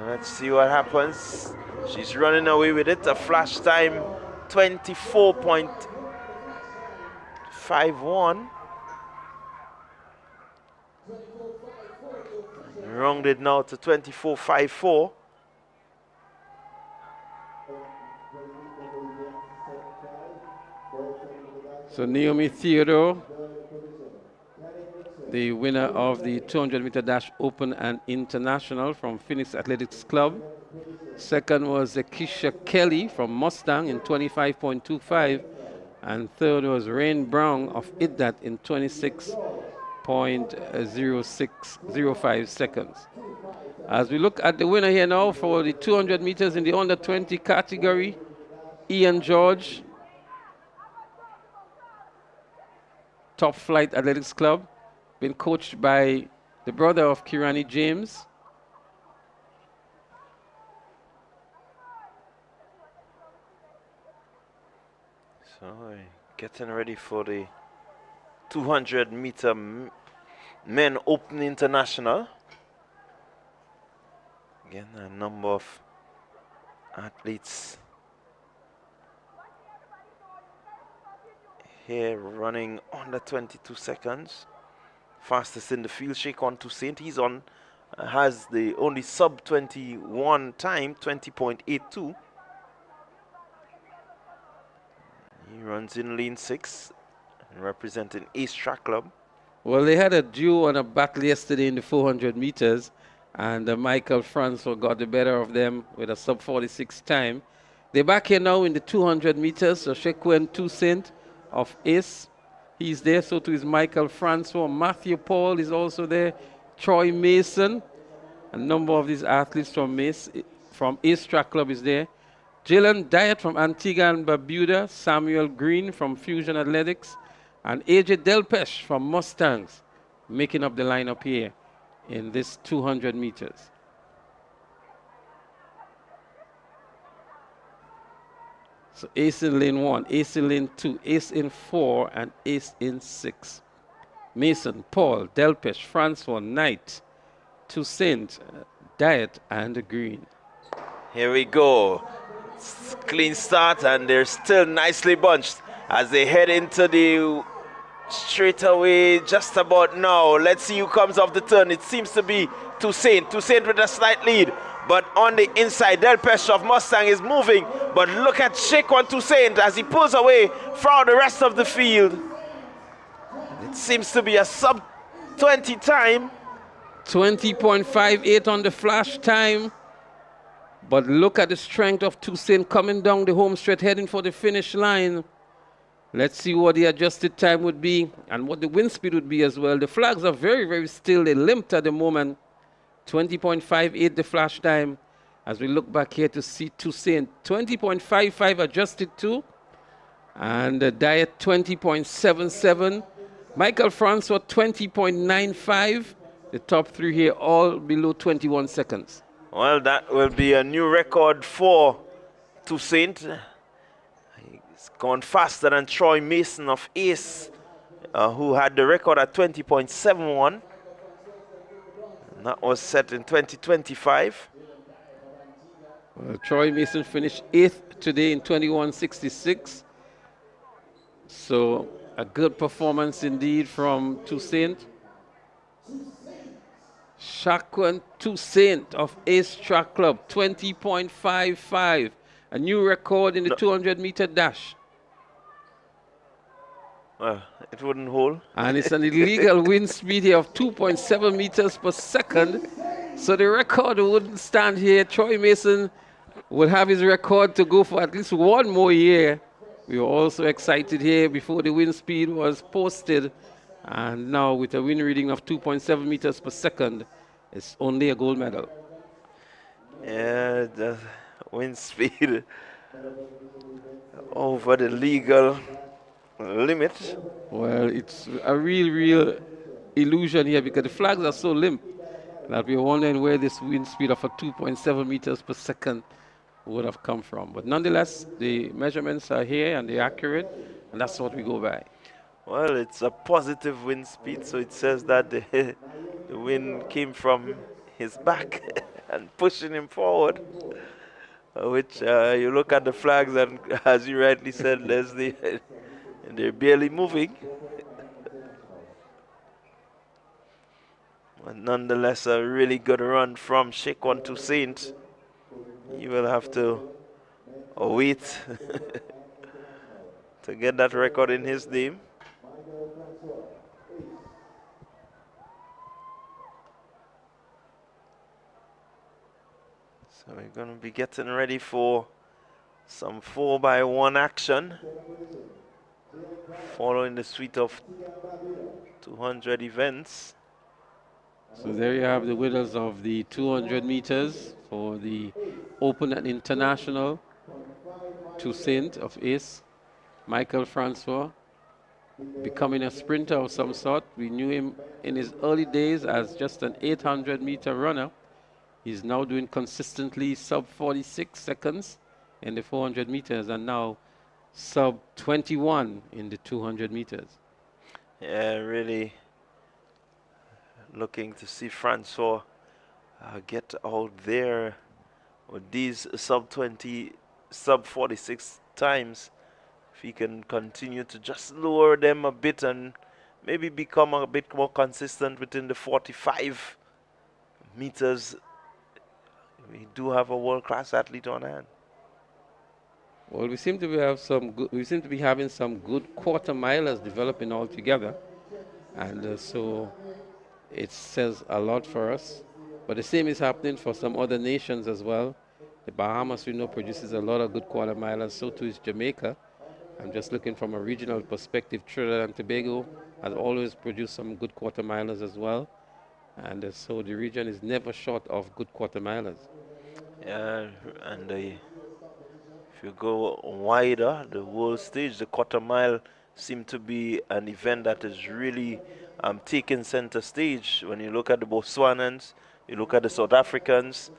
Let's see what happens. She's running away with it. A flash time 24.51. Rounded now to 24.54. So Naomi Theodore, the winner of the 200 meter dash open and international from Phoenix Athletics Club. Second was Keisha Kelly from Mustang in 25.25. And third was Rain Brown of IDDAT in 26.0605 seconds. As we look at the winner here now for the 200 meters in the under 20 category, Ian George, Top Flight Athletics Club, been coached by the brother of Kirani James. So getting ready for the 200 meter men open international. Again, a number of athletes here running under 22 seconds. Fastest in the field, Shakon Toussaint. He's on, has the only sub 21 time, 20.82. He runs in lane 6, representing Ace Track Club. Well, they had a duo and a battle yesterday in the 400 meters, and Michael Francois got the better of them with a sub 46 time. They're back here now in the 200 meters, so Shakon Toussaint of Ace, he's there, so too is Michael Francois. Matthew Paul is also there, Troy Mason, a number of these athletes from Ace Track Club is there. Jalen Diet from Antigua and Barbuda, Samuel Green from Fusion Athletics, and AJ Delpesh from Mustangs, making up the lineup here in this 200 meters. So ace in lane 1, ace in lane 2, ace in 4, and ace in 6. Mason, Paul, Delpesh, Francois, Knight, Toussaint, Diet, and Green. Here we go. Clean start, and they're still nicely bunched as they head into the straightaway just about now. Let's see who comes off the turn. It seems to be Toussaint. Toussaint with a slight lead. But on the inside, Del Pesce of Mustang is moving. But look at Shaquan Toussaint as he pulls away from the rest of the field. It seems to be a sub 20 time. 20.58 on the flash time. But look at the strength of Toussaint coming down the home straight, heading for the finish line. Let's see what the adjusted time would be and what the wind speed would be as well. The flags are very, very still. They limped at the moment. 20.58 the flash time. As we look back here to see Toussaint, 20.55 adjusted to. And the Diet 20.77. Michael Francois 20.95. The top three here all below 21 seconds. Well, that will be a new record for Toussaint. He's gone faster than Troy Mason of Ace, who had the record at 20.71. And that was set in 2025. Well, Troy Mason finished 8th today in 21.66. So a good performance indeed from Toussaint. Shaquan Toussaint of Ace Track Club, 20.55. A new record in the 200-meter dash. Well, it wouldn't hold. And it's an illegal wind speed here of 2.7 meters per second. So the record wouldn't stand here. Troy Mason will have his record to go for at least one more year. We were also excited here before the wind speed was posted. And now with a wind reading of 2.7 meters per second, it's only a gold medal. Yeah, the wind speed over the legal limit. Well, it's a real illusion here because the flags are so limp that we're wondering where this wind speed of a 2.7 meters per second would have come from. But nonetheless, the measurements are here and they're accurate, and that's what we go by. Well, it's a positive wind speed, so it says that the wind came from his back and pushing him forward. Which you look at the flags, and as you rightly said, Leslie, they're barely moving. But nonetheless, a really good run from Shaquan Toussaint. He will have to wait to get that record in his name. So we're going to be getting ready for some 4x1 action, following the suite of 200 events. So there you have the winners of the 200 meters for the Open and International. Toussaint of Ace, Michael Francois, becoming a sprinter of some sort. We knew him in his early days as just an 800-meter runner. He's now doing consistently sub 46 seconds in the 400 meters and now sub 21 in the 200 meters. Yeah, really looking to see Francois get out there with these sub 20, sub 46 times. If he can continue to just lower them a bit and maybe become a bit more consistent within the 45 meters, we do have a world-class athlete on hand. Well, we seem to be having some good quarter milers developing all together, and so it says a lot for us. But the same is happening for some other nations as well. The Bahamas, we know, produces a lot of good quarter milers. So too is Jamaica. I'm just looking from a regional perspective. Trinidad and Tobago has always produced some good quarter milers as well. And so the region is never short of good quarter milers. Yeah, and if you go wider, the world stage, the quarter mile seemed to be an event that is really taking center stage. When you look at the Botswanans, you look at the South Africans,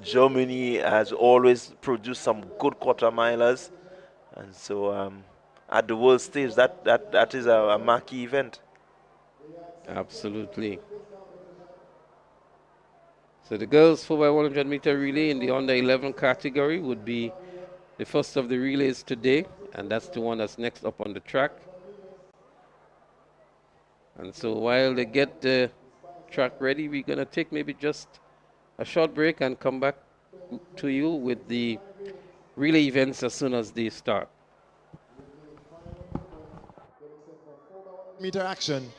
Germany has always produced some good quarter milers. And so at the world stage, that is a marquee event. Absolutely. So the girls 4x100 meter relay in the under 11 category would be the first of the relays today, and that's the one that's next up on the track. And so while they get the track ready, we're going to take maybe just a short break and come back to you with the relay events as soon as they start. Meter action,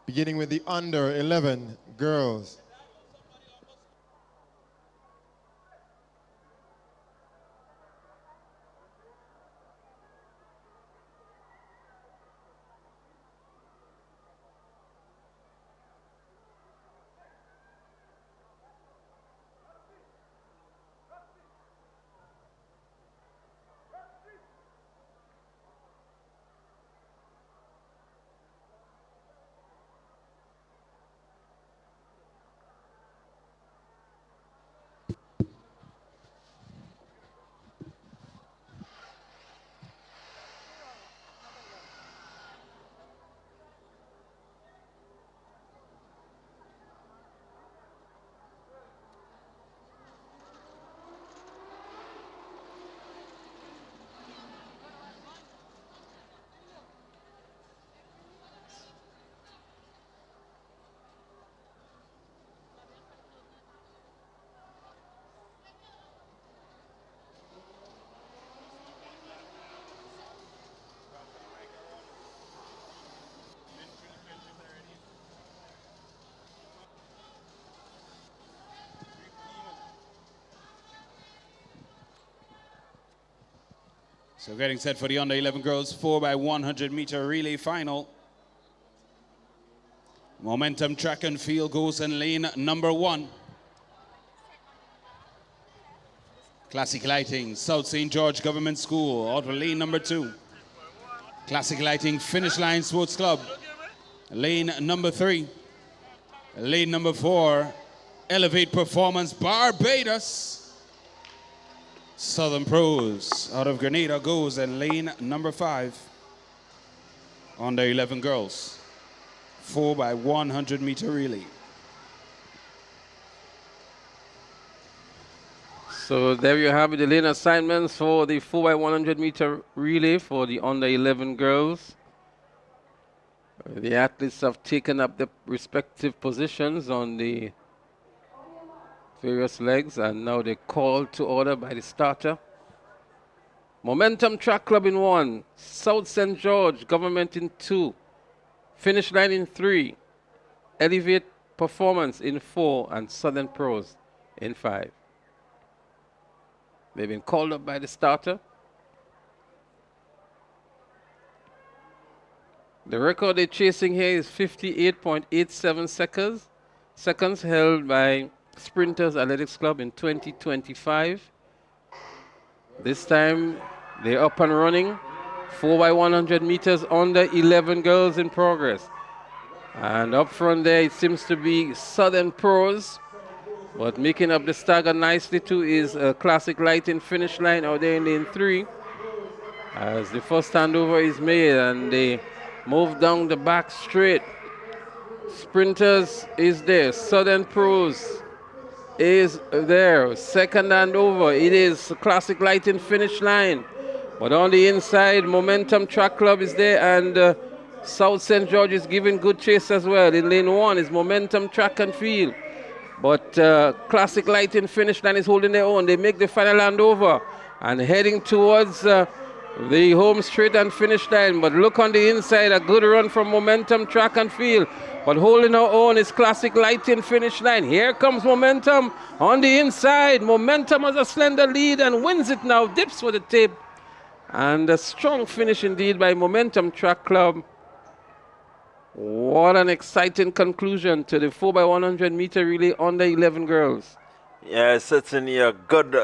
beginning with the under 11 girls. So getting set for the under 11 girls 4x100 meter relay final. Momentum track and field goes in lane number 1. Classic Lighting, South St. George Government School, out of lane number 2. Classic Lighting, Finish Line Sports Club, lane number 3. Lane number 4, Elevate Performance Barbados. Southern Pros out of Grenada goes in lane number 5. Under 11 girls, 4x100 meter relay. So there you have it, the lane assignments for the 4x100 meter relay for the under 11 girls. The athletes have taken up their respective positions on the various legs, and now they're called to order by the starter. Momentum Track Club in 1, South St. George Government in 2, Finish Line in 3, Elevate Performance in 4, and Southern Pros in 5. They've been called up by the starter. The record they're chasing here is 58.87 seconds held by Sprinters Athletics Club in 2025. This time they're up and running. 4x100 meters under 11 girls in progress. And up front there it seems to be Southern Pros. But making up the stagger nicely too is a Classic Lighting Finish Line out there in lane 3. As the first handover is made and they move down the back straight. Sprinters is there. Southern Pros is there. Second handover, it is Classic Lighting Finish Line. But on the inside, Momentum Track Club is there, and South St. George is giving good chase as well. In lane 1 is Momentum Track and Field. But Classic Lighting Finish Line is holding their own. They make the final handover and heading towards the home straight and finish line. But look on the inside, a good run from Momentum Track and Field. But holding our own is Classic Lighting Finish Line. Here comes Momentum on the inside. Momentum has a slender lead and wins it now. Dips for the tape. And a strong finish indeed by Momentum Track Club. What an exciting conclusion to the 4x100 meter relay under 11 girls. Yeah, certainly a good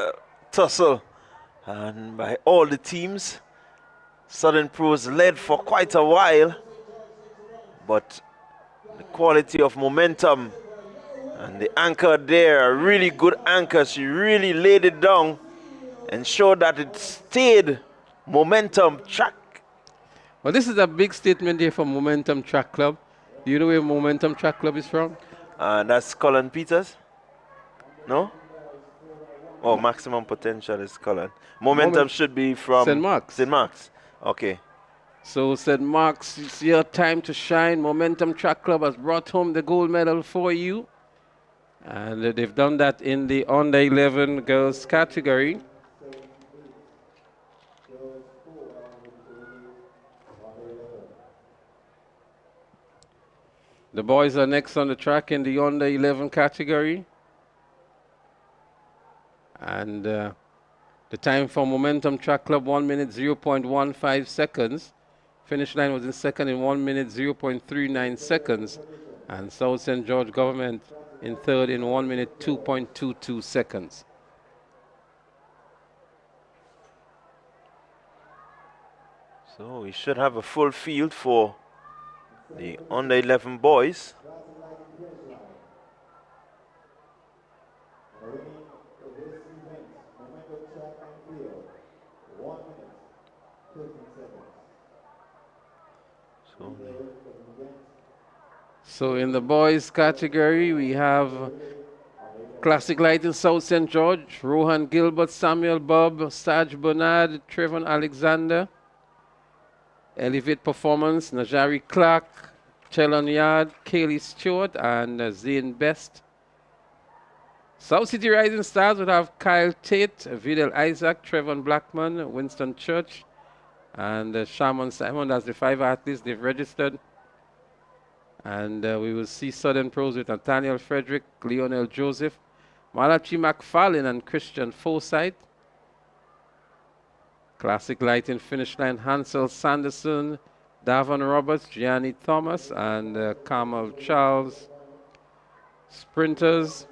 tussle. And by all the teams, Southern Pros led for quite a while. But the quality of momentum. And the anchor there, a really good anchor. She really laid it down and showed that it stayed momentum track. Well, this is a big statement here for Momentum Track Club. Do you know where Momentum Track Club is from? That's Colin Peters? No? Oh, maximum potential is Colin. Momentum should be from St. Mark's. St. Mark's. Okay. So St. Mark's, it's your time to shine. Momentum Track Club has brought home the gold medal for you. And they've done that in the under 11 girls category. The boys are next on the track in the under 11 category. And the time for Momentum Track Club, 1 minute 0.15 seconds. Finish line was in second in 1 minute 0.39 seconds. And South St. George Government in third in 1 minute 2.22 seconds. So we should have a full field for the under 11 boys. So in the boys category, we have Classic Light in South St. George, Rohan Gilbert, Samuel Bob, Saj Bernard, Trevon Alexander. Elevate Performance, Najari Clark, Chelon Yard, Kaylee Stewart, and Zane Best. South City Rising Stars would have Kyle Tate, Vidal Isaac, Trevon Blackman, Winston Church, and Shaman Simon. That's the 5 athletes they've registered. And we will see Southern Pros with Nathaniel Frederick, Lionel Joseph, Malachi McFarlane, and Christian Forsyth. Classic Lighting Finish Line, Hansel Sanderson, Davon Roberts, Gianni Thomas, and Carmel Charles. Sprinters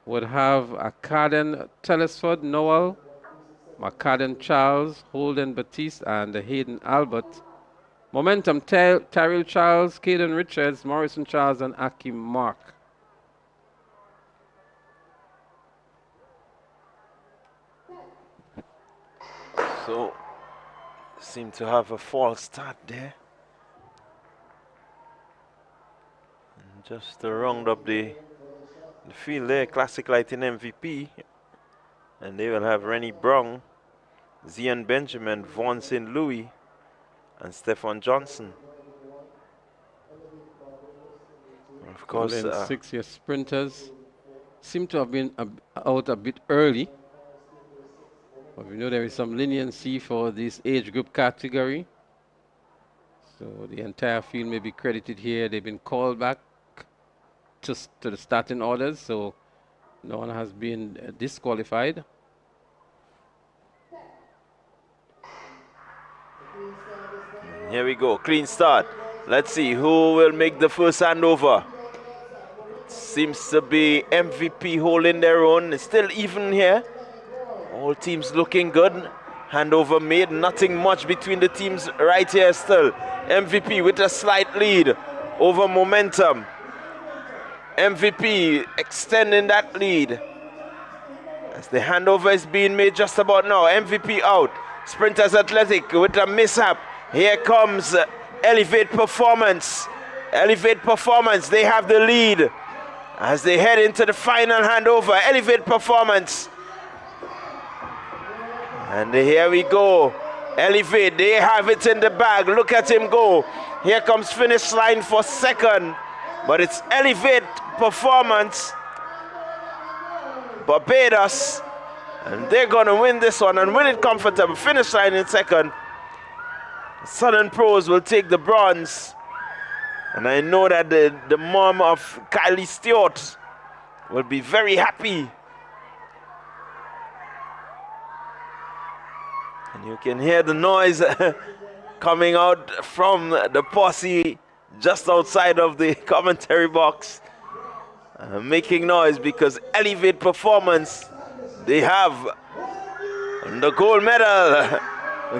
would have Akaden Telesford, Noel, Makaden Charles, Holden Batiste, and Hayden Albert. Momentum, Tyrell Charles, Caden Richards, Morrison Charles, and Akim Mark. So, seem to have a false start there. And just to round up the field there, Classic Lighting MVP. And they will have Rennie Brown, Zion Benjamin, Vaughn St. Louis, and Stefan Johnson. Of course, 6-year sprinters seem to have been out a bit early. But we know there is some leniency for this age group category. So the entire field may be credited here. They've been called back to the starting orders, so no one has been disqualified. Here we go, clean start. Let's see who will make the first handover. Seems to be MVP holding their own. It's still even here. All teams looking good. Handover made, nothing much between the teams right here still. MVP with a slight lead over Momentum. MVP extending that lead. As the handover is being made just about now. MVP out. Sprinters Athletic with a mishap. Here comes Elevate Performance. Elevate Performance, they have the lead as they head into the final handover. Elevate Performance. And here we go. Elevate, they have it in the bag. Look at him go. Here comes finish line for second. But it's Elevate Performance, Barbados. And they're going to win this one and win it comfortable. Finish line in second. Southern Pros will take the bronze. And I know that the mom of Kylie Stewart will be very happy. And you can hear the noise coming out from the posse just outside of the commentary box. Making noise because Elevate Performance, they have the gold medal.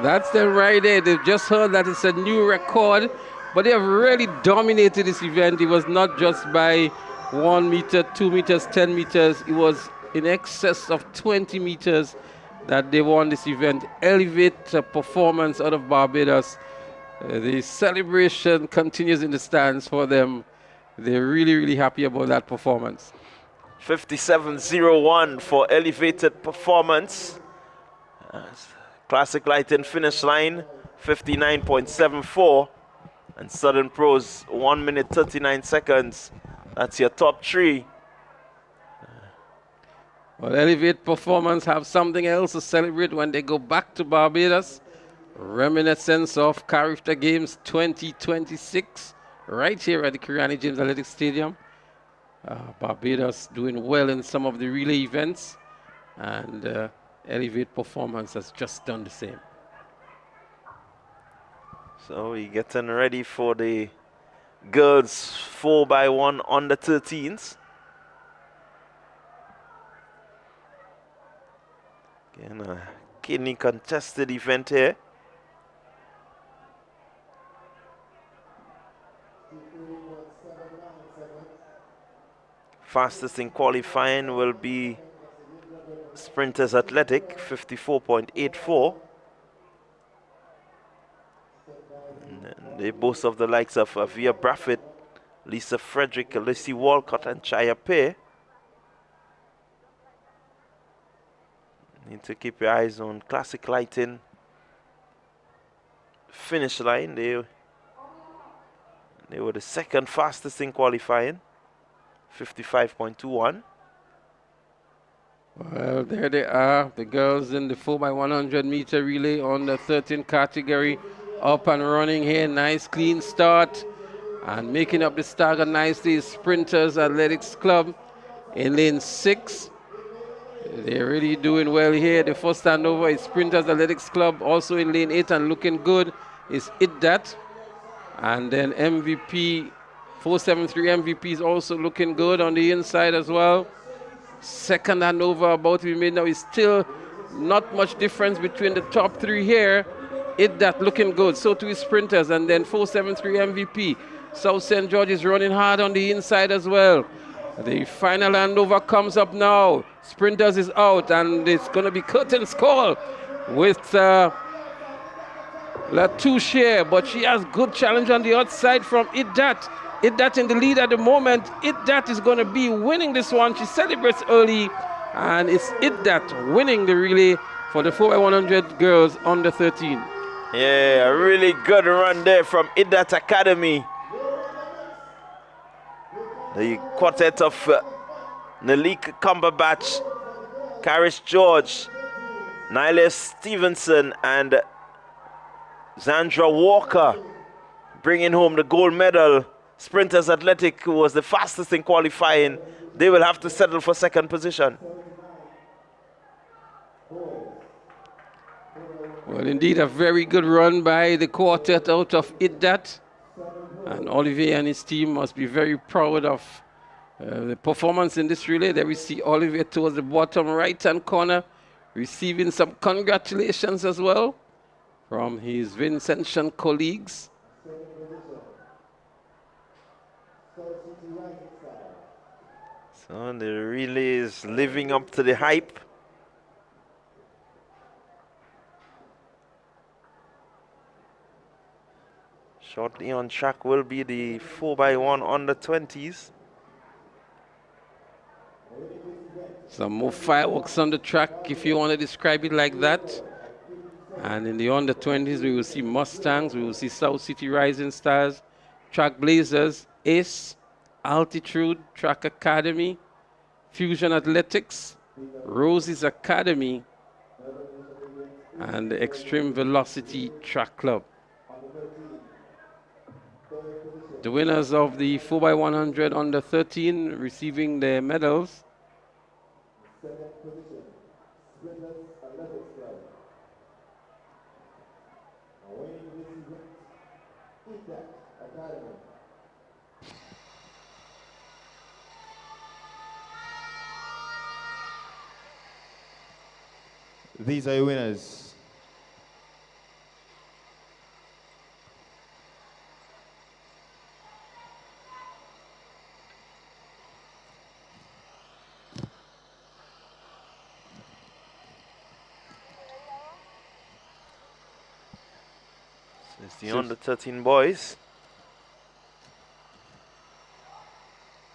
That's them right there. They've just heard that it's a new record But they have really dominated this event. It was not just by 1 meter, 2 meters, 10 meters. It was in excess of 20 meters that they won this event. Elevate performance out of Barbados. The celebration continues in the stands for them. They're really, really happy about that performance. 57.01 for elevated performance. Classic Lighting finish line 59.74. And Southern Pros 1 minute 39 seconds. That's your top three. Well, Elevate Performance have something else to celebrate when they go back to Barbados. Reminiscence of Carifta Games 2026 right here at the Kiriani James Athletic Stadium. Barbados doing well in some of the relay events, and Elevate Performance has just done the same. So we're getting ready for the girls 4x1 under 13s. Again, a kidney contested event here. Fastest in qualifying will be Sprinters Athletic, 54.84. They boast of the likes of Avia Braffett, Lisa Frederick, Alyssa Walcott, and Chaya Pei. Need to keep your eyes on Classic Lighting. Finish line, they were the second fastest in qualifying, 55.21. Well, there they are, the girls in the 4x100 meter relay on the 13 category, up and running here. Nice clean start, and making up the stagger nicely is Sprinters Athletics Club in lane 6. They're really doing well here. The first standover is Sprinters Athletics Club, also in lane 8 and looking good is IDDAT. And then MVP, 473 MVP is also looking good on the inside as well. Second handover about to be made now is still not much difference between the top three here. IDDAT looking good, so too is Sprinters, and then 473 MVP. South St. George is running hard on the inside as well. The final handover comes up now. Sprinters is out, and it's going to be Curtin's call with Latouche, but she has good challenge on the outside from IDDAT. IDDAT in the lead at the moment. IDDAT is going to be winning this one. She celebrates early, and it's IDDAT winning the relay for the 4x100 girls under 13. Yeah, a really good run there from IDDAT Academy. The quartet of Nalik Cumberbatch, Karis George, Nyla Stevenson, and Zandra Walker bringing home the gold medal. Sprinters Athletic, who was the fastest in qualifying, they will have to settle for second position. Well, indeed, a very good run by the quartet out of IDDAT. And Olivier and his team must be very proud of the performance in this relay. There we see Olivier towards the bottom right-hand corner, receiving some congratulations as well from his Vincentian colleagues. So the relay is living up to the hype. Shortly on track will be the 4x1 under 20s. Some more fireworks on the track, if you want to describe it like that. And in the under 20s, we will see Mustangs, we will see South City Rising Stars, Track Blazers, Ace, Altitude, Track Academy, Fusion Athletics, Roses Academy, and the Extreme Velocity Track Club. The winners of the 4x100 under 13 receiving their medals. These are your winners. It's the under 13 boys.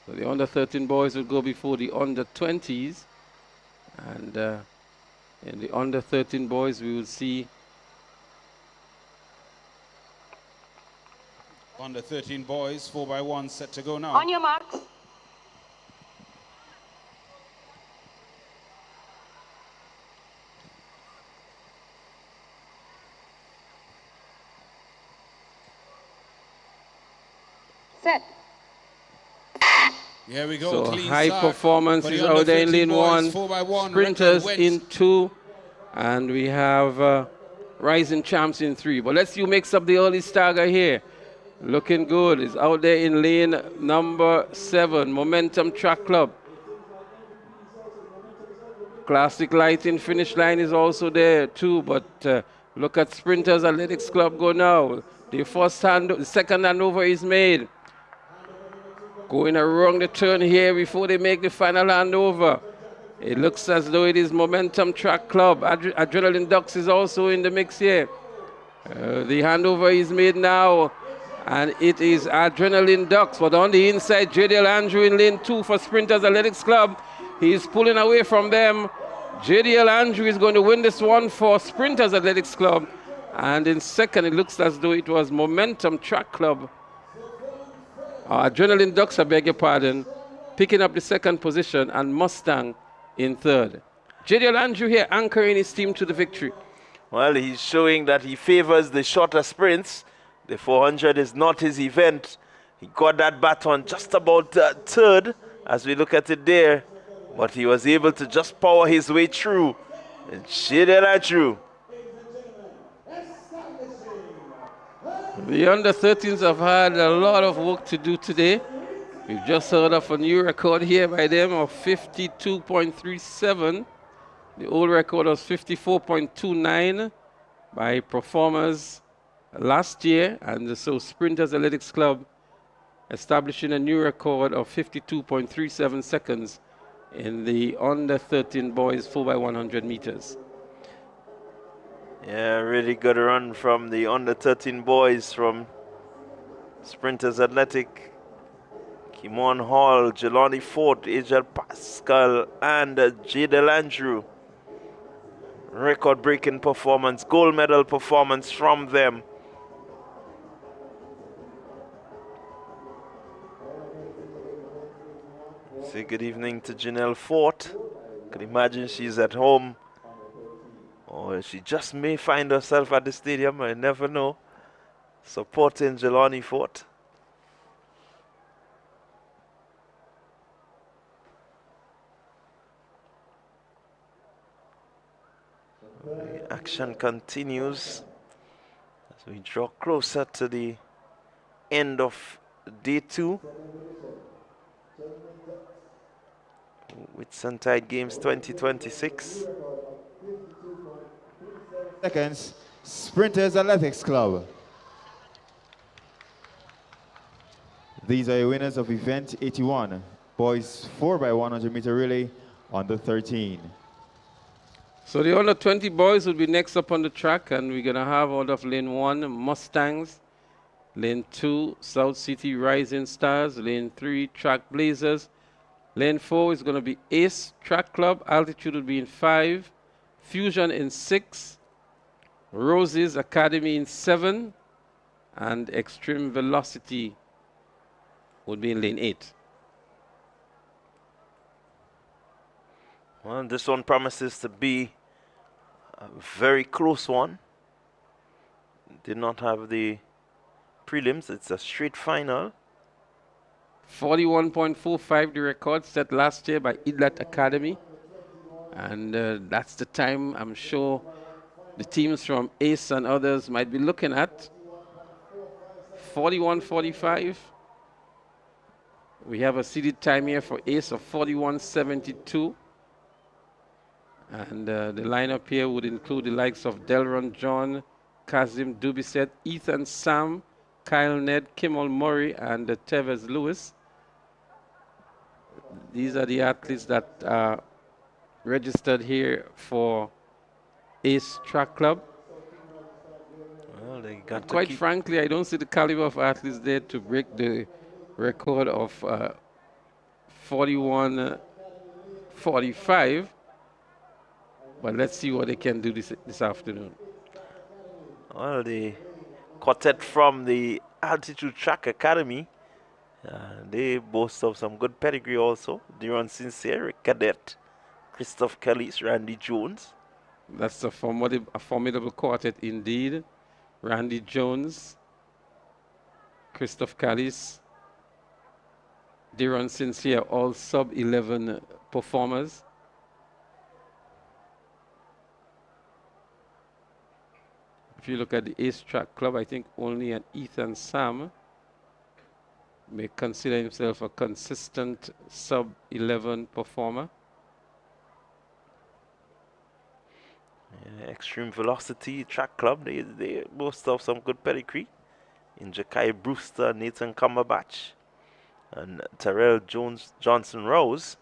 So the under 13 boys will go before the under 20s. And in the under 13 boys, we will see Under 13 boys, 4x1 set to go now. On your marks. Set. Here we go. so Clean high start performance for the is under out there in 13 lane boys, 1. 4x1 Sprinters record in went. 2. And we have rising champs in 3. But let's see who makes up the early stagger here. Looking good. It's out there in lane number 7. Momentum Track Club. Classic Lighting finish line is also there too. But look at Sprinters Athletics Club go now. The second handover is made. Going around the turn here before they make the final handover. It looks as though it is Momentum Track Club. Adrenaline Ducks is also in the mix here. The handover is made now, and it is Adrenaline Ducks. But on the inside, JDL Andrew in lane 2 for Sprinters Athletics Club. He is pulling away from them. JDL Andrew is going to win this one for Sprinters Athletics Club. And in second, it looks as though it was Momentum Track Club. Adrenaline Ducks, I beg your pardon, picking up the second position, and Mustang in third. JDL Andrew here anchoring his team to the victory. Well, he's showing that he favors the shorter sprints. The 400 is not his event. He got that baton just about third as we look at it there. But he was able to just power his way through. And JDL Andrew. The under 13s have had a lot of work to do today. We've just heard of a new record here by them of 52.37. The old record was 54.29 by performers last year. And so Sprinters Athletics Club establishing a new record of 52.37 seconds in the under 13 boys 4x100 meters. Yeah, really good run from the under 13 boys from Sprinters Athletic. Kimon Hall, Jelani Fort, Ajal Pascal, and JDL Andrew. Record-breaking performance, gold medal performance from them. Say good evening to Janelle Fort. Could imagine she's at home, or she just may find herself at the stadium, I never know, supporting Jelani Fort. The action continues as we draw closer to the end of day 2. Whitsuntide Games 2026. Seconds, Sprinters Athletics Club. These are your winners of event 81, boys 4x100 meter relay, under 13. So the under 20 boys will be next up on the track, and we're going to have out of lane 1, Mustangs, lane 2, South City Rising Stars, lane 3, Track Blazers, lane 4 is going to be Ace Track Club, Altitude will be in 5, Fusion in 6, Roses Academy in 7, and Extreme Velocity would be in lane 8. Well, this one promises to be a very close one. Did not have the prelims. It's a straight final. 41.45 the record set last year by Idlat Academy. And that's the time I'm sure the teams from Ace and others might be looking at. 41.45. We have a seeded time here for Ace of 41.72. And the lineup here would include the likes of Delron John, Kazim Dubiset, Ethan Sam, Kyle Ned, Kimmel Murray, and Tevez Lewis. These are the athletes that are registered here for Ace Track Club. Well, the got to Quite keep. frankly, I don't see the caliber of athletes there to break the record of 41-45. But let's see what they can do this afternoon. Well, the quartet from the Altitude Track Academy, they boast of some good pedigree also. Deron Sincere, Cadet, Christoph Kelly's, Randy Jones. That's a formidable quartet indeed. Randy Jones, Christoph Callis, Deron Sincere, all sub-11 performers. If you look at the Ace Track Club, I think only an Ethan Sam may consider himself a consistent sub-11 performer. Yeah, Extreme Velocity Track Club, they boast of some good pedigree. In Jakai Brewster, Nathan Cumberbatch, and Terrell Johnson Rose,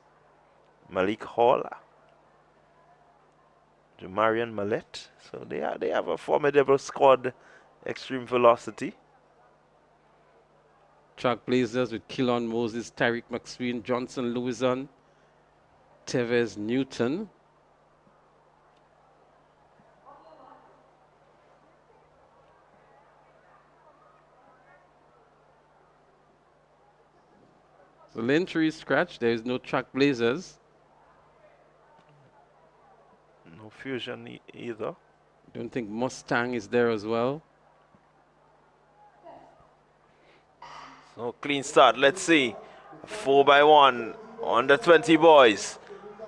Malik Hall, Jamarian Mallet. So they have a formidable squad, Extreme Velocity. Track Blazers with Killon Moses, Tyreek McSween, Johnson Lewison, Tevez Newton. So lane 3 is scratched. There is no Track Blazers. No Fusion either. Don't think Mustang is there as well. So clean start. Let's see. 4x1 on the 20 boys.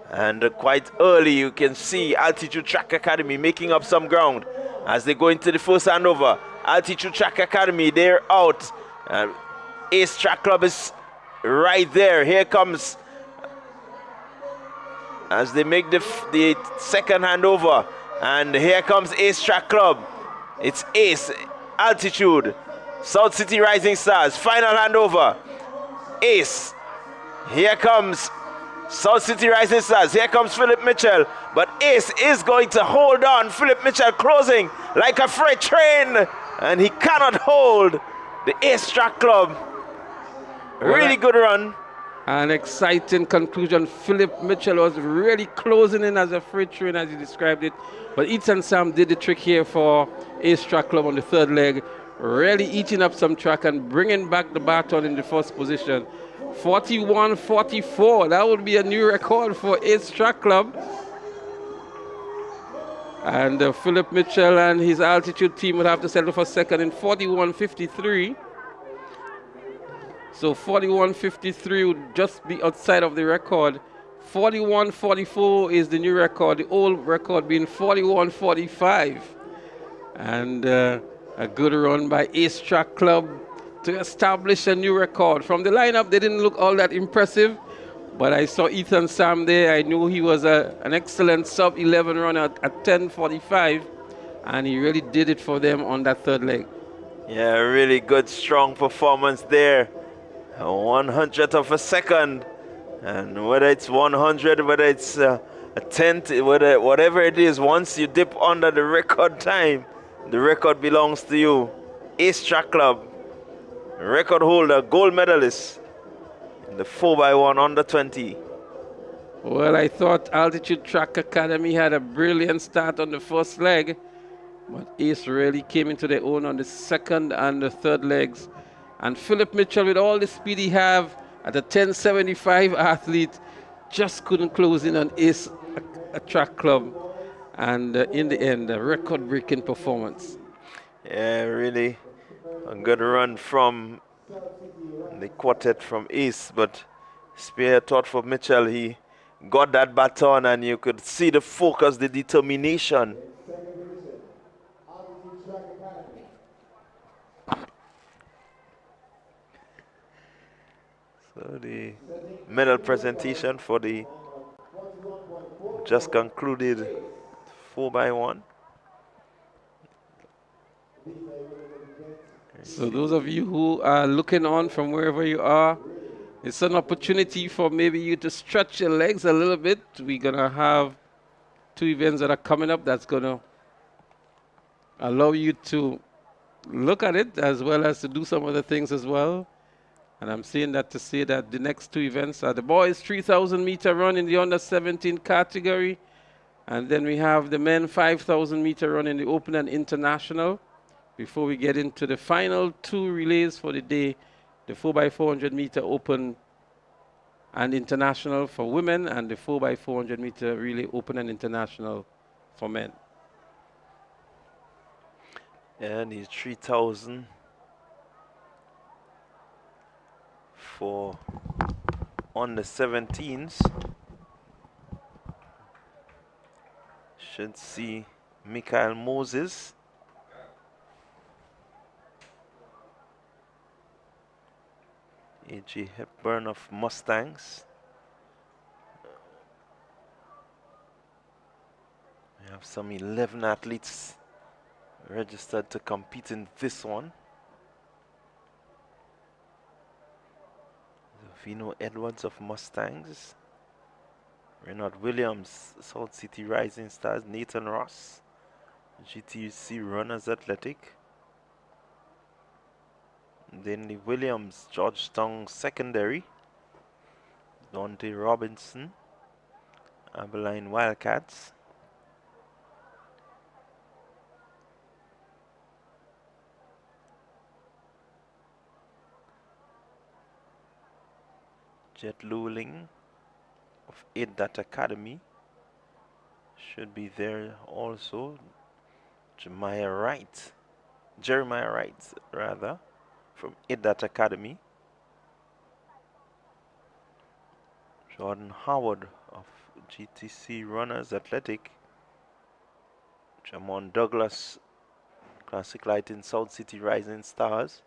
And quite early you can see Altitude Track Academy making up some ground as they go into the first handover. Altitude Track Academy, they're out. Ace Track Club is right there. Here comes as they make the second handover. And here comes Ace Track Club. It's Ace, Altitude, South City Rising Stars. Final handover. Ace. Here comes South City Rising Stars. Here comes Philip Mitchell. But Ace is going to hold on. Philip Mitchell closing like a freight train. And he cannot hold the Ace Track Club. Really good run. An exciting conclusion. Philip Mitchell was really closing in as a freight train, as he described it. But Ethan Sam did the trick here for Ace Track Club on the third leg. Really eating up some track and bringing back the baton in the first position. 41-44. That would be a new record for Ace Track Club. And Philip Mitchell and his Altitude team would have to settle for second in 41-53. So 41-53 would just be outside of the record. 41-44 is the new record, the old record being 41-45. And a good run by Ace Track Club to establish a new record. From the lineup, they didn't look all that impressive, but I saw Ethan Sam there. I knew he was an excellent sub-11 runner at 10:45, and he really did it for them on that third leg. Yeah, really good, strong performance there. 100th of a second, and whether it's 100, whether it's a tenth, whatever it is, once you dip under the record time, the record belongs to you. Ace Track Club, record holder, gold medalist in the 4x1 under 20. Well, I thought Altitude Track Academy had a brilliant start on the first leg, but Ace really came into their own on the second and the third legs. And Philip Mitchell, with all the speed he have at a 10:75 athlete, just couldn't close in on Ace Track Club. And in the end, a record-breaking performance. Yeah, really a good run from the quartet from Ace, but spare thought for Mitchell. He got that baton and you could see the focus, the determination. So the medal presentation for the just concluded 4x1. So those of you who are looking on from wherever you are, it's an opportunity for maybe you to stretch your legs a little bit. We're going to have two events that are coming up that's going to allow you to look at it as well as to do some other things as well. And I'm saying that to say that the next two events are the boys 3,000 meter run in the under 17 category. And then we have the men 5,000 meter run in the open and international. Before we get into the final two relays for the day, the 4x400 meter open and international for women and the 4x400 meter relay open and international for men. And these 3,000 for on the 17s should see Michael Moses, A.J. Hepburn of Mustangs. We have some 11 athletes registered to compete in this one. Vino Edwards of Mustangs, Renard Williams, South City Rising Stars, Nathan Ross, GTC Runners Athletic, Denley Williams, Georgetown Secondary, Dante Robinson, Abilene Wildcats, Jet Luling of That Academy should be there also. Jeremiah Wright rather, from That Academy. Jordan Howard of GTC Runners Athletic. Jamon Douglas, Classic Lighting South City Rising Stars.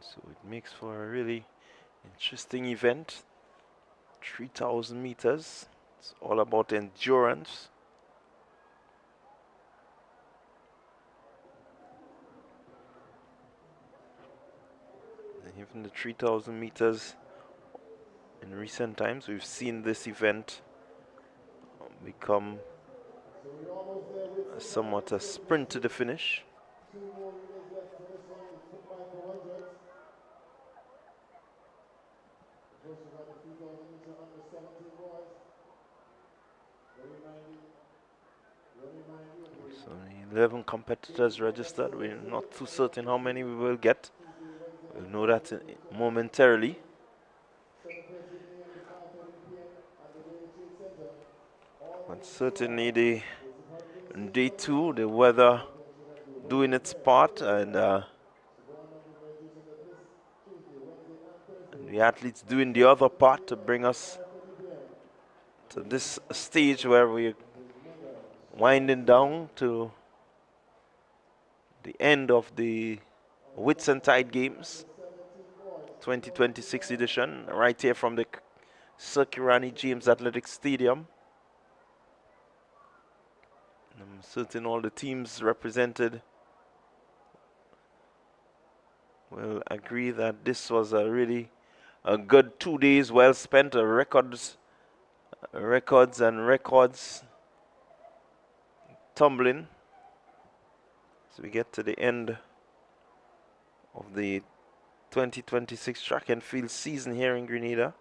So it makes for a really interesting event. 3,000 meters. It's all about endurance. And even the 3,000 meters, in recent times, we've seen this event become somewhat a sprint to the finish. 2 more relays left for this one, the 4x400. First we got the 3,000 meter under 17 boys. So 11 competitors registered. We're not too certain how many we will get. We'll know that momentarily. 7:30 a.m. to 5:30 p.m. at the World Trade Center. But certainly day two, the weather doing its part, and the athletes doing the other part to bring us to this stage where we're winding down to the end of the Whitsuntide Games 2026 edition, right here from the Kirani James Athletic Stadium. I'm certain all the teams represented will agree that this was a really a good 2 days well spent, records tumbling. So we get to the end of the 2026 track and field season here in Grenada.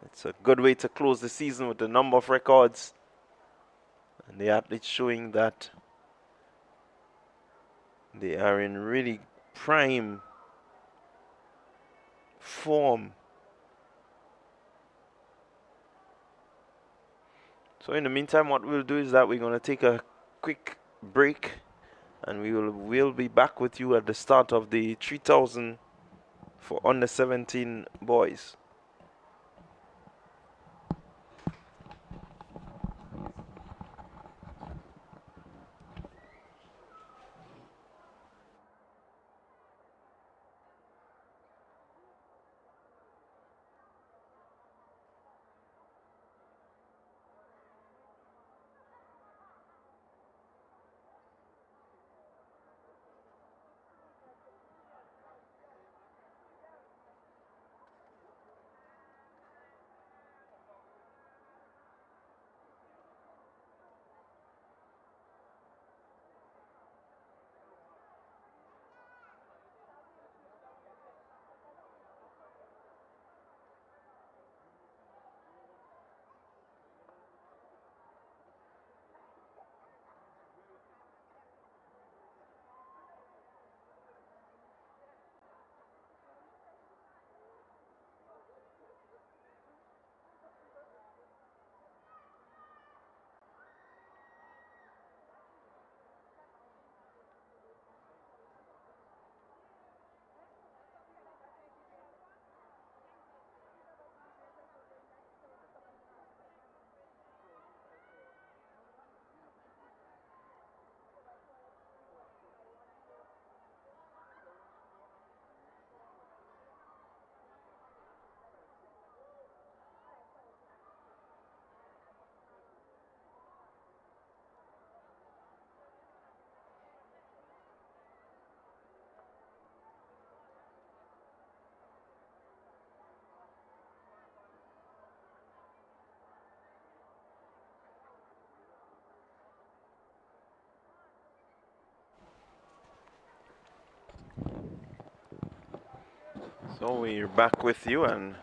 It's a good way to close the season with a number of records and the athletes showing that they are in really prime form. So in the meantime, what we'll do is that we're going to take a quick break, and we'll be back with you at the start of the 3,000 for under 17 boys. So we're back with you, and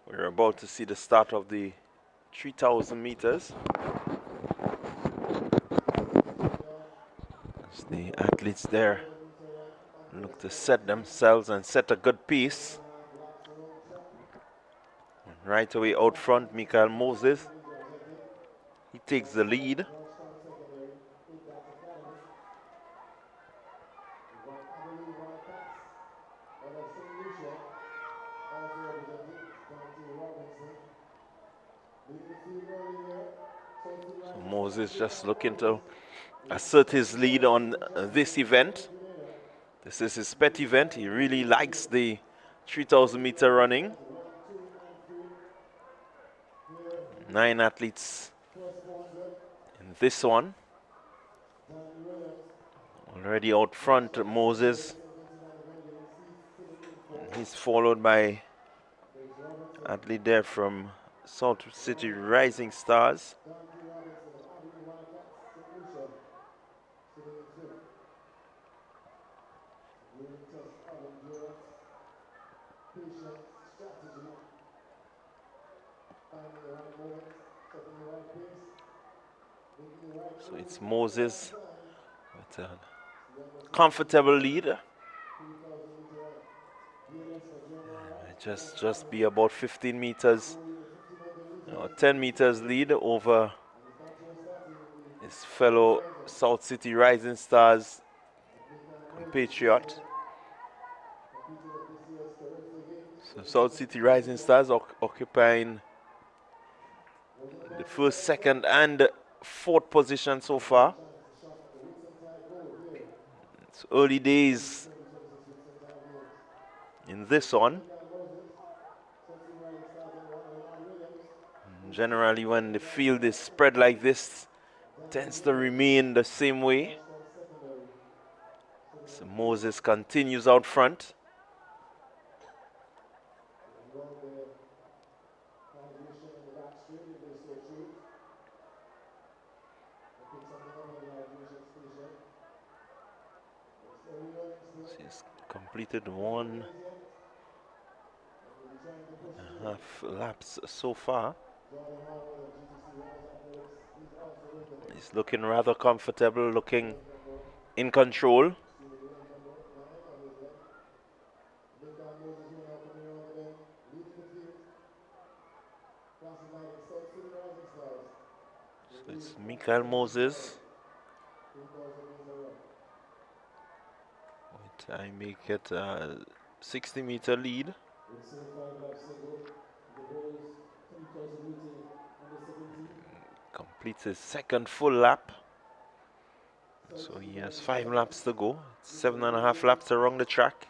we're about to see the start of the 3,000 meters. As the athletes there look to set themselves and set a good pace. Right away out front, Michael Moses. He takes the lead. So Moses just looking to assert his lead on this event. This is his pet event. He really likes the 3,000 meter running. 9 athletes in this one. Already out front, Moses. He's followed by athlete there from Salt City Rising Stars. So it's Moses with a comfortable lead. Just be about 15 meters, 10 meters lead over his fellow South City Rising Stars compatriot. So South City Rising Stars occupying the first, second, and fourth position so far. It's early days in this one. Generally, when the field is spread like this, it tends to remain the same way. So Moses continues out front. He's completed 1.5 laps so far. He's looking rather comfortable, looking in control. So it's Michael Moses. I make it a 60-meter lead. Completes his second full lap. So he has 5 laps to go. 7.5 laps around the track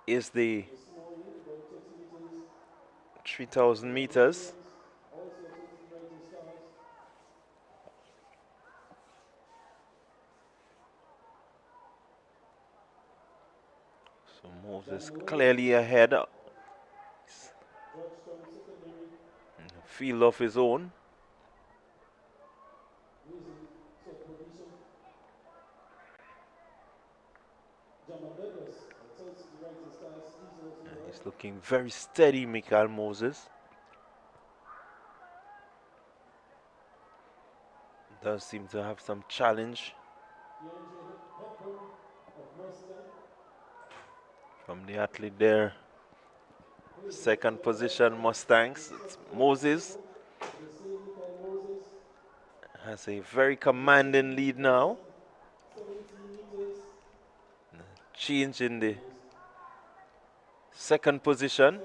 is the 3,000 meters. So Moses clearly ahead. Field of his own. He's looking very steady, Michael Moses. Does seem to have some challenge from the athlete there. Second position, Mustangs. It's Moses. Has a very commanding lead now. Change in the second position.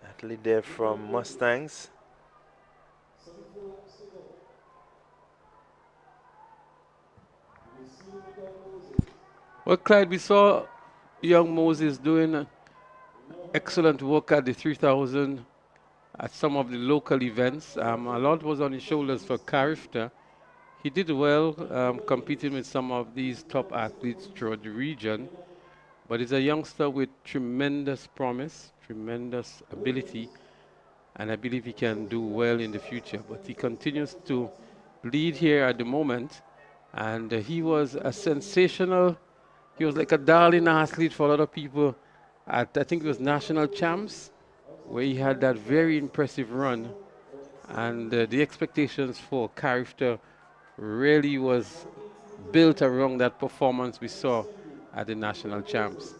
Athlete there from Mustangs. Well, Clyde, we saw young Moses doing excellent work at the 3,000 at some of the local events. A lot was on his shoulders for Carifta. He did well competing with some of these top athletes throughout the region, but he's a youngster with tremendous promise, tremendous ability, and I believe he can do well in the future. But he continues to lead here at the moment, and he was a sensational he was like a darling athlete for a lot of people at, I think it was national champs, where he had that very impressive run. And the expectations for Carifter really was built around that performance we saw at the national champs.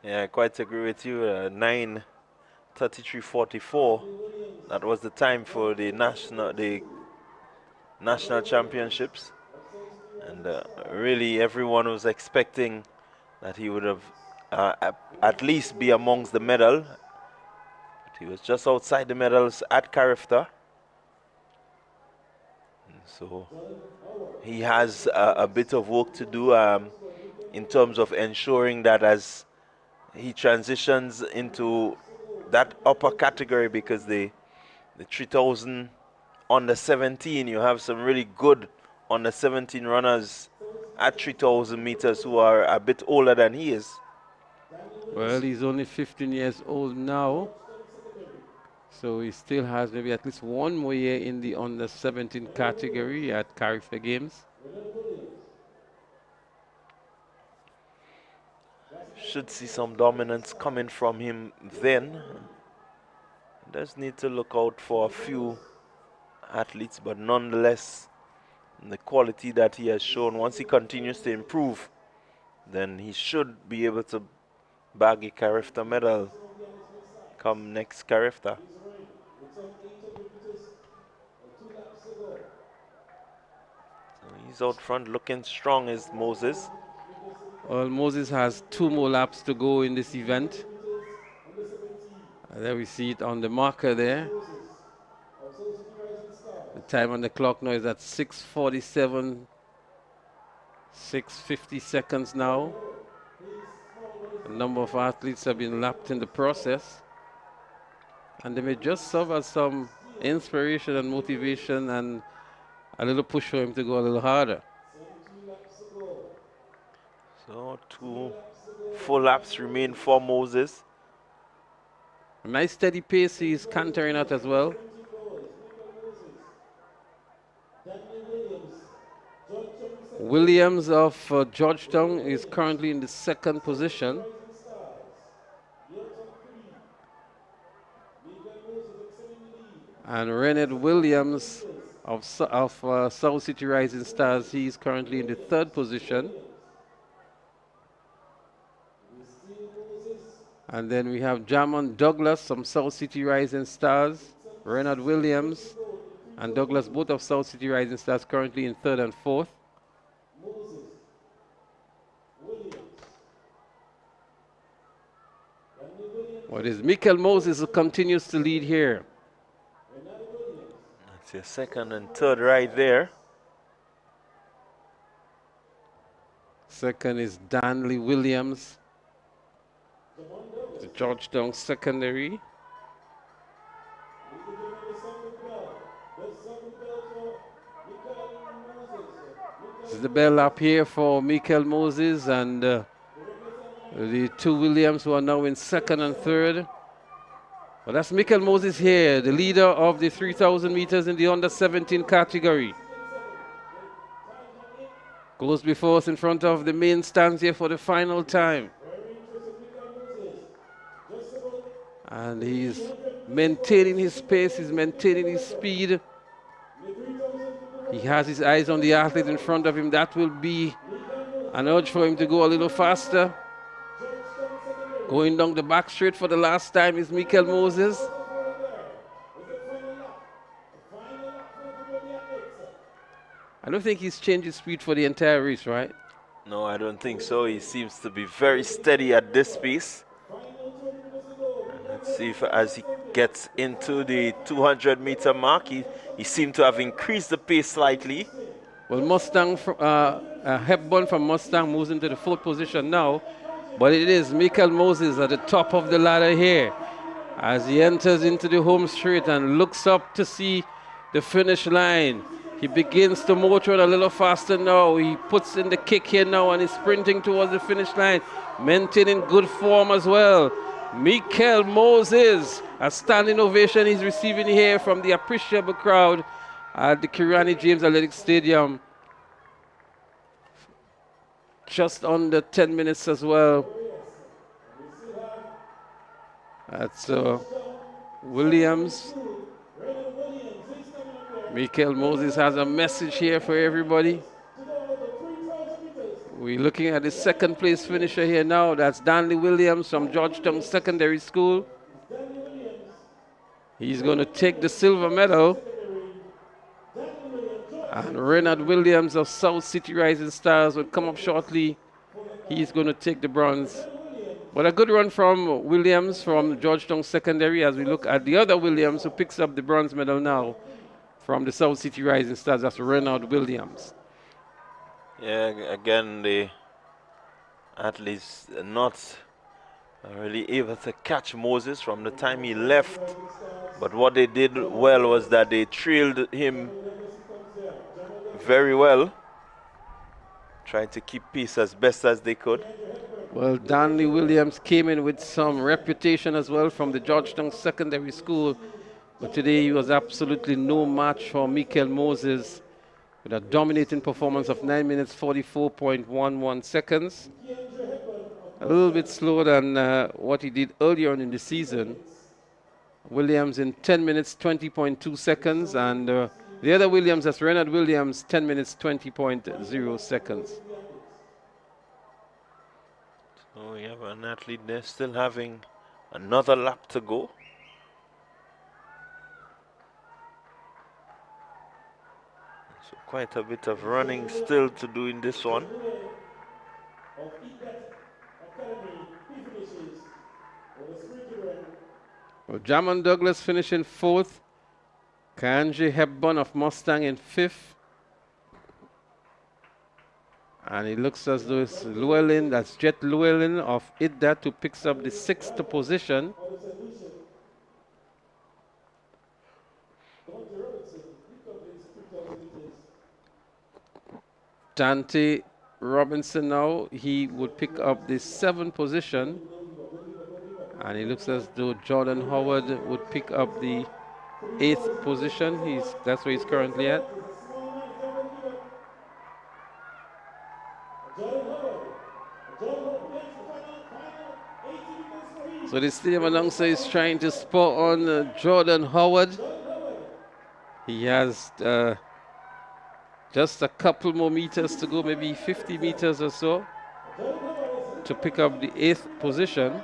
Yeah, I quite agree with you. 9:33:44. That was the time for the national championships, and really everyone was expecting that he would have at least be amongst the medal. But he was just outside the medals at Carifta. So he has a bit of work to do in terms of ensuring that as he transitions into that upper category, because the 3000 under 17, you have some really good under 17 runners at 3000 meters who are a bit older than he is. Well, he's only 15 years old now, so he still has maybe at least one more year in the under 17 category at Carifta Games. Should see some dominance coming from him then. Does need to look out for a few athletes, but nonetheless, the quality that he has shown, once he continues to improve, then he should be able to bag a Carifta medal come next Carifta. So he's out front looking strong, is Moses. Well, Moses has 2 more laps to go in this event. There we see it on the marker there. The time on the clock now is at 6:47, 6:50 seconds now. A number of athletes have been lapped in the process. And they may just serve as some inspiration and motivation and a little push for him to go a little harder. So 2 full laps remain for Moses. A nice steady pace he's cantering at as well. Williams of Georgetown is currently in the 2nd position. And Renard Williams of South City Rising Stars, he's currently in the 3rd position. And then we have Jamon Douglas from South City Rising Stars, Renard Williams and Douglas, both of South City Rising Stars, currently in 3rd and 4th. Well, it is Mikel Moses who continues to lead here. That's your 2nd and 3rd right there. 2nd is Danley Williams, the Georgetown secondary. This is the bell up here for Mikel Moses and the 2 Williams who are now in 2nd and 3rd. Well, that's Mikel Moses here, the leader of the 3,000 meters in the under 17 category. Goes before us in front of the main stands here for the final time. And he's maintaining his pace, he's maintaining his speed. He has his eyes on the athlete in front of him. That will be an urge for him to go a little faster. Going down the back straight for the last time is Mikel Moses. I don't think he's changed his speed for the entire race, right? No, I don't think so. He seems to be very steady at this pace. Let's see if as he gets into the 200-meter mark, he seemed to have increased the pace slightly. Well, Hepburn from Mustang moves into the 4th position now, but it is Mikel Moses at the top of the ladder here as he enters into the home straight and looks up to see the finish line. He begins to motor a little faster now. He puts in the kick here now and is sprinting towards the finish line, maintaining good form as well. Mikel Moses, a standing ovation he's receiving here from the appreciable crowd at the Kirani James Athletic Stadium. just under 10 minutes as well. That's Williams. Michael Moses has a message here for everybody. We're looking at the second place finisher here now. That's Danley Williams from Georgetown Secondary School. He's going to take the silver medal. And Renard Williams of South City Rising Stars will come up shortly. He's going to take the bronze. But a good run from Williams from Georgetown Secondary as we look at the other Williams who picks up the bronze medal now from the South City Rising Stars. That's Renard Williams. Yeah, again, the athletes are not really able to catch Moses from the time he left. But what they did well was that they trailed him very well, trying to keep pace as best as they could. Well, Danley Williams came in with some reputation as well from the Georgetown Secondary School. But today he was absolutely no match for Michael Moses with a dominating performance of 9 minutes 44.11 seconds. A little bit slower than what he did earlier on in the season. Williams in 10 minutes 20.2 seconds, and the other Williams, that's Renard Williams, 10 minutes 20.0 seconds. So we have an athlete there still having another lap to go. So quite a bit of running still to do in this one. Well, Jamon Douglas finishing fourth. Kanji Hepburn of Mustang in fifth. And it looks as though it's Llewellyn, that's Jet Llewellyn of Iddat, who picks up the sixth position. Dante Robinson now, he would pick up the seventh position. And it looks as though Jordan Howard would pick up the eighth position. That's where he's currently at. So the stadium announcer is trying to spot on Jordan Howard. He has just a couple more meters to go, maybe 50 meters or so, to pick up the eighth position.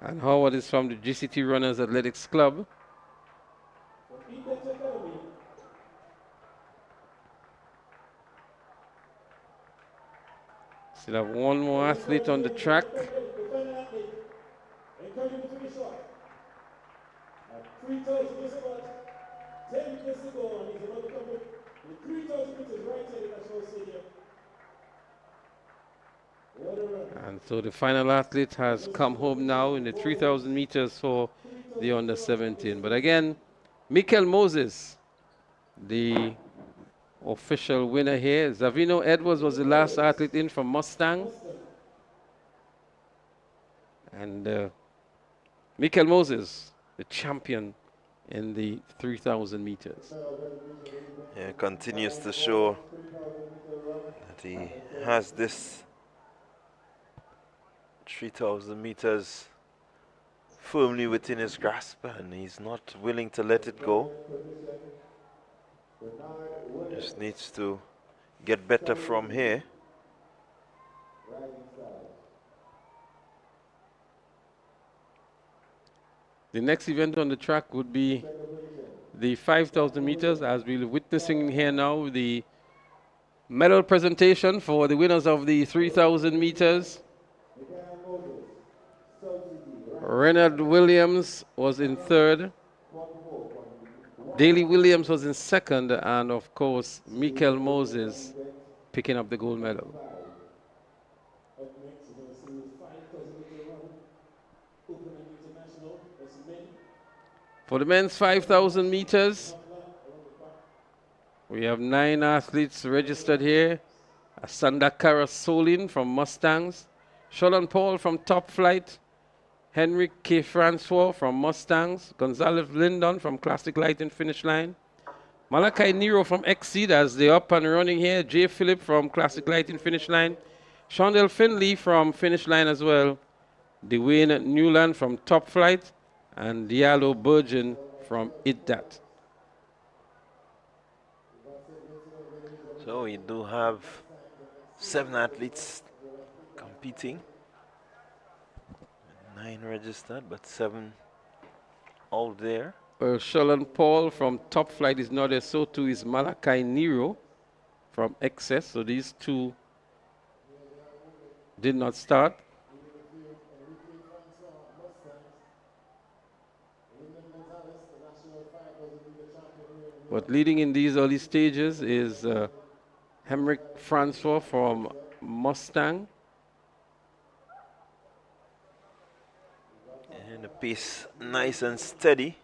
And Howard is from the GCT Runners Athletics Club. Still have one more athlete on the track. And so the final athlete has come home now in the 3,000 meters for the under 17. But again, Michael Moses, the official winner here. Zavino Edwards was the last athlete in from Mustang. And Michael Moses, the champion in the 3,000 meters. Yeah, continues to show that he has this 3,000 meters firmly within his grasp, and he's not willing to let it go. Just needs to get better from here. The next event on the track would be the 5,000 meters, as we're witnessing here now, the medal presentation for the winners of the 3,000 meters. Renard Williams was in third. Daley Williams was in second, and of course, Michael Moses picking up the gold medal. For the men's 5,000 meters, we have 9 athletes registered here. Asanda Kara Solin from Mustangs, Sheldon Paul from Top Flight, Henry K. Francois from Mustangs, Gonzalez Lyndon from Classic Lighting Finish Line, Malachi Nero from Exceed as they up and running here, Jay Phillip from Classic Lighting Finish Line, Shondell Finley from Finish Line as well, Dwayne Newland from Top Flight, and Diallo Burgeon from IDDAT. So we do have 7 athletes competing. 9 registered, but 7 out there. Well, Sheldon Paul from Top Flight is not there. So too is Malachi Nero from Excess. So these 2 did not start. But leading in these early stages is Henrik Francois from Mustang. And the pace nice and steady.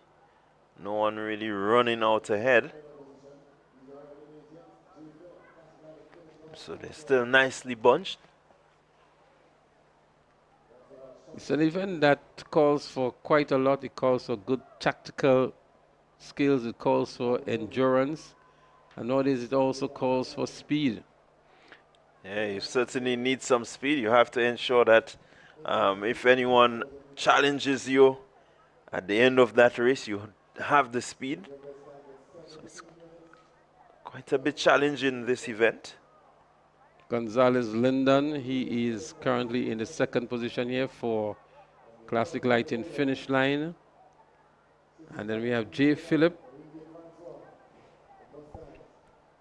No one really running out ahead. So they're still nicely bunched. It's an event that calls for quite a lot. It calls for good tactical skills. It calls for endurance. And nowadays it also calls for speed. Yeah, you certainly need some speed. You have to ensure that if anyone challenges you at the end of that race, you have the speed. So it's quite a bit challenging, this event. Gonzalez Lyndon, he is currently in the 2nd position here for Classic Lighting Finish Line. And then we have Jay Phillip.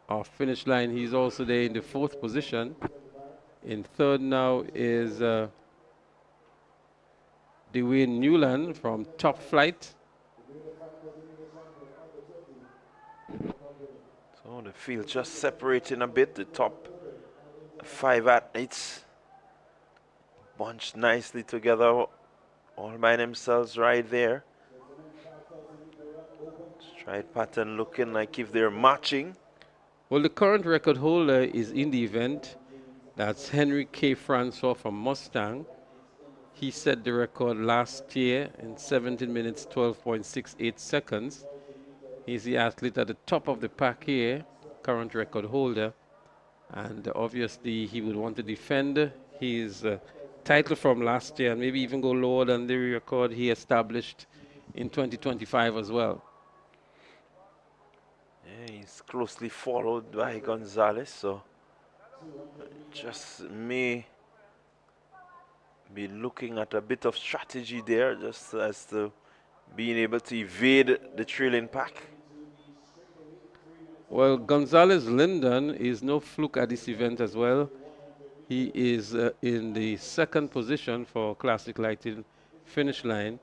Our finish line, he's also there in the 4th position. In 3rd now is Dwayne Newland from Top Flight. So the field just separating a bit. The top 5 athletes bunched nicely together, all by themselves right there. Stride pattern looking like if they're matching. Well, the current record holder is in the event. That's Henry K. Francois from Mustang. He set the record last year in 17 minutes, 12.68 seconds. He's the athlete at the top of the pack here, current record holder. And obviously, he would want to defend his title from last year and maybe even go lower than the record he established in 2025 as well. Yeah, he's closely followed by Gonzalez, so just may be looking at a bit of strategy there, just as to being able to evade the trailing pack. Well, Gonzalez Lyndon is no fluke at this event as well. He is in the 2nd position for Classic Lighting Finish Line.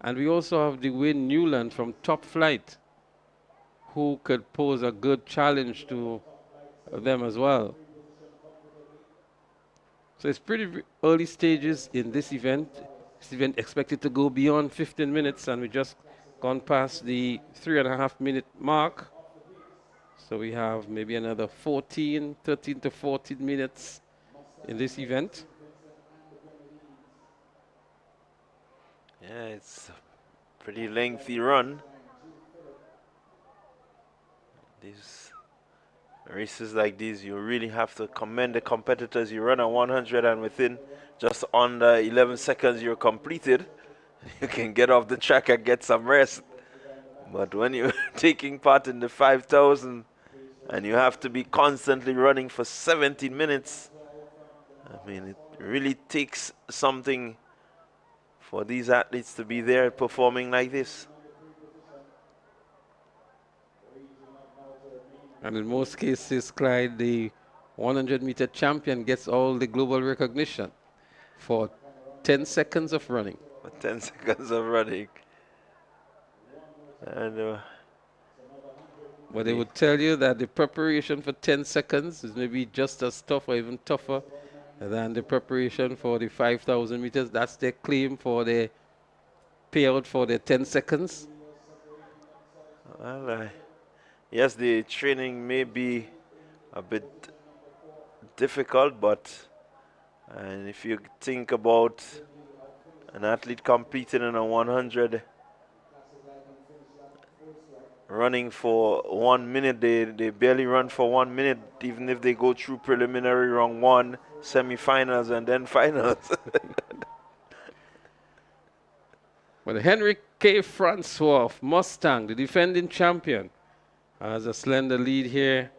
And we also have Dwayne Newland from Top Flight, who could pose a good challenge to them as well. So it's pretty early stages in this event. This event expected to go beyond 15 minutes, and we just gone past the 3.5-minute mark. So we have maybe another 13 to 14 minutes in this event. Yeah, it's a pretty lengthy run. These races like these, you really have to commend the competitors. You run a 100 and within just under 11 seconds you're completed. You can get off the track and get some rest. But when you're taking part in the 5,000 and you have to be constantly running for 17 minutes, I mean, it really takes something for these athletes to be there performing like this. And in most cases, Clyde, the 100-meter champion gets all the global recognition for 10 seconds of running. For 10 seconds of running. And but they would tell you that the preparation for 10 seconds is maybe just as tough or even tougher than the preparation for the 5,000 meters. That's their claim for the payout for the 10 seconds. Well, yes, the training may be a bit difficult, but And if you think about an athlete competing in a 100, running for 1 minute, they barely run for 1 minute, even if they go through preliminary round one, semifinals, and then finals. Well, Henry K. Francois of Mustang, the defending champion, has a slender lead here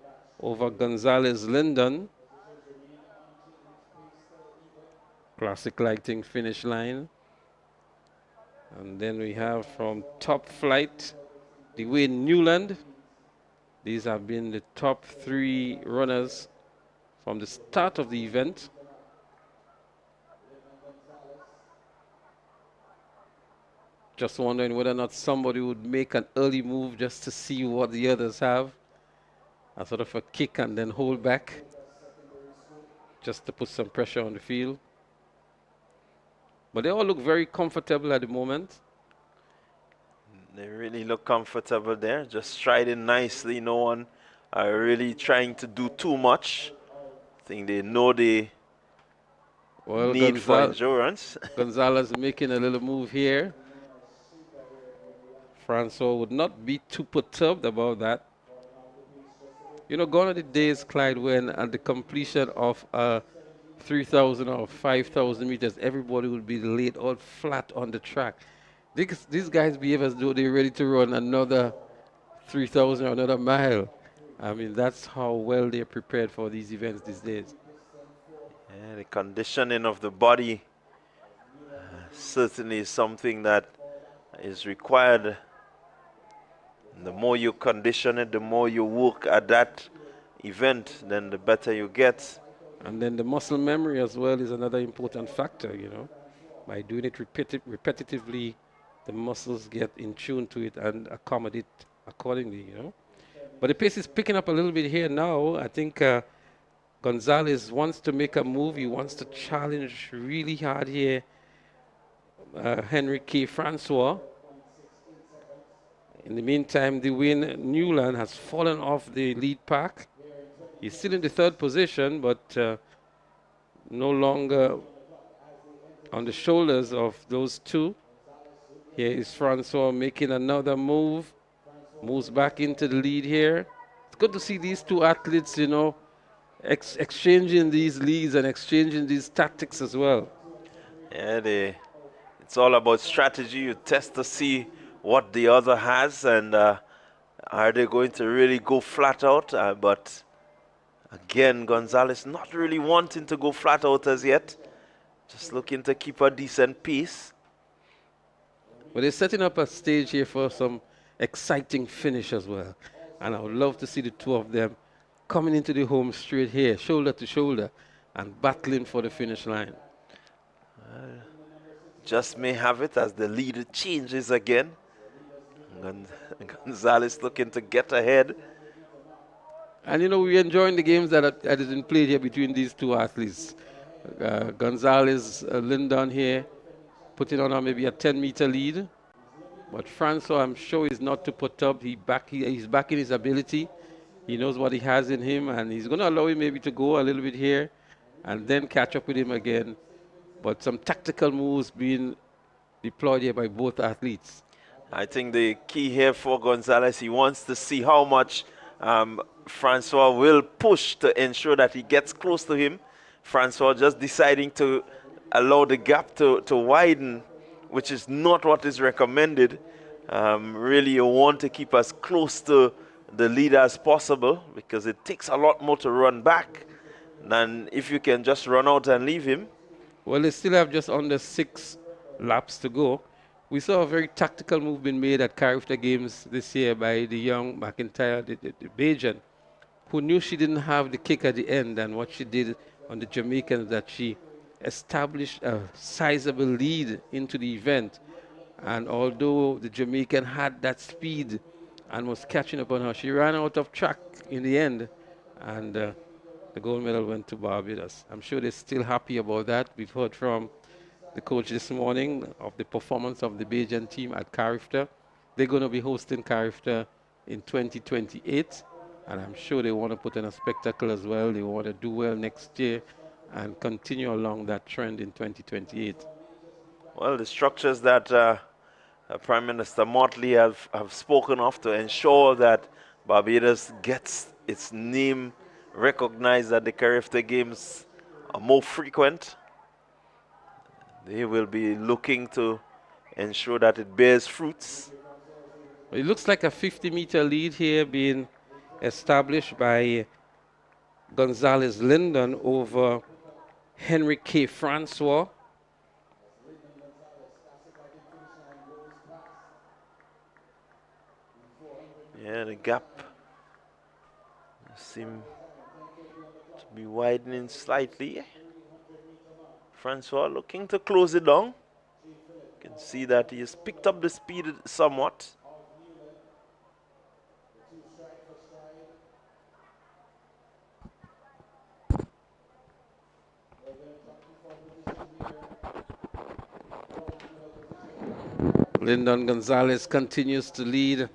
over Gonzalez Lyndon. Classic lighting finish line. And then we have from Top Flight, Dwayne Newland. These have been the top 3 runners from the start of the event. Just wondering whether or not somebody would make an early move just to see what the others have. A sort of a kick and then hold back, just to put some pressure on the field. But they all look very comfortable at the moment. They really look comfortable there, just striding nicely. No one are really trying to do too much. I think they know the need for endurance. Gonzalez making a little move here. Francois would not be too perturbed about that. You know, gone are the days, Clyde, when at the completion of 3,000 or 5,000 meters, everybody would be laid all flat on the track. These guys behave as though they're ready to run another 3,000 or another mile. I mean, that's how well they're prepared for these events these days. Yeah, the conditioning of the body certainly is something that is required. The more you condition it, the more you work at that event, then the better you get. And then the muscle memory as well is another important factor, you know. By doing it repetitively, the muscles get in tune to it and accommodate accordingly, you know. But the pace is picking up a little bit here now. I think Gonzalez wants to make a move. He wants to challenge really hard here Henry K. Francois. In the meantime, Dwayne Newland has fallen off the lead pack. He's still in the 3rd position, but no longer on the shoulders of those two. Here is Francois making another move. Moves back into the lead here. It's good to see these two athletes, you know, exchanging these leads and exchanging these tactics as well. Yeah, it's all about strategy. You test to see what the other has, and are they going to really go flat out? But again, Gonzalez not really wanting to go flat out as yet, just looking to keep a decent pace. But they're setting up a stage here for some exciting finish as well, and I would love to see the two of them coming into the home straight here, shoulder to shoulder, and battling for the finish line. Just may have it as the lead changes again. Gonzalez looking to get ahead. And you know, we're enjoying the games that has been played here between these two athletes. Gonzalez, Lyndon here, putting on maybe a 10-meter lead. But Francois, I'm sure, is not to put up. He's backing his ability. He knows what he has in him, and he's going to allow him maybe to go a little bit here and then catch up with him again. But some tactical moves being deployed here by both athletes. I think the key here for Gonzalez, he wants to see how much Francois will push to ensure that he gets close to him. Francois just deciding to allow the gap to widen, which is not what is recommended. Really, you want to keep as close to the leader as possible, because it takes a lot more to run back than if you can just run out and leave him. Well, they still have just under 6 laps to go. We saw a very tactical move being made at Carifta Games this year by the young McIntyre, the Bajan, who knew she didn't have the kick at the end, and what she did on the Jamaicans, that she established a sizable lead into the event. And although the Jamaican had that speed and was catching up on her, she ran out of track in the end, and the gold medal went to Barbados. I'm sure they're still happy about that. We've heard from the coach this morning of the performance of the Bajan team at Carifta. They're going to be hosting Carifta in 2028, and I'm sure they want to put in a spectacle as well. They want to do well next year and continue along that trend in 2028. Well, the structures that Prime Minister Motley have spoken of to ensure that Barbados gets its name recognized at the Carifta Games are more frequent. They will be looking to ensure that it bears fruits. It looks like a 50-meter lead here being established by Gonzalez Lyndon over Henry K. Francois. Yeah, the gap seems to be widening slightly. Francois looking to close it down. You can see that he has picked up the speed somewhat. Lyndon Gonzalez continues to lead.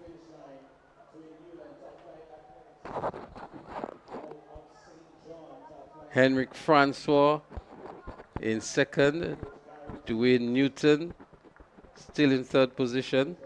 Henrik Francois in second. Dwayne Newton still in third position.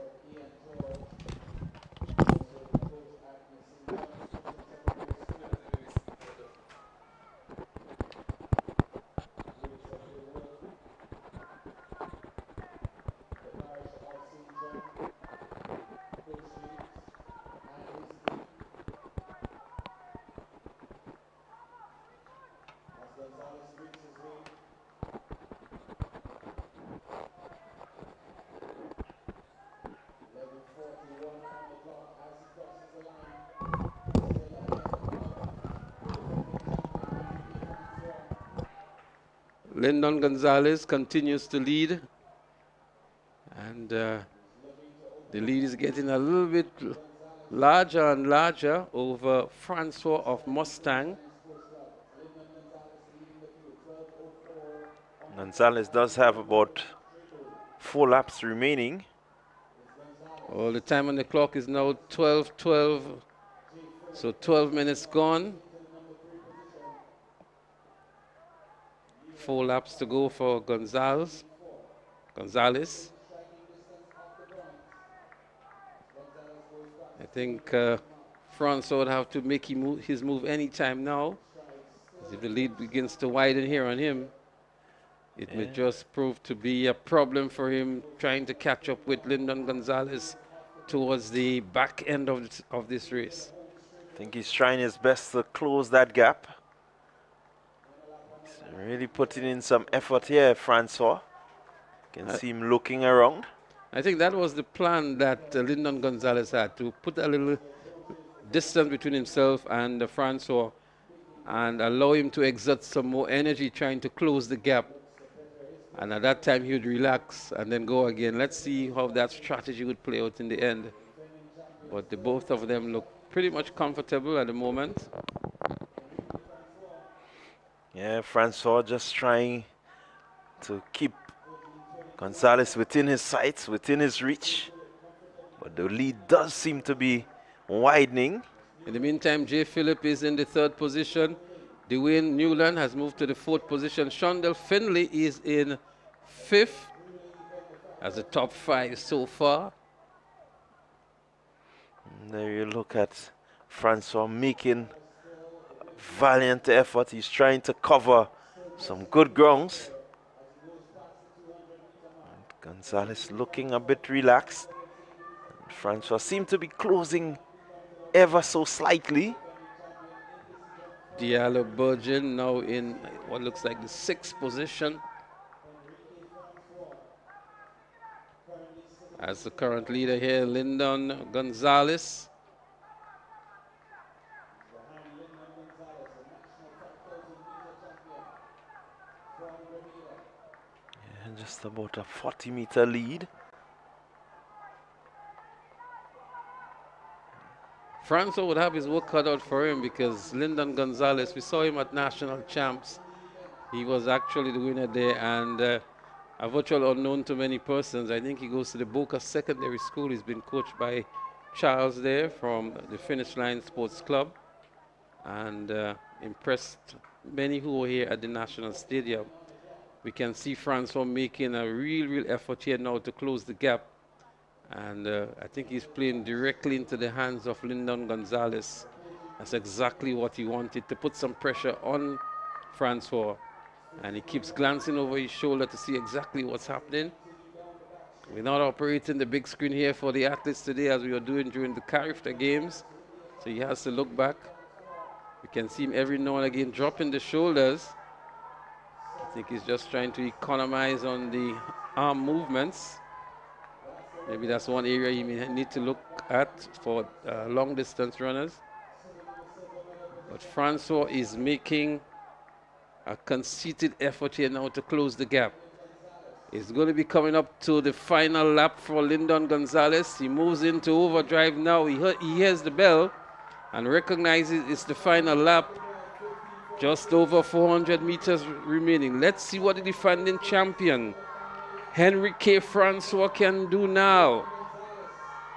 Lyndon Gonzalez continues to lead, and the lead is getting a little bit larger and larger over Francois of Mustang. Gonzalez does have about 4 laps remaining. Well, the time on the clock is now 12:12, so 12 minutes gone. 4 laps to go for Gonzalez. I think Francois would have to make his move anytime now. If the lead begins to widen here on him, it may just prove to be a problem for him trying to catch up with Lyndon Gonzalez towards the back end of this race. I think he's trying his best to close that gap. He's really putting in some effort here, Francois. Can see him looking around. I think that was the plan that Lyndon Gonzalez had, to put a little distance between himself and Francois and allow him to exert some more energy trying to close the gap. And at that time, he would relax and then go again. Let's see how that strategy would play out in the end. But the both of them look pretty much comfortable at the moment. Yeah, Francois just trying to keep Gonzalez within his sights, within his reach. But the lead does seem to be widening. In the meantime, Jay Phillip is in the third position. Dwayne Newland has moved to the fourth position. Shondell Finley is in fifth as the top 5 so far. And there you look at Francois making valiant effort. He's trying to cover some good grounds. And Gonzalez looking a bit relaxed. And Francois seemed to be closing ever so slightly. Diallo Burgeon now in what looks like the 6th position as the current leader here, Lyndon Gonzalez. Yeah, just about a 40-meter lead. Francois would have his work cut out for him because Lyndon Gonzalez, we saw him at National Champs. He was actually the winner there, and a virtual unknown to many persons. I think he goes to the Boca Secondary School. He's been coached by Charles there from the Finish Line Sports Club, and impressed many who were here at the National Stadium, we can see Francois making a real effort here now to close the gap. And I think he's playing directly into the hands of Lyndon Gonzalez. That's exactly what he wanted, to put some pressure on Francois. And he keeps glancing over his shoulder to see exactly what's happening. We're not operating the big screen here for the athletes today as we were doing during the Carifta games. So he has to look back. We can see him every now and again dropping the shoulders. I think he's just trying to economize on the arm movements. Maybe that's one area you may need to look at for long distance runners. But Francois is making a conceited effort here now to close the gap. He's going to be coming up to the final lap for Lyndon Gonzalez. He moves into overdrive now. He hears the bell and recognizes it's the final lap. Just over 400 meters remaining. Let's see what the defending champion, Henry K. Francois, can do now.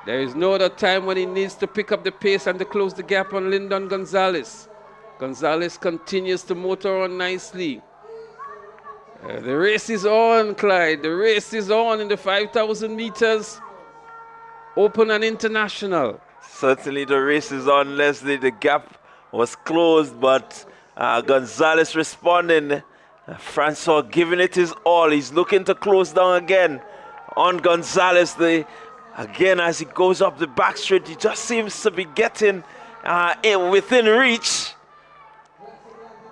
There is no other time when he needs to pick up the pace and to close the gap on Lyndon Gonzalez. Gonzalez continues to motor on nicely. The race is on, Clyde. The race is on in the 5,000 meters, open and international. Certainly the race is on, Leslie. The gap was closed, but Gonzalez responding. Francois giving it his all. He's looking to close down again on Gonzalez. Again, as he goes up the back straight, he just seems to be getting within reach.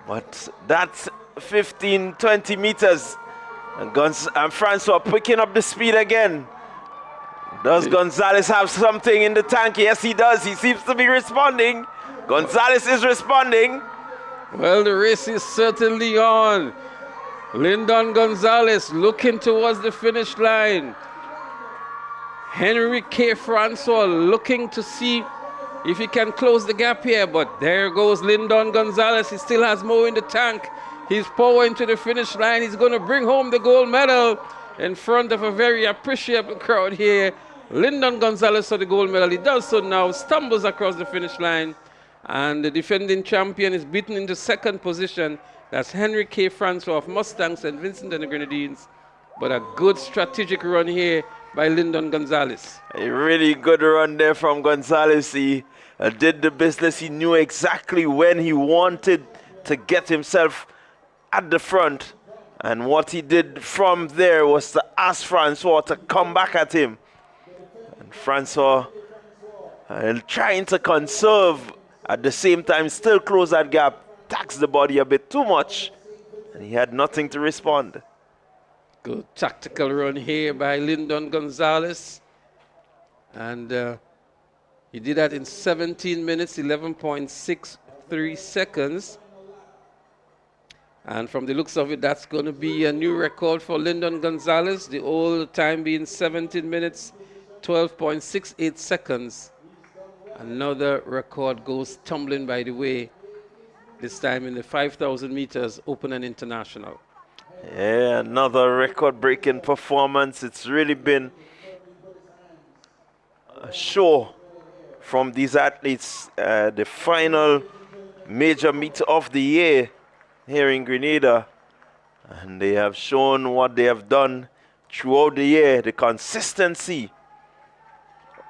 But that's 15, 20 meters. And Francois picking up the speed again. Does Gonzalez have something in the tank? Yes, he does. He seems to be responding. Gonzalez is responding. Well, the race is certainly on. Lyndon Gonzalez looking towards the finish line. Henry K. Francois looking to see if he can close the gap here, but there goes Lyndon Gonzalez. He still has more in the tank. He's powering to the finish line. He's going to bring home the gold medal in front of a very appreciable crowd here. Lyndon Gonzalez for the gold medal. He does so now, stumbles across the finish line, and the defending champion is beaten into second position. That's Henry K. Francois of Mustang St. Vincent and the Grenadines. But a good strategic run here by Lyndon Gonzalez. A really good run there from Gonzalez. He did the business. He knew exactly when he wanted to get himself at the front. And what he did from there was to ask Francois to come back at him. And Francois trying to conserve, at the same time still close that gap, taxed the body a bit too much, and he had nothing to respond. Good tactical run here by Lyndon Gonzalez. And he did that in 17 minutes, 11.63 seconds. And from the looks of it, that's going to be a new record for Lyndon Gonzalez. The old time being 17 minutes, 12.68 seconds. Another record goes tumbling by the way, this time in the 5,000 meters open and international. Yeah, another record-breaking performance. It's really been a show from these athletes. The final major meet of the year here in Grenada. And they have shown what they have done throughout the year. The consistency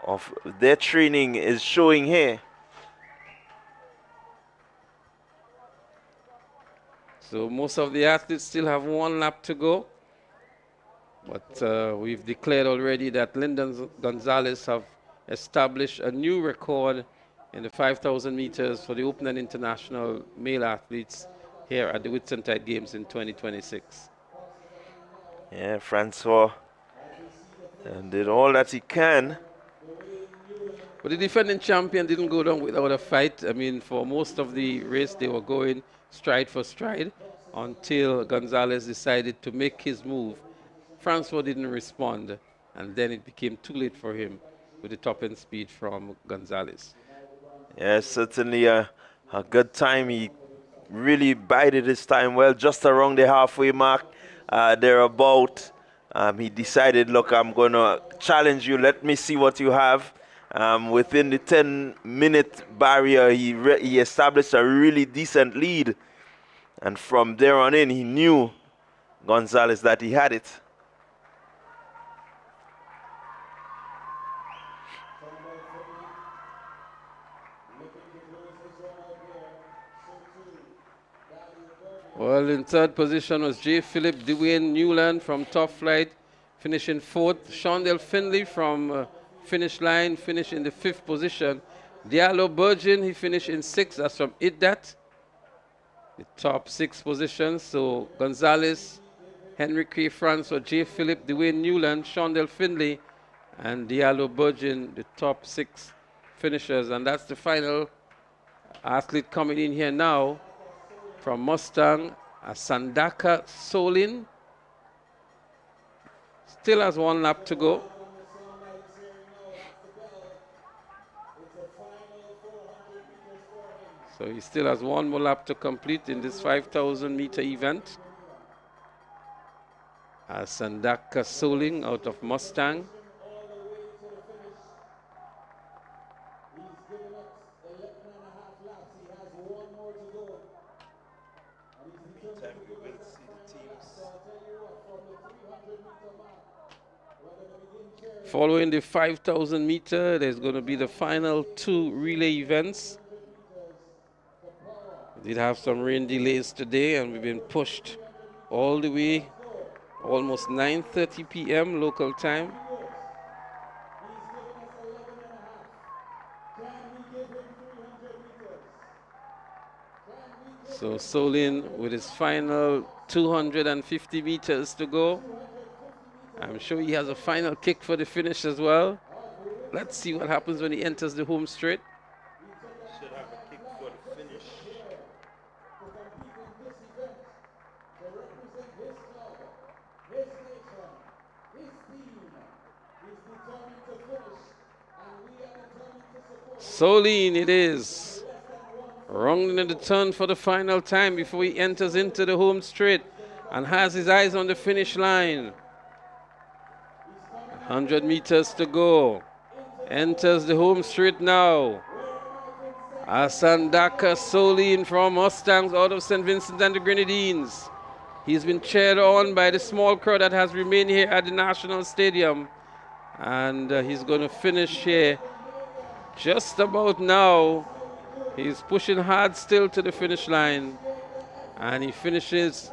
of their training is showing here. So most of the athletes still have one lap to go. But we've declared already that Lyndon Gonzalez have established a new record in the 5,000 meters for the Open and International male athletes here at the Whitsuntide Games in 2026. Yeah, Francois did all that he can. But the defending champion didn't go down without a fight. I mean, for most of the race, they were going stride for stride until Gonzalez decided to make his move. Francois didn't respond, and then it became too late for him with the top-end speed from Gonzalez. Yeah, certainly a good time. He really bided his time well, just around the halfway mark, thereabout. He decided, look, I'm going to challenge you. Let me see what you have. Within the 10-minute barrier, he established a really decent lead. And from there on in, he knew Gonzalez that he had it. Well, in third position was J. Philip Dwayne Newland from Top Flight, finishing fourth. Shondell Finley from Finish Line, finished in the fifth position. Diallo Burgeon, he finished in sixth. That's from IDDAT, the top six positions. So Gonzalez, Henry K. Francois, J. Philip Dwayne Newland, Shondell Finley, and Diallo Burgeon, the top six finishers. And that's the final athlete coming in here now. From Mustang, Sandaka Solin. Still has one lap to go. So he still has one more lap to complete in this 5,000 meter event. Sandaka Solin out of Mustang. Following the 5,000 meter, there's going to be the final two relay events. We did have some rain delays today, and we've been pushed all the way, almost 9:30 p.m. local time. So Solin with his final 250 meters to go. I'm sure he has a final kick for the finish as well. Let's see what happens when he enters the home straight. Should have a kick for the finish. Solin it is. Rounding the turn for the final time before he enters into the home straight and has his eyes on the finish line. 100 meters to go. Enters the home straight now. Sandaka Solin from Mustangs out of St. Vincent and the Grenadines. He's been cheered on by the small crowd that has remained here at the National Stadium. And he's going to finish here just about now. He's pushing hard still to the finish line. And he finishes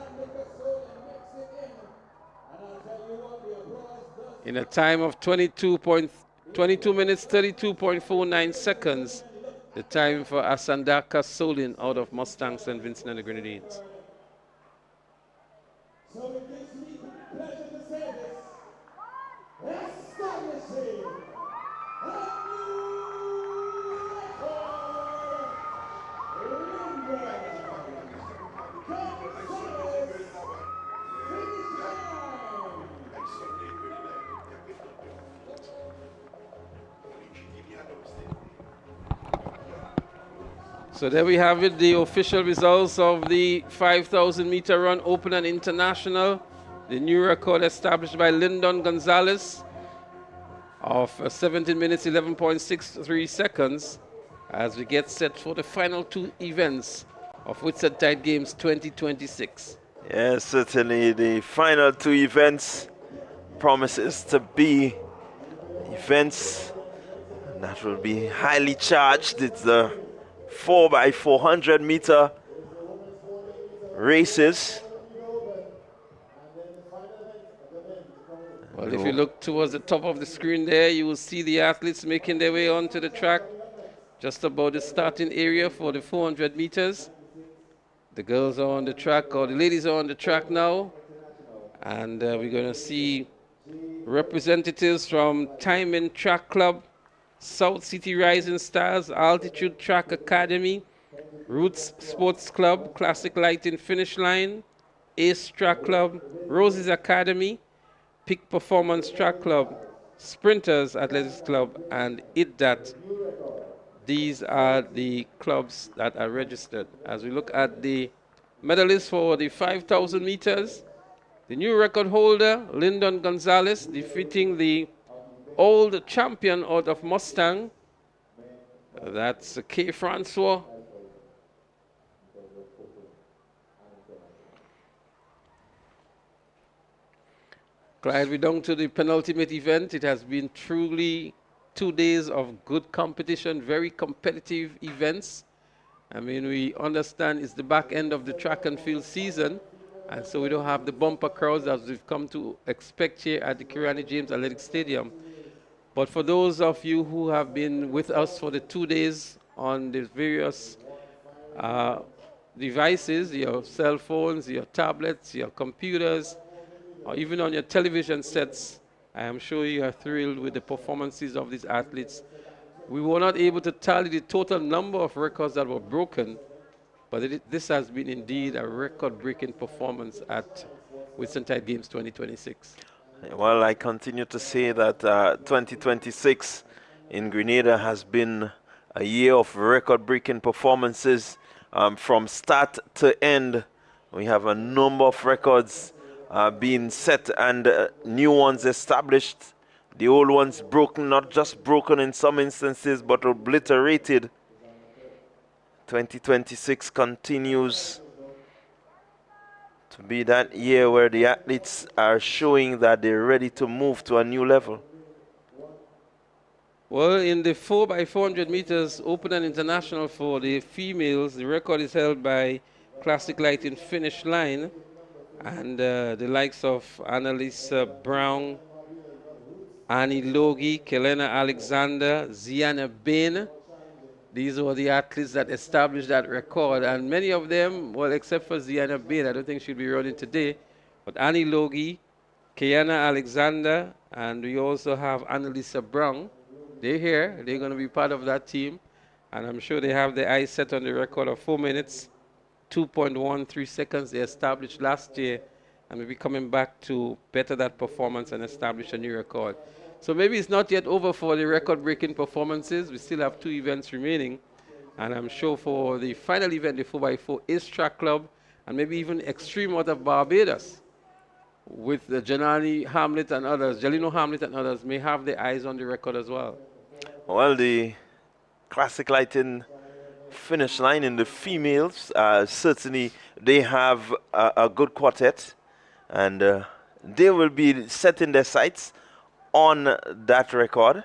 in a time of 22 minutes, 32.49 seconds. The time for Sandaka Solin out of Mustang St. Vincent and the Grenadines. So it gives me pleasure to say this. Establishing a new So there we have it, the official results of the 5,000 meter run, open and international. The new record established by Lyndon Gonzalez of 17 minutes, 11.63 seconds as we get set for the final two events of Whitsuntide Games 2026. Yes, certainly the final two events promises to be events that will be highly charged. It's the 4x400 meter races. Well, if you look towards the top of the screen there, you will see the athletes making their way onto the track, just about the starting area for the 400 meters. The girls are on the track, or the ladies are on the track now. And we're going to see representatives from Timing Track Club, South City Rising Stars, Altitude Track Academy, Roots Sports Club, Classic Lighting Finish Line, Ace Track Club, Roses Academy, Peak Performance Track Club, Sprinters Athletics Club, and IDDAT. These are the clubs that are registered. As we look at the medalists for the 5,000 meters, the new record holder, Lyndon Gonzalez, defeating the old champion out of Mustang. That's K. Francois. Clyde, we're down to the penultimate event. It has been truly 2 days of good competition, very competitive events. I mean, we understand it's the back end of the track and field season, and so we don't have the bumper crowds as we've come to expect here at the Kirani James Athletic Stadium. But for those of you who have been with us for the 2 days on the various devices, your cell phones, your tablets, your computers, or even on your television sets, I am sure you are thrilled with the performances of these athletes. We were not able to tally the total number of records that were broken, but this has been indeed a record-breaking performance at Whitsuntide Games 2026. Well, I continue to say that 2026 in Grenada has been a year of record-breaking performances from start to end. We have a number of records being set and new ones established. The old ones broken, not just broken in some instances, but obliterated. 2026 continues to be that year where the athletes are showing that they're ready to move to a new level. Well, in the 4x400 meters open and international for the females, the record is held by Classic Lighting Finish Line, and the likes of Annalisa Brown, Annie Logie, Kelena Alexander, Ziana Bain. These were the athletes that established that record, and many of them, well, except for Ziana Bain, I don't think she'll be running today, but Annie Logie, Kiana Alexander, and we also have Annalisa Brown. They're here. They're going to be part of that team, and I'm sure they have their eyes set on the record of 4 minutes, 2.13 seconds they established last year, and we'll be coming back to better that performance and establish a new record. So maybe it's not yet over for the record-breaking performances. We still have 2 events remaining. And I'm sure for the final event, the 4x4 Ace Track Club, and maybe even Extreme out of Barbados, with the Janani Hamlet and others, Jalino Hamlet and others, may have their eyes on the record as well. Well, the Classic Lighting Finish Line in the females, certainly they have a good quartet, and they will be setting their sights on that record.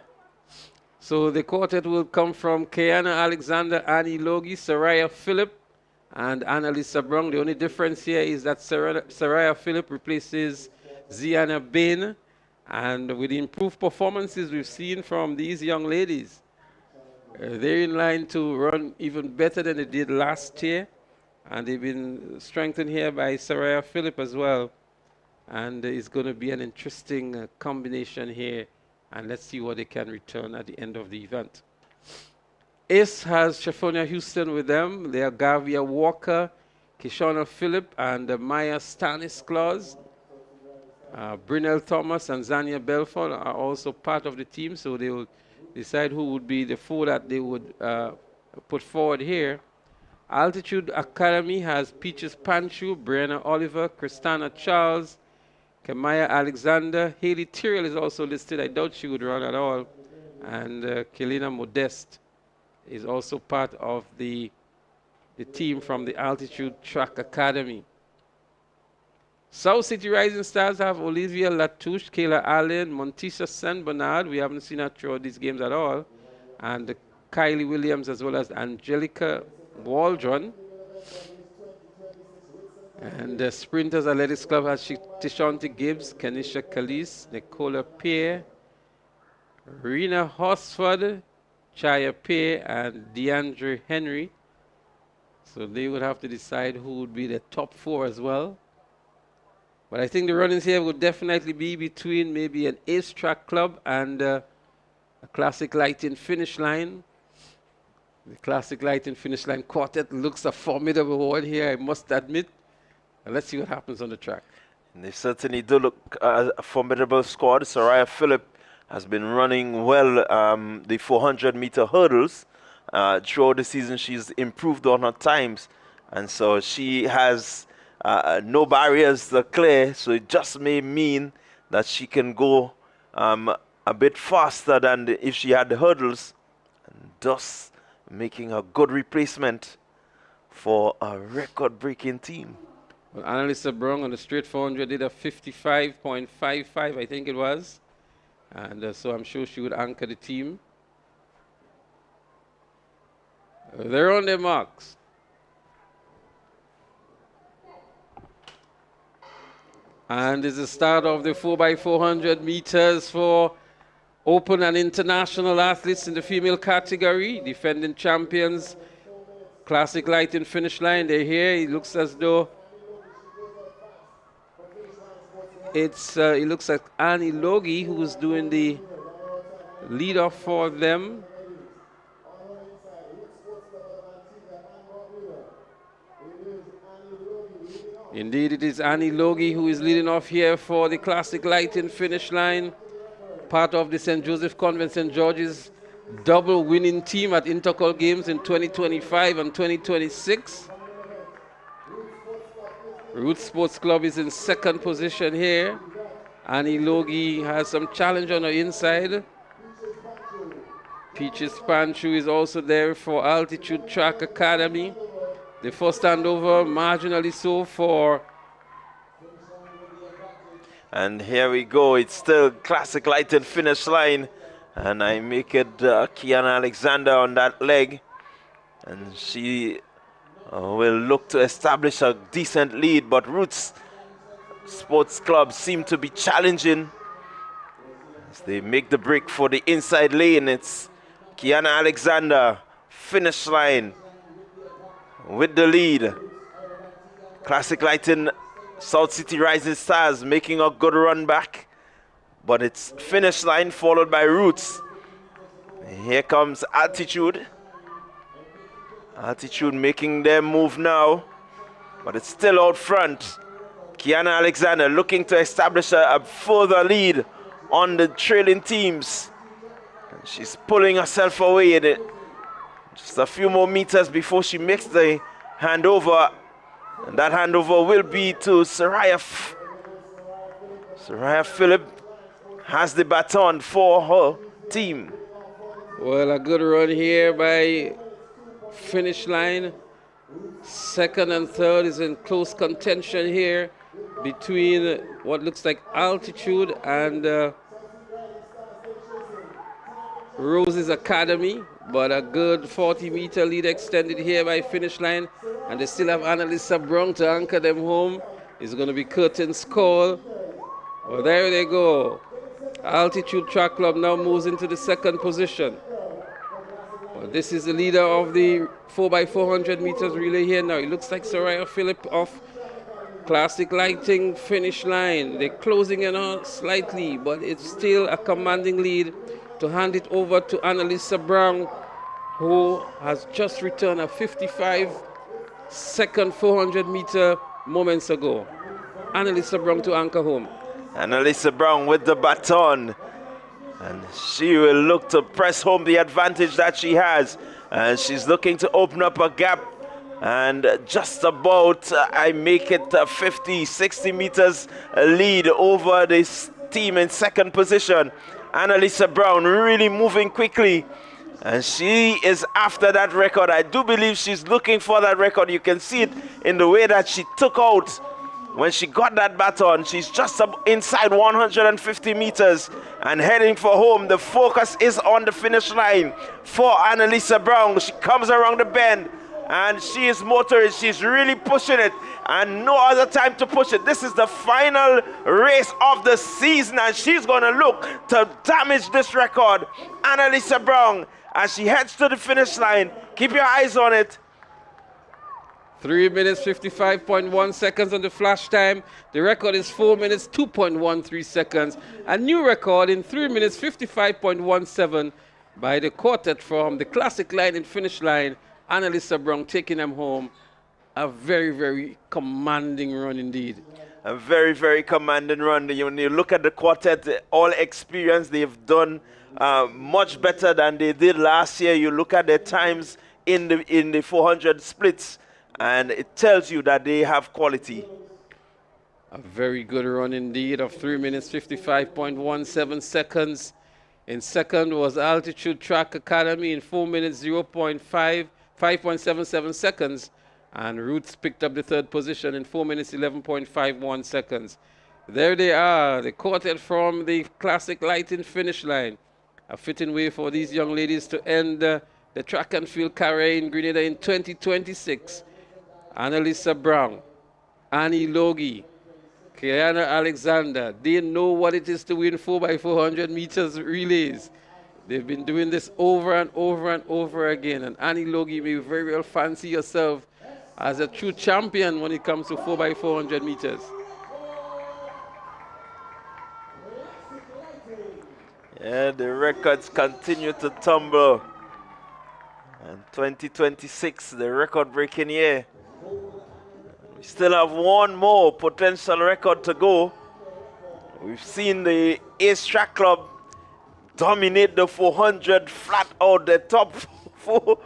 So the quartet will come from Kiana Alexander, Annie Logie, Saraya Phillip, and Annalisa Brown. The only difference here is that Saraya Phillip replaces Ziana Bain. And with the improved performances we've seen from these young ladies, they're in line to run even better than they did last year. And they've been strengthened here by Saraya Phillip as well. And it's going to be an interesting combination here. And let's see what they can return at the end of the event. Ace has Shaffonia Houston with them. They are Gavia Walker, Kishona Phillip, and Maya Stanisklaus. Brynell Thomas and Zania Belfort are also part of the team, so they will decide who would be the 4 that they would put forward here. Altitude Academy has Peaches Panchu, Brianna Oliver, Christina Charles, Kamaya Alexander. Haley Tyrrell is also listed. I doubt she would run at all. And Kelina Modeste is also part of the team from the Altitude Track Academy. South City Rising Stars have Olivia Latouche, Kayla Allen, Montisha San Bernard. We haven't seen her throughout these games at all. And Kylie Williams as well as Angelica Waldron. And the Sprinters Athletics Club has Tishanti Gibbs, Kenisha Calise, Nicola Peer, Rena Horsford, Chaya Peer, and DeAndre Henry. So they would have to decide who would be the top 4 as well. But I think the runnings here would definitely be between maybe an Ace Track Club and a Classic Lighting Finish Line. The Classic Lighting Finish Line quartet looks a formidable one here, I must admit. And let's see what happens on the track. And they certainly do look a formidable squad. Saraya Phillip has been running well the 400-meter hurdles. Throughout the season, she's improved on her times. And so she has no barriers to clear, so it just may mean that she can go a bit faster than if she had the hurdles, and thus making a good replacement for a record-breaking team. Well, Annalisa Brung on the straight 400 did a 55.55, I think it was. And so I'm sure she would anchor the team. They're on their marks. And this is the start of the 4x400 meters for open and international athletes in the female category. Defending champions, classic lighting finish line. They're here. It looks as though it looks like Annie Logie who's doing the lead off for them. Indeed, it is Annie Logie who is leading off here for the classic lighting finish line. Part of the St. Joseph Convent St. George's double winning team at Intercol Games in 2025 and 2026. Roots Sports Club is in second position here. Annie Logie has some challenge on her inside. Peaches Panchu is also there for Altitude Track Academy. The first standover, marginally so for. And here we go. It's still classic lighted finish line. And I make it Kiana Alexander on that leg. And she will look to establish a decent lead. But Roots Sports Club seem to be challenging as they make the break for the inside lane. It's Kiana Alexander, finish line with the lead. Classic Lighting South City Rising Stars making a good run back, but it's finish line followed by Roots. Here comes Altitude. Altitude making their move now, but it's still out front. Kiana Alexander looking to establish a further lead on the trailing teams. And she's pulling herself away in it. Just a few more meters before she makes the handover. And that handover will be to Soraya. Soraya Phillip has the baton for her team. Well, a good run here by finish line. Second and third is in close contention here between what looks like Altitude and Rose's Academy, but a good 40-meter lead extended here by finish line, and they still have Annalisa Brown to anchor them home. It's going to be Curtin's call. Well, there they go. Altitude Track Club now moves into the second position. Well, this is the leader of the 4x400 meters relay here now. It looks like Soraya Phillip off Classic Lighting finish line. They're closing in on slightly, but it's still a commanding lead to hand it over to Annalisa Brown, who has just returned a 55-second 400-meter moments ago. Annalisa Brown to anchor home. Annalisa Brown with the baton. And she will look to press home the advantage that she has. And she's looking to open up a gap. And just about, I make it 50, 60 meters lead over this team in second position. Annalisa Brown really moving quickly. And she is after that record. I do believe she's looking for that record. You can see it in the way that she took out when she got that baton. She's just inside 150 meters and heading for home. The focus is on the finish line for Annalisa Brown. She comes around the bend and she is motoring. She's really pushing it and no other time to push it. This is the final race of the season and she's going to look to damage this record. Annalisa Brown, as she heads to the finish line, keep your eyes on it. 3 minutes, 55.1 seconds on the flash time. The record is 4 minutes, 2.13 seconds. A new record in 3 minutes, 55.17 by the quartet from the Classic Line and finish line. Annalisa Brown taking them home. A very, very commanding run indeed. A very, very commanding run. When you look at the quartet, all experience, they've done much better than they did last year. You look at their times in the 400 splits, and it tells you that they have quality. A very good run indeed of 3 minutes, 55.17 seconds. In second was Altitude Track Academy in 4 minutes, 5.77 seconds. And Roots picked up the third position in 4 minutes 11.51 seconds. There they are, the quartet from the classic lighting finish line. A fitting way for these young ladies to end the track and field career in Grenada in 2026. Annalisa Brown, Annie Logie, Kiana Alexander, they know what it is to win 4x400 meters relays. They've been doing this over and over and over again. And Annie Logie may very well fancy yourself as a true champion when it comes to 4x400 meters. Yeah, the records continue to tumble. And 2026, the record-breaking year. We still have one more potential record to go. We've seen the Ace Track Club dominate the 400 flat out, the top 4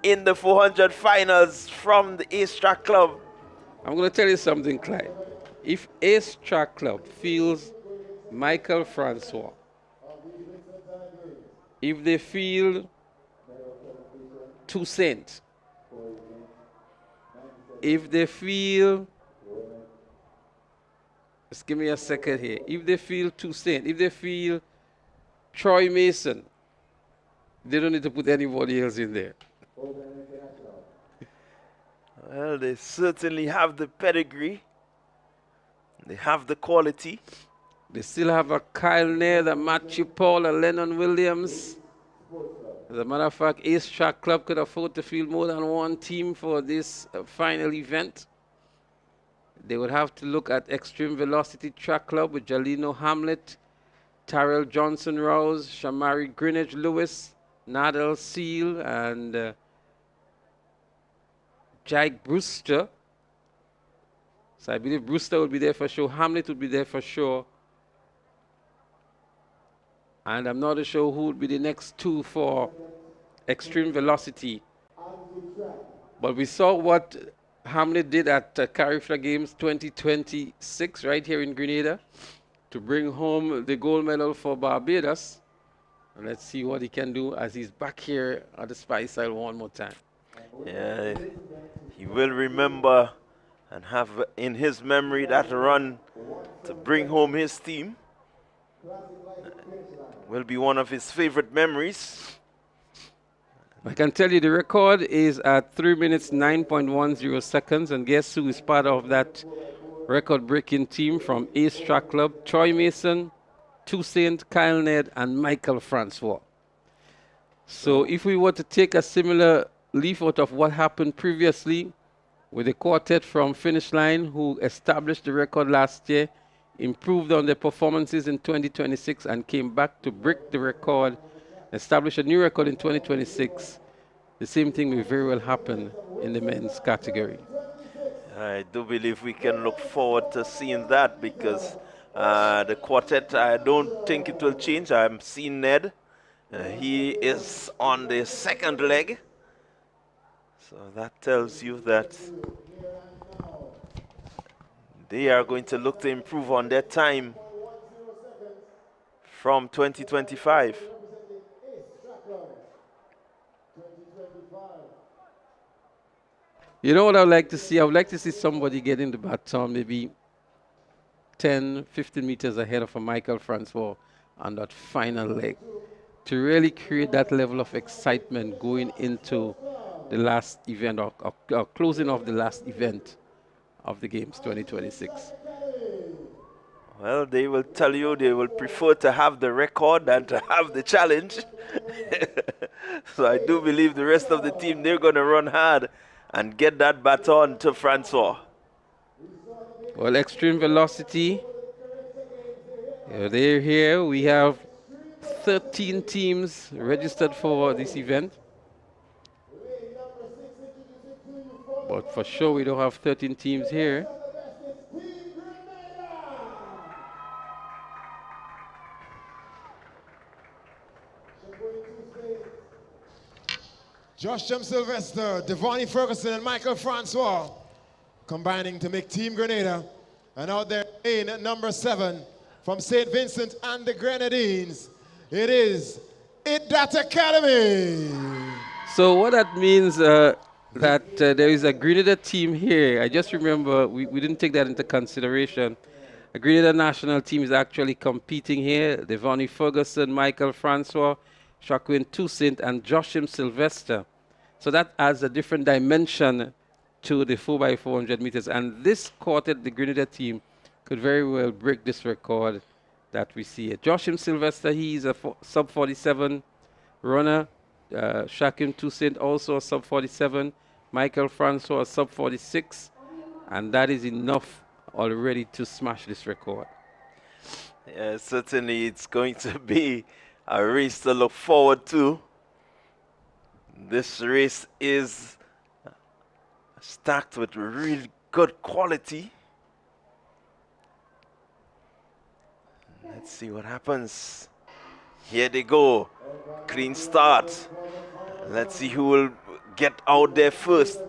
in the 400 finals from the Ace Track Club. I'm going to tell you something, Clyde. If Ace Track Club feels Michael Francois, if they feel Toussaint, if they feel, just give me a second here, if they feel Toussaint, if they feel Troy Mason, they don't need to put anybody else in there. Well, they certainly have the pedigree. They have the quality. They still have a Kyle Nair, a Matthew Paul, a Lennon Williams. As a matter of fact, Ace Track Club could afford to field more than one team for this final event. They would have to look at Extreme Velocity Track Club with Jalino Hamlet, Tyrell Johnson Rouse, Shamari Greenwich Lewis, Nadal Seal, and Jake Brewster. So I believe Brewster would be there for sure. Hamlet would be there for sure. And I'm not sure who would be the next two for Extreme Velocity. But we saw what Hamlet did at Carifla Games 2026 right here in Grenada to bring home the gold medal for Barbados. And let's see what he can do as he's back here at the Spice Isle one more time. Yeah, he will remember and have in his memory that run to bring home his team. Will be one of his favorite memories. I can tell you the record is at 3 minutes 9.10 seconds, and guess who is part of that record-breaking team from Ace Track Club? Troy Mason, Toussaint, Kyle Ned, and Michael Francois. So if we were to take a similar leaf out of what happened previously with the quartet from Finish Line who established the record last year, improved on their performances in 2026 and came back to break the record, establish a new record in 2026. The same thing will very well happen in the men's category. I do believe we can look forward to seeing that because the quartet, I don't think it will change. I'm seeing Ned. He is on the second leg. So that tells you that they are going to look to improve on their time from 2025. You know what I would like to see? I would like to see somebody getting the baton maybe 10, 15 meters ahead of a Michael Francois on that final leg to really create that level of excitement going into the last event or closing off the last event of the Games 2026. Well, they will tell you they will prefer to have the record than to have the challenge. So I do believe the rest of the team, they're going to run hard and get that baton to Francois. Well, Extreme Velocity, they're here. We have 13 teams registered for this event. But for sure, we don't have 13 teams here. Josham Sylvester, Devonnie Ferguson, and Michael Francois combining to make Team Grenada. And out there in number 7 from St. Vincent and the Grenadines, it is That Academy. So what that means, that there is a Grenada team here. I just remember we didn't take that into consideration. A Grenada national team is actually competing here. Devonnie Ferguson, Michael Francois, Shaquin Toussaint, and Joshim Sylvester. So that adds a different dimension to the 4x400 meters. And this quartet, the Grenada team, could very well break this record that we see here. Joshim Sylvester, he's a sub 47 runner. Shaquin Toussaint also a sub 47. Michael Francois a sub 46. And that is enough already to smash this record. Yeah, certainly it's going to be a race to look forward to. This race is stacked with really good quality. Let's see what happens. Here they go. Clean start. Let's see who will get out there first.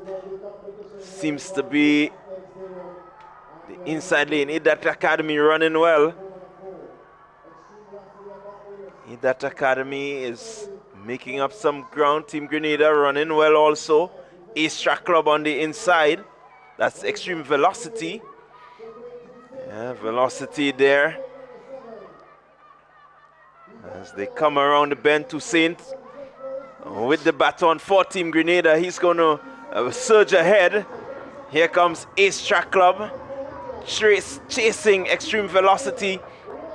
Seems to be the inside lane. Idat Academy running well. Idat Academy is making up some ground. Team Grenada running well also. Ace Track Club on the inside. That's Extreme Velocity. Yeah, Velocity there. As they come around the bend, Toussaint with the baton for Team Grenada. He's going to surge ahead. Here comes Ace Track Club. Chasing Extreme Velocity.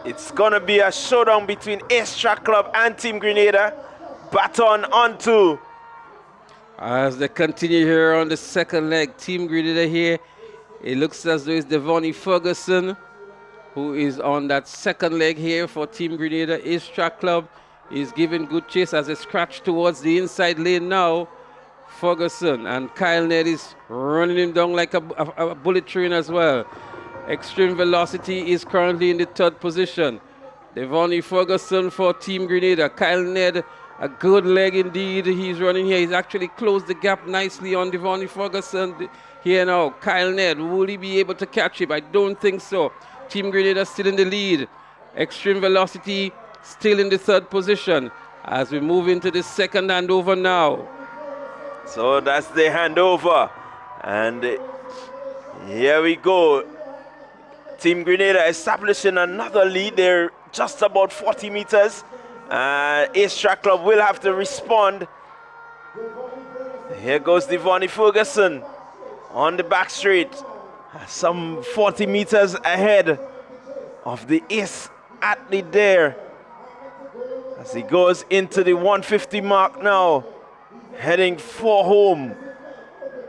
It's going to be a showdown between Ace Track Club and Team Grenada. Baton on two. As they continue here on the second leg, Team Grenada here, it looks as though it's Devonnie Ferguson who is on that second leg here for Team Grenada. Ace Track Club is giving good chase as they scratch towards the inside lane now. Ferguson and Kyle Ned is running him down like a bullet train as well. Extreme Velocity is currently in the third position. Devonnie Ferguson for Team Grenada. Kyle Ned, a good leg indeed. He's running here. He's actually closed the gap nicely on Devonnie Ferguson here now. Kyle Ned, will he be able to catch him? I don't think so. Team Grenada still in the lead. Extreme Velocity still in the third position as we move into the second handover now. So that's the handover. And here we go. Team Grenada establishing another lead. They're just about 40 meters. Ace Track Club will have to respond. Here goes Devonnie Ferguson on the back straight. Some 40 meters ahead of the Ace athlete there. As he goes into the 150 mark now. Heading for home.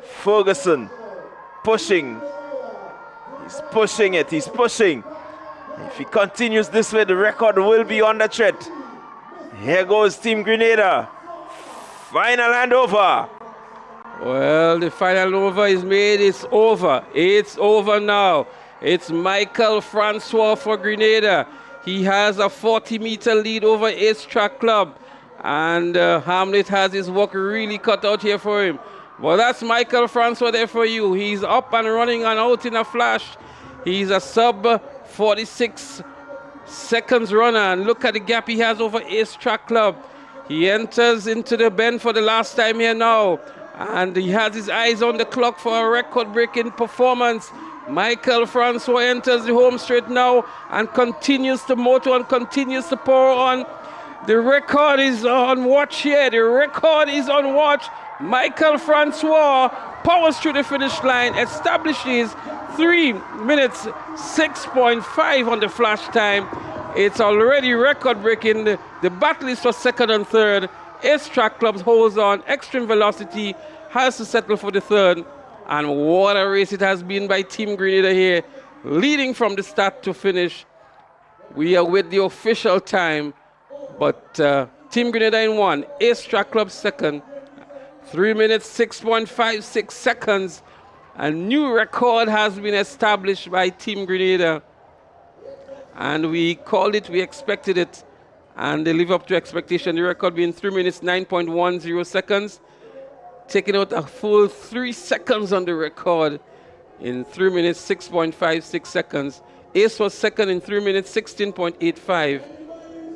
Ferguson pushing. He's pushing it. He's pushing. If he continues this way, the record will be under threat. Here goes Team Grenada. Final handover. Well, the final over is made. It's over. It's over now. It's Michael Francois for Grenada. He has a 40-meter lead over Ace Track Club. And Hamlet has his work really cut out here for him. Well, that's Michael Francois there for you. He's up and running and out in a flash. He's a sub 46 seconds runner. And look at the gap he has over Ace Track Club. He enters into the bend for the last time here now. And he has his eyes on the clock for a record-breaking performance. Michael Francois enters the home straight now and continues to motor and continues to pour on. The record is on watch here. The record is on watch. Michael Francois powers through the finish line, establishes 3 minutes 6.5 on the flash time. It's already record-breaking. The battle is for second and third. Ace Track Club holds on. Extreme Velocity has to settle for the third. And what a race it has been by Team Grenada here, leading from the start to finish. We are with the official time, but Team Grenada in one, Ace Track Club second. 3 minutes 6.56 seconds. A new record has been established by Team Grenada. And we called it, we expected it, and they live up to expectation. The record being 3 minutes 9.10 seconds, taking out a full 3 seconds on the record in 3 minutes 6.56 seconds. Ace was second in 3 minutes 16.85,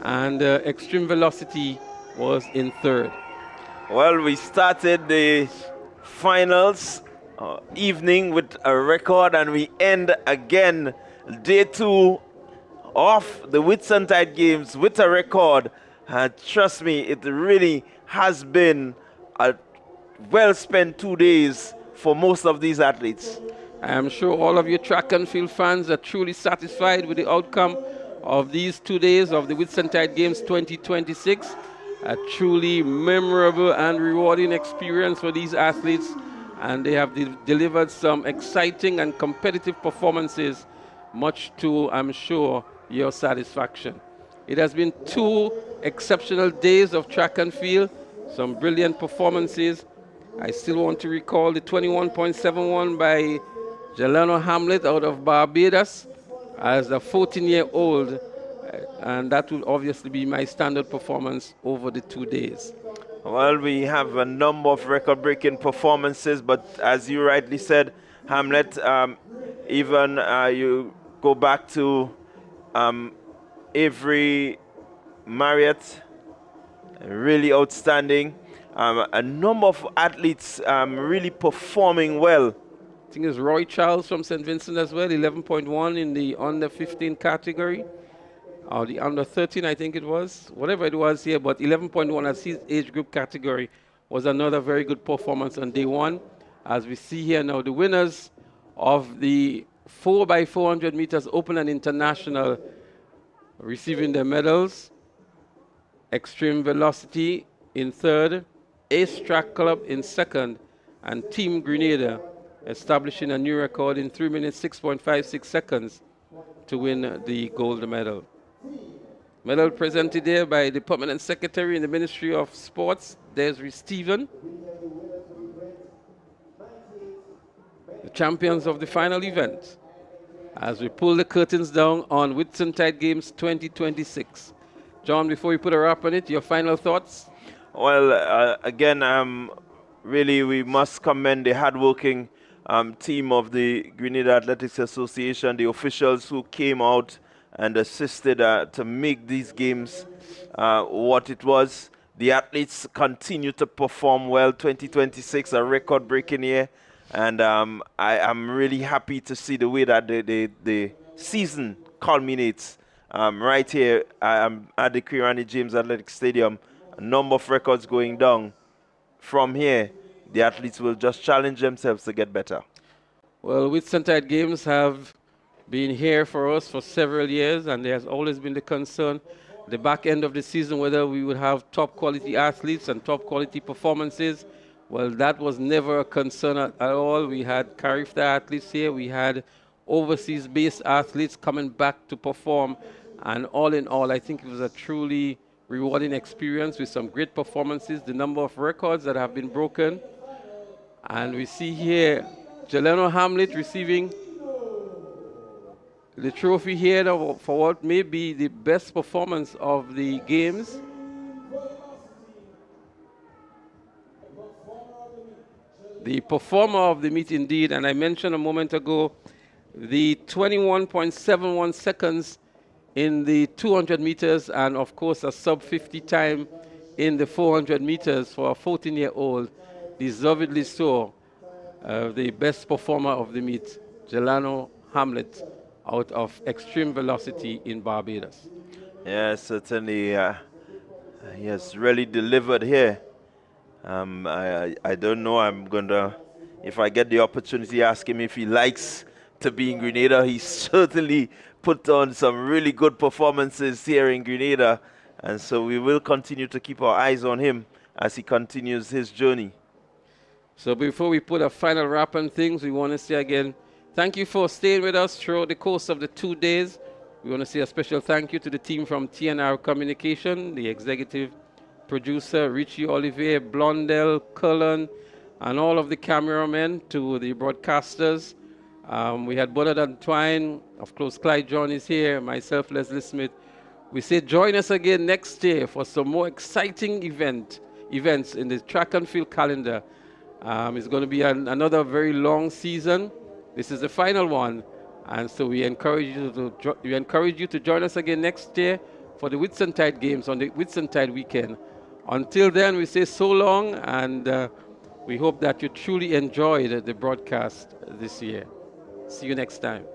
and Extreme Velocity was in third. Well, we started the finals evening with a record, and we end again day 2 of the Whitsuntide Games with a record. Trust me, it really has been a well spent 2 days for most of these athletes. I am sure all of you track and field fans are truly satisfied with the outcome of these 2 days of the Whitsuntide Games 2026. A truly memorable and rewarding experience for these athletes, and they have delivered some exciting and competitive performances, much to, I'm sure, your satisfaction. It has been 2 exceptional days of track and field, some brilliant performances. I still want to recall the 21.71 by Jelano Hamlet out of Barbados as a 14-year-old, and that will obviously be my standard performance over the 2 days. Well, we have a number of record-breaking performances, but as you rightly said, Hamlet, even you go back to Avery Marriott, really outstanding. A number of athletes really performing well. I think it's Roy Charles from St. Vincent as well, 11.1 in the under 15 category, or the under 13, I think it was, whatever it was here, but 11.1 as his age group category was another very good performance on day 1. As we see here now, the winners of the 4x400 meters open and international receiving their medals: Extreme Velocity in 3rd, Ace Track Club in 2nd, and Team Grenada establishing a new record in 3 minutes 6.56 seconds to win the gold medal. Medal presented here by the Permanent Secretary in the Ministry of Sports, Desiree Stephen. The champions of the final event, as we pull the curtains down on Whitsuntide Games 2026. John, before we put a wrap on it, your final thoughts? Well, again, really we must commend the hardworking team of the Grenada Athletics Association, the officials who came out and assisted to make these games what it was. The athletes continue to perform well. 2026, a record-breaking year, and I am really happy to see the way that the season culminates right here at the Kirani James Athletic Stadium. A number of records going down. From here, the athletes will just challenge themselves to get better. Well, Whitsuntide Games have been here for us for several years, and there has always been the concern the back end of the season whether we would have top quality athletes and top quality performances. Well, that was never a concern at all. We had Carifta athletes here, we had overseas based athletes coming back to perform, and all in all, I think it was a truly rewarding experience with some great performances, the number of records that have been broken. And we see here Jeleno Hamlet receiving the trophy here for what may be the best performance of the games. The performer of the meet indeed, and I mentioned a moment ago the 21.71 seconds in the 200 meters, and of course a sub 50 time in the 400 meters for a 14-year-old, deservedly so, the best performer of the meet, Jelano Hamlet, out of Extreme Velocity in Barbados. Yes, certainly. He has really delivered here. I don't know. I'm going to, if I get the opportunity, ask him if he likes to be in Grenada. He certainly put on some really good performances here in Grenada. And so we will continue to keep our eyes on him as he continues his journey. So before we put a final wrap on things, we want to say again, thank you for staying with us throughout the course of the 2 days. We want to say a special thank you to the team from TNR Communication, the executive producer, Richie Olivier, Blondell, Cullen, and all of the cameramen, to the broadcasters. We had Bernard Antoine, of course, Clyde John is here, myself, Leslie Smith. We say join us again next year for some more exciting events in the track and field calendar. It's going to be another very long season. This is the final one, and so we encourage you to join us again next year for the Whitsuntide Games on the Whitsuntide weekend. Until then, we say so long, and We hope that you truly enjoyed the broadcast this year. See you next time.